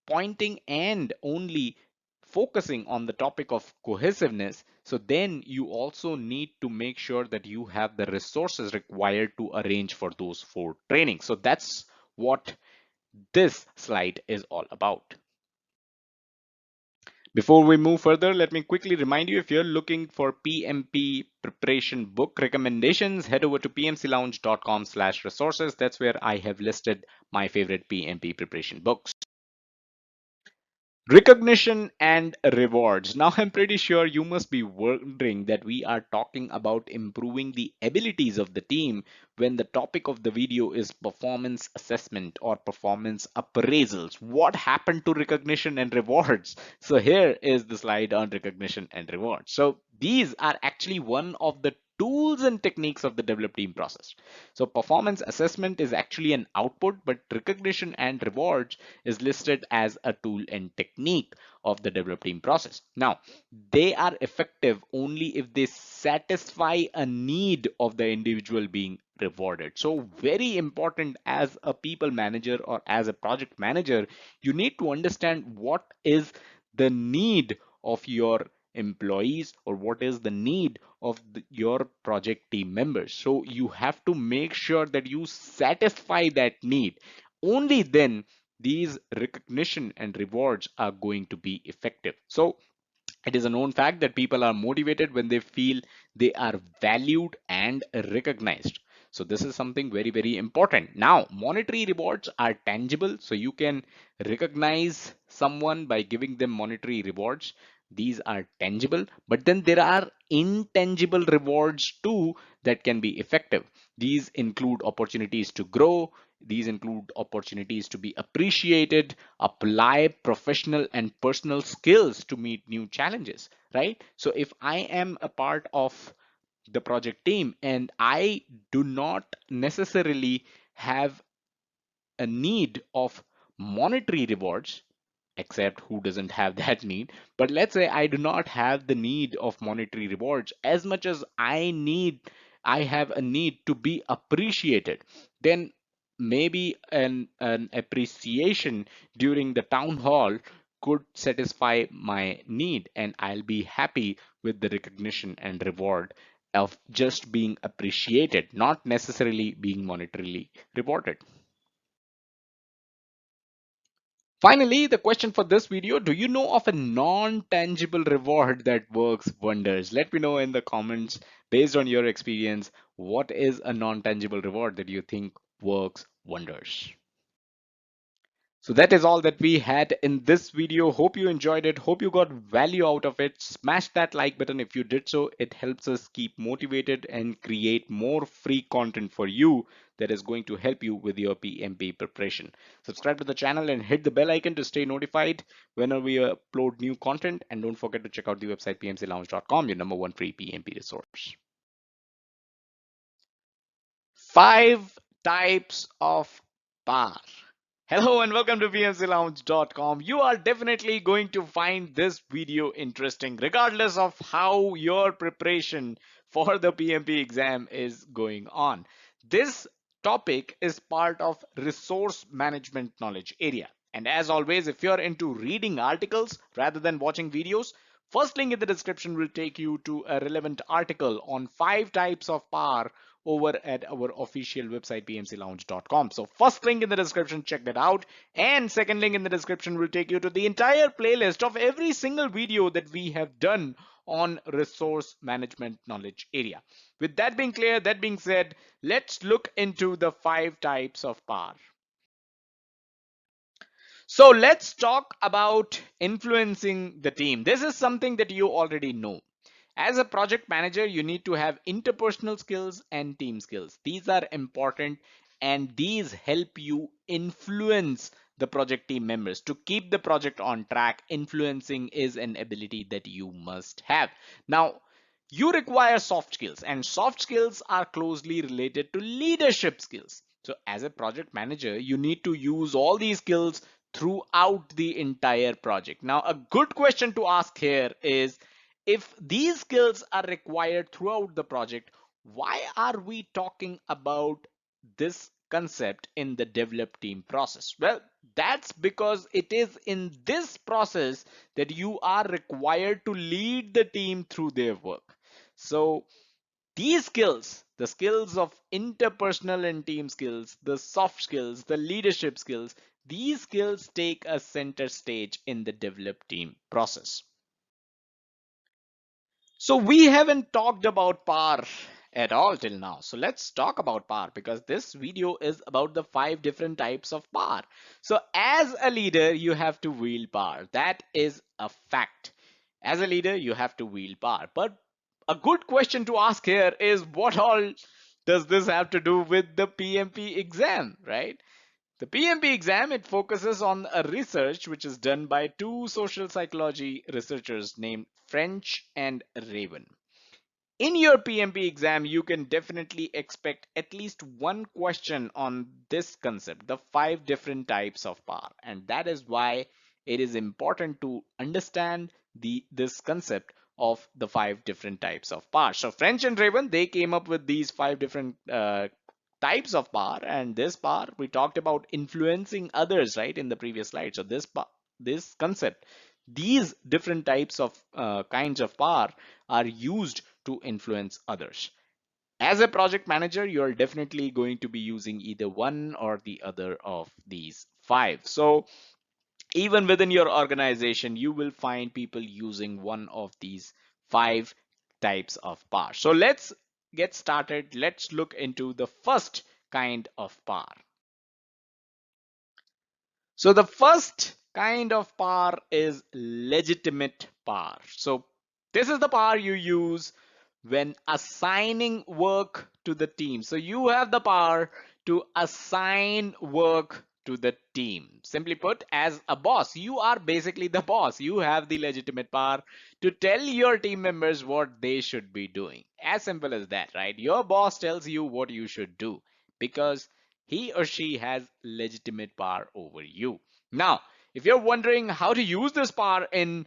pointing and only focusing on the topic of cohesiveness. So then you also need to make sure that you have the resources required to arrange for those 4 trainings. So that's what this slide is all about. Before we move further, let me quickly remind you, if you're looking for PMP preparation book recommendations, head over to pmclounge.com/resources. That's where I have listed my favorite PMP preparation books. Recognition and rewards. Now, I'm pretty sure you must be wondering that we are talking about improving the abilities of the team when the topic of the video is performance assessment or performance appraisals. What happened to recognition and rewards? So here is the slide on recognition and rewards. So these are actually one of the tools and techniques of the develop team process. So performance assessment is actually an output, but recognition and rewards is listed as a tool and technique of the develop team process. Now, they are effective only if they satisfy a need of the individual being rewarded. So very important as a people manager or as a project manager, you need to understand what is the need of your employees or what is the need of your project team members. So you have to make sure that you satisfy that need. Only then these recognition and rewards are going to be effective. So it is a known fact that people are motivated when they feel they are valued and recognized. So this is something very, very important. Now, monetary rewards are tangible. So you can recognize someone by giving them monetary rewards. These are tangible, but then there are intangible rewards too that can be effective. These include opportunities to grow. These include opportunities to be appreciated, apply professional and personal skills to meet new challenges, right? So if I am a part of the project team and I do not necessarily have a need of monetary rewards, except who doesn't have that need, but let's say I do not have the need of monetary rewards as much as I have a need to be appreciated, then maybe an appreciation during the town hall could satisfy my need, and I'll be happy with the recognition and reward of just being appreciated, not necessarily being monetarily rewarded. Finally, the question for this video: do you know of a non-tangible reward that works wonders? Let me know in the comments, based on your experience, what is a non-tangible reward that you think works wonders? So that is all that we had in this video. Hope you enjoyed it. Hope you got value out of it. Smash that like button if you did so. It helps us keep motivated and create more free content for you that is going to help you with your PMP preparation. Subscribe to the channel and hit the bell icon to stay notified whenever we upload new content. And don't forget to check out the website pmclounge.com, your number one free PMP resource. 5 types of bar. Hello and welcome to pmclounge.com. You are definitely going to find this video interesting regardless of how your preparation for the PMP exam is going on. This topic is part of resource management knowledge area. And as always, if you're into reading articles rather than watching videos, first link in the description will take you to a relevant article on 5 types of PAR over at our official website pmclounge.com. So first link in the description, check that out, and second link in the description will take you to the entire playlist of every single video that we have done on resource management knowledge area. With that being clear, that being said, let's look into the 5 types of PAR. So let's talk about influencing the team. This is something that you already know. As a project manager, you need to have interpersonal skills and team skills. These are important, and these help you influence the project team members to keep the project on track. Influencing is an ability that you must have. Now, you require soft skills, and soft skills are closely related to leadership skills. So as a project manager, you need to use all these skills throughout the entire project. Now, a good question to ask here is, if these skills are required throughout the project, why are we talking about this concept in the develop team process? Well, that's because it is in this process that you are required to lead the team through their work. So these skills, the skills of interpersonal and team skills, the soft skills, the leadership skills, these skills take a center stage in the develop team process. So we haven't talked about PAR at all till now. So let's talk about PAR, because this video is about the 5 different types of PAR. So as a leader, you have to wield PAR. That is a fact. As a leader, you have to wield PAR. But a good question to ask here is, what all does this have to do with the PMP exam, right? The PMP exam, it focuses on a research which is done by 2 social psychology researchers named French and Raven. In your PMP exam, you can definitely expect at least one question on this concept, the 5 different types of PAR. And that is why it is important to understand this concept of the 5 different types of PAR. So French and Raven, they came up with these 5 different types of PAR. And this PAR, we talked about influencing others, right, in the previous slide. So this concept, these different types of kinds of PAR are used to influence others. As a project manager, you're definitely going to be using either one or the other of these 5. So even within your organization, you will find people using one of these 5 types of PAR. So let's get started. Let's look into the first kind of PAR. So the first kind of PAR is legitimate PAR. So this is the PAR you use when assigning work to the team. So you have the power to assign work to the team. Simply put, as a boss, you are basically the boss. You have the legitimate power to tell your team members what they should be doing. As simple as that, right? Your boss tells you what you should do because he or she has legitimate power over you. Now, if you're wondering how to use this power in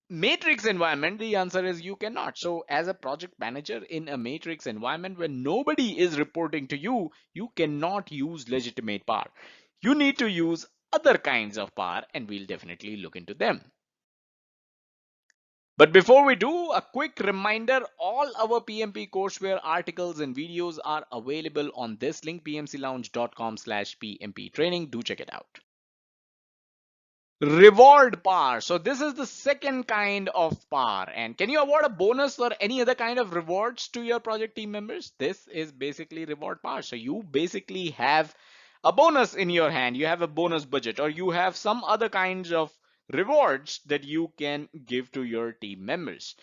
Matrix environment, the answer is you cannot. So as a project manager in a matrix environment where nobody is reporting to you, you cannot use legitimate power. You need to use other kinds of power, and we'll definitely look into them. But before we do, a quick reminder, all our PMP courseware articles and videos are available on this link, pmclounge.com/PMP training. Do check it out. Reward par. So this is the second kind of par. And can you award a bonus or any other kind of rewards to your project team members? This is basically reward par. So you basically have a bonus in your hand. You have a bonus budget, or you have some other kinds of rewards that you can give to your team members.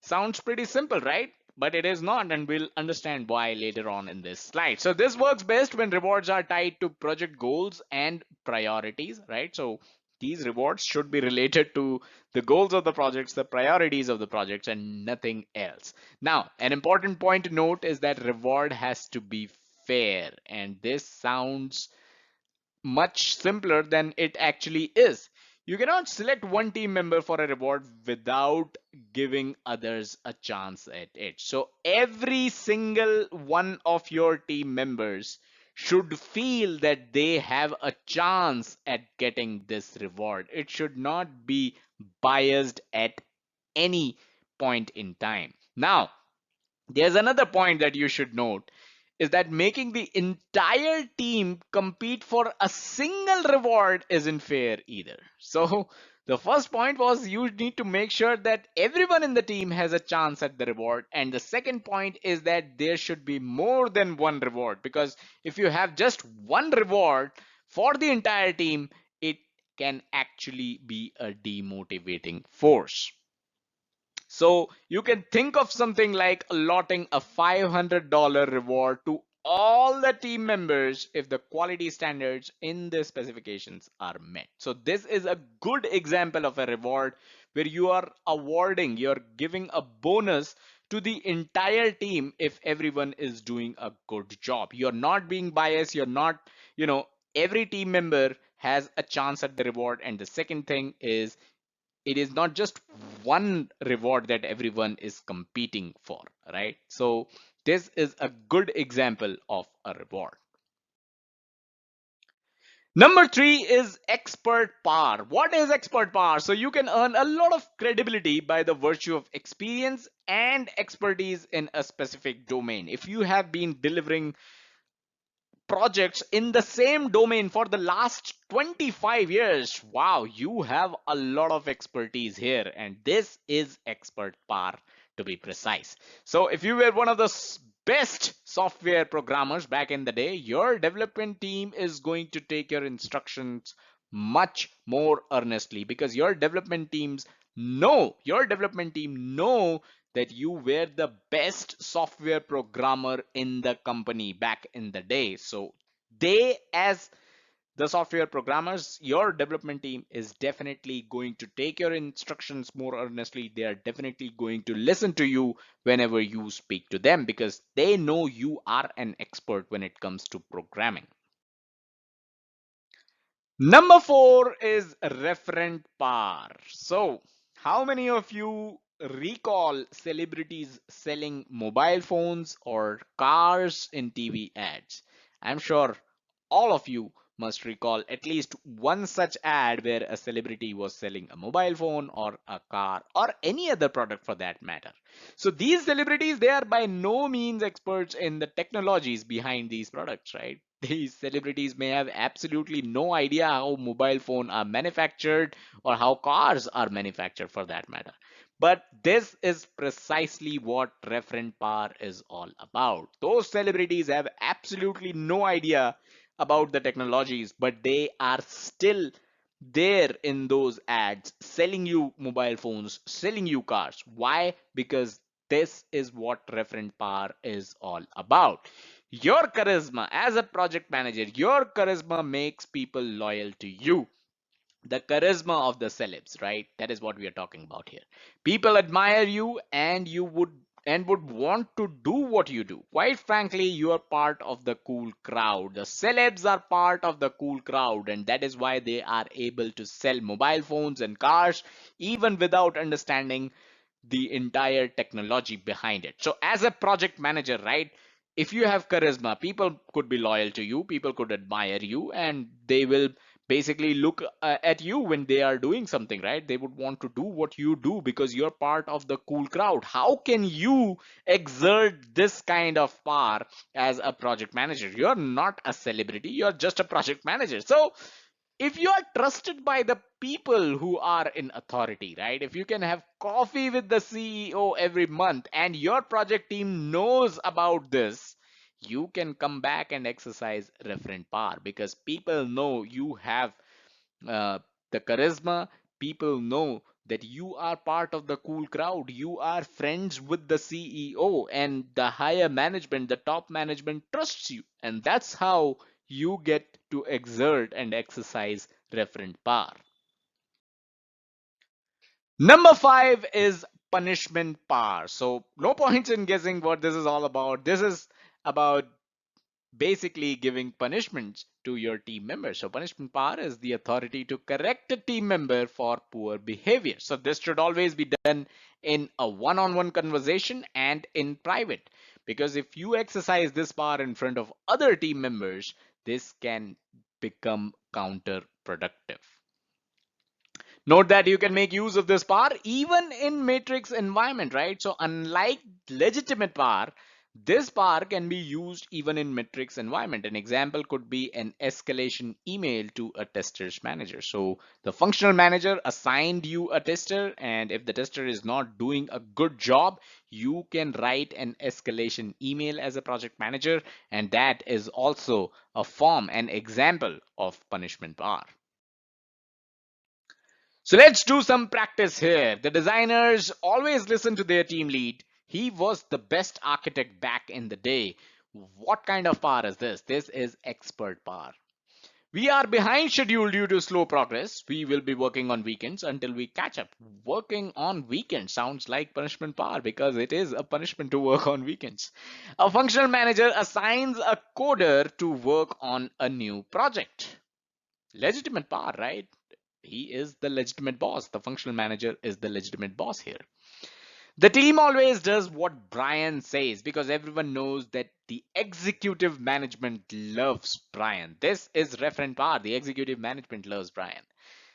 Sounds pretty simple, right? But it is not, and we'll understand why later on in this slide. So this works best when rewards are tied to project goals and priorities, right? So these rewards should be related to the goals of the projects, the priorities of the projects, and nothing else. Now, an important point to note is that reward has to be fair, and this sounds much simpler than it actually is. You cannot select one team member for a reward without giving others a chance at it. So every single one of your team members should feel that they have a chance at getting this reward. It should not be biased at any point in time. Now, there's another point that you should note is that making the entire team compete for a single reward isn't fair either. So the first point was you need to make sure that everyone in the team has a chance at the reward. And the second point is that there should be more than one reward, because if you have just one reward for the entire team, it can actually be a demotivating force. So you can think of something like allotting a $500 reward to all the team members if the quality standards in the specifications are met. So this is a good example of a reward where you are awarding, you're giving a bonus to the entire team if everyone is doing a good job. You're not being biased, you're not, every team member has a chance at the reward. And the second thing is it is not just one reward that everyone is competing for, right? So this is a good example of a reward. Number three is expert power. What is expert power? So you can earn a lot of credibility by the virtue of experience and expertise in a specific domain. If you have been delivering projects in the same domain for the last 25 years. Wow, you have a lot of expertise here, and this is expert power to be precise. So, if you were one of the best software programmers back in the day, your development team is going to take your instructions much more earnestly, because your development team know that you were the best software programmer in the company back in the day. So they, as the software programmers, your development team is definitely going to take your instructions more earnestly. They are definitely going to listen to you whenever you speak to them, because they know you are an expert when it comes to programming. Number four is referent power. So, how many of you recall celebrities selling mobile phones or cars in TV ads? I'm sure all of you must recall at least one such ad where a celebrity was selling a mobile phone or a car or any other product for that matter. So these celebrities, they are by no means experts in the technologies behind these products, right? These celebrities may have absolutely no idea how mobile phones are manufactured or how cars are manufactured for that matter. But this is precisely what referent power is all about. Those celebrities have absolutely no idea about the technologies, but they are still there in those ads selling you mobile phones, selling you cars. Why? Because this is what referent power is all about. Your charisma as a project manager, your charisma makes people loyal to you. The charisma of the celebs, right? That is what we are talking about here. People admire you, and you would and would want to do what you do. Quite frankly, you are part of the cool crowd. The celebs are part of the cool crowd, and that is why they are able to sell mobile phones and cars even without understanding the entire technology behind it. So, as a project manager, right, if you have charisma, people could be loyal to you, people could admire you, and they will basically look at you when they are doing something, right? They would want to do what you do because you're part of the cool crowd. How can you exert this kind of power as a project manager? You're not a celebrity, you're just a project manager. So if you are trusted by the people who are in authority, right? If you can have coffee with the CEO every month and your project team knows about this, you can come back and exercise referent power because people know you have uh, the charisma. People know that you are part of the cool crowd. You are friends with the CEO, and the higher management, the top management trusts you. And that's how you get to exert and exercise referent power. Number five is punishment power. So, no points in guessing what this is all about. This is about basically giving punishments to your team members. So punishment power is the authority to correct a team member for poor behavior. So this should always be done in a one-on-one conversation and in private. Because if you exercise this power in front of other team members, this can become counterproductive. Note that you can make use of this power even in matrix environment, right? So unlike legitimate power, this power can be used even in matrix environment. An example could be an escalation email to a tester's manager. So the functional manager assigned you a tester, and if the tester is not doing a good job, you can write an escalation email as a project manager, and that is also a form, an example of punishment power. So let's do some practice here. The designers always listen to their team lead. He was the best architect back in the day. What kind of power is this? This is expert power. We are behind schedule due to slow progress. We will be working on weekends until we catch up. Working on weekends sounds like punishment power because it is a punishment to work on weekends. A functional manager assigns a coder to work on a new project. Legitimate power, right? He is the legitimate boss. The functional manager is the legitimate boss here. The team always does what Brian says because everyone knows that the executive management loves Brian. This is referent power. The executive management loves Brian.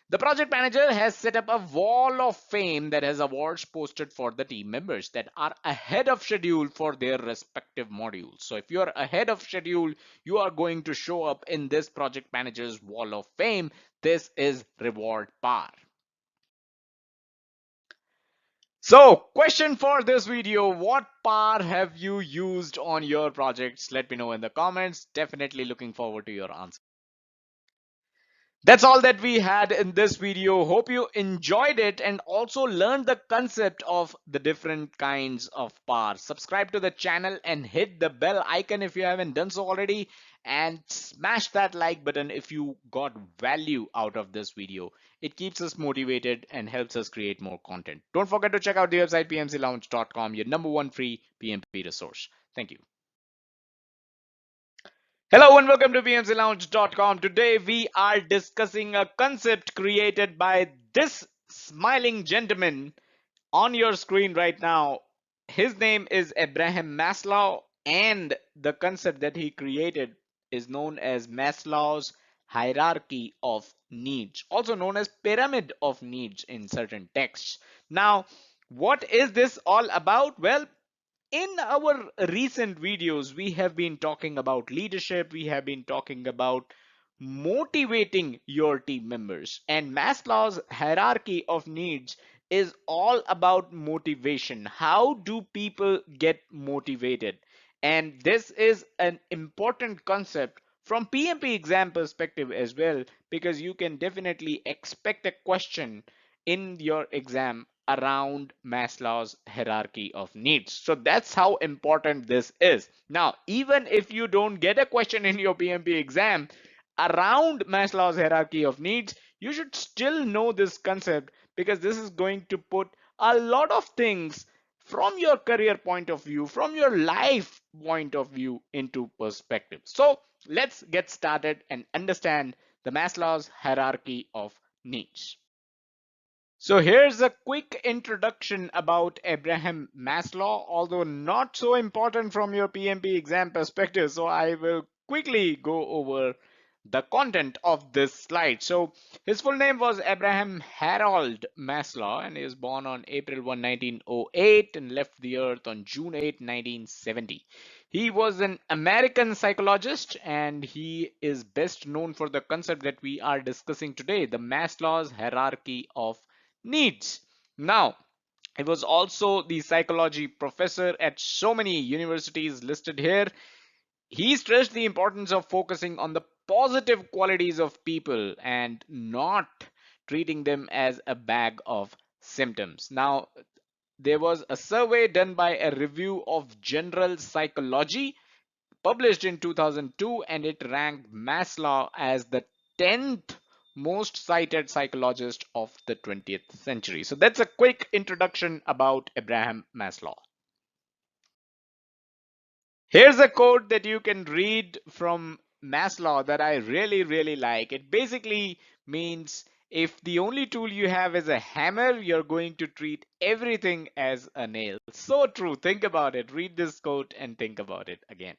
The project manager has set up a wall of fame that has awards posted for the team members that are ahead of schedule for their respective modules. So if you're ahead of schedule, you are going to show up in this project manager's wall of fame. This is reward power. So, question for this video, what power have you used on your projects? Let me know in the comments. Definitely looking forward to your answer. That's all that we had in this video. Hope you enjoyed it and also learned the concept of the different kinds of power. Subscribe to the channel and hit the bell icon if you haven't done so already, and smash that like button if you got value out of this video. It keeps us motivated and helps us create more content. Don't forget to check out the website pmclounge.com, your number one free PMP resource. Thank you. Hello and welcome to PMCLounge.com. Today we are discussing a concept created by this smiling gentleman on your screen right now. His name is Abraham Maslow, and the concept that he created is known as Maslow's hierarchy of needs, also known as pyramid of needs in certain texts. Now, what is this all about? Well, in our recent videos, we have been talking about leadership, we have been talking about motivating your team members, and Maslow's hierarchy of needs is all about motivation. How do people get motivated? And this is an important concept from PMP exam perspective as well, because you can definitely expect a question in your exam around Maslow's hierarchy of needs. So that's how important this is. Now, even if you don't get a question in your PMP exam around Maslow's hierarchy of needs, you should still know this concept because this is going to put a lot of things from your career point of view, from your life point of view into perspective. So let's get started and understand the Maslow's hierarchy of needs. So here's a quick introduction about Abraham Maslow, although not so important from your PMP exam perspective. So I will quickly go over the content of this slide. So his full name was Abraham Harold Maslow, and he was born on April 1, 1908 and left the earth on June 8, 1970. He was an American psychologist, and he is best known for the concept that we are discussing today, the Maslow's hierarchy of needs. Now, he was also the psychology professor at so many universities listed here. He stressed the importance of focusing on the positive qualities of people and not treating them as a bag of symptoms. Now, there was a survey done by a review of general psychology published in 2002, and it ranked Maslow as the 10th most cited psychologist of the 20th century. So that's a quick introduction about Abraham Maslow. Here's a quote that you can read from Maslow that I really, really like. It basically means if the only tool you have is a hammer, you're going to treat everything as a nail. So true. Think about it. Read this quote and think about it again.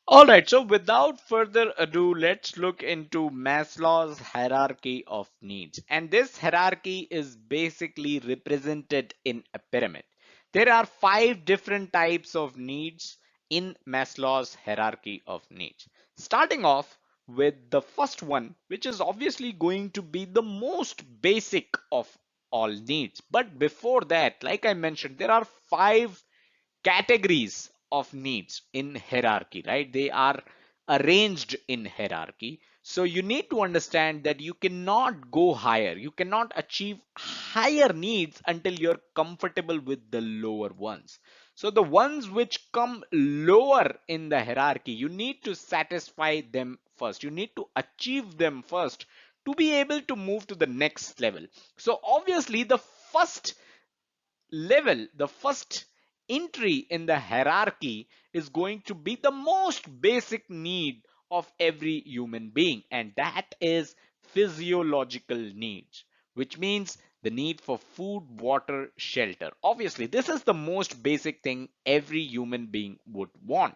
All right, so without further ado, let's look into Maslow's hierarchy of needs. And this hierarchy is basically represented in a pyramid. There are five different types of needs in Maslow's hierarchy of needs. Starting off with the first one, which is obviously going to be the most basic of all needs. But before that, like I mentioned, there are five categories of needs in hierarchy, right? They are arranged in hierarchy. So you need to understand that you cannot go higher. You cannot achieve higher needs until you're comfortable with the lower ones. So the ones which come lower in the hierarchy, you need to satisfy them first. You need to achieve them first to be able to move to the next level. So obviously the first level, the first entry in the hierarchy is going to be the most basic need of every human being, and that is physiological needs, which means the need for food, water, shelter. Obviously, this is the most basic thing every human being would want.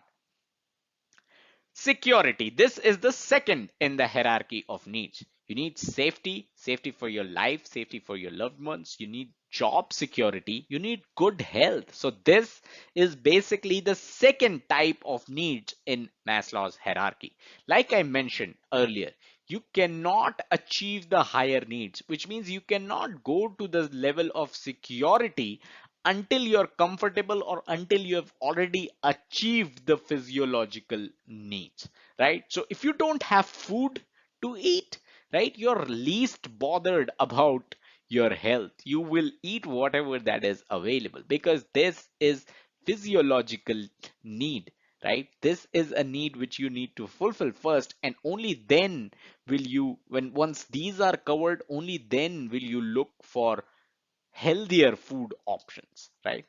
Security. This is the second in the hierarchy of needs. You need safety, safety for your life, safety for your loved ones. You need job security. You need good health. So this is basically the second type of needs in Maslow's hierarchy. Like I mentioned earlier, you cannot achieve the higher needs, which means you cannot go to the level of security until you're comfortable or until you have already achieved the physiological needs, right? So if you don't have food to eat, right, you're least bothered about your health. You will eat whatever that is available because this is physiological need, right? This is a need which you need to fulfill first, and only then will you, when once these are covered, only then will you look for healthier food options, right?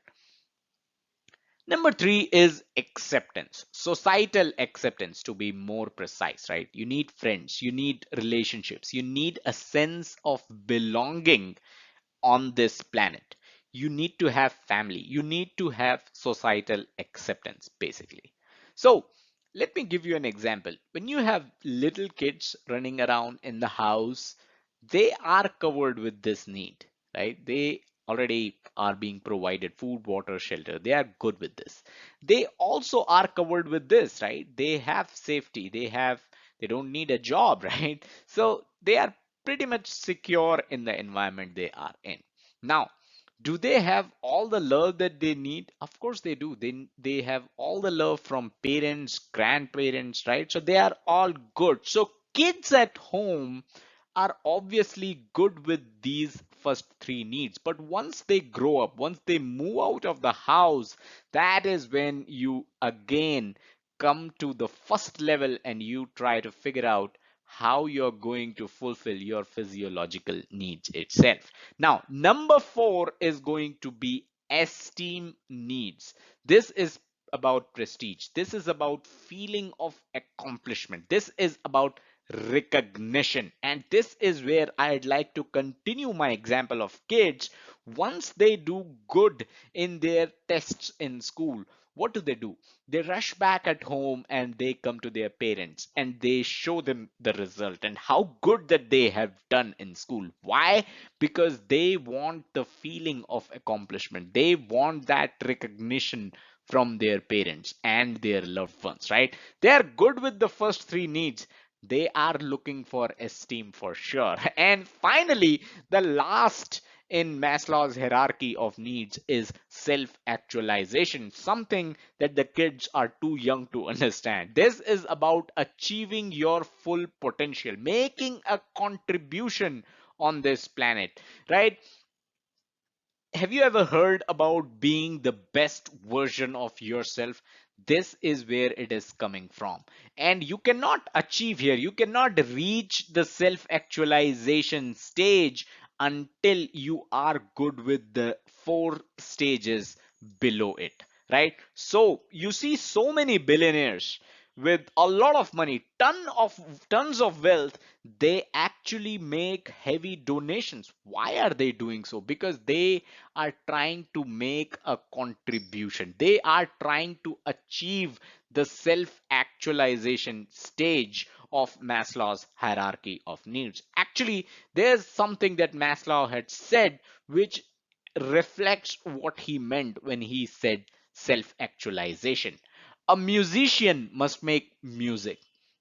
Number three is acceptance, societal acceptance to be more precise, right? You need friends, you need relationships, you need a sense of belonging on this planet. You need to have family, you need to have societal acceptance, basically. So let me give you an example. When you have little kids running around in the house, they are covered with this need, right? They already are being provided food, water, shelter. They are good with this. They also are covered with this, right? They have safety, they don't need a job, right? So they are pretty much secure in the environment they are in. Now, do they have all the love that they need? Of course they do. They have all the love from parents, grandparents, right? So they are all good. So kids at home are obviously good with these first three needs. But once they grow up, once they move out of the house, that is when you again come to the first level and you try to figure out how you're going to fulfill your physiological needs itself. Now, number four is going to be esteem needs. This is about prestige. This is about feeling of accomplishment. This is about recognition. And this is where I'd like to continue my example of kids. Once they do good in their tests in school, what do? They rush back at home and they come to their parents and they show them the result and how good that they have done in school. Why? Because they want the feeling of accomplishment. They want that recognition from their parents and their loved ones, right? They are good with the first three needs. They are looking for esteem for sure. And finally, the last in Maslow's hierarchy of needs is self actualization, something that the kids are too young to understand. This is about achieving your full potential, making a contribution on this planet, right? Have you ever heard about being the best version of yourself? This is where it is coming from. And you cannot achieve here, you cannot reach the self actualization stage until you are good with the four stages below it, right? So you see so many billionaires with a lot of money, tons of wealth. They actually make heavy donations. Why are they doing so? Because they are trying to make a contribution. They are trying to achieve the self actualization stage of Maslow's hierarchy of needs. Actually, there's something that Maslow had said which reflects what he meant when he said self actualization. A musician must make music.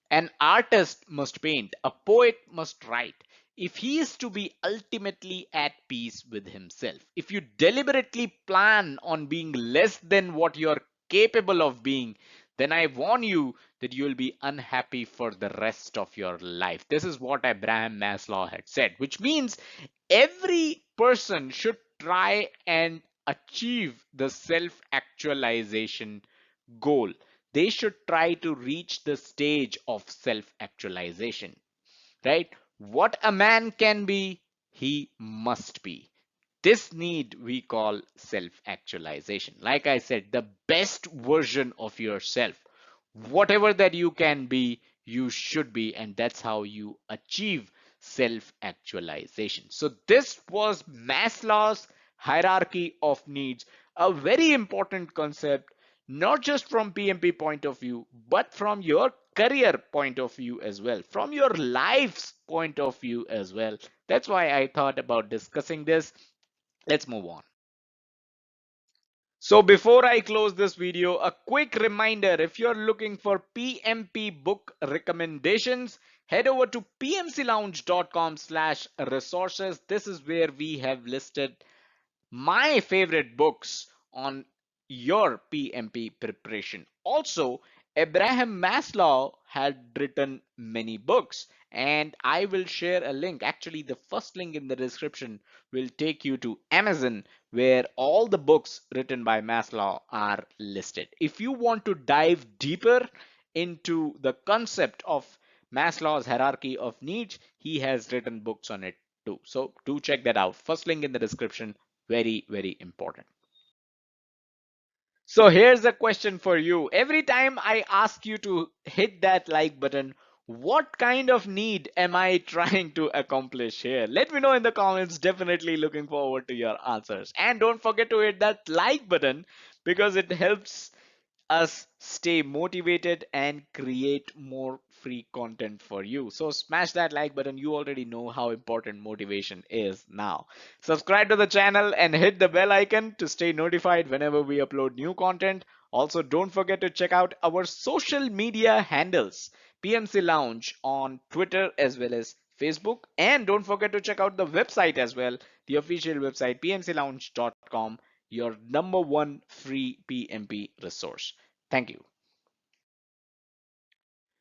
An artist must paint. A poet must write. If he is to be ultimately at peace with himself, if you deliberately plan on being less than what you're capable of being, then I warn you that you will be unhappy for the rest of your life. This is what Abraham Maslow had said, which means every person should try and achieve the self actualization goal. They should try to reach the stage of self actualization, right? What a man can be, he must be. This need we call self actualization. Like I said, the best version of yourself. Whatever that you can be, you should be, and that's how you achieve self actualization. So, this was Maslow's hierarchy of needs, a very important concept, not just from PMP point of view, but from your career point of view as well, from your life's point of view as well. That's why I thought about discussing this. Let's move on. So before I close this video, a quick reminder, if you're looking for PMP book recommendations, head over to pmclounge.com/resources. This is where we have listed my favorite books on your PMP preparation. Also, Abraham Maslow had written many books, and I will share a link. Actually, the first link in the description will take you to Amazon, where all the books written by Maslow are listed. If you want to dive deeper into the concept of Maslow's hierarchy of needs, he has written books on it too. So do check that out. First link in the description, very, very important. So here's a question for you. Every time I ask you to hit that like button, what kind of need am I trying to accomplish here? Let me know in the comments. Definitely looking forward to your answers. And don't forget to hit that like button because it helps us stay motivated and create more free content for you. So smash that like button. You already know how important motivation is now. Subscribe to the channel and hit the bell icon to stay notified whenever we upload new content. Also, don't forget to check out our social media handles, PMC Lounge on Twitter as well as Facebook. And don't forget to check out the website as well, the official website, pmclounge.com, your number one free PMP resource. Thank you.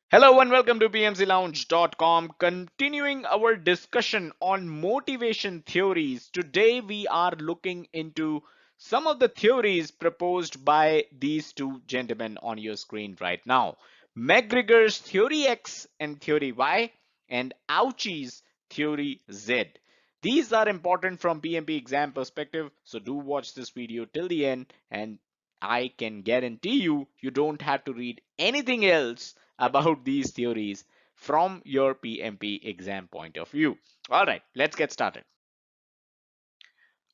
Hello and welcome to PMCLounge.com. Continuing our discussion on motivation theories. Today we are looking into some of the theories proposed by these two gentlemen on your screen right now. McGregor's Theory X and Theory Y, and Ouchi's theory Z. These are important from PMP exam perspective, so do watch this video till the end, and I can guarantee you, you don't have to read anything else about these theories from your PMP exam point of view. All right, let's get started.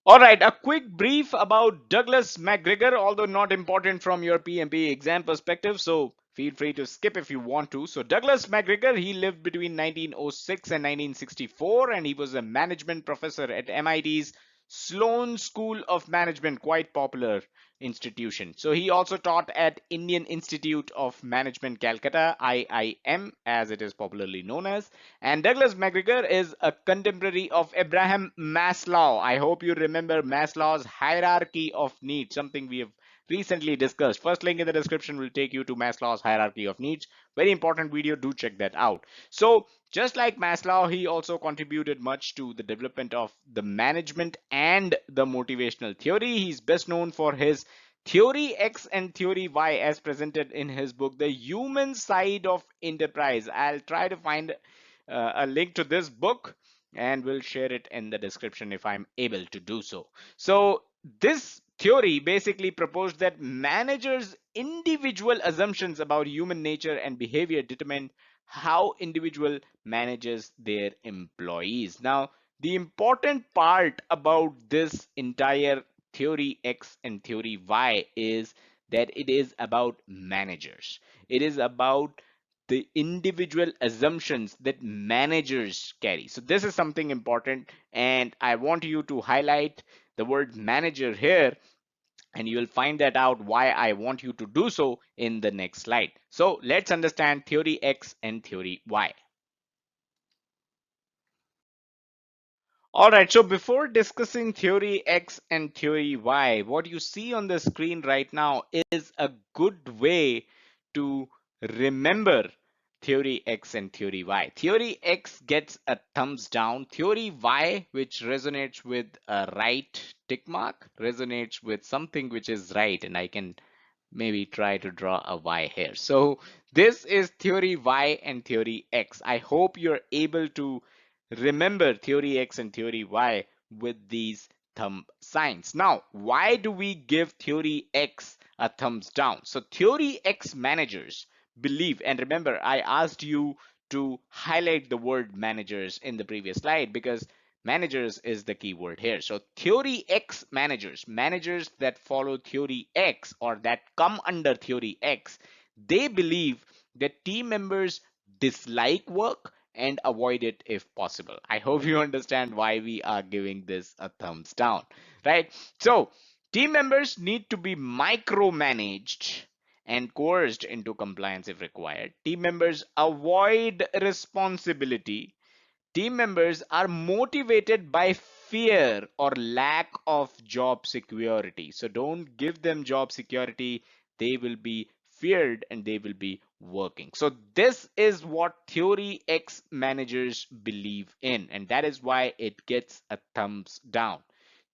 All right, a quick brief about Douglas McGregor, although not important from your PMP exam perspective, so feel free to skip if you want to. So Douglas McGregor, he lived between 1906 and 1964, and he was a management professor at MIT's Sloan School of Management, quite popular institution. So he also taught at Indian Institute of Management, Calcutta, IIM, as it is popularly known as. And Douglas McGregor is a contemporary of Abraham Maslow. I hope you remember Maslow's hierarchy of needs, something we have recently discussed. First link in the description will take you to Maslow's hierarchy of needs. Very important video, do check that out. So just like Maslow, he also contributed much to the development of the management and the motivational theory. He's best known for his Theory X and Theory Y as presented in his book, The Human Side of Enterprise. I'll try to find a link to this book and we'll share it in the description if I'm able to do so. So this theory basically proposed that managers' individual assumptions about human nature and behavior determine how individual manages their employees. Now, the important part about this entire theory X and theory Y is that it is about managers. It is about the individual assumptions that managers carry. So this is something important, and I want you to highlight the word manager here, and you will find that out why I want you to do so in the next slide. So let's understand theory X and theory Y. All right, so before discussing theory X and theory Y, what you see on the screen right now is a good way to remember theory X and theory Y. Theory X gets a thumbs down. Theory Y, which resonates with a right tick mark, resonates with something which is right, and I can maybe try to draw a Y here. So this is theory Y and theory X. I hope you're able to remember theory X and theory Y with these thumb signs. Now, why do we give theory X a thumbs down? So theory X managers believe, and remember, I asked you to highlight the word managers in the previous slide because managers is the key word here. So theory X managers, managers that follow theory X or that come under theory X, they believe that team members dislike work and avoid it if possible. I hope you understand why we are giving this a thumbs down, right? So team members need to be micromanaged and coerced into compliance if required. Team members avoid responsibility. Team members are motivated by fear or lack of job security. So don't give them job security. They will be feared and they will be working. So this is what theory X managers believe in, and that is why it gets a thumbs down.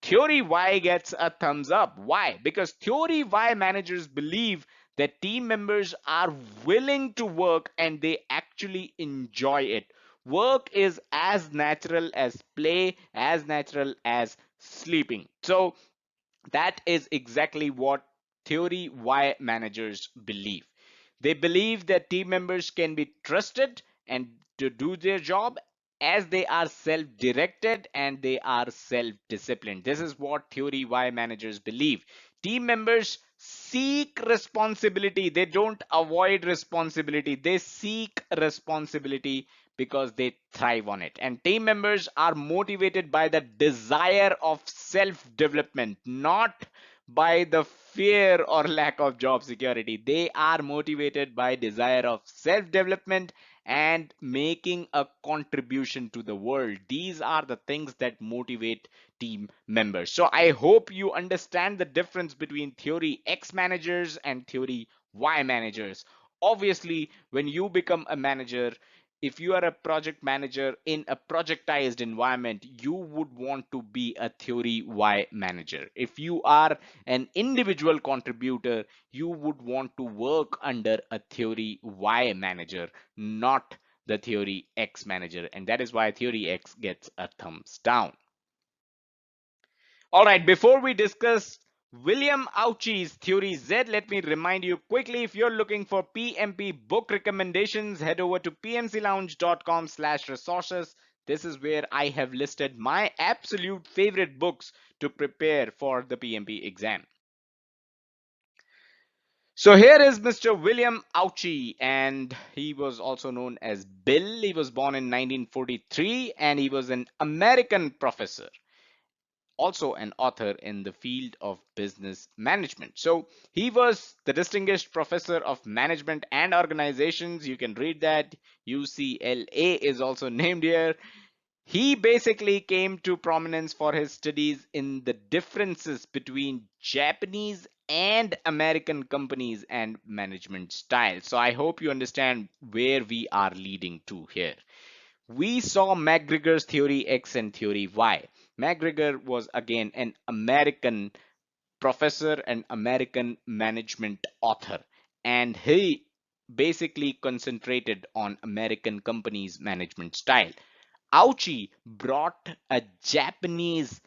Theory Y gets a thumbs up. Why? Because theory Y managers believe that team members are willing to work and they actually enjoy it. Work is as natural as play, as natural as sleeping. So that is exactly what theory Y managers believe. They believe that team members can be trusted and to do their job as they are self-directed and they are self-disciplined. This is what theory Y managers believe. Team members seek responsibility. They don't avoid responsibility. They seek responsibility because they thrive on it. And team members are motivated by the desire of self-development, not by the fear or lack of job security. They are motivated by desire of self-development and making a contribution to the world. These are the things that motivate team members. So I hope you understand the difference between theory X managers and theory Y managers. Obviously, when you become a manager, if you are a project manager in a projectized environment, you would want to be a theory Y manager. If you are an individual contributor, you would want to work under a theory Y manager, not the Theory X manager, and that is why Theory X gets a thumbs down. All right, before we discuss William Ouchi's Theory Z, let me remind you quickly, if you're looking for PMP book recommendations, head over to pmclounge.com/resources. This is where I have listed my absolute favorite books to prepare for the PMP exam. So here is Mr. William Ouchi, and he was also known as Bill. He was born in 1943, and he was an American professor, also an author in the field of business management. So he was the Distinguished Professor of Management and Organizations. You can read that. UCLA is also named here. He basically came to prominence for his studies in the differences between Japanese and American companies and management styles. So I hope you understand where we are leading to here. We saw McGregor's Theory X and Theory Y. McGregor was again an American professor and American management author, and he basically concentrated on American companies' management style. Ouchi brought a Japanese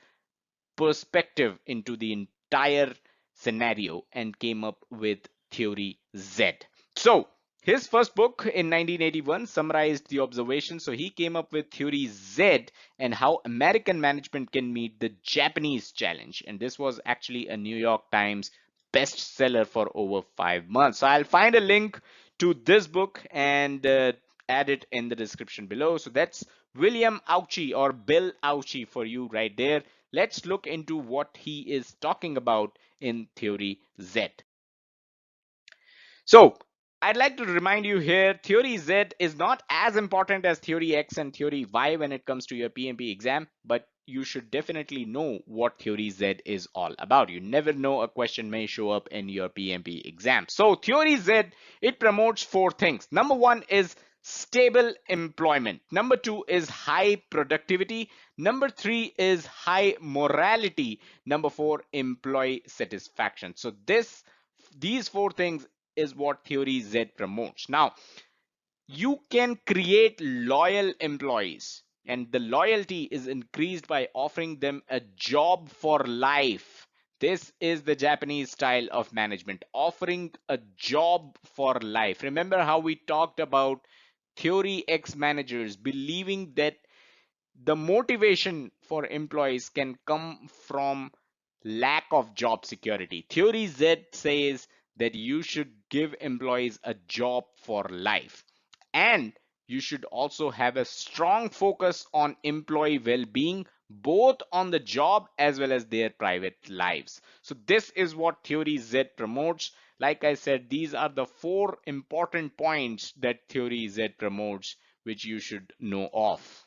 perspective into the entire scenario and came up with Theory Z. So, his first book in 1981 summarized the observations. So, he came up with Theory Z and how American management can meet the Japanese challenge. And this was actually a New York Times bestseller for over 5 months. So, I'll find a link to this book and add it in the description below. So, that's William Ouchi or Bill Ouchi for you right there. Let's look into what he is talking about in Theory Z. So I'd like to remind you here, Theory Z is not as important as Theory X and Theory Y when it comes to your PMP exam, but you should definitely know what Theory Z is all about. You never know, a question may show up in your PMP exam. So Theory Z, it promotes four things. Number one is stable employment. Number two is high productivity. Number three is high morality. Number four, employee satisfaction. So these four things is what Theory Z promotes. Now, you can create loyal employees, and the loyalty is increased by offering them a job for life. This is the Japanese style of management, offering a job for life. Remember how we talked about Theory X managers believing that the motivation for employees can come from lack of job security. Theory Z says that you should give employees a job for life, and you should also have a strong focus on employee well-being, both on the job as well as their private lives. So this is what Theory Z promotes. Like I said, these are the four important points that Theory Z promotes, which you should know of.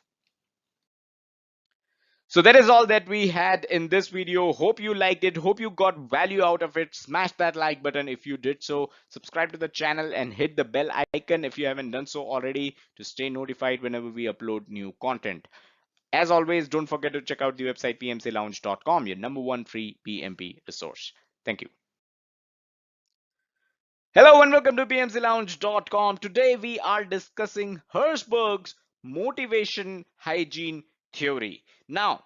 So that is all that we had in this video. Hope you liked it. Hope you got value out of it. Smash that like button if you did so. Subscribe to the channel and hit the bell icon if you haven't done so already to stay notified whenever we upload new content. As always, don't forget to check out the website pmclounge.com, your number one free PMP resource. Thank you. Hello and welcome to pmclounge.com. Today we are discussing Herzberg's motivation hygiene theory. Now,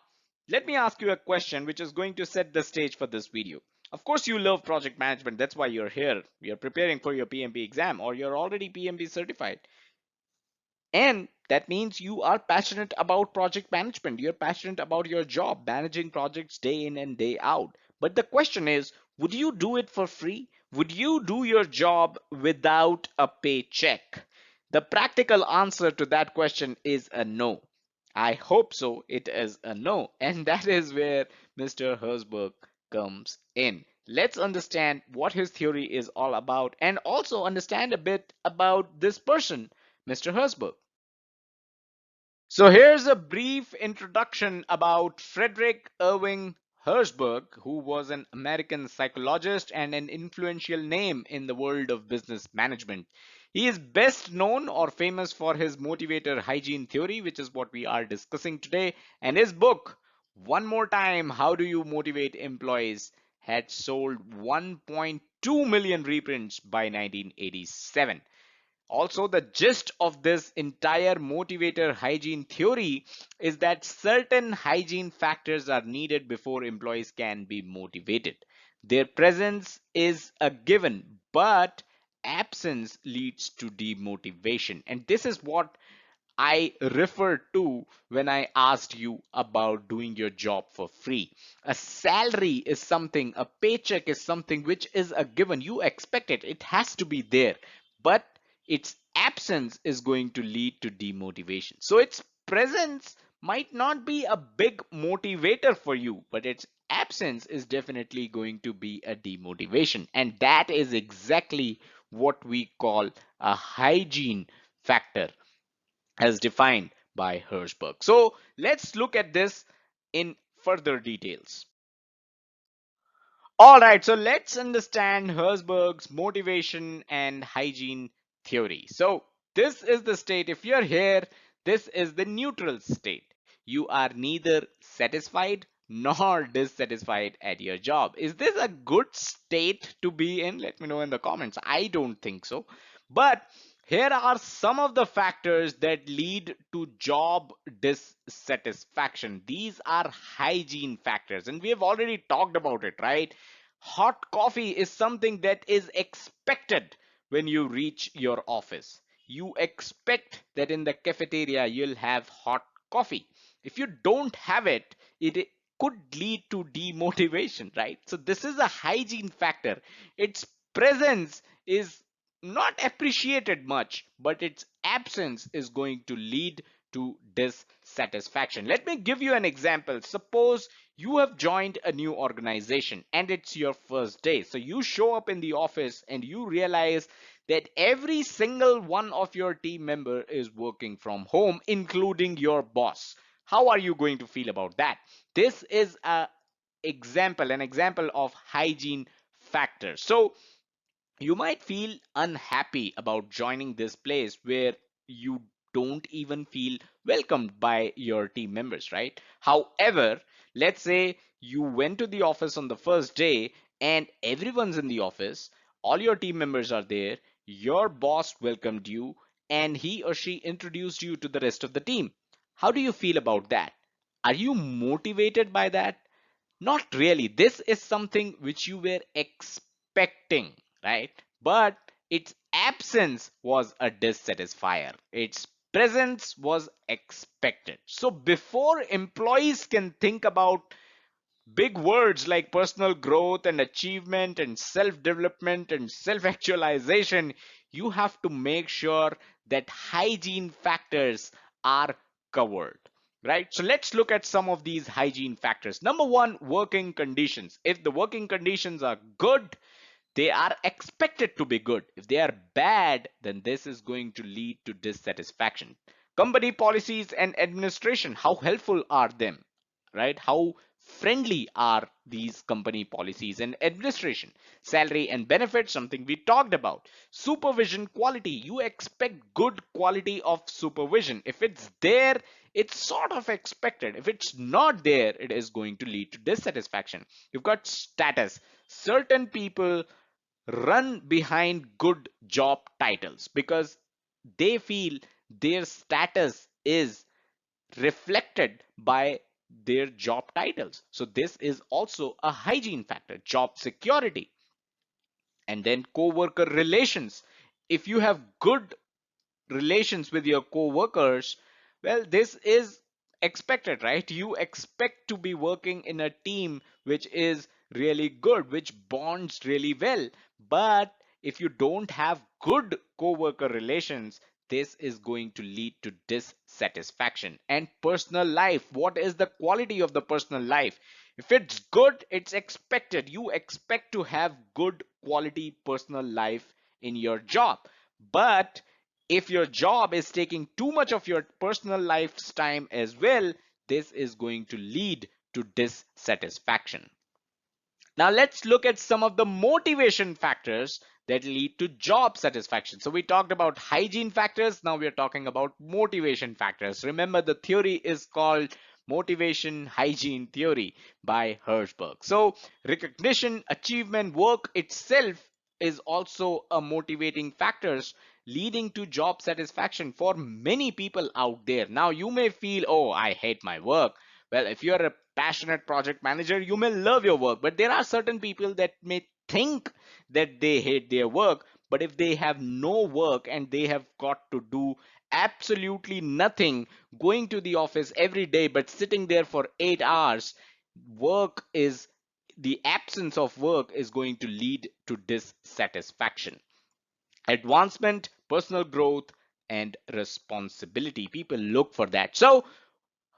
let me ask you a question which is going to set the stage for this video. Of course, you love project management. That's why you're here. You're preparing for your PMP exam, or you're already PMP certified. And that means you are passionate about project management. You're passionate about your job, managing projects day in and day out. But the question is, would you do it for free? Would you do your job without a paycheck? The practical answer to that question is a no. I hope so. It is a no. And that is where Mr. Herzberg comes in. Let's understand what his theory is all about and also understand a bit about this person, Mr. Herzberg. So here's a brief introduction about Frederick Irving Herzberg, who was an American psychologist and an influential name in the world of business management. He is best known or famous for his motivator hygiene theory, which is what we are discussing today, and his book, One More Time, How Do You Motivate Employees, had sold 1.2 million reprints by 1987. Also, the gist of this entire motivator hygiene theory is that certain hygiene factors are needed before employees can be motivated. Their presence is a given, but absence leads to demotivation. And this is what I referred to when I asked you about doing your job for free. A salary is something, a paycheck is something which is a given. You expect it, it has to be there, but its absence is going to lead to demotivation. So its presence might not be a big motivator for you, but its absence is definitely going to be a demotivation. And that is exactly what we call a hygiene factor as defined by Herzberg. So let's look at this in further details. All right, so let's understand Herzberg's motivation and hygiene theory. So this is the state. If you're here, this is the neutral state. You are neither satisfied nor dissatisfied at your job. Is this a good state to be in? Let me know in the comments. I don't think so. But here are some of the factors that lead to job dissatisfaction. These are hygiene factors, and we have already talked about it, right? Hot coffee is something that is expected when you reach your office. You expect that in the cafeteria you'll have hot coffee. If you don't have it, it could lead to demotivation, right? So this is a hygiene factor. Its presence is not appreciated much, but its absence is going to lead to dissatisfaction. Let me give you an example. Suppose you have joined a new organization and it's your first day. So you show up in the office and you realize that every single one of your team member is working from home, including your boss. How are you going to feel about that? This is an example of hygiene factor. So you might feel unhappy about joining this place where you don't even feel welcomed by your team members, right? However, let's say you went to the office on the first day and everyone's in the office, all your team members are there, your boss welcomed you, and he or she introduced you to the rest of the team. How do you feel about that? Are you motivated by that? Not really. This is something which you were expecting, right? But its absence was a dissatisfier. Its presence was expected. So before employees can think about big words like personal growth and achievement and self development and self actualization, you have to make sure that hygiene factors are covered. Right? So let's look at some of these hygiene factors. Number one, working conditions. If the working conditions are good, they are expected to be good. If they are bad, then this is going to lead to dissatisfaction. Company policies and administration, how helpful are them? Right? How friendly are these company policies and administration? Salary and benefits, something we talked about. Supervision quality, you expect good quality of supervision. If it's there, it's sort of expected. If it's not there, it is going to lead to dissatisfaction. You've got status. Certain people run behind good job titles because they feel their status is reflected by their job titles. So this is also a hygiene factor. Job security, and then co-worker relations. If you have good relations with your co-workers, well, this is expected, right? You expect to be working in a team which is really good, which bonds really well. But if you don't have good co-worker relations, this is going to lead to dissatisfaction. And personal life, what is the quality of the personal life? If it's good, it's expected. You expect to have good quality personal life in your job. But if your job is taking too much of your personal life's time as well, this is going to lead to dissatisfaction. Now let's look at some of the motivation factors that lead to job satisfaction. So we talked about hygiene factors. Now we're talking about motivation factors. Remember, the theory is called motivation hygiene theory by Herzberg. So recognition, achievement, work itself is also a motivating factors leading to job satisfaction for many people out there. Now, you may feel, oh, I hate my work. Well, if you're a passionate project manager, you may love your work, but there are certain people that may think that they hate their work. But if they have no work and they have got to do absolutely nothing, going to the office every day but sitting there for 8 hours, work is the absence of work is going to lead to dissatisfaction. Advancement, personal growth, and responsibility. People look for that. So,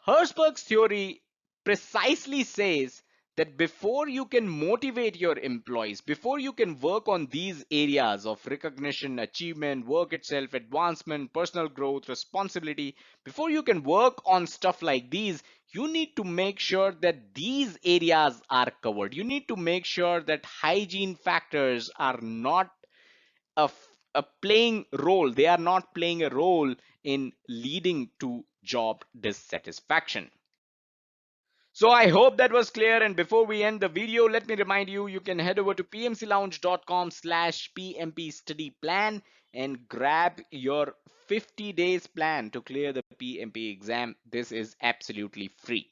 Herzberg's theory precisely says that before you can motivate your employees, before you can work on these areas of recognition, achievement, work itself, advancement, personal growth, responsibility, before you can work on stuff like these, you need to make sure that these areas are covered. You need to make sure that hygiene factors are not a playing role. They are not playing a role in leading to job dissatisfaction. So I hope that was clear. And before we end the video, let me remind you, you can head over to pmclounge.com/PMP study plan and grab your 50 days plan to clear the PMP exam. This is absolutely free.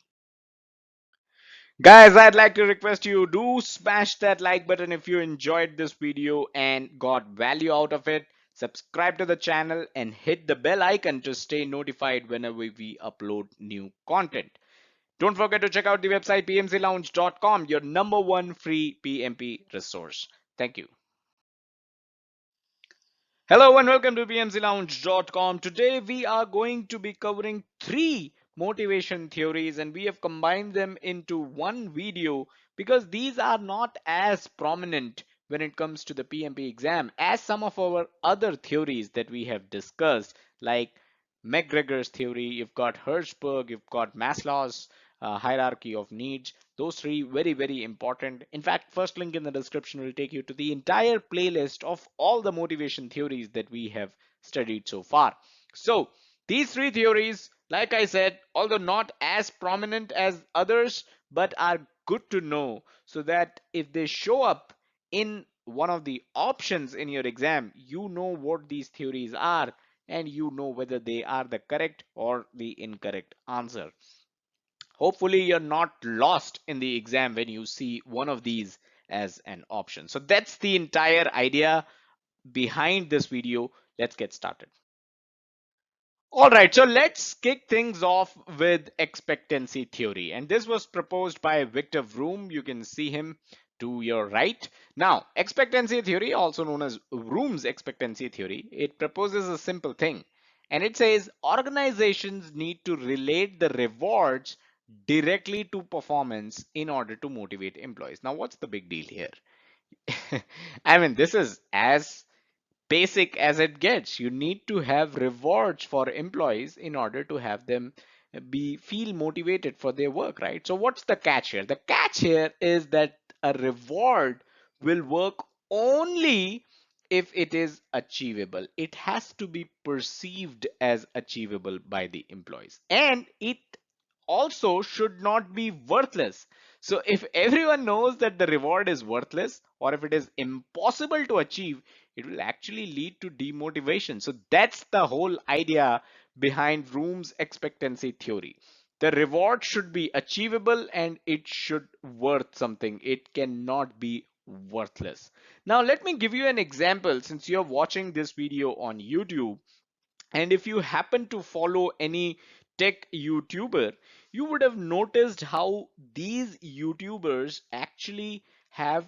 Guys, I'd like to request you do smash that like button if you enjoyed this video and got value out of it. Subscribe to the channel and hit the bell icon to stay notified whenever we upload new content. Don't forget to check out the website pmclounge.com, your number one free PMP resource. Thank you. Hello and welcome to pmclounge.com. Today we are going to be covering three motivation theories and we have combined them into one video because these are not as prominent when it comes to the PMP exam as some of our other theories that we have discussed, like McGregor's theory. You've got Herzberg, you've got Maslow's hierarchy of needs. Those three very important. In fact, first link in the description will take you to the entire playlist of all the motivation theories that we have studied so far. So these three theories, like I said, although not as prominent as others, but are good to know so that if they show up in one of the options in your exam, you know what these theories are and you know whether they are the correct or the incorrect answer. Hopefully you're not lost in the exam when you see one of these as an option. So that's the entire idea behind this video. Let's get started. All right, so let's kick things off with expectancy theory. And this was proposed by Victor Vroom. You can see him to your right. Now, expectancy theory, also known as Vroom's expectancy theory, it proposes a simple thing. And it says organizations need to relate the rewards directly to performance in order to motivate employees. Now, what's the big deal here? I mean, this is as basic as it gets. You need to have rewards for employees in order to have them be feel motivated for their work, right? So what's the catch here? The catch here is that a reward will work only if it is achievable. It has to be perceived as achievable by the employees, and it also should not be worthless. So if everyone knows that the reward is worthless or if it is impossible to achieve, it will actually lead to demotivation. So that's the whole idea behind Vroom's expectancy theory. The reward should be achievable and it should worth something. It cannot be worthless. Now let me give you an example. Since you're watching this video on YouTube, and if you happen to follow any tech YouTuber, you would have noticed how these YouTubers actually have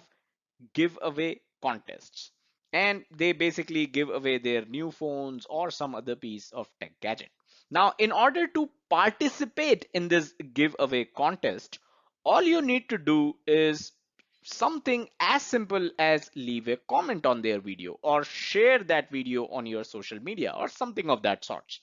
giveaway contests. And they basically give away their new phones or some other piece of tech gadget. Now, in order to participate in this giveaway contest, all you need to do is something as simple as leave a comment on their video or share that video on your social media or something of that sort.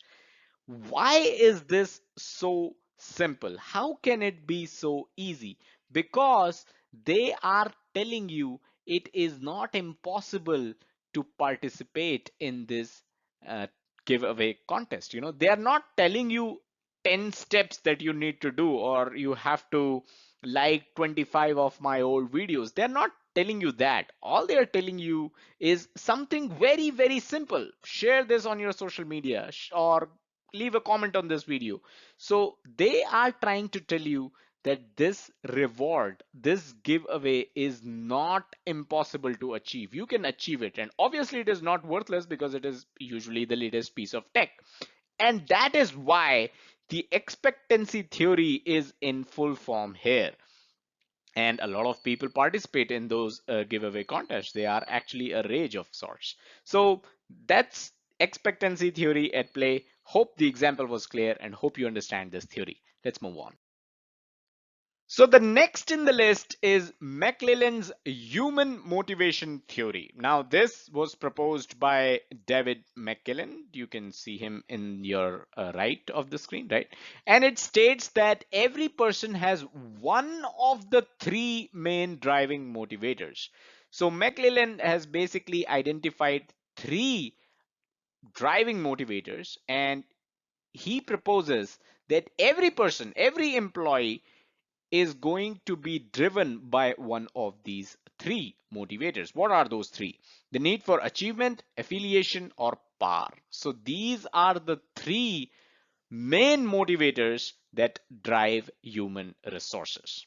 Why is this so simple? How can it be so easy? Because they are telling you it is not impossible to participate in this uh, giveaway contest. You know, they are not telling you 10 steps that you need to do or you have to like 25 of my old videos. They're not telling you that. All they are telling you is something very, very simple. Share this on your social media or leave a comment on this video. So they are trying to tell you that this reward, this giveaway is not impossible to achieve. You can achieve it. And obviously, it is not worthless because it is usually the latest piece of tech. And that is why the expectancy theory is in full form here. And a lot of people participate in those giveaway contests. They are actually a rage of sorts. So that's expectancy theory at play. Hope the example was clear and hope you understand this theory. Let's move on. So the next in the list is McClellan's human motivation theory. Now this was proposed by David McClellan. You can see him in your right of the screen, right? And it states that every person has one of the three main driving motivators. So McClellan has basically identified three driving motivators, and he proposes that every person, every employee is going to be driven by one of these three motivators. What are those three? The need for achievement, affiliation, or power. So these are the three main motivators that drive human resources.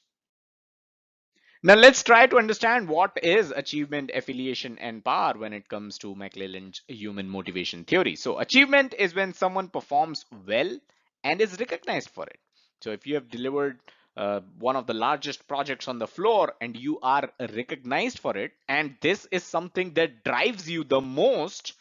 Now let's try to understand what is achievement, affiliation, and power when it comes to McClellan's human motivation theory. So achievement is when someone performs well and is recognized for it. So if you have delivered one of the largest projects on the floor and you are recognized for it, and this is something that drives you the most,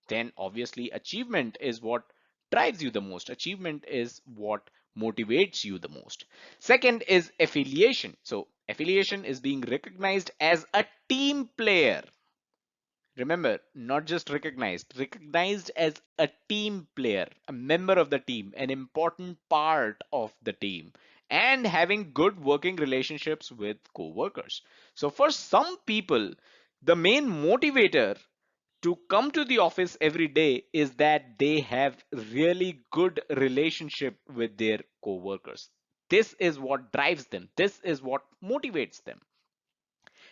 then obviously achievement is what drives you the most. Achievement is what motivates you the most. Second is affiliation. So affiliation is being recognized as a team player. Remember, not just recognized as a team player, a member of the team, an important part of the team, and having good working relationships with co-workers. So for some people, the main motivator to come to the office every day is that they have really good relationship with their co-workers. This is what drives them. This is what motivates them.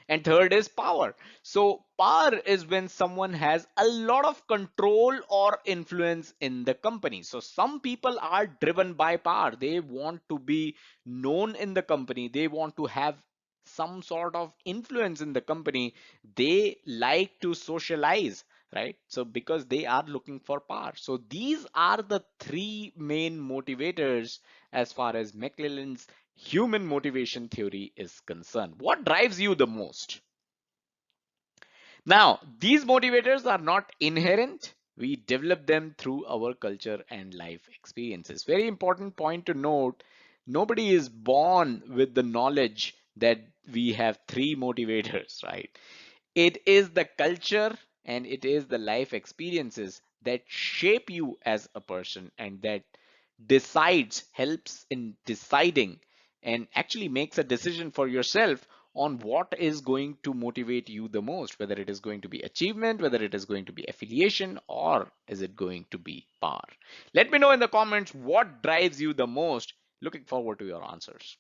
And third is power. So power is when someone has a lot of control or influence in the company. So some people are driven by power. They want to be known in the company. They want to have some sort of influence in the company. They like to socialize, right? So because they are looking for power. So these are the three main motivators as far as McClellan's human motivation theory is concerned. What drives you the most? Now, these motivators are not inherent. We develop them through our culture and life experiences. Very important point to note. Nobody is born with the knowledge that we have three motivators, right? It is the culture and it is the life experiences that shape you as a person and that decides, helps in deciding and actually makes a decision for yourself on what is going to motivate you the most, whether it is going to be achievement, whether it is going to be affiliation, or is it going to be power. Let me know in the comments what drives you the most. Looking forward to your answers.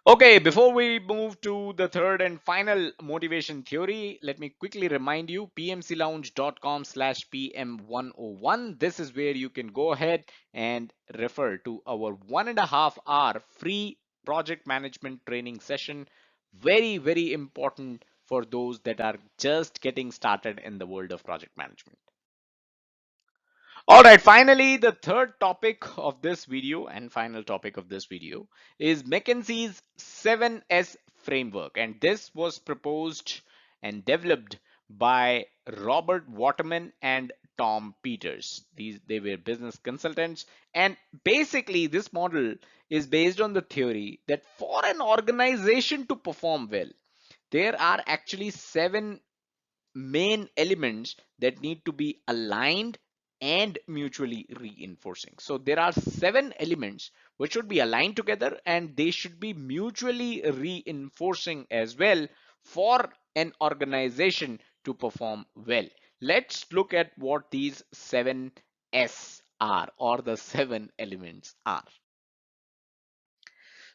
Okay, before we move to the third and final motivation theory, let me quickly remind you pmclounge.com/pm101. This is where you can go ahead and refer to our 1.5 hour free project management training session. Very, very important for those that are just getting started in the world of project management. All right, finally, the third topic of this video and final topic of this video is McKinsey's 7S framework. And this was proposed and developed by Robert Waterman and Tom Peters. They were business consultants. And basically, this model is based on the theory that for an organization to perform well, there are actually seven main elements that need to be aligned and mutually reinforcing. So there are seven elements which should be aligned together and they should be mutually reinforcing as well for an organization to perform well. Let's look at what these seven S are or the seven elements are.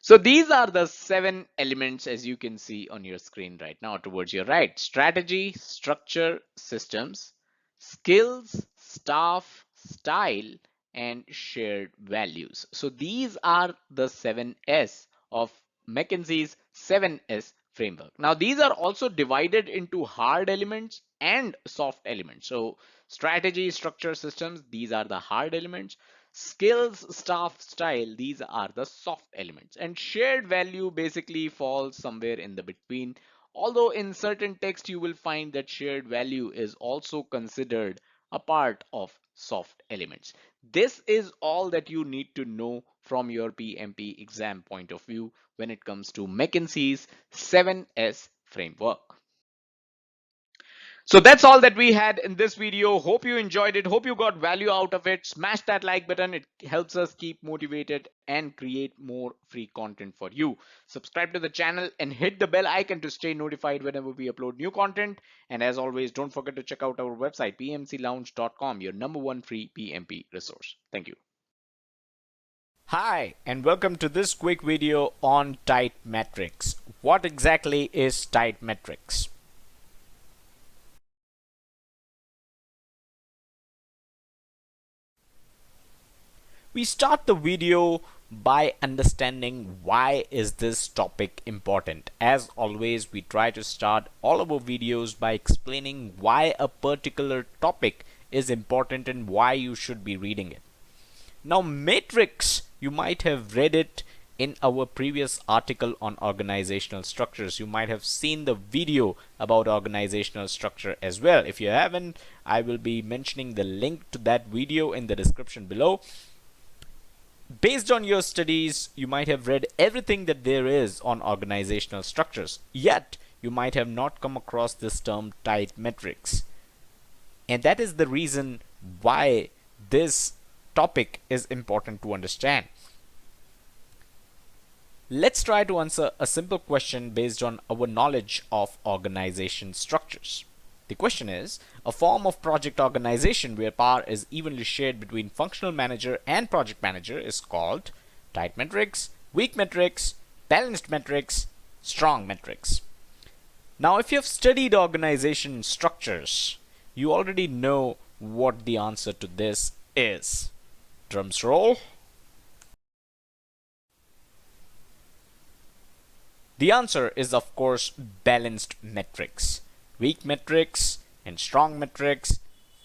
So these are the 7 elements as you can see on your screen right now towards your right. Strategy, structure, systems, skills, staff, style, and shared values. So these are the 7S of McKinsey's 7S framework. Now these are also divided into hard elements and soft elements. So strategy, structure, systems, these are the hard elements. Skills, staff, style, these are the soft elements. And shared value basically falls somewhere in the between. Although in certain text you will find that shared value is also considered a part of soft elements. This is all that you need to know from your PMP exam point of view when it comes to McKinsey's 7S framework. So that's all that we had in this video. Hope you enjoyed it. Hope you got value out of it. Smash that like button. It helps us keep motivated and create more free content for you. Subscribe to the channel and hit the bell icon to stay notified whenever we upload new content. And as always, don't forget to check out our website, pmclounge.com, your #1 free PMP resource. Thank you. Hi, and welcome to this quick video on tight metrics. What exactly is tight metrics? We start the video by understanding why is this topic important. As always, we try to start all our videos by explaining why a particular topic is important and why you should be reading it. Now, matrix, you might have read it in our previous article on organizational structures. You might have seen the video about organizational structure as well. If you haven't, I will be mentioning the link to that video in the description below. Based on your studies, you might have read everything that there is on organizational structures, yet you might have not come across this term tight metrics. And that is the reason why this topic is important to understand. Let's try to answer a simple question based on our knowledge of organization structures. The question is, a form of project organization where power is evenly shared between functional manager and project manager is called tight metrics, weak metrics, balanced metrics, strong metrics. Now, if you have studied organization structures, you already know what the answer to this is. Drums roll. The answer is, of course, balanced metrics. Weak metrics and strong metrics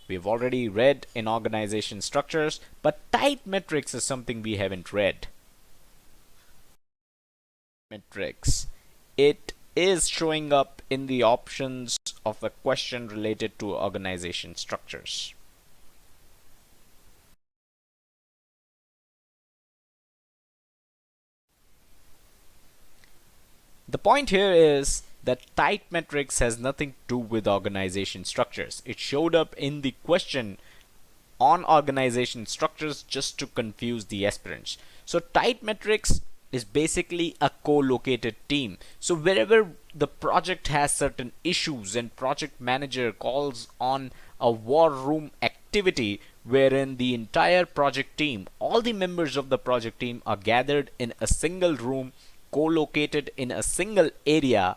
we've already read in organization structures, but tight metrics is something we haven't read. Metrics. It is showing up in the options of a question related to organization structures. The point here is that tight metrics has nothing to do with organization structures. It showed up in the question on organization structures just to confuse the aspirants. So tight metrics is basically a co-located team. So wherever the project has certain issues and project manager calls on a war room activity wherein the entire project team, all the members of the project team are gathered in a single room, co-located in a single area,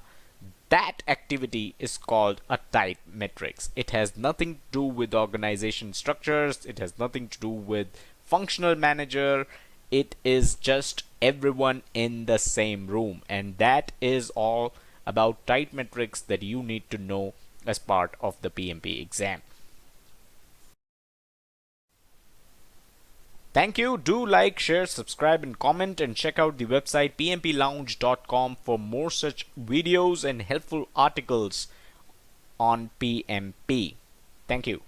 that activity is called a tight metrics. It has nothing to do with organization structures. It has nothing to do with functional manager. It is just everyone in the same room. And that is all about tight metrics that you need to know as part of the PMP exam. Thank you. Do like, share, subscribe, and comment, and check out the website pmplounge.com for more such videos and helpful articles on PMP. Thank you.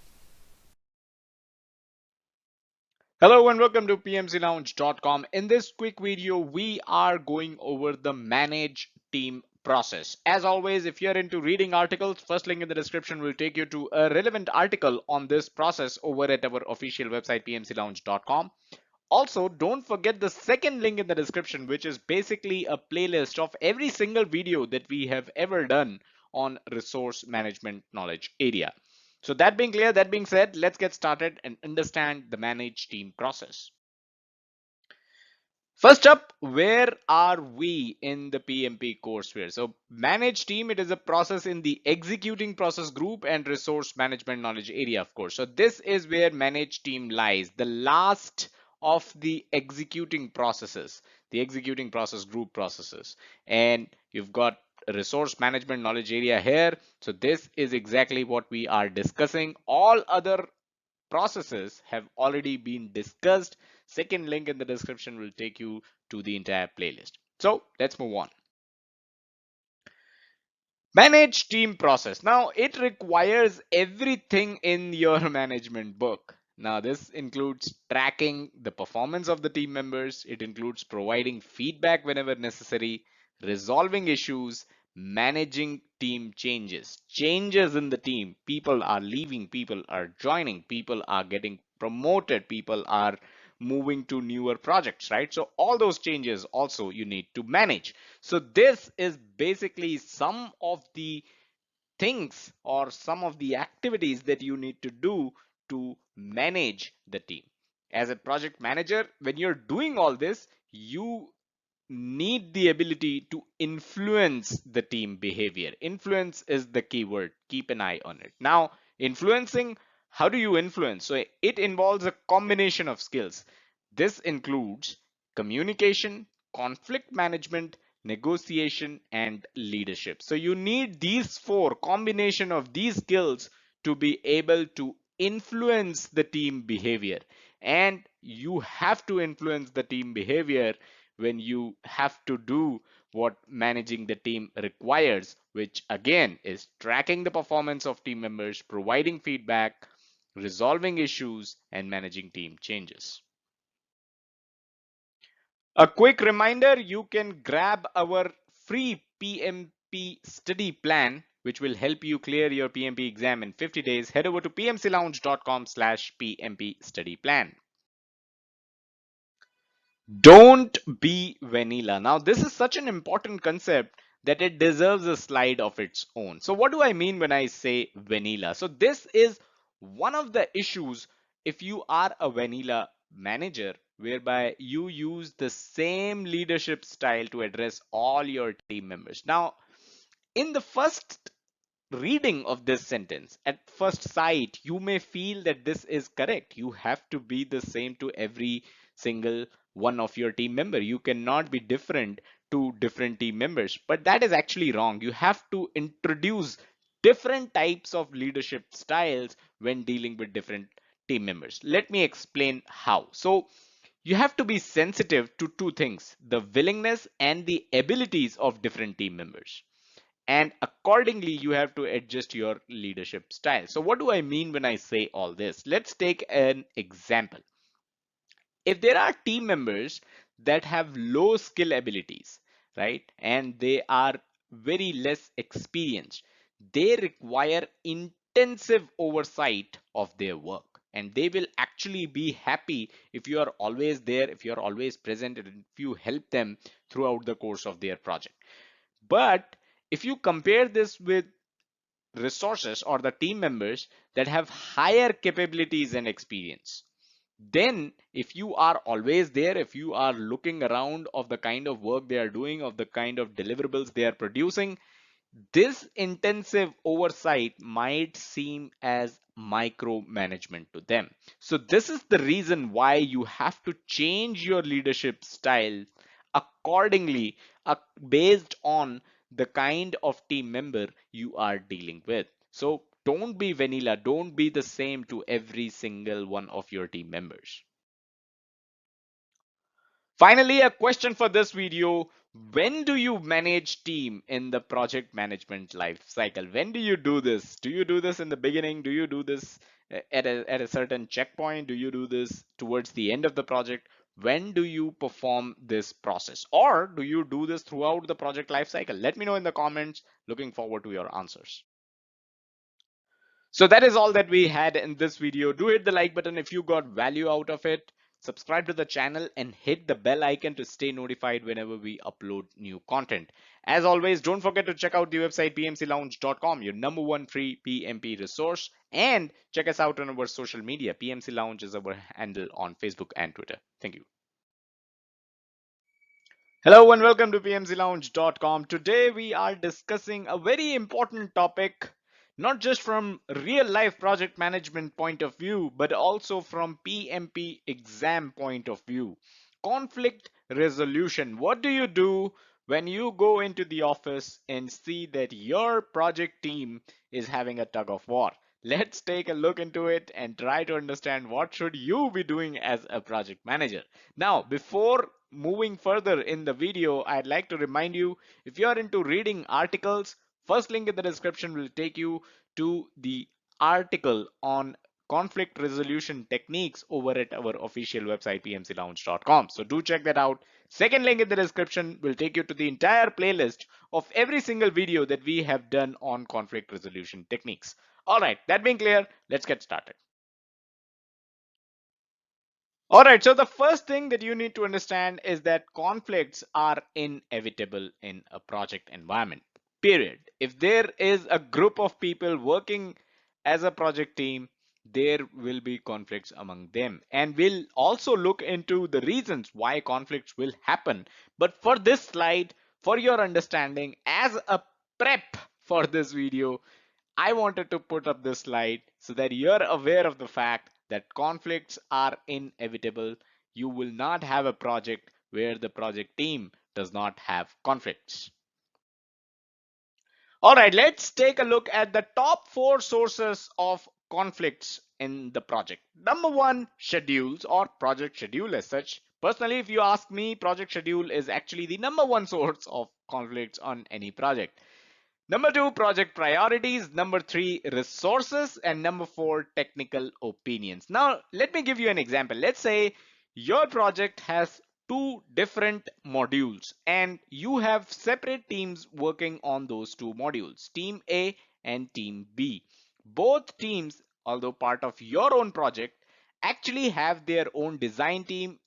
Hello and welcome to pmclounge.com. In this quick video, we are going over the manage team process. As always, if you're into reading articles, first link in the description will take you to a relevant article on this process over at our official website pmclounge.com. Also, don't forget the second link in the description, which is basically a playlist of every single video that we have ever done on resource management knowledge area. So that being clear, that being said, let's get started and understand the manage team process. First up, where are we in the PMP courseware? So manage team, it is a process in the executing process group and resource management knowledge area, of course. So this is where manage team lies, the last of the executing processes, the executing process group processes. And you've got a resource management knowledge area here. So this is exactly what we are discussing. All other processes have already been discussed. Second link in the description will take you to the entire playlist. So let's move on. Manage team process. Now it requires everything in your management book. Now this includes tracking the performance of the team members. It includes providing feedback whenever necessary, resolving issues, managing team changes. Changes in the team. People are leaving, people are joining, people are getting promoted, people are moving to newer projects, right? So all those changes also you need to manage. So this is basically some of the things or some of the activities that you need to do to manage the team. As a project manager, when you're doing all this, you need the ability to influence the team behavior. Influence is the key word. Keep an eye on it. Now, influencing, how do you influence? So it involves a combination of skills. This includes communication, conflict management, negotiation, and leadership. So you need these four combination of these skills to be able to influence the team behavior. And you have to influence the team behavior when you have to do what managing the team requires, which again is tracking the performance of team members, providing feedback, resolving issues, and managing team changes. A quick reminder, you can grab our free PMP study plan, which will help you clear your PMP exam in 50 days. Head over to pmclounge.com/PMP study plan. Don't be vanilla. Now, this is such an important concept that it deserves a slide of its own. So, what do I mean when I say vanilla? So, this is one of the issues if you are a vanilla manager, whereby you use the same leadership style to address all your team members. Now, in the first reading of this sentence, at first sight, you may feel that this is correct. You have to be the same to every single one of your team member. You cannot be different to different team members. But that is actually wrong. You have to introduce different types of leadership styles when dealing with different team members. Let me explain how. So, you have to be sensitive to two things, the willingness and the abilities of different team members, and accordingly you have to adjust your leadership style. So what do I mean when I say all this? Let's take an example. If there are team members that have low skill abilities, right, and they are very less experienced, they require intensive oversight of their work, and they will actually be happy if you are always there, if you are always present, and if you help them throughout the course of their project. But if you compare this with resources or the team members that have higher capabilities and experience, then if you are always there, if you are looking around of the kind of work they are doing, of the kind of deliverables they are producing, this intensive oversight might seem as micromanagement to them. So this is the reason why you have to change your leadership style accordingly, based on the kind of team member you are dealing with. So don't be vanilla, don't be the same to every single one of your team members. Finally, a question for this video. When do you manage team in the project management life cycle? When do you do this? Do you do this in the beginning? Do you do this at a certain checkpoint? Do you do this towards the end of the project? When do you perform this process? Or do you do this throughout the project life cycle? Let me know in the comments. Looking forward to your answers. So that is all that we had in this video. Do hit the like button if you got value out of it. Subscribe to the channel and hit the bell icon to stay notified whenever we upload new content. As always, don't forget to check out the website pmclounge.com, your number one free PMP resource. And check us out on our social media. PMC Lounge is our handle on Facebook and Twitter. Thank you. Hello and welcome to pmclounge.com. Today we are discussing a very important topic, not just from real life project management point of view, but also from PMP exam point of view. Conflict resolution. What do you do when you go into the office and see that your project team is having a tug of war? Let's take a look into it and try to understand what should you be doing as a project manager. Now, before moving further in the video, I'd like to remind you, if you're into reading articles, first link in the description will take you to the article on conflict resolution techniques over at our official website pmclounge.com. So do check that out. Second link in the description will take you to the entire playlist of every single video that we have done on conflict resolution techniques. All right, that being clear, let's get started. All right, so the first thing that you need to understand is that conflicts are inevitable in a project environment. Period. If there is a group of people working as a project team, there will be conflicts among them. And we'll also look into the reasons why conflicts will happen. But for this slide, for your understanding, as a prep for this video, I wanted to put up this slide so that you're aware of the fact that conflicts are inevitable. You will not have a project where the project team does not have conflicts. All right, let's take a look at the top 4 sources of conflicts in the project. Number 1, schedules or project schedule as such. Personally, if you ask me, project schedule is actually the number 1 source of conflicts on any project. Number 2, project priorities. Number 3, resources. And number 4, technical opinions. Now, let me give you an example. Let's say your project has 2 different modules and you have separate teams working on those 2 modules, Team A and Team B. Both teams, although part of your own project, actually have their own design team,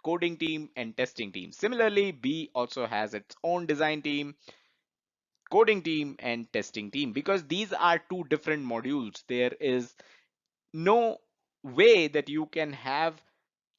coding team, and testing team. Similarly, B also has its own design team, coding team, and testing team. Because these are 2 different modules, there is no way that you can have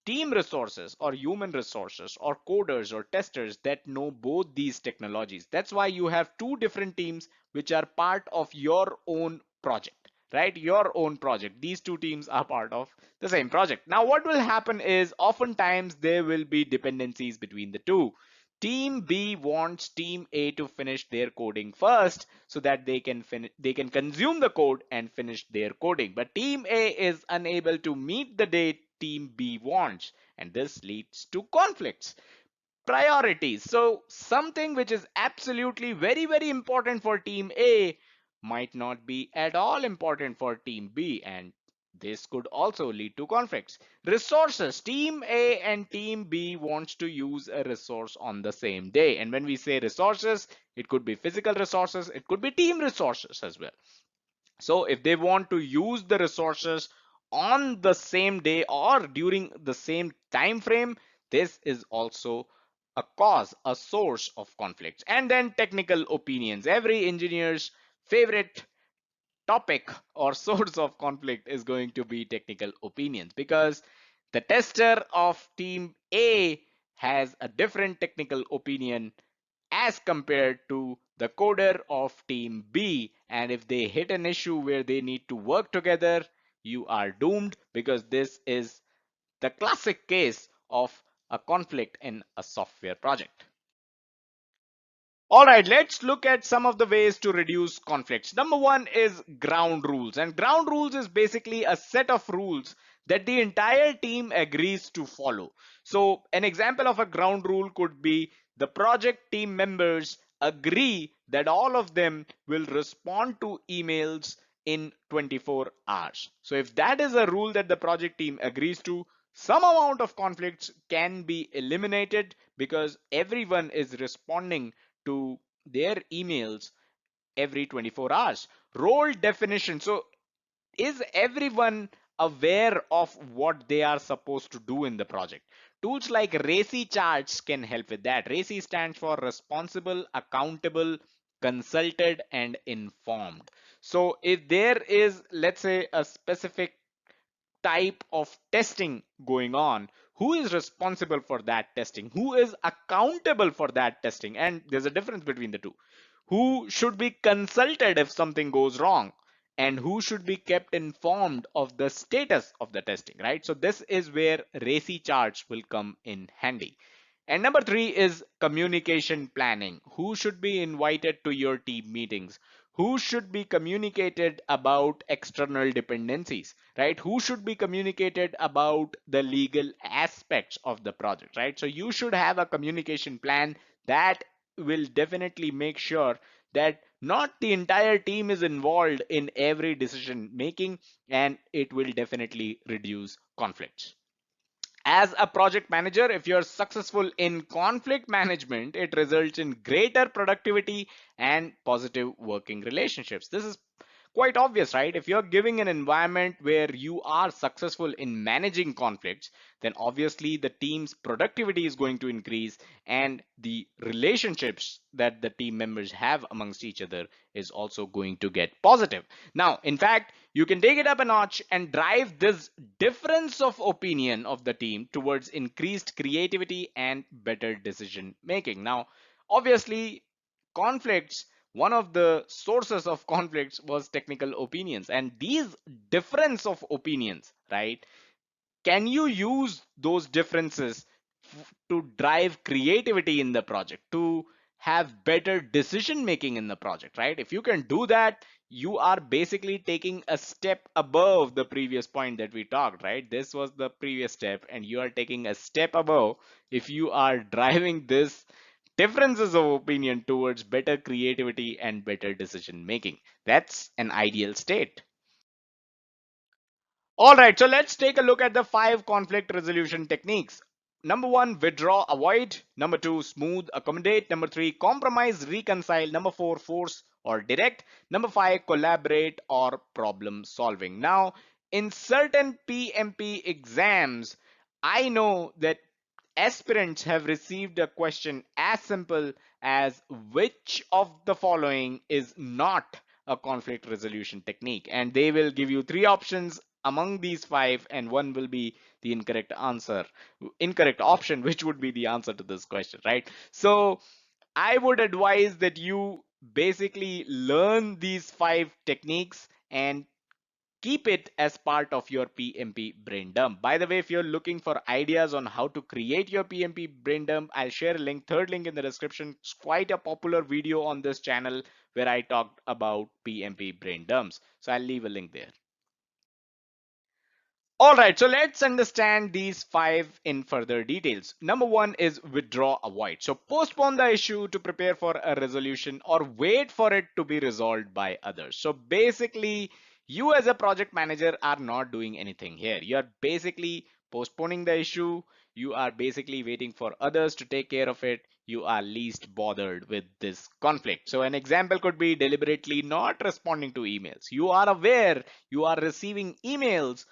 team resources or human resources or coders or testers that know both these technologies. That's why you have 2 different teams which are part of your own project, right? Your own project. These 2 teams are part of the same project. Now, what will happen is oftentimes there will be dependencies between the two. Team B wants team A to finish their coding first so that they can consume the code and finish their coding. But team A is unable to meet the date team B wants, and this leads to conflicts. Priorities. So something which is absolutely very important for team A might not be at all important for team B, and this could also lead to conflicts. Resources. Team A and team B wants to use a resource on the same day. And when we say resources, it could be physical resources, it could be team resources as well. So if they want to use the resources on the same day or during the same time frame, this is also a cause, a source of conflicts. And then technical opinions. Every engineer's favorite topic or source of conflict is going to be technical opinions, because the tester of team A has a different technical opinion as compared to the coder of team B. And if they hit an issue where they need to work together, you are doomed, because this is the classic case of a conflict in a software project. All right, let's look at some of the ways to reduce conflicts. Number 1 is ground rules. And ground rules is basically a set of rules that the entire team agrees to follow. So an example of a ground rule could be the project team members agree that all of them will respond to emails in 24 hours. So if that is a rule that the project team agrees to, some amount of conflicts can be eliminated because everyone is responding to their emails every 24 hours. Role definition. So is everyone aware of what they are supposed to do in the project? Tools like RACI charts can help with that. RACI stands for responsible, accountable, consulted, and informed. So if there is, let's say, a specific type of testing going on, who is responsible for that testing, who is accountable for that testing, and there's a difference between the two, who should be consulted if something goes wrong, and who should be kept informed of the status of the testing, right? So this is where RACI charts will come in handy. And number three is communication planning. Who should be invited to your team meetings? Who should be communicated about external dependencies, right? Who should be communicated about the legal aspects of the project, right? So you should have a communication plan that will definitely make sure that not the entire team is involved in every decision making, and it will definitely reduce conflicts. As a project manager, if you're successful in conflict management, it results in greater productivity and positive working relationships. This is quite obvious, right? If you're giving an environment where you are successful in managing conflicts, then obviously the team's productivity is going to increase, and the relationships that the team members have amongst each other is also going to get positive. Now, in fact, you can take it up a notch and drive this difference of opinion of the team towards increased creativity and better decision making. Now, obviously, conflicts, one of the sources of conflicts was technical opinions, and these difference of opinions, right, can you use those differences to drive creativity in the project, to have better decision making in the project, right? If you can do that, you are basically taking a step above the previous point that we talked, right? This was the previous step, and you are taking a step above if you are driving this differences of opinion towards better creativity and better decision making. That's an ideal state. All right, so let's take a look at the 5 conflict resolution techniques. Number 1, withdraw, avoid. Number 2, smooth, accommodate. Number 3, compromise, reconcile. Number 4, force or direct. Number 5, collaborate or problem solving. Now, in certain PMP exams, I know that aspirants have received a question as simple as which of the following is not a conflict resolution technique, and they will give you 3 options among these 5, and one will be the incorrect option, which would be the answer to this question, right? So I would advise that you basically learn these 5 techniques and keep it as part of your PMP brain dump. By the way, if you're looking for ideas on how to create your PMP brain dump, I'll share a link, third link in the description. It's quite a popular video on this channel where I talked about PMP brain dumps. So I'll leave a link there. All right, so let's understand these 5 in further details. Number 1 is withdraw, avoid. So postpone the issue to prepare for a resolution or wait for it to be resolved by others. So basically, you as a project manager are not doing anything here. You are basically postponing the issue. You are basically waiting for others to take care of it. You are least bothered with this conflict. So an example could be deliberately not responding to emails. You are aware you are receiving emails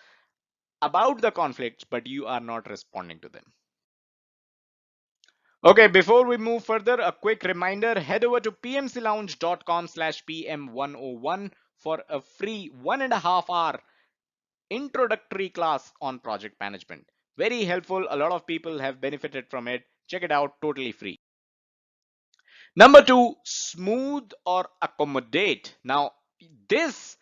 about the conflicts, but you are not responding to them. Okay, before we move further, a quick reminder, head over to pmclounge.com/pm101 for a free 1.5 hour introductory class on project management. Very helpful. A lot of people have benefited from it. Check it out, totally free. Number 2, smooth or accommodate. Now, this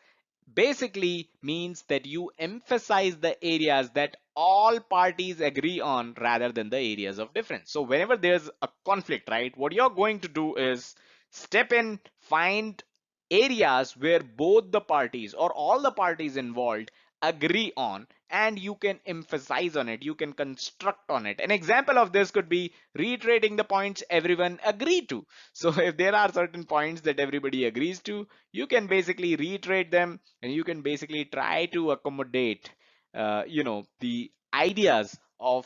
basically means that you emphasize the areas that all parties agree on rather than the areas of difference. So whenever there's a conflict, right, what you're going to do is step in, find areas where both the parties or all the parties involved agree on, and you can emphasize on it, you can construct on it. An example of this could be reiterating the points everyone agreed to. So if there are certain points that everybody agrees to, you can basically reiterate them, and you can basically try to accommodate the ideas of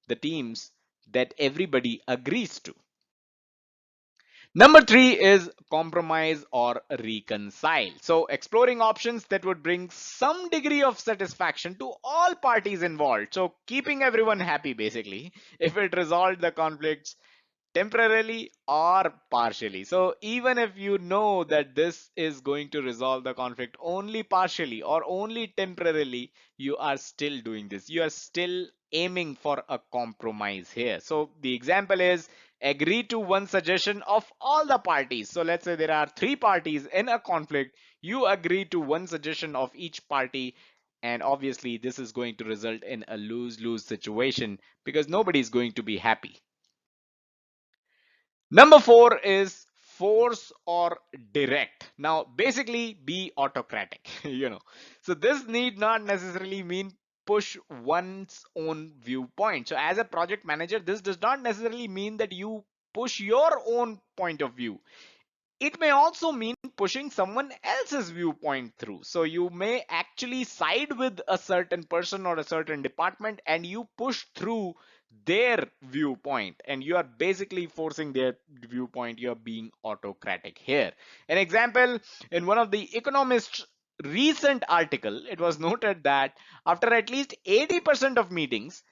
the teams that everybody agrees to. Number 3 is compromise or reconcile. So exploring options that would bring some degree of satisfaction to all parties involved. So keeping everyone happy basically, if it resolved the conflicts temporarily or partially. So even if you know that this is going to resolve the conflict only partially or only temporarily, you are still doing this. You are still aiming for a compromise here. So the example is agree to one suggestion of all the parties. So let's say there are three parties in a conflict. You agree to one suggestion of each party, and obviously this is going to result in a lose-lose situation because nobody is going to be happy. Number four is force or direct. Now, basically, be autocratic, you know. So this need not necessarily mean push one's own viewpoint. So as a project manager, this does not necessarily mean that you push your own point of view. It may also mean pushing someone else's viewpoint through. So you may actually side with a certain person or a certain department and you push through their viewpoint, and you are basically forcing their viewpoint. You're being autocratic here. An example, in one of the Economist's recent article, it was noted that after at least 80% of meetings,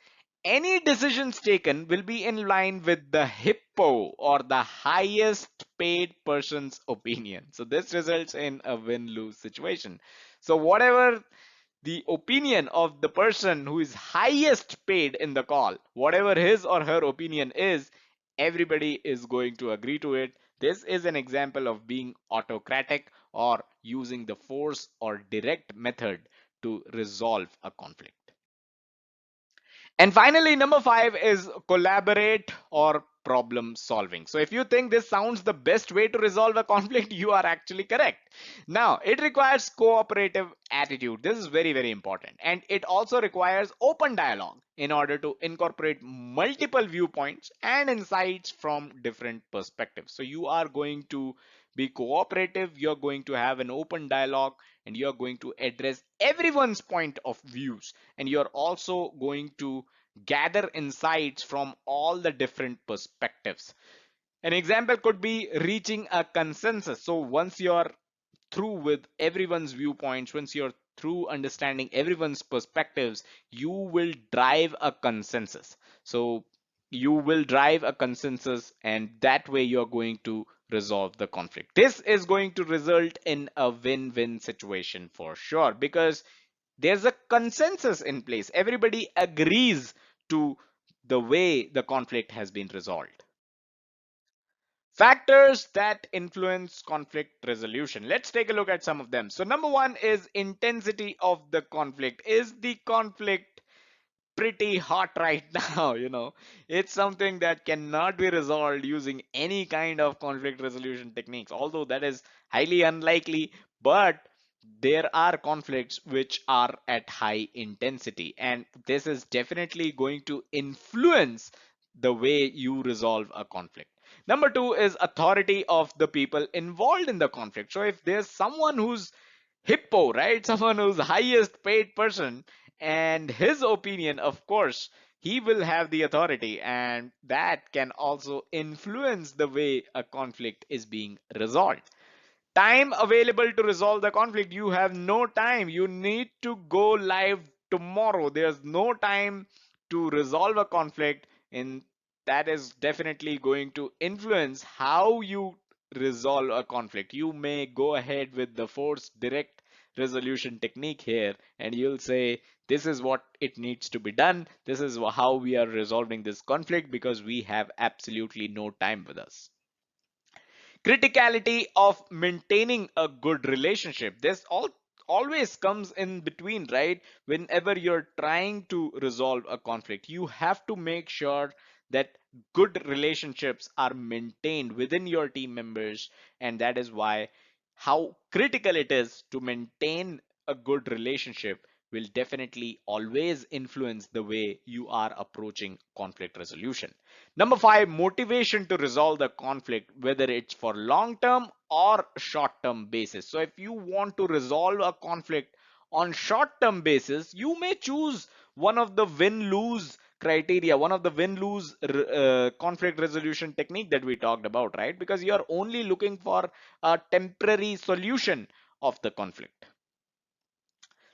any decisions taken will be in line with the hippo or the highest paid person's opinion. So this results in a win-lose situation. So whatever the opinion of the person who is highest paid in the call, whatever his or her opinion is, everybody is going to agree to it. This is an example of being autocratic or using the force or direct method to resolve a conflict. And finally, number five is collaborate or problem solving. So if you think this sounds the best way to resolve a conflict, you are actually correct. Now, it requires cooperative attitude. This is very, very important. And it also requires open dialogue in order to incorporate multiple viewpoints and insights from different perspectives. So you are going to be cooperative, you're going to have an open dialogue, and you're going to address everyone's point of views, and you're also going to gather insights from all the different perspectives. An example could be reaching a consensus. So once you're through with everyone's viewpoints, once you're through understanding everyone's perspectives, you will drive a consensus. So you will drive a consensus, and that way you're going to resolve the conflict. This is going to result in a win-win situation for sure, because there's a consensus in place. Everybody agrees to the way the conflict has been resolved. Factors that influence conflict resolution. Let's take a look at some of them. So number one is intensity of the conflict. Is the conflict pretty hot right now? It's something that cannot be resolved using any kind of conflict resolution techniques, although that is highly unlikely. But there are conflicts which are at high intensity, and this is definitely going to influence the way you resolve a conflict. Number two is authority of the people involved in the conflict. So if there's someone who's hippo, right? Someone who's highest paid person, and his opinion, of course, he will have the authority, and that can also influence the way a conflict is being resolved. Time available to resolve the conflict. You have no time. You need to go live tomorrow. There's no time to resolve a conflict, and that is definitely going to influence how you resolve a conflict. You may go ahead with the force direct resolution technique here, and you'll say this is what it needs to be done, this is how we are resolving this conflict, because we have absolutely no time with us. Criticality of maintaining a good relationship. This always comes in between, right? Whenever you're trying to resolve a conflict, you have to make sure that good relationships are maintained within your team members, and that is why how critical it is to maintain a good relationship will definitely always influence the way you are approaching conflict resolution. Number five, motivation to resolve the conflict, whether it's for long term or short term basis. So if you want to resolve a conflict on short term basis, you may choose one of the win lose criteria, one of the win lose conflict resolution technique that we talked about, right? Because you are only looking for a temporary solution of the conflict.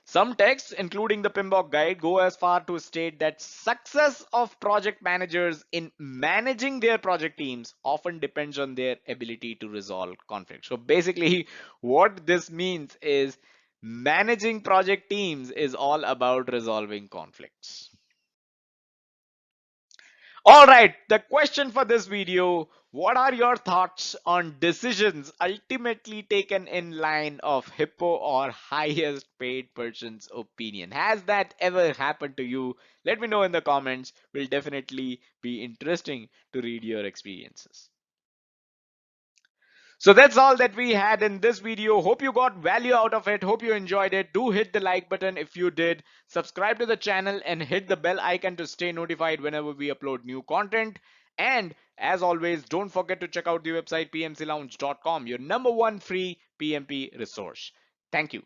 Some texts, including the PMBOK guide, go as far to state that success of project managers in managing their project teams often depends on their ability to resolve conflict. So basically, what this means is managing project teams is all about resolving conflicts. All right, the question for this video, what are your thoughts on decisions ultimately taken in line of hippo or highest paid person's opinion? Has that ever happened to you? Let me know in the comments. Will definitely be interesting to read your experiences. So that's all that we had in this video. Hope you got value out of it. Hope you enjoyed it. Do hit the like button if you did. Subscribe to the channel and hit the bell icon to stay notified whenever we upload new content. And as always, don't forget to check out the website pmclounge.com, your number one free PMP resource. Thank you.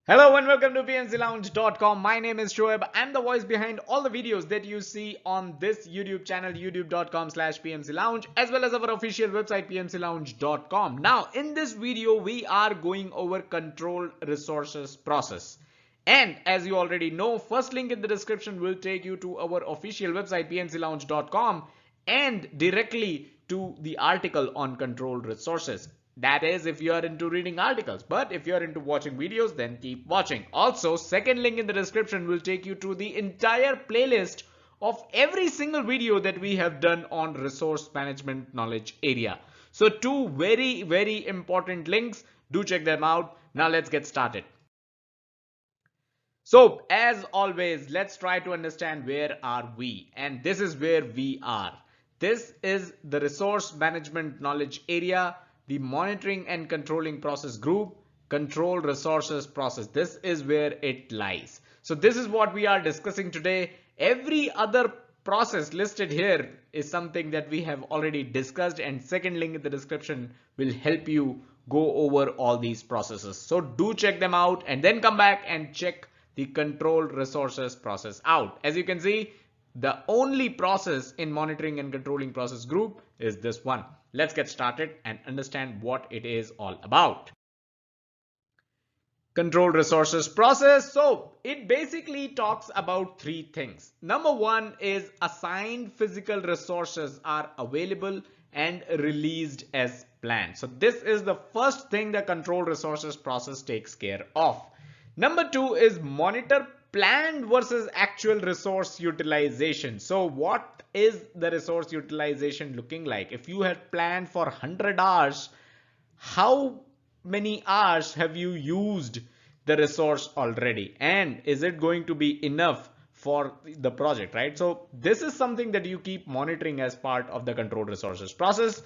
Hello and welcome to PMCLounge.com. My name is Shoaib. I'm the voice behind all the videos that you see on this YouTube channel, youtube.com/PMCLounge, as well as our official website, PMCLounge.com. Now, in this video, we are going over controlled resources process. And as you already know, first link in the description will take you to our official website, PMCLounge.com, and directly to the article on controlled resources. That is if you are into reading articles, but if you are into watching videos, then keep watching. Also, second link in the description will take you to the entire playlist of every single video that we have done on resource management knowledge area. So two very important links. Do check them out. Now let's get started. So as always, let's try to understand where are we, and this is where we are. This is the resource management knowledge area, the monitoring and controlling process group, control resources process. This is where it lies. So this is what we are discussing today. Every other process listed here is something that we have already discussed, and second link in the description will help you go over all these processes. So do check them out and then come back and check the controlled resources process out. As you can see, the only process in monitoring and controlling process group is this one. Let's get started and understand what it is all about. Controlled resources process. So it basically talks about three things. Number one is assigned physical resources are available and released as planned. So this is the first thing the controlled resources process takes care of. Number two is monitor planned versus actual resource utilization. So what is the resource utilization looking like? If you had planned for 100 hours, how many hours have you used the resource already, and is it going to be enough for the project, right? So this is something that you keep monitoring as part of the controlled resources process.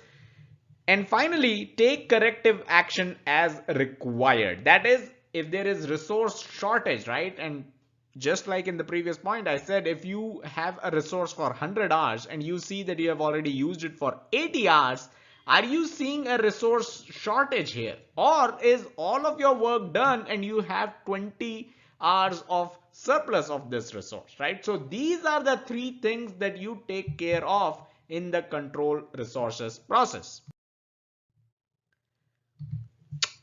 And finally, take corrective action as required. That is, if there is resource shortage, right? And just like in the previous point, I said if you have a resource for 100 hours and you see that you have already used it for 80 hours, are you seeing a resource shortage here? Or is all of your work done and you have 20 hours of surplus of this resource, right? So these are the three things that you take care of in the control resources process.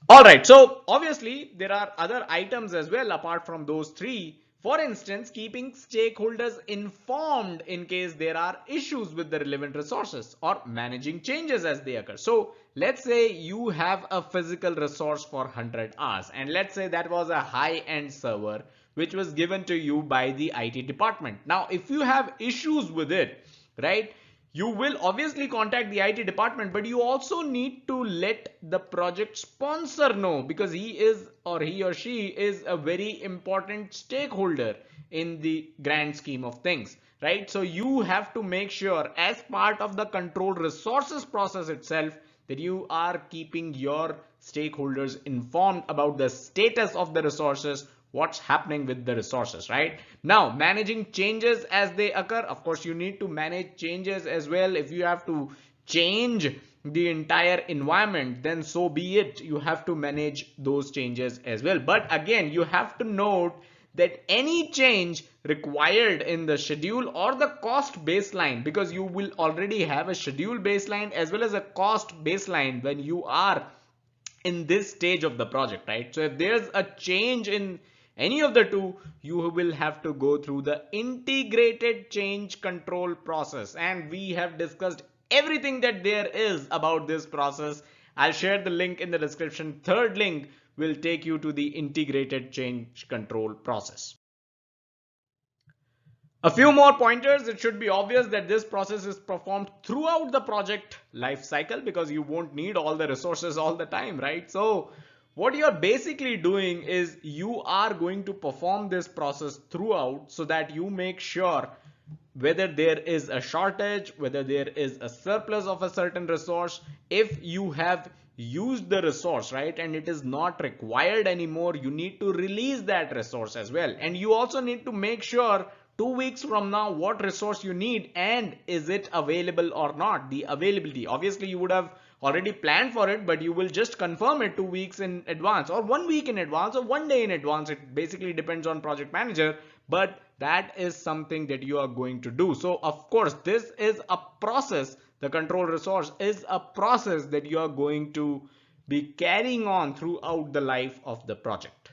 All right, so obviously there are other items as well apart from those three. For instance, keeping stakeholders informed in case there are issues with the relevant resources or managing changes as they occur. So let's say you have a physical resource for 100 hours, and let's say that was a high-end server which was given to you by the IT department. Now, if you have issues with it, right, you will obviously contact the IT department, but you also need to let the project sponsor know, because he or she is a very important stakeholder in the grand scheme of things, right? So you have to make sure as part of the controlled resources process itself that you are keeping your stakeholders informed about the status of the resources, what's happening with the resources, right? Now, managing changes as they occur. Of course, you need to manage changes as well. If you have to change the entire environment, then so be it. You have to manage those changes as well. But again, you have to note that any change required in the schedule or the cost baseline, because you will already have a schedule baseline as well as a cost baseline when you are in this stage of the project, right? So if there's a change in any of the two, you will have to go through the integrated change control process, and we have discussed everything that there is about this process. I'll share the link in the description. Third link will take you to the integrated change control process. A few more pointers. It should be obvious that this process is performed throughout the project life cycle because you won't need all the resources all the time, right? So what you're basically doing is you are going to perform this process throughout so that you make sure whether there is a shortage, whether there is a surplus of a certain resource, if you have used the resource, right, and it is not required anymore, you need to release that resource as well. And you also need to make sure 2 weeks from now what resource you need and is it available or not. The availability, obviously you would have already planned for it, but you will just confirm it 2 weeks in advance or 1 week in advance or 1 day in advance. It basically depends on project manager, but that is something that you are going to do. So of course this is a process. The control resource is a process that you are going to be carrying on throughout the life of the project.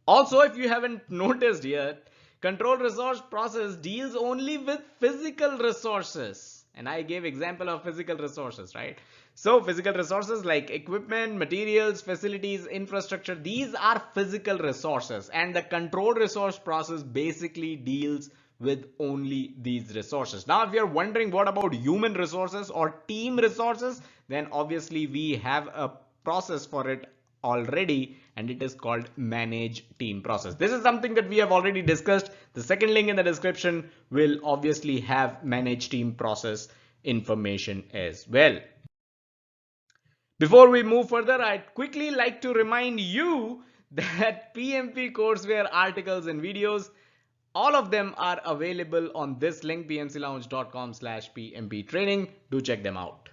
Also, if you haven't noticed yet, control resource process deals only with physical resources. And I gave example of physical resources, right? So physical resources like equipment, materials, facilities, infrastructure, these are physical resources. And the control resource process basically deals with only these resources. Now, if you're wondering what about human resources or team resources, then obviously we have a process for it already, and it is called manage team process. This is something that we have already discussed. The second link in the description will obviously have manage team process information as well. Before we move further, I'd quickly like to remind you that PMP courseware articles and videos, all of them are available on this link, pmclounge.com/pmp training. Do check them out.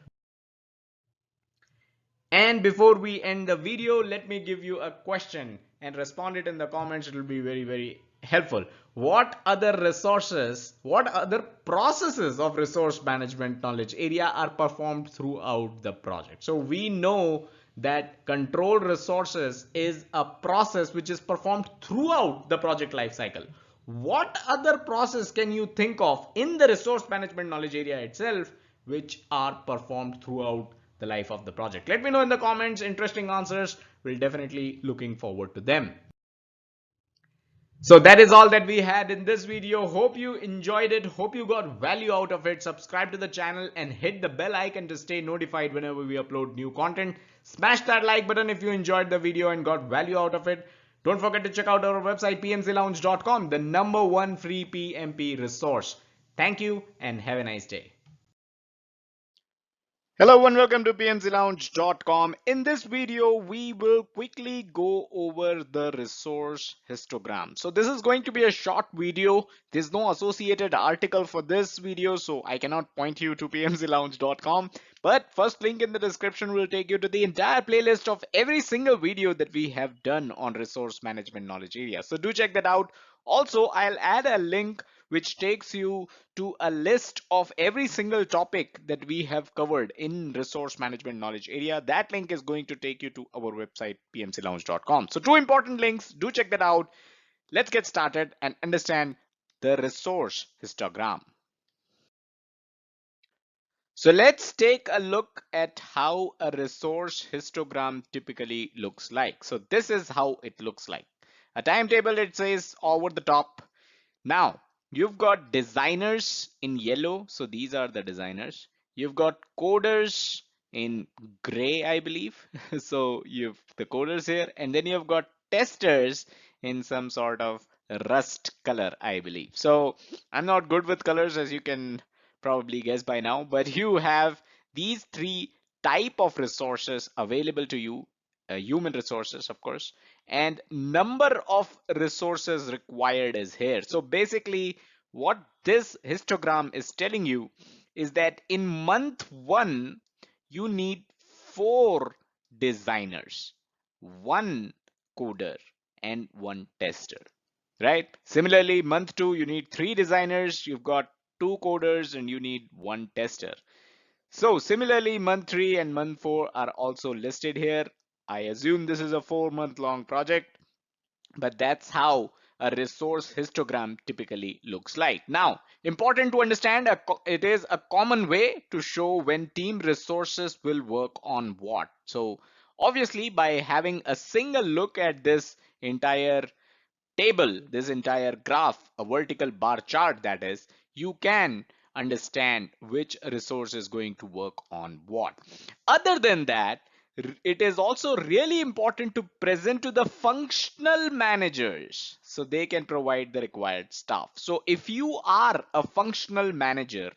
And before we end the video, let me give you a question and respond it in the comments. It will be very, very helpful. What other resources, what other processes of resource management knowledge area are performed throughout the project? So we know that control resources is a process which is performed throughout the project lifecycle. What other process can you think of in the resource management knowledge area itself which are performed throughout the life of the project? Let me know in the comments. Interesting answers. We'll definitely looking forward to them. So that is all that we had in this video. Hope you enjoyed it. Hope you got value out of it. Subscribe to the channel and hit the bell icon to stay notified whenever we upload new content. Smash that like button if you enjoyed the video and got value out of it. Don't forget to check out our website pmclounge.com, the #1 free PMP resource. Thank you and have a nice day. Hello and welcome to pmclounge.com. In this video, we will quickly go over the resource histogram. So this is going to be a short video. There's no associated article for this video, so I cannot point you to pmclounge.com. But first link in the description will take you to the entire playlist of every single video that we have done on resource management knowledge area. So do check that out. Also, I'll add a link which takes you to a list of every single topic that we have covered in resource management knowledge area. That link is going to take you to our website pmclounge.com. So two important links, do check that out. Let's get started and understand the resource histogram. So let's take a look at how a resource histogram typically looks like. So this is how it looks like. A timetable, it says over the top. Now, you've got designers in yellow. So these are the designers. You've got coders in gray, I believe. So you've the coders here, and then you've got testers in some sort of rust color, I believe. So I'm not good with colors, as you can probably guess by now, but you have these three type of resources available to you, human resources, of course, and number of resources required is here. So basically what this histogram is telling you is that in month 1 you need 4 designers, 1 coder, and 1 tester, right? Similarly, month 2 you need 3 designers, you've got 2 coders, and you need 1 tester. So similarly, month 3 and month 4 are also listed here. I assume this is a 4-month long project, but that's how a resource histogram typically looks like. Now, important to understand, it is a common way to show when team resources will work on what. So obviously, by having a single look at this entire table, this entire graph, a vertical bar chart that is, you can understand which resource is going to work on what. Other than that, it is also really important to present to the functional managers so they can provide the required stuff. So if you are a functional manager,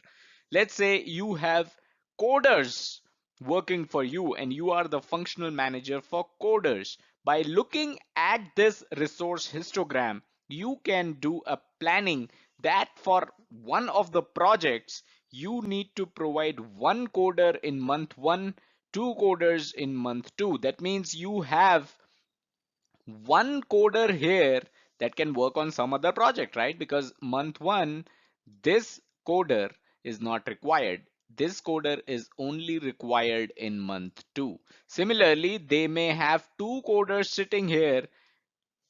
let's say you have coders working for you and you are the functional manager for coders, by looking at this resource histogram, you can do a planning that for one of the projects, you need to provide one coder in month one, two coders in month two. That means you have one coder here that can work on some other project, right? Because month one, this coder is not required. This coder is only required in month two. Similarly, they may have two coders sitting here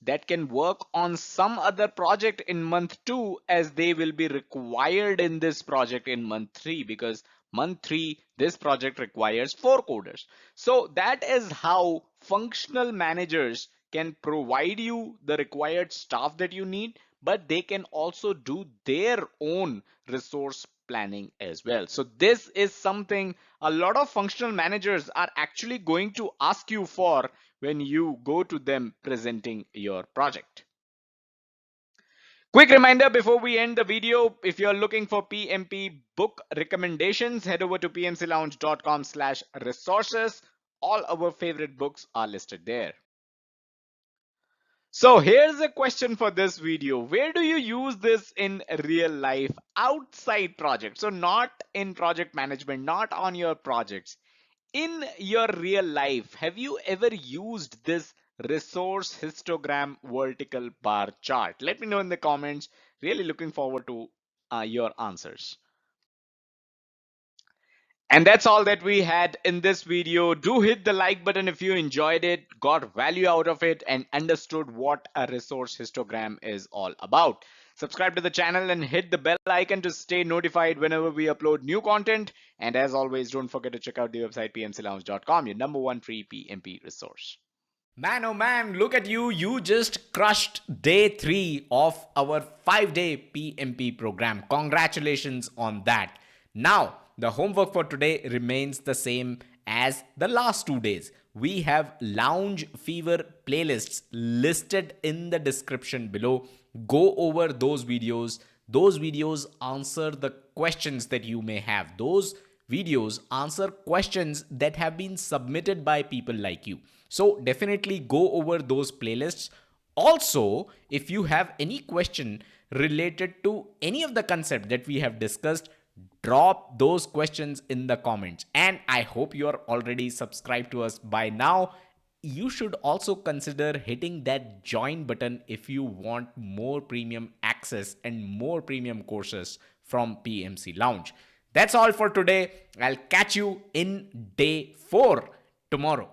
that can work on some other project in month 2 as they will be required in this project in month 3, because month 3 this project requires 4 coders. So that is how functional managers can provide you the required staff that you need, but they can also do their own resource planning as well. So this is something a lot of functional managers are actually going to ask you for when you go to them presenting your project. Quick reminder before we end the video, if you're looking for PMP book recommendations, head over to pmclounge.com/resources. All our favorite books are listed there. So here's a question for this video. Where do you use this in real life outside projects? So not in project management, not on your projects. In your real life, have you ever used this resource histogram vertical bar chart? Let me know in the comments. Really looking forward to your answers. And that's all that we had in this video. Do hit the like button if you enjoyed it, got value out of it, and understood what a resource histogram is all about. Subscribe to the channel and hit the bell icon to stay notified whenever we upload new content. And as always, don't forget to check out the website pmclounge.com, your number one free PMP resource. Man, oh man, look at you. You just crushed day 3 of our 5-day PMP program. Congratulations on that. Now, the homework for today remains the same as the last 2 days. We have Lounge Fever playlists listed in the description below. Go over those videos. Those videos answer the questions that you may have. Those videos answer questions that have been submitted by people like you. So definitely go over those playlists. Also, if you have any question related to any of the concept that we have discussed, drop those questions in the comments. And I hope you are already subscribed to us by now. You should also consider hitting that join button if you want more premium access and more premium courses from PMC Lounge. That's all for today. I'll catch you in day 4 tomorrow.